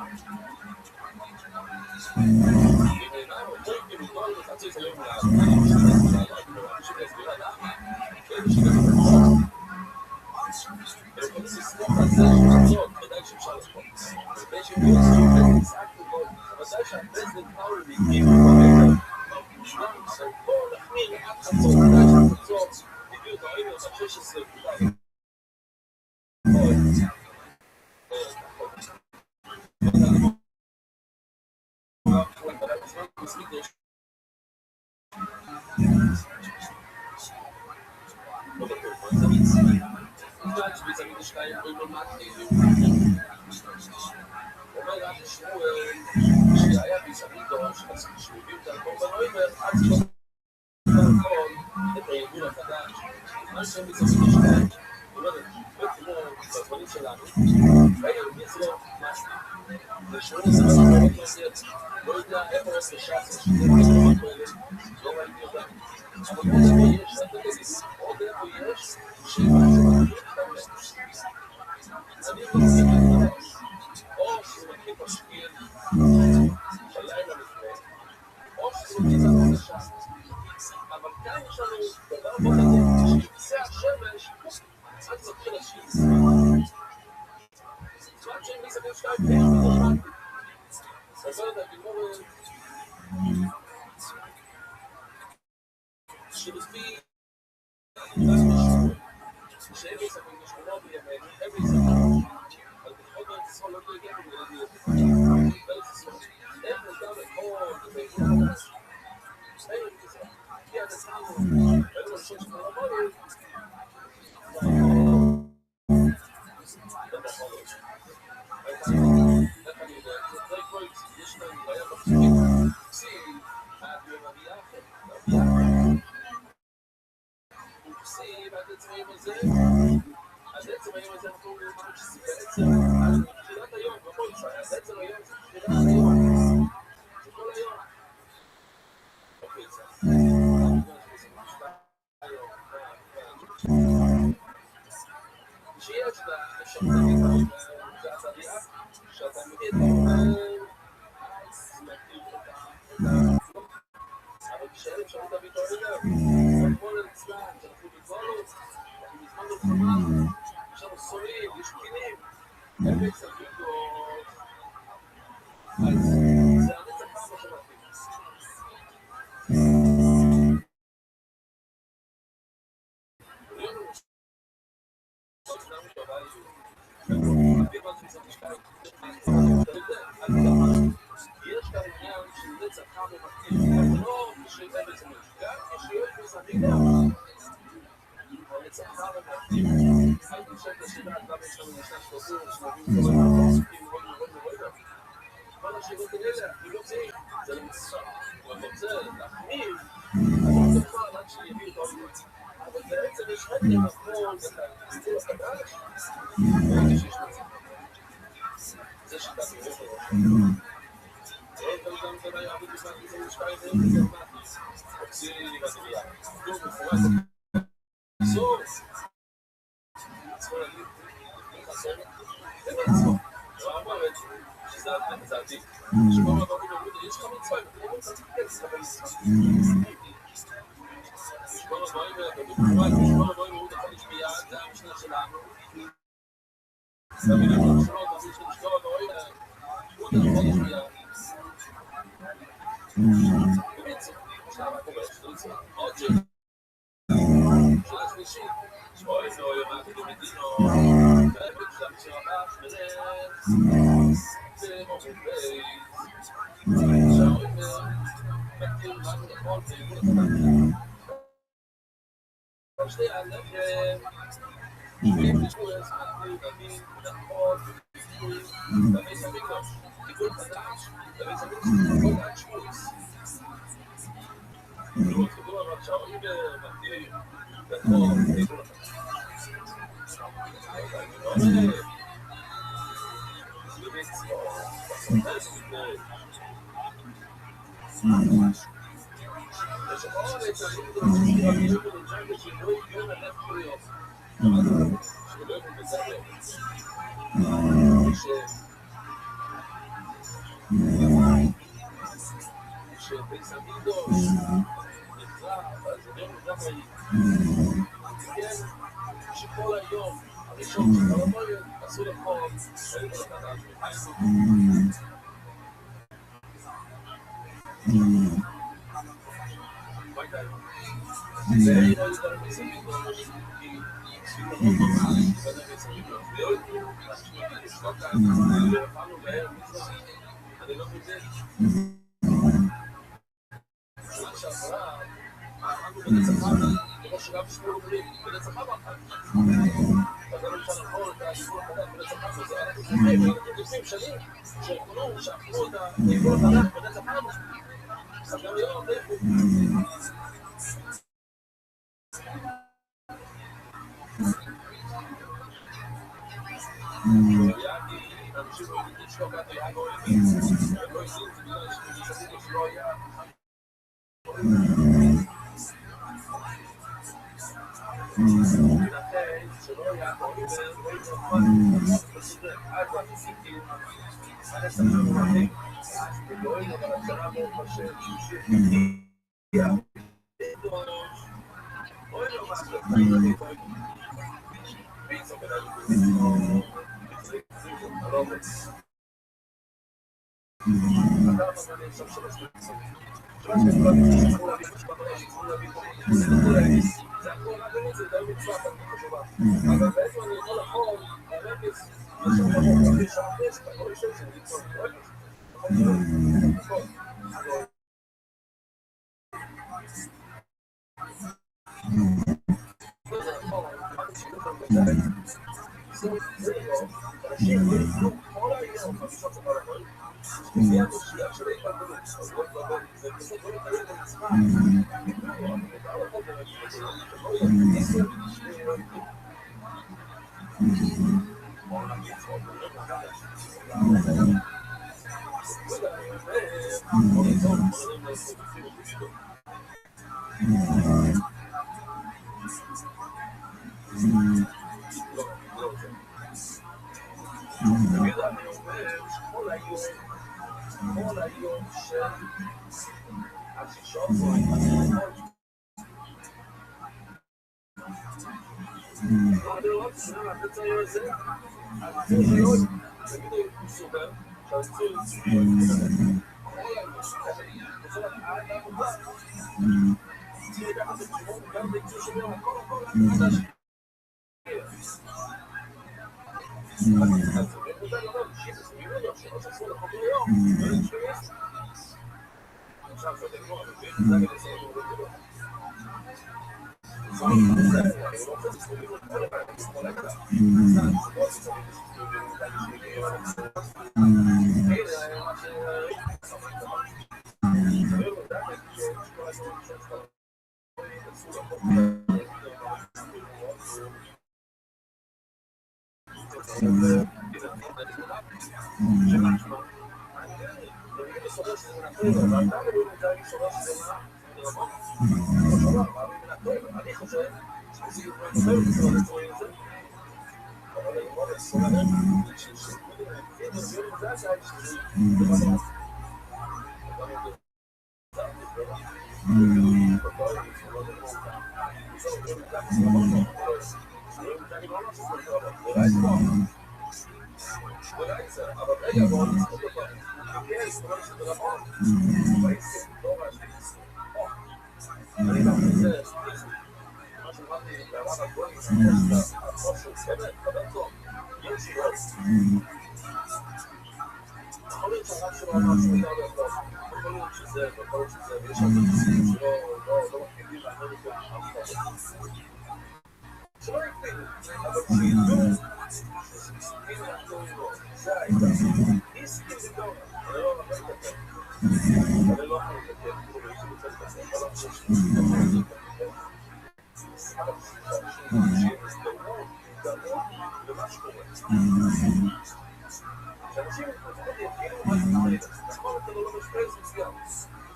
שאנשים לפחות יבינו מה זה פרילנס. נכון, אתה לא לומד פרילנס מסוים.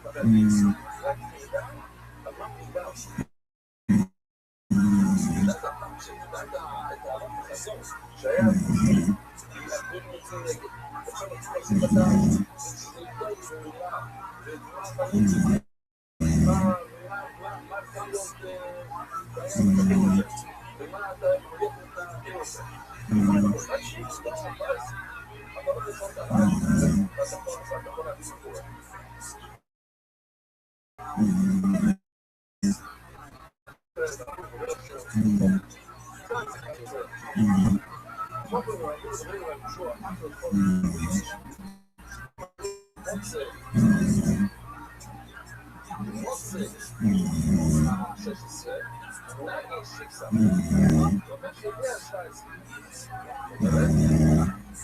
אבל אני רק נדע על מה מדובר. כשנדע את העלות החזון שהיה להגביל מוצאים נגד. עכשיו אנחנו עושים בדעת שזה יותר גבוהה ודמה ברית מה אפשר להיות בעיה בתחום הזה ומה אתה יכול להיות את התחום הזה. רק שיסתור אז אתה לא יכול לדעת ואתה יכול להביא סיפור.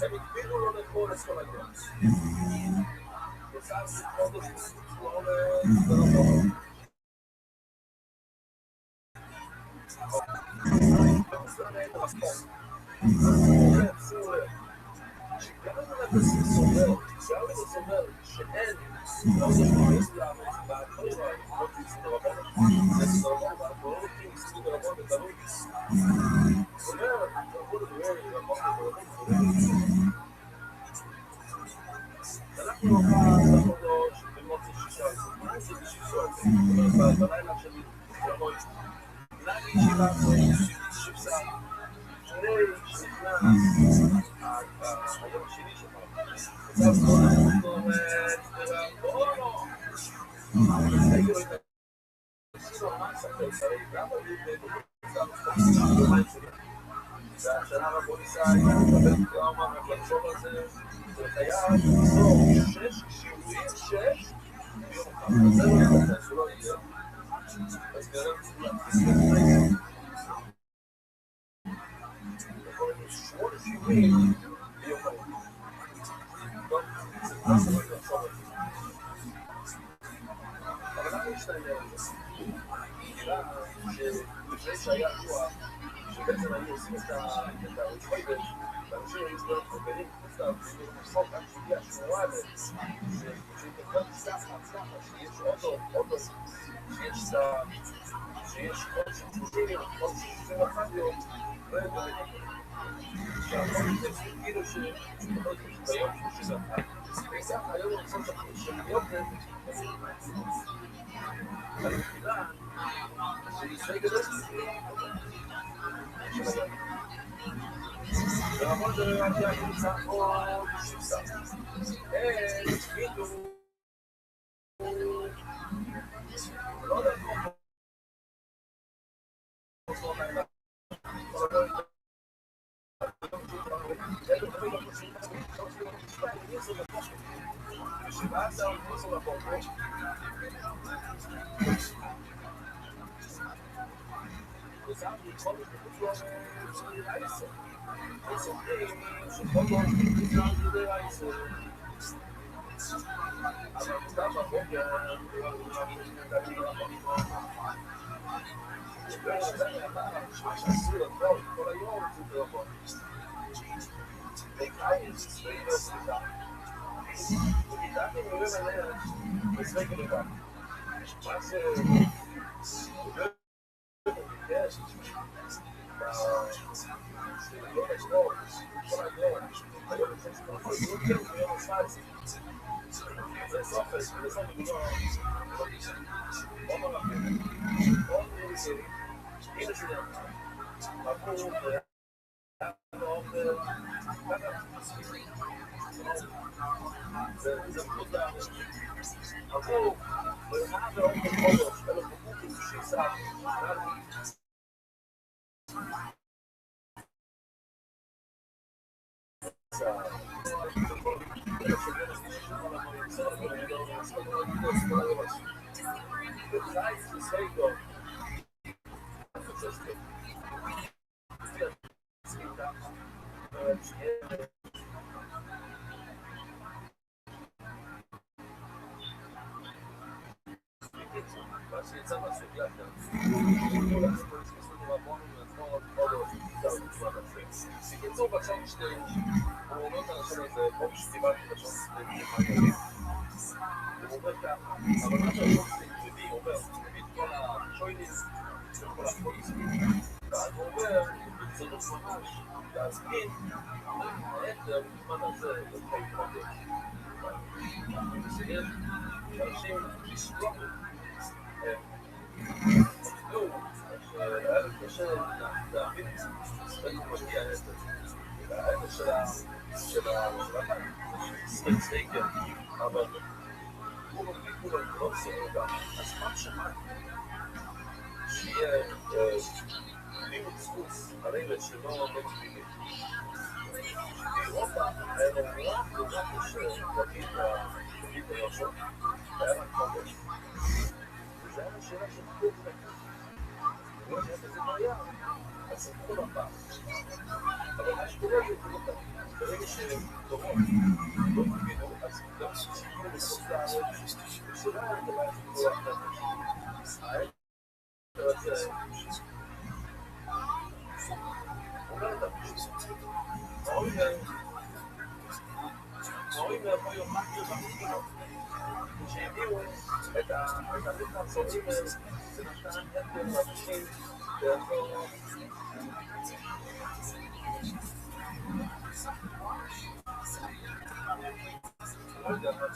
הם הקבילו לו לכל את כל היום. יצאתי חודש ולא והשנה בפוליסה הייתה מקבל טראומה מהפלטפורם הזה וחייב לזור 6 שיעורים 6 ביום אחד. זה לא יהיה, זה לא יהיה. אז גרם להכניס יכול להיות 8 שיעורים ביום אחד. טוב, זה כבר צריך לחשוב על זה. אבל למה יש את העניין הזה? נראה שלפני שהיה כוח שבעצם היו עושים את הרצויבת ואנשים היו סדרות חברים חוץ להפסיד לחסות עד שהגיע שמורה להם שתקראת סחר שיש אוטו שיש סתם שיש עוד 30 יום עוד 31 יום שהכל מתייחסים כאילו שביום 31 וכך היום רוצות של יוקר על התחילה שלפני גדול ורמות הרעתי הקבוצה עוד שבסה השמידו לא יודע וזאת לכל בקבוצה של רייסר וסופרים שכל לא נקבוצה על רייסר אבל מותר בבוקר שעשו לכל כל היום זה דרבון וקיץ צבאי וסליחה וגידעתי מורים עליה וצבאי כדבר מה זה yes, לא לשבור, כל היום, היום לפני שכל יום ויום הסייס זה סופס, זה סופס בגלל אומר לכם, עוד מיליסרים הנה שזה עבור זה מחוץ לארץ עבור ונעד האופן חודש אלו חוקוקים שיסע שיצא מהסוגיה כאן, כל הספורט מסוג רבון ולתמור על כל בקיצור, בצד שתי, הוא אומר את הלשון הזה, כמו פסטיבל של לשון סטייקים. הוא אומר ככה, אבל מה שהלשון סטייקים הוא אומר, הוא מביא את כל השוינים וכל הפרויסטים, ואז הוא אומר, צריך ממש להזמין את המזמן הזה לכל פרוטות. ושיש שאנשים לשלום הם עובדו שהיה לי קשה להבין איפה מגיע העסק. העסק של הסטייקים, אבל הוא מביא כולם לא עושים אותם. אז פעם שמעתי שיהיה לימוד דפוס על אלה שלא מבינים. באירופה היה לו רק קשה להגיד את הראשון. היה רק חודש. וזה היה שאלה של חודש דקה. הוא לא היה בזה בעיה, אז זה כל הפעם. אבל מה שקורה זה לא תמיד. ברגע שדורות לא מבינו, אז גם סיכוי לסוף לארץ, ושאלה היה דבר של כוח לאנשים. העסק הזה, אומר את הפשוט. מורים לא יומקים במדינות שהביאו את הליך הצורים ונתן את לאנשים ואנחנו לא יודע מה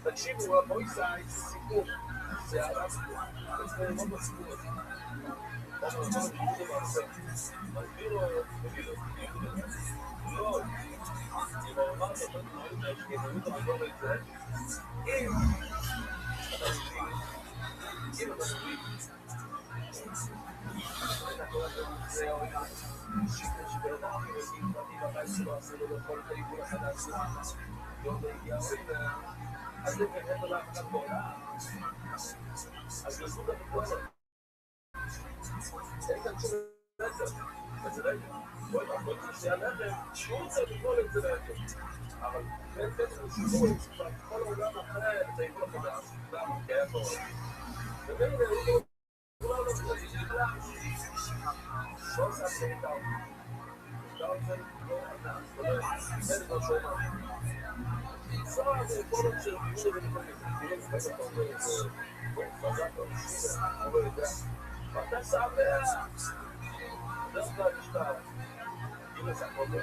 תקשיבו, המויסה היא סיפור, זה הרב, זה מאוד בסיפור הזה. אבל אני חושב שזה מעשה. מסביר לו, לא, אם הוא אמר לו, אם הוא תחזור את זה, אם אתה מסביר, אתה קורא את זה, שבאדם מרגיעים פרטים בבית שלו, עשה לו לכל הליבול החדש שלו, יום להגיעורים, אז זה כנראה לא להפקד בעולם. אז לזכות המקורת. אין כאן שום אז רגע, בוא נעשה הלחם, שהוא רוצה לקרוא לזה לחם. אבל בין בעצם שיבוש, כל העולם אחר, זה יבוא חדש, למה? כי היה קורה. ומילא, כולם לא חושבים בכלל. לא עושה סרטה. לא עושה לא שומע. סבבה, זה כל עוד שיבוש ולפעמים. כאילו, בטח אתה אומר את זה, חזק או שישה, לא יודע. ואתה שמח. דרך כלל נשתר. גינס הכל לא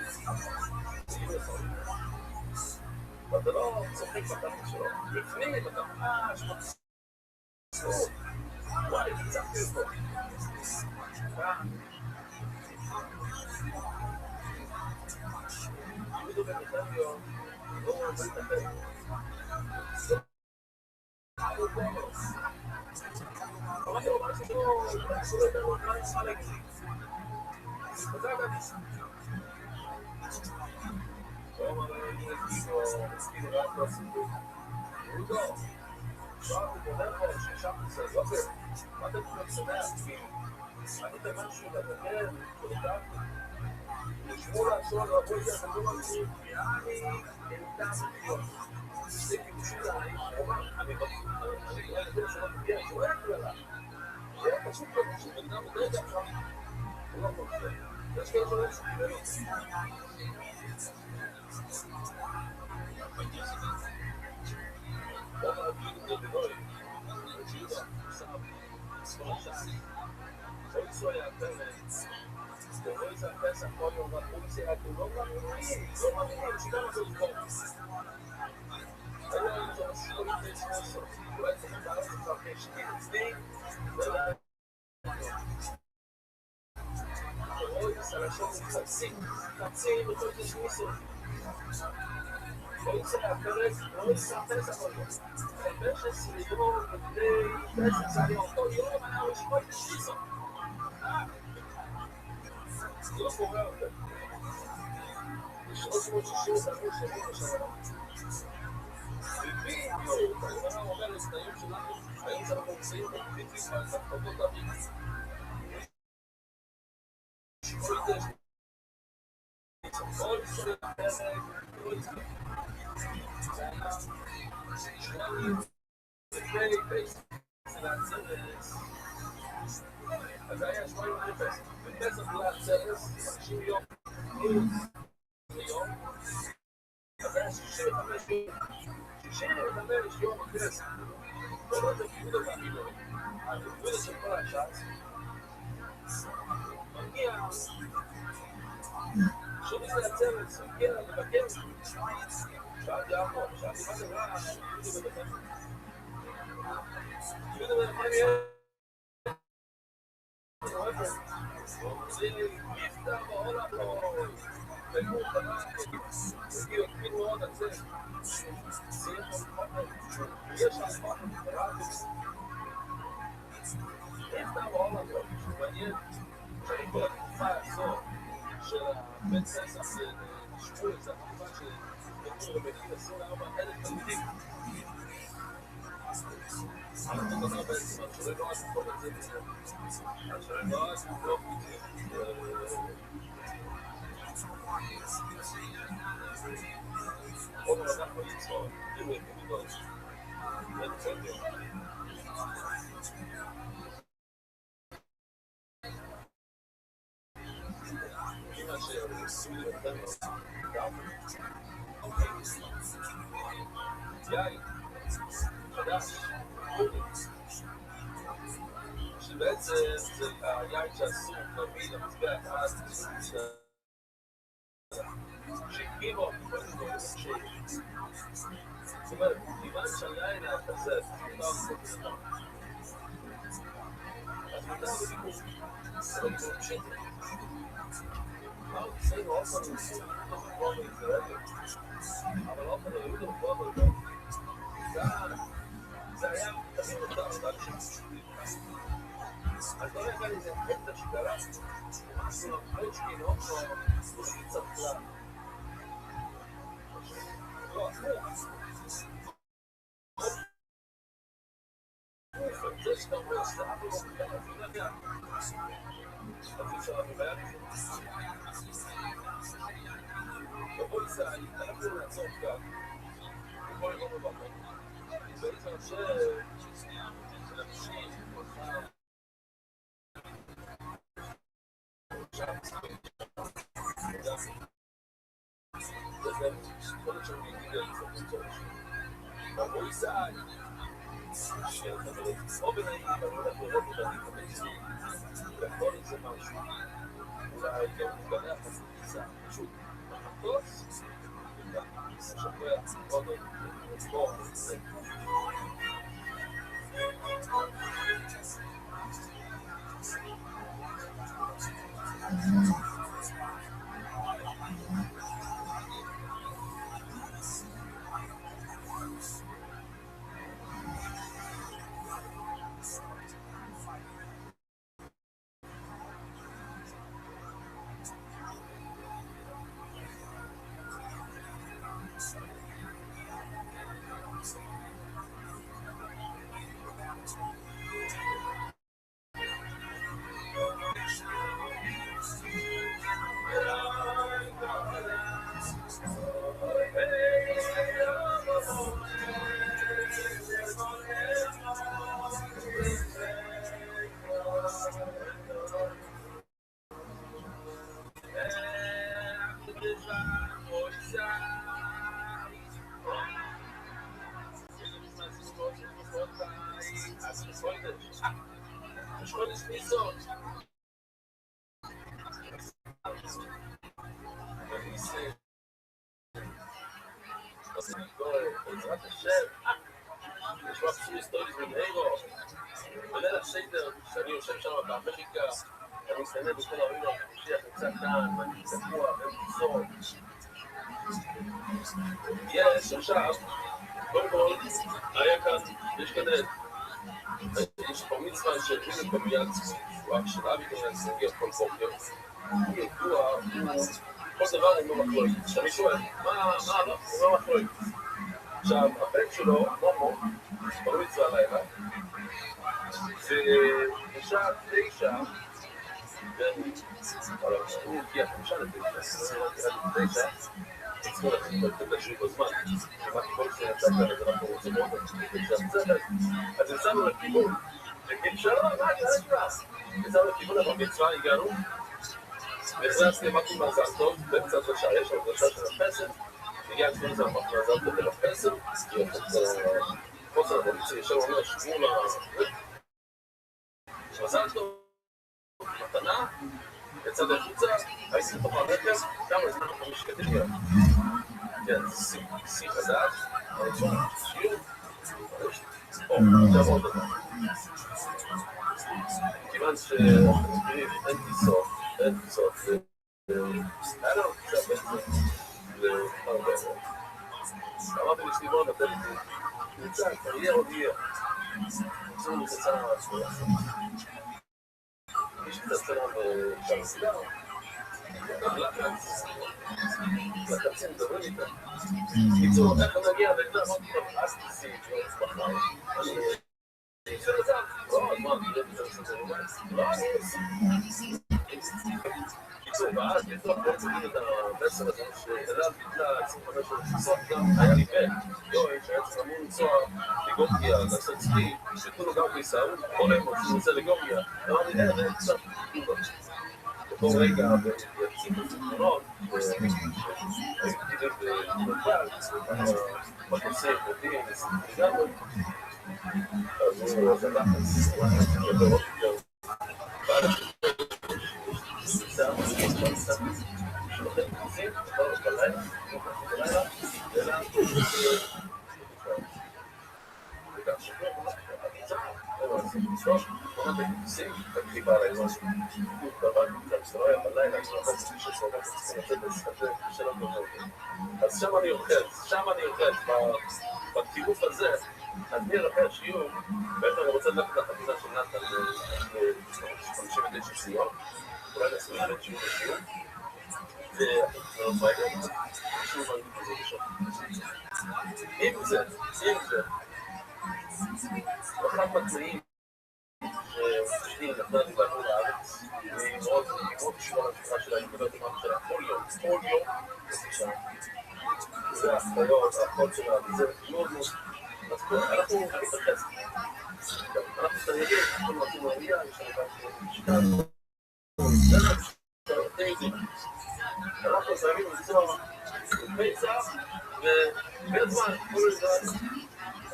גינס הכל לא. ואתה לא צוחק בטח שלו. בפנים אתה ממש מצחוק. וואי, ניצחתי אותו. כאן. יהודו במתניו לא רוצה להתאפק. אבל אני אומר שלא, שלא יותר לא מה נשמע להגיד. תודה רבה. לא אמר לי, כאילו רק לא סיפור. יהודו, עכשיו הוא בודק לו ששם זה זוכר. מה אתם יכולים לשמח? אני אתם משהו לדבר, תודה. לשמור לעשור, רבוי זה החלטו על זה, יאללה, אין תעשיות. זה קיבושי לעין, אני רואה לדבר שלא תגיע, שהוא היה כללה. זה היה פשוט לא פשוט, בנאדם בדרך עכשיו, הוא לא חושב. יש כאלה דברים שקיבל לו. בוא נגיד את זה בגוי, שיודה, סעב, ספורט שעשי, כל צוע יעפרץ, ורואי זה הפסח כל יום, והפוליסי היה לא מאמינים, שגם את זה לקרוא. אני לא יודע שמשהו לא יתן ספורט, אולי צריך לדעת את זה הרבה שתיים אצלי, ורואי סלשות חצים בכל זה שמיסו. רואי זה הפרק, רואי זה הפסח כל יום. הפסח סלידור לפני פסח, זה היה אותו יום, היה לו שכל תשיסו. זה לא קורה הרבה. יש עוד 360 שנים בשנה. בדיוק, הגמרא אומרת, את היום שלנו, היום שאנחנו נמצאים בדיוק בהתחלות אביב. שכל זה, כל ישראל הפרק, כל זה. זה היה שנים, לפני פסח, זה להצרס. אז היה 80 פסח. בפסח להצרס, 50 יום, יום. אז היה 65 יום. 65 יום הפסח. כל עוד הגיבודה והגילוי. הגיבודה של כל הש"ס. מגיע. שומעים להצרס, מגיע לבקר. שאלתי ארבע, שאלתי מה זה רע, גיבודה בבקר. גיבודה בבקר יהיה. זה נפתח בעולם פה, ולא חלק, הגיעו תמיד מאוד על זה, יש הספק נפתח בעולם פה, מעניין שאני כל התקופה הזו של הבית ססח נשמעו את זה, התקופה שנתנו לבנים 24,000 תלמידים. אני מדבר בעצם, שלא לא עשו כל את זה בזה. שלא לא עשו כל את זה. עוד לא אנחנו לצפות, תראו את המידות. אין צדק. אמא שעשו לי יותר גם. יאי. חדש, שבעצם זה היין שעשו תמיד למזבח אז שהקימו זאת אומרת, כיוון שהיין היה כזה לא עשו כזה אז מותר בביקור זה לא ביקור פשיטי מה הוא עושה לו אופן עושים לתוך לקרוא בישראל אבל אופן היו לו לקרוא בישראל זה היה תמיד אותה עבודה לשם אז לא היה איזה קטע שקרה משהו לפלצ'קי מאוד לא נמצא בכלל לא, זה שאשתי נתנה לי לבוא לארץ, היא מאוד קשורה למשפחה שלה, היא מדברת עם אבא שלה כל יום, זה האחיות, האחות שלה, וזה מאוד מאוד, אז אנחנו מתייחס, אנחנו צעירים, אנחנו רוצים להגיע, יש לנו אנחנו חייבים למצוא פצע ובין הזמן, כל הזמן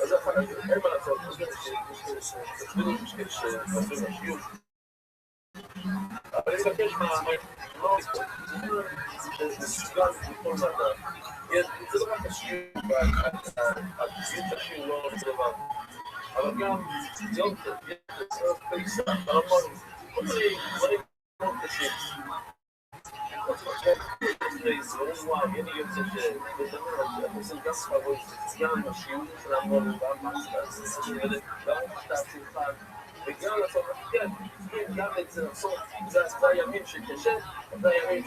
אז אין מה לעשות, יש שעושים לשיעור אבל אני מבקש לא שנסגר מכל מעדה זה לא רק השיעור הציוד השיעור לא דבר אבל גם יום פצע, הרמון כל מיני דברים מאוד קשים אני יוצא שאנחנו עושים גם ספרות, גם השיעור של המון, גם וגם לעשות, גם את זה לעשות, זה הימים שקשה, זה הימים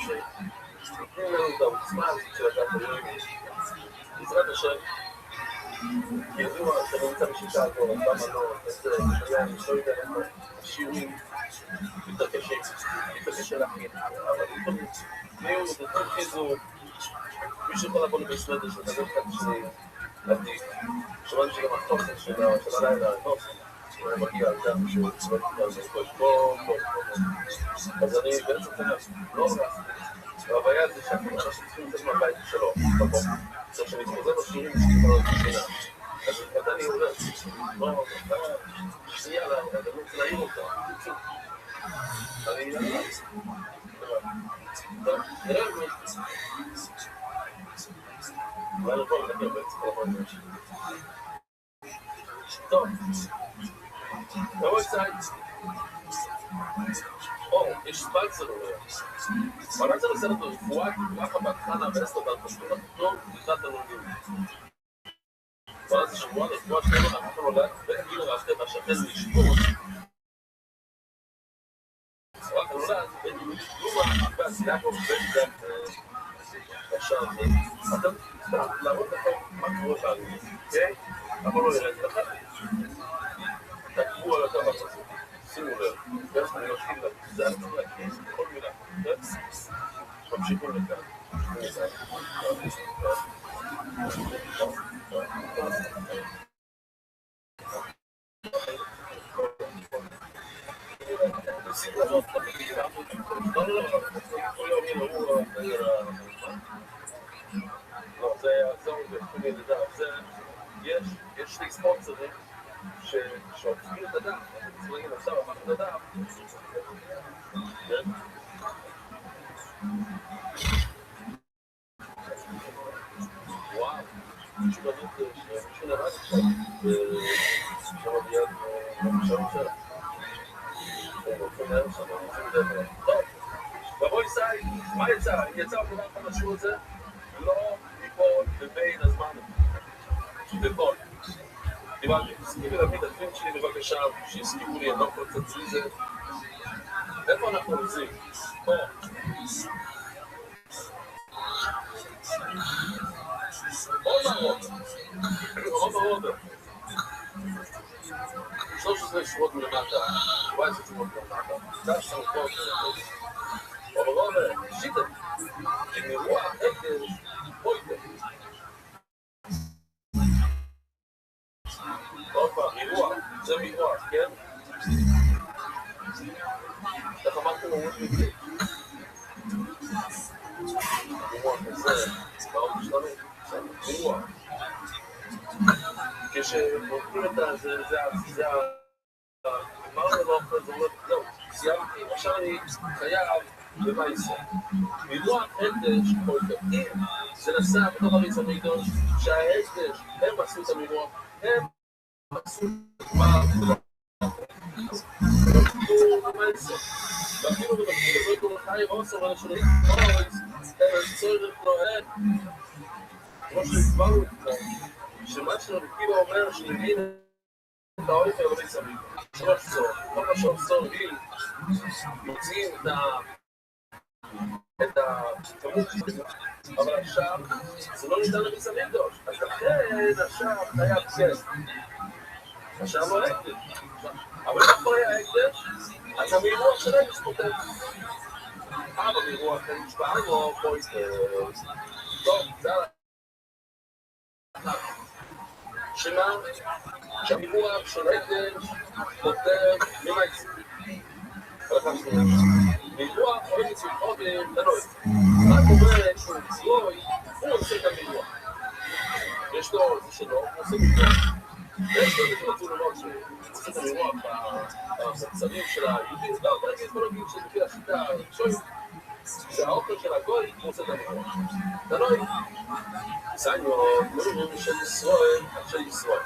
שנותנים לנו את העוצמה של הדת הלאומית. בעזרת השם, ידוע שאני נמצא בשיטה הזאת, למה לא, אני לא יודע איפה, השיעורים יותר קשה להכין, אבל לפעמים ניהול, יותר חיזור, מי שיכול לבוא לבסמדר של דבר כאן שלי, עדיף, שמענו שגם התוכן של הלילה, הוא מגיע על גם שהוא צבא כבר זה בוא, אז אני בעצם לא הולך, והבעיה זה שאנחנו צריכים לצאת מהבית שלו, בבוא, עכשיו שאני חוזר בשיעורים שכבר עוד שינה, אז מתי אני הולך, לא, שנייה, אני לא רוצה להעיר אותה, אני לא טוב, נראה לי אולי לבוא לדבר בעצם כל הזמן טוב נבוא יצאי יש ספנסר אבל אני רוצה לסרט רפואה ככה בהתחלה ועשר בהתחלה טוב לקראת הלוגים ואז שבוע רפואה שלנו אנחנו נולד וגיל רפת והשכן לשפוט רק נולד וגלומה בעשייה פה ובן עכשיו אתם להראות לכם מה קורה באנגלית, אוקיי? אבל לא ירד לכם תקבו על הדבר הזה שימו לב, ואיך אני נושאים לב זה אני צריך להכניס בכל מילה ממשיכו לכאן שימו לב כל יום ינאו לא, זה יעזור בפני לדעת, יש שני ספונסרים שעוצמים את הדף, אנחנו צריכים להגיד עכשיו, אמרנו את הדף וואו, מישהו באמת מישהו נראה עכשיו שם ביד שם הולכים להם שם, הולכים לדעת טוב, בבוא יצאי, מה יצא? אם יצא עוד דבר חדשו את זה לא ליפול בבין הזמן ליפול דיברתי, תסכימי להביא את הדפים שלי בבקשה שהסכימו לי, אני לא יכול לצאת לי זה איפה אנחנו רוצים? פה עוד 13 שורות מלמטה 17 שורות מלמטה 9 שורות מלמטה שיטה עם אירוע אקדש פויטה עוד פעם, אירוע, זה אירוע, כן? איך אמרתם אומרים מבלי? אירוע כזה, מאוד משתמש, אירוע כשמותנים את זה אמרנו לו אחרי זה, לא, סיימתי, עכשיו אני חייב במייסה אירוע אקדש פויטה אם זה נסע בתוך הריץ המקדוש שהאקדש, הם עשו את המאירוע הם עשו את ואפילו בבקשו כל החי עושה ולשונים ארץ צורך נוהד כמו שהסברנו שמה שלרקיבה אומר שמבין את האויפה לבית סביב שלוש צור, כל מה שעושה גיל מוציאים את הכמות אבל עכשיו זה לא ניתן לבית סביב דוש אז לכן עכשיו חייב כסף עכשיו לא הקדש. אבל אחרי ההקדש, אז המאירוח שלהם מספוטט. במאירוח הם נשבענו, פויסטרס. טוב, זה שמה שהמאירוח של הקדש פותר ממייסר. מאירוח אוהב לצלחות תנוי. מה קורה שהוא צלוי, הוא עושה את המאירוח. יש לו זה שלו, הוא עושה מאירוח. ויש לו איזה שרצו לומר שהוא עושה את המאירוח במצבים של היהודים. לא, ברגע בוא נגיד שלפי השיטה שויף, זה האוכל של הגוי, הוא עושה את המאירוח. תנוי, ציינו, מורים של ישראל, של ישראל.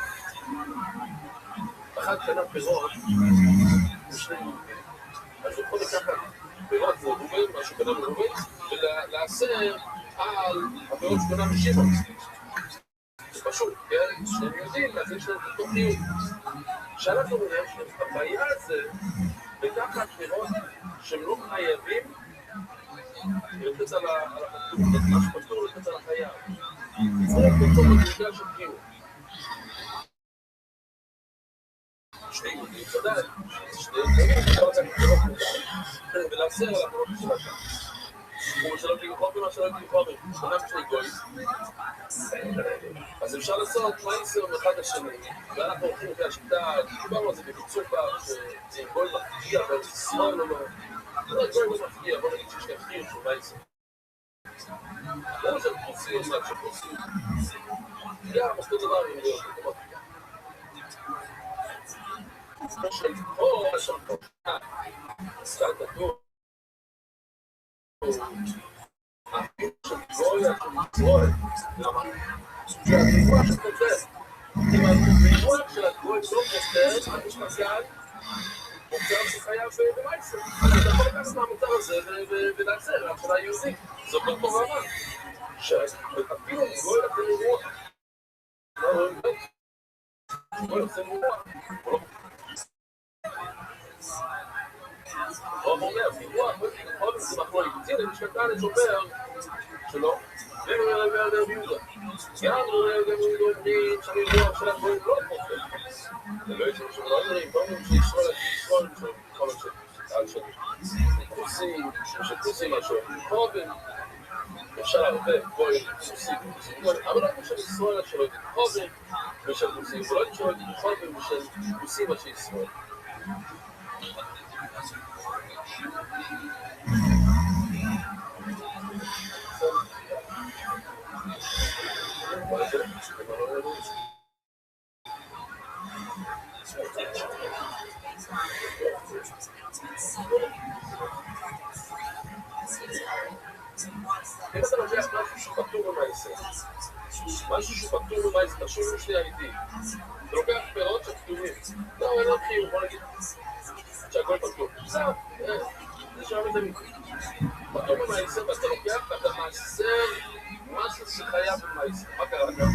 אחד קנה פירות, ושני יהודים. אז הוא יכול לקחת פירות מרובים, משהו קנה מרובים, ולעשר על הפירות שקנה משימות. זה פשוט, כן? שהם יודעים, אז יש להם את אותו חיוב. שאנחנו רואים שהבעיה הזה, לקחת פירות שהם לא חייבים, לתת על הפטור, מה שפטור לתת על החייב. זה פטור בגלל של חיוב. שני יהודים, צדק, שני יהודים, אפשר לקחת פירות ולעשר על הפירות של השם. הוא שלא תהיה חובים, מה שלא תהיה חובים. שונה בשני גויים. אז אפשר לעשות מייסר מאחד השני, ואנחנו הולכים לפי השיטה, דיברנו על זה בקיצור פעם, שזה גוי מפגיע, אבל זה שמאל או לא. לא גוי לא מפגיע, בוא נגיד שיש כאן חיר של מייסר. לא של פרוסים, רק של פרוסים. גם אותו דבר עם להיות מקומות פגיע. כמו של פה, של פה, סתם כתוב. הפירוש של גויה של ישראל, למה? זה הפירוש של כותב. אם הפירוש של הגוי לא כותב, אז יש מצב מוצר שחייב במייסר. אז אתה יכול לקחת מהמוצר הזה ולעצר, השאלה היהודית. זאת לא טוב רמה. שאפילו גוי לפירוש, לא רואים לא. גוי לפירוש, הוא לא הוא אומר, פירוח, עוד זה מחלוי, ציין, יש קטן לשובר שלו, רבי יהודה. גם רבי יהודה אומרים שהמירוח של הגויים לא פופל. זה לא יש לנו שלא אומרים, לא אומרים שישראל, כל על שני. כוסים, שכוסים משהו, חובים. אפשר הרבה גויים, כוסים, אבל לא של ישראל שלא יודעים חובים ושל כוסים, ולא שלא יודעים חובים ושל כוסים של ישראל. אם אתה לוקח משהו שפטור במייסר, משהו שפטור במייסר, תחשוב שני איתי, אתה לוקח פירות שפטורים, לא, אין עוד חיוב, בוא נגיד שהכל פטור, בסדר, זה שם את המיתי. פטור במייסר, ואתה לוקח ואתה מעשר משהו שחייב במייסר, מה קרה כאן?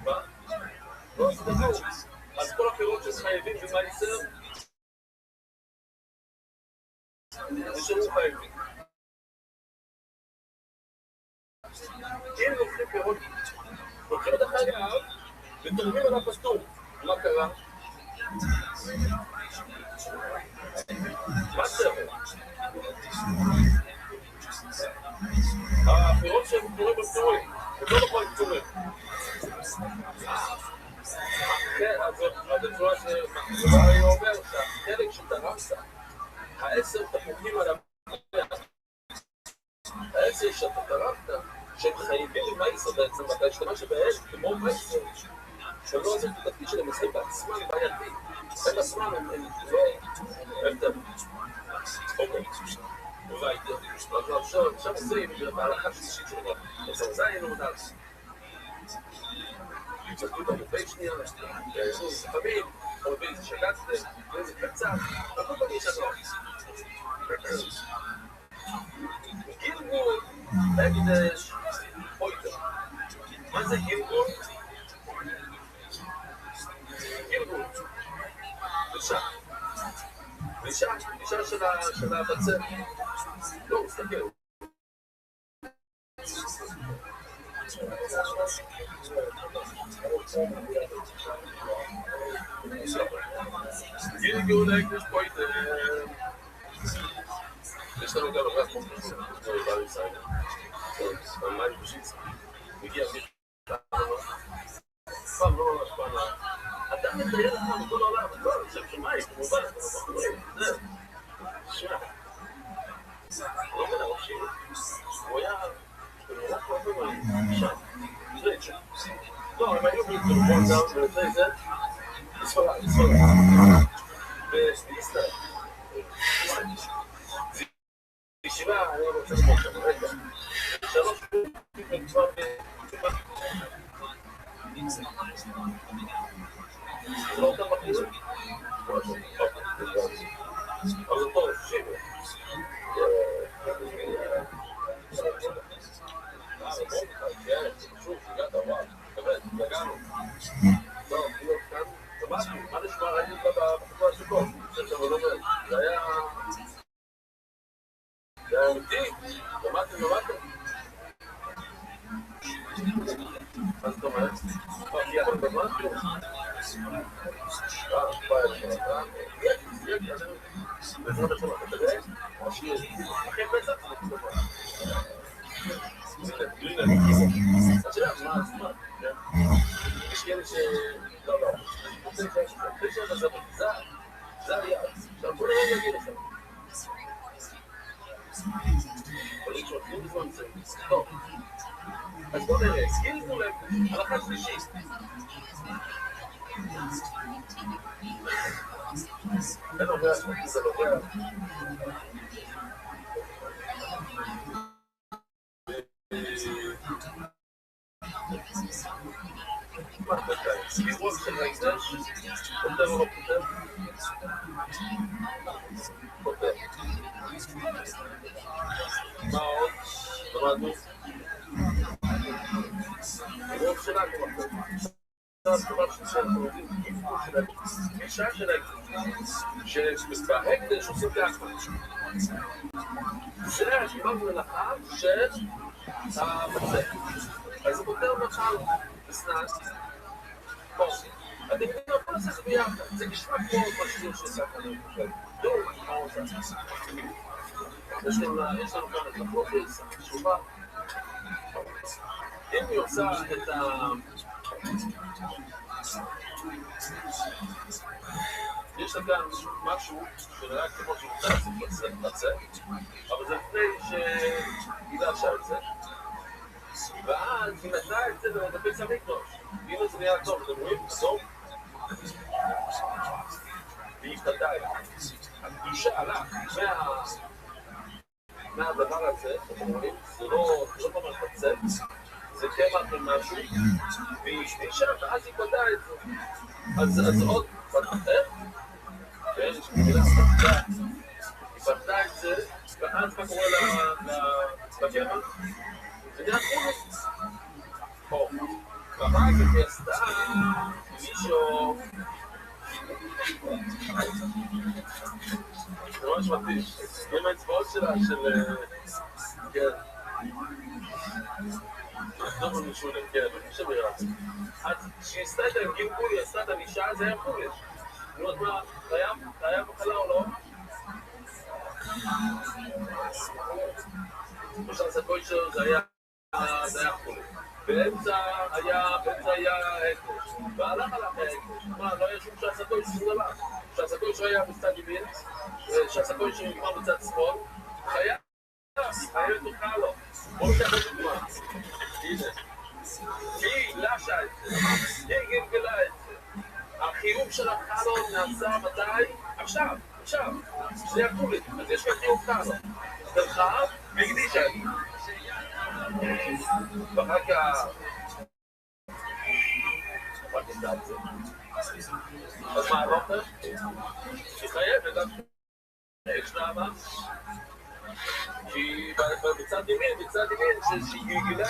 מה? לא, זה פטור. אז כל הפירות שחייבים במייסר, זה שהוא חייבים. אם לוקחים פירות, לוקחים את החייב ותורמים על הפטור, מה קרה? מה סרט? הפירות שהם פטורים בפטורים, הם לא נוכל פטורים. אז בצורה שהיא אומר שהחלק שתרמת, העשר תפוחים על המאה, העשר שאתה תרמת, שהם חייבים עם מייסר בעצם, ואתה השתמש שבהם כמו מייסר, שהם לא עושים את התפקיד שלהם, הם בעצמם בעייתי, הם בעצמם הם לא, הם תמיד. אוקיי, עכשיו עושים בהלכה שלישית שלנו, זה היינו מודל. צדקו את המופעי שנייה, לפעמים, חורבים זה שקצתם, וזה קצת, הכל פעמים שלנו. גילגול, הקדש, פויטר. מה זה גילגול? גילגול. אישה של הבצר. לא, מסתכל. הגיעו להקדש פה איתה. יש לנו גם הרבה כמו פרסום, כמו בעל ישראל. על מים בושיצה. מגיע מישהו. פעם לא ממש פעם. אתה מטייל לך מכל העולם, אתה לא חושב שמים, כמובן, אתה לא בחורים. שמע. לא מנה ראשי. הוא היה... הוא רק הרבה מאוד שם. זה שם. לא, הם היו בלתרבון גם ולפני זה. בספרד. בישראל. זה ישיבה, אני רוצה לומר שם, רגע. 3 כבר לא אותם בחיזוק? אבל זה טוב, שיבה. שוב, הגעת וואו, באמת, הגענו. לא, כאילו כאן, שמעתי, מה נשמע, ראיתי אותה בחברה השקות, זה היה... זה היה אמיתי, שמעתם. מה זאת אומרת? כי אבל בזמן כאילו... בעזרת השם, אתה יודע? אחי בצע, אתה יודע, מה? יש כאלה ש... לא. זה היעד. עכשיו בוא נראה להגיד לך. אבל יש עוד בזמן זה. טוב. אז בוא נראה, סגילנו להם, הלכה שלישית. אין הרבה השמות, זה לא ריח. מה אתה יודע? סביבו של ההקדש? כותב או לא כותב? כותב. מה עוד? למדנו? רוב שלה כמו כותב. זה דבר שאנחנו יודעים, גישה של ההקדש. שבהקדש עושים ככה. זה השבב מלאכה של המצא. אז הוא כותב מחל בסנן. פה. אתם יודעים מה כל זה ביחד. זה נשמע כמו משהו שעושה כאן. לא, מה הוא עושה? יש לנו כאן את הפרופיס, התשובה. אם היא עושה את ה... יש לה כאן משהו שנראה כמו שהוא נצא, אבל זה לפני שהיא דרשה את זה. ואז היא נתנה את זה בבית המקדש. והנה זה נהיה טוב, אתם רואים? טוב. והיא פתעה את זה. הקדושה עלה מהדבר הזה, אתם רואים? זה לא ממש בצד, זה קמח עם משהו, והיא השתישה, ואז היא פתעה את זה. אז עוד פתחה, כן? היא פתחה את זה, ואז מה קורה לקמח? זה נהיה חומץ. פה. ואחר כך היא עשתה מישהו... זה ממש מתאים. עם האצבעות שלה של... כן. לא משולם, כן, אני חושב ירד. אז כשהיא עשתה את הגלגול, היא עשתה את הנישה, זה היה חומש. נו, אז מה, חייב מחלה או לא? למשל, הסקוי שלו זה היה חומש. באמצע היה הקדש. והלך הקדש. מה, לא היה שום שהסקוי שלו דבר. שהסקוי שלו היה בצד ימין, שהסקוי שלו נגמר בצד שמאל, חייב תוכל לו. בואו נקח את דוגמה. הנה. היא לשה את זה. היא גלגלה את זה. החיוב של החלון נעשה מתי? עכשיו. זה הקולית. אז יש כאן חיוב חלון. דרכה והקדישה את זה. ואחר כך... אז מה אמרת? היא חייבת. יש למה? כי בצד ימין, שהיא גלגלה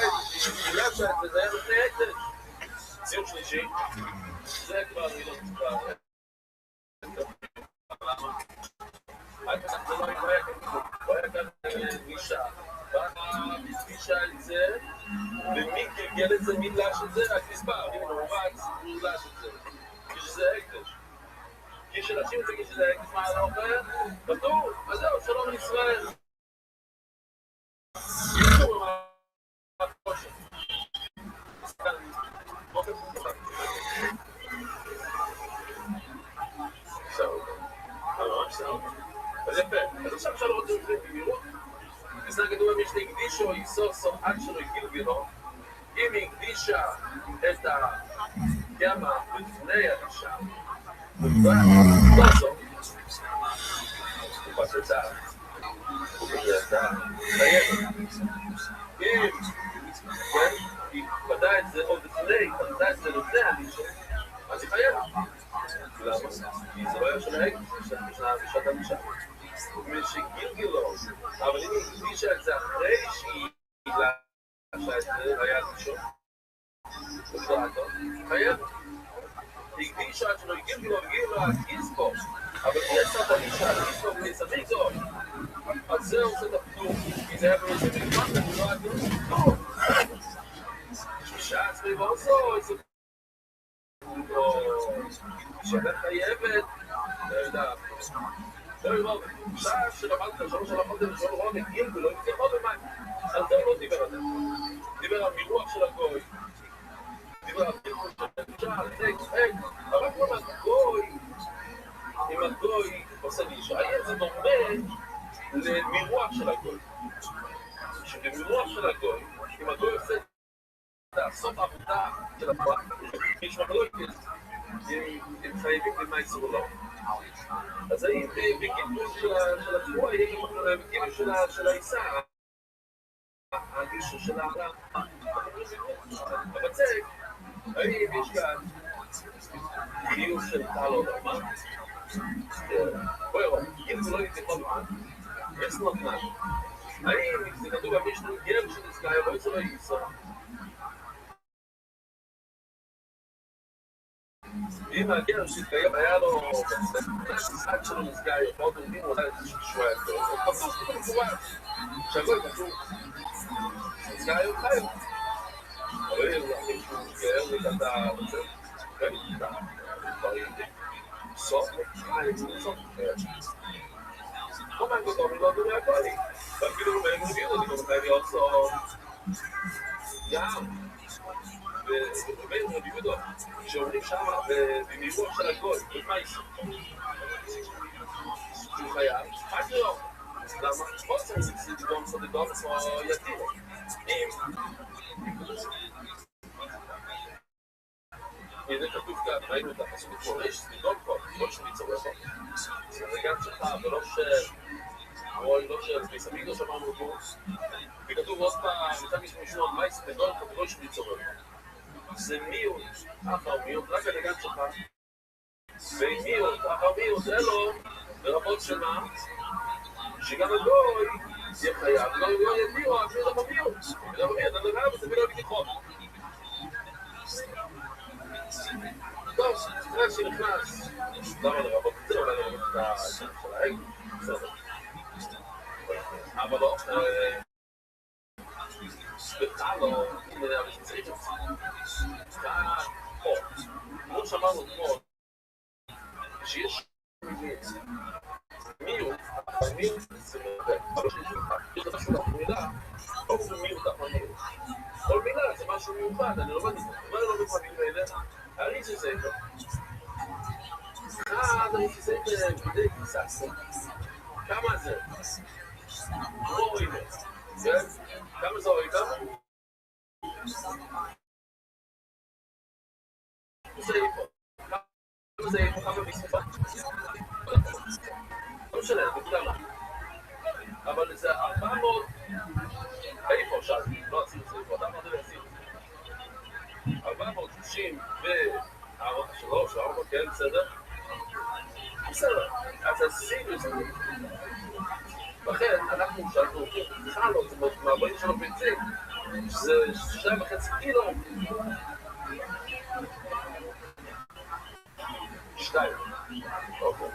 שם, וזה היה לפני הקדש. ציור שלישי, זה כבר אני לא מצפה. למה? זה לא היה כאן נישה. והנישה את זה, ומי גלגל את זה, מי לש את זה? רק מספר, מי מרובץ, מי לש את זה. כשזה הקדש. בשביל להשאיר את זה כשזה נשמע על האוכל, בטור, אז זהו, שלום לישראל. אז יפה, אז עכשיו אפשר לראות את זה במהירות. אז כתוב מי שהקדישו יסוסו עד שלא יגלגלו, אם היא הקדישה את הגמה לפני האישה, סוסו, תקופה של צער, אתה חייבת. אם היא פדה את זה עוד לפני, פדה את זה לפני האישה, אז היא חייבת. למה? כי זה לא היה של ההקדיש, זה בשעת האישה. ושגילגלו, אבל אם היא הקדישה את זה אחרי שהיא גלשה את זה, היה ראשון, ודעתו, חייבת. היא הקדישה עד שלא גילגלו, וגילגלו הגיסבו, אבל היא עשה את האישה, הגיסבו בלי סמיגו, אז זה עושה את הפטור, כי זה היה בנושא מלמד, זה לא היה שישה עצמי ועושו, איזה שאתה חייבת, לא יודע, שעה שלמדת שלוש על החודם ושלוש רוב הגיל ולא יצליח עוד במים. על זה הוא לא דיבר על זה. דיבר על מרוח של הגוי. דיבר על מרוח של האישה, על זה יצחק. אבל כמו הגוי, אם הגוי עושה להישאר, זה דומה למרוח של הגוי. שבמרוח של הגוי, אם הגוי עושה את הסוף העבודה של הפרק, יש מחלוקת, הם חייבים למה יצרו לו. אז האם בגידול של התבואה יהיה בגידול של העיסה, הגישו של הבצק, האם יש כאן חיוב של תעלות, מה? בואי רוב, אם זה לא יתקוד מה, יש לו תנאי. האם זה כתוב במשנו גר שנזכאי, אבל זה לא ייסה. אם הגר שהתקיים היה לו עד שלא נסגר, מאוד עומדים אולי איזושהי שואה את זה, הוא פסוס כתוב מפורש, שהגוי כתוב, נסגר היום חיים. אבל אם להכין שהוא נסגר, וכתה רוצה, וכתה, דברים, סוף, סוף, כמו מנגות אומרים לו, אדוני הקולי, ואפילו מהם מביאו אותי, כמו חייבי עוד סוף, ים. ובין רבי יהודה, שאומרים שם במרוח של הגוי, במה יש? שהוא חייב, רק לא. למה? חוסר לדגום סודדום או יתירו. הנה כתוב כאן, ראינו את הפסוק מפורש, סדום פה, לא שניצור לך. זה גם שלך, ולא של סמיגו שאמרנו פה. וכתוב עוד פעם, ניתן משמעו על מייס, סדום פה, ולא שניצור לך. זה מיעוט, אחר מיעוט, רק הנגן שלך. ומיעוט, אחר מיעוט, אלו, ברבות שמה, שגם הגוי יהיה חייב, לא יהיה מיעוט, אפילו לא במיעוט. ולא במיעוט, אני לא חייב, זה ולא בגיחון. טוב, תראה שנכנס, למה לרבות את זה, אולי לרבות את השם של העגל, בסדר. אבל לא, בכלל לא, אם אני אביא שצריך את זה. כאן, פה, כמו שאמרנו פה, שיש מיעוט, מיעוט זה מרחב, אבל יש לך משהו מילה, לא זה מיעוט אחר מיעוט. כל מילה זה משהו מיוחד, אני לומד את זה, מה לא מפנים האלה? הרי זה ספר. הרי זה ספר בידי כיסס. כמה זה? לא רואים את זה. כן? כמה זה רואים? זה איפה. כמה זה איפה? כמה מספר? לא משנה, זה כמה. אבל זה 400... איפה עכשיו? לא עשינו את זה איפה, אתה אמרת לי עשינו. 493, 400, כן, בסדר? בסדר, אז עשינו את זה. לכן, אנחנו שאלנו, בכלל לא, זאת אומרת, מהבאים שלנו ביצים, שזה 2.5 קילו. 2. אוקיי.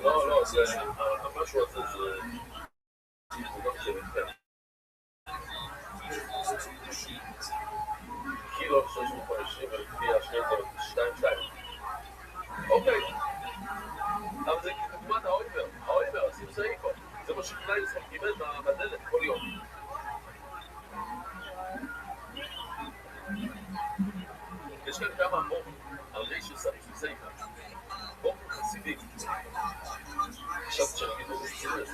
לא, זה, המשהו הזה זה לא משנה, כן. קילו 650 ולפי 2.2. אוקיי. אבל זה כדוגמת האויבר, עושים סעיפו. זה מה שקליינסמן קיבל בדלת כל יום. יש כאן כמה מור על ריש של סעיפה. מור סיבי. חשבתי שאני אגיד לו סיבי,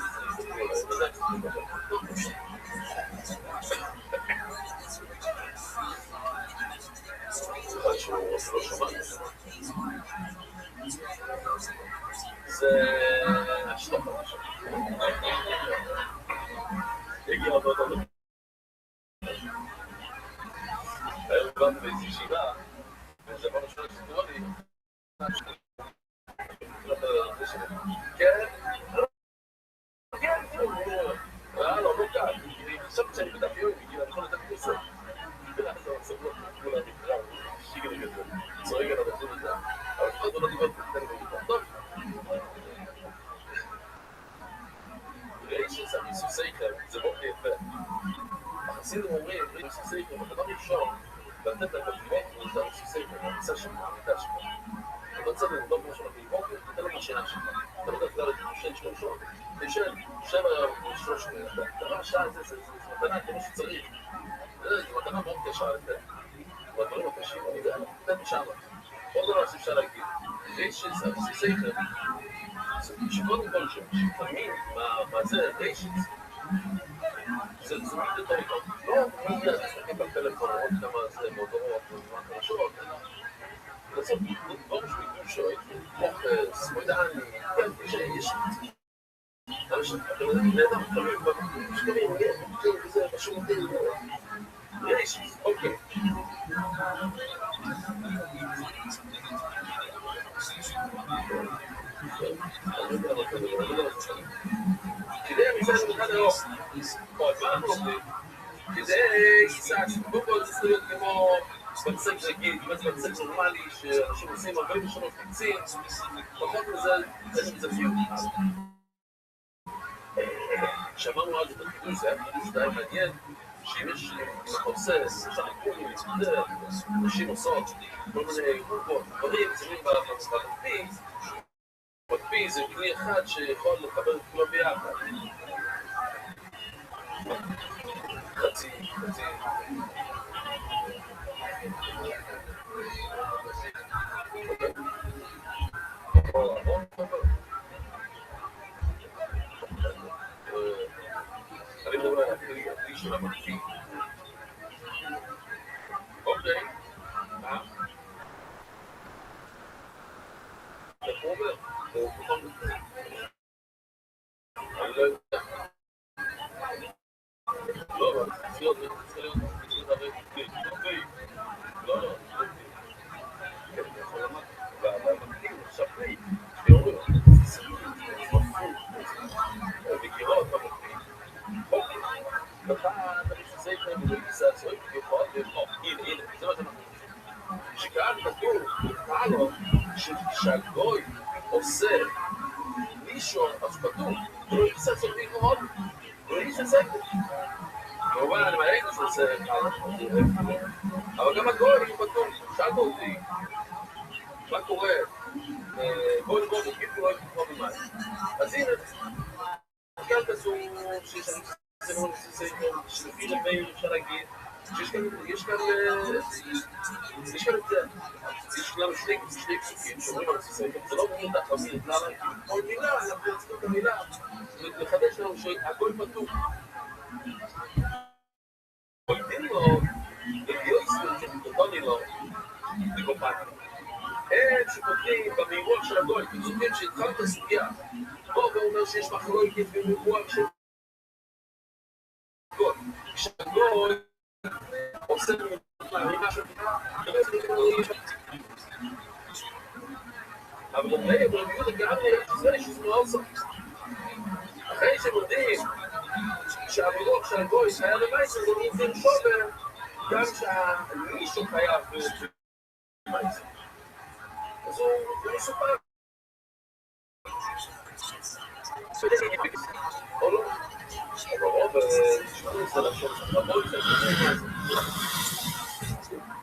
שהוא לא שומע. זה השלוחה משהו. הגיע עוד עוד. היום באתי באיזו ישיבה, וזה בוא נשאר שתראו לי. כן? כן, לא, לא קל. אני חשבתי שאני בדף יום, אני יכול לדעת כוסר. ואז אני סבלות כולה נקרא, שיגר כזה. צורגע לבחור את זה. אבל לפחות לא דיבר כזה בגלל. טוב. ראי ששם סוסייכם, זה בוקר יפה. החסידים אומרים, ראי סוסייכם, הדבר ראשון, לתת להם בבוקר, ולתת סוסייכם, המצא שם, המיטה שם. אתה לא צריך לבדוק משהו בבוקר, תתן לו מהשינה שלך. אתה לא תפגע לתשן 3 שעות. תשן 7 3 שעות. אתה לא שעה, זה מתנה כמו שצריך. זה מתנה מאוד קשה לתת. והדברים הקשים, אני יודע, תתן משם. עוד דבר שאפשר להגיד, ראי סוסייכם, שקודם כל שתמיד מה זה ריישיץ זה תמיד יותר טוב לא מיד להסתכל בפלאפון כמה זה מודרות ומה חדשות לעשות דברים שמידו שואל אוכס, מודעני, יש אנשים נדע חברים שקרים, זה משהו ריישיץ, אוקיי כדי המצא של אחד האור עוד מה אנחנו עובדים? כדי קודם כל זה צריך להיות כמו בצק רגיל, בצק נורמלי שאנשים עושים 43 קצים פחות מזה, יש מזה פיוט שמענו אז את החידוש, זה היה חידוש די מעניין שאם יש מחוסס, אפשר לקרוא לי להתמדר, נשים עושות כל מיני גרובות, דברים צרים במקפיץ מקפיץ זה כלי אחד שיכול לקבל את כולם ביחד חצי אני מדבר על הכלי של המקפיץ אוקיי איך הוא אומר? אני לא יודע לא, אבל צריך להיות לא, לא כן, אני יכול למד והמקדים עכשיו פי שאומרים בגירות במקדים אוקיי אני חושב כאן בגיסה צועק יכול הנה, זה מה שאנחנו שכאן כתוב לו שהגוי עושה מישהו אז כתוב לא יחסה סופי מאוד לא יחסה כמובן אני מעריך שהוא עושה אבל גם הגוי כתוב שאלת אותי מה קורה בואי כאילו לא יקרוא ממש אז הנה כאן כתוב שלפי למי אפשר להגיד יש כאן לנו שני פסוקים שאומרים על הסיסאים, זה לא אומרים את החמית, למה? כל מילה, אנחנו צריכים את המילה, לחדש לנו שהכל פתוח. קולטים לו, בגיוסים שפתותוני לו, בקופטים. הם שפותים במהירוח של הגוי, כי זוכרים שהתחלת את הסוגיה. בוא ואומר שיש מחלוקת במהירוח של גוי. כשהגוי עושה מהרימה של אבל אומרים, רביעות הגענו לישראל שזמו עושה אחרי שמודים שהמרוח של הגוי היה למייסר זה נמצאים שובר גם שהמישהו חייב במייסר אז הוא מסופר או לא ברוב שכונו זה לשון רבות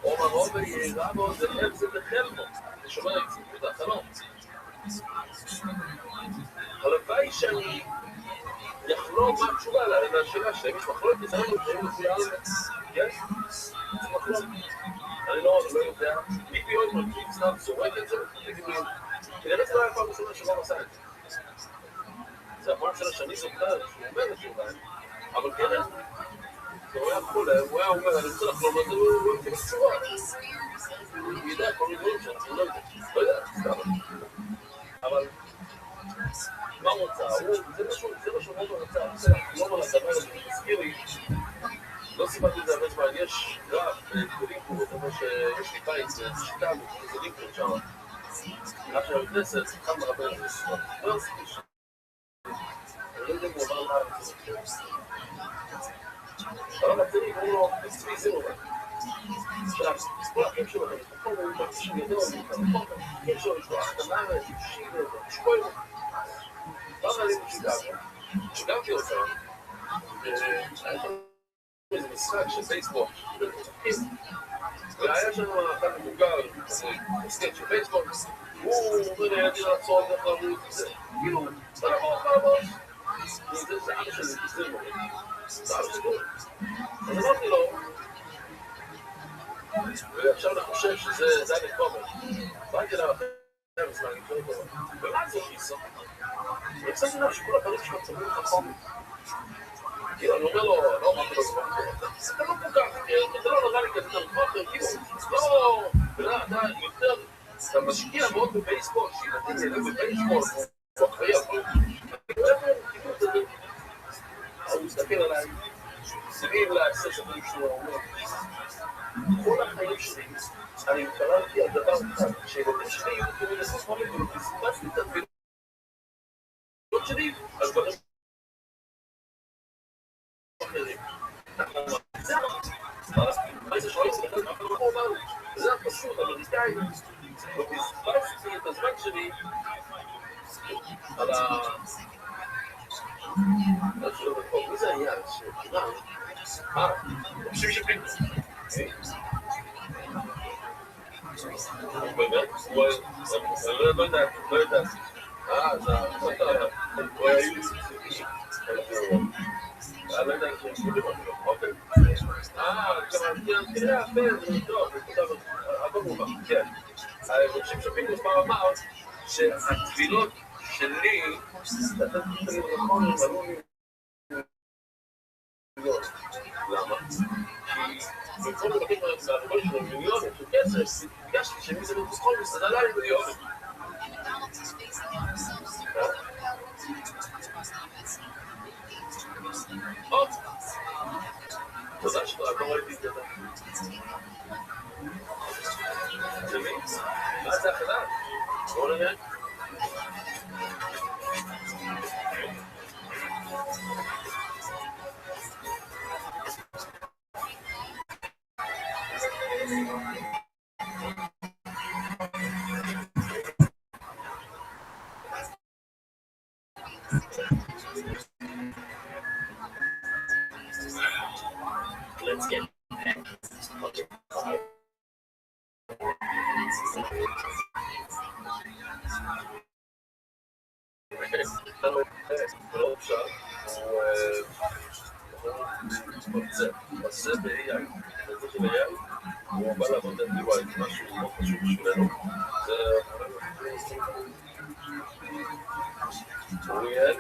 או רע מאוד, זה לחלמו, זה שומר על יציבות החלום. הלוואי שאני יחלום מה התשובה לשאלה שלהם, יש מחלוקת יצרנו שהם לפי הארץ, כן? זה מחלוקת. אני לא יודע, מי ביום מלכים סתם זורק את זה, תגידו לי, כנראה זה לא היה פעם ראשונה שלא עשה את זה. זה הפעם שלה שאני זוכר, שהוא אומר לתשובה, אבל כנראה, הוא היה חולה, הוא היה אומר, אני רוצה לחלום על זה, הוא לא קיבל תשובה. הוא יודע כל מיני דברים שאנחנו לא יודעים, לא יודע, סתם. אבל מה הוא רוצה? זה מה שהוא רוצה, לא מה לדבר הזה, תזכיר לי, לא סיפרתי את זה הרבה זמן, יש רב בלינקורד, זאת אומרת שיש לי בית, זה שיקגו, זה לינקורד שם. רב של הכנסת, אחד מרבי הכנסת, לא עשיתי שם. אני לא יודע אם הוא אמר לארץ. אבל הצליק, הוא לא, עצמי זה לא. עכשיו, כל החיים שלו, הוא מרגיש שם גדול, החיים שלו, יש לו החתמה, שילה, שפוילה. פעם עלינו שיקגו, שיקגתי אותה, איזה משחק של בייסבול, והיה שם אחד מבוגר, סקט של בייסבול, הוא אומר לי, אני רצון, איך לרוץ, זה, כאילו, אתה לבוא, זה אבא שלי, זה אבא שלי, אז אמרתי לו, ועכשיו אני חושב שזה היה לקובר, באתי אליו אחרי המשחק, ומה זה חיסו? וקצת אליו שכל הפנים שלו צמאים את החומר. כאילו, אני אומר לו, לא אמרתי לו זמן, אתה לא כל כך, אתה לא נראה לי כזה יותר, כאילו, לא, אתה יותר, אתה משקיע מאוד בבייסבול, שילדים ילדים בבייסבול, הוא אחראי הכל, הוא מסתכל עליי, סביב לעשר שנים שלו, הוא אומר, כל החיים שלי, אני קראתי על דבר אחד, שילדים שלי יהיו כאילו לסוף חולים, וסיפצתי את הדבילות שלי, על דברים אחרים. זה זה שואל, זה פשוט, אמריקאי, ובזבזתי את הזמן שלי על מי זה היה? חושב שפינק. באמת? הוא לא יודע. הוא היה יוצא. לא יודע איך הוא מדבר. אוקיי. תראה, טוב, כן. אני חושב שפינקוס פעם אמר שהטבילות שלי, לתת לי נכון, עלו לי מיליון. למה? כי בכל מבקרים מהרבות שלו מיליונים של כסף, ביקשתי שמי זה בכל מסתדה לי מיליונים. עוד. תודה שלך, לא ראיתי את זה. זה מי? מה זה החדש? בואו נראה. Let's get back. Okay. מרצה ב-AI, הוא בא לעבוד את UI, משהו מאוד חשוב בשבילנו, זה אוריאל,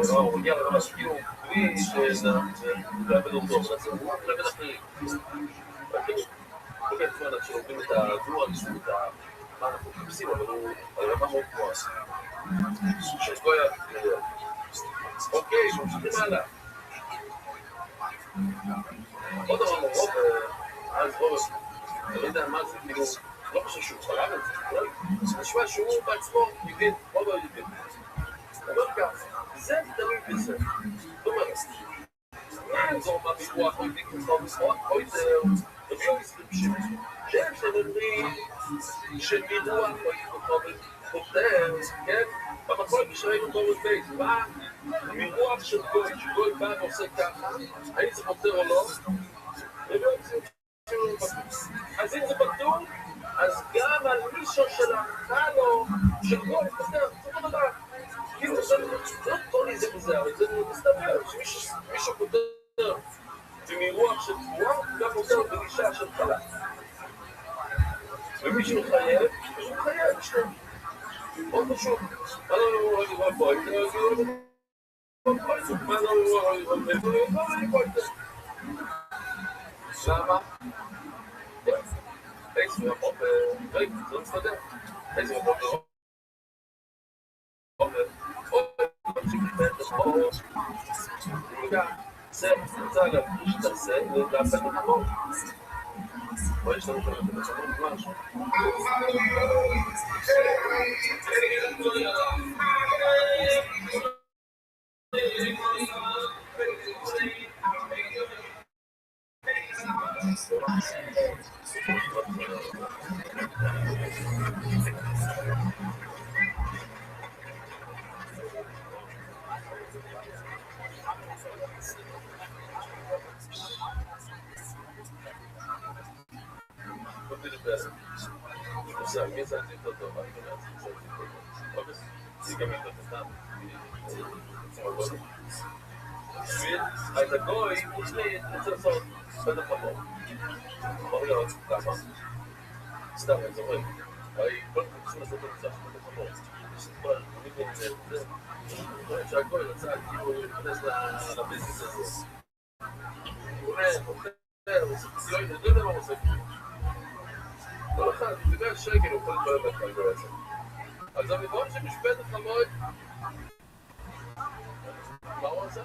הוא מגיע לרמה שכאילו בלי שלאבד אותו, הוא לאבד אחרים. בגלל זמן עד שלומדים את הדואר, את מה אנחנו מחפשים, אבל הוא על רמה מאוד גבוהה. שגויה, אוקיי, ממשיכים הלאה. עוד דבר מרוב, אז רוב, אני לא יודע מה זה, כאילו, לא חושב שהוא חלם את זה, זה נשמע שהוא בעצמו מבין, רוב הידידים. אבל כך, זה תלוי בזה. זאת אומרת, מה זו מה ביטוח, או ידיק מסור מסרות, או יותר, תביאו מסתמשים. שהם שנדרים של אירוח, חותר, כן? במקום שראינו בו בבית, מה? אירוח של גוי, שגוי בא ועושה ככה, האם זה חותר או לא? אז אם זה פתור, אז גם על מישהו של החלו, של גוי, חותר, זה לא דבר. כאילו זה לא טוני זה וזה, אבל זה מסתבר שמישהו חותר עם אירוח של תבואה, גם חותר בגישה של חלה. ומישהו חייב, מישהו חייב, משהו. עוד פשוט. מה לא רואה פה? מה לא רואה פה? למה? איזה מקום, רגע, זה לא מסתדר. איזה מקום לא? זה רוצה להפגיש את זה ולעשות את המון. בואי יש לנו את המון משהו. אז הגוי מוצלית רוצה לעשות סדר חמור. אמר לי עוד כמה. סתם, אני זוכר. הרי כל כך צריכים לעשות את זה סדר חמור. יש את כל אני בין זה וזה. אני חושב שהגוי רצה כאילו להיכנס לביזנס הזה. הוא יודע מה עושה כאילו. כל אחד, בגלל שקל הוא יכול להתפלל בהתפלל הזה. אז המדרום שמשפט את חמור, מה הוא עושה?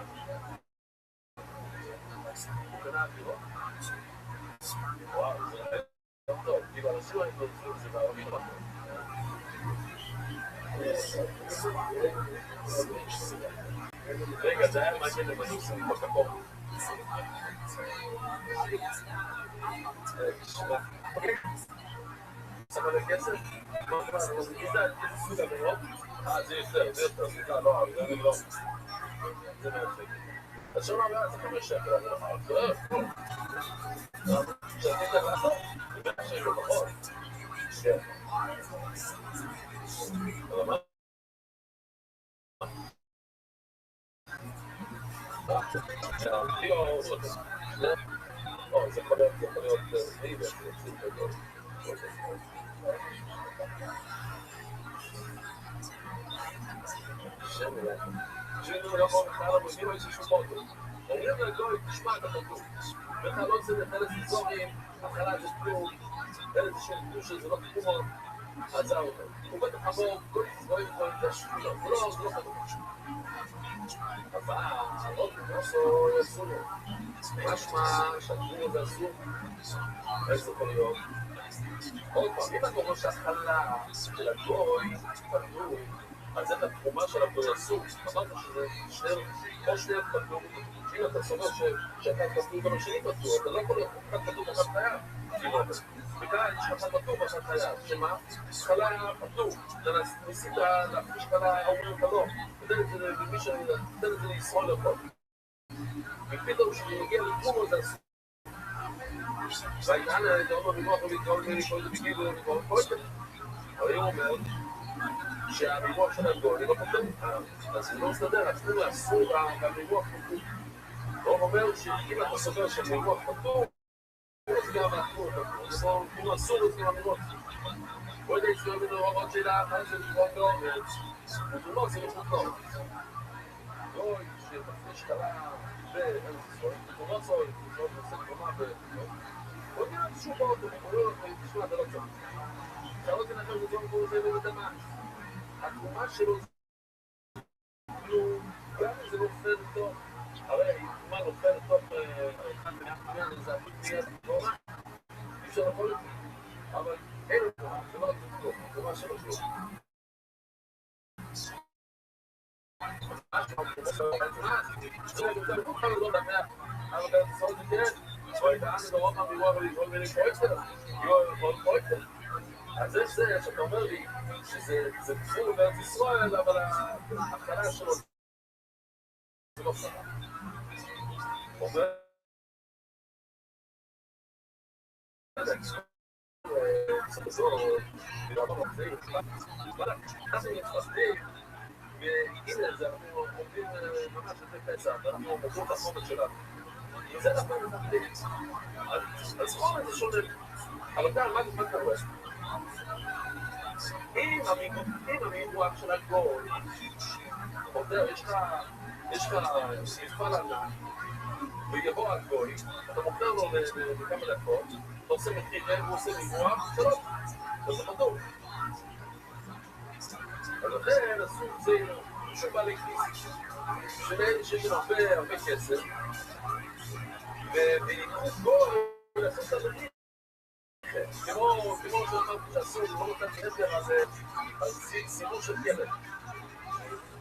הוא קנה אווירות? וואו, זה לא טוב, כאילו אנשים היו עושים את זה בערבים אחר. רגע, זה היה מעניין למדו שמים בכפור. שמה לכסף? מה אומר? זה סוג אווירות? זה יותר, סליחה, לא, זה לא. זה מאוד שקל. אז שונה הבאה זה 5 שקל, אני אמר, שאני צריך לעשות, זה 100 שקל פחות. כן. אבל מה? זה יכול להיות סביב, שאילו לבוא בכלל המודים על ששומות אומרים לגוי, תשמע את הפתור בכלל לא צריך לחלץ לזורים התחלה זה כלום אלה של קדוש שזה לא כלום עצר אותו הוא בטח חמור, כל דברים יכולים להשפיע זה לא חדש אבל עוד נוסו יעשו לו משמע שהדבור הזה אסור איזה יכול להיות עוד פעם, אם הגורם שהתחלה של הגוי פתור אז את התחומה של הגוי אסור אמרת שזה שני פתור אם אתה סובר שאתה פתור גם השני פתור אתה לא יכול להיות אחד פתור ואחד חייב וכאן יש לך פתור ואחד חייב שמה? חלה פתור ניסית להפריש חלה אומרים לא תתן את זה לישראל לכל ופתאום כשמגיע לתחום הזה אסור והעניין זה אומר במוח ומתגול ולכל זה בגיל ולכל פויטר אבל הוא אומר שהריבוח של הגוי לא פותר אז הוא לא מסתדר, אסור לאסור והריבוח פתור הוא אומר שאם אתה סובר שהריבוח פתור אז גם האסור פתור אם אסור אז גם הריבוח הוא יודע אצלו בנוראות שאלה אחת של ריבוח באומץ ותומות זה לא פתור גוי שמפריש קלה ותומות סוי ותומות נושא קומה הוא יודע איזשהו באותו הוא לא תשמע אתה לא צריך אתה לא תנחם לזום כמו זה ובדמה התרומה שלו זה כלום, גם אם זה נופל טוב, הרי התרומה נופל טוב אחד מהחמיין, זה אפילו מיד תרומה, אי אפשר לכל את זה, אבל אין תרומה, זה לא טוב, התרומה שלו כלום. זה יותר טוב, אבל לא דמה, אבל אתה תסור את זה כן, או את העם לדרום המירוע ולגרום מיני פרויקטר, יהיו כל פרויקטר. אז יש זה שאתה אומר לי שזה גבול בארץ ישראל, אבל ההתחלה שלו זה לא שרה. אומר והנה זה אנחנו עומדים ממש לפני פסח, אנחנו מוכרים את החומץ שלנו. זה אנחנו מפחדים. אז חומץ זה שונה. אבל כאן, מה קורה? אם המינוח של הגול, יש לך מפעל ענק, ויבוא הגוי, אתה מוכר לו בכמה דקות, אתה עושה מחיר, הוא עושה מינוח, שלום, וזה פתור. אז לכן עשו את זה שוב בעלי כניס, שלאלה שיש הרבה כסף, ויקחו גוי ולעשות את המחיר. כמו שעשו, לא נותן חדר, אז סיבוב של כלב.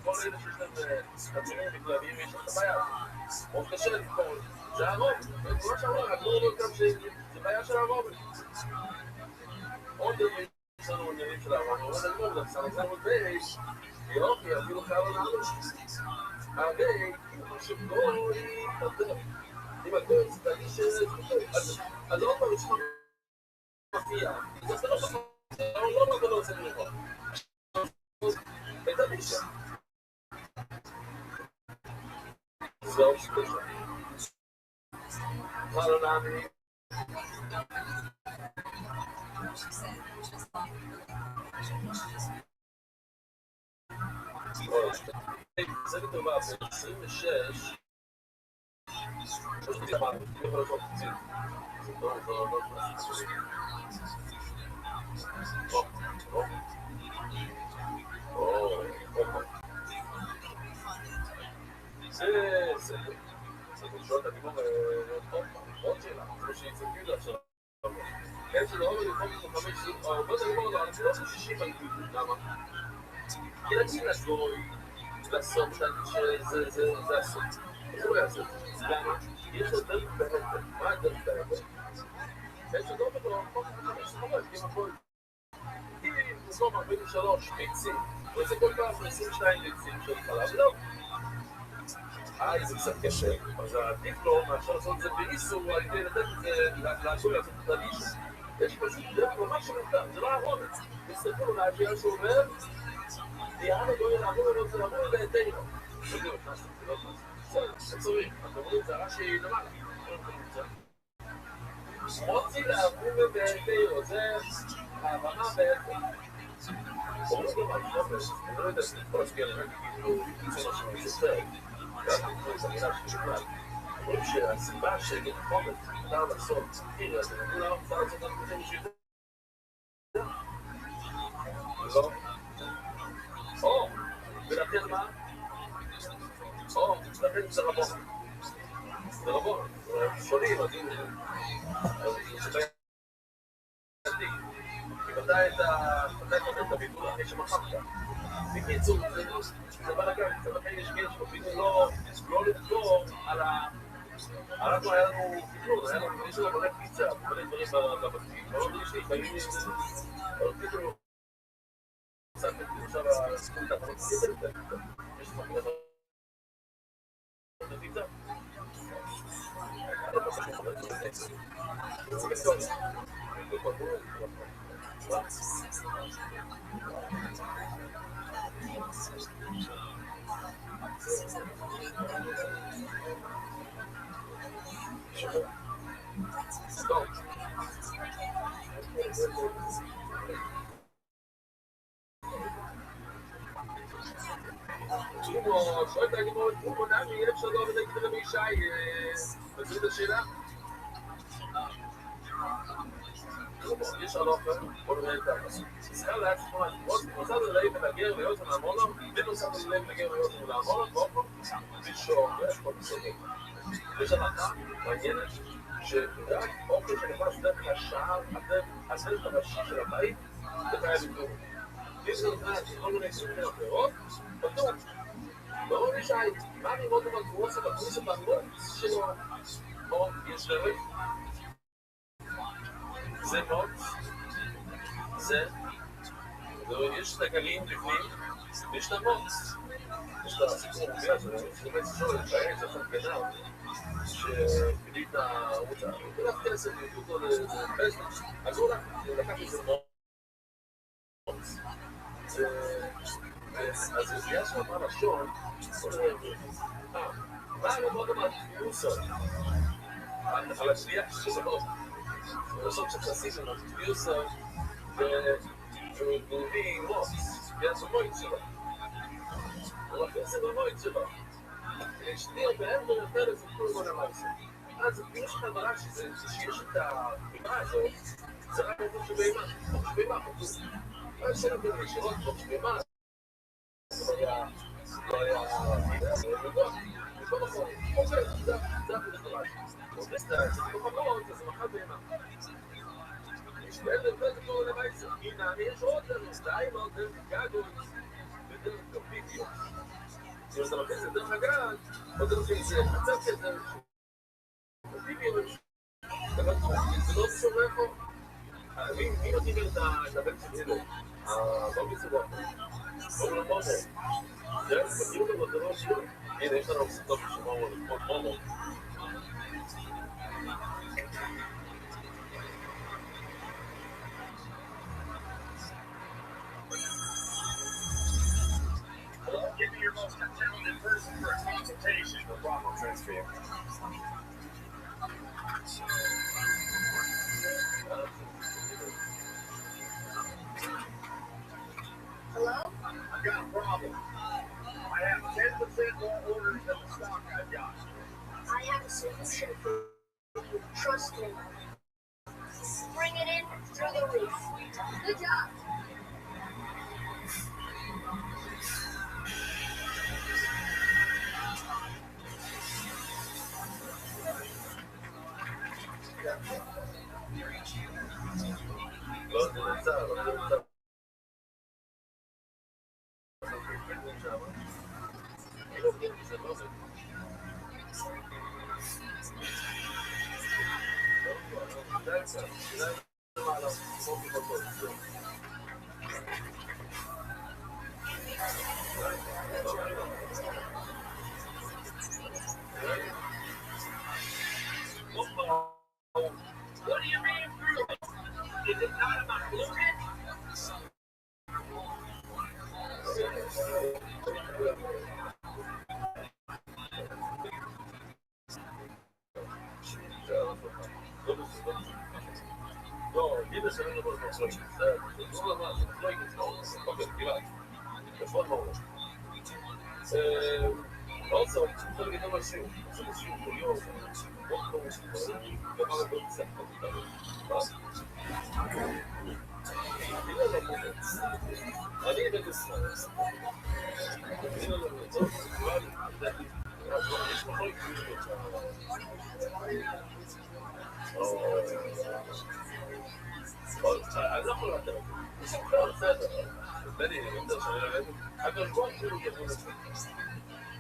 כל אלה שיש להם חצונים וכלבים, יש לך בעיה. מאוד קשה לבחור, זה הרוב. כמו שאמרו, אנחנו לא יודעים שזה בעיה של הרוב. עוד יש לנו עניינים של הרוב, אבל אני לא יודע, סרצה עוד בייש, יופי, אפילו חייב לנו. הרי, שגוי, אם הגוי זה תגיד אז עוד פעם יש לך מפיע, זה לא נכון, לא עושה לראות. את הבישה. זהו שפושה. מה לא נעמי? זה כתובה ב-26 פשוט תלמד, אני יכול לעשות קציר. זה לא זה שואלת אני אומר עוד שאלה, כמו שיצאתי לה עכשיו אין שזה עוד לבחור כמו 5 בוא נגמור לו, אנחנו לא עושים 60 בנקוד, למה? כי נגיד לגוי לעשות שזה הסוף זה לא יעשה, למה? יש לו דרך בהלבל, מה הדרך בהלבל? אין שזה עוד לבחור כמו 5 כי אם הכל אם במקום 43 ביצים וזה כל פעם 22 ביצים של חלב, לא זה קצת קשה, אז עדיף לו מאשר לעשות את זה באיסור, על ידי לתת את זה לעשוי לעשות את הלישו. יש פשוט דרך ממש שמותר, זה לא הרומץ. תסתכלו לו להגיע שהוא אומר, יענו גוי לעבור לו, זה לעבור בעתינו. זה לא נכנס, זה לא נכנס. זה צריך, אנחנו אומרים, זה הרש"י למעלה. מוציא לעבור בעתינו, זה ההבנה בעצם. אומרים לו מה, אני לא יודע, זה כל הסגל, אני כאילו, זה מה שאני מספר. אומרים שהסיבה שגן החומץ מותר לעשות תחקיר הזה, לא מותר לעשות את זה בשביל זה? לא? או, ולכן מה? או, לכן זה רבון. זה רבון. שונים, אז אם זה בעייתי. כי מתי את הביטול אחרי שמחקת. בקיצור, זה בלגן, ולכן יש גן שבפיתול לא לדבור על ה... אנחנו היה לנו פיתול, יש לנו מלא פיצה, מלא דברים בבתים, לא יש לי חיים, אבל פיתול קצת עכשיו הסכום אתה לא תגיד את זה, יש לך מלא פיצה. זה בסדר. שואלת הגמרא, תרומו נמי, אפשר לא ולהגיד רבי ישי, בזאת השאלה? יש הלוכה, בוא נראה את הפסוק. ישראל היה צפונה, נוסד ללהי ולגר ויוצא לעמונו, ונוסד ללהי ולגר ויוצא לעמונו, ואופו, בישור, ויש כל פסוקים. יש הלכה מעניינת, שרק אוכל שנכנס דרך השער, הדרך הראשי של הבית, זה חייב לבדוק. אם זה נכנס כל מיני סוגים אחרות, פתור. לא רבי ישי, מה ללמוד עם הקבוצה בקבוצה בקבוצה שלו? או יש דרך? זה מוץ, זה, יש את הגלים בפנים, ויש את המוץ. יש את הסיפור המוביל הזה, שבאמת שואל, שהיה את זה חלקנה, שכדי את הערוץ, הוא הולך כסף, הוא אותו לפסק, אז הוא לקח את זה למוץ. אז יש שם לשון, מה לא מאוד אמרתי, פיוסון, על השליח שסבוב, לשון שחסיסון, פיוסון, והוא מביא מוץ, ויש המויץ שלו, הוא מכניס את המויץ שלו, שתיר באמבר יותר לסיפור כל המעשה. אז הפיוס שלך מראה שיש את הבימה הזאת, זה רק איפה שבימה, שבימה חוצות. אז שלם בין ישירות כמו שבימה, לא היה מגוח, מכל מקום, אוקיי, זה הפרש. אז במקומות, אז מחל בימה. יש באמבר יותר לסיפור למעשה. הנה, יש עוד דרך, דיים עוד דרך גגות, ודרך קמפיטיות. אם אתה מכניס את דרך הגג, או דרך איזה מצב כזה, קמפיטיות, זה לא שומע פה. מי מתאים את הבן שצילו? הבן שצילו. קוראים לו מומו. זה מתאים לו בדבר שלו. הנה, יש לנו סרטות ששמעו על מומו. Give me your most talented person for a consultation. No problem, I'll transfer you. Hello? I've got a problem. I have 10% more orders than the stock I've got. I have a solution for you. Trust me. Bring it in through the roof. Good job. What do you mean through? Is it not about fluid? לא, Guinness אני לא יכול לעשות את זה, זה לא דבר, זה לא יגיד לא, אוקיי, כמעט, לפחות מאוד. Also, אני יכול להגיד דבר שיעור, זה שיעור כל יום, מאוד לא משתמשים, דבר לא נצטרך אותנו. אני הבאת ישראל. אני לא יודע, זאת סיפורה לי, יש בכל יקרים אותה. אני לא יכול לדעת. יש כבר בסדר. בני, אני יודע שאני לא יודע. אבל כל כאילו יבוא לזה.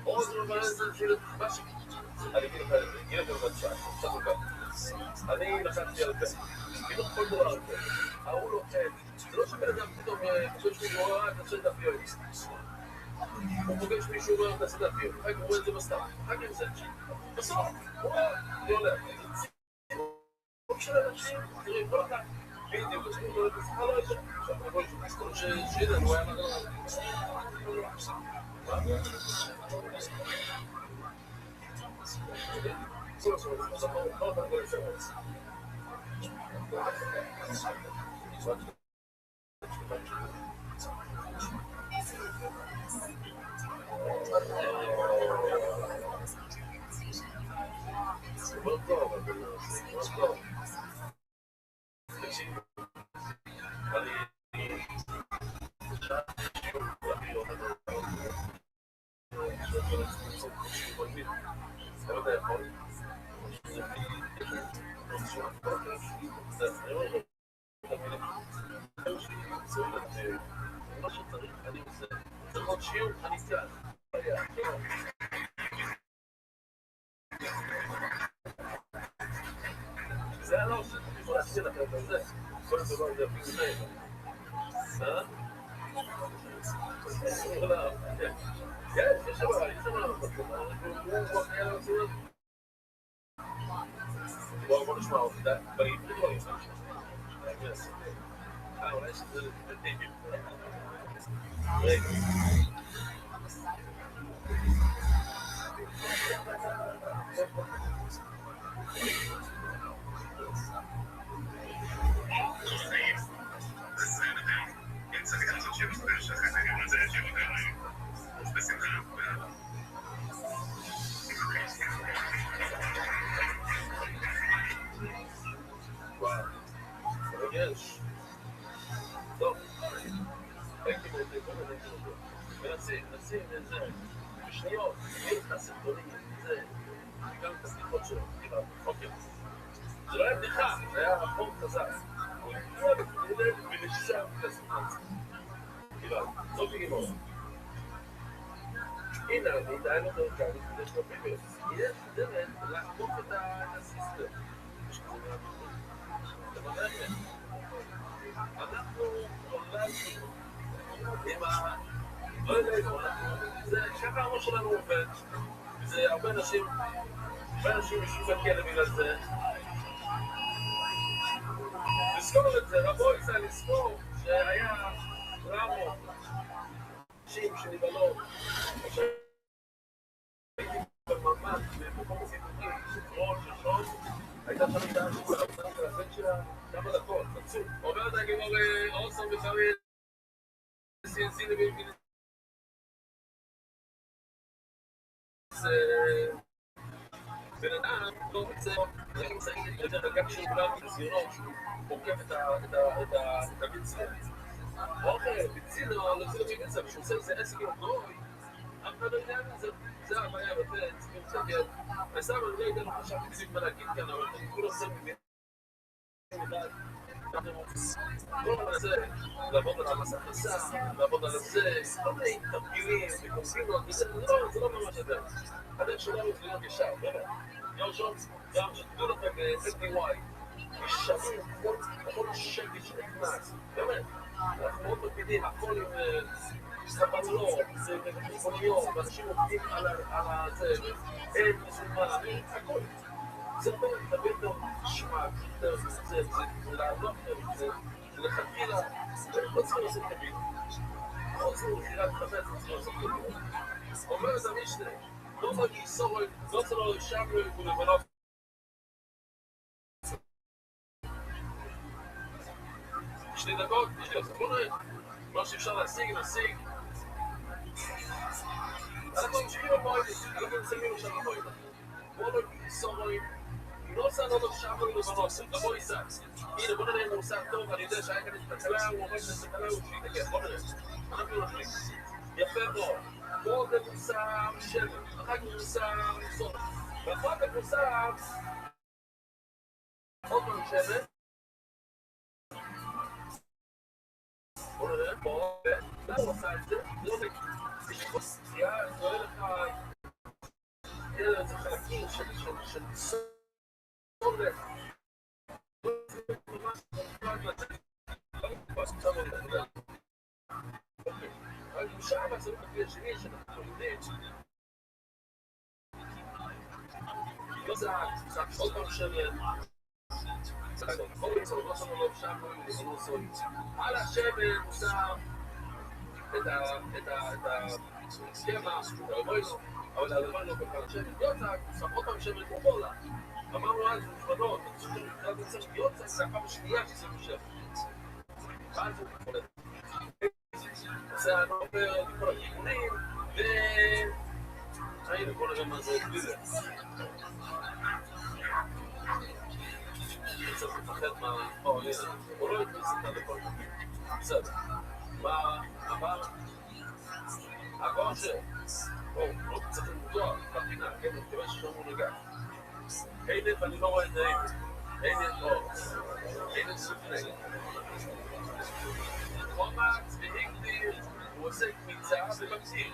או זה לא זה כאילו משהו. אני אגיד לכם בצעה, קצת וכך. אני לחצתי על זה. כאילו כל דבר על זה. ההוא לא חד. זה לא שבן אדם פתאום חושב שהוא רואה את השד הפיון. הוא פוגש מישהו רואה את השד הפיון. רק הוא רואה את זה בסתם. רק עם זה. בסוף, הוא רואה, אני הולך. הוא של אנשים, תראי, כל אחד. בדיוק, יש לי את השכר לא ישר. עכשיו, אני רואה שהוא שידע, הוא היה מגרם. כל השאלה, אז אמרו, לא אותם כל השאלה. מאוד טוב, אבל מאוד טוב. תקשיב, אני לא יודע יכול. מה שצריך, אני עושה. צריך עוד שיעור, אני כאן. זה לא עושה, אני יכול להציע לכם את זה. כל הדבר הזה אפילו זה. בוא נשמע אותי, באים דברים. אולי שזה טיפים. רגע. וואו, מרגש. טוב, הייתי מודה, בוא נדע מודה. נשים את זה, בשניות, אין לך סרטונים, זה, גם את הסליחות שלו, כאילו, אוקיי. זה לא היה בדיחה, זה היה רפורט חזק. הוא הגיע בכנראה ונשאר לסרטון. כאילו, זאת גימור. הנה, אני די לא דרכן, כדי שלא פיבר. יש דרך להחמוק את הסיסטם. יש כזה מהפכות. אנחנו עולדנו עם ה... לא יודע איפה, זה ככה הראש שלנו עובד, וזה הרבה אנשים יושבים בכלא בגלל זה. לזכור את זה, רבו יצא לזכור שהיה רמו, נשים שנבלות, הייתי בממד, במקום סיפורי, שטרול, ששון, הייתה שם את האשכולה, את הבן שלה, כמה דקות, תצאו. אומרת הגימור אוסם וחריד, CNC לבימיני. בן אדם לא רוצה, זה נמצאים יותר דקה של כולם בניסיונות שהוא עוקף את הביציה. אוכל, ביצינו, להוציא לו מביציה, ושהוא עושה איזה עסק עם גרוי, אף אחד לא יודע מזה, זה הבעיה, וזה צריכים לצגל. וסתם אני לא יודע, לא חשבתי בדיוק מה להגיד כאן, אבל אני כולה עושה מביציה. כל מה זה, לעבוד על המס הכנסה, לעבוד על זה, כל מיני תרגילים, וקומסינות, וזה לא ממש הדרך. הדרך שלנו זה להיות ישר, באמת. יושון, גם שתדעו לכם ב-FDY, ישרים, הכל שקי שנכנס, באמת. אנחנו מאוד מקפידים, הכל עם סבלות, מכוניות, ואנשים עובדים על זה, אין מזומן, הכל. זה תמיד טוב, שמע, זה לעלות, זה לחתילה, לא צריכים לעשות תמיד. חוץ ממחירת חמץ, לא צריכים לעשות תמיד. אומר את המשנה, לא מגיע סורל, לא צריך לו לשם ולבנות. שתי דקות, יש לי לעשות, בוא נראה. מה שאפשר להשיג, נשיג. אנחנו ממשיכים בפועלים, אנחנו מסיימים עכשיו בפועלים. בוא נגיע סורל, לא עושה לא שם ולבנות, לבוא ייסע. הנה, בוא נראה אם הוא עושה טוב, אני יודע שהיה כאן את תקלה, הוא אומר שזה תקלה, הוא שיתקן, בוא נראה. אנחנו נחליט. יפה מאוד. בוא נמוסם שבר, אחר כך נמוסם סוף. ואחר כך נמוסם עוד פעם שבר. בוא נראה, בוא, למה הוא עושה את זה? לא נגיד. יש פה סטייה, אני רואה לך, יהיה איזה חלקים של סוף. אני שם לעשות את הכלי השני שאנחנו יודעים לא זה עוד פעם של לא שם לו שם על השמן הוא שם את הסכמה אבל הלבן לא כל כך שמן יוצק הוא שם עוד פעם שמן כמו לה אמרנו אז בזמנות יוצק זה הפעם השנייה ששמים שמן ואז הוא מתחולת זה הנובר לכל הכיוונים היינו בוא נראה מה זה בזה צריך לפחד מה עולה הוא לא יתמיס את הדקות בסדר מה עבר הגושר לא צריך למתוח בפינה כן, אני ששמו נגע אינף אני לא רואה את זה אינף סופני קומץ והגדיר הוא עושה קמיצה ומגדיר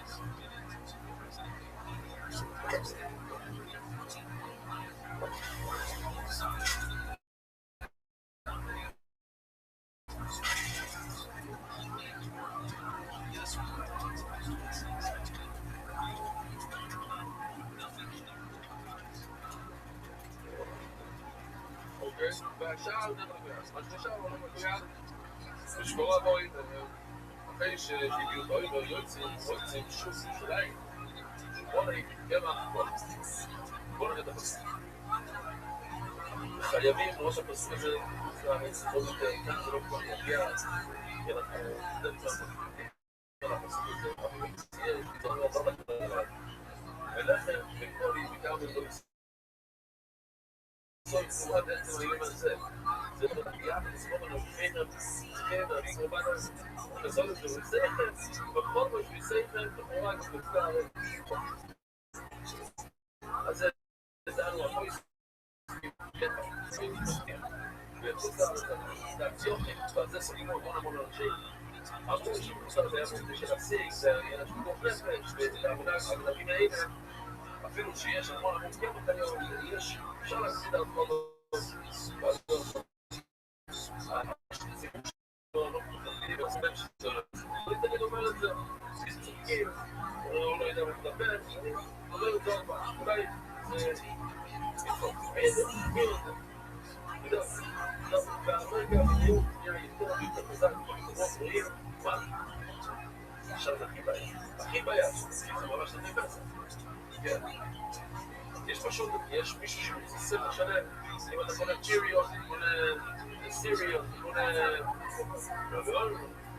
אוקיי? והשאר זה מדויק. מה שנשאר הוא לא מדויק. ושקורה בואים, אחרי שהגיעו בואים ויועצים שוב שלהם. בוא נגיד, בוא נגיד את הפסוק. חייבים לראש הפסוק הזה, לאמץ עוד יותר, כאן זה לא כבר יגיע, כי אנחנו נדעת על הפסוק הזה, אבל תהיה פתאום לעזור לכם ולכן, בכל בעיקר בכל סוי צורה בעצם היום הזה זה לא תגיעה ולסמוך על המחיר כן, הצרובה לזול את זה ולסייכם בכל מה שביסייכם תמורה גם בצדה אז זה אנו הפויס וחוץ להציוכם ועל זה סגימו המון אנשים אמרו שמוסר זה היה מוסר של הסיג זה היה שפיקוח נפש והעבודקים האלה אפילו שיש המון כמות היום יש אפשר להגיד על כל לא תמיד אומר את זה צודקים הוא לא יודע מה מדבר אומר את זה אולי זה איזה מי את זה באמריקה בדיוק נראה יותר חזק במקומות רואים מה עכשיו זה הכי בעיה זה ממש נתחיל בעצם יש פשוט, יש מישהו שמתססל לשלם אם אתה קונה צ'יריו, קונה סיריו, קונה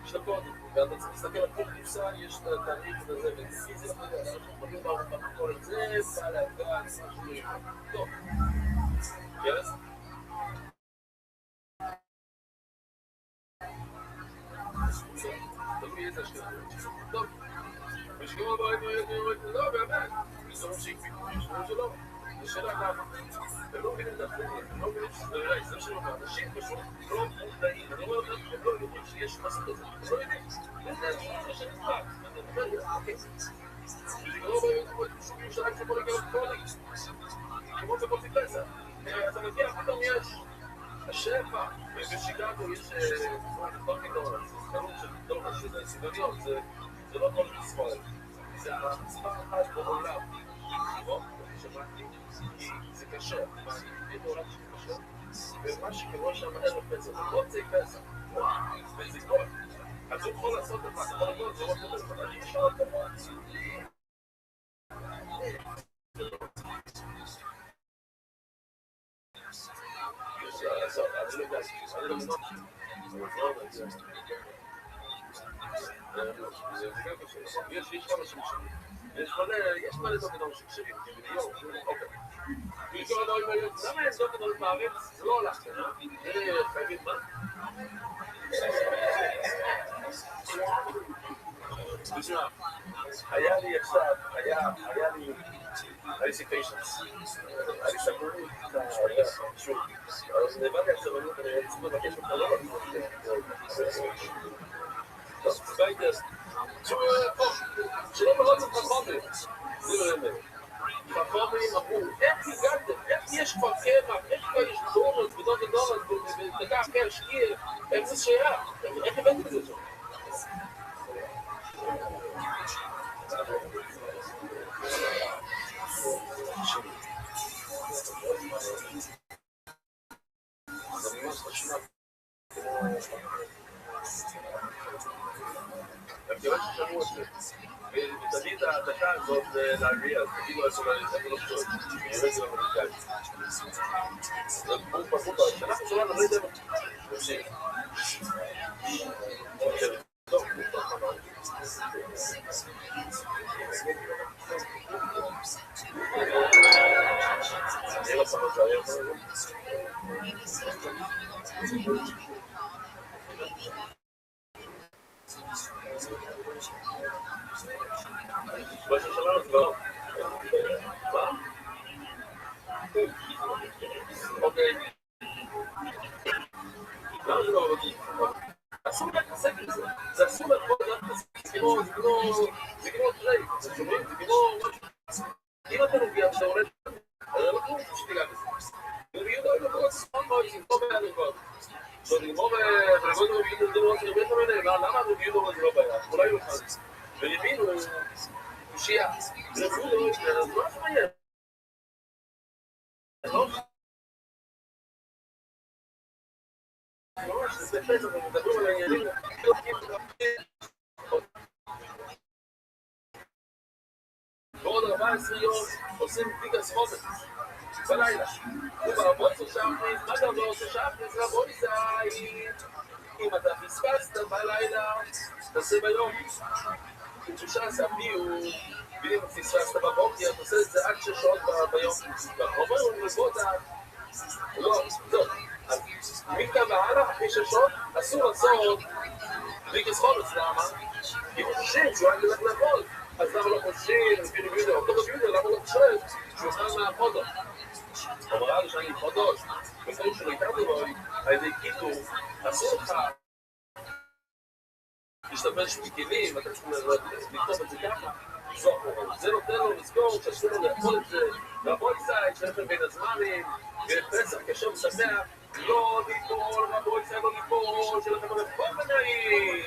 שתקות ואתה צריך להסתכל על כל כניסה, יש את התאריך וזה ולפי זה לא יודע, אנחנו יכולים בערוך כל את זה, בא להגן, משהו טוב yes? תביא את השקעה טוב ושקעה באים לא באמת מסתובב שהקפידו, משתובב שלא זה שאלה למה הם לא מבינים את החיים, הם לא מבינים שזה אולי זה שלא אנשים פשוט לא מודעים אני אומר לכם, הם לא יודעים שיש מסות הזה הם לא יודעים, זה שנצחק אני אומר לי, אוקיי ושקעה באים שום ירושלים שפה לגלל קולי כמו בקוטי פסח אתה מגיע, פתאום יש השפע בשיקגו יש כל מידור חנות של דולר שזה סיגוניות זה לא כל ישראל זה המספר אחד בעולם לא? שמעתי כי זה קשה אני בעולם שקשה ומה שקורה שם ערב פסח זה לא צי פסח וזה כל אז הוא יכול לעשות את מה זה יכול להיות זה לא פסח אני אפשר את המון יש כמה שמשנים יש מלא דוקטורים שקשרים אוקיי ולכל הדברים האלה למה יש דוקטורים בארץ? זה לא הולך זה חייבים מה? תשמע היה לי עכשיו היה לי סיפיישנס היה לי סבלנות שוב אז נבדתי על סבלנות אני צריך לבקש אותך לא טוב, ספייטר שלא מאוד זה חכומים זה לא יאמר חכומים אמרו איך הגעתם? איך יש כבר קמח? איך כבר יש דורס ודורס ודקה אחר שקיע איך זה שייך? איך הבאתם את זה שם? זה ממש חשוב מכיוון ששמעו את זה ותביא את הדקה הזאת להגיע אז תגידו אז אולי זה לא פשוט אני רואה את זה במרכז זה פחות שאנחנו שלנו לא יודעים טוב אני לא פעם זה היה מה ששמענו זה לא מה? אוקיי למה זה לא עובדים? אסור להתעסק עם זה זה אסור להתעסק זה כמו טרייד זה כמו אם אתה נוגע אתה עולה אני לא חושב שתיגע בזה ויהודו אין לך ספון מוי זה לא בעיה לבד זאת לגמור ברגות רביעית זה לא עושה הרבה חמנה למה רביעית זה לא בעיה אולי לא חד והבינו קושייה. ונתנו לו, אז מה שמעניין? ממש, זה פסח, ומדברים על העניינים. בעוד 14 יום עושים בדיקת חומץ בלילה. וברבויסו שפניס, מה גם לא עושה שפניס? רבויסאי, אם אתה פספסת בלילה, תעשה ביום. אם 16 ביום, ואם פספסת בבוקר, תעשה את זה עד 6 שעות ביום. ואומרים לבותה, לא, טוב, אז מכאן והלאה, אחרי 6 שעות, אסור לעשות בדיקת חומץ, למה? כי חושבים שהוא היה הולך לעבוד. אז למה לא חושבים, לפי רביעי, אותו רביעי, למה לא חושב שהוא יוכל מהחודו? אמרה לי שאני חודש, לפעמים שלא איתנו בוי, על ידי קיטור, אסור לך להשתמש בכלים, אתה צריך לכתוב את זה ככה, זה נותן לו לזכור שאסור לו לאכול את זה, רבויסאי, שלכם בין הזמנים, בפסח כשם שמח, לא ליפול, רבויסאי, לא ליפול, שלכם רפול ונעים.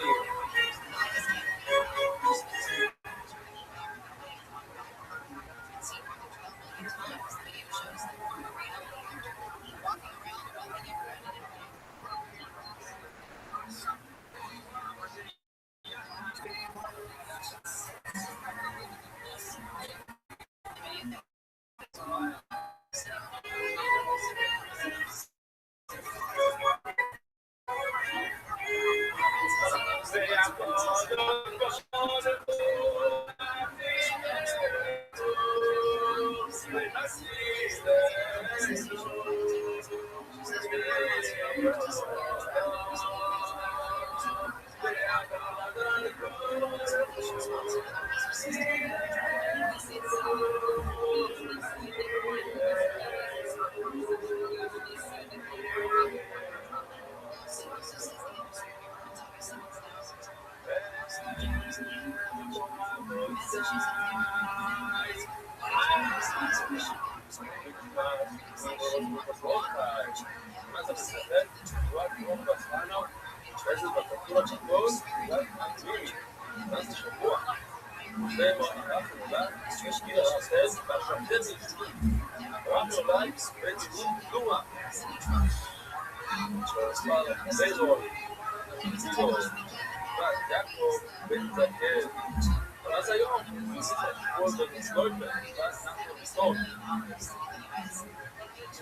אז היום,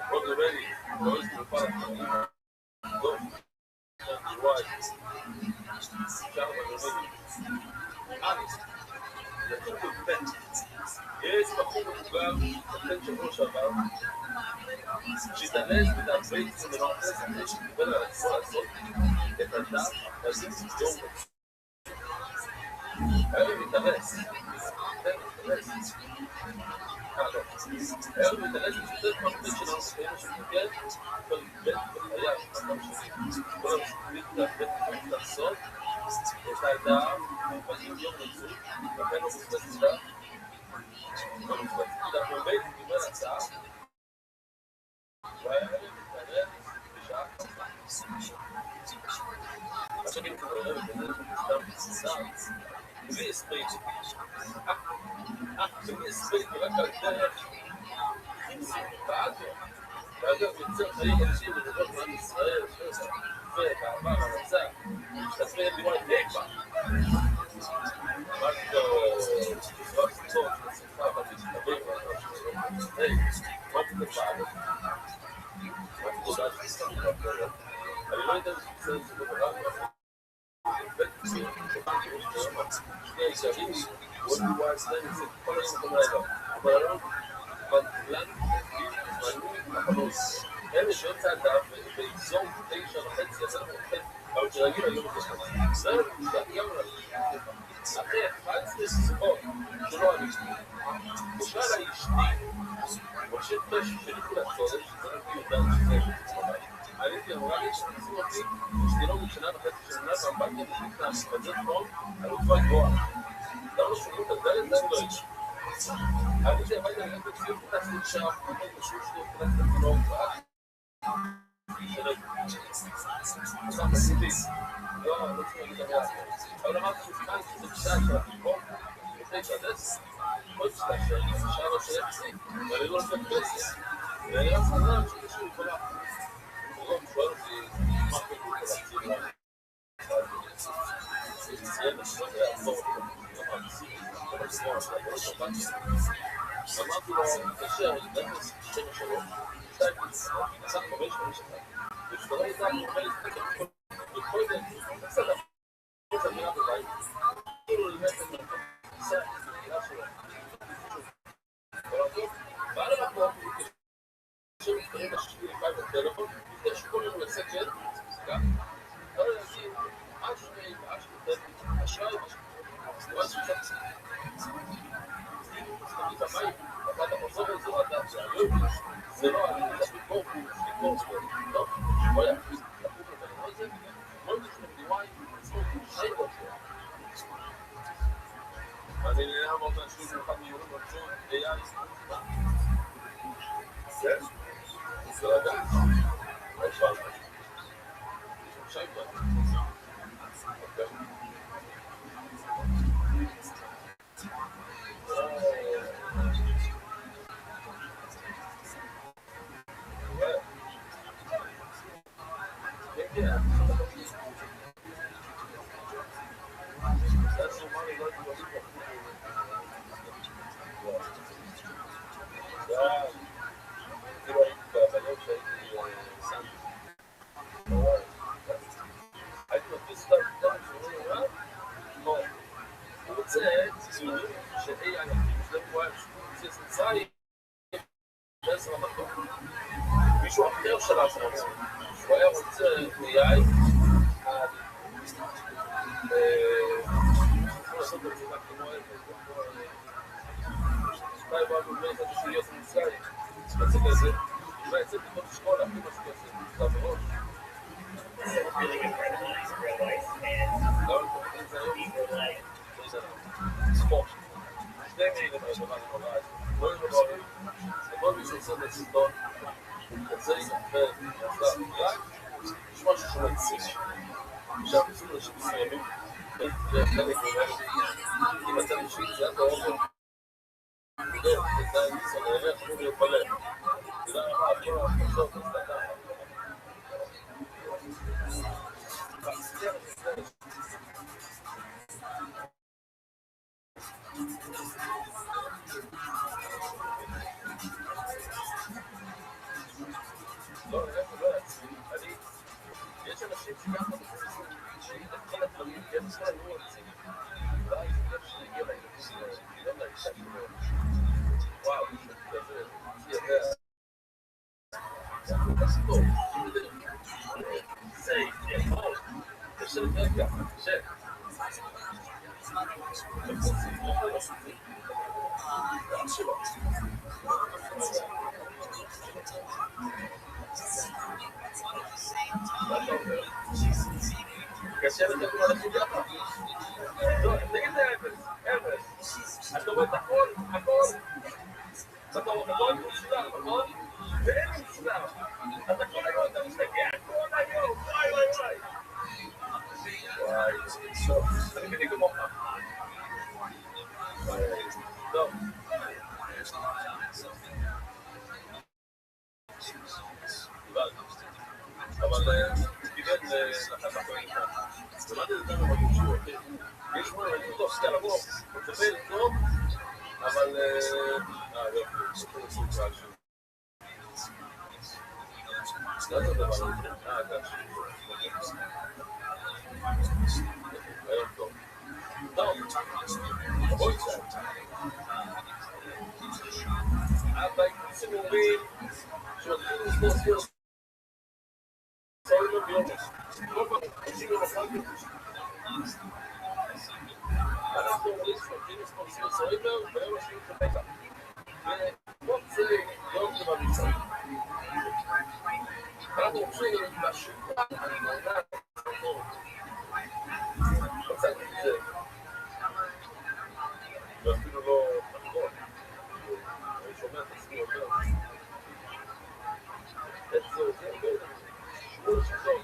עוד רבני, לא יש מופע טוב, וואי, שם רבני, זה טוב בבן, יש בחור מבוגר, נותן שבוע שעבר, שיתנס ותעצבי קצת למערכת, שקיבל על עצמו לעשות את הדף, להזיק יום היה לי מתארס, היה לי מתארס שצריך מפתיק שלנו חיים שתוקד כל בית בחייו, כל המשפטית בית לעשות את האדם ובאים יום נצור לכן הוא מפתיק כל מפתיק בבית קיבל הצעה והיה לי מתארס בשעה עכשיו אם כבר לא מתארס בלי הספריט, בלי הספריט ורק על דרך באגר, באגר יוצר חיים אנשים לדבר מעם ישראל, ובעבר הרצה, שתצמי לדימה את נקבה. רק לא קצור של השמחה הבאתי שתבין, היי, מה תקבל באגר? מה תקודה שתסתכל באגר? אני לא יודע שזה בסדר שבאגר, שני הישרים, עוד בועה אצלנו, זה כל השמחים האלה. אבל היום, בגלל מנוי החלוס. אלה שיוצא אדם באזור 9:30, 10:30, אבל שרגיל היום בכלל. זהו, גם אחרי 11 שיחות שלא אני בכלל האשתי, משה פשע שליחו לחודש, שזה רק יודעת שזה בבית. העליתי אמרה לי שתעשו אותי, שתראו משנה וחצי שנה, והבנתי את זה טוב, על אותה גבוהה. למה שומעים את הדלת, זה לא איש. העליתי הביתה גם בציון פתחתי שם, אבל פשוט שתהיה פתחת התינוק, לא, לא צריכים להגיד המאה. אבל אמרתי שבכלל שזה בשעה של החיבור, בתשע דס, עוד שעה שעה לא שיחסי, ואני לא עושה פסק, ואני רק סנן שקשור כולה. הוא שואל אותי, מה כתוב להציב לה? סיים לשאול לעזור, אמרתי לו, מתקשר, דנס 73, 2 נסע 551, ושתורה איתה מוכן להתקשר וקודם, בסדר, חוץ המילה בבית, כאילו למטה מלכות, ניסה את המילה שלו, ועל המקום, מתקשר מתקרים לשביל חי בטלפון, לפני שכל יום יעשה ג'ל, גם, לא להגיד, אשרי ואשרי אשראי ואז שצריך במים, אחת המחזור הזה לדעת שהיום זה לא אני צריך לקרוא לא, לא יחליט לקרוא בדבר הזה לא נשמע דיוואי עצמו שי בוקר אני נראה מאוד אנשים במיוחד מיורים רצון AI זה? זה לדעת לא שאל שי בוקר אוקיי מישהו אחר של עצמו, שהוא היה רוצה AI לעשות את זה כמו שתיים בעבור לא יצא שהוא יהיה מצרים שמצאת את זה, אולי יצא בתוך שכולה, הכי משהו כזה, נפתח בראש גם אם זה היום זה ספורט שני מילים לדבר נורא לא ידברים כל מי שעושה את הסרטון כזה יתנפל יש משהו שהוא מציג עכשיו עשינו לשם מסוימים חלק ממנו אם אתה משאית זה אתה אומר אתה ניסון הערך אמור להתפלל תודה רבה כל ההחלטות הסתכלה לא, אני יש אנשים שככה שהיא תתחיל הדברים, כי הם עושה לא רוצים ואז יש להגיע לילדים לא לאישה שלו וואו, כזה, ידע זה טוב זה יפול קשה לדרגע, קשה שלו קשה לדבר על הסוגיה לא, תגיד זה אפס אתה רואה את הכל אתה רואה את מסודר, נכון? ואין מסודר אתה כל היום אתה מסתכל, כל היום וואי טוב, אני מבין כמוך טוב אבל תגיד לאחת החיים שמעתי את זה מאוד שהוא יש מול אני טוב, סתם לבוא מצפה טוב אבל יופי, סופר סופר שלו סתם זה דבר כאן היום טוב טוב, בואי קצת אבל הייתם אומרים שהולכים לסבור סבור סבור לא ביומס לא פעם, עושים לו מפל אנחנו אומרים שהולכים לסבור סבור ביום השני כפתע ובוא זה לא דבר מצרים אנחנו רוצים בשיטה אני מונה מצאתי את זה ואפילו לא נכון אני שומע את עצמי יותר את זה שמור שזון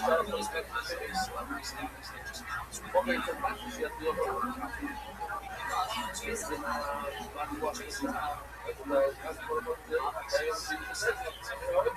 אפשר לעשות אוקיי, זה משהו שיצביע אותו. זה משהו הכי סליחה. אז כל הזמן זה, היום זה בסדר, זה אוהב.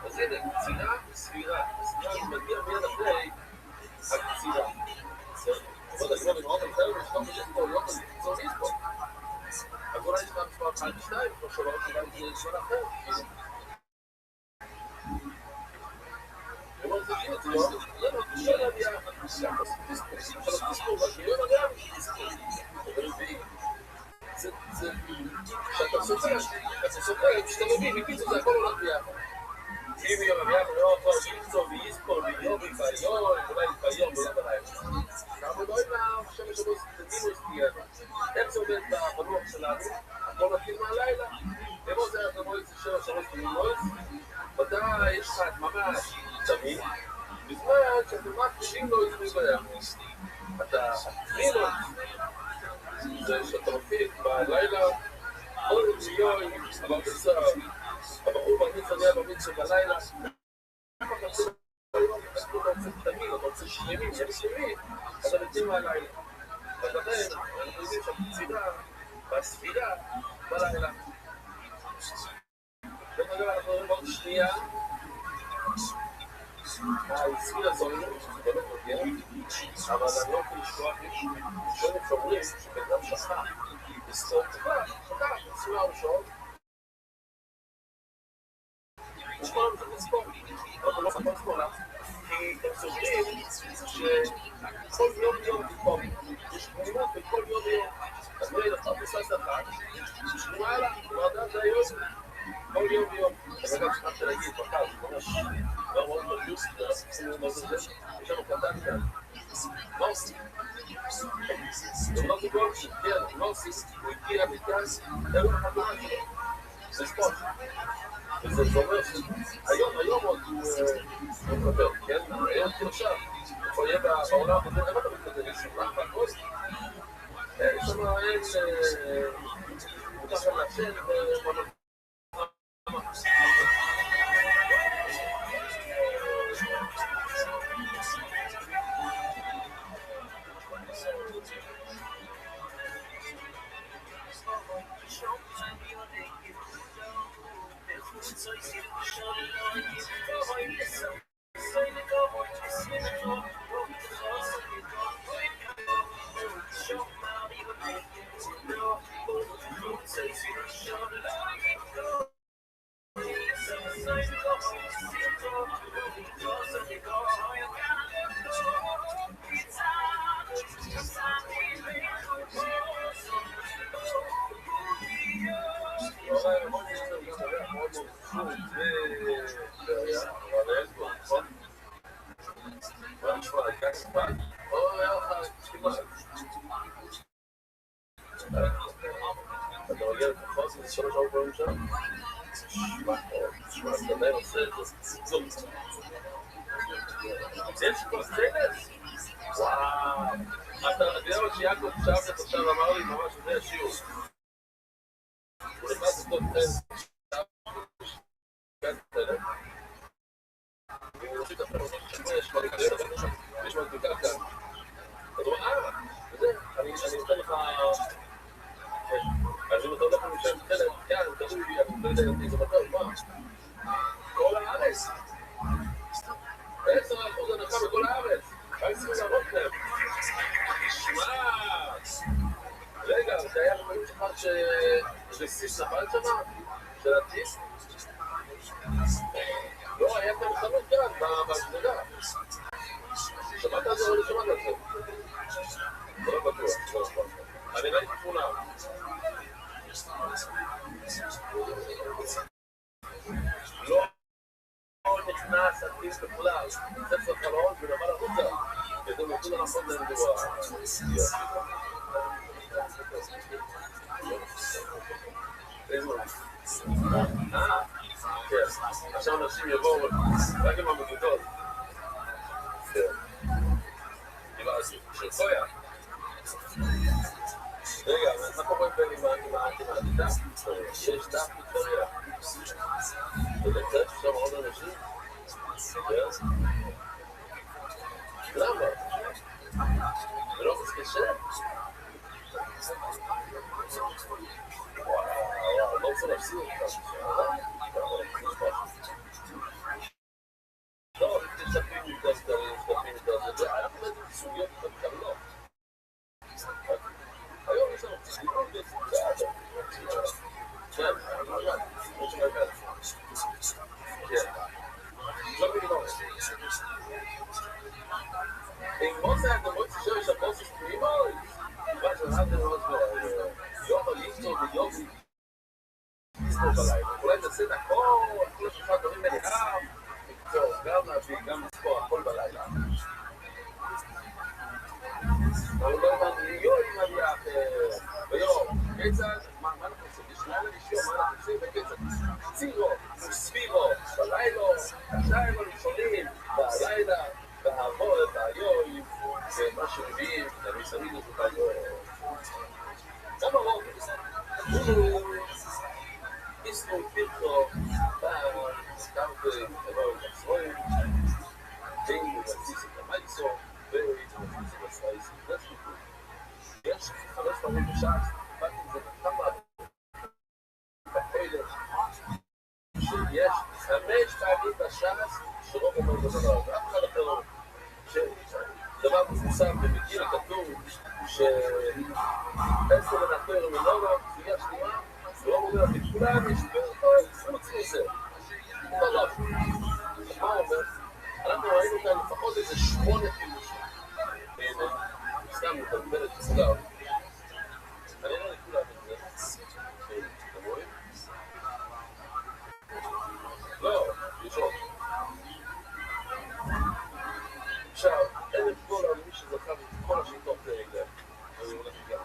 אז הנה, קצינה סבירה. הסבירה מגיע מיד אחרי הקצירה. אבל אני לא מנהל, אני חייב לשתום את פה, לא מזיזון איתו. אז אולי יש גם מספר 1 ו-2, כמו שלא אולי זה זמן אחר. אבל זה גיל, זה לא קשה להביע. תספור, בגיון אדם, זה כשאתה סופר, כשאתה מבין, מקיצור זה הכל הולך ביחד. אם יום הביחד לא יכול למצוא ויספור ויום וביום, אולי ביום ולא בלילה. אנחנו לא עם השמש הבוס, תגידו סטייה. איך זה עובד בנוח שלנו? הכל מתחיל מהלילה. איפה זה אתה רואה את זה 3 תמימות? ודאי יש לך ממש תמיד. בזמן שאתם רק תשיעים לו איזה ביחד. אתה תמיד זה שאתה מפיק בלילה כל מיליון הברמיצה, הבחור ברמיצה נהיה ברמיצה בלילה אתה רוצה תמיד, אתה רוצה שרימים, אתה מתאים מהלילה ולכן אנחנו יודעים שהקצירה והספירה בלילה ונגע אנחנו רואים עוד שנייה הספירה זורנו שזה באמת מגיע אבל אני לא יכול לשכוח שואלים שאומרים שבן אדם שכח לסתור שכח, ספירה ראשון יש כל הזמן לספור אבל לא ספור לספור לך כי הם סוגרים שכל יום תקום יש תמונות וכל יום אז לא ילך פסס אחת שמעלה, ועדה זה היום כל יום אז אגב שכחת להגיד מחר זה ממש לא מאוד מרגיוס יש לנו קטן כאן מה עושים? זה לא תקום שהגיע מה עושים? הוא הגיע מכאן אין לו חתונה שלו זה ספורט וזה אומר שהיום עוד הוא מקבל, כן? היום עכשיו הוא יהיה בעולם הזה אין אתה מתקדם יש שם והכל יש שם אין מותר שם להשן אתה יודע מה שיעקב עכשיו אמר לי ממש זה השיעור הוא נכנס לטוב שיתפר אותו, יש כבר כזה, יש כבר בדיקה כאן. אז הוא אומר, וזה, אני אתן לך, אז אם אתה הולך למשל חלק, כן, תראו לי, אני לא יודע אם זה בטוח, מה? כל הארץ. 10% הנחה בכל הארץ. הייתי לעבוד להם. שמע! רגע, זה היה רבים שלך שסיס נפל שמה? של הטיס? לא, היה כאן חנות כאן, בהשגגה. שמעת על זה או לא שמעת על זה? לא בטוח, לא נכון. אני ראיתי תמונה. לא נכנס הטיס בכלל. ספר חלון ונמל החוצה. כדי נותן לנכון לנדוע. כן, עכשיו אנשים יבואו רק עם המדידות. דיברתי, של סויה. רגע, מה קורה עם העדידה? יש דף מקטוריה. אתה יודע שם עוד אנשים? למה? זה לא קשה? וואו, לא רוצה להפסיד אותך. לא, תשפים יותר סדרים, זה היה באמת סוגיות מתקבלות. היום יש לנו סוגיות בסוגיות. כן, לא שמע כאלה. כן. לא מגמור. אם מוסה אתה מוצא שיש הפוסט פנימוי, מה שנהלתם לא זו, יום הליסטו ויומי, ליסטו בלילה. אולי נעשה את הכל, כל השלושה דברים מלאכם, טוב, גם להביא, גם לספור, הכל בלילה. אבל לא הבנתי, יוי, מה ויום, כיצד, מה אנחנו עושים? יש לילה לשיום, מה אנחנו עושים בכיצד? צירו, סבירו, בלילו, השיים הראשונים, בלילה, והעבוד, והיוי, ומה שמביאים, אני שמים את זה ביוי. גם הרוב, איסנו, פירטו, סקארטי, אלוהי, מצרואים, דיינו, מציס את המייסו, ומציס את הסרייס, יש 5 פעמים בשעת, באתי את זה כמה בחודש, שיש 5 פעמים בשעת שלא גמר בדבר, ואף אחד אחר לא. שדבר מפורסם במגיל הכתוב שעשר מנתר מנורו, סוגיה שנייה, לא אומר, לכולם יש חוץ מזה. לא, לא. מה אומר? אנחנו ראינו כאן לפחות איזה 8 פירושים. הנה, סתם מתגבלת מסודר. אני לא לכולם את זה. אתם רואים? לא, יש עוד. עכשיו, $1,000 למי שזכה בכל השיטות האלה. אני הולך גם.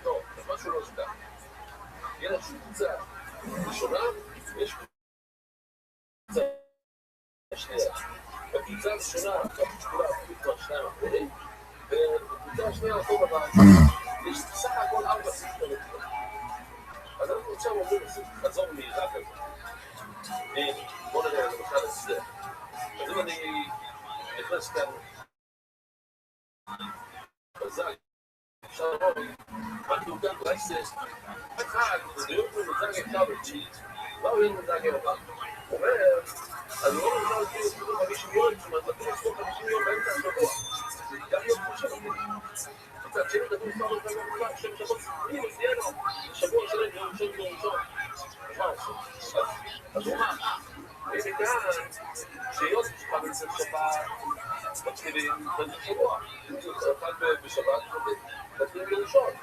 טוב, אז משהו לא זכה. יש קבוצה ראשונה, יש קבוצה שנייה. בקבוצה הראשונה, כולה אפילו 2 אחרים, ובקבוצה השנייה אותו דבר. יש סך הכל 4 סרטונים. אז אנחנו עכשיו אומרים חזור מהירה כזאת. בוא נראה למשל את זה. אז אם אני נכנס כאן בזג, אפשר לראות, אני כאן בעצם, אחד, זה יום מזג אחד אותי, מה הוא יום מזג אחד? הוא אומר, אני לא מזג אותי לספור 50 יום, זאת אומרת, נתחיל לספור 50 יום באמצע השבוע. גם יום חושב אותי. מצד שני, כתוב מספר בזמן במובן, שם שבוע ספרים, סיינו, שבוע שלם, יום ראשון ויום ראשון. מה עושים? אז הוא אמר, הנה כאן, שיוסף שלך בעצם שבת, מתחילים בזה שבוע. אחד בשבת, מתחילים בראשון.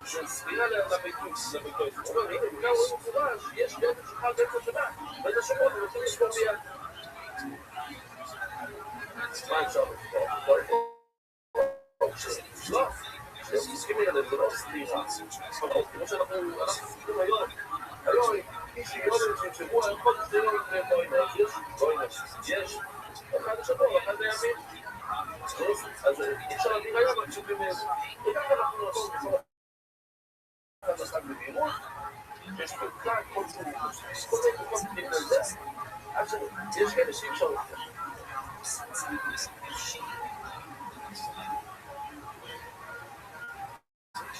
זה ספירה לביתוס, לביתוס. הוא אומר, הנה, כאן רואים מפורש, יש יוסף שלך בעצם שבת. וזה שבוע, הם מתחילים לשבור ביד. מה אפשר לספור? לא, שמסכים לילד, זה לא סתירה. כמו שאנחנו מסכים היום, איש שיודעים שבוע, יכול לסתירה לפני בוינס, יש, אחד השבוע, אחד הימים. אז אי אפשר להביא היום, אני חושב באמת, וככה אנחנו נעבור בכל אחד מביאים לראות, יש פרקה כלשהו, כל מיני מקום פנים לזה, אז יש כאלה שאי אפשר לתת.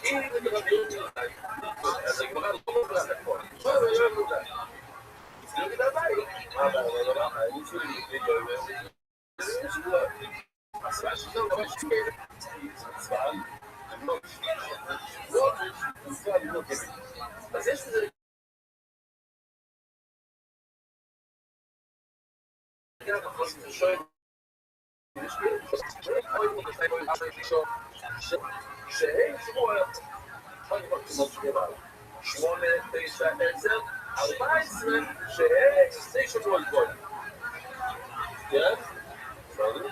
אם נדבר ביום נלחי, אז הגמרא לא מובלע לכל. לא מובלע. זה לא כדאי ביי. מה הבא? אני צריכים להתגבר. זה שבוע. הסבא שזה הוא ממש כאלה. הסבא, הם לא הסבא לא כזה. אז יש לזה... זה שואל. יש לי... שהם שבוע, אני כבר כמות שבוע, 8, 9, 10, 14, שהם 9 שבוע גבול. כן? בסדר?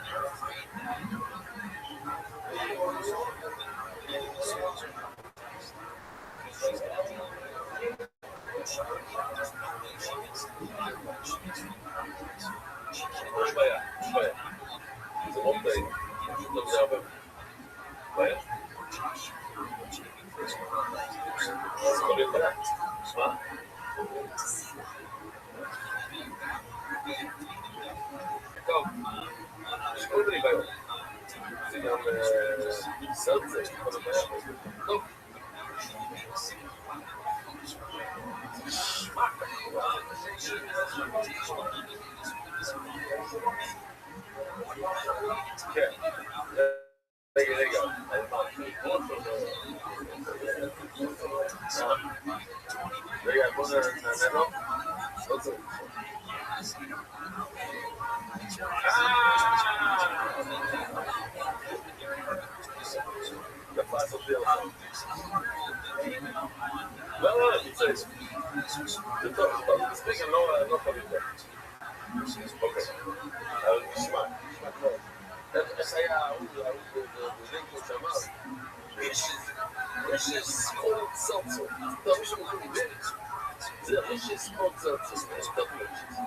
יש בעיה, יש בעיה. זה מאוד בעיה. פשוט לא זה הרבה. בעיה? זה כל להיות בעיה. מה? טוב, יש כל מיני בעיות. זה גם סרט זה, כל מיני בעיה. טוב. כן. רגע. רגע, בוא נענה לו. לא צריך. יפה לעשות לי לך. לא, אני צריך. זה טוב, מספיק, אני לא יכול לבדוק. אוקיי. אבל נשמע טוב. איך היה הוא בלינקון שאמר? רישס קונצרצו. טוב, מישהו מוכן לבד. זה רישס קונצרצו. טוב, רישס.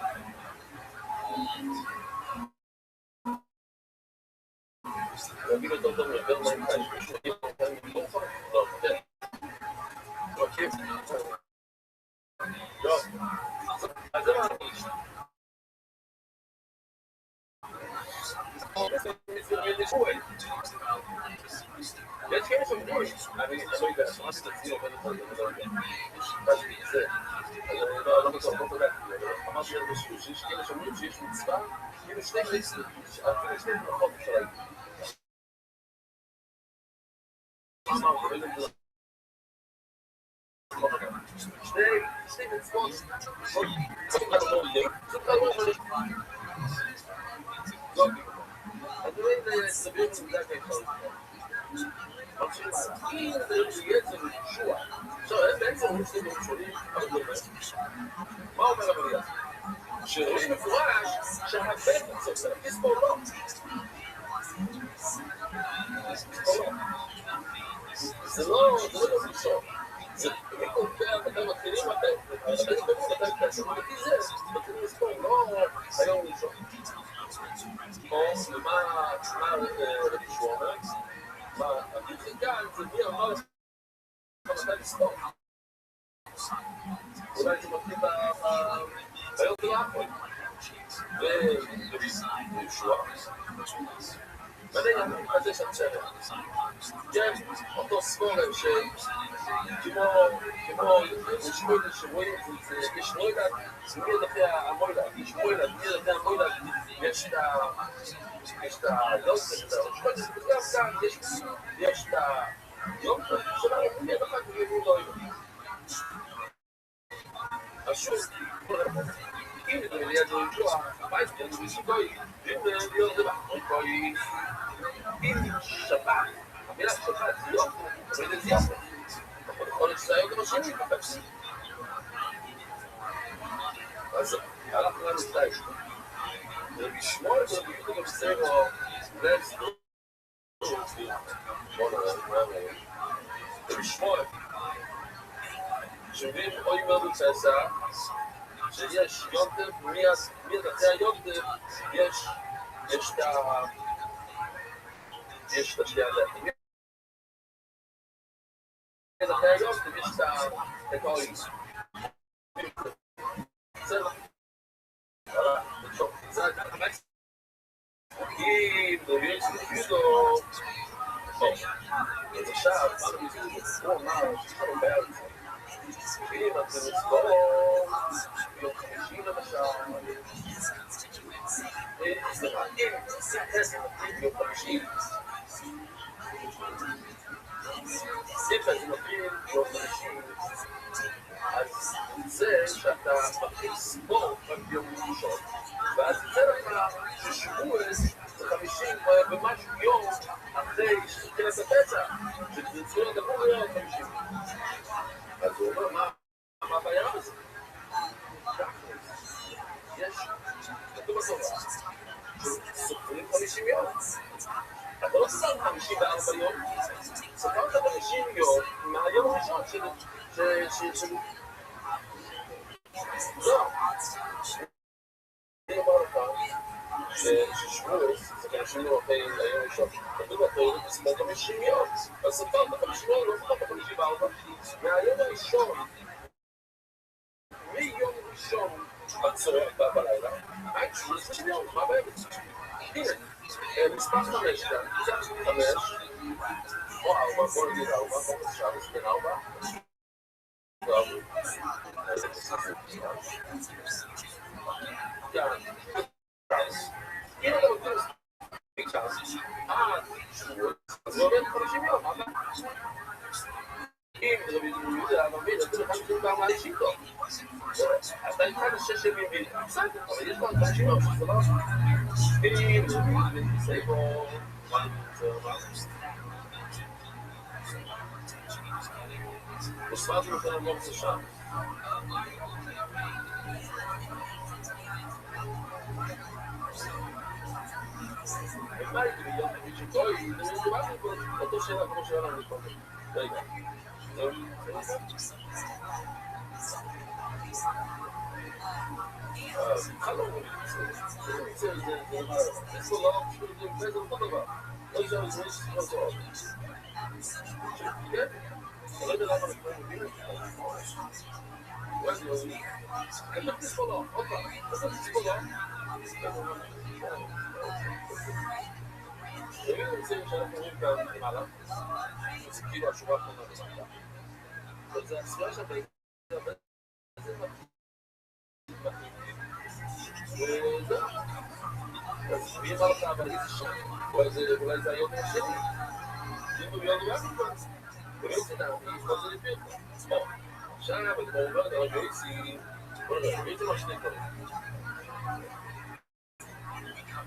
להגיד אותו טוב יותר מה נקרא, יש מישהו מגיע לכאן מתוך? לא, כן. מקיף? לא. אז זה מה אני איש. יש כאלה שאומרים, אני לא יודע, שמעתי את עצמי עובד את זה, זה, אני לא בטוח, לא תודה, אמרתי על זה שיש כאלה שאומרים שיש מצווה, כאילו שני חסים, אפילו שני ברכות אפשר להגיד. שני מצוות, אז רואים לסביר מצוודה כאחד. אם זה יצא וישוע, עכשיו הם בעצם אומרים שני דברים שונים, אבל לא אומר. מה אומר המדינה? שראש מפורש שהבן מצוות, להכניס פה לא. זה לא ראשון. זה בכל פעם אתם מתחילים, אתם שמעתי זה, מתחילים לספור, לא היום ראשון. או מה רבי ישוע אומר? מה, הכי כאן זה מי אמר מתי לספור? אולי זה מתחיל ביום ביחד. ורבי ישוע. ואני אמרתי את זה שם סרט. כן, אותו ספורם כמו שמואל שרואים את זה, יש מוילד, מיד אחרי המוילד, יש מוילד, מיד אחרי המוילד, יש את היום, יש את היום, שלנו, מיד אחר כך יראו לו היום. אז שוב, אם זה ליד ישוע, הבית זה משיקוי, אם זה להיות זה בחריקוי, אם שבת, המילה שבת זה לא, אבל זה יפה. יכול להיות שזה היום גם השני כפס. אז הלכנו לנו שתיים. רבי שמואל זה בדיוק גם סרו, רבי שמואל, שמבין אוי מאוד בצעסה, שיש יונטב, מיד אחרי היונטב, יש את השנייה לדעתי. מיד אחרי היונטב יש את Então, isso. E no Rio sentido, bom, deixar, normal, foram belos. E nós temos bom, e o Cristina da Chama. E sei lá, e o Cristina. E fazendo aquilo, o Cristina. אז זה שאתה מכניס בו ביום ראשון, ואז יצא לך ששבועס זה 50 ומשהו יום אחרי שתחילת הפצע, שתצאו לדבור להיות 50. אז הוא אומר, מה הבעיה בזה? יש, כתוב בתורה, שסופרים 50 יום. אתה לא סופר 54 יום, סופרת 50 יום מהיום הראשון לא. אני אומר לך ששבועס זה 50 יום אחרי היום ראשון. כתוב בתורה לספור 50 יום. אז סופרת 50 יום, לא סופרת 54. מהיום הראשון, מיום ראשון בצהריים בלילה, עד 50 יום, מה באמת? הנה, מספר 5 כאן, 5 או 4, בוא נגיד 4, בוא נשאר, יש בין 4 אם אתה רוצה מספיק צ'אנס, זה עובד 50 יום, מה? אם רבי יהודה מבין, אתה לך שתיים פעם על אישית טוב. אתה התחלת 6 ימים בלי, בסדר, אבל יש לך 50 יום שזה לא אם רבי יהודה מתנסה בו, מה נמצא רבה? וספרתי לכם לא רוצה שם. ומה הייתי ביום נגיד שטוי, דיברתי פה אותו שאלה כמו שאלה לנו קודם. רגע. חלום, זה לא פשוט, זה אותו דבר. לא ישר לזה לא טוב. כן? אני לא יודע למה אני מבין את זה. כתוב פסיכולוג, עוד פעם, כתוב פסיכולוג. אני רוצה שאנחנו רואים כאן למעלה, זה כאילו השורה האחרונה למעלה. אבל זה הסבירה שאתה ידבר, זה מתאים. וזהו. אז מי אמר לך, אבל איזה שם? אולי זה היום השני. אם הוא יום גם נקבץ. ולא תדע, אני יכול זה לפי אותך. עכשיו, אני כבר אומר, אתה רגע איסי, בוא נראה, מי זה מה שני קוראים?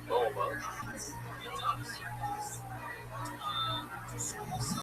מה הוא אמר?